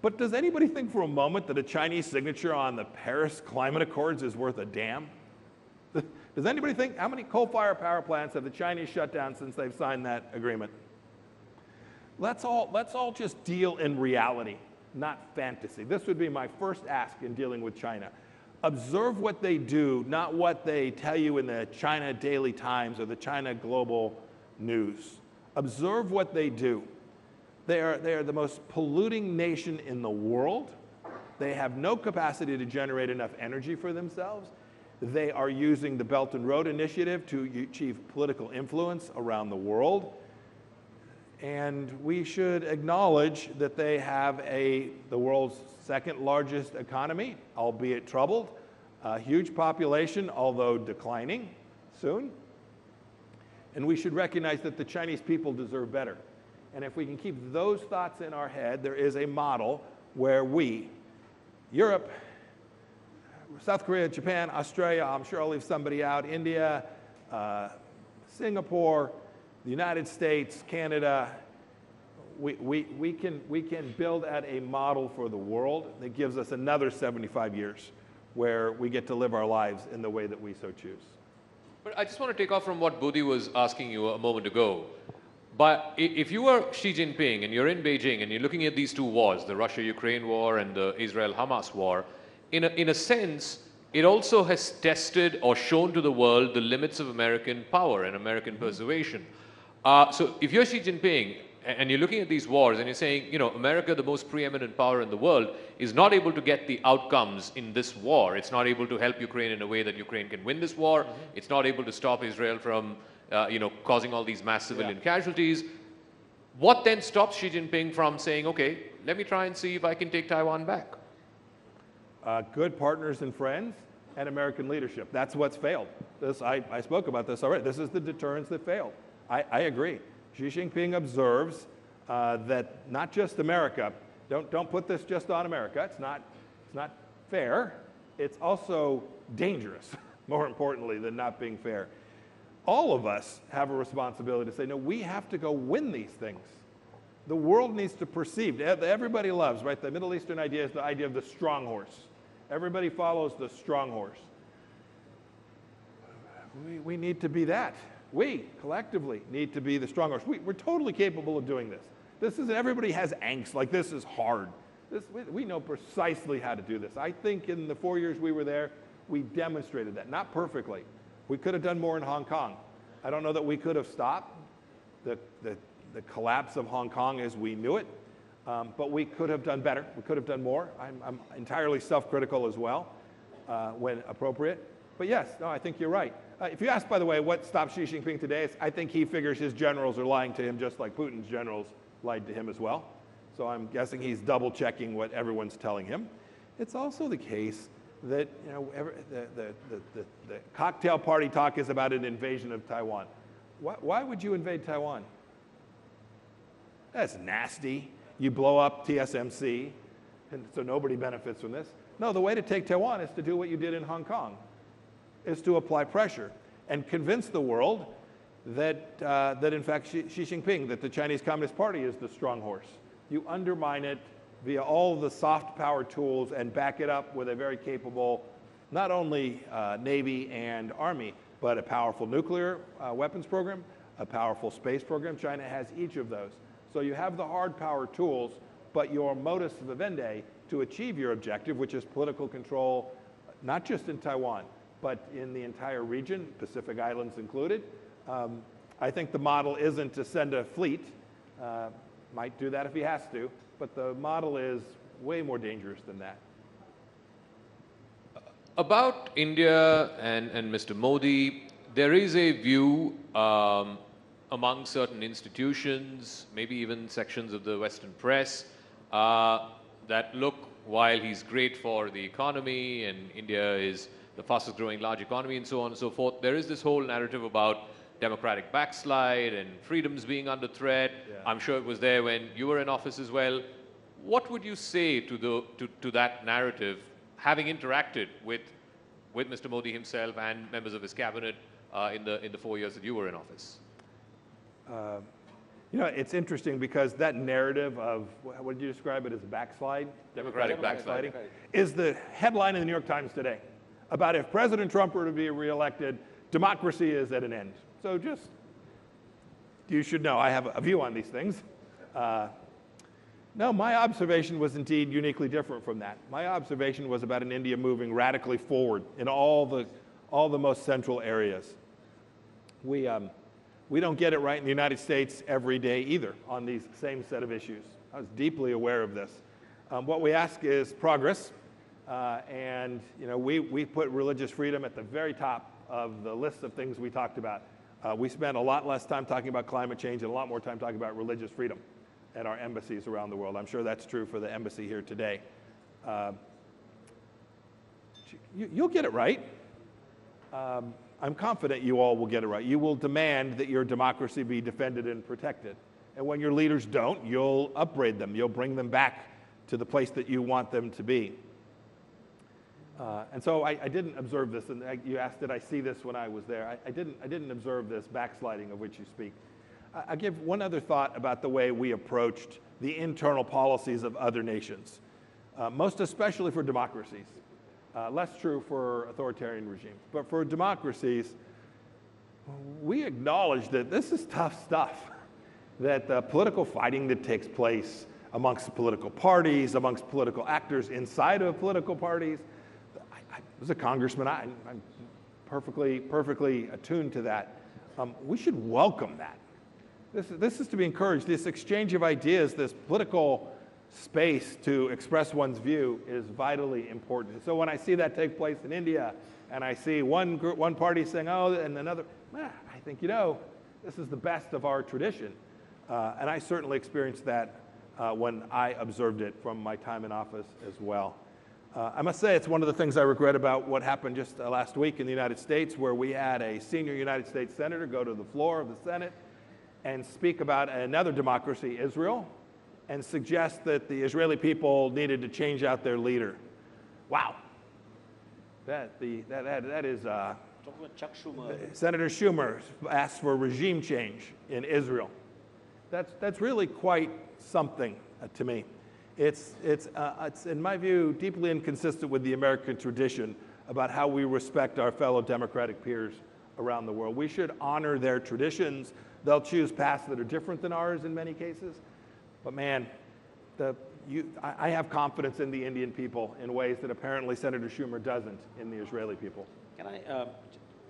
But does anybody think for a moment that a Chinese signature on the Paris Climate Accords is worth a damn? Does anybody think, how many coal-fired power plants have the Chinese shut down since they've signed that agreement? Let's all just deal in reality, not fantasy. This would be my first ask in dealing with China. Observe what they do, not what they tell you in the China Daily Times or the China Global News. Observe what they do. They are the most polluting nation in the world. They have no capacity to generate enough energy for themselves. They are using the Belt and Road Initiative to achieve political influence around the world. And we should acknowledge that they have the world's second largest economy, albeit troubled, a huge population, although declining soon. And we should recognize that the Chinese people deserve better. And if we can keep those thoughts in our head, there is a model where we, Europe, South Korea, Japan, Australia, I'm sure I'll leave somebody out, India, Singapore, the United States, Canada, we can build at a model for the world that gives us another 75 years where we get to live our lives in the way that we so choose. But I just want to take off from what Bodhi was asking you a moment ago. But if you are Xi Jinping and you're in Beijing and you're looking at these two wars, the Russia-Ukraine war and the Israel-Hamas war, in a sense, it also has tested or shown to the world the limits of American power and American persuasion. So if you're Xi Jinping and you're looking at these wars and you're saying, you know, America, the most preeminent power in the world, is not able to get the outcomes in this war. It's not able to help Ukraine in a way that Ukraine can win this war. It's not able to stop Israel from, causing all these mass civilian casualties. What then stops Xi Jinping from saying, okay, let me try and see if I can take Taiwan back? Good partners and friends and American leadership. That's what's failed. I spoke about this already. This is the deterrence that failed. I agree. Xi Jinping observes that not just America, don't put this just on America. It's not fair. It's also dangerous, more importantly than not being fair. All of us have a responsibility to say, no, we have to go win these things. The world needs to perceive. Everybody loves, right? The Middle Eastern idea is the idea of the strong horse. Everybody follows the strong horse. We need to be that. We, collectively, need to be the strong horse. We're totally capable of doing this. Everybody has angst, like this is hard. We know precisely how to do this. I think in the 4 years we were there, we demonstrated that. Not perfectly. We could have done more in Hong Kong. I don't know that we could have stopped the collapse of Hong Kong as we knew it, but we could have done better. We could have done more. I'm entirely self-critical as well when appropriate. But yes, no, I think you're right. If you ask, by the way, what stops Xi Jinping today, I think he figures his generals are lying to him just like Putin's generals lied to him as well. So I'm guessing he's double checking what everyone's telling him. It's also the case that the cocktail party talk is about an invasion of Taiwan. Why would you invade Taiwan? That's nasty. You blow up TSMC, and so nobody benefits from this. No, the way to take Taiwan is to do what you did in Hong Kong, is to apply pressure and convince the world that, that in fact Xi Jinping, that the Chinese Communist Party is the strong horse. You undermine it via all the soft power tools and back it up with a very capable, not only Navy and Army, but a powerful nuclear weapons program, a powerful space program. China has each of those. So you have the hard power tools, but your modus vivendi to achieve your objective, which is political control, not just in Taiwan, but in the entire region, Pacific Islands included. I think the model isn't to send a fleet, might do that if he has to, but the model is way more dangerous than that. About India and Mr. Modi, there is a view among certain institutions, maybe even sections of the Western press, that look, while he's great for the economy and India is the fastest growing large economy and so on and so forth, there is this whole narrative about democratic backslide and freedoms being under threat. Yeah. I'm sure it was there when you were in office as well. What would you say to that narrative, having interacted with Mr. Modi himself and members of his cabinet in the 4 years that you were in office? You know, it's interesting because that narrative of, what did you describe it as, backslide? Democratic backsliding. Is the headline in the New York Times today about if President Trump were to be reelected, democracy is at an end. So just, you should know, I have a view on these things. No, my observation was indeed uniquely different from that. My observation was about an India moving radically forward in all the most central areas. We don't get it right in the United States every day either on these same set of issues. I was deeply aware of this. What we ask is progress, and you know, we put religious freedom at the very top of the list of things we talked about. We spent a lot less time talking about climate change and a lot more time talking about religious freedom at our embassies around the world. I'm sure that's true for the embassy here today. You'll get it right. I'm confident you all will get it right. You will demand that your democracy be defended and protected. And when your leaders don't, you'll upbraid them. You'll bring them back to the place that you want them to be. And so I didn't observe this, and you asked, did I see this when I was there? I didn't observe this backsliding of which you speak. I give one other thought about the way we approached the internal policies of other nations, most especially for democracies. Less true for authoritarian regimes. But for democracies, we acknowledge that this is tough stuff, that the political fighting that takes place amongst political parties, amongst political actors inside of political parties. I was a congressman. I'm perfectly attuned to that. We should welcome that. This is to be encouraged. This exchange of ideas, this political space to express one's view is vitally important. So when I see that take place in India, and I see one party saying, oh, and another, I think, you know, this is the best of our tradition. And I certainly experienced that when I observed it from my time in office as well. I must say it's one of the things I regret about what happened just last week in the United States, where we had a senior United States senator go to the floor of the Senate and speak about another democracy, Israel, and suggest that the Israeli people needed to change out their leader. Wow. That is, Chuck Schumer. Senator Schumer asked for regime change in Israel. That's really quite something to me. It's in my view, deeply inconsistent with the American tradition about how we respect our fellow democratic peers around the world. We should honor their traditions. They'll choose paths that are different than ours in many cases. But man, I have confidence in the Indian people in ways that apparently Senator Schumer doesn't in the Israeli people. Can I,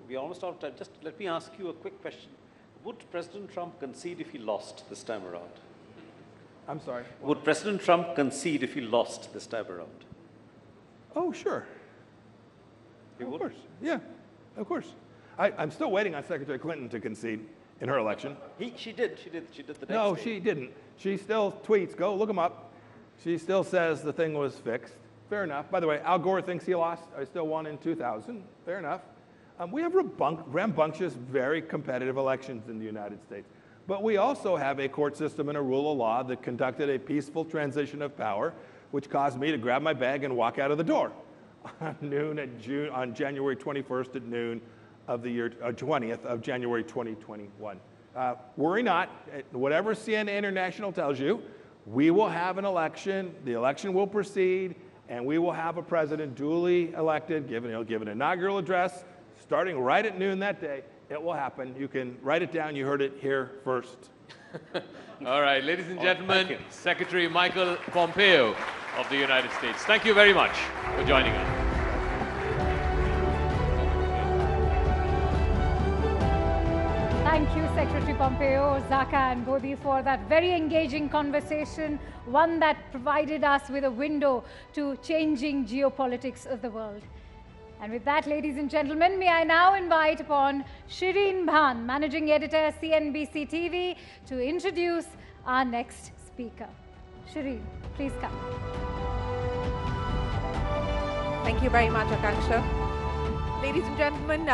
we're almost out of time. Just let me ask you a quick question. Would President Trump concede if he lost this time around? I'm sorry? Would President Trump concede if he lost this time around? Oh, sure. Of course. Yeah, of course. I'm still waiting on Secretary Clinton to concede. in her election. She did the next day. No, she didn't. She still tweets, go look them up. She still says the thing was fixed. Fair enough. By the way, Al Gore thinks he lost. I still won in 2000. Fair enough. We have rambunctious, very competitive elections in the United States. But we also have a court system and a rule of law that conducted a peaceful transition of power, which caused me to grab my bag and walk out of the door on January 21st at noon of the year 20th of January 2021. Worry not. Whatever CNN International tells you, we will have an election. The election will proceed, and we will have a president duly elected, give an inaugural address, starting right at noon that day. It will happen. You can write it down. You heard it here first. All right, ladies and gentlemen, Secretary Michael Pompeo of the United States. Thank you very much for joining us. Thank you, Secretary Pompeo, Zaka and Bodhi, for that very engaging conversation, one that provided us with a window to changing geopolitics of the world. And with that, ladies and gentlemen, may I now invite upon Shireen Bhan, Managing Editor, CNBC TV, to introduce our next speaker. Shireen, please come. Thank you very much, Akanksha. Ladies and gentlemen,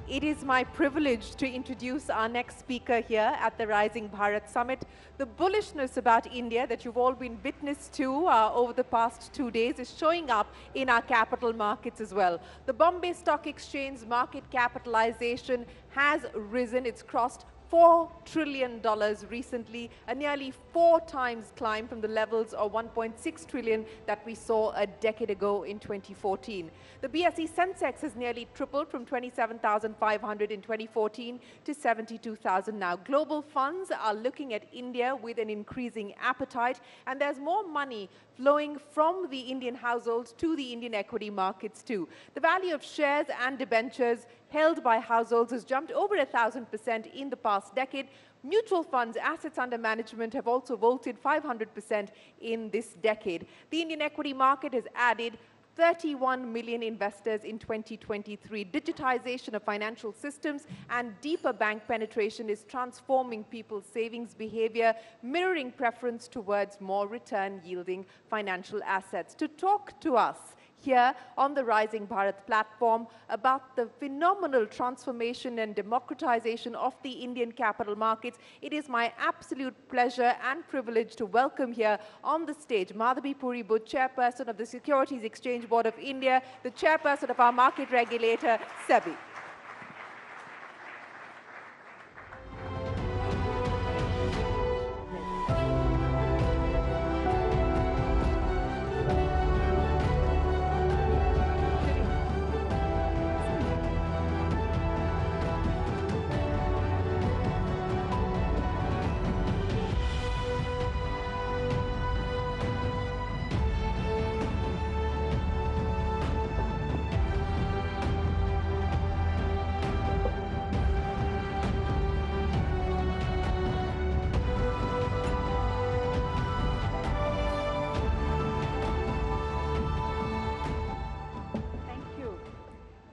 it is my privilege to introduce our next speaker here at the Rising Bharat Summit. The bullishness about India that you've all been witness to over the past 2 days is showing up in our capital markets as well. The Bombay Stock Exchange market capitalization has risen. It's crossed $4 trillion recently, a nearly 4 times climb from the levels of $1.6 trillion that we saw a decade ago in 2014. The BSE Sensex has nearly tripled from 27,500 in 2014 to 72,000 now. Global funds are looking at India with an increasing appetite, and there's more money flowing from the Indian households to the Indian equity markets too. The value of shares and debentures held by households has jumped over 1,000% in the past decade. Mutual funds assets under management have also vaulted 500% in this decade. The Indian equity market has added 31 million investors in 2023. Digitization of financial systems and deeper bank penetration is transforming people's savings behavior, mirroring preference towards more return-yielding financial assets. To talk to us here on the Rising Bharat platform about the phenomenal transformation and democratization of the Indian capital markets, it is my absolute pleasure and privilege to welcome here on the stage Madhavi Puri Butt, Chairperson of the Securities Exchange Board of India, the Chairperson of our market regulator, SEBI.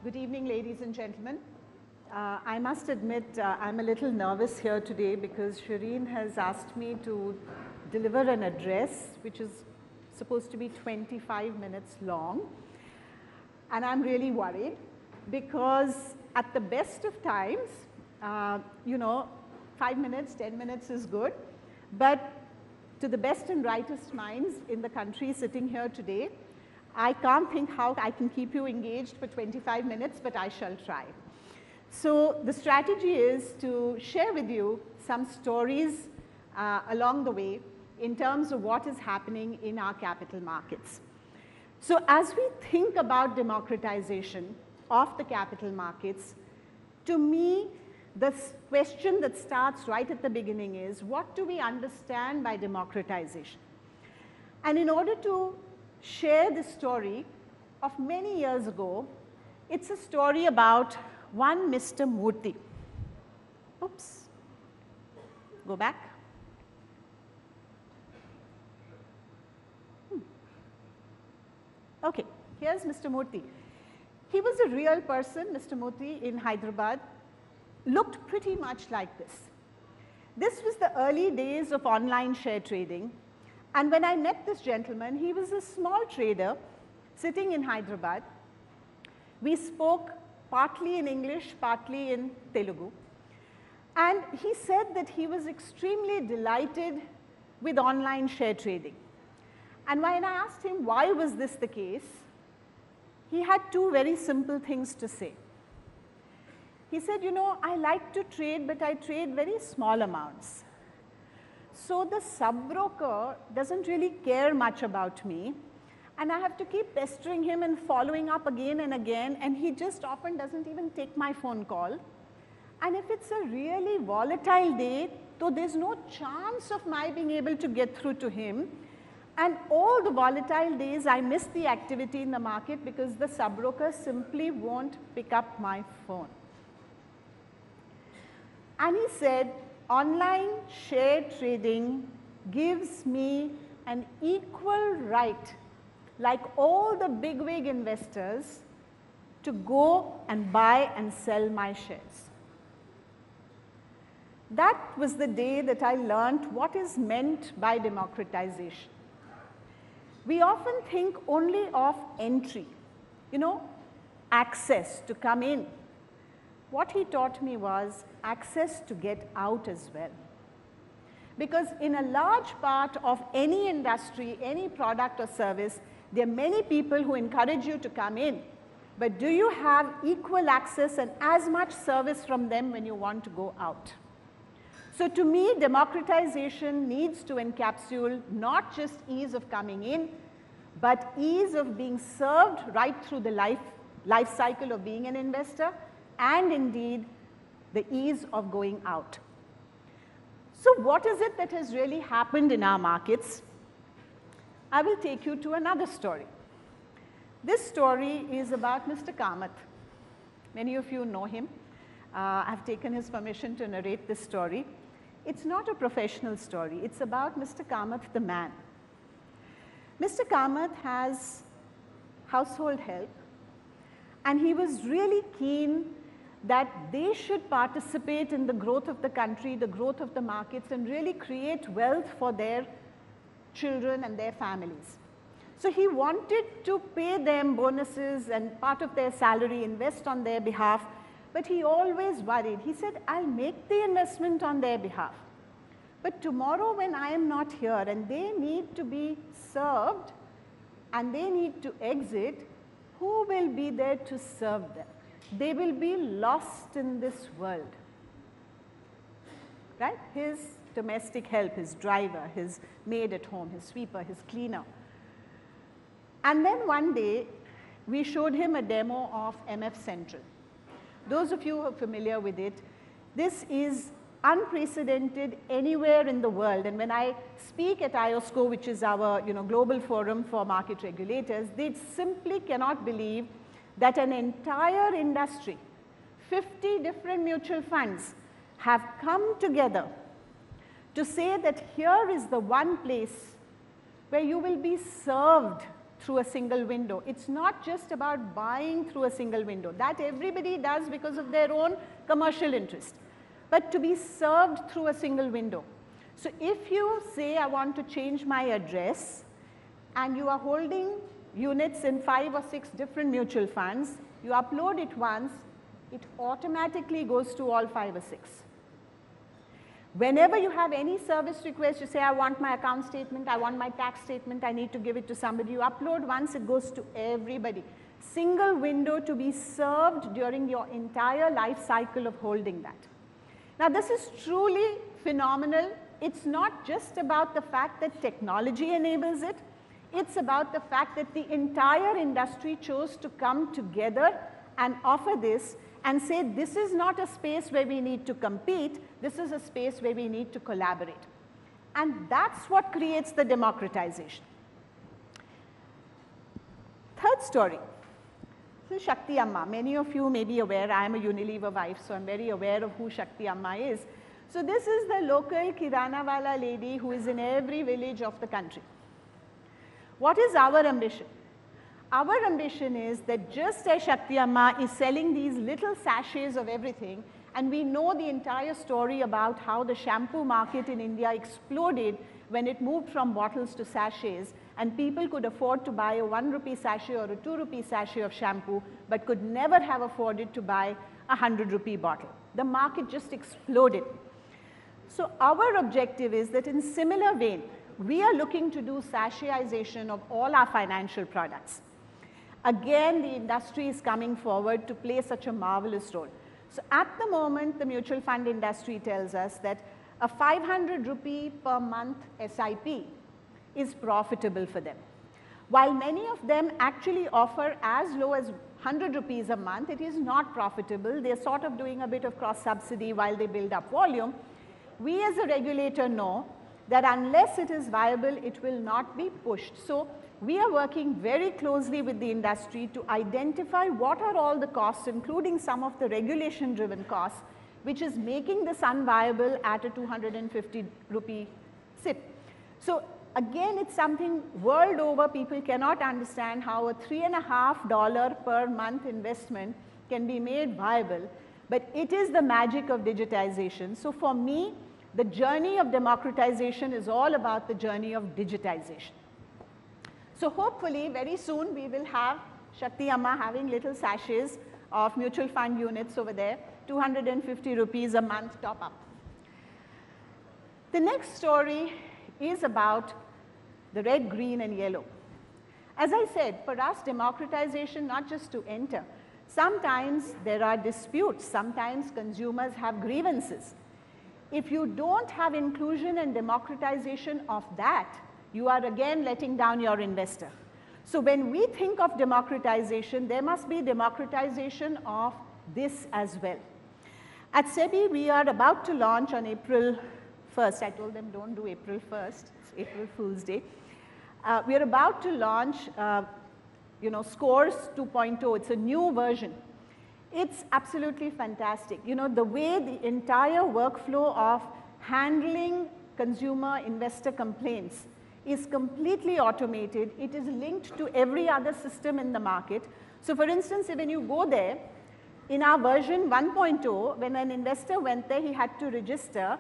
Good evening, ladies and gentlemen. I must admit I'm a little nervous here today because Shireen has asked me to deliver an address which is supposed to be 25 minutes long. And I'm really worried because at the best of times, 5 minutes, 10 minutes is good. But to the best and brightest minds in the country sitting here today, I can't think how I can keep you engaged for 25 minutes, but I shall try. So the strategy is to share with you some stories along the way in terms of what is happening in our capital markets. So as we think about democratization of the capital markets, to me, the question that starts right at the beginning is, what do we understand by democratization? And in order to share this story of many years ago, it's a story about one Mr. Murthy. Oops, go back. Okay, here's Mr. Murthy. He was a real person, Mr. Murthy, in Hyderabad. looked pretty much like this. This was the early days of online share trading. And when I met this gentleman, he was a small trader sitting in Hyderabad. We spoke partly in English, partly in Telugu. And he said that he was extremely delighted with online share trading. And when I asked him why was this the case, he had two very simple things to say. He said, you know, I like to trade, but I trade very small amounts. So the sub-broker doesn't really care much about me, and I have to keep pestering him and following up again and again, and he just often doesn't even take my phone call. And if it's a really volatile day, so there's no chance of my being able to get through to him. And all the volatile days, I miss the activity in the market because the sub-broker simply won't pick up my phone. And he said, online share trading gives me an equal right, like all the bigwig investors, to go and buy and sell my shares. That was the day that I learned what is meant by democratization. We often think only of entry, you know, access to come in. What he taught me was access to get out as well. Because in a large part of any industry, any product or service, there are many people who encourage you to come in. But do you have equal access and as much service from them when you want to go out? So to me, democratization needs to encapsulate not just ease of coming in, but ease of being served right through the life cycle of being an investor, and indeed the ease of going out. So what is it that has really happened in our markets? I will take you to another story. This story is about Mr. Kamath. Many of you know him. I've taken his permission to narrate this story. It's not a professional story. It's about Mr. Kamath, the man. Mr. Kamath has household help, and he was really keen that they should participate in the growth of the country, the growth of the markets, and really create wealth for their children and their families. So he wanted to pay them bonuses and part of their salary, invest on their behalf, but he always worried. He said, I'll make the investment on their behalf. But tomorrow when I am not here and they need to be served and they need to exit, who will be there to serve them? They will be lost in this world. Right? His domestic help, his driver, his maid at home, his sweeper, his cleaner. And then one day, we showed him a demo of MF Central. Those of you who are familiar with it, this is unprecedented anywhere in the world. And when I speak at IOSCO, which is our global forum for market regulators, they simply cannot believe that an entire industry, 50 different mutual funds, have come together to say that here is the one place where you will be served through a single window. It's not just about buying through a single window. That everybody does because of their own commercial interest. But to be served through a single window. So if you say, I want to change my address, and you are holding units in 5 or 6 different mutual funds, you upload it once, it automatically goes to all 5 or 6. Whenever you have any service request, you say, I want my account statement, I want my tax statement, I need to give it to somebody. You upload once, it goes to everybody. Single window to be served during your entire life cycle of holding that. Now, this is truly phenomenal. It's not just about the fact that technology enables it. It's about the fact that the entire industry chose to come together and offer this and say, this is not a space where we need to compete, this is a space where we need to collaborate. And that's what creates the democratization. Third story. This is Shakti Amma. Many of you may be aware, I am a Unilever wife, so I'm very aware of who Shakti Amma is. So this is the local Kirana wala lady who is in every village of the country. What is our ambition? Our ambition is that just as Shakti Amma is selling these little sachets of everything, And we know the entire story about how the shampoo market in India exploded when it moved from bottles to sachets, and people could afford to buy a 1 rupee sachet or a 2 rupee sachet of shampoo, but could never have afforded to buy a 100 rupee bottle. The market just exploded. So our objective is that in similar vein, we are looking to do sachetization of all our financial products. Again, the industry is coming forward to play such a marvelous role. So at the moment, the mutual fund industry tells us that a 500 rupee per month SIP is profitable for them. While many of them actually offer as low as 100 rupees a month, it is not profitable. They're sort of doing a bit of cross subsidy while they build up volume. We as a regulator know that unless it is viable, it will not be pushed. So we are working very closely with the industry to identify what are all the costs, including some of the regulation driven costs, which is making this unviable at a 250 rupee SIP. So again, it's something world over people cannot understand how a $3.50 per month investment can be made viable, but it is the magic of digitization. So for me, the journey of democratization is all about the journey of digitization. So hopefully very soon we will have Shakti Amma having little sachets of mutual fund units over there, 250 rupees a month top up. The next story is about the red, green and yellow. As I said, for us democratization not just to enter, sometimes there are disputes, sometimes consumers have grievances. If you don't have inclusion and democratization of that, you are again letting down your investor. So when we think of democratization, there must be democratization of this as well. At SEBI, we are about to launch on April 1st. I told them don't do April 1st, it's April Fool's Day. We are about to launch, Scores 2.0. It's a new version. It's absolutely fantastic. You know, the way the entire workflow of handling consumer investor complaints is completely automated. It is linked to every other system in the market. So for instance, when you go there, in our version 1.0, when an investor went there, he had to register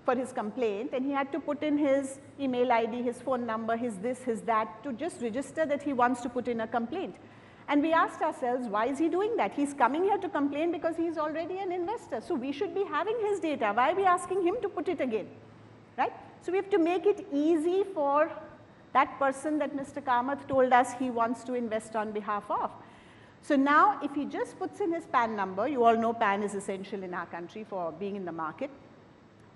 for his complaint, and he had to put in his email ID, his phone number, his this, his that, to just register that he wants to put in a complaint. And we asked ourselves, why is he doing that? He's coming here to complain because he's already an investor. So we should be having his data. Why are we asking him to put it again, right? So we have to make it easy for that person that Mr. Kamath told us he wants to invest on behalf of. So now if he just puts in his PAN number, you all know PAN is essential in our country for being in the market,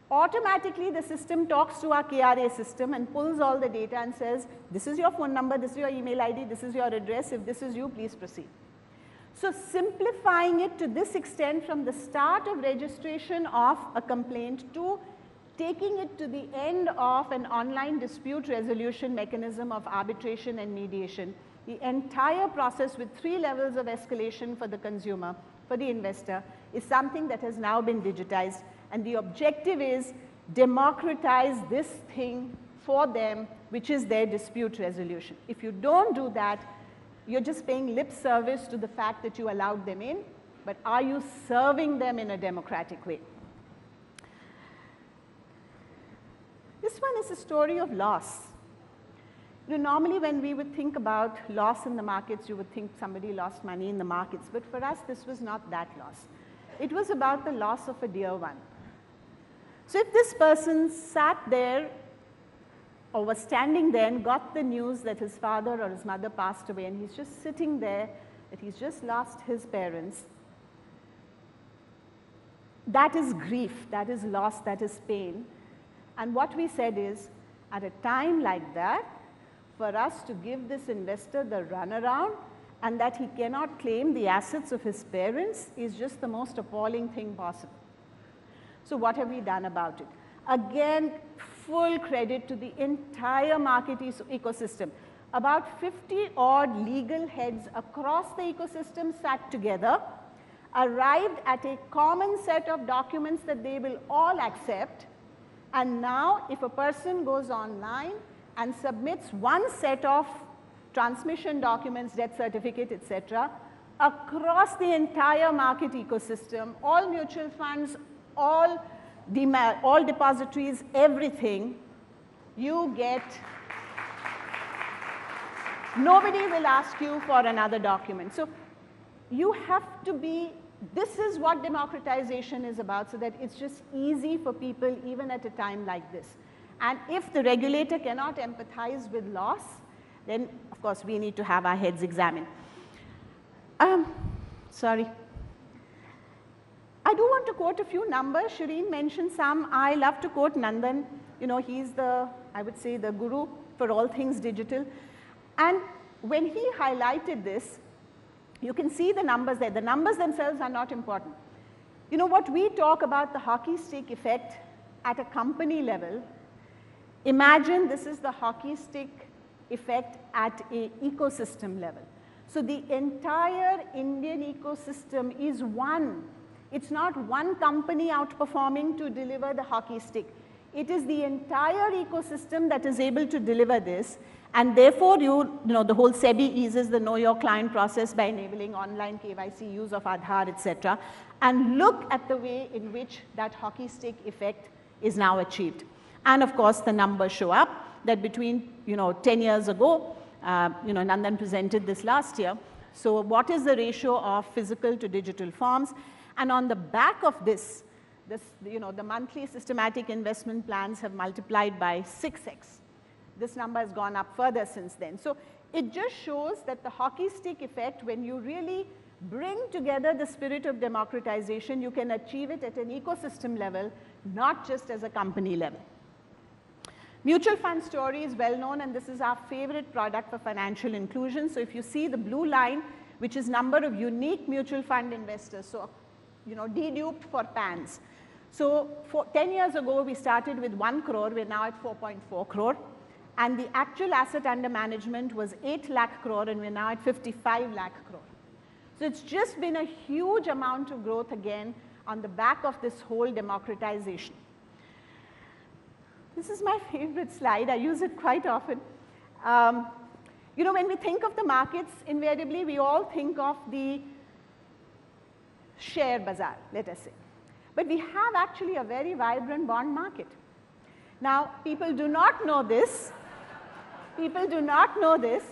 automatically the system talks to our KRA system and pulls all the data and says, this is your phone number, this is your email ID, this is your address, if this is you, please proceed. So simplifying it to this extent from the start of registration of a complaint to taking it to the end of an online dispute resolution mechanism of arbitration and mediation, the entire process with 3 levels of escalation for the consumer, for the investor, is something that has now been digitized. And the objective is democratize this thing for them, which is their dispute resolution. If you don't do that, you're just paying lip service to the fact that you allowed them in, but are you serving them in a democratic way? This one is a story of loss. You know, normally when we would think about loss in the markets, you would think somebody lost money in the markets, but for us this was not that loss. It was about the loss of a dear one. So if this person sat there or was standing there and got the news that his father or his mother passed away, and he's just sitting there, that he's just lost his parents, that is grief, that is loss, that is pain. And what we said is, at a time like that, for us to give this investor the runaround and that he cannot claim the assets of his parents is just the most appalling thing possible. So what have we done about it? Again, full credit to the entire market ecosystem. About 50 odd legal heads across the ecosystem sat together, arrived at a common set of documents that they will all accept, and now if a person goes online and submits one set of transmission documents, death certificate, etc., across the entire market ecosystem, all mutual funds, all depositories, everything, you get, nobody will ask you for another document. So you have to be, this is what democratization is about, so that it's just easy for people even at a time like this. And if the regulator cannot empathize with loss, then of course we need to have our heads examined. Sorry. I do want to quote a few numbers. Shireen mentioned some. I love to quote Nandan. You know, he's the, I would say, the guru for all things digital. And when he highlighted this, you can see the numbers there. The numbers themselves are not important. You know, what we talk about the hockey stick effect at a company level, imagine this is the hockey stick effect at an ecosystem level. So the entire Indian ecosystem is one. It's not one company outperforming to deliver the hockey stick. It is the entire ecosystem that is able to deliver this. And therefore, you know, the whole SEBI eases the know your client process by enabling online KYC, use of Aadhaar, etc. And look at the way in which that hockey stick effect is now achieved. And of course, the numbers show up that between, 10 years ago, Nandan presented this last year. So what is the ratio of physical to digital forms? And on the back of this, the monthly systematic investment plans have multiplied by 6x. This number has gone up further since then. So it just shows that the hockey stick effect, when you really bring together the spirit of democratization, you can achieve it at an ecosystem level, not just as a company level. Mutual fund story is well known, and this is our favorite product for financial inclusion. So if you see the blue line, which is number of unique mutual fund investors, so deduped for PANs. So 10 years ago, we started with 1 crore, we're now at 4.4 crore. And the actual asset under management was 8 lakh crore, and we're now at 55 lakh crore. So it's just been a huge amount of growth again on the back of this whole democratization. This is my favorite slide. I use it quite often. When we think of the markets, invariably we all think of the share bazaar, let us say. But we have actually a very vibrant bond market. Now, people do not know this. People do not know this.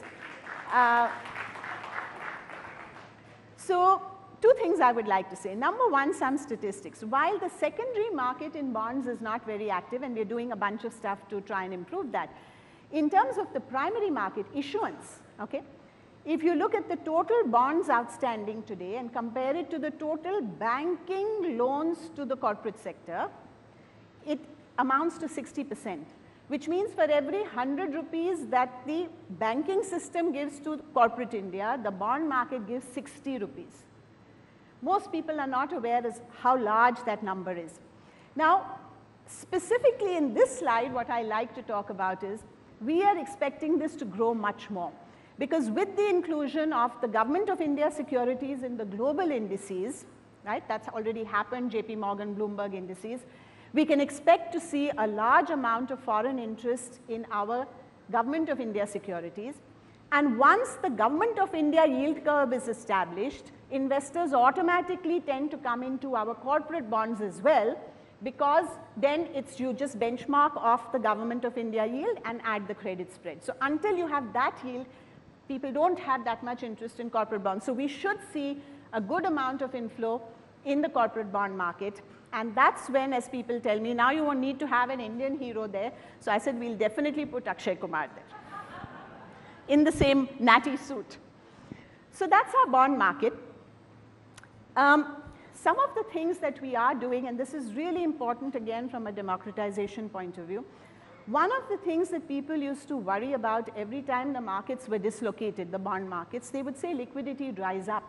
So two things I would like to say. Number one, some statistics. While the secondary market in bonds is not very active, and we're doing a bunch of stuff to try and improve that, in terms of the primary market issuance, okay, if you look at the total bonds outstanding today and compare it to the total banking loans to the corporate sector, it amounts to 60%, which means for every 100 rupees that the banking system gives to corporate India, the bond market gives 60 rupees. Most people are not aware of how large that number is. Now, specifically in this slide, what I like to talk about is we are expecting this to grow much more. Because with the inclusion of the Government of India securities in the global indices, right, that's already happened, JP Morgan, Bloomberg indices, we can expect to see a large amount of foreign interest in our Government of India securities. And once the Government of India yield curve is established, investors automatically tend to come into our corporate bonds as well, because then you just benchmark off the Government of India yield and add the credit spread. So until you have that yield, people don't have that much interest in corporate bonds. So we should see a good amount of inflow in the corporate bond market. And that's when, as people tell me, now you won't need to have an Indian hero there. So I said, we'll definitely put Akshay Kumar there in the same natty suit. So that's our bond market. Some of the things that we are doing, and this is really important again from a democratization point of view, one of the things that people used to worry about every time the markets were dislocated, the bond markets, they would say liquidity dries up.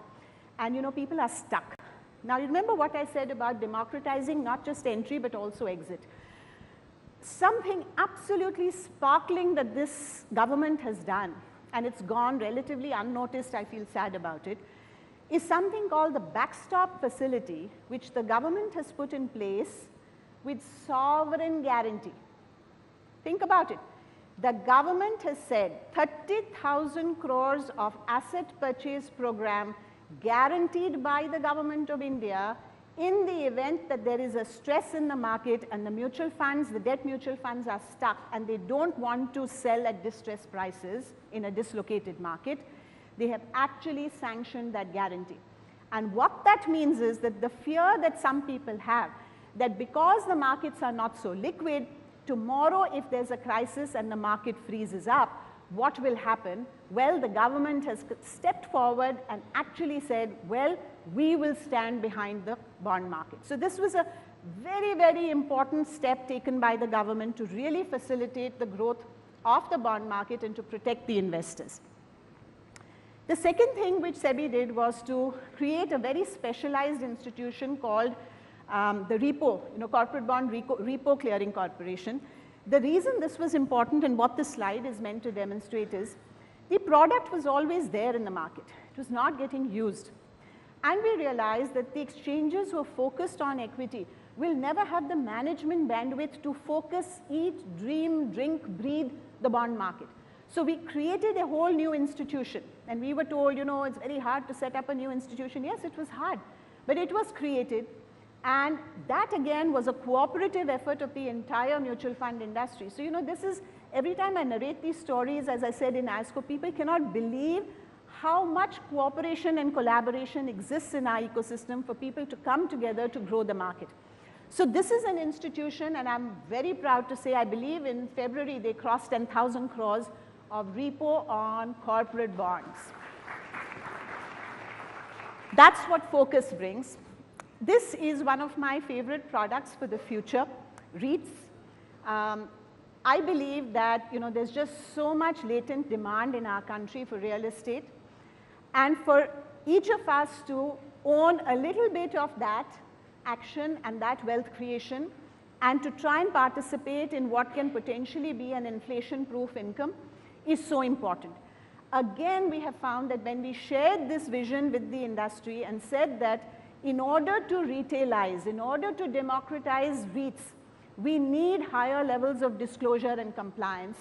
And people are stuck. Now, you remember what I said about democratizing not just entry but also exit. Something absolutely sparkling that this government has done, and it's gone relatively unnoticed, I feel sad about it, is something called the backstop facility, which the government has put in place with sovereign guarantee. Think about it. The government has said 30,000 crores of asset purchase program guaranteed by the government of India in the event that there is a stress in the market and the mutual funds, the debt mutual funds are stuck and they don't want to sell at distressed prices in a dislocated market, they have actually sanctioned that guarantee. And what that means is that the fear that some people have, that because the markets are not so liquid, tomorrow if there's a crisis and the market freezes up, what will happen? Well, the government has stepped forward and actually said, well, we will stand behind the bond market. So this was a very, very important step taken by the government to really facilitate the growth of the bond market and to protect the investors. The second thing which SEBI did was to create a very specialized institution called the repo, corporate bond repo clearing corporation. The reason this was important and what this slide is meant to demonstrate is the product was always there in the market. It was not getting used. And we realized that the exchanges who are focused on equity will never have the management bandwidth to focus, eat, dream, drink, breathe the bond market. So we created a whole new institution and we were told, it's very hard to set up a new institution. Yes, it was hard, but it was created. And that again was a cooperative effort of the entire mutual fund industry. So, this is, every time I narrate these stories, as I said in ASCO, people cannot believe how much cooperation and collaboration exists in our ecosystem for people to come together to grow the market. So this is an institution, and I'm very proud to say, I believe in February they crossed 10,000 crores of repo on corporate bonds. That's what focus brings. This is one of my favorite products for the future, REITs. I believe that there's just so much latent demand in our country for real estate, and for each of us to own a little bit of that action and that wealth creation and to try and participate in what can potentially be an inflation-proof income is so important. Again, we have found that when we shared this vision with the industry and said that in order to retailize, in order to democratize REITs, we need higher levels of disclosure and compliance.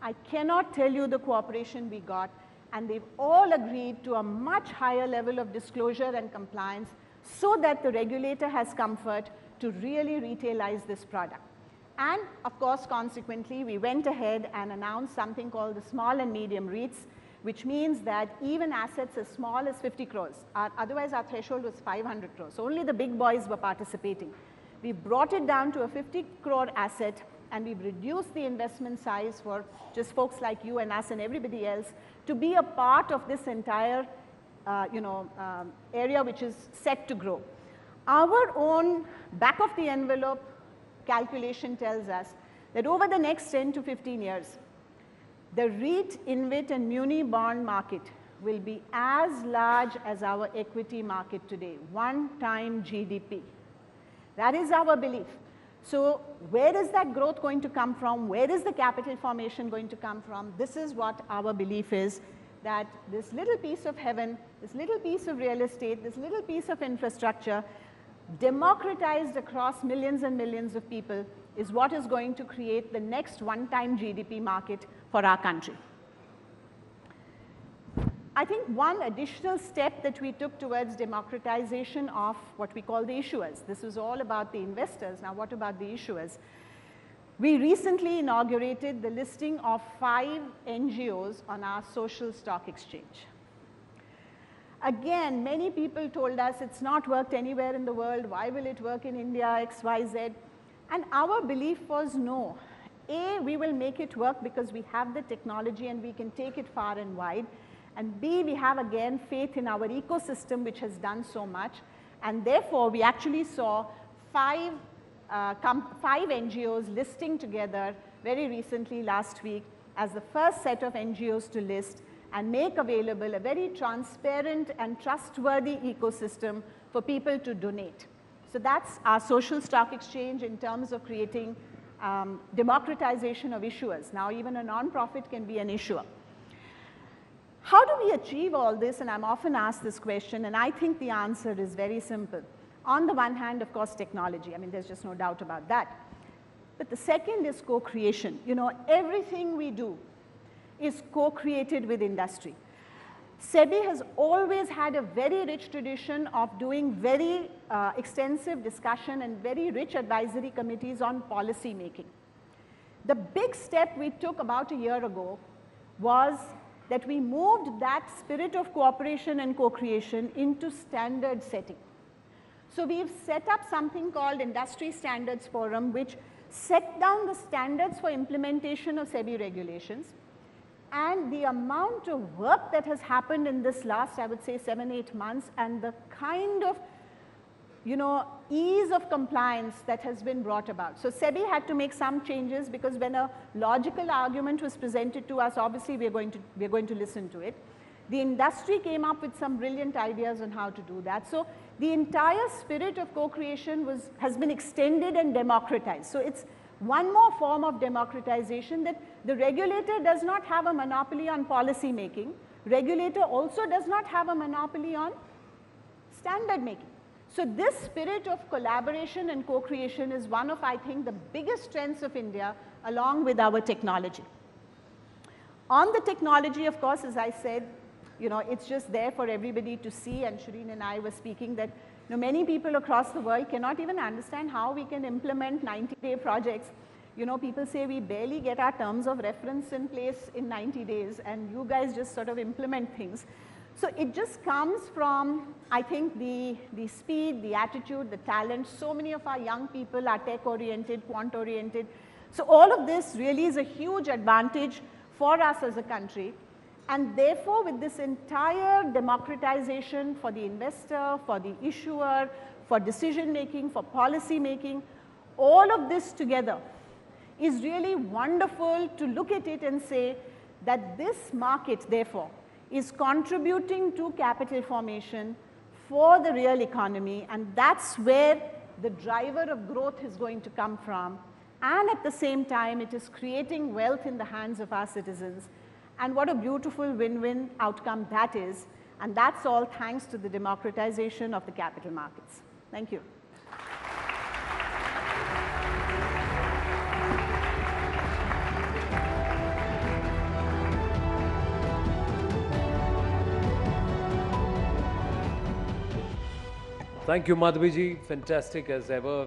I cannot tell you the cooperation we got, and they've all agreed to a much higher level of disclosure and compliance so that the regulator has comfort to really retailize this product. And of course, consequently, we went ahead and announced something called the small and medium REITs, which means that even assets as small as 50 crores, otherwise our threshold was 500 crores, so only the big boys were participating. We brought it down to a 50 crore asset, and we've reduced the investment size for just folks like you and us and everybody else to be a part of this entire area which is set to grow. Our own back of the envelope calculation tells us that over the next 10 to 15 years, the REIT, InvIT and Muni bond market will be as large as our equity market today, 1 time GDP. That is our belief. So where is that growth going to come from? Where is the capital formation going to come from? This is what our belief is, that this little piece of heaven, this little piece of real estate, this little piece of infrastructure, democratized across millions and millions of people, is what is going to create the next 1 time GDP market for our country. I think one additional step that we took towards democratization of what we call the issuers. This is all about the investors. Now, what about the issuers? We recently inaugurated the listing of 5 NGOs on our social stock exchange. Again, many people told us it's not worked anywhere in the world. Why will it work in India, X, Y, Z? And our belief was no. A, we will make it work because we have the technology and we can take it far and wide. And B, we have again faith in our ecosystem which has done so much. And therefore, we actually saw 5 NGOs listing together very recently last week as the first set of NGOs to list and make available a very transparent and trustworthy ecosystem for people to donate. So that's our social stock exchange in terms of creating democratization of issuers. Now even a non-profit can be an issuer. How do we achieve all this? And I'm often asked this question, and I think the answer is very simple. On the one hand, of course, technology. I mean, there's just no doubt about that. But the second is co-creation. Everything we do is co-created with industry. SEBI has always had a very rich tradition of doing very extensive discussion and very rich advisory committees on policy making. The big step we took about a year ago was that we moved that spirit of cooperation and co-creation into standard setting. So we've set up something called Industry Standards Forum, which set down the standards for implementation of SEBI regulations. And the amount of work that has happened in this last, I would say, 7-8 months, and the kind of, ease of compliance that has been brought about. So SEBI had to make some changes because when a logical argument was presented to us, obviously we're going to listen to it. The industry came up with some brilliant ideas on how to do that. So the entire spirit of co-creation has been extended and democratized. So it's one more form of democratization, that the regulator does not have a monopoly on policy making. Regulator also does not have a monopoly on standard making. So this spirit of collaboration and co-creation is one of, I think, the biggest strengths of India, along with our technology. On the technology, of course, as I said, it's just there for everybody to see, and Shireen and I were speaking that many people across the world cannot even understand how we can implement 90-day projects. People say we barely get our terms of reference in place in 90 days, and you guys just sort of implement things. So it just comes from, I think, the speed, the attitude, the talent. So many of our young people are tech-oriented, quant-oriented. So all of this really is a huge advantage for us as a country. And therefore, with this entire democratization for the investor, for the issuer, for decision making, for policy making, all of this together is really wonderful to look at it and say that this market, therefore, is contributing to capital formation for the real economy, and that's where the driver of growth is going to come from. And at the same time, it is creating wealth in the hands of our citizens. And what a beautiful win-win outcome that is. And that's all thanks to the democratization of the capital markets. Thank you. Thank you, Madhaviji. Fantastic as ever.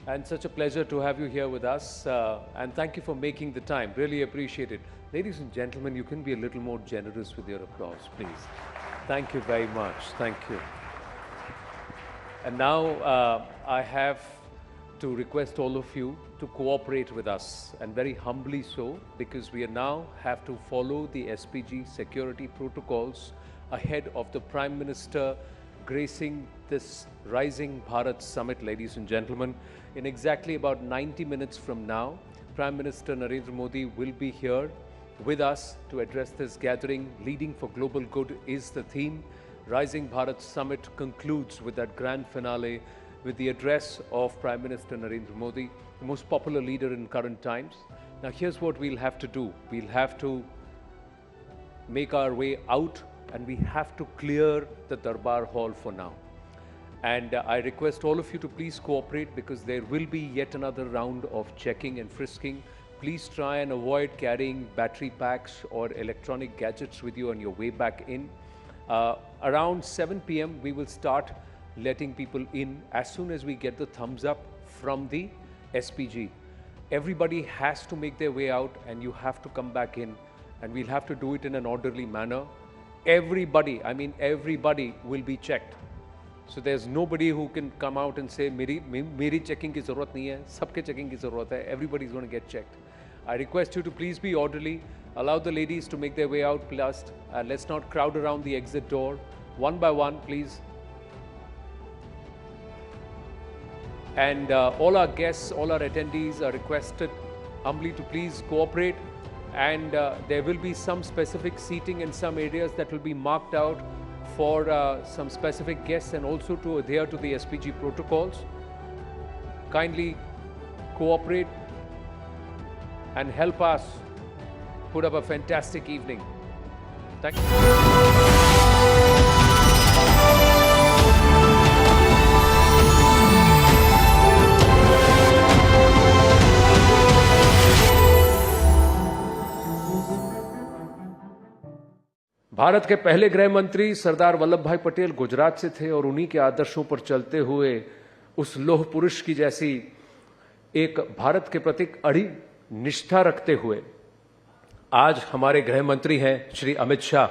And such a pleasure to have you here with us. And thank you for making the time. Really appreciate it. Ladies and gentlemen, you can be a little more generous with your applause, please. Thank you very much. Thank you. And now I have to request all of you to cooperate with us, and very humbly so, because we now have to follow the SPG security protocols ahead of the Prime Minister gracing this Rising Bharat Summit, ladies and gentlemen. In exactly about 90 minutes from now, Prime Minister Narendra Modi will be here with us to address this gathering. Leading for Global Good is the theme. Rising Bharat Summit concludes with that grand finale with the address of Prime Minister Narendra Modi, the most popular leader in current times. Now here's what we'll have to do. We'll have to make our way out, and we have to clear the Darbar Hall for now. And I request all of you to please cooperate, because there will be yet another round of checking and frisking. Please try and avoid carrying battery packs or electronic gadgets with you on your way back in. Around 7 p.m. we will start letting people in as soon as we get the thumbs up from the SPG. Everybody has to make their way out, and you have to come back in, and we'll have to do it in an orderly manner. Everybody, I mean everybody, will be checked. So there's nobody who can come out and say, Meri checking ki zarurat nahi hai, sabke checking ki zarurat hai. Everybody's going to get checked. I request you to please be orderly. Allow the ladies to make their way out, plus let's not crowd around the exit door. One by one, please. And all our guests, all our attendees are requested humbly to please cooperate. And there will be some specific seating in some areas that will be marked out for some specific guests, and also to adhere to the SPG protocols. Kindly cooperate and help us put up a fantastic evening. Thank you. Bharat के पहले गृह मंत्री सरदार वल्लभ भाई पटेल गुजरात से थे और उन्हीं के आदर्शों पर चलते हुए उस लौह पुरुष की जैसी एक भारत के प्रति अड़ी निष्ठा रखते हुए आज हमारे गृह मंत्री हैं श्री अमित शाह।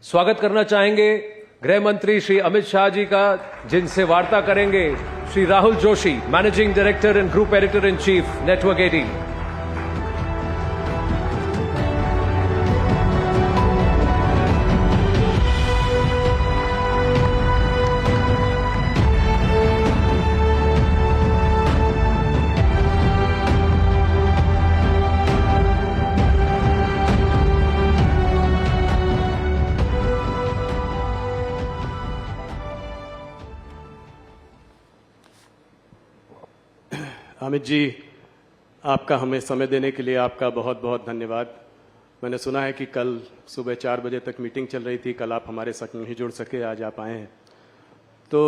स्वागत करना चाहेंगे गृह मंत्री श्री अमित शाह जी का, जिनसे वार्ता करेंगे Shri Rahul Joshi, managing director and group editor in chief, network 18। Amit ji, आपका हमें समय देने के लिए आपका बहुत बहुत धन्यवाद। मैंने सुना है कि कल सुबह 4 बजे तक मीटिंग चल रही थी, कल आप हमारे साथ नहीं जुड़ सके, आज आप आए हैं। तो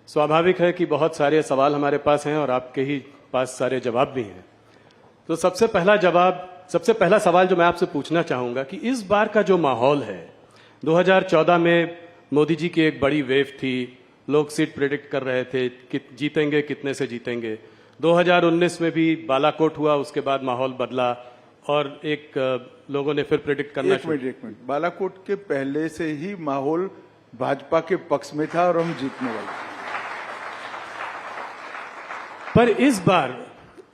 स्वाभाविक है कि बहुत सारे सवाल हमारे पास हैं और आपके ही पास सारे जवाब भी हैं। तो सबसे पहला सवाल जो मैं आपसे पूछना चाहूँगा कि इस बार का जो माहौल है, 2014 में मोदी जी की एक बड़ी वेव थी, लोग सीट प्रेडिक्ट कर रहे थे कि जीतेंगे, कितने से जीतेंगे। 2019 में भी बालाकोट हुआ, उसके बाद माहौल बदला और लोगों ने फिर प्रेडिक्ट करना एक मिनट, बालाकोट के पहले से ही माहौल भाजपा के पक्ष में था और हम जीतने वाले। पर इस बार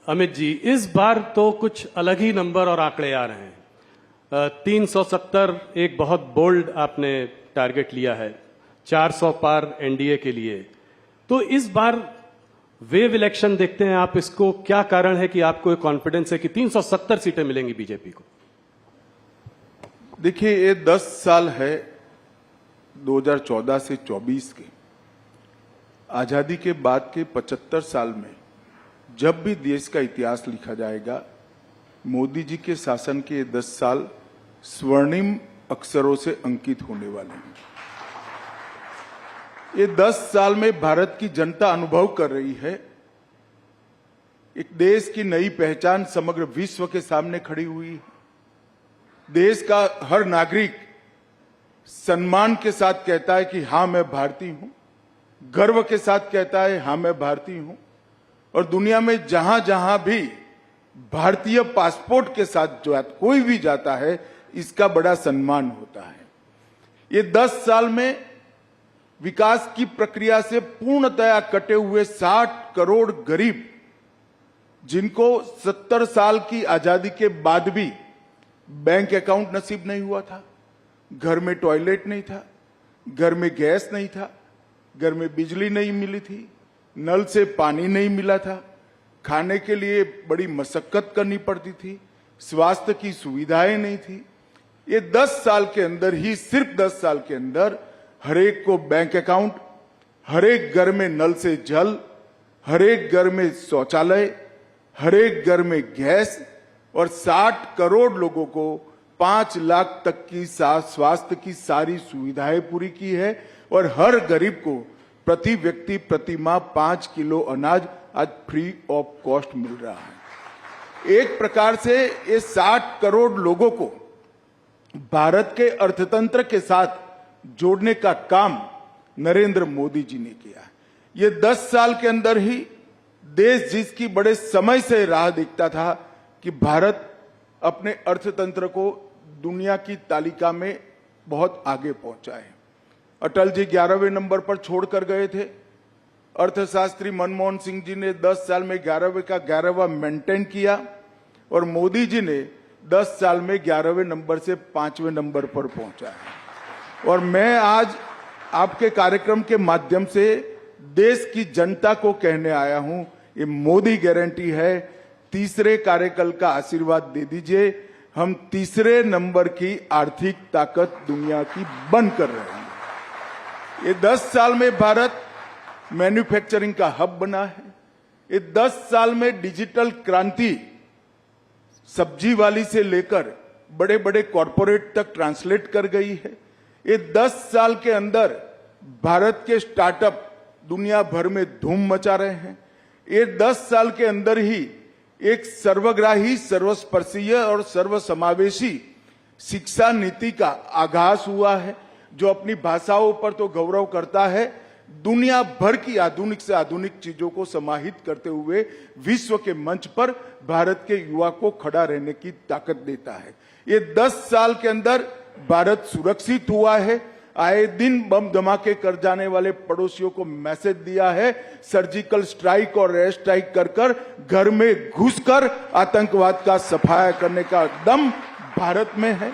अमित जी, इस बार तो कुछ अलग ही नंबर और आंकड़े आ रहे हैं। 370 एक बहुत बोल्ड आपने टारगेट लिया है, 400 पार एनडीए के लिए। तो इस बार वेव इलेक्शन देखते हैं आप, इसको क्या कारण है कि आपको एक कॉन्फिडेंस है कि 370 सीटें मिलेंगी बीजेपी को? देखिए, ये 10 साल है 2014 से 24 के, आजादी के बाद के 75 साल में जब भी देश का इतिहास लिखा जाएगा, मोदी जी के शासन के 10 साल स्वर्णिम अक्षरों से अंकित होने वाले हैं। ये 10 साल में भारत की जनता अनुभव कर रही है, एक देश की नई पहचान समग्र विश्व के सामने खड़ी हुई है। देश का हर नागरिक सम्मान के साथ कहता है कि हाँ मैं भारतीय हूं, गर्व के साथ कहता है हाँ मैं भारतीय हूं, और दुनिया में जहां जहां भी भारतीय पासपोर्ट के साथ जो कोई भी जाता है, इसका बड़ा सम्मान होता है। ये 10 साल में विकास की प्रक्रिया से पूर्णतया कटे हुए 60 करोड़ गरीब, जिनको 70 साल की आजादी के बाद भी बैंक अकाउंट नसीब नहीं हुआ था, घर में टॉयलेट नहीं था, घर में गैस नहीं था, घर में बिजली नहीं मिली थी, नल से पानी नहीं मिला था, खाने के लिए बड़ी मशक्कत करनी पड़ती थी, स्वास्थ्य की सुविधाएं नहीं थी। ये 10 साल के अंदर ही, सिर्फ 10 साल के अंदर हर एक को बैंक अकाउंट, हर एक घर में नल से जल, हर एक घर में शौचालय, हर एक घर में गैस, और 60 करोड़ लोगों को 5 लाख तक की स्वास्थ्य की सारी सुविधाएं पूरी की है। और हर गरीब को प्रति व्यक्ति प्रति माह 5 किलो अनाज आज फ्री ऑफ कॉस्ट मिल रहा है। एक प्रकार से ये 60 करोड़ लोगों को भारत के अर्थतंत्र के साथ जोड़ने का काम नरेंद्र मोदी जी ने किया। ये 10 साल के अंदर ही देश जिसकी बड़े समय से राह देखता था कि भारत अपने अर्थतंत्र को दुनिया की तालिका में बहुत आगे पहुंचा है। अटल जी 11वें नंबर पर छोड़कर गए थे, अर्थशास्त्री मनमोहन सिंह जी ने 10 साल में 11वें का 11वां मेंटेन किया, और मोदी जी ने 10 साल में 11वें नंबर से 5वें नंबर पर पहुंचा है। और मैं आज आपके कार्यक्रम के माध्यम से देश की जनता को कहने आया हूं, ये मोदी गारंटी है, तीसरे कार्यकाल का आशीर्वाद दे दीजिए, हम तीसरे नंबर की आर्थिक ताकत दुनिया की बन कर रहे हैं। ये 10 साल में भारत मैन्युफैक्चरिंग का हब बना है। ये 10 साल में डिजिटल क्रांति सब्जी वाली से लेकर बड़े बड़े कॉरपोरेट तक ट्रांसलेट कर गई है। ये 10 साल के अंदर भारत के स्टार्टअप दुनिया भर में धूम मचा रहे हैं। ये 10 साल के अंदर ही एक सर्वग्राही, सर्वस्पर्शीय और सर्वसमावेशी शिक्षा नीति का आगाज हुआ है, जो अपनी भाषाओं पर तो गौरव करता है, दुनिया भर की आधुनिक से आधुनिक चीजों को समाहित करते हुए विश्व के मंच पर भारत के युवा को खड़ा रहने की ताकत देता है। ये 10 साल के अंदर भारत सुरक्षित हुआ है, आए दिन बम धमाके कर जाने वाले पड़ोसियों को मैसेज दिया है, सर्जिकल स्ट्राइक और एयर स्ट्राइक कर घर में घुसकर आतंकवाद का सफाया करने का दम भारत में है।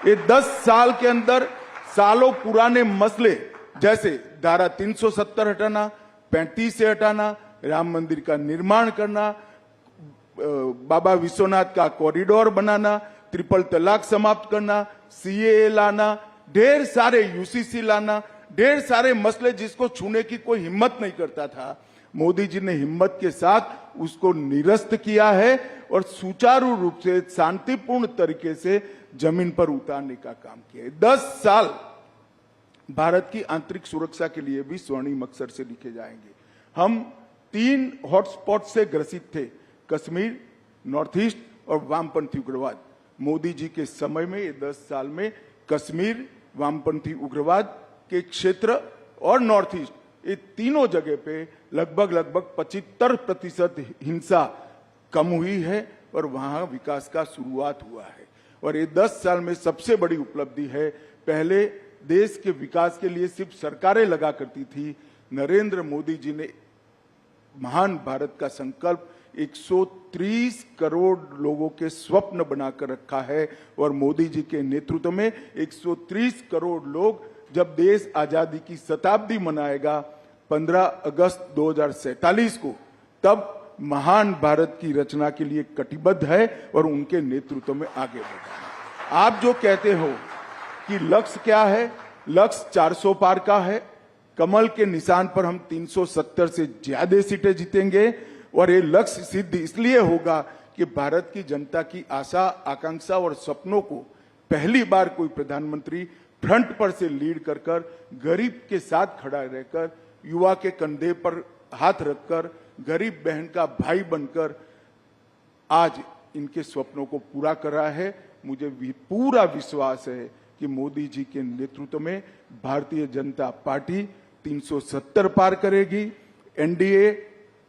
ये 10 साल के अंदर सालों पुराने मसले जैसे धारा 370 हटाना, 35 से हटाना, राम मंदिर का निर्माण करना, बाबा विश्वनाथ का कॉरिडोर बनाना, ट्रिपल तलाक समाप्त करना, सीएए लाना, ढेर सारे यूसीसी लाना, ढेर सारे मसले जिसको छूने की कोई हिम्मत नहीं करता था, मोदी जी ने हिम्मत के साथ उसको निरस्त किया है और सुचारू रूप से शांतिपूर्ण तरीके से जमीन पर उतारने का काम किया है। 10 साल भारत की आंतरिक सुरक्षा के लिए भी स्वर्णिम अक्षर से लिखे जाएंगे। हम 3 हॉटस्पॉट से ग्रसित थे, कश्मीर, नॉर्थ ईस्ट और वामपंथी उग्रवाद। मोदी जी के समय में ये 10 साल में कश्मीर, वामपंथी उग्रवाद के क्षेत्र और नॉर्थ ईस्ट, ये तीनों जगह पे लगभग 75% हिंसा कम हुई है और वहां विकास का शुरुआत हुआ है। और ये 10 साल में सबसे बड़ी उपलब्धि है, पहले देश के विकास के लिए सिर्फ सरकारें लगा करती थी, नरेंद्र मोदी जी ने महान भारत का संकल्प 130 करोड़ लोगों के स्वप्न बनाकर रखा है और मोदी जी के नेतृत्व में 130 करोड़ लोग जब देश आजादी की शताब्दी मनाएगा 15 अगस्त 2047 को, तब महान भारत की रचना के लिए कटिबद्ध है और उनके नेतृत्व में आगे बढ़ा। आप जो कहते हो कि लक्ष्य क्या है, लक्ष्य 400 पार का है। कमल के निशान पर हम 370 से ज्यादा सीटें जीतेंगे और ये लक्ष्य सिद्ध इसलिए होगा कि भारत की जनता की आशा, आकांक्षा और सपनों को पहली बार कोई प्रधानमंत्री फ्रंट पर से लीड कर गरीब के साथ खड़ा रहकर, युवा के कंधे पर हाथ रखकर, गरीब बहन का भाई बनकर आज इनके स्वप्नों को पूरा कर रहा है। मुझे पूरा विश्वास है कि मोदी जी के नेतृत्व में भारतीय जनता पार्टी 370 पार करेगी, एनडीए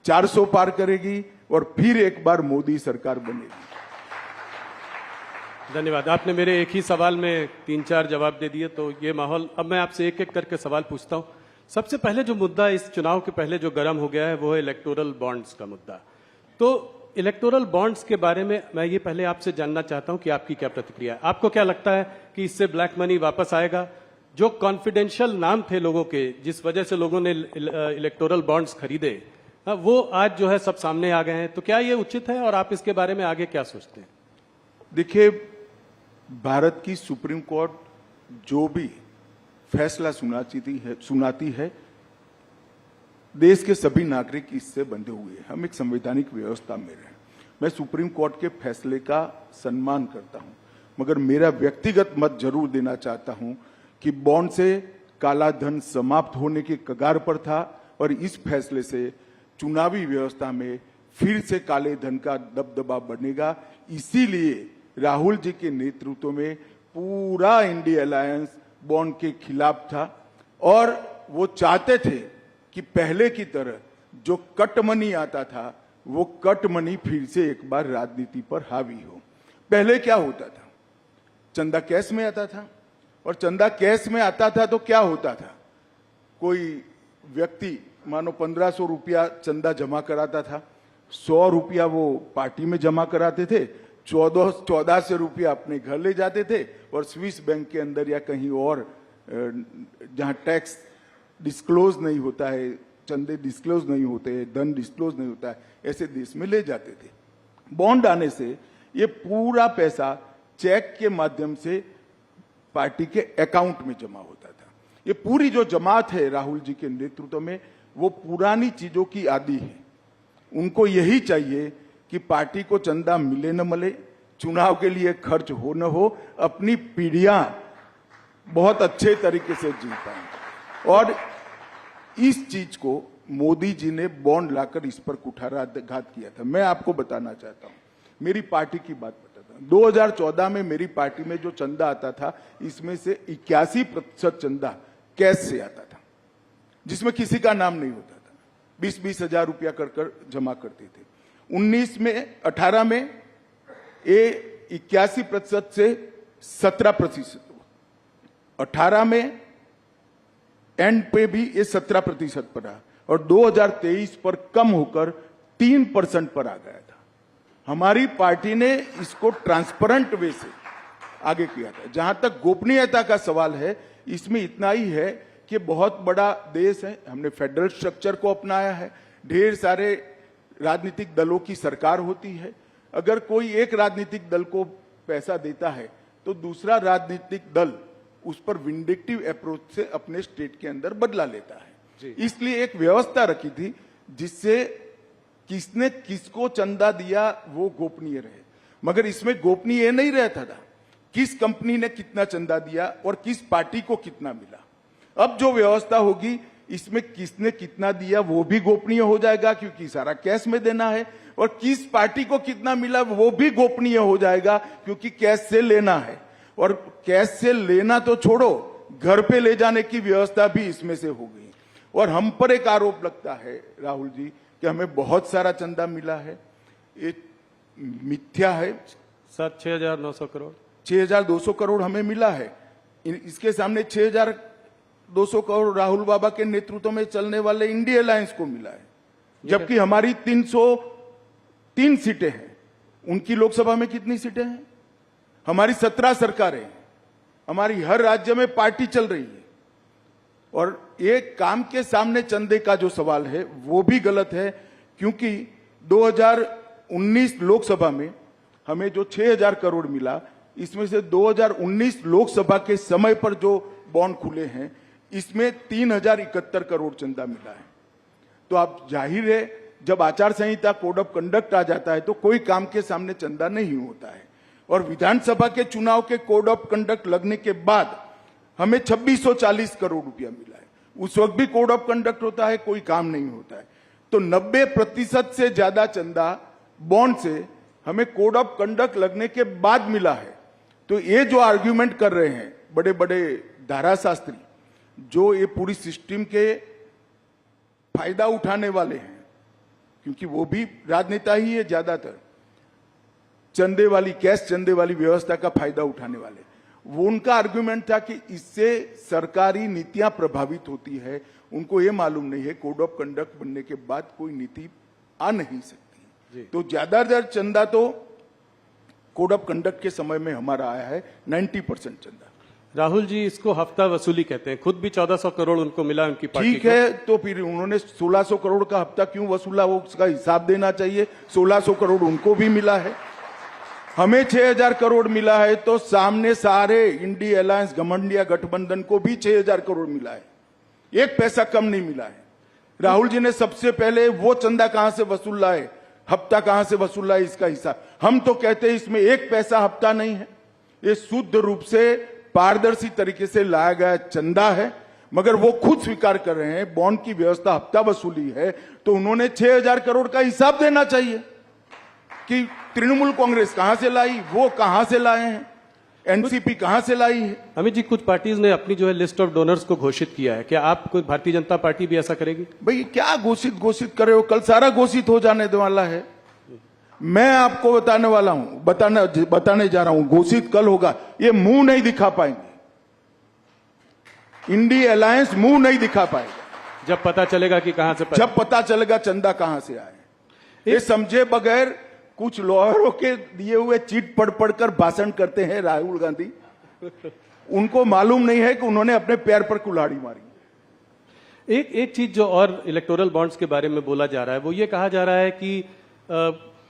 400 पार करेगी और फिर एक बार मोदी सरकार बनेगी। धन्यवाद। आपने मेरे एक ही सवाल में 3-4 जवाब दे दिए, तो ये माहौल, अब मैं आपसे एक एक करके सवाल पूछता हूं। सबसे पहले जो मुद्दा इस चुनाव के पहले जो गर्म हो गया है वो है इलेक्टोरल बॉन्ड्स का मुद्दा। तो इलेक्टोरल बॉन्ड्स के बारे में मैं ये पहले आपसे जानना चाहता हूं कि आपकी क्या प्रतिक्रिया है। आपको क्या लगता है कि इससे ब्लैक मनी वापस आएगा? जो कॉन्फिडेंशियल नाम थे लोगों के, जिस वजह से लोगों ने इलेक्टोरल बॉन्ड्स खरीदे, वो आज जो है सब सामने आ गए हैं। तो क्या ये उचित है और आप इसके बारे में आगे क्या सोचते हैं? देखिए, भारत की सुप्रीम कोर्ट जो भी फैसला सुनाती है, देश के सभी नागरिक इससे बंधे हुए हैं। हम एक संवैधानिक व्यवस्था में रहे। मैं सुप्रीम कोर्ट के फैसले का सम्मान करता हूं, मगर मेरा व्यक्तिगत मत जरूर देना चाहता हूं कि बॉन्ड से काला धन समाप्त होने के कगार पर था और इस फैसले से चुनावी व्यवस्था में फिर से काले धन का दबदबा बढ़ेगा। इसीलिए राहुल जी के नेतृत्व में पूरा इंडिया अलायंस बॉन्ड के खिलाफ था और वो चाहते थे कि पहले की तरह जो कट मनी आता था वो कट मनी फिर से एक बार राजनीति पर हावी हो। पहले क्या होता था, चंदा कैश में आता था और चंदा कैश में आता था तो क्या होता था, कोई व्यक्ति मानो 1500 रुपया चंदा जमा कराता था, 100 रुपया वो पार्टी में जमा कराते थे, 1400 रुपया अपने घर ले जाते थे और स्विस बैंक के अंदर या कहीं और जहां टैक्स डिस्क्लोज नहीं होता है, चंदे डिस्क्लोज नहीं होते हैं, धन डिस्क्लोज नहीं होता है, ऐसे देश में ले जाते थे। बॉन्ड आने से ये पूरा पैसा चेक के माध्यम से पार्टी के अकाउंट में जमा होता था। ये पूरी जो जमात है राहुल जी के नेतृत्व में, वो पुरानी चीजों की आदी है। उनको यही चाहिए कि पार्टी को चंदा मिले न मिले, चुनाव के लिए खर्च हो न हो, अपनी पीढ़ियां बहुत अच्छे तरीके से जी पाएं। और इस चीज को मोदी जी ने बॉन्ड लाकर इस पर कुठाराघात किया था। मैं आपको बताना चाहता हूं, मेरी पार्टी की बात बताता 2014 में मेरी पार्टी में जो चंदा आता था, इसमें से 81% चंदा कैश से आता था, जिसमें किसी का नाम नहीं होता था। 20-20 हजार रुपया कर जमा करते थे। 18 में ये 81% से 17% हुआ। 18 में एंड पे भी ये 17% पर रहा और 2023 पर कम होकर 3% पर आ गया था। हमारी पार्टी ने इसको ट्रांसपेरेंट वे से आगे किया था। जहां तक गोपनीयता का सवाल है, इसमें इतना ही है कि बहुत बड़ा देश है, हमने फेडरल स्ट्रक्चर को अपनाया है, ढेर सारे राजनीतिक दलों की सरकार होती है। अगर कोई एक राजनीतिक दल को पैसा देता है तो दूसरा राजनीतिक दल उस पर विंडिक्टिव अप्रोच से अपने स्टेट के अंदर बदला लेता है। इसलिए एक व्यवस्था रखी थी जिससे किसने किसको चंदा दिया वो गोपनीय रहे, मगर इसमें गोपनीय नहीं रहता था किस कंपनी ने कितना चंदा दिया और किस पार्टी को कितना मिला। अब जो व्यवस्था होगी इसमें किसने कितना दिया वो भी गोपनीय हो जाएगा, क्योंकि सारा कैश में देना है, और किस पार्टी को कितना मिला वो भी गोपनीय हो जाएगा, क्योंकि कैश से लेना है। और कैश से लेना तो छोड़ो, घर पे ले जाने की व्यवस्था भी इसमें से हो गई। और हम पर एक आरोप लगता है राहुल जी कि हमें बहुत सारा चंदा मिला है, ये मिथ्या है। सर 6,900 करोड़ 6,200 करोड़ हमें मिला है। इसके सामने 6,200 करोड़ राहुल बाबा के नेतृत्व में चलने वाले इंडिया अलायंस को मिला है, जबकि हमारी 303 सीटें हैं। उनकी लोकसभा में कितनी सीटें हैं? हमारी 17 सरकारें हैं, हमारी हर राज्य में पार्टी चल रही है। और एक काम के सामने चंदे का जो सवाल है वो भी गलत है, क्योंकि 2019 लोकसभा में हमें जो 6,000 करोड़ मिला, इसमें से 2019 लोकसभा के समय पर जो बॉन्ड खुले हैं इसमें 3,071 करोड़ चंदा मिला है। तो आप जाहिर है जब आचार संहिता कोड ऑफ कंडक्ट आ जाता है तो कोई काम के सामने चंदा नहीं होता है। और विधानसभा के चुनाव के कोड ऑफ कंडक्ट लगने के बाद हमें 2640 करोड़ रुपया मिला है। उस वक्त भी कोड ऑफ कंडक्ट होता है, कोई काम नहीं होता है। तो 90% से ज्यादा चंदा बॉन्ड से हमें कोड ऑफ कंडक्ट लगने के बाद मिला है। तो ये जो आर्ग्यूमेंट कर रहे हैं बड़े बड़े धाराशास्त्री, जो ये पूरी सिस्टम के फायदा उठाने वाले हैं, क्योंकि वो भी राजनेता ही है ज्यादातर, चंदे वाली कैश चंदे वाली व्यवस्था का फायदा उठाने वाले, वो उनका आर्ग्यूमेंट था कि इससे सरकारी नीतियां प्रभावित होती है। उनको ये मालूम नहीं है कोड ऑफ कंडक्ट बनने के बाद कोई नीति आ नहीं सकती। तो ज्यादातर चंदा तो कोड ऑफ कंडक्ट के समय में हमारा आया है, 90% चंदा। राहुल जी, इसको हफ्ता वसूली कहते हैं। खुद भी 1,400 करोड़ उनको मिला उनकी पार्टी को। ठीक है, तो फिर उन्होंने 1,600 करोड़ का हफ्ता क्यों वसूला, वो उसका हिसाब देना चाहिए। 1,600 करोड़ उनको भी मिला है, हमें 6,000 करोड़ मिला है, तो सामने सारे इंडिया अलायंस घमंडिया गठबंधन को भी 6,000 करोड़ मिला है, एक पैसा कम नहीं मिला है। राहुल जी ने सबसे पहले वो चंदा कहां से वसूल लाए, हफ्ता कहां से वसूल लाए, इसका हिसाब। हम तो कहते हैं इसमें एक पैसा हफ्ता नहीं है, ये शुद्ध रूप से पारदर्शी तरीके से लाया गया चंदा है। मगर वो खुद स्वीकार कर रहे हैं बॉन्ड की व्यवस्था हफ्ता वसूली है, तो उन्होंने 6,000 करोड़ का हिसाब देना चाहिए कि तृणमूल कांग्रेस कहां से लाई, वो कहां से लाए हैं, एनसीपी कहां से लाई है। अमित जी, कुछ पार्टीज ने अपनी जो है लिस्ट ऑफ डोनर्स को घोषित किया है, क्या आप कोई भारतीय जनता पार्टी भी ऐसा करेगी? भाई क्या घोषित कर रहे हो, कल सारा घोषित हो जाने वाला है। मैं आपको बताने वाला हूं, बताने जा रहा हूं, घोषित कल होगा। ये मुंह नहीं दिखा पाएंगे, इंडिया अलायंस मुंह नहीं दिखा पाएगा। जब पता चलेगा कि कहां से, जब पता चलेगा चंदा कहां से आए। ये समझे बगैर कुछ लॉयरों के दिए हुए चीट पढ़कर भाषण करते हैं राहुल गांधी। उनको मालूम नहीं है कि उन्होंने अपने पैर पर कुल्हाड़ी मारी। एक चीज जो और इलेक्टोरल बॉन्ड्स के बारे में बोला जा रहा है, वो ये कहा जा रहा है कि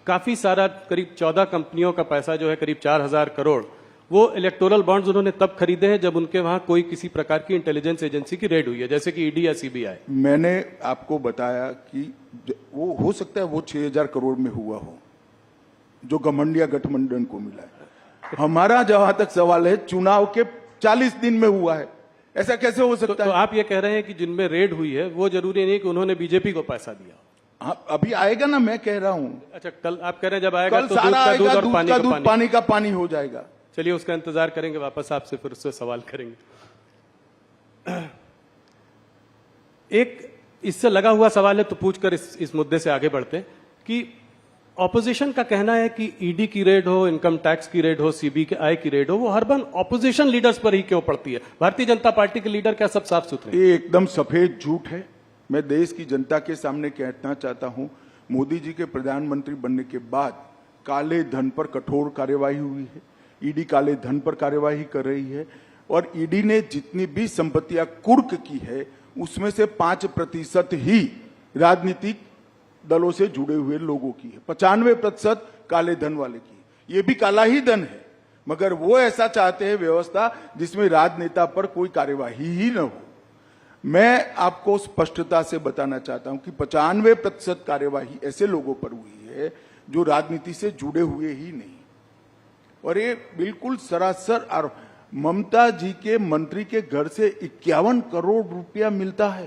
काफी सारा करीब 14 कंपनियों का पैसा जो है करीब 4,000 करोड़, वो इलेक्टोरल बॉन्ड्स उन्होंने तब खरीदे हैं जब उनके वहां कोई किसी प्रकार की इंटेलिजेंस एजेंसी की रेड हुई है, जैसे कि ईडी या सीबीआई। मैंने आपको बताया कि वो हो सकता है वो 6,000 करोड़ में हुआ हो जो घमंडिया गठबंधन को मिला है। हमारा जहां तक सवाल है, चुनाव के 40 दिन में हुआ है, ऐसा कैसे हो सकता है? तो आप ये कह रहे हैं कि जिनमें रेड हुई है वो जरूरी नहीं कि उन्होंने बीजेपी को पैसा दिया। हाँ, अभी आएगा ना, मैं कह रहा हूँ। अच्छा, कल आप कह रहे हैं जब आएगा कल तो सारा आएगा, दूध का दूध पानी का पानी हो जाएगा। चलिए उसका इंतजार करेंगे, वापस आपसे फिर उससे सवाल करेंगे। एक इससे लगा हुआ सवाल है तो पूछकर इस मुद्दे से आगे बढ़ते हैं कि ऑपोजिशन का कहना है कि ईडी की रेड हो, इनकम टैक्स की रेड हो, सीबीआई की रेड हो, वो हर बार ऑपोजिशन लीडर्स पर ही क्यों पड़ती है? भारतीय जनता पार्टी के लीडर क्या सब साफ सुथरे? ये एकदम सफेद झूठ है। मैं देश की जनता के सामने कहना चाहता हूं, मोदी जी के प्रधानमंत्री बनने के बाद काले धन पर कठोर कार्यवाही हुई है। ईडी काले धन पर कार्यवाही कर रही है और ईडी ने जितनी भी संपत्तियां कुर्क की है उसमें से 5% ही राजनीतिक दलों से जुड़े हुए लोगों की है, 95% काले धन वाले की। ये भी काला ही धन है, मगर वो ऐसा चाहते हैं व्यवस्था जिसमें राजनेता पर कोई कार्यवाही ही न हो। मैं आपको स्पष्टता से बताना चाहता हूं कि 95% कार्यवाही ऐसे लोगों पर हुई है जो राजनीति से जुड़े हुए ही नहीं, और ये बिल्कुल सरासर। और ममता जी के मंत्री के घर से 51 करोड़ रुपया मिलता है,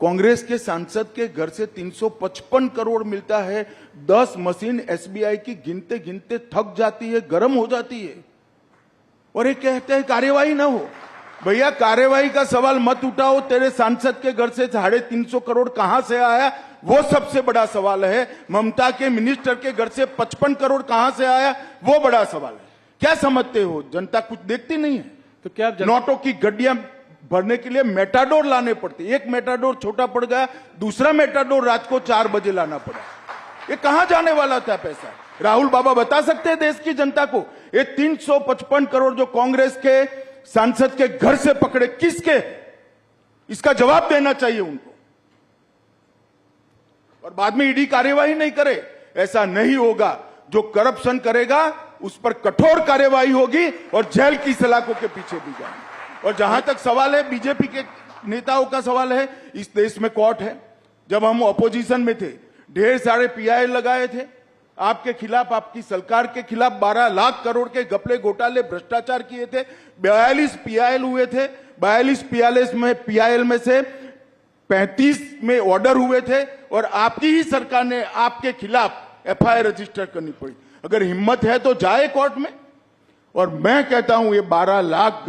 कांग्रेस के सांसद के घर से 355 करोड़ मिलता है। 10 मशीन एसबीआई की गिनते गिनते थक जाती है, गर्म हो जाती है, और ये कहते हैं कार्यवाही ना हो। भैया, कार्यवाही का सवाल मत उठाओ। तेरे सांसद के घर से 350 करोड़ कहां से आया, वो सबसे बड़ा सवाल है। ममता के मिनिस्टर के घर से 55 करोड़ कहां से आया, वो बड़ा सवाल है। क्या समझते हो, जनता कुछ देखती नहीं है? तो क्या नोटों की गड्डियां भरने के लिए मेटाडोर लाने पड़ते, एक मेटाडोर छोटा पड़ गया, दूसरा मेटाडोर रात को 4 बजे लाना पड़ा। ये कहां जाने वाला था पैसा? राहुल बाबा बता सकते हैं देश की जनता को? ये 355 करोड़ जो कांग्रेस के सांसद के घर से पकड़े, किसके? इसका जवाब देना चाहिए उनको। और बाद में ईडी कार्यवाही नहीं करे, ऐसा नहीं होगा। जो करप्शन करेगा उस पर कठोर कार्यवाही होगी और जेल की सलाखों के पीछे भी जाएंगे। और जहां तक सवाल है बीजेपी के नेताओं का सवाल है, इस देश में कोर्ट है। जब हम ऑपोजिशन में थे, ढेर सारे पीआई लगाए थे आपके खिलाफ, आपकी सरकार के खिलाफ। 12 लाख करोड़ के घपले घोटाले भ्रष्टाचार किए थे। 42 पीआईएल हुए थे। 42 पीआईएल में से 35 में ऑर्डर हुए थे और आपकी ही सरकार ने आपके खिलाफ एफआईआर रजिस्टर करनी पड़ी। अगर हिम्मत है तो जाए कोर्ट में। और मैं कहता हूं, ये 12 लाख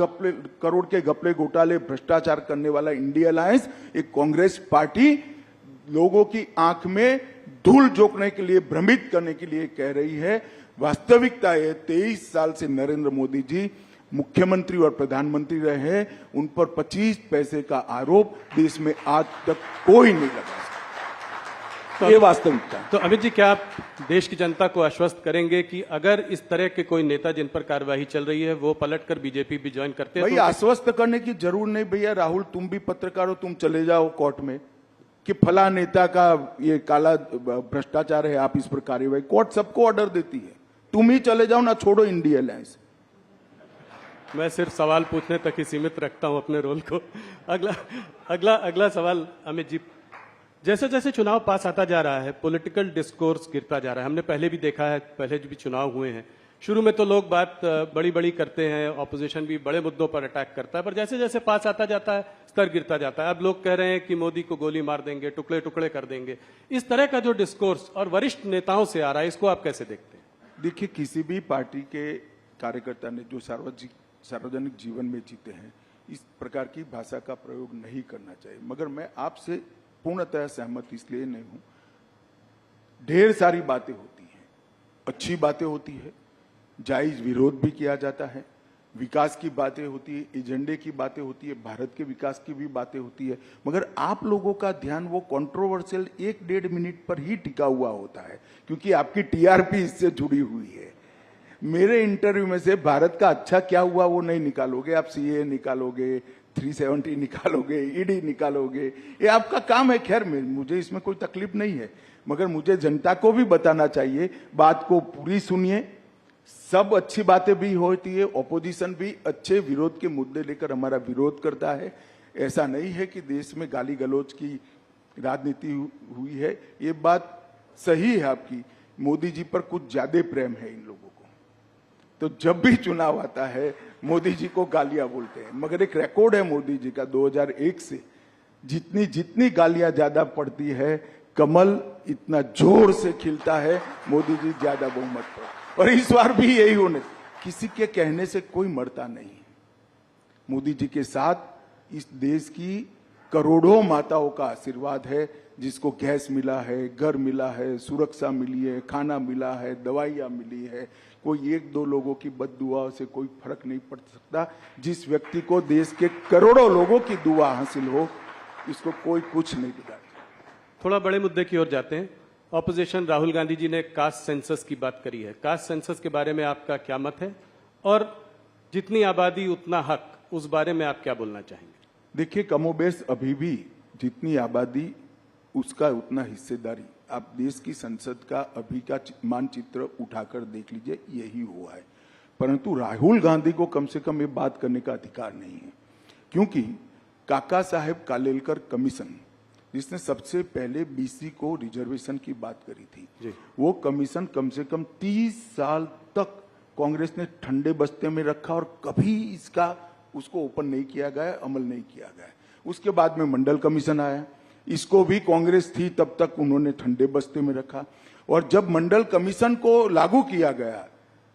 करोड़ के घपले घोटाले भ्रष्टाचार करने वाला इंडिया अलायंस एक कांग्रेस पार्टी लोगों की आंख में धूल झोंकने के लिए, भ्रमित करने के लिए कह रही है। वास्तविकता है 23 साल से नरेंद्र मोदी जी मुख्यमंत्री और प्रधानमंत्री रहे हैं, उन पर 25 पैसे का आरोप देश में आज तक कोई नहीं लगा। तो ये वास्तविकता। तो अमित जी, क्या आप देश की जनता को आश्वस्त करेंगे कि अगर इस तरह के कोई नेता जिन पर कार्यवाही चल रही है वो पलटकर बीजेपी भी ज्वाइन करते हैं? भाई, आश्वस्त करने की जरूर नहीं भैया। राहुल, तुम भी पत्रकार हो, तुम चले जाओ कोर्ट में कि फला नेता का ये काला भ्रष्टाचार है, आप इस पर कार्यवाही। कोर्ट सबको ऑर्डर देती है, तुम ही चले जाओ ना, छोड़ो इंडिया अलायंस। मैं सिर्फ सवाल पूछने तक ही सीमित रखता हूं अपने रोल को। अगला सवाल अमित जी, जैसे जैसे चुनाव पास आता जा रहा है, पॉलिटिकल डिस्कोर्स गिरता जा रहा है। हमने पहले भी देखा है, पहले भी चुनाव हुए हैं। शुरू में तो लोग बात बड़ी बड़ी करते हैं, ऑपोजिशन भी बड़े मुद्दों पर अटैक करता है, पर जैसे जैसे पास आता जाता है स्तर गिरता जाता है। अब लोग कह रहे हैं कि मोदी को गोली मार देंगे, टुकड़े टुकड़े कर देंगे। इस तरह का जो डिस्कोर्स और वरिष्ठ नेताओं से आ रहा है, इसको आप कैसे देखते हैं? देखिए, किसी भी पार्टी के कार्यकर्ता ने जो सार्वजनिक जीवन में जीते हैं, इस प्रकार की भाषा का प्रयोग नहीं करना चाहिए। मगर मैं आपसे पूर्णतः सहमत इसलिए नहीं हूं। ढेर सारी बातें होती हैं, अच्छी बातें होती है, जायज विरोध भी किया जाता है, विकास की बातें होती है, एजेंडे की बातें होती है, भारत के विकास की भी बातें होती है। मगर आप लोगों का ध्यान वो कंट्रोवर्शियल 1-1.5 मिनट पर ही टिका हुआ होता है, क्योंकि आपकी टीआरपी इससे जुड़ी हुई है। मेरे इंटरव्यू में से भारत का अच्छा क्या हुआ वो नहीं निकालोगे आप। सीए निकालोगे, 370 निकालोगे, ईडी निकालोगे, ये आपका काम है। खैर, मुझे इसमें कोई तकलीफ नहीं है, मगर मुझे जनता को भी बताना चाहिए। बात को पूरी सुनिए, सब अच्छी बातें भी होती है, ऑपोजिशन भी अच्छे विरोध के मुद्दे लेकर हमारा विरोध करता है। ऐसा नहीं है कि देश में गाली गलौज की राजनीति हुई है, ये बात सही है आपकी। मोदी जी पर कुछ ज्यादा प्रेम है इन लोगों को, तो जब भी चुनाव आता है मोदी जी को गालियां बोलते हैं। मगर एक रिकॉर्ड है मोदी जी का 2001 से, जितनी गालियां ज्यादा पड़ती है, कमल इतना जोर से खिलता है मोदी जी ज्यादा बहुमत पर। और इस बार भी यही होने, किसी के कहने से कोई मरता नहीं। मोदी जी के साथ इस देश की करोड़ों माताओं का आशीर्वाद है, जिसको गैस मिला है, घर मिला है, सुरक्षा मिली है, खाना मिला है, दवाइयाँ मिली है। कोई एक दो लोगों की बद्दुआ से कोई फर्क नहीं पड़ सकता। जिस व्यक्ति को देश के करोड़ों लोगों की दुआ हासिल हो, इसको कोई कुछ नहीं बिगाड़। थोड़ा बड़े मुद्दे की ओर जाते हैं। ऑपोजिशन राहुल गांधी जी ने कास्ट सेंसस की बात करी है। कास्ट सेंसस के बारे में आपका क्या मत है, और जितनी आबादी उतना हक, उस बारे में आप क्या बोलना चाहेंगे? देखिए, कमोबेश अभी भी जितनी आबादी उसका उतना हिस्सेदारी। आप देश की संसद का अभी का मानचित्र उठाकर देख लीजिए, यही हुआ है। परंतु राहुल गांधी को कम से कम ये बात करने का अधिकार नहीं है, क्योंकि काका साहेब कालेलकर कमीशन, जिसने सबसे पहले बीसी को रिजर्वेशन की बात करी थी, वो कमीशन कम से कम 30 साल तक कांग्रेस ने ठंडे बस्ते में रखा और कभी उसको ओपन नहीं किया गया, अमल नहीं किया गया। उसके बाद में मंडल कमीशन आया, इसको भी कांग्रेस थी तब तक उन्होंने ठंडे बस्ते में रखा। और जब मंडल कमीशन को लागू किया गया,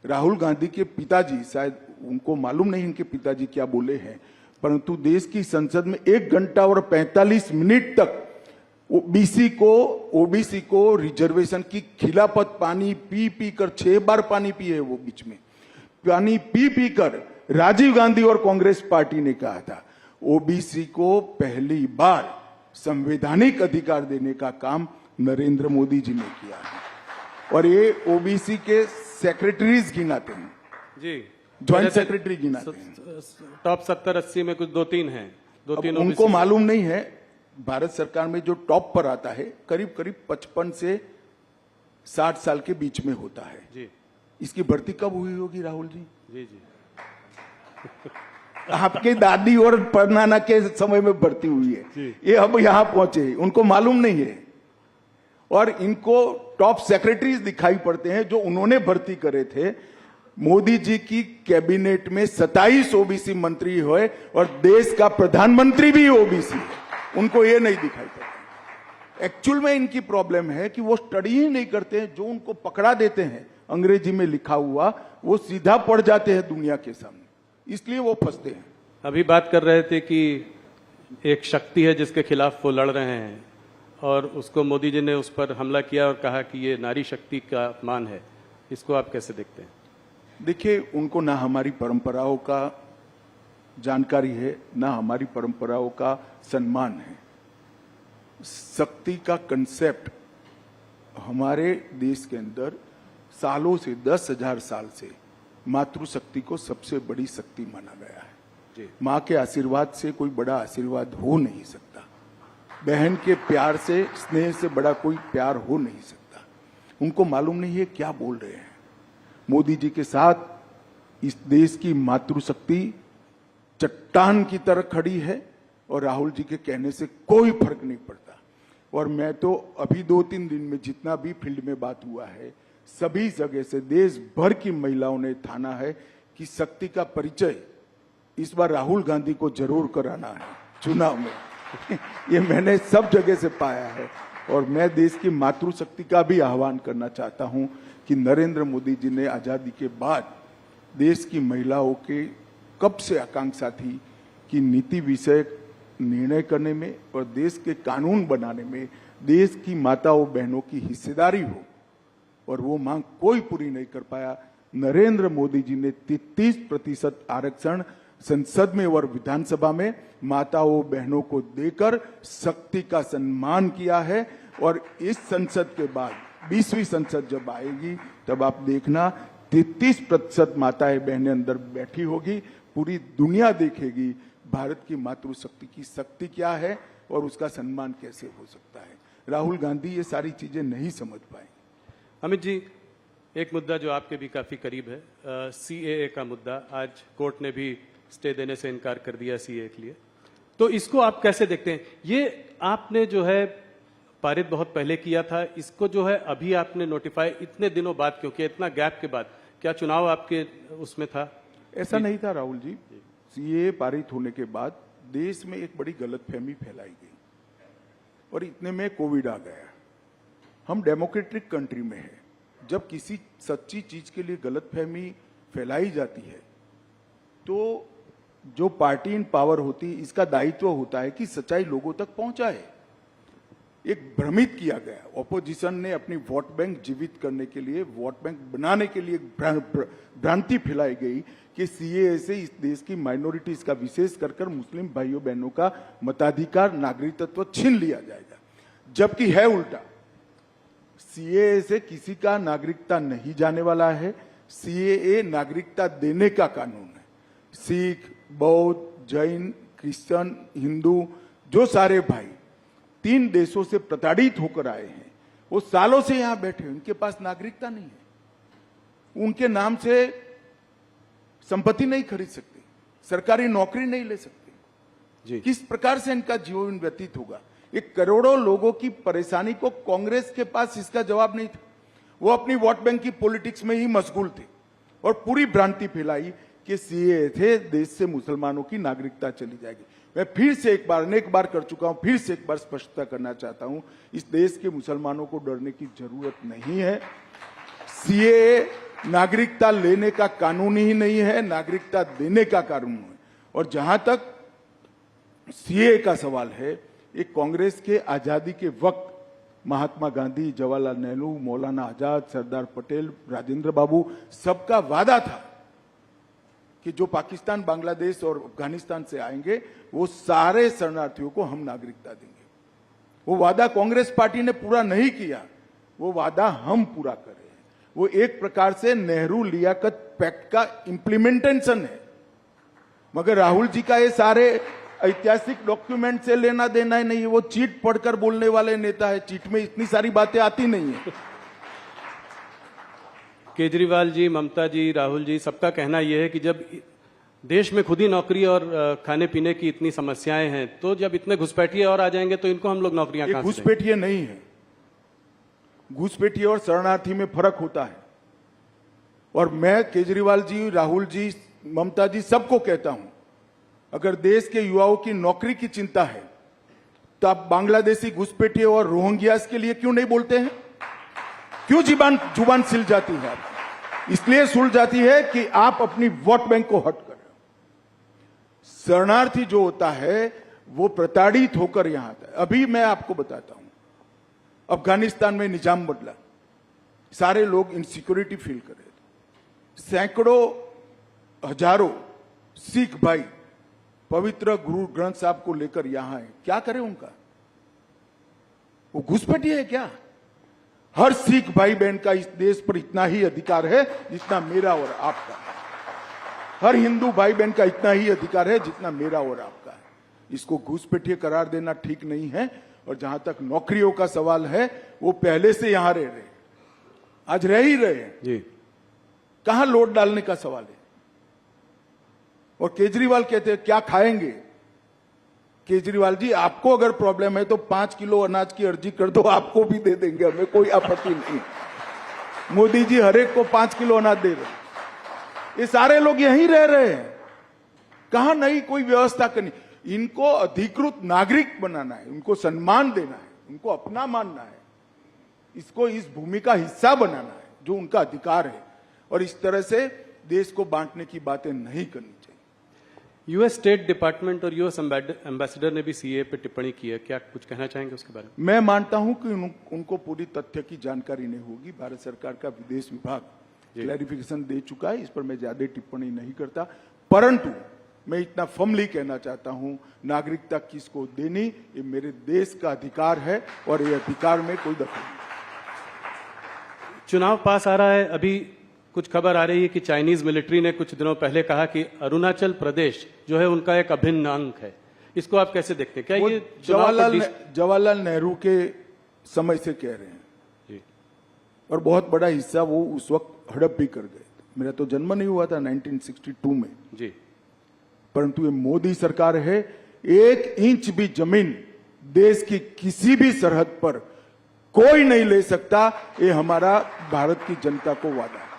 राहुल गांधी के पिताजी, शायद उनको मालूम नहीं इनके पिताजी क्या बोले हैं, परंतु देश की संसद में 1 घंटा और 45 मिनट तक ओबीसी को रिजर्वेशन की खिलाफत पानी पी पी कर 6 बार पानी पिए, वो बीच में पानी पी पी कर राजीव गांधी और कांग्रेस पार्टी ने कहा था ओबीसी को पहली बार संवैधानिक अधिकार देने का काम नरेंद्र मोदी जी ने किया है। और ये ओबीसी के सेक्रेटरीज गिनाते हैं जी, ज्वाइंट सेक्रेटरी गिनाते हैं। टॉप 70-80 में कुछ 2-3 हैं, 2-3 उनको मालूम नहीं है। भारत सरकार में जो टॉप पर आता है करीब 55 से 60 साल के बीच में होता है जी। इसकी भर्ती कब हुई होगी राहुल जी? जी जी आपके दादी और परनाना के समय में भर्ती हुई है, ये अब यहां पहुंचे, उनको मालूम नहीं है। और इनको टॉप सेक्रेटरीज दिखाई पड़ते हैं जो उन्होंने भर्ती करे थे। मोदी जी की कैबिनेट में 27 ओबीसी मंत्री हुए और देश का प्रधानमंत्री भी ओबीसी है, उनको ये नहीं दिखाई पड़ता। एक्चुअल में इनकी प्रॉब्लम है कि वो स्टडी ही नहीं करते, जो उनको पकड़ा देते हैं अंग्रेजी में लिखा हुआ वो सीधा पढ़ जाते हैं दुनिया के सामने, इसलिए वो फंसते हैं। अभी बात कर रहे थे कि एक शक्ति है जिसके खिलाफ वो लड़ रहे हैं, और उसको मोदी जी ने उस पर हमला किया और कहा कि ये नारी शक्ति का अपमान है। इसको आप कैसे देखते हैं? देखिए, उनको ना हमारी परंपराओं का जानकारी है, ना हमारी परंपराओं का सम्मान है। शक्ति का कंसेप्ट हमारे देश के अंदर सालों से, 10,000 साल से मातृशक्ति को सबसे बड़ी शक्ति माना गया है। माँ के आशीर्वाद से कोई बड़ा आशीर्वाद हो नहीं सकता, बहन के प्यार से, स्नेह से बड़ा कोई प्यार हो नहीं सकता। उनको मालूम नहीं है क्या बोल रहे हैं। मोदी जी के साथ इस देश की मातृशक्ति चट्टान की तरह खड़ी है और राहुल जी के कहने से कोई फर्क नहीं पड़ता। और मैं तो अभी 2-3 दिन में जितना भी फील्ड में बात हुआ है, सभी जगह से देश भर की महिलाओं ने ठाना है कि शक्ति का परिचय इस बार राहुल गांधी को जरूर कराना है चुनाव में। ये मैंने सब जगह से पाया है। और मैं देश की मातृशक्ति का भी आह्वान करना चाहता हूं कि नरेंद्र मोदी जी ने आजादी के बाद देश की महिलाओं के कब से आकांक्षा थी कि नीति विषयक निर्णय करने में और देश के कानून बनाने में देश की माताओं बहनों की हिस्सेदारी हो, और वो मांग कोई पूरी नहीं कर पाया। नरेंद्र मोदी जी ने 33% आरक्षण संसद में और विधानसभा में माताओं बहनों को देकर शक्ति का सम्मान किया है। और इस संसद के बाद 20वीं संसद जब आएगी तब आप देखना 33% माताएं बहनें अंदर बैठी होगी। पूरी दुनिया देखेगी भारत की मातृशक्ति की शक्ति क्या है और उसका सम्मान कैसे हो सकता है। राहुल गांधी ये सारी चीजें नहीं समझ पाए। अमित जी, एक मुद्दा जो आपके भी काफी करीब है, सीएए का मुद्दा। आज कोर्ट ने भी स्टे देने से इनकार कर दिया सीएए के लिए, तो इसको आप कैसे देखते हैं? ये आपने जो है पारित बहुत पहले किया था, इसको जो है अभी आपने नोटिफाई इतने दिनों बाद क्यों किया, इतना गैप के बाद? क्या चुनाव आपके उसमें था? ऐसा नहीं था राहुल जी। सीएए पारित होने के बाद देश में एक बड़ी गलतफहमी फैलाई गई और इतने में कोविड आ गया हम डेमोक्रेटिक कंट्री में है, जब किसी सच्ची चीज के लिए गलतफहमी फैलाई जाती है तो जो पार्टी इन पावर होती है इसका दायित्व होता है कि सच्चाई लोगों तक पहुंचाए। एक भ्रमित किया गया, ऑपोजिशन ने अपनी वोट बैंक जीवित करने के लिए, वोट बैंक बनाने के लिए भ्रांति फैलाई गई कि सीएए से इस देश की माइनॉरिटीज का, विशेष कर मुस्लिम भाइयों बहनों का मताधिकार, नागरिकत्व छीन लिया जाएगा, जबकि है उल्टा। सीएए से किसी का नागरिकता नहीं जाने वाला है। सीएए नागरिकता देने का कानून है। सिख, बौद्ध, जैन, क्रिश्चियन, हिंदू, जो सारे भाई 3 देशों से प्रताड़ित होकर आए हैं, वो सालों से यहां बैठे, उनके पास नागरिकता नहीं है, उनके नाम से संपत्ति नहीं खरीद सकते, सरकारी नौकरी नहीं ले सकते। किस प्रकार से इनका जीवन व्यतीत होगा? एक करोड़ों लोगों की परेशानी को कांग्रेस के पास इसका जवाब नहीं था। वो अपनी वोट बैंक की पॉलिटिक्स में ही मशगूल थे और पूरी भ्रांति फैलाई कि सीएए थे देश से मुसलमानों की नागरिकता चली जाएगी। मैं फिर से एक बार, अनेक बार कर चुका हूं, फिर से एक बार स्पष्टता करना चाहता हूं, इस देश के मुसलमानों को डरने की जरूरत नहीं है। सीएए नागरिकता लेने का कानून ही नहीं है, नागरिकता देने का कानून है। और जहां तक सीएए का सवाल है, एक कांग्रेस के आजादी के वक्त महात्मा गांधी, जवाहरलाल नेहरू, मौलाना आजाद, सरदार पटेल, राजेंद्र बाबू, सबका वादा था कि जो पाकिस्तान, बांग्लादेश और अफगानिस्तान से आएंगे वो सारे शरणार्थियों को हम नागरिकता देंगे। वो वादा कांग्रेस पार्टी ने पूरा नहीं किया, वो वादा हम पूरा कर रहे हैं। वो एक प्रकार से नेहरू लियाकत पैक्ट का इंप्लीमेंटेशन है। मगर राहुल जी का ये सारे ऐतिहासिक डॉक्यूमेंट से लेना देना ही नहीं है। वो चीट पढ़कर बोलने वाले नेता है, चीट में इतनी सारी बातें आती नहीं है। केजरीवाल जी, ममता जी, राहुल जी, सबका कहना यह है कि जब देश में खुद ही नौकरी और खाने पीने की इतनी समस्याएं हैं, तो जब इतने घुसपैठिए और आ जाएंगे तो इनको हम लोग नौकरियां कहां से देंगे? घुसपैठिए नहीं है। घुसपैठिए और शरणार्थी में फर्क होता है। और मैं केजरीवाल जी, राहुल जी, ममता जी सबको कहता हूं, अगर देश के युवाओं की नौकरी की चिंता है तो आप बांग्लादेशी घुसपैठिए और रोहिंग्यास के लिए क्यों नहीं बोलते हैं? क्यों जुबान सिल जाती है आपकी? इसलिए सुल जाती है कि आप अपनी वोट बैंक को हट कर रहे हो। शरणार्थी जो होता है वो प्रताड़ित होकर यहां आता है। अभी मैं आपको बताता हूं, अफगानिस्तान में निजाम बदला, सारे लोग इनसिक्योरिटी फील कर रहे थे। सैकड़ों, हजारों सिख भाई पवित्र गुरु ग्रंथ साहब को लेकर यहां है। क्या करें उनका? वो घुसपैठिए है क्या? हर सिख भाई बहन का इस देश पर इतना ही अधिकार है जितना मेरा और आपका। हर हिंदू भाई बहन का इतना ही अधिकार है जितना मेरा और आपका है। इसको घुसपैठिए करार देना ठीक नहीं है। और जहां तक नौकरियों का सवाल है, वो पहले से यहां रह रहे, आज रह ही रहे हैं जी। कहां लोड डालने का सवाल है? और केजरीवाल कहते हैं क्या खाएंगे? केजरीवाल जी, आपको अगर प्रॉब्लम है तो 5 किलो अनाज की अर्जी कर दो, आपको भी दे देंगे, हमें कोई आपत्ति नहीं। मोदी जी हर एक को 5 किलो अनाज दे रहे। ये सारे लोग यहीं रह रहे हैं, कहां नई कोई व्यवस्था करनी? इनको अधिकृत नागरिक बनाना है, उनको सम्मान देना है, उनको अपना मानना है, इसको इस भूमि का हिस्सा बनाना है जो उनका अधिकार है। और इस तरह से देश को बांटने की बातें नहीं करनी चाहिए। यूएस स्टेट डिपार्टमेंट और यूएस एम्बेसडर ने भी सीए पे टिप्पणी की है, क्या कुछ कहना चाहेंगे उसके बारे में? मैं मानता हूं कि उनको पूरी तथ्य की जानकारी नहीं होगी। भारत सरकार का विदेश विभाग क्लैरिफिकेशन दे चुका है, इस पर मैं ज्यादा टिप्पणी नहीं करता। परंतु मैं इतना फर्मली कहना चाहता हूं, नागरिकता किसको देनी ये मेरे देश का अधिकार है और ये अधिकार में कोई दखल नहीं। चुनाव पास आ रहा है, अभी कुछ खबर आ रही है कि चाइनीज मिलिट्री ने कुछ दिनों पहले कहा कि अरुणाचल प्रदेश जो है उनका एक अभिन्न अंग है। इसको आप कैसे देखते हैं? क्या ये जवाहरलाल नेहरू के समय से कह रहे हैं जी। और बहुत बड़ा हिस्सा वो उस वक्त हड़प भी कर गए। मेरा तो जन्म नहीं हुआ था 1962 में जी। परंतु ये मोदी सरकार है, 1 इंच भी जमीन देश की किसी भी सरहद पर कोई नहीं ले सकता। ये हमारा भारत की जनता को वादा है।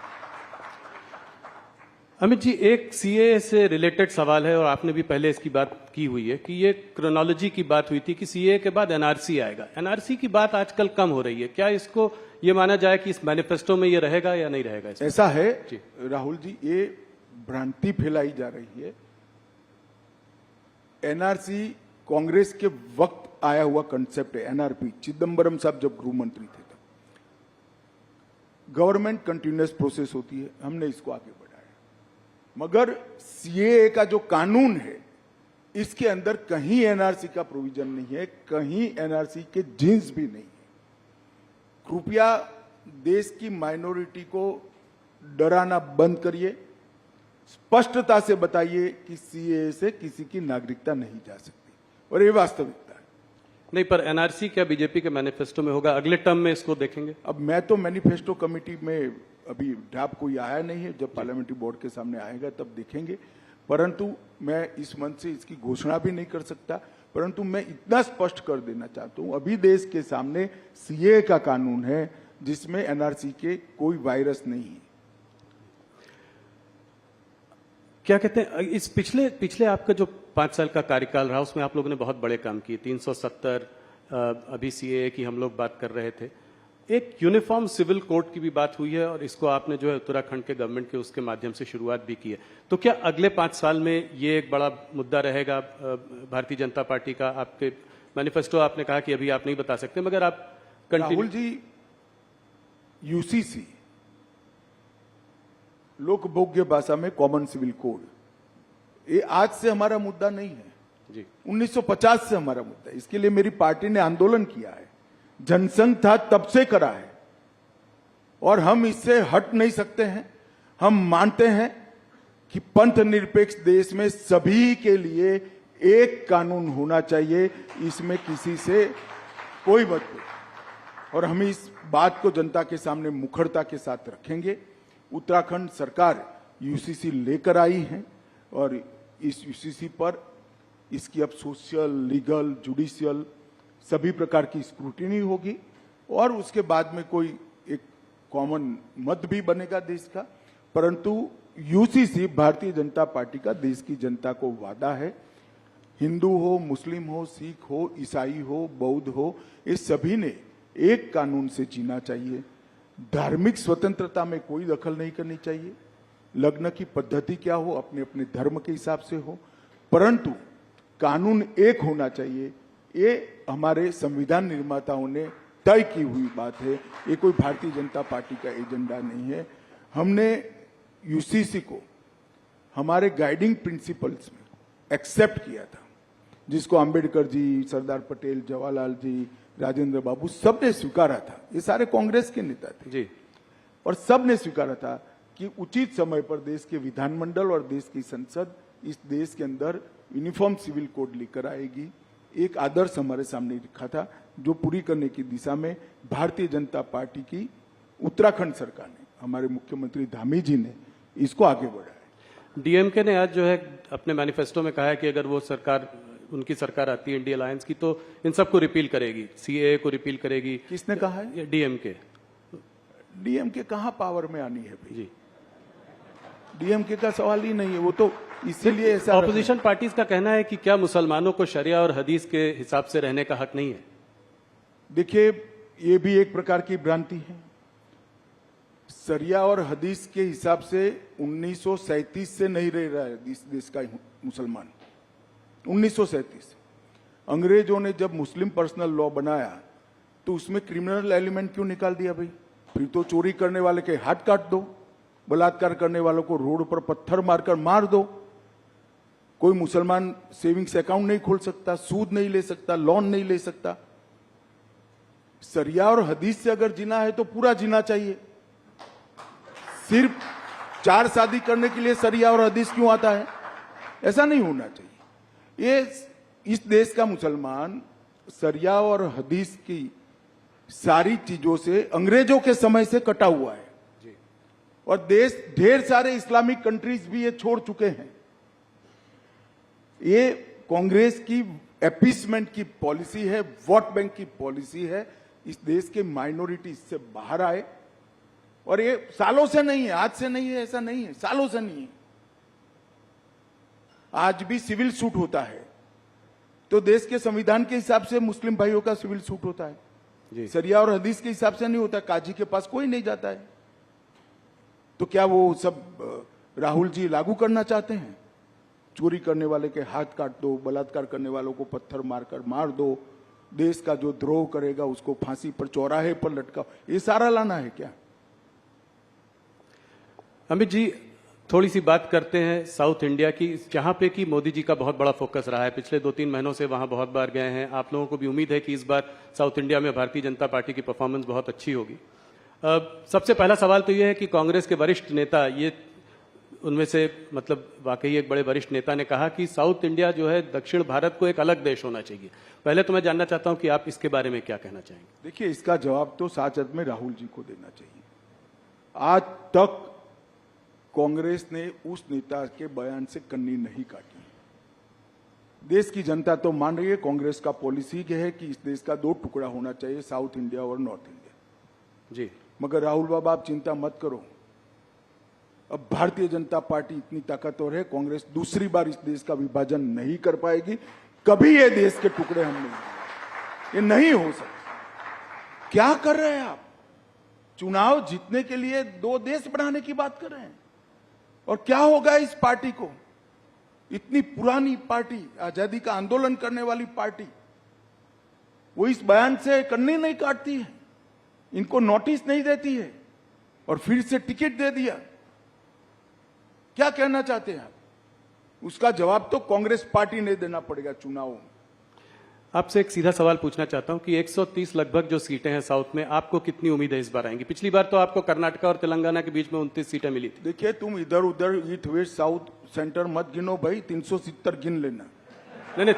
अमित जी, एक सीए से रिलेटेड सवाल है और आपने भी पहले इसकी बात की हुई है कि ये क्रोनोलॉजी की बात हुई थी कि सीए के बाद एनआरसी आएगा। एनआरसी की बात आजकल कम हो रही है, क्या इसको ये माना जाए कि इस मैनिफेस्टो में ये रहेगा या नहीं रहेगा? ऐसा है राहुल जी, ये भ्रांति फैलाई जा रही है। एनआरसी कांग्रेस के वक्त आया हुआ कंसेप्ट है। एनआरपी चिदम्बरम साहब जब गृह मंत्री थे तब गवर्नमेंट कंटिन्यूअस प्रोसेस होती है, हमने इसको आगे बढ़ाया। मगर सीएए का जो कानून है इसके अंदर कहीं एनआरसी का प्रोविजन नहीं है, कहीं एनआरसी के जिन्स भी नहीं है। कृपया देश की माइनॉरिटी को डराना बंद करिए, स्पष्टता से बताइए कि सीएए से किसी की नागरिकता नहीं जा सकती, और ये वास्तविकता है। नहीं, पर एनआरसी क्या बीजेपी के मैनिफेस्टो में होगा? अगले टर्म में इसको देखेंगे? अब मैं तो मैनिफेस्टो कमेटी में अभी ड्राफ्ट कोई आया नहीं है, जब पार्लियामेंट्री बोर्ड के सामने आएगा तब देखेंगे। परंतु मैं इस मंच से इसकी घोषणा भी नहीं कर सकता, परंतु मैं इतना स्पष्ट कर देना चाहता हूं, अभी देश के सामने सीए का कानून है जिसमें एनआरसी के कोई वायरस नहीं है। क्या कहते हैं, इस पिछले आपका जो 5 साल का कार्यकाल रहा उसमें आप लोगों ने बहुत बड़े काम किए। 370 अभी सीएए की हम लोग बात कर रहे थे, एक यूनिफॉर्म सिविल कोड की भी बात हुई है और इसको आपने जो है उत्तराखंड के गवर्नमेंट के उसके माध्यम से शुरुआत भी की है। तो क्या अगले 5 साल में ये एक बड़ा मुद्दा रहेगा भारतीय जनता पार्टी का? आपके मैनिफेस्टो आपने कहा कि अभी आप नहीं बता सकते, मगर आप राहुल जी, यूसीसी लोकभोग्य भाषा में कॉमन सिविल कोड, ये आज से हमारा मुद्दा नहीं है जी, 1950 से हमारा मुद्दा है। इसके लिए मेरी पार्टी ने आंदोलन किया है, जनसंघ था तब से करा है, और हम इससे हट नहीं सकते हैं। हम मानते हैं कि पंथ निरपेक्ष देश में सभी के लिए एक कानून होना चाहिए, इसमें किसी से कोई मतभेद, और हम इस बात को जनता के सामने मुखरता के साथ रखेंगे। उत्तराखंड सरकार यूसीसी लेकर आई है और इस यूसीसी पर इसकी अब सोशल, लीगल, जुडिशियल सभी प्रकार की स्क्रूटिनी होगी, और उसके बाद में कोई एक कॉमन मत भी बनेगा देश का। परंतु यूसीसी भारतीय जनता पार्टी का देश की जनता को वादा है, हिंदू हो, मुस्लिम हो, सिख हो, ईसाई हो, बौद्ध हो, ये सभी ने एक कानून से जीना चाहिए। धार्मिक स्वतंत्रता में कोई दखल नहीं करनी चाहिए, लग्न की पद्धति क्या हो अपने अपने धर्म के हिसाब से हो, परंतु कानून एक होना चाहिए। ये हमारे संविधान निर्माताओं ने तय की हुई बात है, ये कोई भारतीय जनता पार्टी का एजेंडा नहीं है। हमने यूसीसी को हमारे गाइडिंग प्रिंसिपल्स में एक्सेप्ट किया था, जिसको अंबेडकर जी, सरदार पटेल, जवाहरलाल जी, राजेंद्र बाबू सब ने स्वीकारा था। ये सारे कांग्रेस के नेता थे जी, और सब ने स्वीकारा था कि उचित समय पर देश के विधानमंडल और देश की संसद इस देश के अंदर यूनिफॉर्म सिविल कोड लेकर आएगी। एक आदर्श हमारे सामने रखा था, जो पूरी करने की दिशा में भारतीय जनता पार्टी की उत्तराखंड सरकार ने, हमारे मुख्यमंत्री धामी जी ने इसको आगे बढ़ाया। डीएमके ने आज जो है अपने मैनिफेस्टो में कहा है कि अगर वो सरकार, उनकी सरकार आती है इंडिया अलायंस की, तो इन सबको रिपील करेगी, सीएए को रिपील करेगी। किसने कहा है? डीएमके। डीएमके कहां पावर में आनी है भाई जी, डीएमके का सवाल ही नहीं है, वो तो इसीलिए ऐसा। ऑपोजिशन पार्टीज का कहना है कि क्या मुसलमानों को शरिया और हदीस के हिसाब से रहने का हक नहीं है? देखिए, ये भी एक प्रकार की भ्रांति है। शरिया और हदीस के हिसाब से 1937 से नहीं रह रहा है इस देश का मुसलमान। 1937 अंग्रेजों ने जब मुस्लिम पर्सनल लॉ बनाया तो उसमें क्रिमिनल एलिमेंट क्यों निकाल दिया भाई? फिर तो चोरी करने वाले के हाथ काट दो, बलात्कार करने वालों को रोड पर पत्थर मारकर मार दो। कोई मुसलमान सेविंग्स अकाउंट नहीं खोल सकता, सूद नहीं ले सकता, लोन नहीं ले सकता। शरिया और हदीस से अगर जीना है तो पूरा जीना चाहिए। सिर्फ 4 शादी करने के लिए शरिया और हदीस क्यों आता है? ऐसा नहीं होना चाहिए। ये इस देश का मुसलमान शरिया और हदीस की सारी चीजों से अंग्रेजों के समय से कटा हुआ है जी। और देश ढेर सारे इस्लामिक कंट्रीज भी ये छोड़ चुके हैं। ये कांग्रेस की एपीसमेंट की पॉलिसी है, वोट बैंक की पॉलिसी है। इस देश के माइनॉरिटी इससे बाहर आए, और ये सालों से नहीं है, आज से नहीं है, ऐसा नहीं है, सालों से नहीं है। आज भी सिविल सूट होता है, तो देश के संविधान के हिसाब से मुस्लिम भाइयों का सिविल सूट होता है, शरिया और हदीस के हिसाब से नहीं होता। काजी के पास कोई नहीं जाता है। तो क्या वो सब राहुल जी लागू करना चाहते हैं? चोरी करने वाले के हाथ काट दो, बलात्कार करने वालों को पत्थर मारकर मार दो, देश का जो द्रोह करेगा उसको फांसी पर चौराहे पर लटकाओ, ये सारा लाना है क्या? अमित जी, थोड़ी सी बात करते हैं साउथ इंडिया की, जहां पे कि मोदी जी का बहुत बड़ा फोकस रहा है। पिछले 2-3 महीनों से वहां बहुत बार गए हैं। आप लोगों को भी उम्मीद है कि इस बार साउथ इंडिया में भारतीय जनता पार्टी की परफॉर्मेंस बहुत अच्छी होगी। सबसे पहला सवाल तो यह है कि कांग्रेस के वरिष्ठ नेता, ये उनमें से मतलब वाकई एक बड़े वरिष्ठ नेता ने कहा कि साउथ इंडिया जो है दक्षिण भारत को एक अलग देश होना चाहिए। पहले तो मैं जानना चाहता हूं कि आप इसके बारे में क्या कहना चाहेंगे? देखिए, इसका जवाब तो सच अर्थ में राहुल जी को देना चाहिए। आज तक कांग्रेस ने उस नेता के बयान से कन्नी नहीं काटी। देश की जनता तो मान रही है, कांग्रेस का पॉलिसी है कि इस देश का 2 टुकड़ा होना चाहिए, साउथ इंडिया और नॉर्थ इंडिया जी। मगर राहुल बाबा, आप चिंता मत करो। अब भारतीय जनता पार्टी इतनी ताकतवर है, कांग्रेस दूसरी बार इस देश का विभाजन नहीं कर पाएगी। कभी ये देश के टुकड़े हम नहीं, ये नहीं हो सकता। क्या कर रहे हैं आप? चुनाव जीतने के लिए 2 देश बनाने की बात कर रहे हैं। और क्या होगा इस पार्टी को? इतनी पुरानी पार्टी, आजादी का आंदोलन करने वाली पार्टी, वो इस बयान से कन्नी नहीं काटती है, इनको नोटिस नहीं देती है और फिर से टिकट दे दिया। क्या कहना चाहते हैं आप? उसका जवाब तो कांग्रेस पार्टी ने देना पड़ेगा चुनावों में। आपसे एक सीधा सवाल पूछना चाहता हूं कि 130 लगभग जो सीटें हैं साउथ में, आपको कितनी उम्मीद है इस बार आएंगी? पिछली बार तो आपको कर्नाटका और तेलंगाना के बीच में 29 सीटें मिली थी। देखिए, तुम इधर उधर ईस्ट वेस्ट साउथ सेंटर मत गिनो भाई, 370 गिन लेना। नहीं,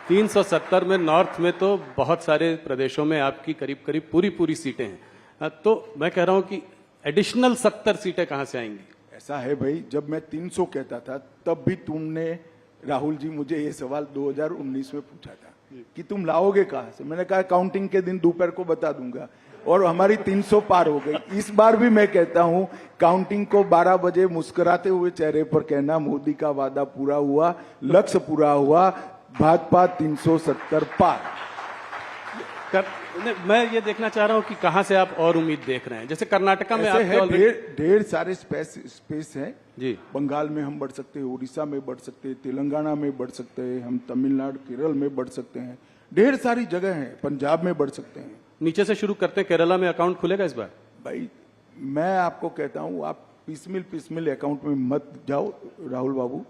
370 में नॉर्थ में तो बहुत सारे प्रदेशों में आपकी करीब करीब पूरी सीटें हैं। तो मैं कह रहा हूं कि एडिशनल 70 सीटें कहां से आएंगी? ऐसा है भाई, जब मैं 300 कहता था तब भी तुमने, राहुल जी, मुझे ये सवाल 2019 में पूछा था कि तुम लाओगे कहां से। मैंने कहा काउंटिंग के दिन दोपहर को बता दूंगा, और हमारी 300 पार हो गई। इस बार भी मैं कहता हूं, काउंटिंग को 12 बजे मुस्कुराते हुए चेहरे पर कहना, मोदी का वादा पूरा हुआ, लक्ष्य पूरा हुआ, भाजपा 370 पार। मैं ये देखना चाह रहा हूं कि कहां से आप और उम्मीद देख रहे हैं। जैसे कर्नाटका में ढेर सारे स्पेस हैं जी। बंगाल में हम बढ़ सकते हैं, उड़ीसा में बढ़ सकते हैं, तेलंगाना में बढ़ सकते हैं, हम तमिलनाडु केरल में बढ़ सकते हैं, ढेर सारी जगह हैं, पंजाब में बढ़ सकते हैं। नीचे से शुरू करते हैं, केरला में अकाउंट खुलेगा इस बार? भाई मैं आपको कहता हूं, आप पिसमिल अकाउंट में मत जाओ राहुल बाबू।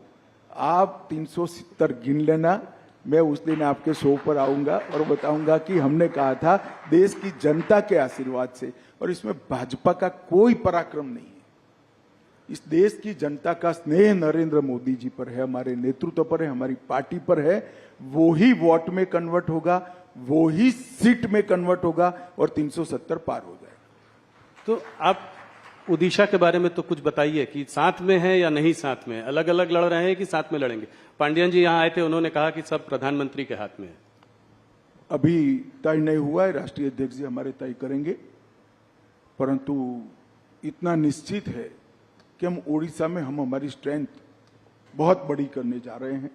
आप 370 गिन लेना, मैं उस दिन आपके शो पर आऊंगा और बताऊंगा कि हमने कहा था देश की जनता के आशीर्वाद से, और इसमें भाजपा का कोई पराक्रम नहीं है। इस देश की जनता का स्नेह नरेंद्र मोदी जी पर है, हमारे नेतृत्व पर है, हमारी पार्टी पर है। वो ही वोट में कन्वर्ट होगा, वो ही सीट में कन्वर्ट होगा और 370 पार हो जाएगा। तो आप ओडिशा के बारे में तो कुछ बताइए कि साथ में है या नहीं साथ में, अलग अलग लड़ रहे हैं कि साथ में लड़ेंगे? पांडियन जी यहाँ आए थे, उन्होंने कहा कि सब प्रधानमंत्री के हाथ में है। अभी तय नहीं हुआ है, राष्ट्रीय अध्यक्ष जी हमारे तय करेंगे, परंतु इतना निश्चित है कि हम ओडिशा में हमारी स्ट्रेंथ बहुत बड़ी करने जा रहे हैं।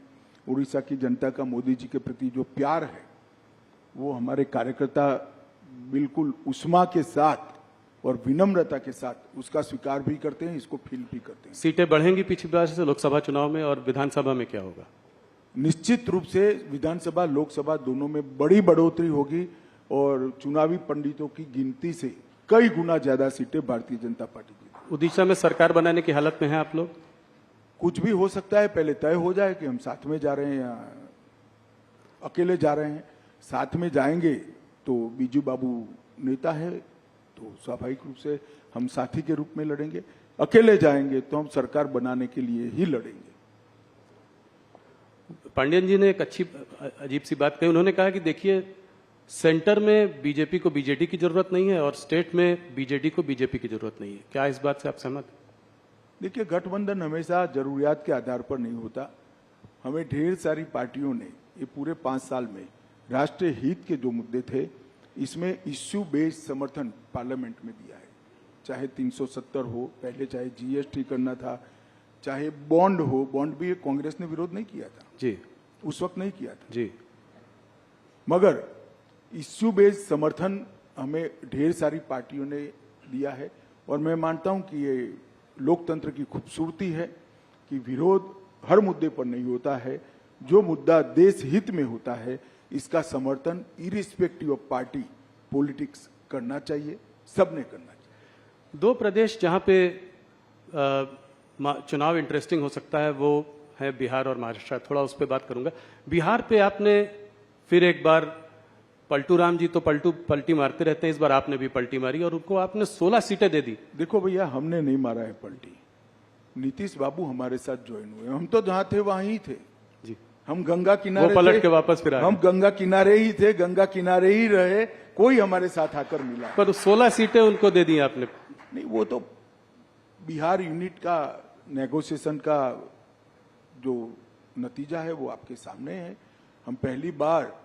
ओडिशा की जनता का मोदी जी के प्रति जो प्यार है, वो हमारे कार्यकर्ता बिल्कुल उष्मा के साथ और विनम्रता के साथ उसका स्वीकार भी करते हैं, इसको फील भी करते हैं। सीटें बढ़ेंगी पिछली बार से लोकसभा चुनाव में, और विधानसभा में क्या होगा? निश्चित रूप से विधानसभा लोकसभा दोनों में बड़ी बढ़ोतरी होगी, और चुनावी पंडितों की गिनती से कई गुना ज्यादा सीटें भारतीय जनता पार्टी की। ओडिशा में सरकार बनाने की हालत में है आप लोग? कुछ भी हो सकता है, पहले तय हो जाए कि हम साथ में जा रहे हैं या अकेले जा रहे हैं। साथ में जाएंगे तो बीजू बाबू नेता है, तो स्वाभाविक रूप से हम साथी के रूप में लड़ेंगे। अकेले जाएंगे तो हम सरकार बनाने के लिए ही लड़ेंगे। पांडियन जी ने एक अच्छी अजीब सी बात कही। उन्होंने कहा कि देखिए, सेंटर में बीजेपी को बीजेडी की जरूरत नहीं है और स्टेट में बीजेडी को बीजेपी की जरूरत नहीं है। क्या इस बात से आप सहमत? देखिए, गठबंधन हमेशा जरूरियात के आधार पर नहीं होता। हमें ढेर सारी पार्टियों ने ये पूरे 5 साल में राष्ट्रीय हित के जो मुद्दे थे, इसमें इश्यू बेस्ड समर्थन पार्लियामेंट में दिया है। चाहे 370 हो, पहले चाहे जीएसटी करना था, चाहे बॉन्ड हो, बॉन्ड भी कांग्रेस ने विरोध नहीं किया था जी, उस वक्त नहीं किया था जी, मगर इश्यू बेस्ड समर्थन हमें ढेर सारी पार्टियों ने दिया है। और मैं मानता हूं कि ये लोकतंत्र की खूबसूरती है कि विरोध हर मुद्दे पर नहीं होता है, जो मुद्दा देश हित में होता है इसका समर्थन इरिस्पेक्टिव ऑफ पार्टी पॉलिटिक्स करना चाहिए, सबने करना चाहिए। दो प्रदेश जहां पे चुनाव इंटरेस्टिंग हो सकता है वो है बिहार और महाराष्ट्र, थोड़ा उस पर बात करूंगा। बिहार पे आपने फिर एक बार, पलटू राम जी तो पलटी मारते रहते हैं, इस बार आपने भी पलटी मारी और उनको आपने 16 सीटें दे दी। देखो भैया, हमने नहीं मारा है पलटी, नीतीश बाबू हमारे साथ ज्वाइन हुए, हम तो जहां थे वहां ही थे जी, हम गंगा किनारे वो पलट के वापस फिर आए। हम गंगा किनारे ही थे, गंगा किनारे ही रहे, कोई हमारे साथ आकर मिला पर 16 सीटें उनको दे दी आपने। नहीं, वो तो बिहार यूनिट का नेगोशिएशन का जो नतीजा है वो आपके सामने है। हम पहली बार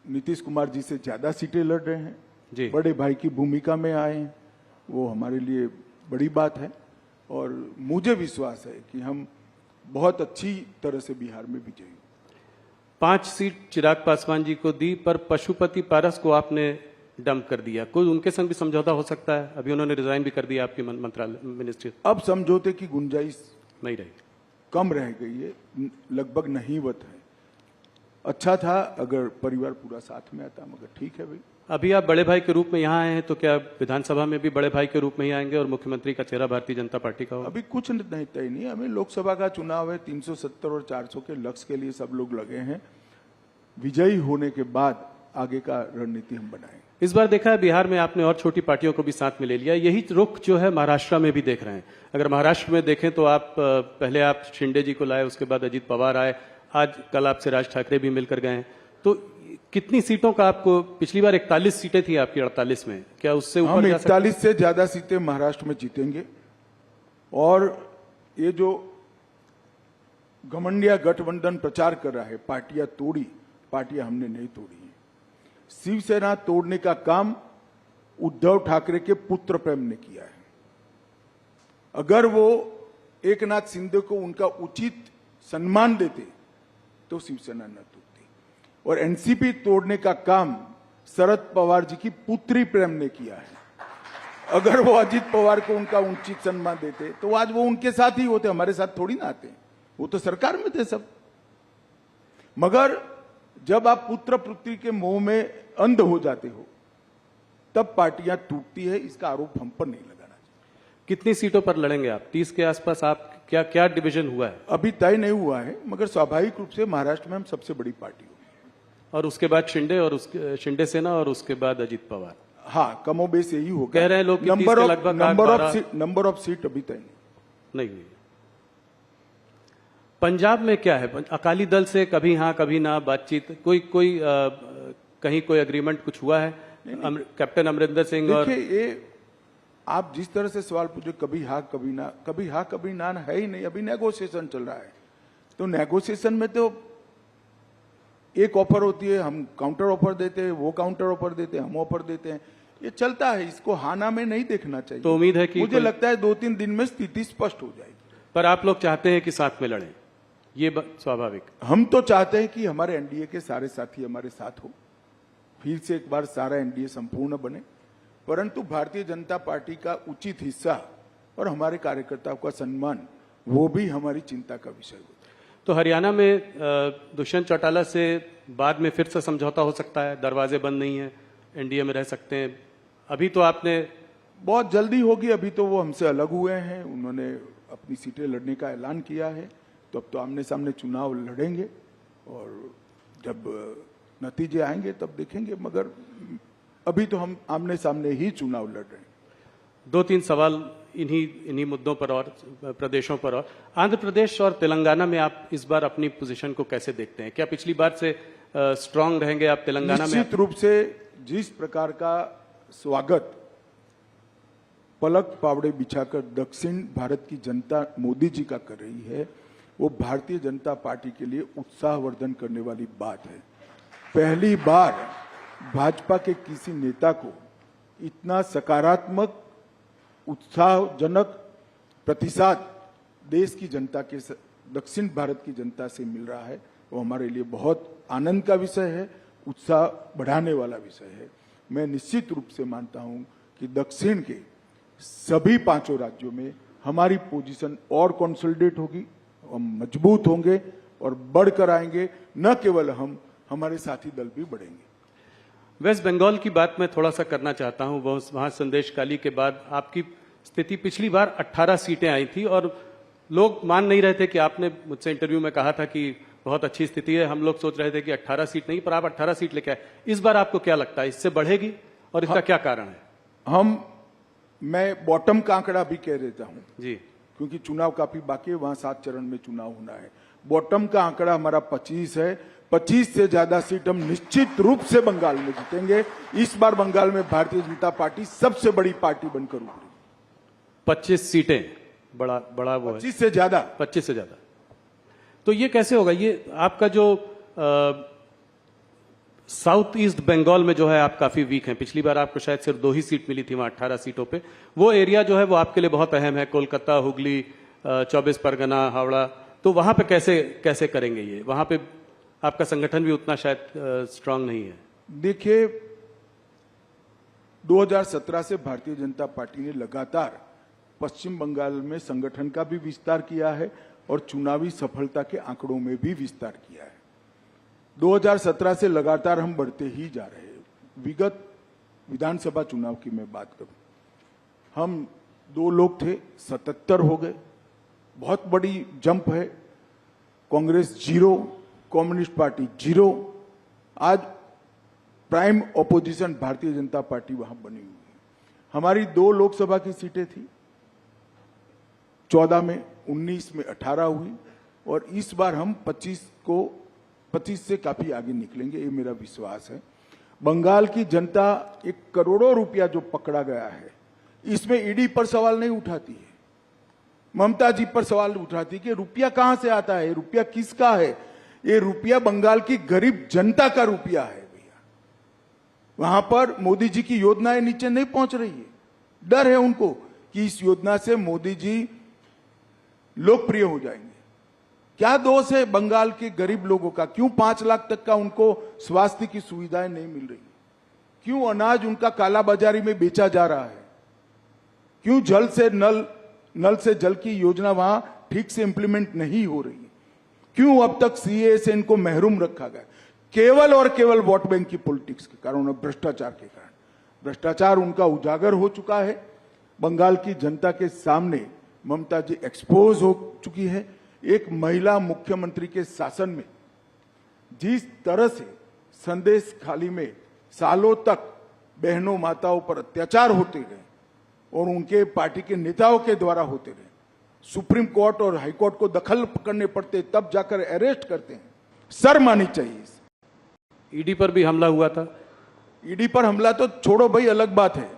नीतीश कुमार जी से ज्यादा सीटें लड़ रहे हैं जी, बड़े भाई की भूमिका में आए हैं, वो हमारे लिए बड़ी बात है और मुझे विश्वास है कि हम बहुत अच्छी तरह से बिहार में विजयी होंगे। 5 सीट चिराग पासवान जी को दी, पर पशुपति पारस को आपने डंप कर दिया, कोई उनके संग भी समझौता हो सकता है? अभी उन्होंने रिजाइन भी कर दिया आपकी मंत्रालय मिनिस्ट्री। अब समझौते की गुंजाइश नहीं रही, कम रह गई है, लगभग नहींवत है। अच्छा था अगर परिवार पूरा साथ में आता, मगर ठीक है भाई। अभी आप बड़े भाई के रूप में यहाँ आए हैं, तो क्या विधानसभा में भी बड़े भाई के रूप में ही आएंगे और मुख्यमंत्री का चेहरा भारतीय जनता पार्टी का होगा? अभी कुछ नहीं तय नहीं, हमें लोकसभा का चुनाव है, 370 और 400 के लक्ष्य के लिए सब लोग लगे हैं। विजयी होने के बाद आगे का रणनीति हम बनाएंगे। इस बार देखा है बिहार में आपने और छोटी पार्टियों को भी साथ में ले लिया, यही रुख जो है महाराष्ट्र में भी देख रहे हैं। अगर महाराष्ट्र में देखें तो आप पहले आप शिंदे जी को लाए, उसके बाद अजित पवार आए, आज कल आपसे राज ठाकरे भी मिलकर गए हैं। तो कितनी सीटों का आपको, पिछली बार 41 सीटें थी आपकी 48 में, क्या उससे ऊपर हम जा सकते हैं? 41 से ज्यादा सीटें महाराष्ट्र में जीतेंगे। और ये जो घमंडिया गठबंधन प्रचार कर रहा है, पार्टियां तोड़ी, पार्टियां हमने नहीं तोड़ी है। शिवसेना तोड़ने का काम उद्धव ठाकरे के पुत्र प्रेम ने किया है। अगर वो एकनाथ शिंदे को उनका उचित सम्मान देते तो शिवसेना न टूटती। और एनसीपी तोड़ने का काम शरद पवार जी की पुत्री प्रेम ने किया है। अगर वो अजित पवार को उनका उचित सम्मान देते तो आज वो उनके साथ ही होते, हमारे साथ थोड़ी ना आते, वो तो सरकार में थे सब। मगर जब आप पुत्र पुत्री के मोह में अंध हो जाते हो तब पार्टियां टूटती है, इसका आरोप हम पर नहीं लगाना चाहिए। कितनी सीटों पर लड़ेंगे आप? 30 के आसपास आप, क्या क्या डिवीजन हुआ है? अभी तय नहीं हुआ है, मगर स्वाभाविक रूप से महाराष्ट्र में हम सबसे बड़ी पार्टी होगी। और उसके बाद शिंदे और उसके शिंदे सेना और उसके बाद अजित पवार। हाँ, कमोबेश यही होगा। कह रहे हैं लोग नंबर ऑफ सीट अभी तय नहीं हुई। पंजाब में क्या है, अकाली दल से कभी हाँ कभी ना बातचीत, कहीं कोई एग्रीमेंट कुछ हुआ है? कैप्टन अमरिंदर सिंह और ये आप जिस तरह से सवाल पूछे, कभी हाँ कभी ना, कभी हाँ कभी ना है ही नहीं। अभी नेगोशिएशन चल रहा है, तो नेगोशिएशन में तो एक ऑफर होती है, हम काउंटर ऑफर देते हैं, वो काउंटर ऑफर देते हैं, हम ऑफर देते हैं, ये चलता है। इसको हाना में नहीं देखना चाहिए। तो उम्मीद है कि मुझे लगता है 2-3 दिन में स्थिति स्पष्ट हो जाएगी। पर आप लोग चाहते हैं कि साथ में लड़ें, ये स्वाभाविक। हम तो चाहते हैं कि हमारे एनडीए के सारे साथी हमारे साथ हो, फिर से एक बार सारा एनडीए संपूर्ण बने, परंतु भारतीय जनता पार्टी का उचित हिस्सा और हमारे कार्यकर्ताओं का सम्मान, वो भी हमारी चिंता का विषय होता है। तो हरियाणा में दुष्यंत चौटाला से बाद में फिर से समझौता हो सकता है, दरवाजे बंद नहीं है, एनडीए में रह सकते हैं। अभी तो आपने, बहुत जल्दी होगी, अभी तो वो हमसे अलग हुए हैं, उन्होंने अपनी सीटें लड़ने का ऐलान किया है, तो अब तो आमने सामने चुनाव लड़ेंगे और जब नतीजे आएंगे तब देखेंगे, मगर अभी तो हम आमने सामने ही चुनाव लड़ रहे हैं। 2-3 सवाल इन्हीं मुद्दों पर और प्रदेशों पर। और आंध्र प्रदेश और तेलंगाना में आप इस बार अपनी पोजीशन को कैसे देखते हैं? क्या पिछली बार से स्ट्रांग रहेंगे आप तेलंगाना में? निश्चित रूप से जिस प्रकार का स्वागत पलक पावड़े बिछाकर दक्षिण भारत की जनता मोदी जी का कर रही है, वो भारतीय जनता पार्टी के लिए उत्साहवर्धन करने वाली बात है। पहली बार भाजपा के किसी नेता को इतना सकारात्मक, उत्साहजनक प्रतिसाद देश की जनता के दक्षिण भारत की जनता से मिल रहा है वो हमारे लिए बहुत आनंद का विषय है, उत्साह बढ़ाने वाला विषय है। मैं निश्चित रूप से मानता हूं कि दक्षिण के सभी 5 राज्यों में हमारी पोजीशन और कंसोलिडेट होगी, हम मजबूत होंगे और बढ़कर आएंगे। न केवल हम, हमारे साथी दल भी बढ़ेंगे। वेस्ट बंगाल की बात मैं थोड़ा सा करना चाहता हूं। वहां संदेशकाली के बाद आपकी स्थिति पिछली बार 18 सीटें आई थी और लोग मान नहीं रहे थे कि आपने मुझसे इंटरव्यू में कहा था कि बहुत अच्छी स्थिति है। हम लोग सोच रहे थे कि 18 सीट नहीं, पर आप 18 सीट लेके आए। इस बार आपको क्या लगता है, इससे बढ़ेगी और इसका क्या कारण है? मैं बॉटम का आंकड़ा भी कह देता हूं जी, क्योंकि चुनाव काफी बाकी है, वहां 7 चरण में चुनाव होना है। बॉटम का आंकड़ा हमारा 25 है। 25 से ज्यादा सीट हम निश्चित रूप से बंगाल में जीतेंगे। इस बार बंगाल में भारतीय जनता पार्टी सबसे बड़ी पार्टी बनकर उभरी। 25 सीटें, बड़ा वो 25 से ज्यादा, 25 से ज्यादा। तो ये कैसे होगा? ये आपका जो साउथ ईस्ट बंगाल में जो है आप काफी वीक हैं। पिछली बार आपको शायद सिर्फ 2 ही सीट मिली थी वहां 18 सीटों पे। वो एरिया जो है वो आपके लिए बहुत अहम है, कोलकाता, हुगली, 24 परगना, हावड़ा। तो वहां पे कैसे करेंगे ये? वहां पे आपका संगठन भी उतना शायद स्ट्रांग नहीं है। देखिए, 2017 से भारतीय जनता पार्टी ने लगातार पश्चिम बंगाल में संगठन का भी विस्तार किया है और चुनावी सफलता के आंकड़ों में भी विस्तार किया है। 2017 से लगातार हम बढ़ते ही जा रहे हैं। विगत विधानसभा चुनाव की मैं बात करूं, हम 2 लोग थे, 77 हो गए, बहुत बड़ी जंप है। Congress 0, communist party 0। आज prime opposition Bharatiya Janata party वहां बनी हुई है। हमारी 2 लोकसभा की सीटें थी, 14 में, 19 में 18 हुई और इस बार हम 25 से काफी आगे निकलेंगे, ये मेरा विश्वास है। बंगाल की जनता 1 करोड़ों रुपया जो पकड़ा गया है, इसमें ईडी पर सवाल नहीं उठाती है, ममता जी पर सवाल उठाती कि रुपया कहां से आता है, रुपया किसका है। ये रुपया बंगाल की गरीब जनता का रुपया है भैया। वहां पर मोदी जी की योजनाएं नीचे नहीं पहुंच रही है। डर है उनको कि इस योजना से मोदी जी लोकप्रिय हो जाएंगे। क्या दोष है बंगाल के गरीब लोगों का? क्यों 5 लाख तक का उनको स्वास्थ्य की सुविधाएं नहीं मिल रही? क्यों अनाज उनका काला बाजारी में बेचा जा रहा है? क्यों नल से जल की योजना वहां ठीक से इंप्लीमेंट नहीं हो रही? क्यों अब तक सीए से इनको महरूम रखा गया? केवल और केवल वोट बैंक की पॉलिटिक्स के कारण और भ्रष्टाचार के कारण। भ्रष्टाचार उनका उजागर हो चुका है। बंगाल की जनता के सामने ममता जी एक्सपोज हो चुकी है। एक महिला मुख्यमंत्री के शासन में जिस तरह से संदेश खाली में सालों तक बहनों माताओं पर अत्याचार होते रहे और उनके पार्टी के नेताओं के द्वारा होते रहे, सुप्रीम कोर्ट और हाई कोर्ट को दखल करने पड़ते, तब जाकर अरेस्ट करते हैं। शर्म आनी चाहिए। ईडी पर भी हमला हुआ था। ईडी पर हमला तो छोड़ो भाई, अलग बात है।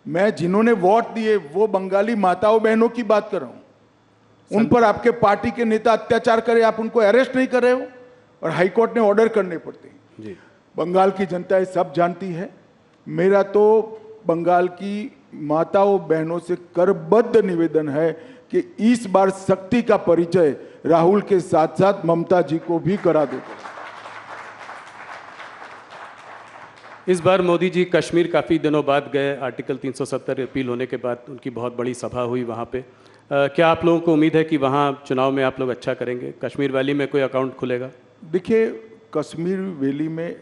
मैं जिन्होंने वोट दिए वो बंगाली माताओं बहनों की बात कर रहा हूं। उन पर आपके पार्टी के नेता अत्याचार करे, आप उनको अरेस्ट नहीं कर रहे हो और हाईकोर्ट ने ऑर्डर करने पड़ते हैं। जी, बंगाल की जनता ये सब जानती है। मेरा तो बंगाल की माताओं बहनों से करबद्ध निवेदन है कि इस बार शक्ति का परिचय राहुल के साथ साथ ममता जी को भी करा दो। इस बार मोदी जी कश्मीर काफी दिनों बाद गए। आर्टिकल 370 अपील होने के बाद उनकी बहुत बड़ी सभा हुई वहां पे। क्या आप लोगों को उम्मीद है कि वहां चुनाव में आप लोग अच्छा करेंगे? कश्मीर वैली में कोई अकाउंट खुलेगा? देखिए, कश्मीर वैली में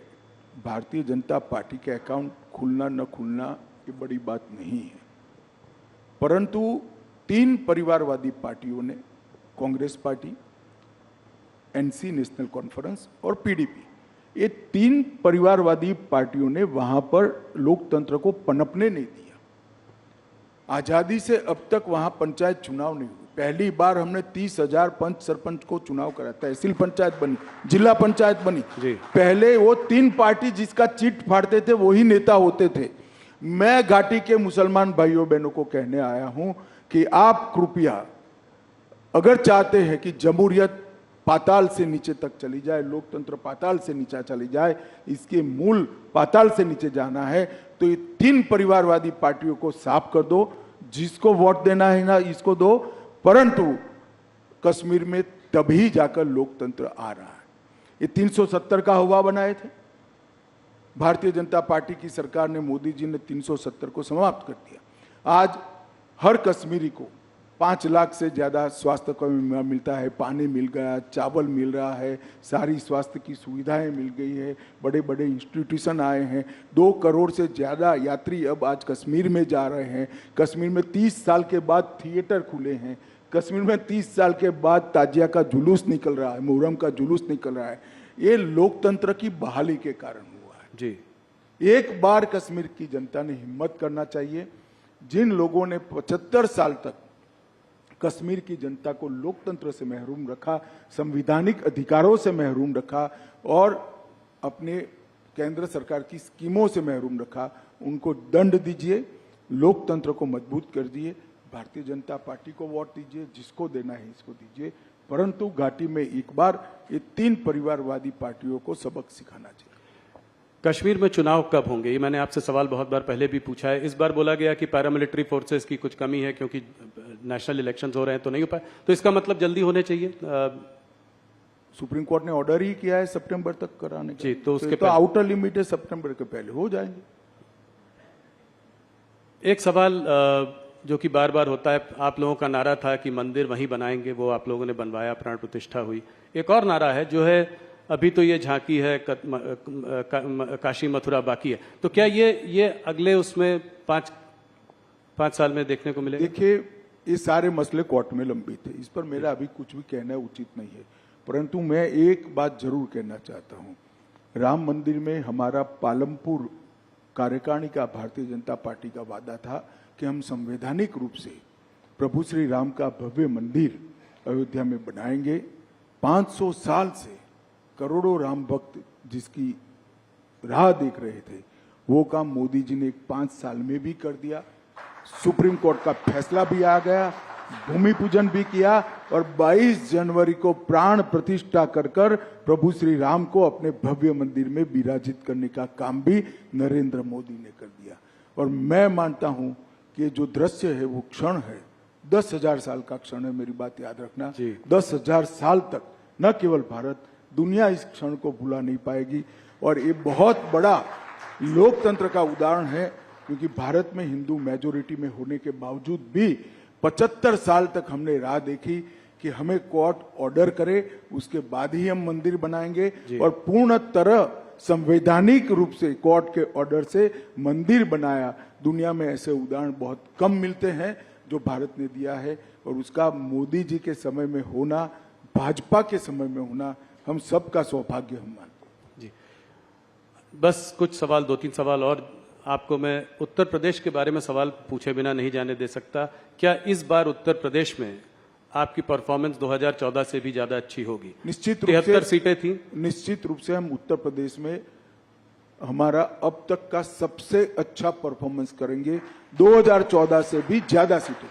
भारतीय जनता पार्टी के अकाउंट खुलना न खुलना ये बड़ी बात नहीं है, परंतु 3 परिवारवादी पार्टियों ने, Congress party, NC national conference और पीडीपी, ये 3 परिवारवादी पार्टियों ने वहां पर लोकतंत्र को पनपने नहीं दिया। आजादी से अब तक वहां पंचायत चुनाव नहीं हुए। पहली बार हमने 30,000 पंच सरपंच को चुनाव करा, तहसील पंचायत बनी, जिला पंचायत बनी। पहले वो 3 पार्टी जिसका चिट फाड़ते थे वही नेता होते थे। मैं घाटी के मुसलमान भाइयों बहनों को कहने आया हूं कि आप कृपया अगर चाहते हैं कि जमहूरियत पाताल से नीचे तक चली जाए, लोकतंत्र पाताल से नीचे चली जाए, इसके मूल पाताल से नीचे जाना है, तो ये 3 परिवारवादी पार्टियों को साफ कर दो। जिसको वोट देना है ना इसको दो, परंतु कश्मीर में तभी जाकर लोकतंत्र आ रहा है। ये 370 का हवा बनाए थे भारतीय जनता पार्टी की सरकार ने, मोदी जी ने 370 को समाप्त कर दिया। आज हर कश्मीरी को 5 लाख से ज़्यादा स्वास्थ्य को मिलता है, पानी मिल गया, चावल मिल रहा है, सारी स्वास्थ्य की सुविधाएं मिल गई है, बड़े बड़े इंस्टीट्यूशन आए हैं, 2 करोड़ से ज़्यादा यात्री अब आज कश्मीर में जा रहे हैं। कश्मीर में 30 साल के बाद थिएटर खुले हैं, कश्मीर में 30 साल के बाद ताजिया का जुलूस निकल रहा है, मुहर्रम का जुलूस निकल रहा है। ये लोकतंत्र की बहाली के कारण हुआ है जी। एक बार कश्मीर की जनता ने हिम्मत करना चाहिए। जिन लोगों ने 75 साल तक कश्मीर की जनता को लोकतंत्र से महरूम रखा, संवैधानिक अधिकारों से महरूम रखा और अपने केंद्र सरकार की स्कीमों से महरूम रखा, उनको दंड दीजिए, लोकतंत्र को मजबूत कर दिए। भारतीय जनता पार्टी को वोट दीजिए, जिसको देना है इसको दीजिए, परंतु घाटी में एक बार ये 3 परिवारवादी पार्टियों को सबक सिखाना चाहिए। कश्मीर में चुनाव कब होंगे, ये मैंने आपसे सवाल बहुत बार पहले भी पूछा है। इस बार बोला गया कि पैरामिलिट्री फोर्सेस की कुछ कमी है क्योंकि नेशनल इलेक्शंस हो रहे हैं तो नहीं हो पाए, तो इसका मतलब जल्दी होने चाहिए। सुप्रीम कोर्ट ने ऑर्डर ही किया है सितंबर तक कराने का। जी, तो उसके तो आउटर लिमिट है, सितंबर के पहले हो जाएंगे। एक सवाल जो कि बार बार होता है, आप लोगों का नारा था कि मंदिर वहीं बनाएंगे, वो आप लोगों ने बनवाया, प्राण प्रतिष्ठा हुई। एक और नारा है जो है अभी तो ये झांकी है, काशी मथुरा बाकी है, तो क्या ये अगले उसमें 5 साल में देखने को मिलेगा? देखिए, ये सारे मसले कोर्ट में लंबित है, इस पर मेरा अभी कुछ भी कहना उचित नहीं है, परंतु मैं एक बात जरूर कहना चाहता हूं। राम मंदिर में हमारा पालमपुर कार्यकारिणी का भारतीय जनता पार्टी का वादा था कि हम संवैधानिक रूप से प्रभु श्री राम का भव्य मंदिर अयोध्या में बनाएंगे। 500 साल से करोड़ों राम भक्त जिसकी राह देख रहे थे, वो काम मोदी जी ने 5 साल में भी कर दिया। सुप्रीम कोर्ट का फैसला भी आ गया, भूमि पूजन भी किया और 22 जनवरी को प्राण प्रतिष्ठा कर प्रभु श्री राम को अपने भव्य मंदिर में विराजित करने का काम भी नरेंद्र मोदी ने कर दिया। और मैं मानता हूं कि जो दृश्य है वो क्षण है, 10,000 साल का क्षण है, मेरी बात याद रखना। 10,000 साल तक न केवल भारत, दुनिया इस क्षण को भुला नहीं पाएगी। और ये बहुत बड़ा लोकतंत्र का उदाहरण है, क्योंकि भारत में हिंदू मेजोरिटी में होने के बावजूद भी 75 साल तक हमने राह देखी कि हमें कोर्ट ऑर्डर करे, उसके बाद ही हम मंदिर बनाएंगे। और पूर्ण तरह संवैधानिक रूप से कोर्ट के ऑर्डर से मंदिर बनाया। दुनिया में ऐसे उदाहरण बहुत कम मिलते हैं जो भारत ने दिया है, और उसका मोदी जी के समय में होना, भाजपा के समय में होना, हम सबका सौभाग्य हम मानते हैं। जी, बस कुछ सवाल, 2-3 सवाल और आपको मैं उत्तर प्रदेश के बारे में सवाल पूछे बिना नहीं जाने दे सकता। क्या इस बार उत्तर प्रदेश में आपकी परफॉर्मेंस 2014 से भी ज्यादा अच्छी होगी? निश्चित रूप से 73 सीटें थी। निश्चित रूप से हम उत्तर प्रदेश में हमारा अब तक का सबसे अच्छा परफॉर्मेंस करेंगे, 2014 से भी ज्यादा सीटें।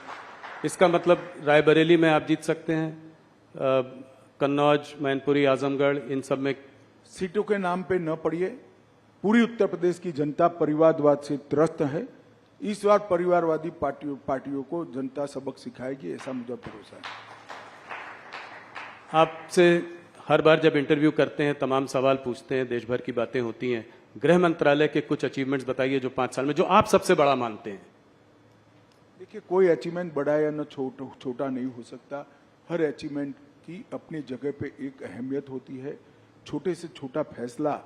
इसका मतलब रायबरेली में आप जीत सकते हैं, कन्नौज, मैनपुरी, आजमगढ़, इन सब में? सीटों के नाम पे न पड़िए, पूरी उत्तर प्रदेश की जनता परिवारवाद से त्रस्त है। इस बार परिवारवादी पार्टियों को जनता सबक सिखाएगी, ऐसा मुझे भरोसा है। आपसे हर बार जब इंटरव्यू करते हैं तमाम सवाल पूछते हैं, देश भर की बातें होती हैं। गृह मंत्रालय के कुछ अचीवमेंट्स बताइए जो 5 साल में, जो आप सबसे बड़ा मानते हैं। देखिए, कोई अचीवमेंट बड़ा या न छोटा नहीं हो सकता। हर अचीवमेंट की अपनी जगह पे एक अहमियत होती है। छोटे से छोटा फैसला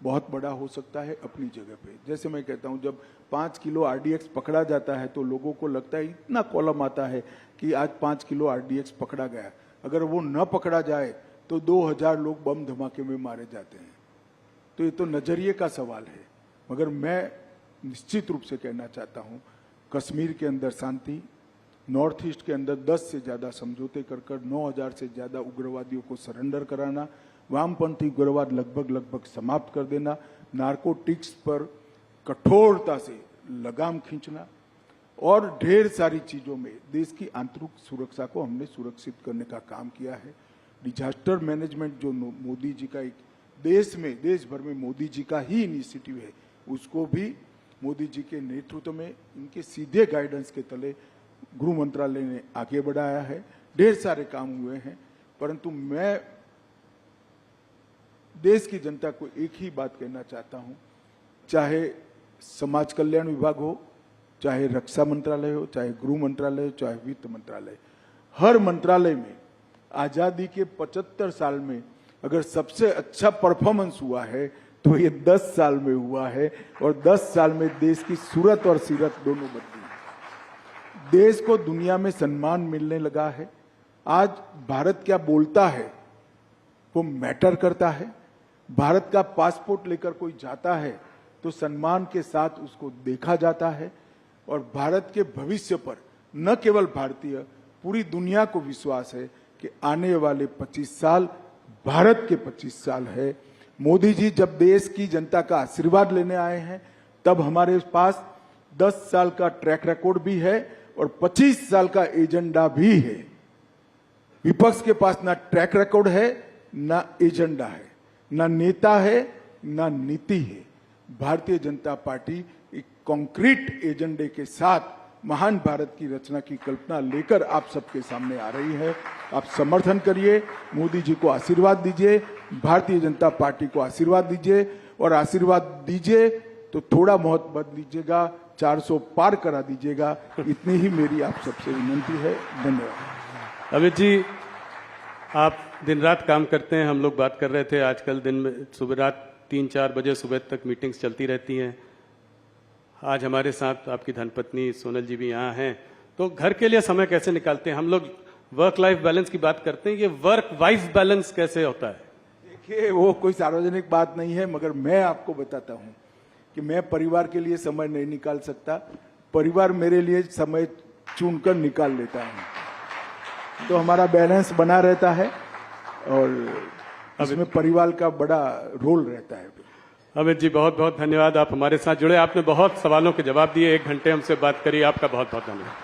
बहुत बड़ा हो सकता है अपनी जगह पे। जैसे मैं कहता हूं, जब 5 किलो आरडीएक्स पकड़ा जाता है तो लोगों को लगता है, इतना कॉलम आता है कि आज 5 किलो आरडीएक्स पकड़ा गया। अगर वो न पकड़ा जाए तो 2000 लोग बम धमाके में मारे जाते हैं। तो ये तो नजरिए का सवाल है। मगर मैं निश्चित रूप से कहना चाहता हूं, कश्मीर के अंदर शांति, नॉर्थ ईस्ट के अंदर 10 से ज्यादा समझौते कर 9000 से ज्यादा उग्रवादियों को सरेंडर कराना, वामपंथी उग्रवाद लगभग समाप्त कर देना, नार्कोटिक्स पर कठोरता से लगाम खींचना और ढेर सारी चीजों में देश की आंतरिक सुरक्षा को हमने सुरक्षित करने का काम किया है। डिजास्टर मैनेजमेंट जो मोदी जी का एक देश भर में मोदी जी का ही इनिशिएटिव है, उसको भी मोदी जी के नेतृत्व में, इनके सीधे गाइडेंस के तले गृह मंत्रालय ने आगे बढ़ाया है। ढेर सारे काम हुए हैं, परंतु मैं देश की जनता को एक ही बात कहना चाहता हूं, चाहे समाज कल्याण विभाग हो, चाहे रक्षा मंत्रालय हो, चाहे गृह मंत्रालय हो, चाहे वित्त मंत्रालय, हर मंत्रालय में आजादी के 75 साल में अगर सबसे अच्छा परफॉर्मेंस हुआ है तो ये 10 साल में हुआ है, और 10 साल में देश की सूरत और सीरत दोनों बदली। देश को दुनिया में सम्मान मिलने लगा है। आज भारत क्या बोलता है वो मैटर करता है। भारत का पासपोर्ट लेकर कोई जाता है तो सम्मान के साथ उसको देखा जाता है, और भारत के भविष्य पर न केवल भारतीय, पूरी दुनिया को विश्वास है कि आने वाले 25 साल भारत के 25 साल है। मोदी जी जब देश की जनता का आशीर्वाद लेने आए हैं, तब हमारे पास 10 साल का ट्रैक रिकॉर्ड भी है और 25 साल का एजेंडा भी है। विपक्ष के पास ना ट्रैक रिकॉर्ड है, ना एजेंडा है, ना नेता है, ना नीति है। भारतीय जनता पार्टी एक कॉन्क्रीट एजेंडे के साथ महान भारत की रचना की कल्पना लेकर आप सबके सामने आ रही है। आप समर्थन करिए, मोदी जी को आशीर्वाद दीजिए, भारतीय जनता पार्टी को आशीर्वाद दीजिए, और आशीर्वाद दीजिए तो थोड़ा बहुत बद दीजिएगा, 400 पार करा दीजिएगा। इतनी ही मेरी आप सबसे विनंती है। धन्यवाद। अमित जी, आप दिन रात काम करते हैं, हम लोग बात कर रहे थे आजकल दिन में सुबह रात 3-4 बजे सुबह तक मीटिंग्स चलती रहती हैं। आज हमारे साथ आपकी धर्मपत्नी सोनल जी भी यहाँ हैं, तो घर के लिए समय कैसे निकालते हैं? हम लोग वर्क लाइफ बैलेंस की बात करते हैं, ये वर्क वाइफ बैलेंस कैसे होता है? देखिए, वो कोई सार्वजनिक बात नहीं है, मगर मैं आपको बताता हूँ कि मैं परिवार के लिए समय नहीं निकाल सकता। परिवार मेरे लिए समय चुनकर निकाल लेता है, तो हमारा बैलेंस बना रहता है, और इसमें परिवार का बड़ा रोल रहता है। अमित जी, बहुत बहुत धन्यवाद, आप हमारे साथ जुड़े, आपने बहुत सवालों के जवाब दिए, 1 घंटे हमसे बात करी, आपका बहुत बहुत धन्यवाद।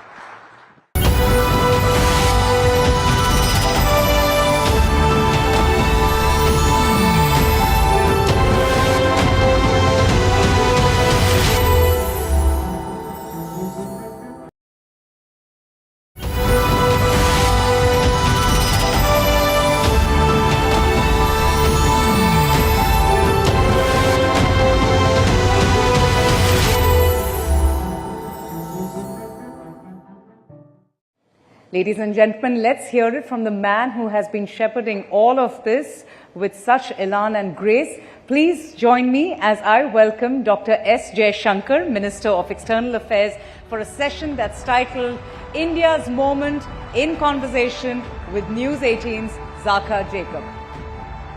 Ladies and gentlemen, let's hear it from the man who has been shepherding all of this with such elan and grace. Please join me as I welcome Dr. S. Jaishankar, Minister of External Affairs, for a session that's titled India's Moment in Conversation with News18's Zaka Jacob.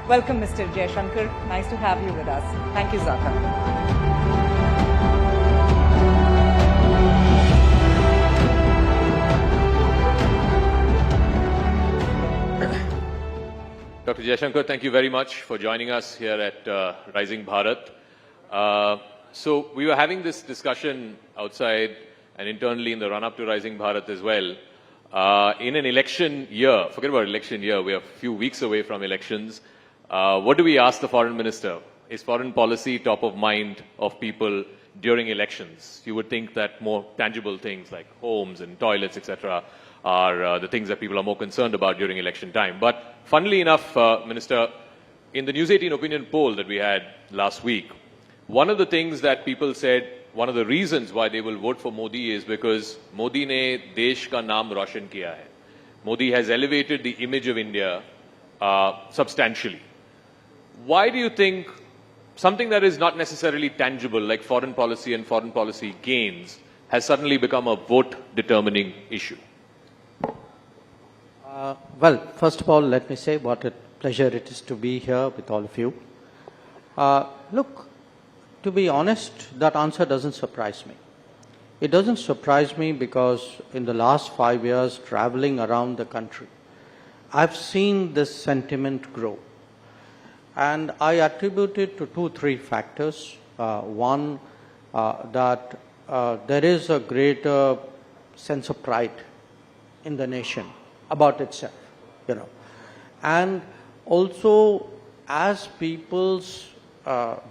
Welcome, Mr. Jaishankar. Nice to have you with us. Thank you, Zaka. Dr. Jaishankar, thank you very much for joining us here at Rising Bharat. So we were having this discussion outside and internally in the run-up to Rising Bharat as well. In an election year, forget about election year, we are a few weeks away from elections. What do we ask the foreign minister? Is foreign policy top of mind of people during elections? You would think that more tangible things like homes and toilets, etc., are the things that people are more concerned about during election time. But funnily enough, Minister, in the News18 opinion poll that we had last week, one of the things that people said, one of the reasons why they will vote for Modi is because Modi ne desh ka naam roshan kiya hai. Modi has elevated the image of India substantially. Why do you think something that is not necessarily tangible, like foreign policy and foreign policy gains, has suddenly become a vote-determining issue? Well, first of all, let me say what a pleasure it is to be here with all of you. Look, to be honest, that answer doesn't surprise me. It doesn't surprise me because in the last 5 years, traveling around the country, I've seen this sentiment grow. And I attribute it to 2-3 factors. One, that there is a greater sense of pride in the nation about itself, you know. And also, as people's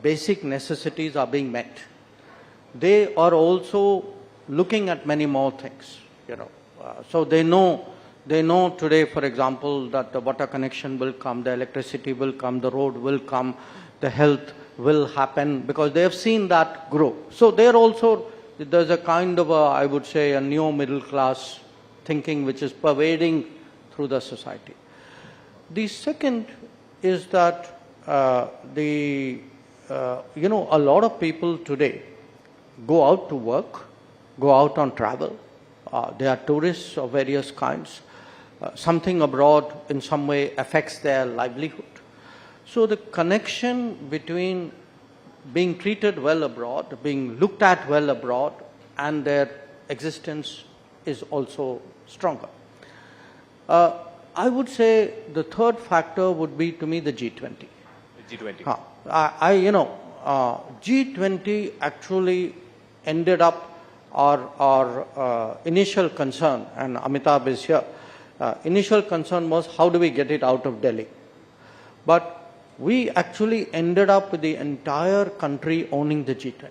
basic necessities are being met, they are also looking at many more things, you know. So they know today, for example, that the water connection will come, the electricity will come, the road will come, the health will happen, because they have seen that grow. So they're also, there's a kind of a, I would say, a neo middle class thinking which is pervading through the society. The second is that you know, a lot of people today go out to work, go out on travel. They are tourists of various kinds. Something abroad in some way affects their livelihood. So the connection between being treated well abroad, being looked at well abroad, and their existence is also stronger. I would say the third factor would be, to me, the G20. G20. G20 actually ended up our initial concern, and Amitabh is here, initial concern was how do we get it out of Delhi. But we actually ended up with the entire country owning the G20.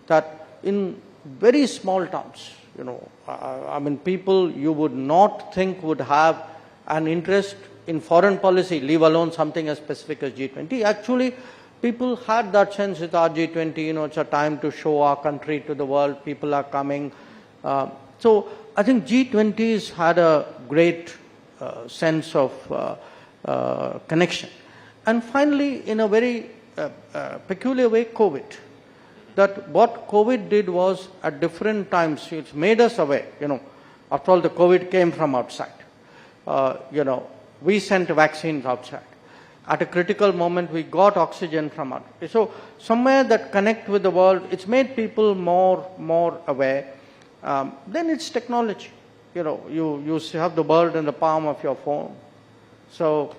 That in very small towns, you know, I mean, people you would not think would have an interest in foreign policy, leave alone something as specific as G20. Actually, people had that sense with our G20, you know, it's a time to show our country to the world, people are coming. So I think G20's had a great sense of connection. And finally, in a very peculiar way, COVID. That what COVID did was, at different times, it's made us aware, you know, after all the COVID came from outside. You know, we sent vaccines outside. At a critical moment, we got oxygen from outside. So somewhere that connect with the world, it's made people more aware. Then it's technology. You know, you have the world in the palm of your phone. So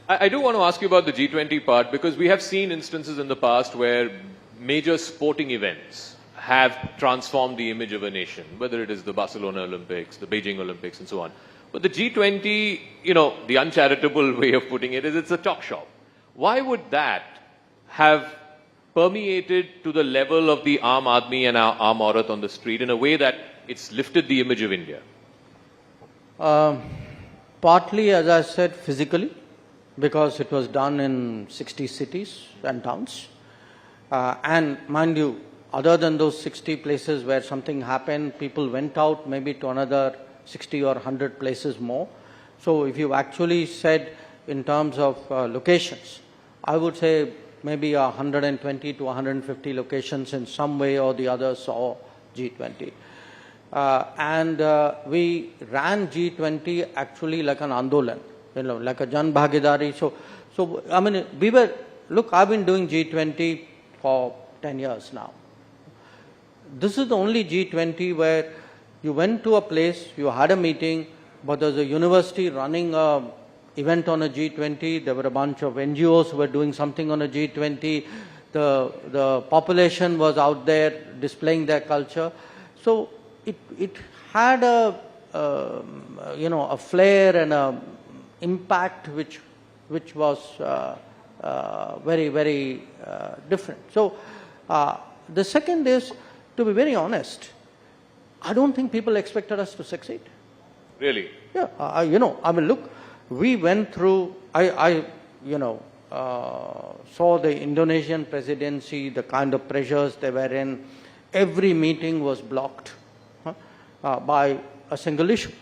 I do want to ask you about the G20 part, because we have seen instances in the past where major sporting events have transformed the image of a nation, whether it is the Barcelona Olympics, the Beijing Olympics, and so on. But the G20, you know, the uncharitable way of putting it is it's a talk shop. Why would that have permeated to the level of the Aam Aadmi and Aam Aurat on the street in a way that it's lifted the image of India? Partly, as I said, physically, because it was done in 60 cities and towns. And mind you, other than those 60 places where something happened, people went out maybe to another 60 or 100 places more. So if you actually said in terms of locations, I would say maybe 120 to 150 locations in some way or the other saw G20. And we ran G20 actually like an Andolan, you know, like a Jan Bhagidari. So I mean, look, I've been doing G20 for 10 years now. This is the only G20 where you went to a place, you had a meeting, but there's a university running a event on a G20, there were a bunch of NGOs who were doing something on a G20, the population was out there displaying their culture. So it had a flair and a impact which was very, very different. So the second is, to be very honest, I don't think people expected us to succeed. Really? Yeah, I mean, look, we went through, saw the Indonesian presidency, the kind of pressures they were in. Every meeting was blocked by a single issue.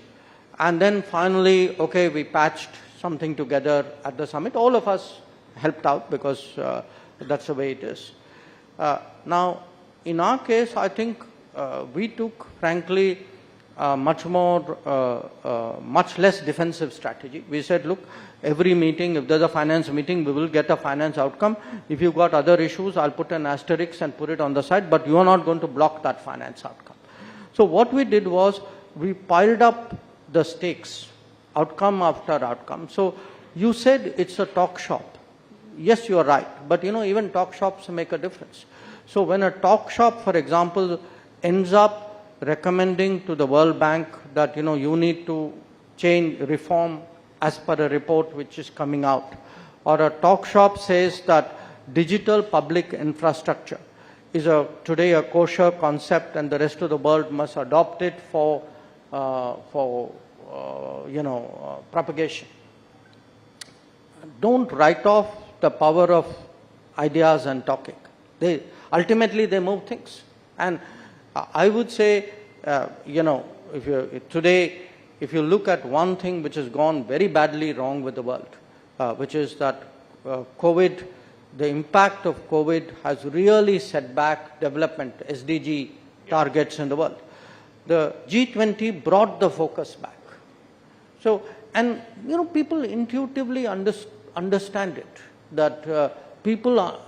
And then finally, okay, we patched something together at the summit. All of us helped out because that's the way it is. Now, in our case, I think we took, frankly, much less defensive strategy. We said, look, every meeting, if there's a finance meeting, we will get a finance outcome. If you've got other issues, I'll put an asterisk and put it on the side, but you are not going to block that finance outcome. So what we did was, we piled up the stakes, outcome after outcome. So you said it's a talk shop. Yes, you are right, but even talk shops make a difference. So when a talk shop, for example, ends up recommending to the World Bank that, you need to reform as per a report which is coming out, or a talk shop says that digital public infrastructure is today a kosher concept, and the rest of the world must adopt it for propagation. Don't write off the power of ideas and talking. Ultimately they move things. And I would say, if you look at one thing which has gone very badly wrong with the world, which is that COVID, the impact of COVID has really set back development, SDG targets in the world. The G20 brought the focus back. So, and people intuitively understand it, that people,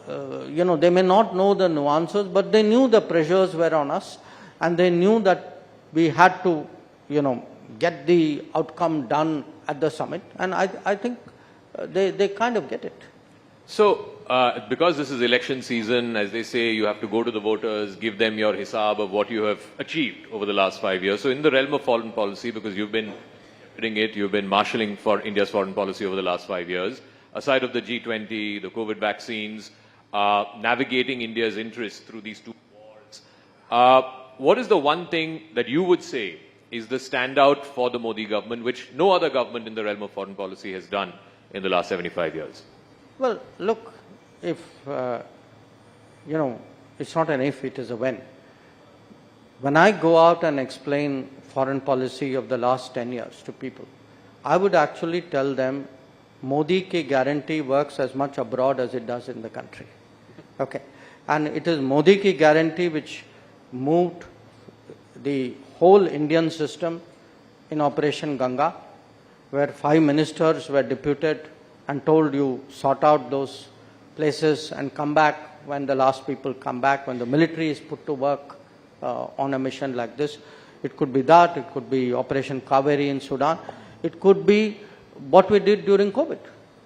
they may not know the nuances, but they knew the pressures were on us, and they knew that we had to, get the outcome done at the summit, and I think they kind of get it. So, because this is election season, as they say, you have to go to the voters, give them your hisab of what you have achieved over the last 5 years. So, in the realm of foreign policy, because you've been doing it, you've been marshalling for India's foreign policy over the last 5 years, aside of the G20, the COVID vaccines, navigating India's interests through these two wars, what is the one thing that you would say is the standout for the Modi government, which no other government in the realm of foreign policy has done in the last 75 years? Well, look, if, it's not an if, it is a when. When I go out and explain foreign policy of the last 10 years to people, I would actually tell them Modi ki guarantee works as much abroad as it does in the country. Okay. And it is Modi ki guarantee which moved the whole Indian system in Operation Ganga, where 5 ministers were deputed and told you sort out those places and come back when the last people come back, when the military is put to work on a mission like this. It could be that, it could be Operation Kaveri in Sudan, it could be what we did during COVID.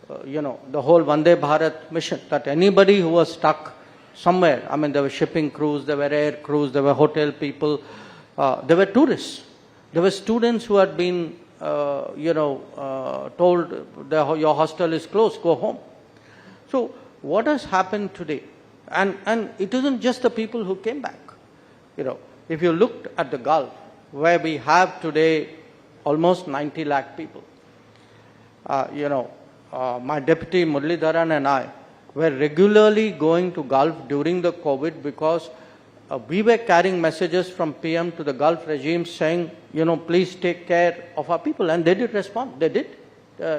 The whole Vande Bharat mission, that anybody who was stuck somewhere, I mean, there were shipping crews, there were air crews, there were hotel people, there were tourists, there were students who had been told your hostel is closed, go home. So what has happened today? And it isn't just the people who came back. If you looked at the Gulf, where we have today almost 90 lakh people, my deputy Muralidharan and I were regularly going to Gulf during the COVID because we were carrying messages from PM to the Gulf regime saying, please take care of our people. And they did respond. They did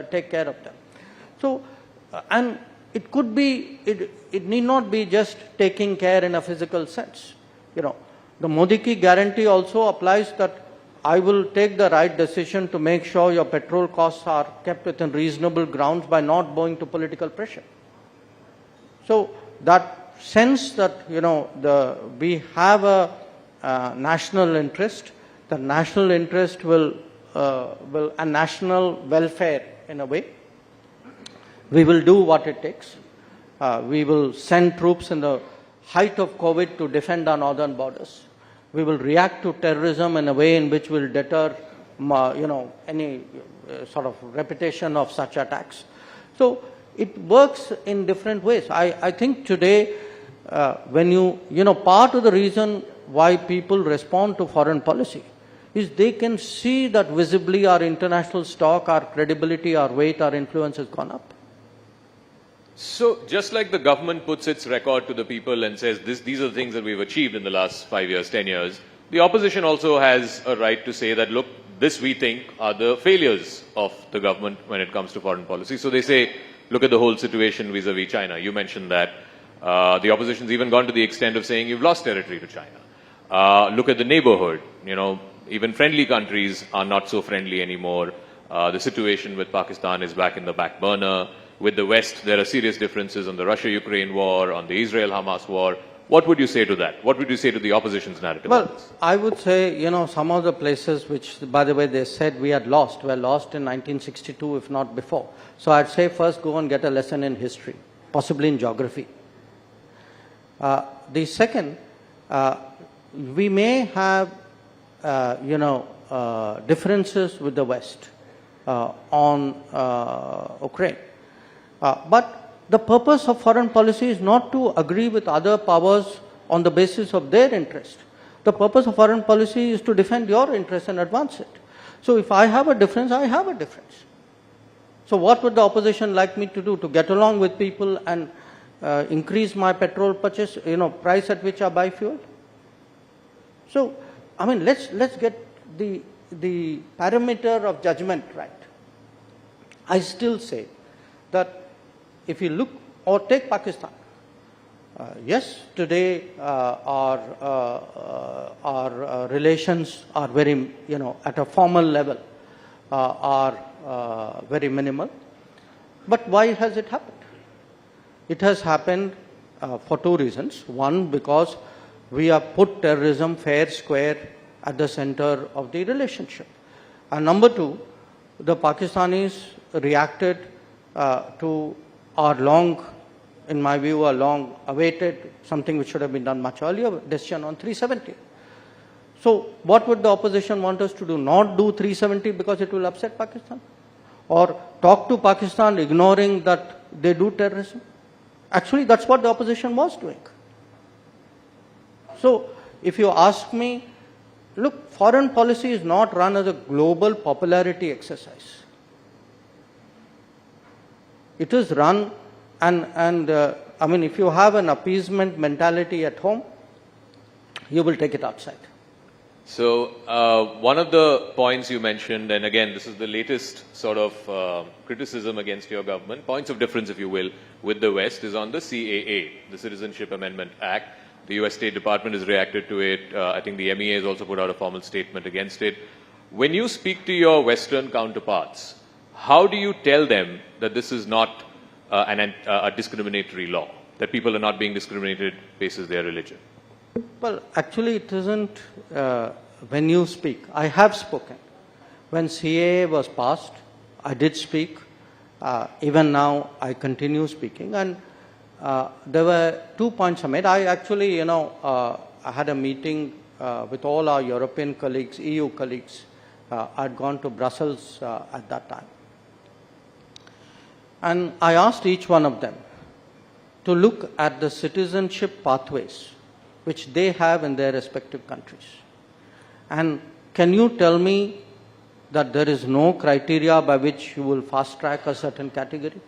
take care of them. So, and it could be, it need not be just taking care in a physical sense. The Modi ki guarantee also applies that I will take the right decision to make sure your petrol costs are kept within reasonable grounds by not bowing to political pressure. So that sense that, we have a national interest, the national interest will and national welfare in a way. We will do what it takes. We will send troops in the height of COVID to defend our northern borders. We will react to terrorism in a way in which will deter, any sort of repetition of such attacks. So it works in different ways. I think today, when part of the reason why people respond to foreign policy is they can see that visibly our international stock, our credibility, our weight, our influence has gone up. So, just like the government puts its record to the people and says, these are the things that we've achieved in the last 5 years, 10 years, the opposition also has a right to say that, look, this we think are the failures of the government when it comes to foreign policy. So they say, look at the whole situation vis-a-vis China. You mentioned that. The opposition's even gone to the extent of saying you've lost territory to China. Look at the neighborhood. Even friendly countries are not so friendly anymore. The situation with Pakistan is back in the back burner. With the West, there are serious differences on the Russia-Ukraine war, on the Israel-Hamas war. What would you say to that? What would you say to the opposition's narrative? Well, I would say, some of the places which, by the way, they said we had lost, were lost in 1962, if not before. So I'd say first go and get a lesson in history, possibly in geography. The second, we may have, differences with the West on Ukraine. But the purpose of foreign policy is not to agree with other powers on the basis of their interest. The purpose of foreign policy is to defend your interest and advance it. So if I have a difference, I have a difference. So what would the opposition like me to do? To get along with people and increase my petrol purchase, price at which I buy fuel? So, I mean, let's get the parameter of judgment right. I still say that if you look, or take Pakistan, yes, today our relations are very, at a formal level, are very minimal. But why has it happened? It has happened for two reasons. One, because we have put terrorism fair square at the center of the relationship. And number two, the Pakistanis reacted to our long, in my view, a long awaited, something which should have been done much earlier, decision on 370. So what would the opposition want us to do? Not do 370 because it will upset Pakistan? Or talk to Pakistan ignoring that they do terrorism? Actually, that's what the opposition was doing. So if you ask me, look, foreign policy is not run as a global popularity exercise. It is run, and I mean, if you have an appeasement mentality at home, you will take it outside. So one of the points you mentioned, and again, this is the latest sort of criticism against your government, points of difference, if you will, with the West, is on the CAA, the Citizenship Amendment Act. The US State Department has reacted to it. I think the MEA has also put out a formal statement against it. When you speak to your Western counterparts, how do you tell them that this is not a discriminatory law, that people are not being discriminated based on their religion? Well, actually, it isn't when you speak. I have spoken. When CAA was passed, I did speak. Even now, I continue speaking. And there were 2 points I made. I actually, I had a meeting with all our European colleagues, EU colleagues. I'd gone to Brussels at that time. And I asked each one of them to look at the citizenship pathways which they have in their respective countries. And can you tell me that there is no criteria by which you will fast track a certain category?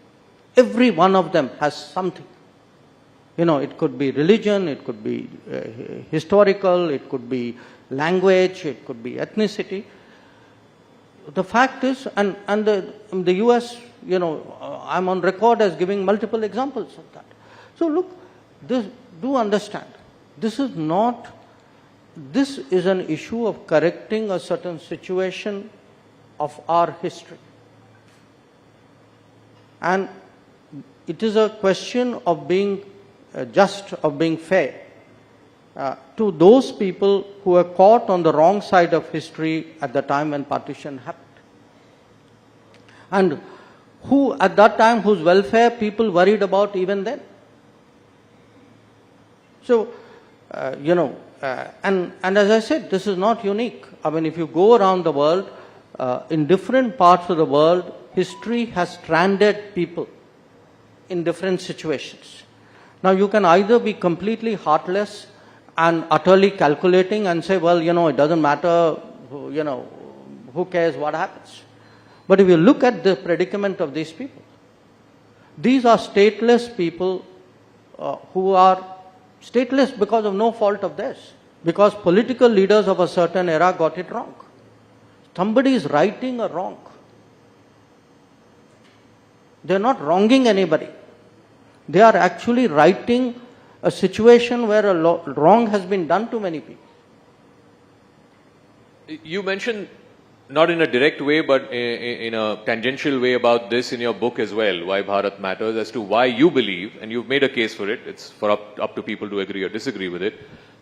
Every one of them has something. It could be religion, it could be historical, it could be language, it could be ethnicity. The fact is, and the US, I'm on record as giving multiple examples of that. So look, do understand, this is an issue of correcting a certain situation of our history. And it is a question of being just, of being fair to those people who were caught on the wrong side of history at the time when partition happened. And who at that time, whose welfare people worried about even then. So, and as I said, this is not unique. I mean, if you go around the world, in different parts of the world, history has stranded people in different situations. Now, you can either be completely heartless and utterly calculating and say, well, it doesn't matter, who cares what happens. But if you look at the predicament of these people, these are stateless people who are stateless because of no fault of theirs, because political leaders of a certain era got it wrong. Somebody is righting a wrong. They're not wronging anybody. They are actually righting a situation where a wrong has been done to many people. You mentioned, not in a direct way, but in a tangential way about this in your book as well, Why Bharat Matters, as to why you believe, and you've made a case for it, it's for up to people to agree or disagree with it,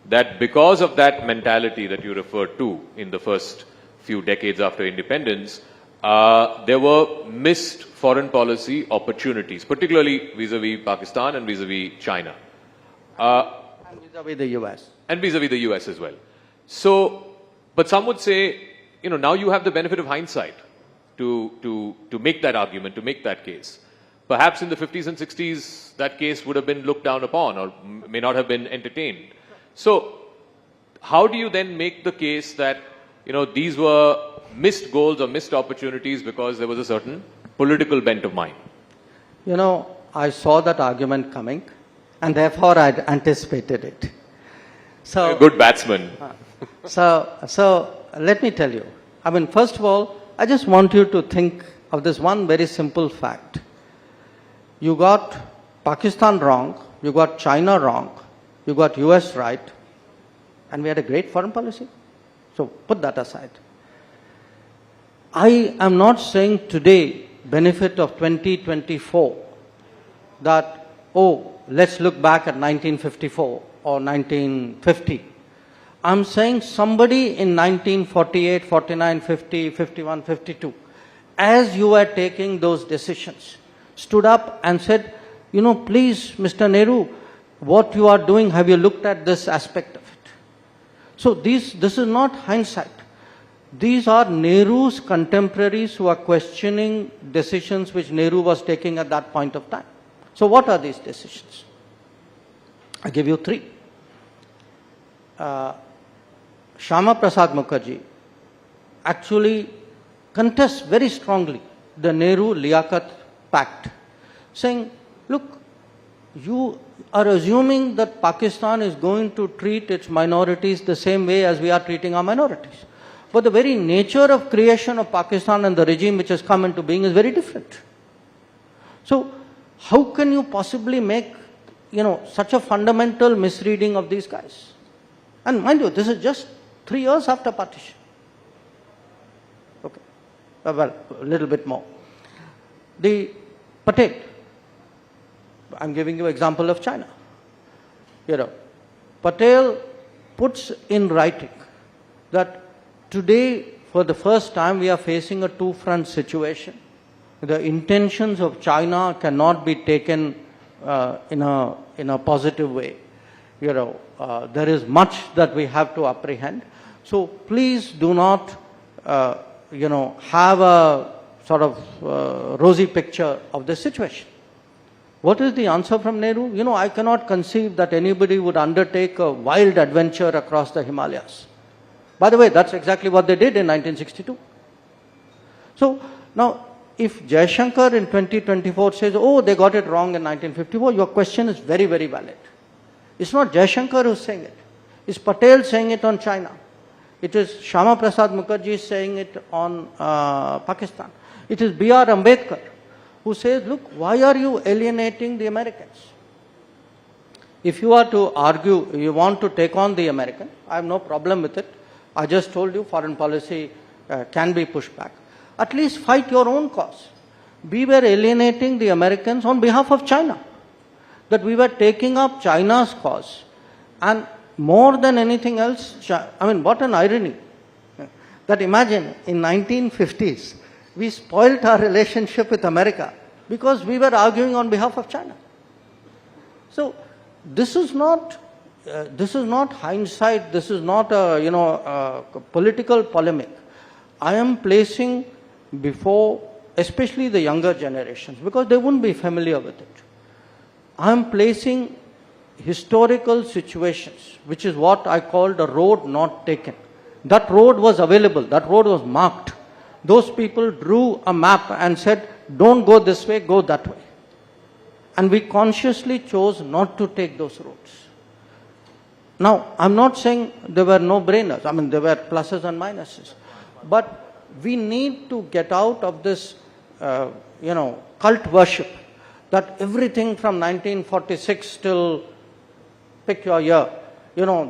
that because of that mentality that you referred to in the first few decades after independence, there were missed foreign policy opportunities, particularly vis-a-vis Pakistan and vis-a-vis China. And vis-a-vis the US. And vis-a-vis the US as well. So, but some would say, now you have the benefit of hindsight to make that argument, to make that case. Perhaps in the 50s and 60s, that case would have been looked down upon or may not have been entertained. So how do you then make the case that, these were missed goals or missed opportunities because there was a certain political bent of mind? I saw that argument coming, and therefore I anticipated it. So, a good batsman. So let me tell you. First of all, I just want you to think of this one very simple fact. You got Pakistan wrong, you got China wrong, you got US right, and we had a great foreign policy. So put that aside. I am not saying today, benefit of 2024, that, let's look back at 1954 or 1950. I'm saying somebody in 1948, 49, 50, 51, 52, as you were taking those decisions, stood up and said, please, Mr. Nehru, what you are doing, have you looked at this aspect of it? So this is not hindsight. These are Nehru's contemporaries who are questioning decisions which Nehru was taking at that point of time. So what are these decisions? I give you three. Shyama Prasad Mukherjee actually contests very strongly the Nehru-Liaquat Pact, saying, look, you are assuming that Pakistan is going to treat its minorities the same way as we are treating our minorities. But the very nature of creation of Pakistan and the regime which has come into being is very different. So how can you possibly make, such a fundamental misreading of these guys? And mind you, this is just 3 years after partition. Okay. Well, a little bit more. The Patel, I'm giving you an example of China. Patel puts in writing that today, for the first time, we are facing a two-front situation. The intentions of China cannot be taken in a positive way. There is much that we have to apprehend. So please do not, have a sort of rosy picture of the situation. What is the answer from Nehru? I cannot conceive that anybody would undertake a wild adventure across the Himalayas. By the way, that's exactly what they did in 1962. So now, if Jaishankar in 2024 says, they got it wrong in 1954, your question is very, very valid. It's not Jaishankar who's saying it. It's Patel saying it on China. It is Shyama Prasad Mukherjee saying it on Pakistan. It is B.R. Ambedkar who says, look, why are you alienating the Americans? If you are to argue, you want to take on the American, I have no problem with it. I just told you foreign policy can be pushed back. At least fight your own cause. We were alienating the Americans on behalf of China. That we were taking up China's cause. And more than anything else, what an irony. That imagine, in 1950s, we spoilt our relationship with America because we were arguing on behalf of China. So, this is not hindsight, this is not a political polemic. I am placing before, especially the younger generations, because they wouldn't be familiar with it. I am placing historical situations, which is what I called a road not taken. That road was available, that road was marked. Those people drew a map and said, don't go this way, go that way. And we consciously chose not to take those roads. Now, I'm not saying there were no-brainers. There were pluses and minuses. But we need to get out of this, cult worship that everything from 1946 till pick your year,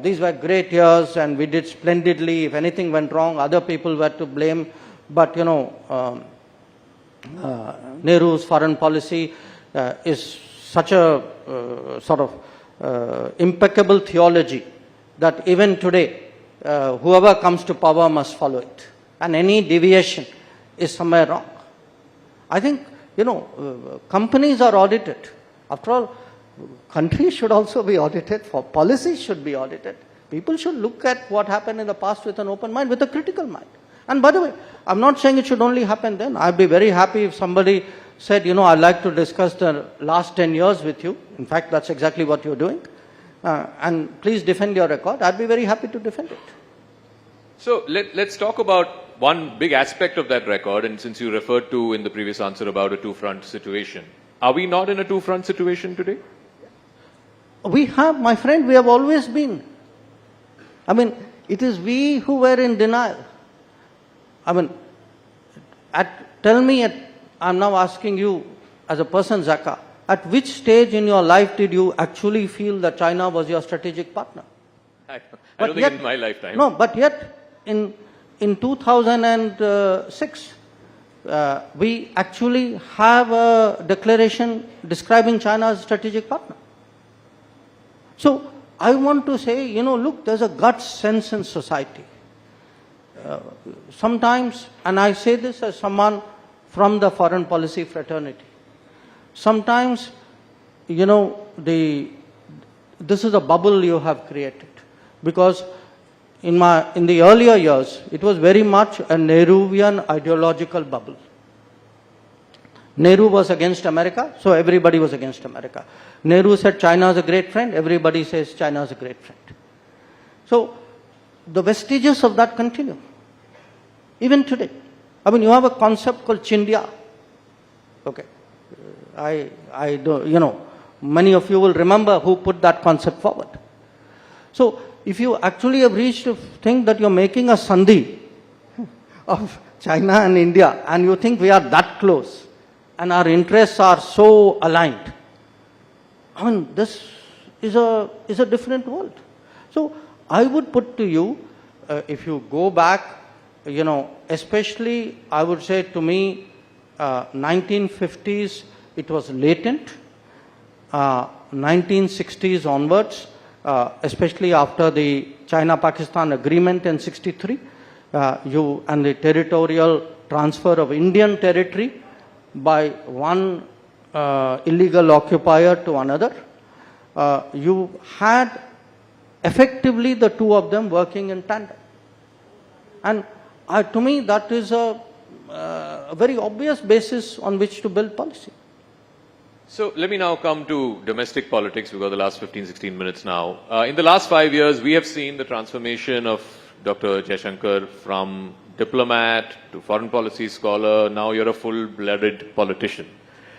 these were great years and we did splendidly. If anything went wrong, other people were to blame. But, Nehru's foreign policy is such a sort of impeccable theology that even today, whoever comes to power must follow it. And any deviation is somewhere wrong. I think, companies are audited. After all, countries should also be audited, for policies should be audited. People should look at what happened in the past with an open mind, with a critical mind. And by the way, I'm not saying it should only happen then. I'd be very happy if somebody said, I'd like to discuss the last 10 years with you. In fact, that's exactly what you're doing. and please defend your record. I'd be very happy to defend it. So let's talk about one big aspect of that record, and since you referred to in the previous answer about a two-front situation, are we not in a two-front situation today? We have, my friend, we have always been. I mean, it is we who were in denial. I mean, tell me, I'm now asking you as a person, Zaka, at which stage in your life did you actually feel that China was your strategic partner? I don't think in my lifetime. No, but yet in 2006, we actually have a declaration describing China as a strategic partner. So I want to say, look, there's a gut sense in society. Sometimes, and I say this as someone from the foreign policy fraternity, sometimes, this is a bubble you have created. Because in the earlier years, it was very much a Nehruvian ideological bubble. Nehru was against America, so everybody was against America. Nehru said China is a great friend, everybody says China is a great friend. So the vestiges of that continue. Even today. I mean, you have a concept called Chindia. Okay. I don't, many of you will remember who put that concept forward. So if you actually have reached to think that you're making a sandhi of China and India, and you think we are that close, and our interests are so aligned, I mean, this is a different world. So I would put to you, if you go back, especially I would say to me, 1950s, it was latent. 1960s onwards, especially after the China-Pakistan agreement in 63, and the territorial transfer of Indian territory by one illegal occupier to another, you had effectively the two of them working in tandem. And to me, that is a very obvious basis on which to build policy. So let me now come to domestic politics. We've got the last 15-16 minutes now. In the last 5 years, we have seen the transformation of Dr. Jaishankar from diplomat to foreign policy scholar. Now you're a full-blooded politician.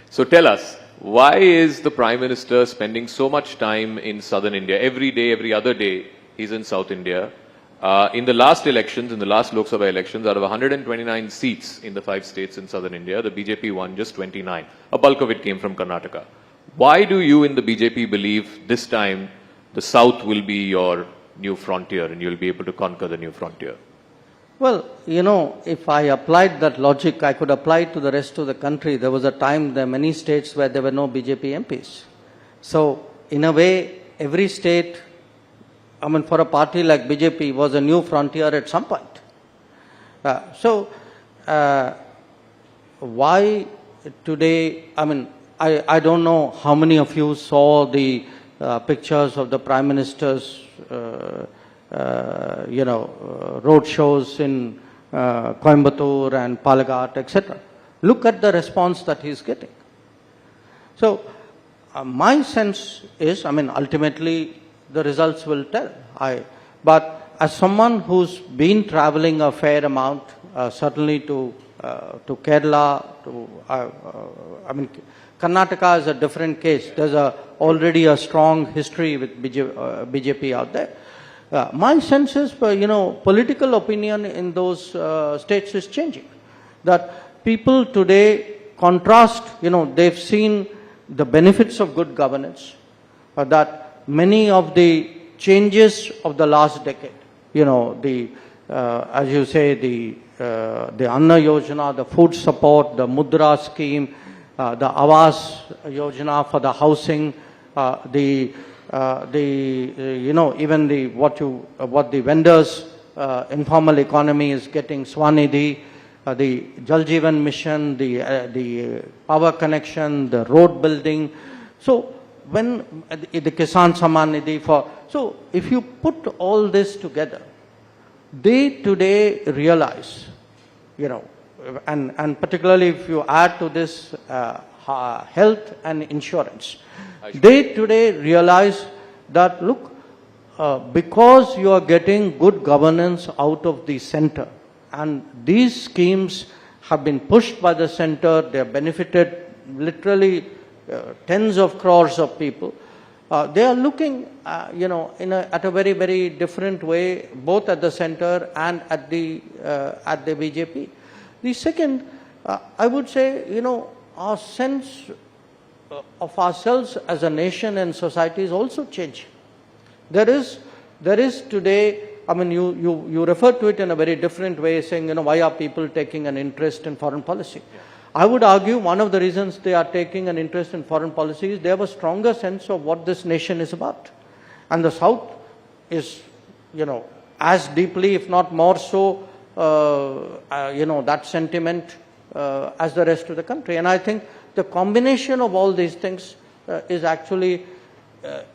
So tell us, why is the Prime Minister spending so much time in southern India? Every day, every other day, he's in South India. In the last elections, in the last Loksabha elections, out of 129 seats in the 5 states in southern India, the BJP won just 29. A bulk of it came from Karnataka. Why do you in the BJP believe this time the south will be your new frontier and you'll be able to conquer the new frontier? Well, if I applied that logic, I could apply it to the rest of the country. There was a time, there were many states where there were no BJP MPs. So, in a way, every state, for a party like BJP, was a new frontier at some point. Why today, I don't know how many of you saw the pictures of the Prime Minister's, road shows in Coimbatore and Palagat, etc. Look at the response that he's getting. So, my sense is, ultimately, the results will tell. But as someone who's been traveling a fair amount, certainly to Kerala, Karnataka is a different case. There's already a strong history with BJP out there. My sense is, political opinion in those states is changing. That people today contrast, they've seen the benefits of good governance, that many of the changes of the last decade, as you say, the Anna Yojana, the food support, the Mudra scheme, the Awas Yojana for the housing, what the vendors, informal economy is getting, Swanidhi, the Jal Jeevan Mission, the power connection, the road building. So, when the Kisan Samman Nidhi so if you put all this together, they today realize, and particularly if you add to this health and insurance, they today realize that look, because you are getting good governance out of the center, and these schemes have been pushed by the center, they have benefited literally tens of crores of people. They are looking, at a very, very different way, both at the center and at the BJP. The second, I would say, our sense of ourselves as a nation and society is also changing. There is today, I mean, you refer to it in a very different way, saying, why are people taking an interest in foreign policy? Yeah. I would argue one of the reasons they are taking an interest in foreign policy is they have a stronger sense of what this nation is about. And the South is, as deeply, if not more so, that sentiment as the rest of the country. And I think the combination of all these things is actually,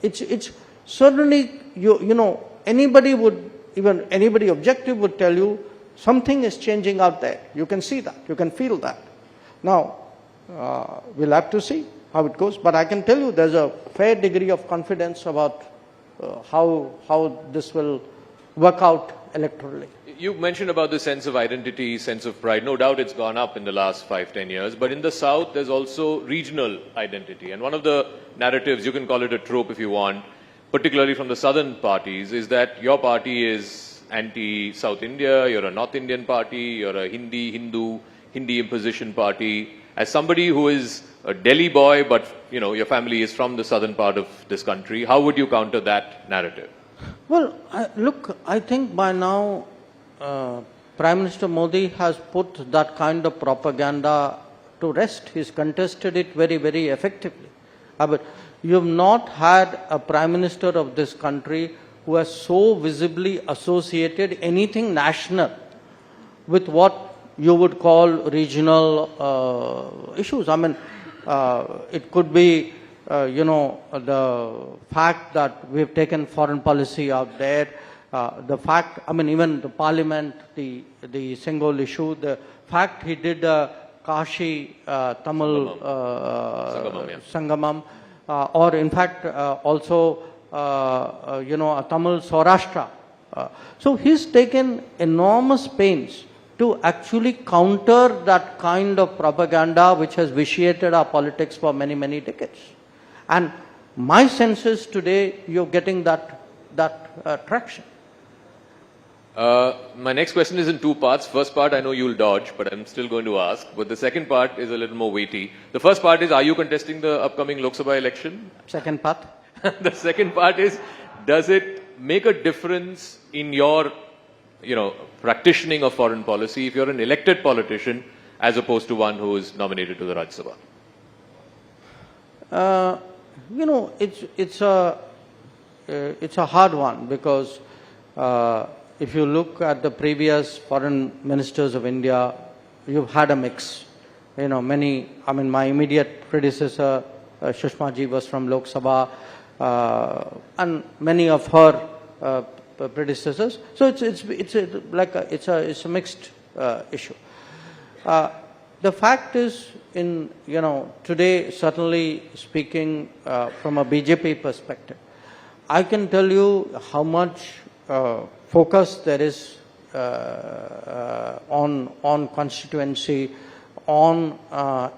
it's certainly, anybody would, even anybody objective would tell you something is changing out there. You can see that, you can feel that. Now, we'll have to see how it goes, but I can tell you there's a fair degree of confidence about how this will work out electorally. You mentioned about the sense of identity, sense of pride. No doubt it's gone up in the last 5-10 years, but in the South there's also regional identity. And one of the narratives, you can call it a trope if you want, particularly from the southern parties, is that your party is anti-South India, you're a North Indian party, you're a Hindu imposition party. As somebody who is a Delhi boy, but your family is from the southern part of this country, how would you counter that narrative? Well, look, I think by now Prime Minister Modi has put that kind of propaganda to rest. He's contested it very, very effectively. But you have not had a Prime Minister of this country who has so visibly associated anything national with what you would call regional issues. I mean, it could be, the fact that we've taken foreign policy out there, the fact, I mean, even the parliament, the Single issue, the fact he did Kashi Tamil Sangamam, or in fact also, a Tamil Saurashtra. So he's taken enormous pains to actually counter that kind of propaganda which has vitiated our politics for many, many decades. And my sense is today you're getting that traction. My next question is in two parts. First part I know you'll dodge, but I'm still going to ask. But the second part is a little more weighty. The first part is, are you contesting the upcoming Loksabha election? Second part? The second part is, does it make a difference in your practicing of foreign policy if you're an elected politician as opposed to one who is nominated to the Rajya Sabha? It's a hard one because if you look at the previous foreign ministers of India, you've had a mix. Many, I mean, my immediate predecessor, Sushma ji, was from Lok Sabha, and many of her predecessors. So it's a mixed issue. The fact is, today, certainly speaking from a BJP perspective, I can tell you how much focus there is on constituency, on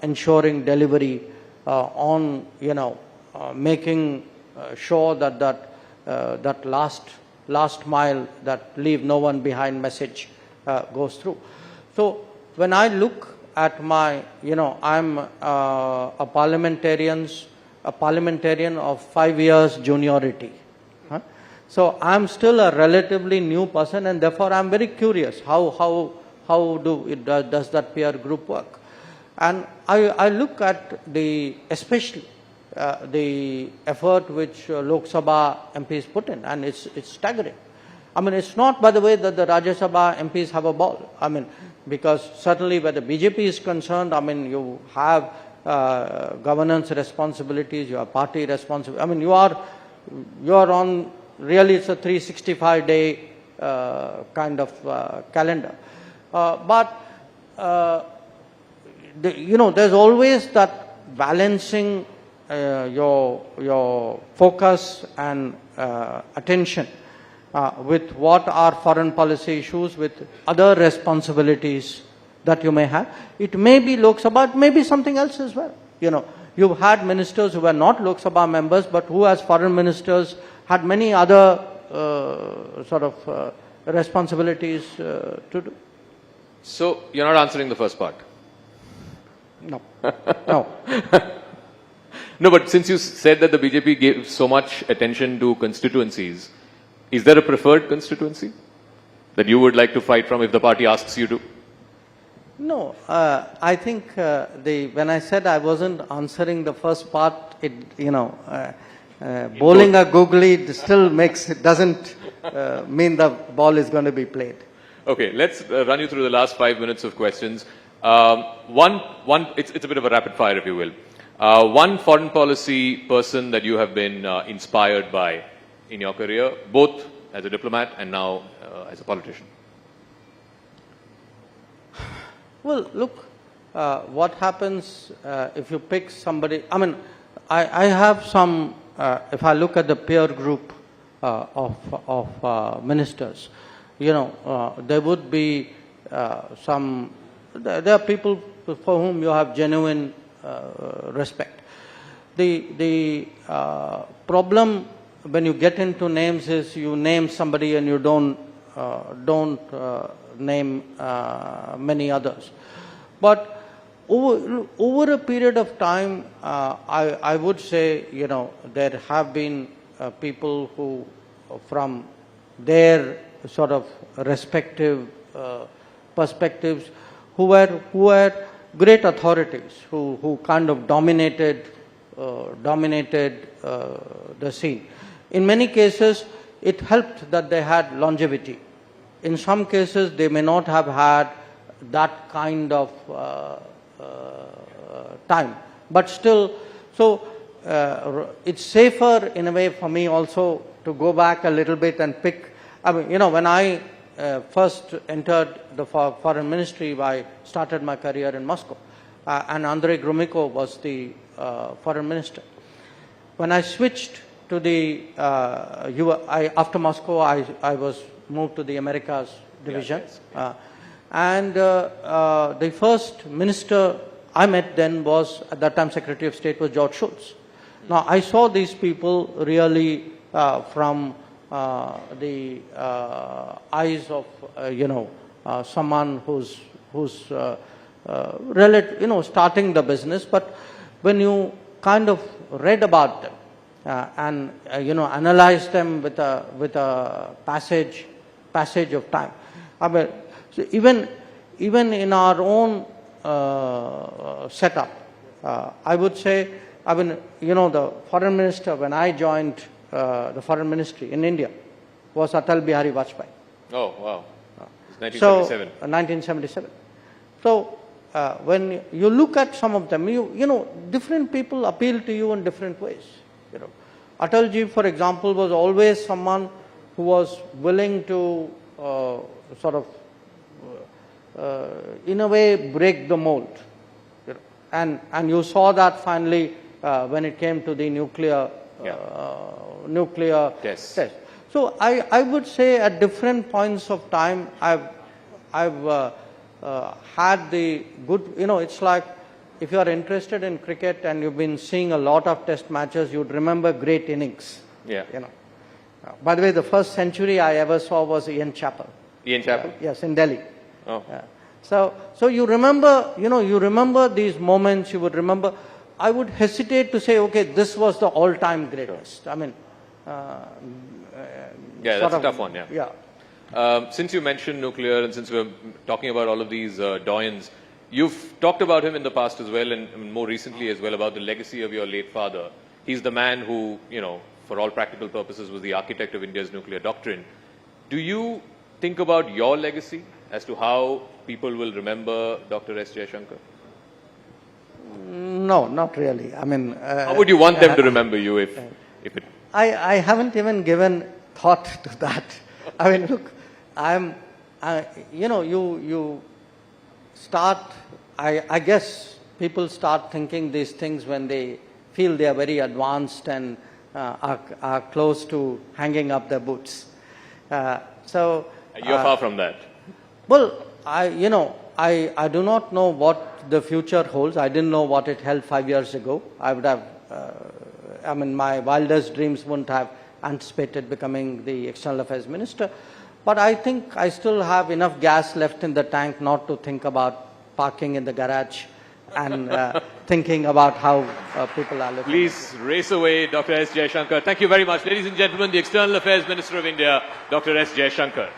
ensuring delivery, on making sure that last mile, that leave no one behind message goes through. So when I look at my, I'm a parliamentarian of 5 years juniority. So I'm still a relatively new person, and therefore I'm very curious how does that peer group work. And I look at especially the effort which Lok Sabha MPs put in, and it's staggering. I mean, it's not, by the way, that the Rajya Sabha MPs have a ball. I mean, because certainly where the BJP is concerned, I mean, you have governance responsibilities, you have party responsibilities. I mean, you are on, really it's a 365-day kind of calendar. But, there's always that balancing your focus and attention with what are foreign policy issues, with other responsibilities that you may have. It may be Lok Sabha, it may be something else as well. You know, you've had ministers who were not Lok Sabha members, but who as foreign ministers had many other responsibilities to do. So you're not answering the first part? No. No. No, but since you said that the BJP gave so much attention to constituencies, is there a preferred constituency that you would like to fight from if the party asks you to? No, I think when I said I wasn't answering the first part, it, bowling a googly still doesn't mean the ball is going to be played. Okay, let's run you through the last 5 minutes of questions. It's a bit of a rapid fire, if you will. One foreign policy person that you have been inspired by in your career, both as a diplomat and now as a politician. Well, look, what happens if you pick somebody, I mean, I have some, if I look at the peer group of ministers, there would be there are people for whom you have genuine respect. The problem when you get into names is you name somebody and you don't name many others. But over a period of time, I would say, there have been people who, from their sort of respective perspectives, who were great authorities, who kind of dominated the scene. In many cases, it helped that they had longevity. In some cases, they may not have had that kind of time. But still, so it's safer in a way for me also to go back a little bit and pick. I mean, when I first entered the foreign ministry, I started my career in Moscow. And Andrei Gromyko was the foreign minister. When I switched to the, after Moscow, I was moved to the Americas division. And the first minister I met then was, at that time, Secretary of State was George Shultz. Now, I saw these people really from the eyes of, someone who's starting the business. But when you kind of read about them and analyzed them with a passage of time, I mean, so even in our own setup, I would say, I mean, the foreign minister, when I joined the foreign ministry in India, was Atal Bihari Vajpayee. Oh, wow. It's 1977. So, 1977. So, when you look at some of them, different people appeal to you in different ways. Atalji, for example, was always someone who was willing to in a way, break the mold. And you saw that finally when it came to the nuclear test. So I would say at different points of time, I've had the good, it's like if you are interested in cricket and you've been seeing a lot of test matches, you'd remember great innings. Yeah. By the way, the first century I ever saw was Ian Chappell. Ian Chappell? Yes, in Delhi. Oh. So you remember, you remember these moments, you would remember. I would hesitate to say, okay, this was the all-time greatest. I mean, yeah, that's a tough one, yeah. Yeah. Since you mentioned nuclear and since we're talking about all of these doyens, you've talked about him in the past as well and more recently as well about the legacy of your late father. He's the man who, for all practical purposes was the architect of India's nuclear doctrine. Do you think about your legacy as to how people will remember Dr. S. Jaishankar? No, not really. I mean... how would you want them to remember you if it... I haven't even given thought to that. I mean, look, you start, I guess people start thinking these things when they feel they are very advanced and are close to hanging up their boots. You're far from that. Well, I do not know what the future holds. I didn't know what it held 5 years ago. I would have, my wildest dreams wouldn't have anticipated becoming the External Affairs Minister. But I think I still have enough gas left in the tank not to think about parking in the garage and thinking about how people are looking. Please race away, Dr. S. Jaishankar. Thank you very much. Ladies and gentlemen, the External Affairs Minister of India, Dr. S. Jaishankar.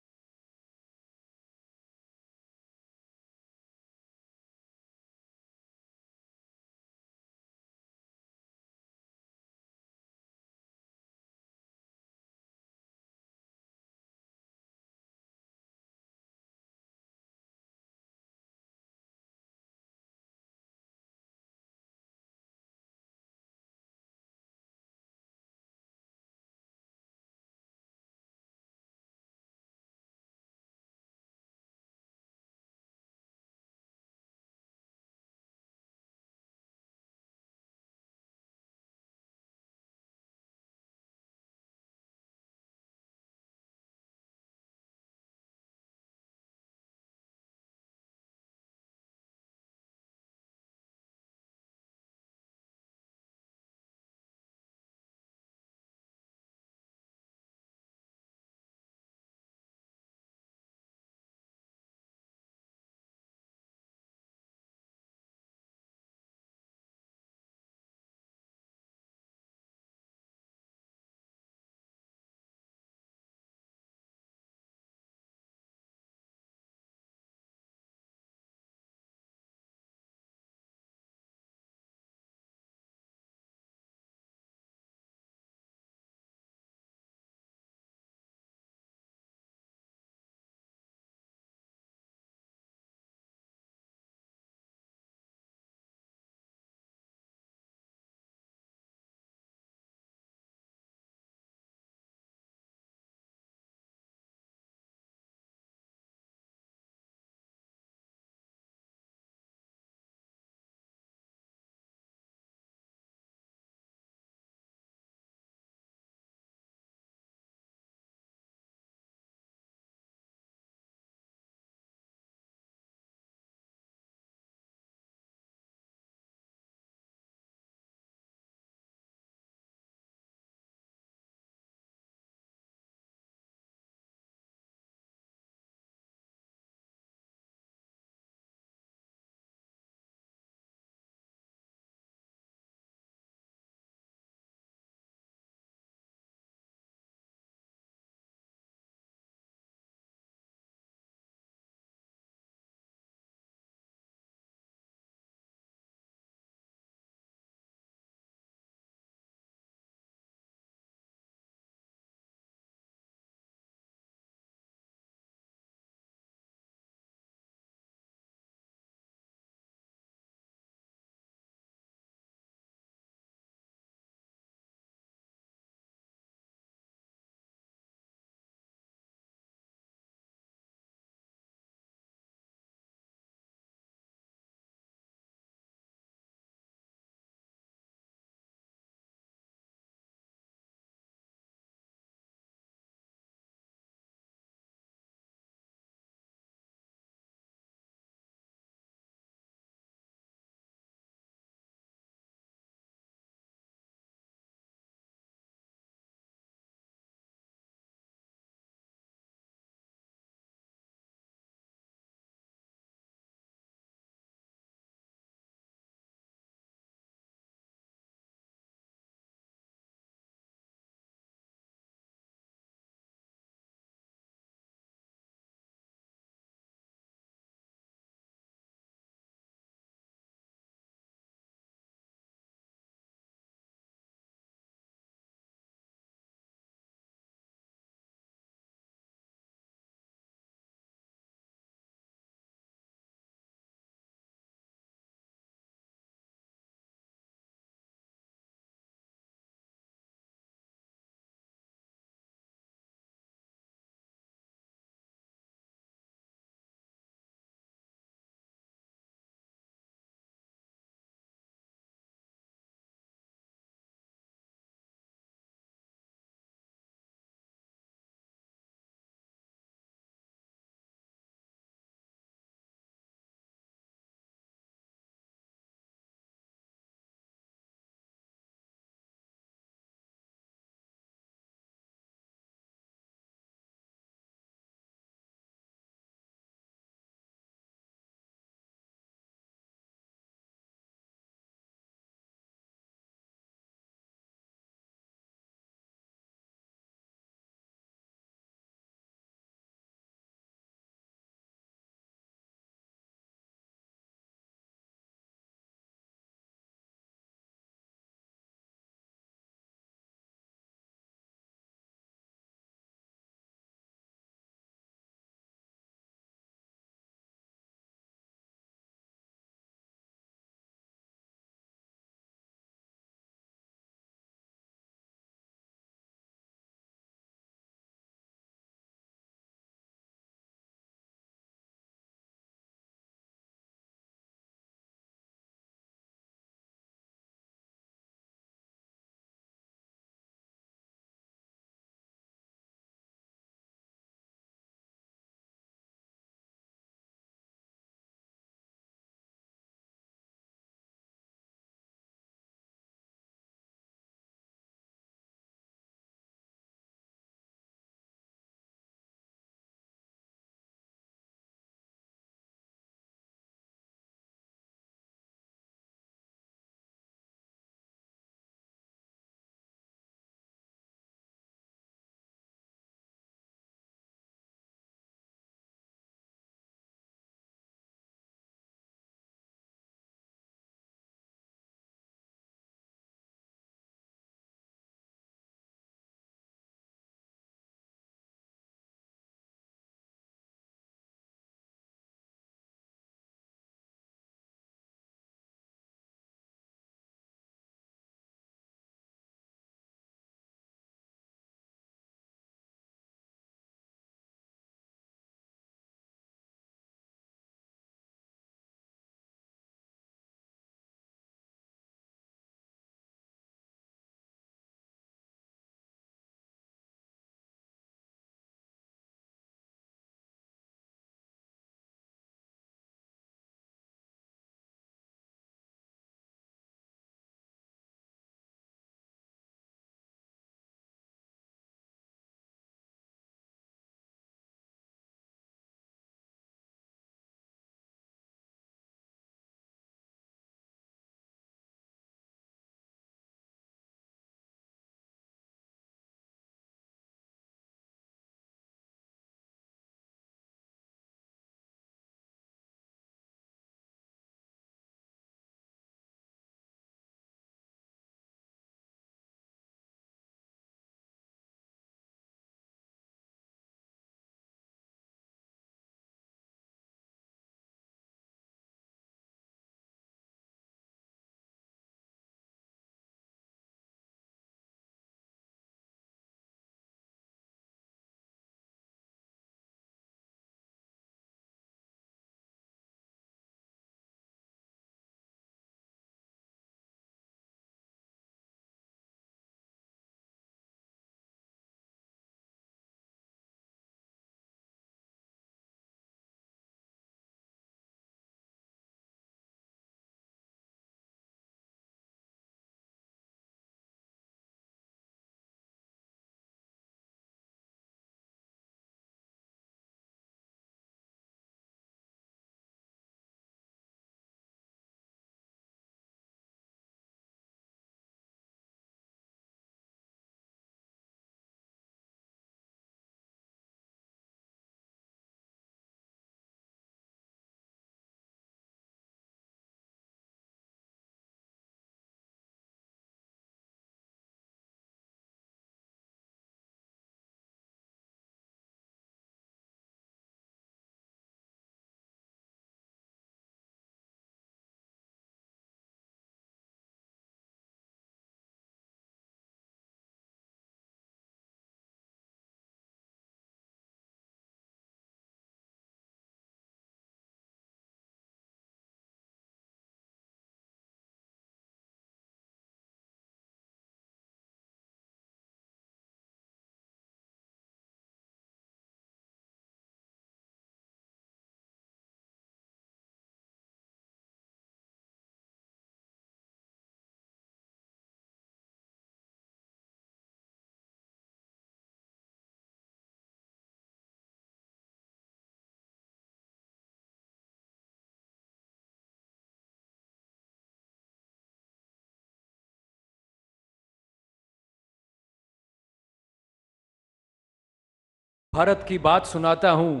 Bharat की बात सुनाता हूं।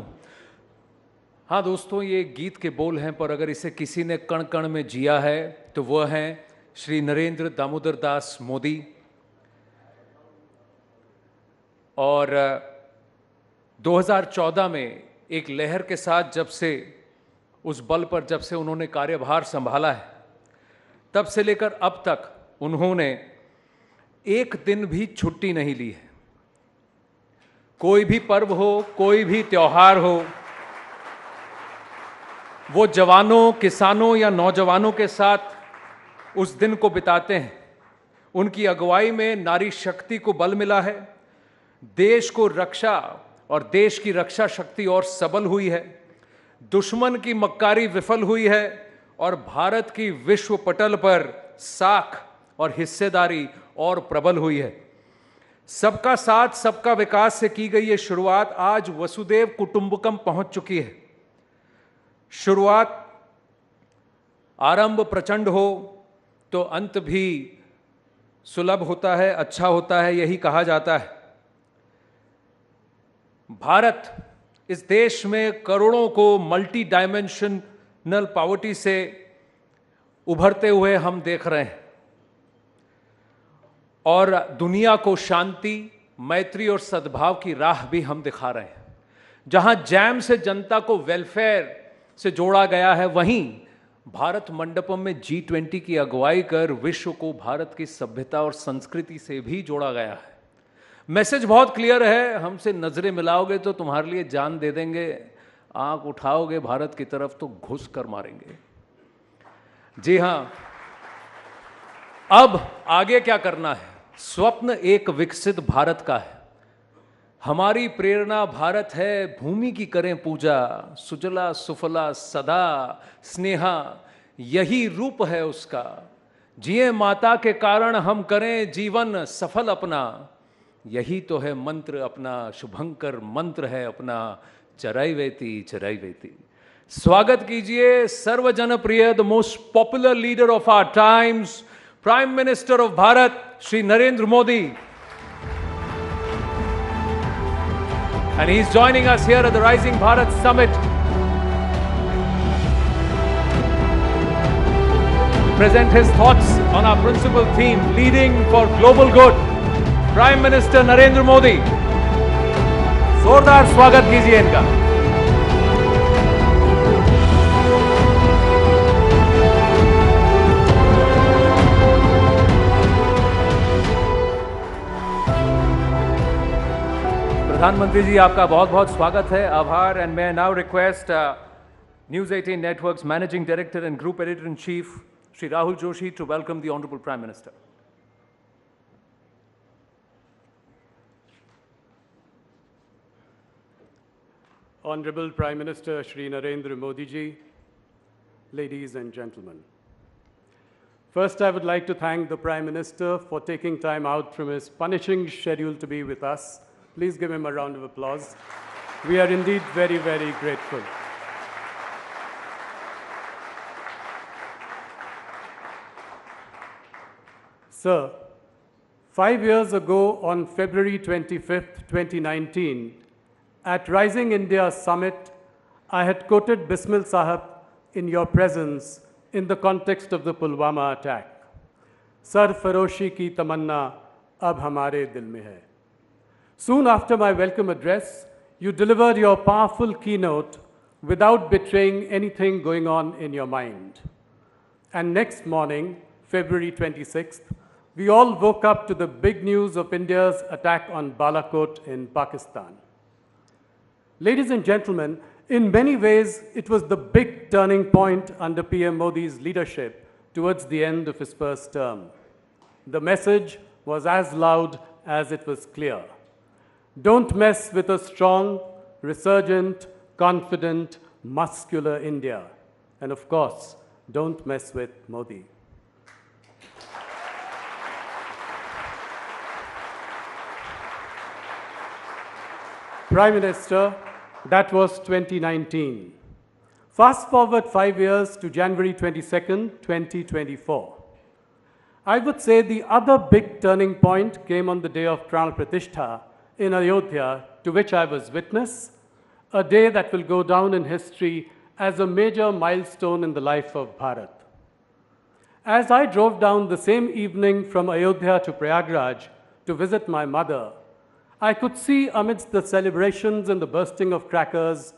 हाँ दोस्तों, ये गीत के बोल हैं, पर अगर इसे किसी ने कण कण में जिया है तो वह हैं श्री नरेंद्र दामोदर दास मोदी। और 2014 में एक लहर के साथ जब से उस बल पर जब से उन्होंने कार्यभार संभाला है, तब से लेकर अब तक उन्होंने एक दिन भी छुट्टी नहीं ली है। कोई भी पर्व हो, कोई भी त्योहार हो, वो जवानों, किसानों या नौजवानों के साथ उस दिन को बिताते हैं। उनकी अगुवाई में नारी शक्ति को बल मिला है, देश को रक्षा और देश की रक्षा शक्ति और सबल हुई है, दुश्मन की मक्कारी विफल हुई है और भारत की विश्व पटल पर साख और हिस्सेदारी और प्रबल हुई है। सबका साथ सबका विकास से की गई ये शुरुआत आज वसुदेव कुटुंबकम पहुंच चुकी है। शुरुआत, आरंभ प्रचंड हो तो अंत भी सुलभ होता है, अच्छा होता है, यही कहा जाता है। भारत, इस देश में करोड़ों को मल्टी डायमेंशनल पॉवर्टी से उभरते हुए हम देख रहे हैं और दुनिया को शांति, मैत्री और सद्भाव की राह भी हम दिखा रहे हैं। जहां जैम से जनता को वेलफेयर से जोड़ा गया है, वहीं भारत मंडपम में G20 की अगुवाई कर विश्व को भारत की सभ्यता और संस्कृति से भी जोड़ा गया है। मैसेज बहुत क्लियर है, हमसे नजरें मिलाओगे तो तुम्हारे लिए जान दे देंगे, आंख उठाओगे भारत की तरफ तो घुस कर मारेंगे। जी हां, अब आगे क्या करना है? स्वप्न एक विकसित भारत का है। हमारी प्रेरणा भारत है, भूमि की करें पूजा, सुजला सुफला सदा स्नेहा, यही रूप है उसका। जिए माता के कारण हम करें जीवन सफल अपना, यही तो है मंत्र अपना, शुभंकर मंत्र है अपना, चरैवेति चरैवेति। स्वागत कीजिए सर्वजन प्रिय, the most popular leader of our times, prime minister of Bharat Shri Narendra Modi. And he's joining us here at the Rising Bharat Summit. Present his thoughts on our principal theme, leading for global good. Prime Minister Narendra Modi. जोरदार स्वागत कीजिए इनका। प्रधानमंत्री जी, आपका बहुत बहुत स्वागत है, आभार। एंड मैं now request News 18 Network's Managing Director and Group Editor-in-Chief, Shri Rahul Joshi, to welcome the Honorable Prime Minister. Honorable Prime Minister Shri Narendra Modi ji, ladies and gentlemen. First, I would like to thank the Prime Minister for taking time out from his punishing schedule to be with us. Please give him a round of applause. We are indeed very, very grateful. Sir, 5 years ago on February 25th, 2019, at Rising India Summit, I had quoted Bismil Sahab in your presence in the context of the Pulwama attack. Sarfaroshi ki tamanna ab hamare dil mein hai. Soon after my welcome address, you delivered your powerful keynote without betraying anything going on in your mind. And next morning, February 26th, we all woke up to the big news of India's attack on Balakot in Pakistan. Ladies and gentlemen, in many ways, it was the big turning point under PM Modi's leadership towards the end of his first term. The message was as loud as it was clear. Don't mess with a strong, resurgent, confident, muscular India. And of course, don't mess with Modi. Prime Minister, that was 2019. Fast forward 5 years to January 22nd, 2024. I would say the other big turning point came on the day of Pran Pratishtha in Ayodhya, to which I was witness, a day that will go down in history as a major milestone in the life of Bharat. As I drove down the same evening from Ayodhya to Prayagraj to visit my mother, I could see amidst the celebrations and the bursting of crackers,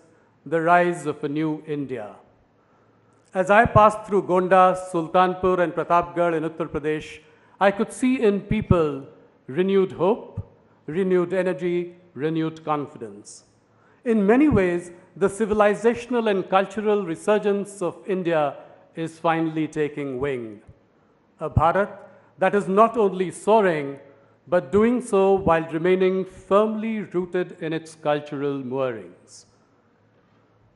the rise of a new India. As I passed through Gonda, Sultanpur and Pratapgarh in Uttar Pradesh, I could see in people renewed hope, renewed energy, renewed confidence. In many ways, the civilizational and cultural resurgence of India is finally taking wing. A Bharat that is not only soaring, but doing so while remaining firmly rooted in its cultural moorings.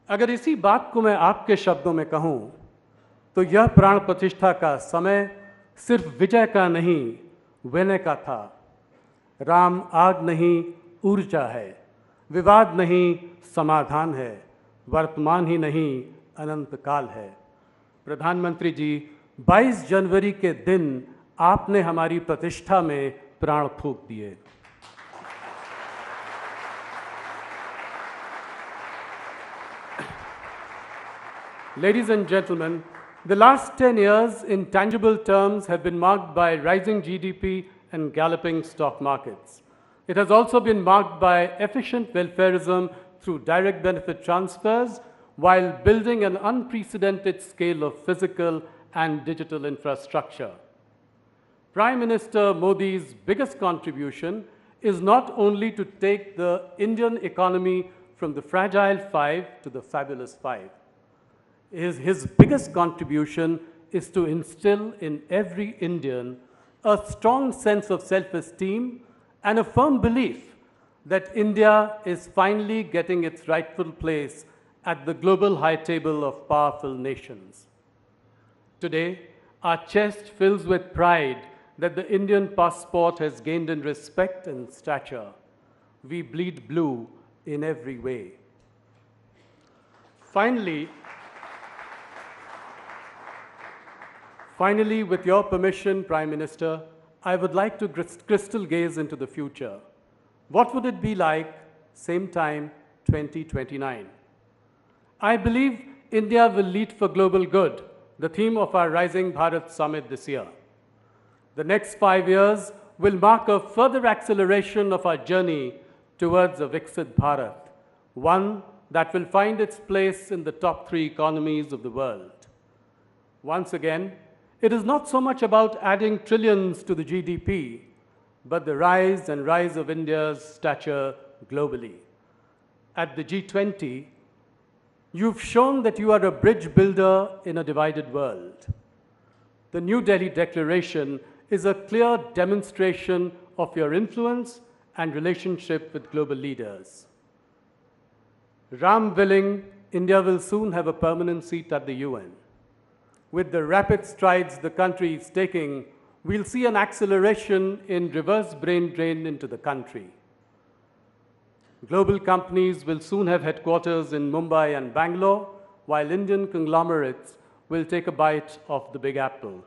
अगर इसी बात को मैं आपके शब्दों में कहूं, तो यह प्राण प्रतिष्ठा का समय सिर्फ विजय का नहीं, विनय का था। राम आग नहीं, ऊर्जा है, विवाद नहीं, समाधान है, वर्तमान ही नहीं, अनंत काल है। प्रधानमंत्री जी, 22 जनवरी के दिन आपने हमारी प्रतिष्ठा में प्राण फूंक दिए। Ladies and gentlemen, the last 10 years in tangible terms have been marked by rising GDP and galloping stock markets. It has also been marked by efficient welfareism through direct benefit transfers while building an unprecedented scale of physical and digital infrastructure. Prime Minister Modi's biggest contribution is not only to take the Indian economy from the fragile 5 to the fabulous 5. His biggest contribution is to instill in every Indian a strong sense of self-esteem and a firm belief that India is finally getting its rightful place at the global high table of powerful nations. Today, our chest fills with pride that the Indian passport has gained in respect and stature. We bleed blue in every way. Finally, with your permission, Prime Minister, I would like to crystal gaze into the future. What would it be like, same time, 2029? I believe India will lead for global good, the theme of our Rising Bharat Summit this year. The next 5 years will mark a further acceleration of our journey towards a Viksit Bharat, one that will find its place in the top 3 economies of the world. Once again, it is not so much about adding trillions to the GDP, but the rise and rise of India's stature globally. At the G20, you've shown that you are a bridge builder in a divided world. The New Delhi Declaration is a clear demonstration of your influence and relationship with global leaders. Ram willing, India will soon have a permanent seat at the UN. With the rapid strides the country is taking, we'll see an acceleration in reverse brain drain into the country. Global companies will soon have headquarters in Mumbai and Bangalore, while Indian conglomerates will take a bite of the Big Apple.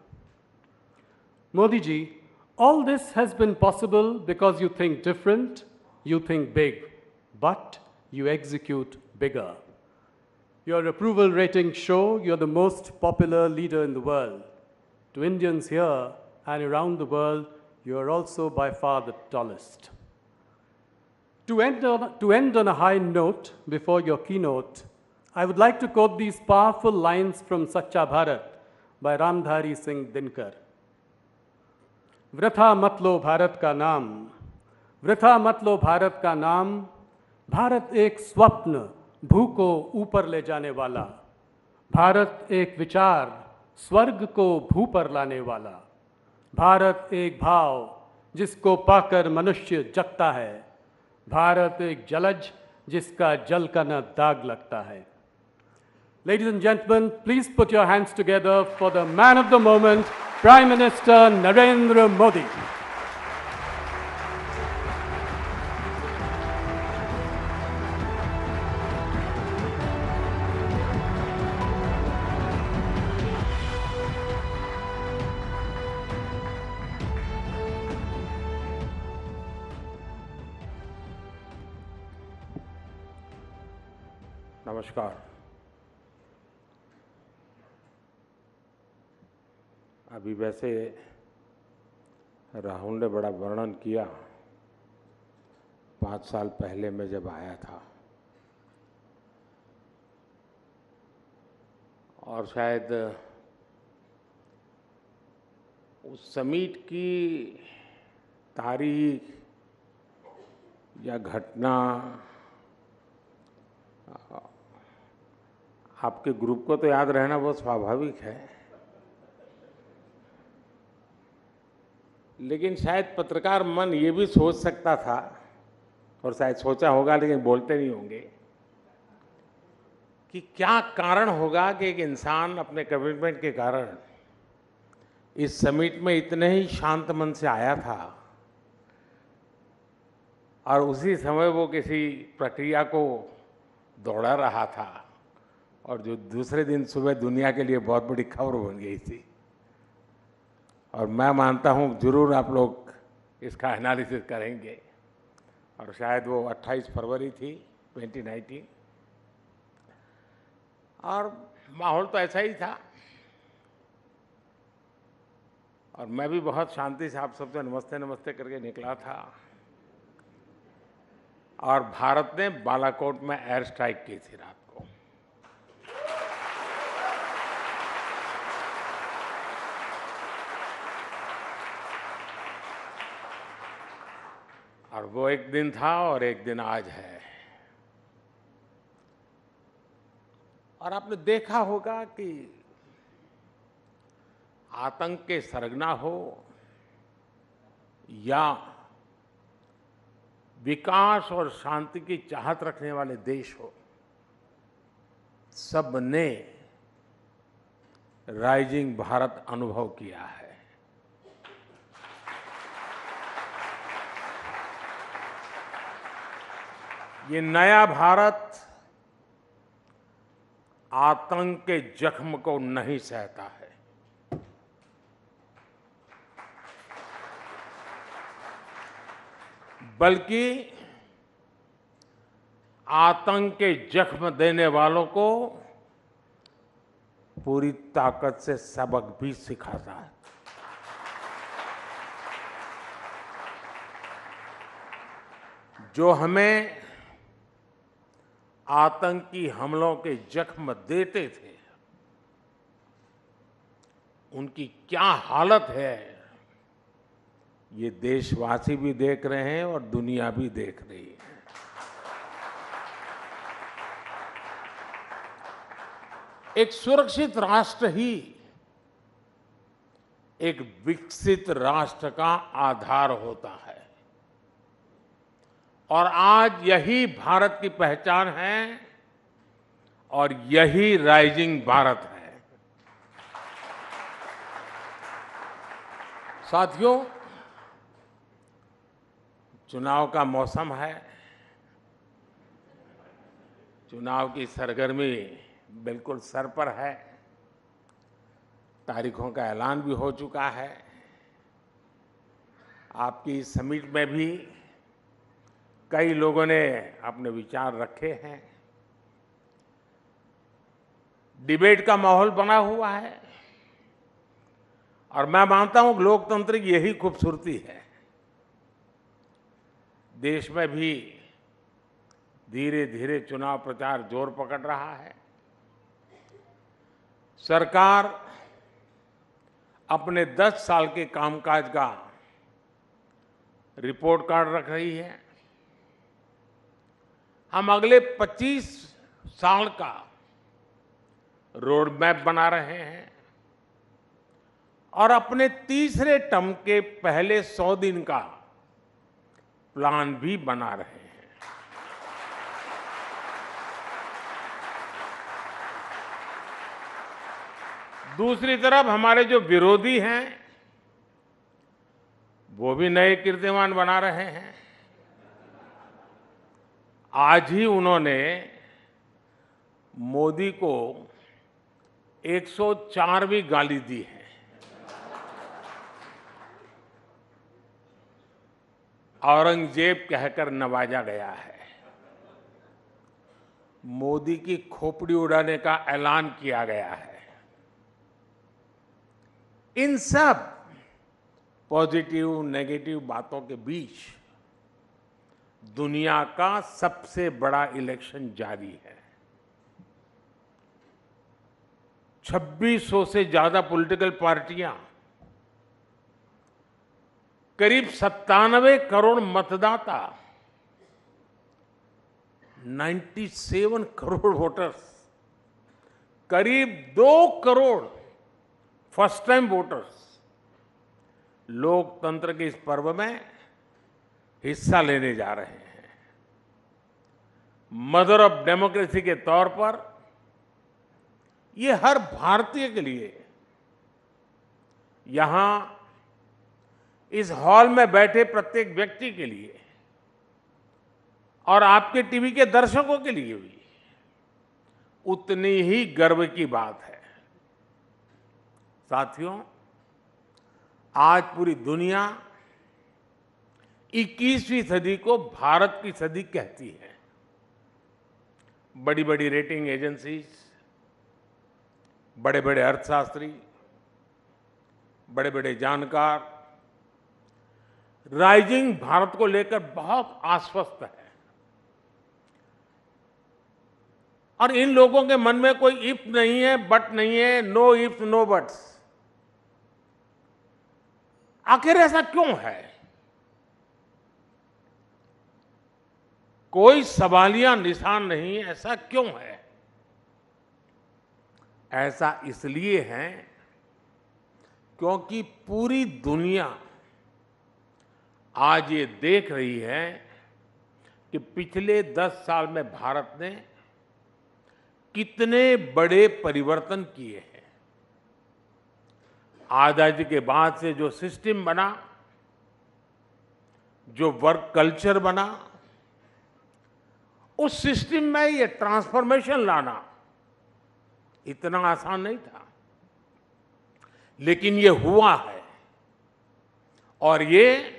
Modi ji, all this has been possible because you think different, you think big, but you execute bigger. Your approval ratings show you're the most popular leader in the world. To Indians here and around the world, you're also by far the tallest. To end on a high note before your keynote, I would like to quote these powerful lines from Sacha Bharat by Ramdhari Singh Dinkar. वृथा मत लो भारत का नाम, वृथा मत लो भारत का नाम, भारत एक स्वप्न भू को ऊपर ले जाने वाला, भारत एक विचार स्वर्ग को भू पर लाने वाला, भारत एक भाव जिसको पाकर मनुष्य जगता है, भारत एक जलज जिसका जल का न दाग लगता है. Ladies and gentlemen, please put your hands together for the man of the moment, Prime Minister Narendra Modi. नमस्कार। अभी वैसे राहुल ने बड़ा वर्णन किया 5 साल पहले मैं जब आया था, और शायद उस समिट की तारीख या घटना आपके ग्रुप को तो याद रहना बहुत स्वाभाविक है, लेकिन शायद पत्रकार मन ये भी सोच सकता था, और शायद सोचा होगा लेकिन बोलते नहीं होंगे, कि क्या कारण होगा कि एक इंसान अपने कमिटमेंट के कारण इस समिट में इतने ही शांत मन से आया था और उसी समय वो किसी प्रक्रिया को दौड़ा रहा था, और जो दूसरे दिन सुबह दुनिया के लिए बहुत बड़ी खबर बन गई थी। और मैं मानता हूँ जरूर आप लोग इसका एनालिसिस करेंगे, और शायद वो 28 फरवरी थी 2019, और माहौल तो ऐसा ही था, और मैं भी बहुत शांति से आप सबसे नमस्ते नमस्ते करके निकला था, और भारत ने बालाकोट में एयर स्ट्राइक की थी रात को। और वो एक दिन था और एक दिन आज है। और आपने देखा होगा कि आतंक के सरगना हो या विकास और शांति की चाहत रखने वाले देश हो, सब ने राइजिंग भारत अनुभव किया है। ये नया भारत आतंक के जख्म को नहीं सहता है। बल्कि आतंक के जख्म देने वालों को पूरी ताकत से सबक भी सिखाता है। जो हमें आतंकी हमलों के जख्म देते थे, उनकी क्या हालत है, ये देशवासी भी देख रहे हैं और दुनिया भी देख रही है। एक सुरक्षित राष्ट्र ही एक विकसित राष्ट्र का आधार होता है, और आज यही भारत की पहचान है, और यही राइजिंग भारत है। साथियों, चुनाव का मौसम है, चुनाव की सरगर्मी बिल्कुल सर पर है, तारीखों का ऐलान भी हो चुका है। आपकी समिट में भी कई लोगों ने अपने विचार रखे हैं, डिबेट का माहौल बना हुआ है, और मैं मानता हूं लोकतंत्र की यही खूबसूरती है। देश में भी धीरे धीरे चुनाव प्रचार जोर पकड़ रहा है। सरकार अपने 10 साल के कामकाज का रिपोर्ट कार्ड रख रही है। हम अगले 25 साल का रोड मैप बना रहे हैं, और अपने तीसरे टर्म के पहले 100 दिन का प्लान भी बना रहे हैं। दूसरी तरफ हमारे जो विरोधी हैं, वो भी नए कीर्तिमान बना रहे हैं। आज ही उन्होंने मोदी को 104वीं गाली दी है। औरंगजेब कहकर नवाजा गया है। मोदी की खोपड़ी उड़ाने का ऐलान किया गया है। इन सब पॉजिटिव नेगेटिव बातों के बीच दुनिया का सबसे बड़ा इलेक्शन जारी है। 2600 से ज्यादा पॉलिटिकल पार्टियां, करीब 97 करोड़ मतदाता, 97 करोड़ वोटर्स, करीब 2 करोड़ फर्स्ट टाइम वोटर्स लोकतंत्र के इस पर्व में हिस्सा लेने जा रहे हैं। मदर ऑफ डेमोक्रेसी के तौर पर ये हर भारतीय के लिए, यहां इस हॉल में बैठे प्रत्येक व्यक्ति के लिए और आपके टीवी के दर्शकों के लिए भी उतनी ही गर्व की बात है। साथियों, आज पूरी दुनिया 21वीं सदी को भारत की सदी कहती है। बड़ी बड़ी रेटिंग एजेंसीज, बड़े बड़े अर्थशास्त्री, बड़े बड़े जानकार राइजिंग भारत को लेकर बहुत आश्वस्त है। और इन लोगों के मन में कोई इफ नहीं है, बट नहीं है, नो इफ नो बट्स। आखिर ऐसा क्यों है? कोई सवालिया निशान नहीं, ऐसा क्यों है? ऐसा इसलिए है क्योंकि पूरी दुनिया आज ये देख रही है कि पिछले 10 साल में भारत ने कितने बड़े परिवर्तन किए हैं। आजादी के बाद से जो सिस्टम बना, जो वर्क कल्चर बना, उस सिस्टम में ये ट्रांसफॉर्मेशन लाना इतना आसान नहीं था, लेकिन ये हुआ है और ये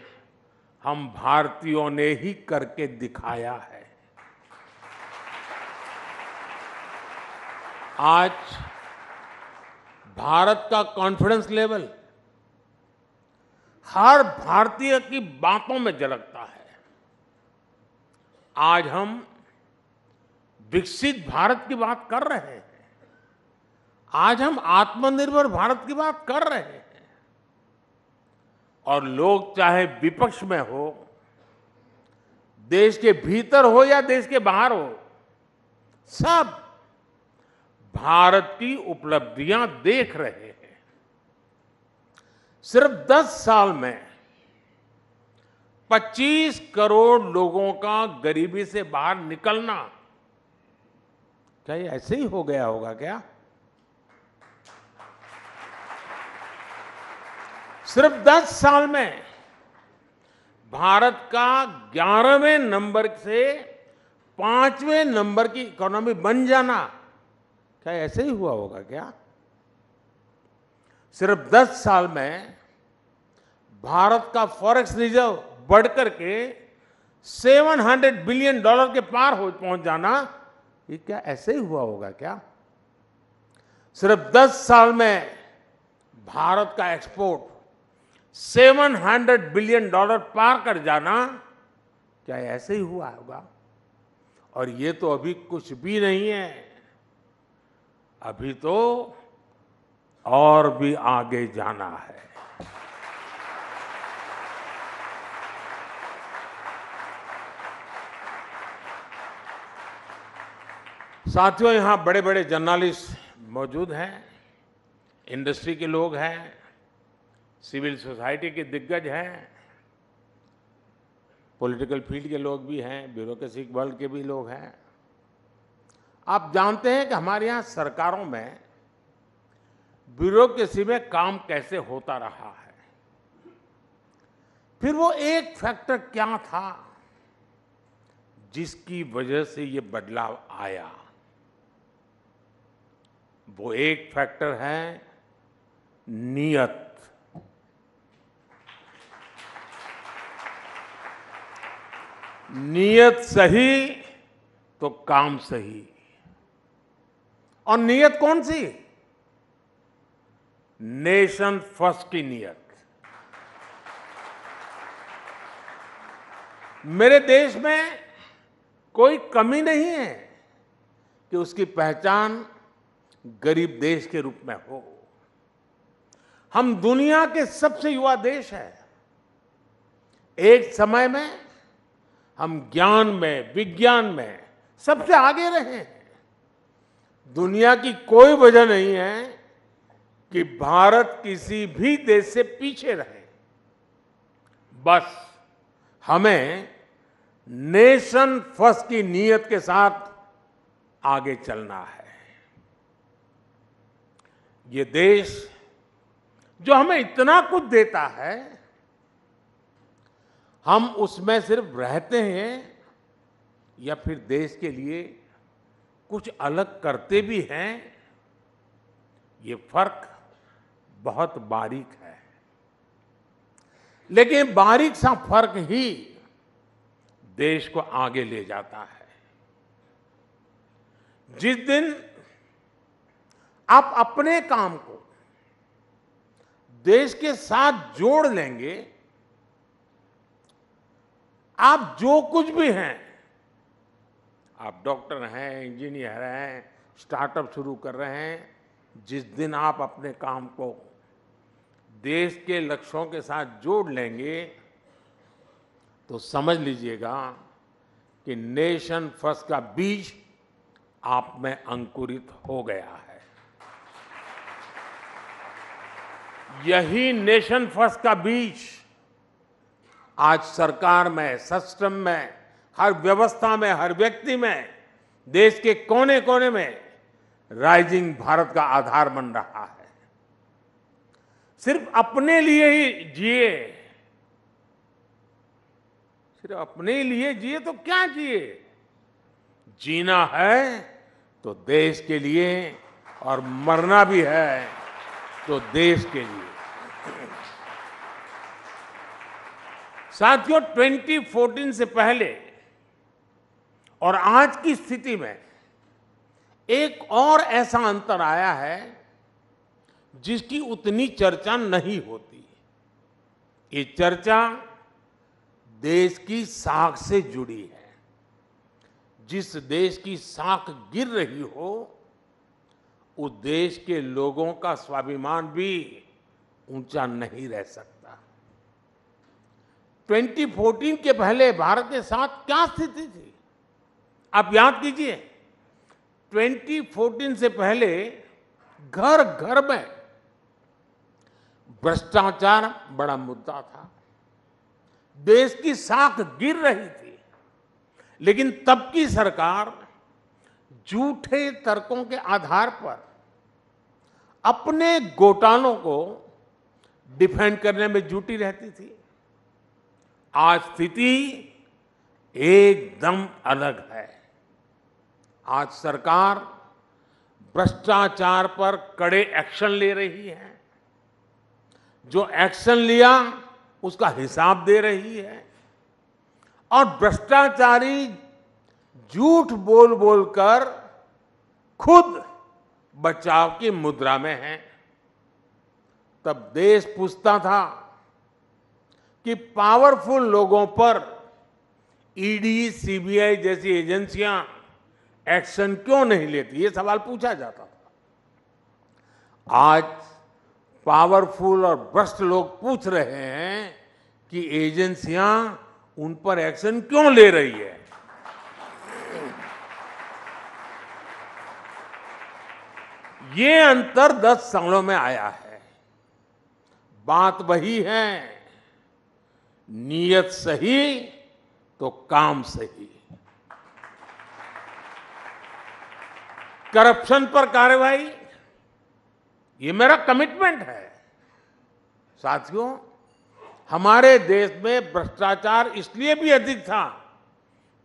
हम भारतीयों ने ही करके दिखाया है। आज भारत का कॉन्फिडेंस लेवल हर भारतीय की बातों में झलकता है। आज हम विकसित भारत की बात कर रहे हैं। आज हम आत्मनिर्भर भारत की बात कर रहे हैं। और लोग चाहे विपक्ष में हो, देश के भीतर हो या देश के बाहर हो, सब भारत की उपलब्धियां देख रहे हैं। सिर्फ 10 साल में 25 करोड़ लोगों का गरीबी से बाहर निकलना, क्या ये ऐसे ही हो गया होगा क्या? सिर्फ 10 साल में भारत का 11वें नंबर से 5वें नंबर की इकोनॉमी बन जाना, क्या ऐसे ही हुआ होगा क्या? सिर्फ 10 साल में भारत का फॉरेक्स रिजर्व बढ़कर के $700 बिलियन के पार पहुंच जाना, ये क्या ऐसे ही हुआ होगा क्या? सिर्फ 10 साल में भारत का एक्सपोर्ट $700 बिलियन पार कर जाना, क्या ऐसे ही हुआ होगा? और ये तो अभी कुछ भी नहीं है, अभी तो और भी आगे जाना है। साथियों, यहां बड़े बड़े जर्नलिस्ट मौजूद हैं, इंडस्ट्री के लोग हैं, सिविल सोसाइटी के दिग्गज हैं, पॉलिटिकल फील्ड के लोग भी हैं, ब्यूरोक्रेसी वर्ल्ड के भी लोग हैं। आप जानते हैं कि हमारे यहाँ सरकारों में ब्यूरोक्रेसी में काम कैसे होता रहा है। फिर वो एक फैक्टर क्या था जिसकी वजह से ये बदलाव आया? वो एक फैक्टर है नियत। नियत सही तो काम सही। और नीयत कौन सी? नेशन फर्स्ट की नीयत। मेरे देश में कोई कमी नहीं है कि उसकी पहचान गरीब देश के रूप में हो। हम दुनिया के सबसे युवा देश हैं। एक समय में हम ज्ञान में, विज्ञान में सबसे आगे रहे हैं। दुनिया की कोई वजह नहीं है कि भारत किसी भी देश से पीछे रहे। बस हमें नेशन फर्स्ट की नीयत के साथ आगे चलना है। ये देश जो हमें इतना कुछ देता है, हम उसमें सिर्फ रहते हैं या फिर देश के लिए कुछ अलग करते भी हैं, ये फर्क बहुत बारीक है। लेकिन बारीक सा फर्क ही देश को आगे ले जाता है। जिस दिन आप अपने काम को देश के साथ जोड़ लेंगे, आप जो कुछ भी हैं, आप डॉक्टर हैं, इंजीनियर हैं, स्टार्टअप शुरू कर रहे हैं, जिस दिन आप अपने काम को देश के लक्ष्यों के साथ जोड़ लेंगे, तो समझ लीजिएगा कि नेशन फर्स्ट का बीज आप में अंकुरित हो गया है। यही नेशन फर्स्ट का बीज आज सरकार में, सिस्टम में, हर व्यवस्था में, हर व्यक्ति में, देश के कोने कोने में राइजिंग भारत का आधार बन रहा है। सिर्फ अपने लिए ही जिए, सिर्फ अपने लिए जिए तो क्या जिए? जीना है तो देश के लिए, और मरना भी है तो देश के लिए। साथियों, 2014 से पहले और आज की स्थिति में एक और ऐसा अंतर आया है जिसकी उतनी चर्चा नहीं होती। ये चर्चा देश की साख से जुड़ी है। जिस देश की साख गिर रही हो, उस देश के लोगों का स्वाभिमान भी ऊंचा नहीं रह सकता। 2014 के पहले भारत के साथ क्या स्थिति थी? आप याद कीजिए, 2014 से पहले घर घर में भ्रष्टाचार बड़ा मुद्दा था। देश की साख गिर रही थी, लेकिन तब की सरकार झूठे तर्कों के आधार पर अपने घोटालों को डिफेंड करने में जुटी रहती थी। आज स्थिति एकदम अलग है। आज सरकार भ्रष्टाचार पर कड़े एक्शन ले रही है। जो एक्शन लिया उसका हिसाब दे रही है, और भ्रष्टाचारी झूठ बोल बोलकर खुद बचाव की मुद्रा में है। तब देश पूछता था कि पावरफुल लोगों पर ईडी, सीबीआई जैसी एजेंसियां एक्शन क्यों नहीं लेती, ये सवाल पूछा जाता था। आज पावरफुल और भ्रष्ट लोग पूछ रहे हैं कि एजेंसियां उन पर एक्शन क्यों ले रही है। ये अंतर 10 सालों में आया है। बात वही है, नीयत सही तो काम सही। करप्शन पर कार्रवाई, ये मेरा कमिटमेंट है। साथियों, हमारे देश में भ्रष्टाचार इसलिए भी अधिक था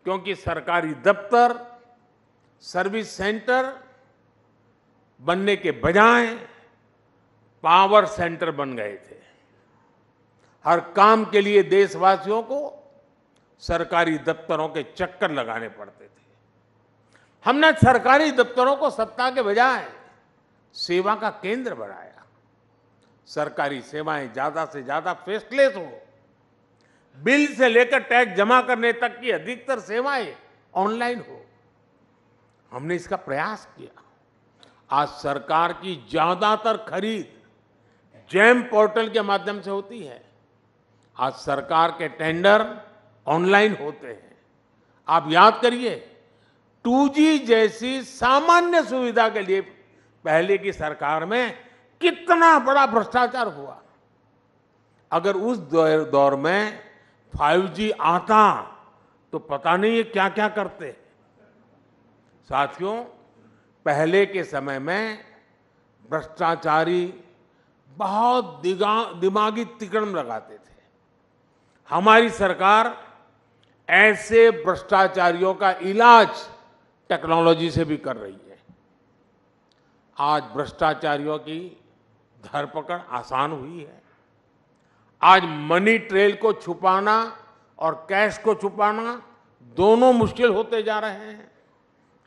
क्योंकि सरकारी दफ्तर, सर्विस सेंटर बनने के बजाय पावर सेंटर बन गए थे। हर काम के लिए देशवासियों को सरकारी दफ्तरों के चक्कर लगाने पड़ते थे। हमने सरकारी दफ्तरों को सत्ता के बजाय सेवा का केंद्र बनाया। सरकारी सेवाएं ज्यादा से ज्यादा फेसलेस हो, बिल से लेकर टैक्स जमा करने तक की अधिकतर सेवाएं ऑनलाइन हो। हमने इसका प्रयास किया। आज सरकार की ज्यादातर खरीद जैम पोर्टल के माध्यम से होती है। आज सरकार के टेंडर ऑनलाइन होते हैं। आप याद करिए, 2G जैसी सामान्य सुविधा के लिए पहले की सरकार में कितना बड़ा भ्रष्टाचार हुआ। अगर उस दौर में 5G आता तो पता नहीं ये क्या क्या करते। साथियों, पहले के समय में भ्रष्टाचारी बहुत दिमागी तिकड़म लगाते थे। हमारी सरकार ऐसे भ्रष्टाचारियों का इलाज टेक्नोलॉजी से भी कर रही है। आज भ्रष्टाचारियों की धरपकड़ आसान हुई है। आज मनी ट्रेल को छुपाना और कैश को छुपाना दोनों मुश्किल होते जा रहे हैं।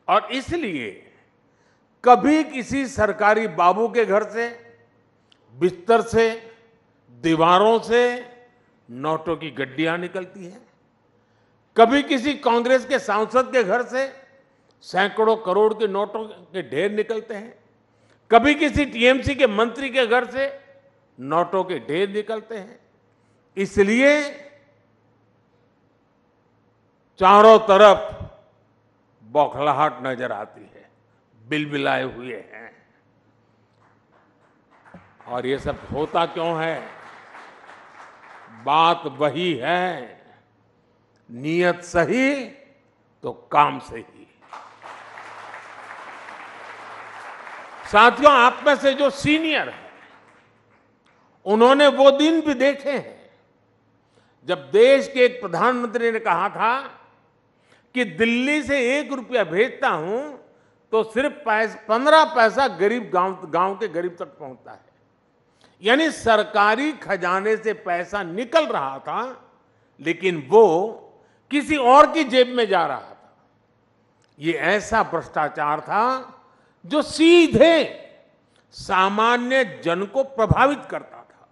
और इसलिए कभी किसी सरकारी बाबू के घर से, बिस्तर से, दीवारों से नोटों की गड्डियां निकलती हैं। कभी किसी कांग्रेस के सांसद के घर से सैकड़ों करोड़ के नोटों के ढेर निकलते हैं। कभी किसी टीएमसी के मंत्री के घर से नोटों के ढेर निकलते हैं। इसलिए चारों तरफ बौखलाहट नजर आती है, बिलबिलाए हुए हैं। और ये सब होता क्यों है? बात वही है, नीयत सही तो काम सही। साथियों, आप में से जो सीनियर हैं, उन्होंने वो दिन भी देखे हैं जब देश के एक प्रधानमंत्री ने कहा था कि दिल्ली से 1 रुपया भेजता हूं तो सिर्फ 15 पैसा गरीब गांव के गरीब तक पहुंचता है। यानी सरकारी खजाने से पैसा निकल रहा था, लेकिन वो किसी और की जेब में जा रहा था। ये ऐसा भ्रष्टाचार था जो सीधे सामान्य जन को प्रभावित करता था।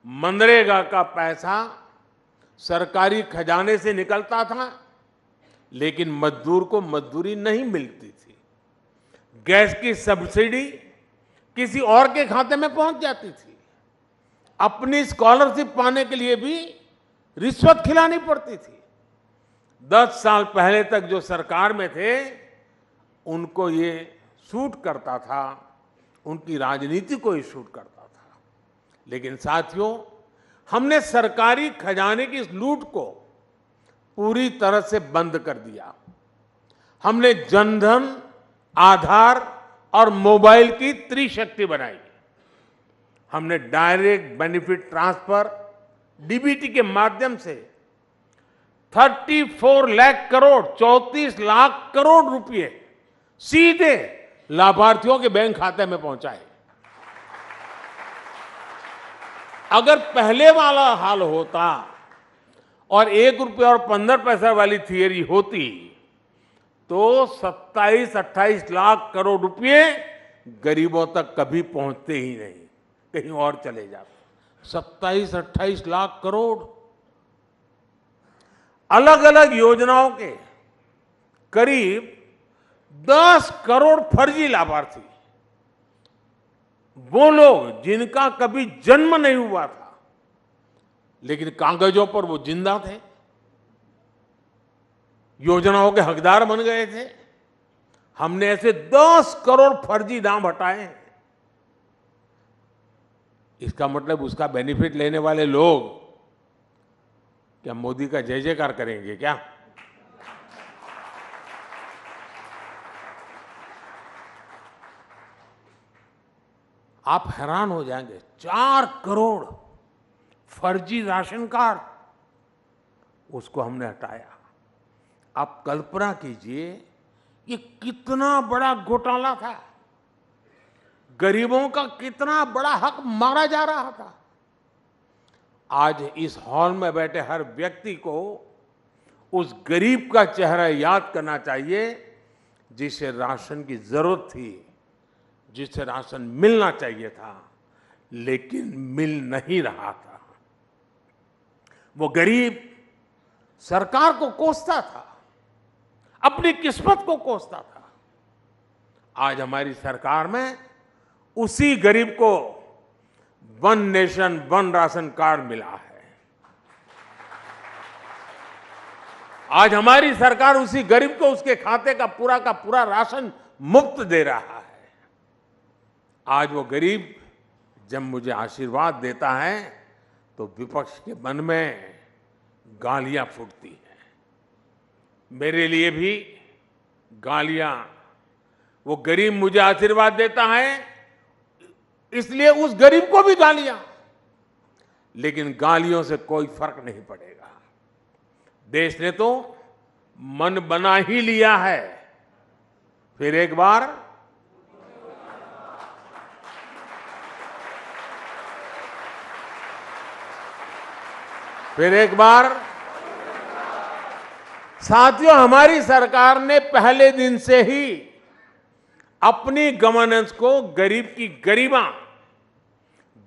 मनरेगा का पैसा सरकारी खजाने से निकलता था, लेकिन मजदूर को मजदूरी नहीं मिलती थी। गैस की सब्सिडी किसी और के खाते में पहुंच जाती थी। अपनी स्कॉलरशिप पाने के लिए भी रिश्वत खिलानी पड़ती थी। 10 साल पहले तक जो सरकार में थे, उनको ये सूट करता था, उनकी राजनीति को ये सूट करता था। लेकिन साथियों, हमने सरकारी खजाने की इस लूट को पूरी तरह से बंद कर दिया। हमने जनधन, आधार और मोबाइल की त्रिशक्ति बनाई। हमने डायरेक्ट बेनिफिट ट्रांसफर, डीबीटी के माध्यम से 34 लाख करोड़, 34 लाख करोड़ रुपए सीधे लाभार्थियों के बैंक खाते में पहुंचाए। अगर पहले वाला हाल होता और 1 रुपया और 15 पैसा वाली थियरी होती तो 27-28 लाख करोड़ रुपए गरीबों तक कभी पहुंचते ही नहीं, कहीं और चले जाते। 27-28 लाख करोड़ अलग अलग योजनाओं के करीब 10 करोड़ फर्जी लाभार्थी, वो लोग जिनका कभी जन्म नहीं हुआ था, लेकिन कागजों पर वो जिंदा थे, योजनाओं के हकदार बन गए थे। हमने ऐसे 10 करोड़ फर्जी नाम हटाए हैं। इसका मतलब उसका बेनिफिट लेने वाले लोग क्या मोदी का जय जयकार करेंगे क्या? आप हैरान हो जाएंगे, 4 करोड़ फर्जी राशन कार्ड, उसको हमने हटाया। आप कल्पना कीजिए, ये कितना बड़ा घोटाला था, गरीबों का कितना बड़ा हक मारा जा रहा था। आज इस हॉल में बैठे हर व्यक्ति को उस गरीब का चेहरा याद करना चाहिए जिसे राशन की जरूरत थी, जिसे राशन मिलना चाहिए था, लेकिन मिल नहीं रहा था। वो गरीब सरकार को कोसता था, अपनी किस्मत को कोसता था। आज हमारी सरकार में उसी गरीब को one nation one ration card मिला है। आज हमारी सरकार उसी गरीब को उसके खाते का पूरा राशन मुफ्त दे रहा है। आज वो गरीब जब मुझे आशीर्वाद देता है तो विपक्ष के मन में गालियां फूटती हैं। मेरे लिए भी गालियां, वो गरीब मुझे आशीर्वाद देता है इसलिए उस गरीब को भी गालियां, लेकिन गालियों से कोई फर्क नहीं पड़ेगा। देश ने तो मन बना ही लिया है। फिर एक बार साथियों, हमारी सरकार ने पहले दिन से ही अपनी गवर्नेंस को गरीब की गरिमा,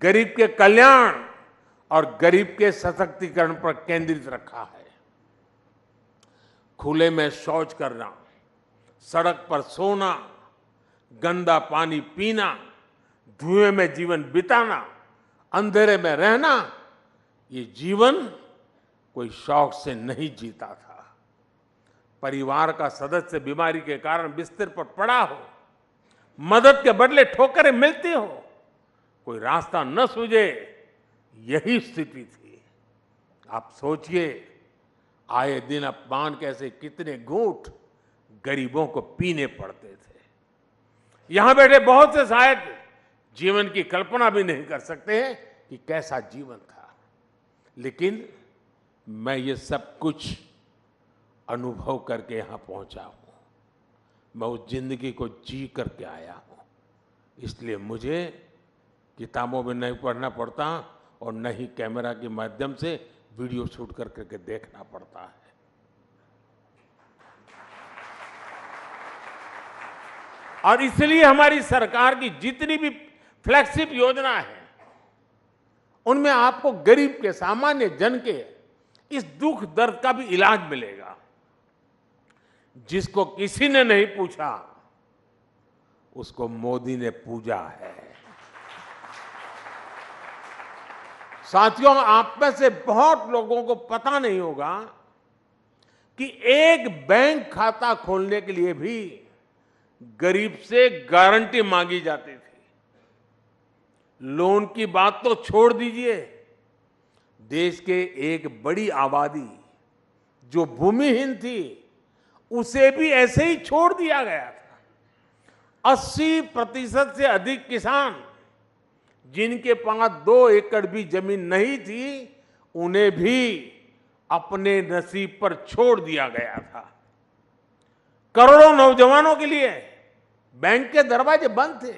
गरीब के कल्याण और गरीब के सशक्तिकरण पर केंद्रित रखा है। खुले में शौच करना, सड़क पर सोना, गंदा पानी पीना, धुएं में जीवन बिताना, अंधेरे में रहना, ये जीवन कोई शौक से नहीं जीता था। परिवार का सदस्य बीमारी के कारण बिस्तर पर पड़ा हो, मदद के बदले ठोकरें मिलती हो, कोई रास्ता न सूझे, यही स्थिति थी। आप सोचिए, आए दिन अपमान कैसे कितने घूंट गरीबों को पीने पड़ते थे। यहां बैठे बहुत से शायद जीवन की कल्पना भी नहीं कर सकते हैं कि कैसा जीवन था, लेकिन मैं ये सब कुछ अनुभव करके यहां पहुंचा हूं। मैं उस जिंदगी को जी करके आया हूं, इसलिए मुझे किताबों में नहीं पढ़ना पड़ता और न ही कैमरा के माध्यम से वीडियो शूट करके देखना पड़ता है। और इसलिए हमारी सरकार की जितनी भी फ्लैगशिप योजना है, उनमें आपको गरीब के, सामान्य जन के इस दुख दर्द का भी इलाज मिलेगा। जिसको किसी ने नहीं पूछा, उसको मोदी ने पूजा है। साथियों, आप में से बहुत लोगों को पता नहीं होगा कि एक बैंक खाता खोलने के लिए भी गरीब से गारंटी मांगी जाती थी। लोन की बात तो छोड़ दीजिए, देश के एक बड़ी आबादी जो भूमिहीन थी, उसे भी ऐसे ही छोड़ दिया गया था। 80% से अधिक किसान जिनके पास 2 एकड़ भी जमीन नहीं थी, उन्हें भी अपने नसीब पर छोड़ दिया गया था। करोड़ों नौजवानों के लिए बैंक के दरवाजे बंद थे,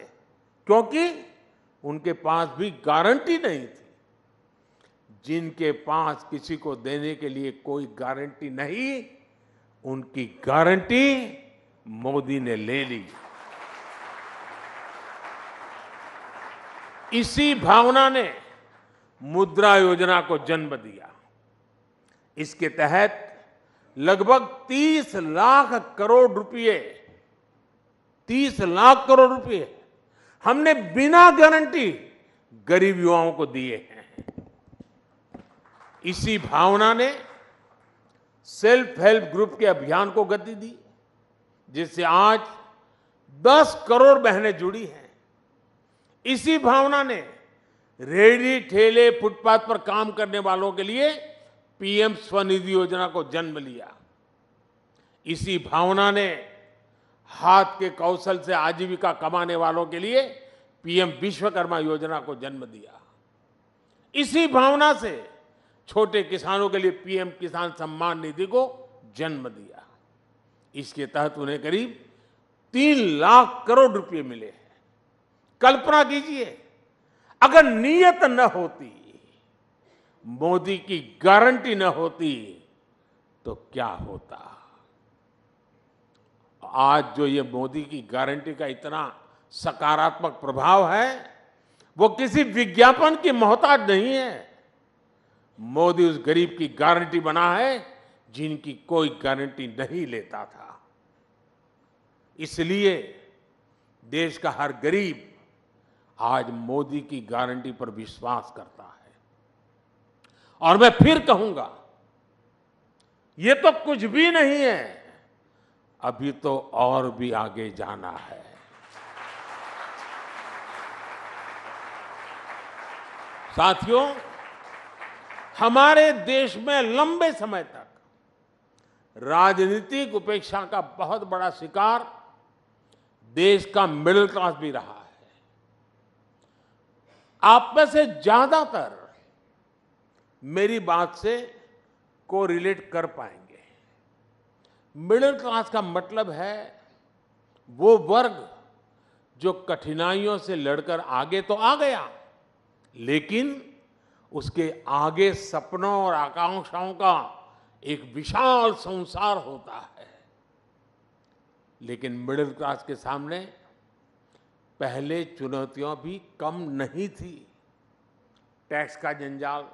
क्योंकि उनके पास भी गारंटी नहीं थी। जिनके पास किसी को देने के लिए कोई गारंटी नहीं, उनकी गारंटी मोदी ने ले ली। इसी भावना ने मुद्रा योजना को जन्म दिया। इसके तहत लगभग 30 लाख करोड़ रुपए, 30 लाख करोड़ रुपए हमने बिना गारंटी गरीब युवाओं को दिए हैं। इसी भावना ने सेल्फ हेल्प ग्रुप के अभियान को गति दी, जिससे आज 10 करोड़ बहनें जुड़ी हैं। इसी भावना ने रेहड़ी ठेले फुटपाथ पर काम करने वालों के लिए पीएम स्वनिधि योजना को जन्म लिया। इसी भावना ने हाथ के कौशल से आजीविका कमाने वालों के लिए पीएम विश्वकर्मा योजना को जन्म दिया। इसी भावना से छोटे किसानों के लिए पीएम किसान सम्मान निधि को जन्म दिया। इसके तहत उन्हें करीब 3 लाख करोड़ रुपए मिले हैं। कल्पना कीजिए, अगर नीयत न होती, मोदी की गारंटी न होती, तो क्या होता। आज जो ये मोदी की गारंटी का इतना सकारात्मक प्रभाव है, वो किसी विज्ञापन की मोहताज नहीं है। मोदी उस गरीब की गारंटी बना है जिनकी कोई गारंटी नहीं लेता था। इसलिए देश का हर गरीब आज मोदी की गारंटी पर विश्वास करता है। और मैं फिर कहूंगा, ये तो कुछ भी नहीं है, अभी तो और भी आगे जाना है। साथियों, हमारे देश में लंबे समय तक राजनीतिक उपेक्षा का बहुत बड़ा शिकार देश का मिडिल क्लास भी रहा है। आप में से ज्यादातर मेरी बात से कोरिलेट कर पाएंगे। मिडिल क्लास का मतलब है वो वर्ग जो कठिनाइयों से लड़कर आगे तो आ गया, लेकिन उसके आगे सपनों और आकांक्षाओं का एक विशाल संसार होता है। लेकिन मिडिल क्लास के सामने पहले चुनौतियां भी कम नहीं थी। टैक्स का जंजाल,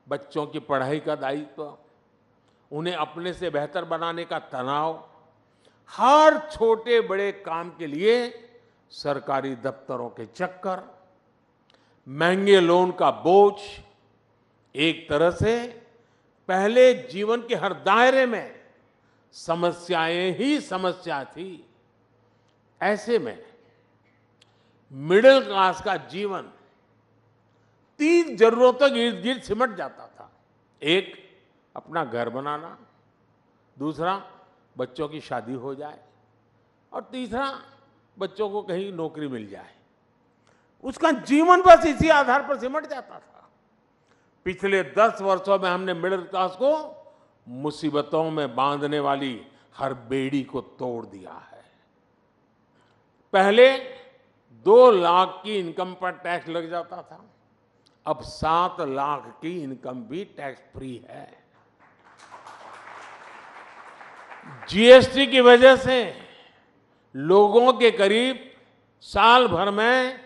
बच्चों की पढ़ाई का दायित्व, उन्हें अपने से बेहतर बनाने का तनाव, हर छोटे बड़े काम के लिए सरकारी दफ्तरों के चक्कर, महंगे लोन का बोझ, एक तरह से पहले जीवन के हर दायरे में समस्याएं ही समस्या थी। ऐसे में मिडिल क्लास का जीवन 3 जरूरतों के इर्द गिर्द सिमट जाता था। एक, अपना घर बनाना, दूसरा, बच्चों की शादी हो जाए, और तीसरा, बच्चों को कहीं नौकरी मिल जाए। उसका जीवन बस इसी आधार पर सिमट जाता था। पिछले 10 वर्षों में हमने मिडिल क्लास को मुसीबतों में बांधने वाली हर बेड़ी को तोड़ दिया है। पहले 2 लाख की इनकम पर टैक्स लग जाता था, अब 7 लाख की इनकम भी टैक्स फ्री है। जीएसटी की वजह से लोगों के करीब साल भर में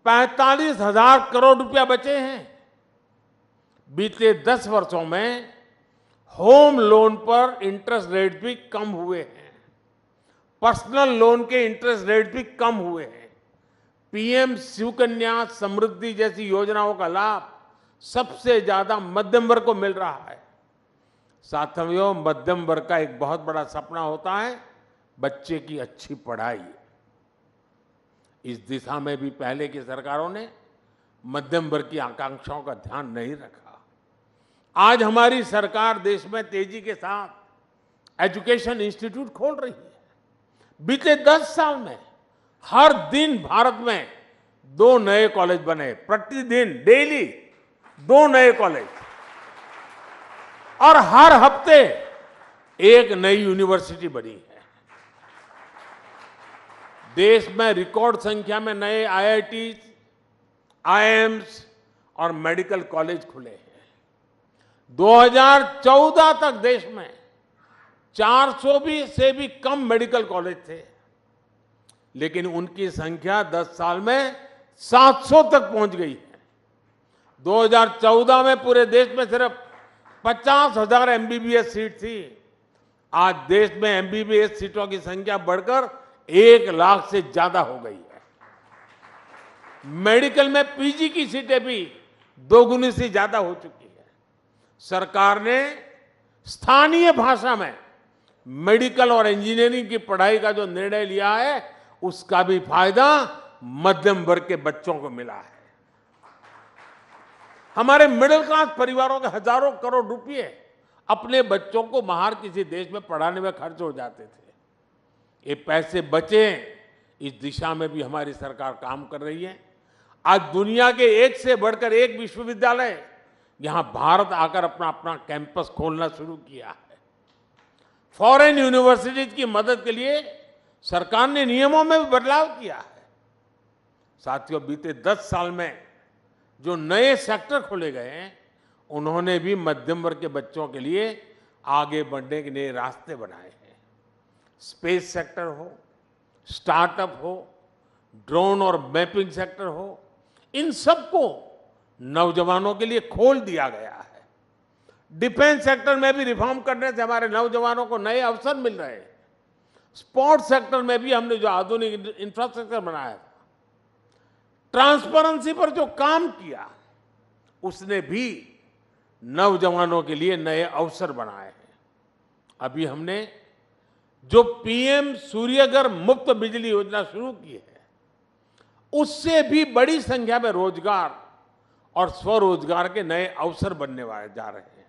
45,000 करोड़ रुपया बचे हैं। बीते 10 वर्षों में होम लोन पर इंटरेस्ट रेट भी कम हुए हैं, पर्सनल लोन के इंटरेस्ट रेट भी कम हुए हैं। पीएम सुकन्या समृद्धि जैसी योजनाओं का लाभ सबसे ज्यादा मध्यम वर्ग को मिल रहा है। साथियों, मध्यम वर्ग का एक बहुत बड़ा सपना होता है बच्चे की अच्छी पढ़ाई। इस दिशा में भी पहले की सरकारों ने मध्यम वर्ग की आकांक्षाओं का ध्यान नहीं रखा। आज हमारी सरकार देश में तेजी के साथ एजुकेशन इंस्टीट्यूट खोल रही है। बीते 10 साल में हर दिन भारत में 2 नए कॉलेज बने, प्रतिदिन डेली 2 नए कॉलेज, और हर हफ्ते एक नई यूनिवर्सिटी बनी है। देश में रिकॉर्ड संख्या में नए आईआईटी, आईआईएम्स और मेडिकल कॉलेज खुले हैं। 2014 तक देश में 400 से भी कम मेडिकल कॉलेज थे, लेकिन उनकी संख्या 10 साल में 700 तक पहुंच गई है। 2014 में पूरे देश में सिर्फ 50,000 एमबीबीएस सीट थी। आज देश में एमबीबीएस सीटों की संख्या बढ़कर 1 लाख से ज्यादा हो गई है। मेडिकल में पीजी की सीटें भी 2 गुनी से ज्यादा हो चुकी है। सरकार ने स्थानीय भाषा में मेडिकल और इंजीनियरिंग की पढ़ाई का जो निर्णय लिया है, उसका भी फायदा मध्यम वर्ग के बच्चों को मिला है। हमारे मिडिल क्लास परिवारों के हजारों करोड़ रुपए अपने बच्चों को बाहर किसी देश में पढ़ाने में खर्च हो जाते थे। ये पैसे बचे, इस दिशा में भी हमारी सरकार काम कर रही है। आज दुनिया के एक से बढ़कर एक विश्वविद्यालय यहां भारत आकर अपना अपना कैंपस खोलना शुरू किया है। फॉरेन यूनिवर्सिटीज की मदद के लिए सरकार ने नियमों में भी बदलाव किया है। साथियों, बीते 10 साल में जो नए सेक्टर खोले गए हैं, उन्होंने भी मध्यम वर्ग के बच्चों के लिए आगे बढ़ने के नए रास्ते बनाए हैं। स्पेस सेक्टर हो, स्टार्टअप हो, ड्रोन और मैपिंग सेक्टर हो, इन सबको नौजवानों के लिए खोल दिया गया है। डिफेंस सेक्टर में भी रिफॉर्म करने से हमारे नौजवानों को नए अवसर मिल रहे हैं। स्पोर्ट्स सेक्टर में भी हमने जो आधुनिक इंफ्रास्ट्रक्चर बनाया था, ट्रांसपेरेंसी पर जो काम किया, उसने भी नौजवानों के लिए नए अवसर बनाए हैं। अभी हमने जो पीएम सूर्यघर मुफ्त बिजली योजना शुरू की है, उससे भी बड़ी संख्या में रोजगार और स्वरोजगार के नए अवसर बनने वाले जा रहे हैं।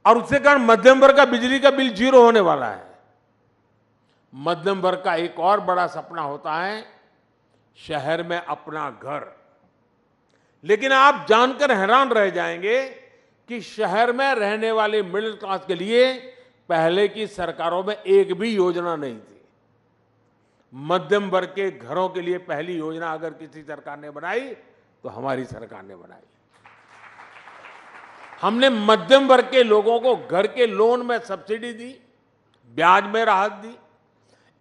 और उसके कारण मध्यम वर्ग का बिजली का बिल 0 होने वाला है। मध्यम वर्ग का एक और बड़ा सपना होता है शहर में अपना घर। लेकिन आप जानकर हैरान रह जाएंगे कि शहर में रहने वाले मिडिल क्लास के लिए पहले की सरकारों में एक भी योजना नहीं थी। मध्यम वर्ग के घरों के लिए पहली योजना अगर किसी सरकार ने बनाई तो हमारी सरकार ने बनाई। हमने मध्यम वर्ग के लोगों को घर के लोन में सब्सिडी दी, ब्याज में राहत दी।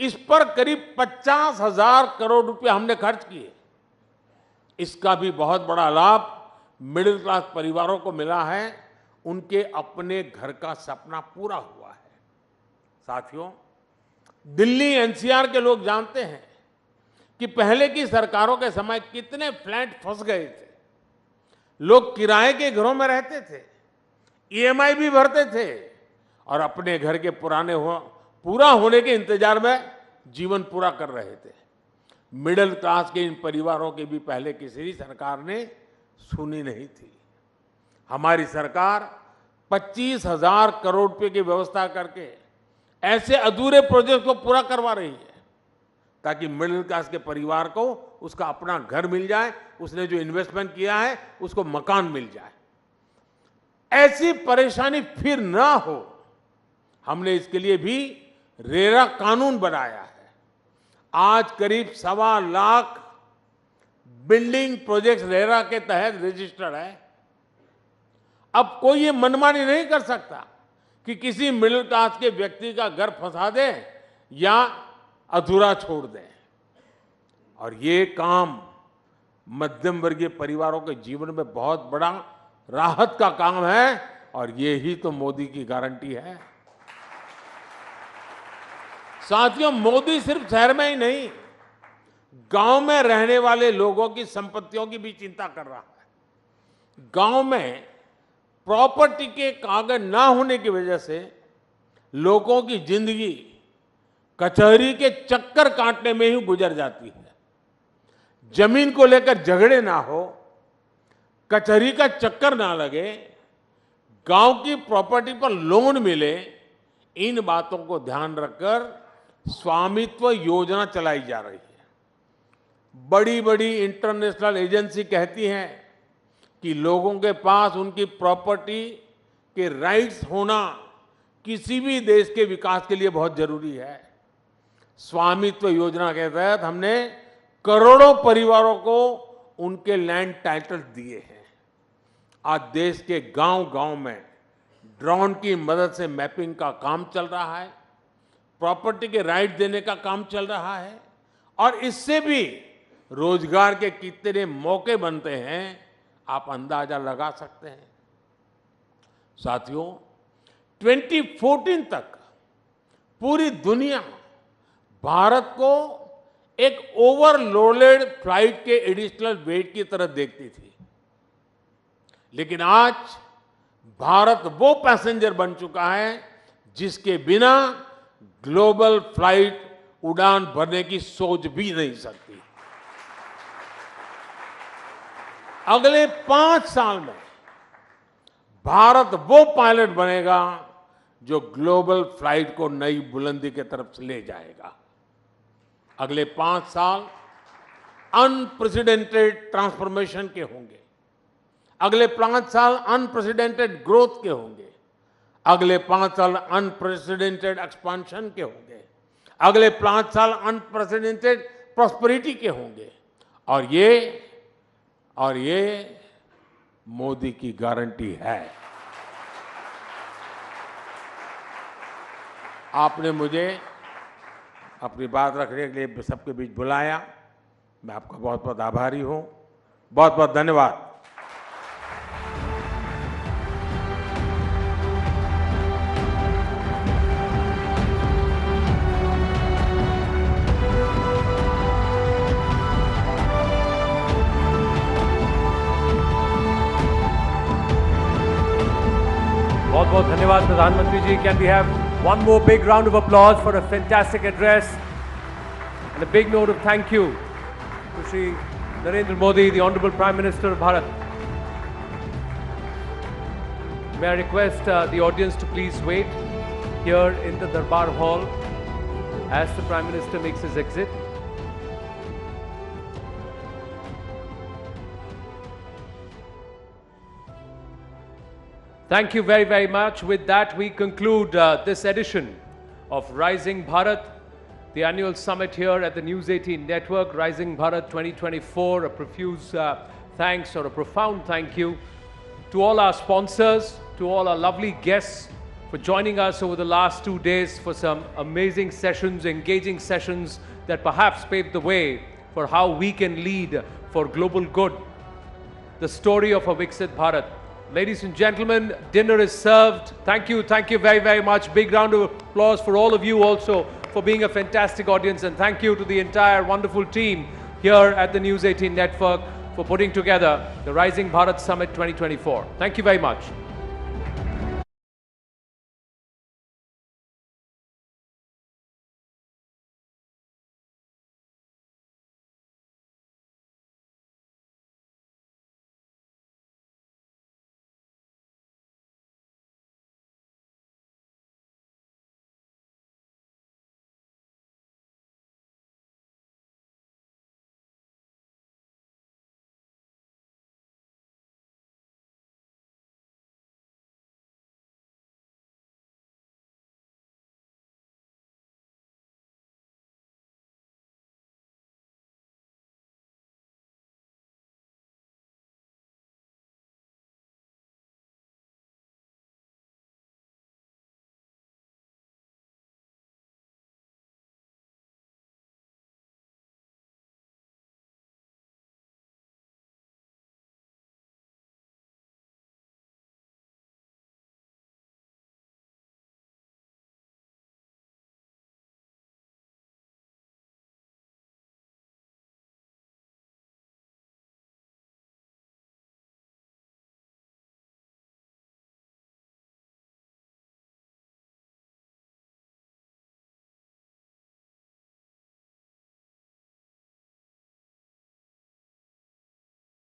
इस पर करीब 50,000 करोड़ रुपए हमने खर्च किए। इसका भी बहुत बड़ा लाभ मिडिल क्लास परिवारों को मिला है। उनके अपने घर का सपना पूरा हुआ है। साथियों, दिल्ली एनसीआर के लोग जानते हैं कि पहले की सरकारों के समय कितने फ्लैट फंस गए थे। लोग किराए के घरों में रहते थे, ईएमआई भी भरते थे और अपने घर के पूरा होने के इंतजार में जीवन पूरा कर रहे थे। मिडिल क्लास के इन परिवारों की भी पहले किसी भी सरकार ने सुनी नहीं थी। हमारी सरकार 25,000 करोड़ रुपए की व्यवस्था करके ऐसे अधूरे प्रोजेक्ट को पूरा करवा रही है ताकि मिडिल क्लास के परिवार को उसका अपना घर मिल जाए, उसने जो इन्वेस्टमेंट किया है उसको मकान मिल जाए। ऐसी परेशानी फिर ना हो, हमने इसके लिए भी रेरा कानून बनाया है। आज करीब 1.25 लाख बिल्डिंग प्रोजेक्ट्स रेरा के तहत रजिस्टर्ड है। अब कोई ये मनमानी नहीं कर सकता कि किसी मिडिल क्लास के व्यक्ति का घर फंसा दे या अधूरा छोड़ दे। और ये काम मध्यम वर्गीय परिवारों के जीवन में बहुत बड़ा राहत का काम है और ये ही तो मोदी की गारंटी है। साथियों, मोदी सिर्फ शहर में ही नहीं, गांव में रहने वाले लोगों की संपत्तियों की भी चिंता कर रहा है। गांव में प्रॉपर्टी के कागज ना होने की वजह से लोगों की जिंदगी कचहरी के चक्कर काटने में ही गुजर जाती है। जमीन को लेकर झगड़े ना हो, कचहरी का चक्कर ना लगे, गांव की प्रॉपर्टी पर लोन मिले, इन बातों को ध्यान रखकर स्वामित्व योजना चलाई जा रही है। बड़ी बड़ी इंटरनेशनल एजेंसी कहती हैं कि लोगों के पास उनकी प्रॉपर्टी के राइट्स होना किसी भी देश के विकास के लिए बहुत जरूरी है। स्वामित्व योजना के तहत हमने करोड़ों परिवारों को उनके लैंड टाइटल दिए हैं। आज देश के गांव-गांव में ड्रोन की मदद से मैपिंग का काम चल रहा है, प्रॉपर्टी के राइट देने का काम चल रहा है और इससे भी रोजगार के कितने मौके बनते हैं आप अंदाजा लगा सकते हैं। साथियों, 2014 तक पूरी दुनिया भारत को एक ओवरलोडेड फ्लाइट के एडिशनल वेट की तरह देखती थी, लेकिन आज भारत वो पैसेंजर बन चुका है जिसके बिना ग्लोबल फ्लाइट उड़ान भरने की सोच भी नहीं सकती। अगले 5 साल में भारत वो पायलट बनेगा जो ग्लोबल फ्लाइट को नई बुलंदी की तरफ ले जाएगा। अगले 5 साल अनप्रेसिडेंटेड ट्रांसफॉर्मेशन के होंगे। अगले 5 साल अनप्रेसिडेंटेड ग्रोथ के होंगे। अगले 5 साल अनप्रेसिडेंटेड एक्सपांशन के होंगे। अगले 5 साल अनप्रेसिडेंटेड प्रॉस्पेरिटी के होंगे। और ये मोदी की गारंटी है। आपने मुझे अपनी बात रखने के लिए सबके बीच बुलाया। मैं आपका बहुत बहुत आभारी हूँ। बहुत बहुत धन्यवाद। बहुत बहुत धन्यवाद प्रधानमंत्री जी. Can we have one more big round of applause for a fantastic address and a big note of thank you to Shri Narendra Modi, the Honorable Prime Minister of Bharat. May I request the audience to please wait here in the Darbar Hall as the Prime Minister makes his exit. Thank you very, very much. With that, we conclude this edition of Rising Bharat, the annual summit here at the News18 network, Rising Bharat 2024. A profuse thanks or a profound thank you to all our sponsors, to all our lovely guests for joining us over the last 2 days for some amazing sessions, engaging sessions that perhaps paved the way for how we can lead for global good. The story of a Viksit Bharat. Ladies and gentlemen, dinner is served. Thank you very, very much. Big round of applause for all of you also for being a fantastic audience, and thank you to the entire wonderful team here at the News18 network for putting together the Rising Bharat Summit 2024. Thank you very much.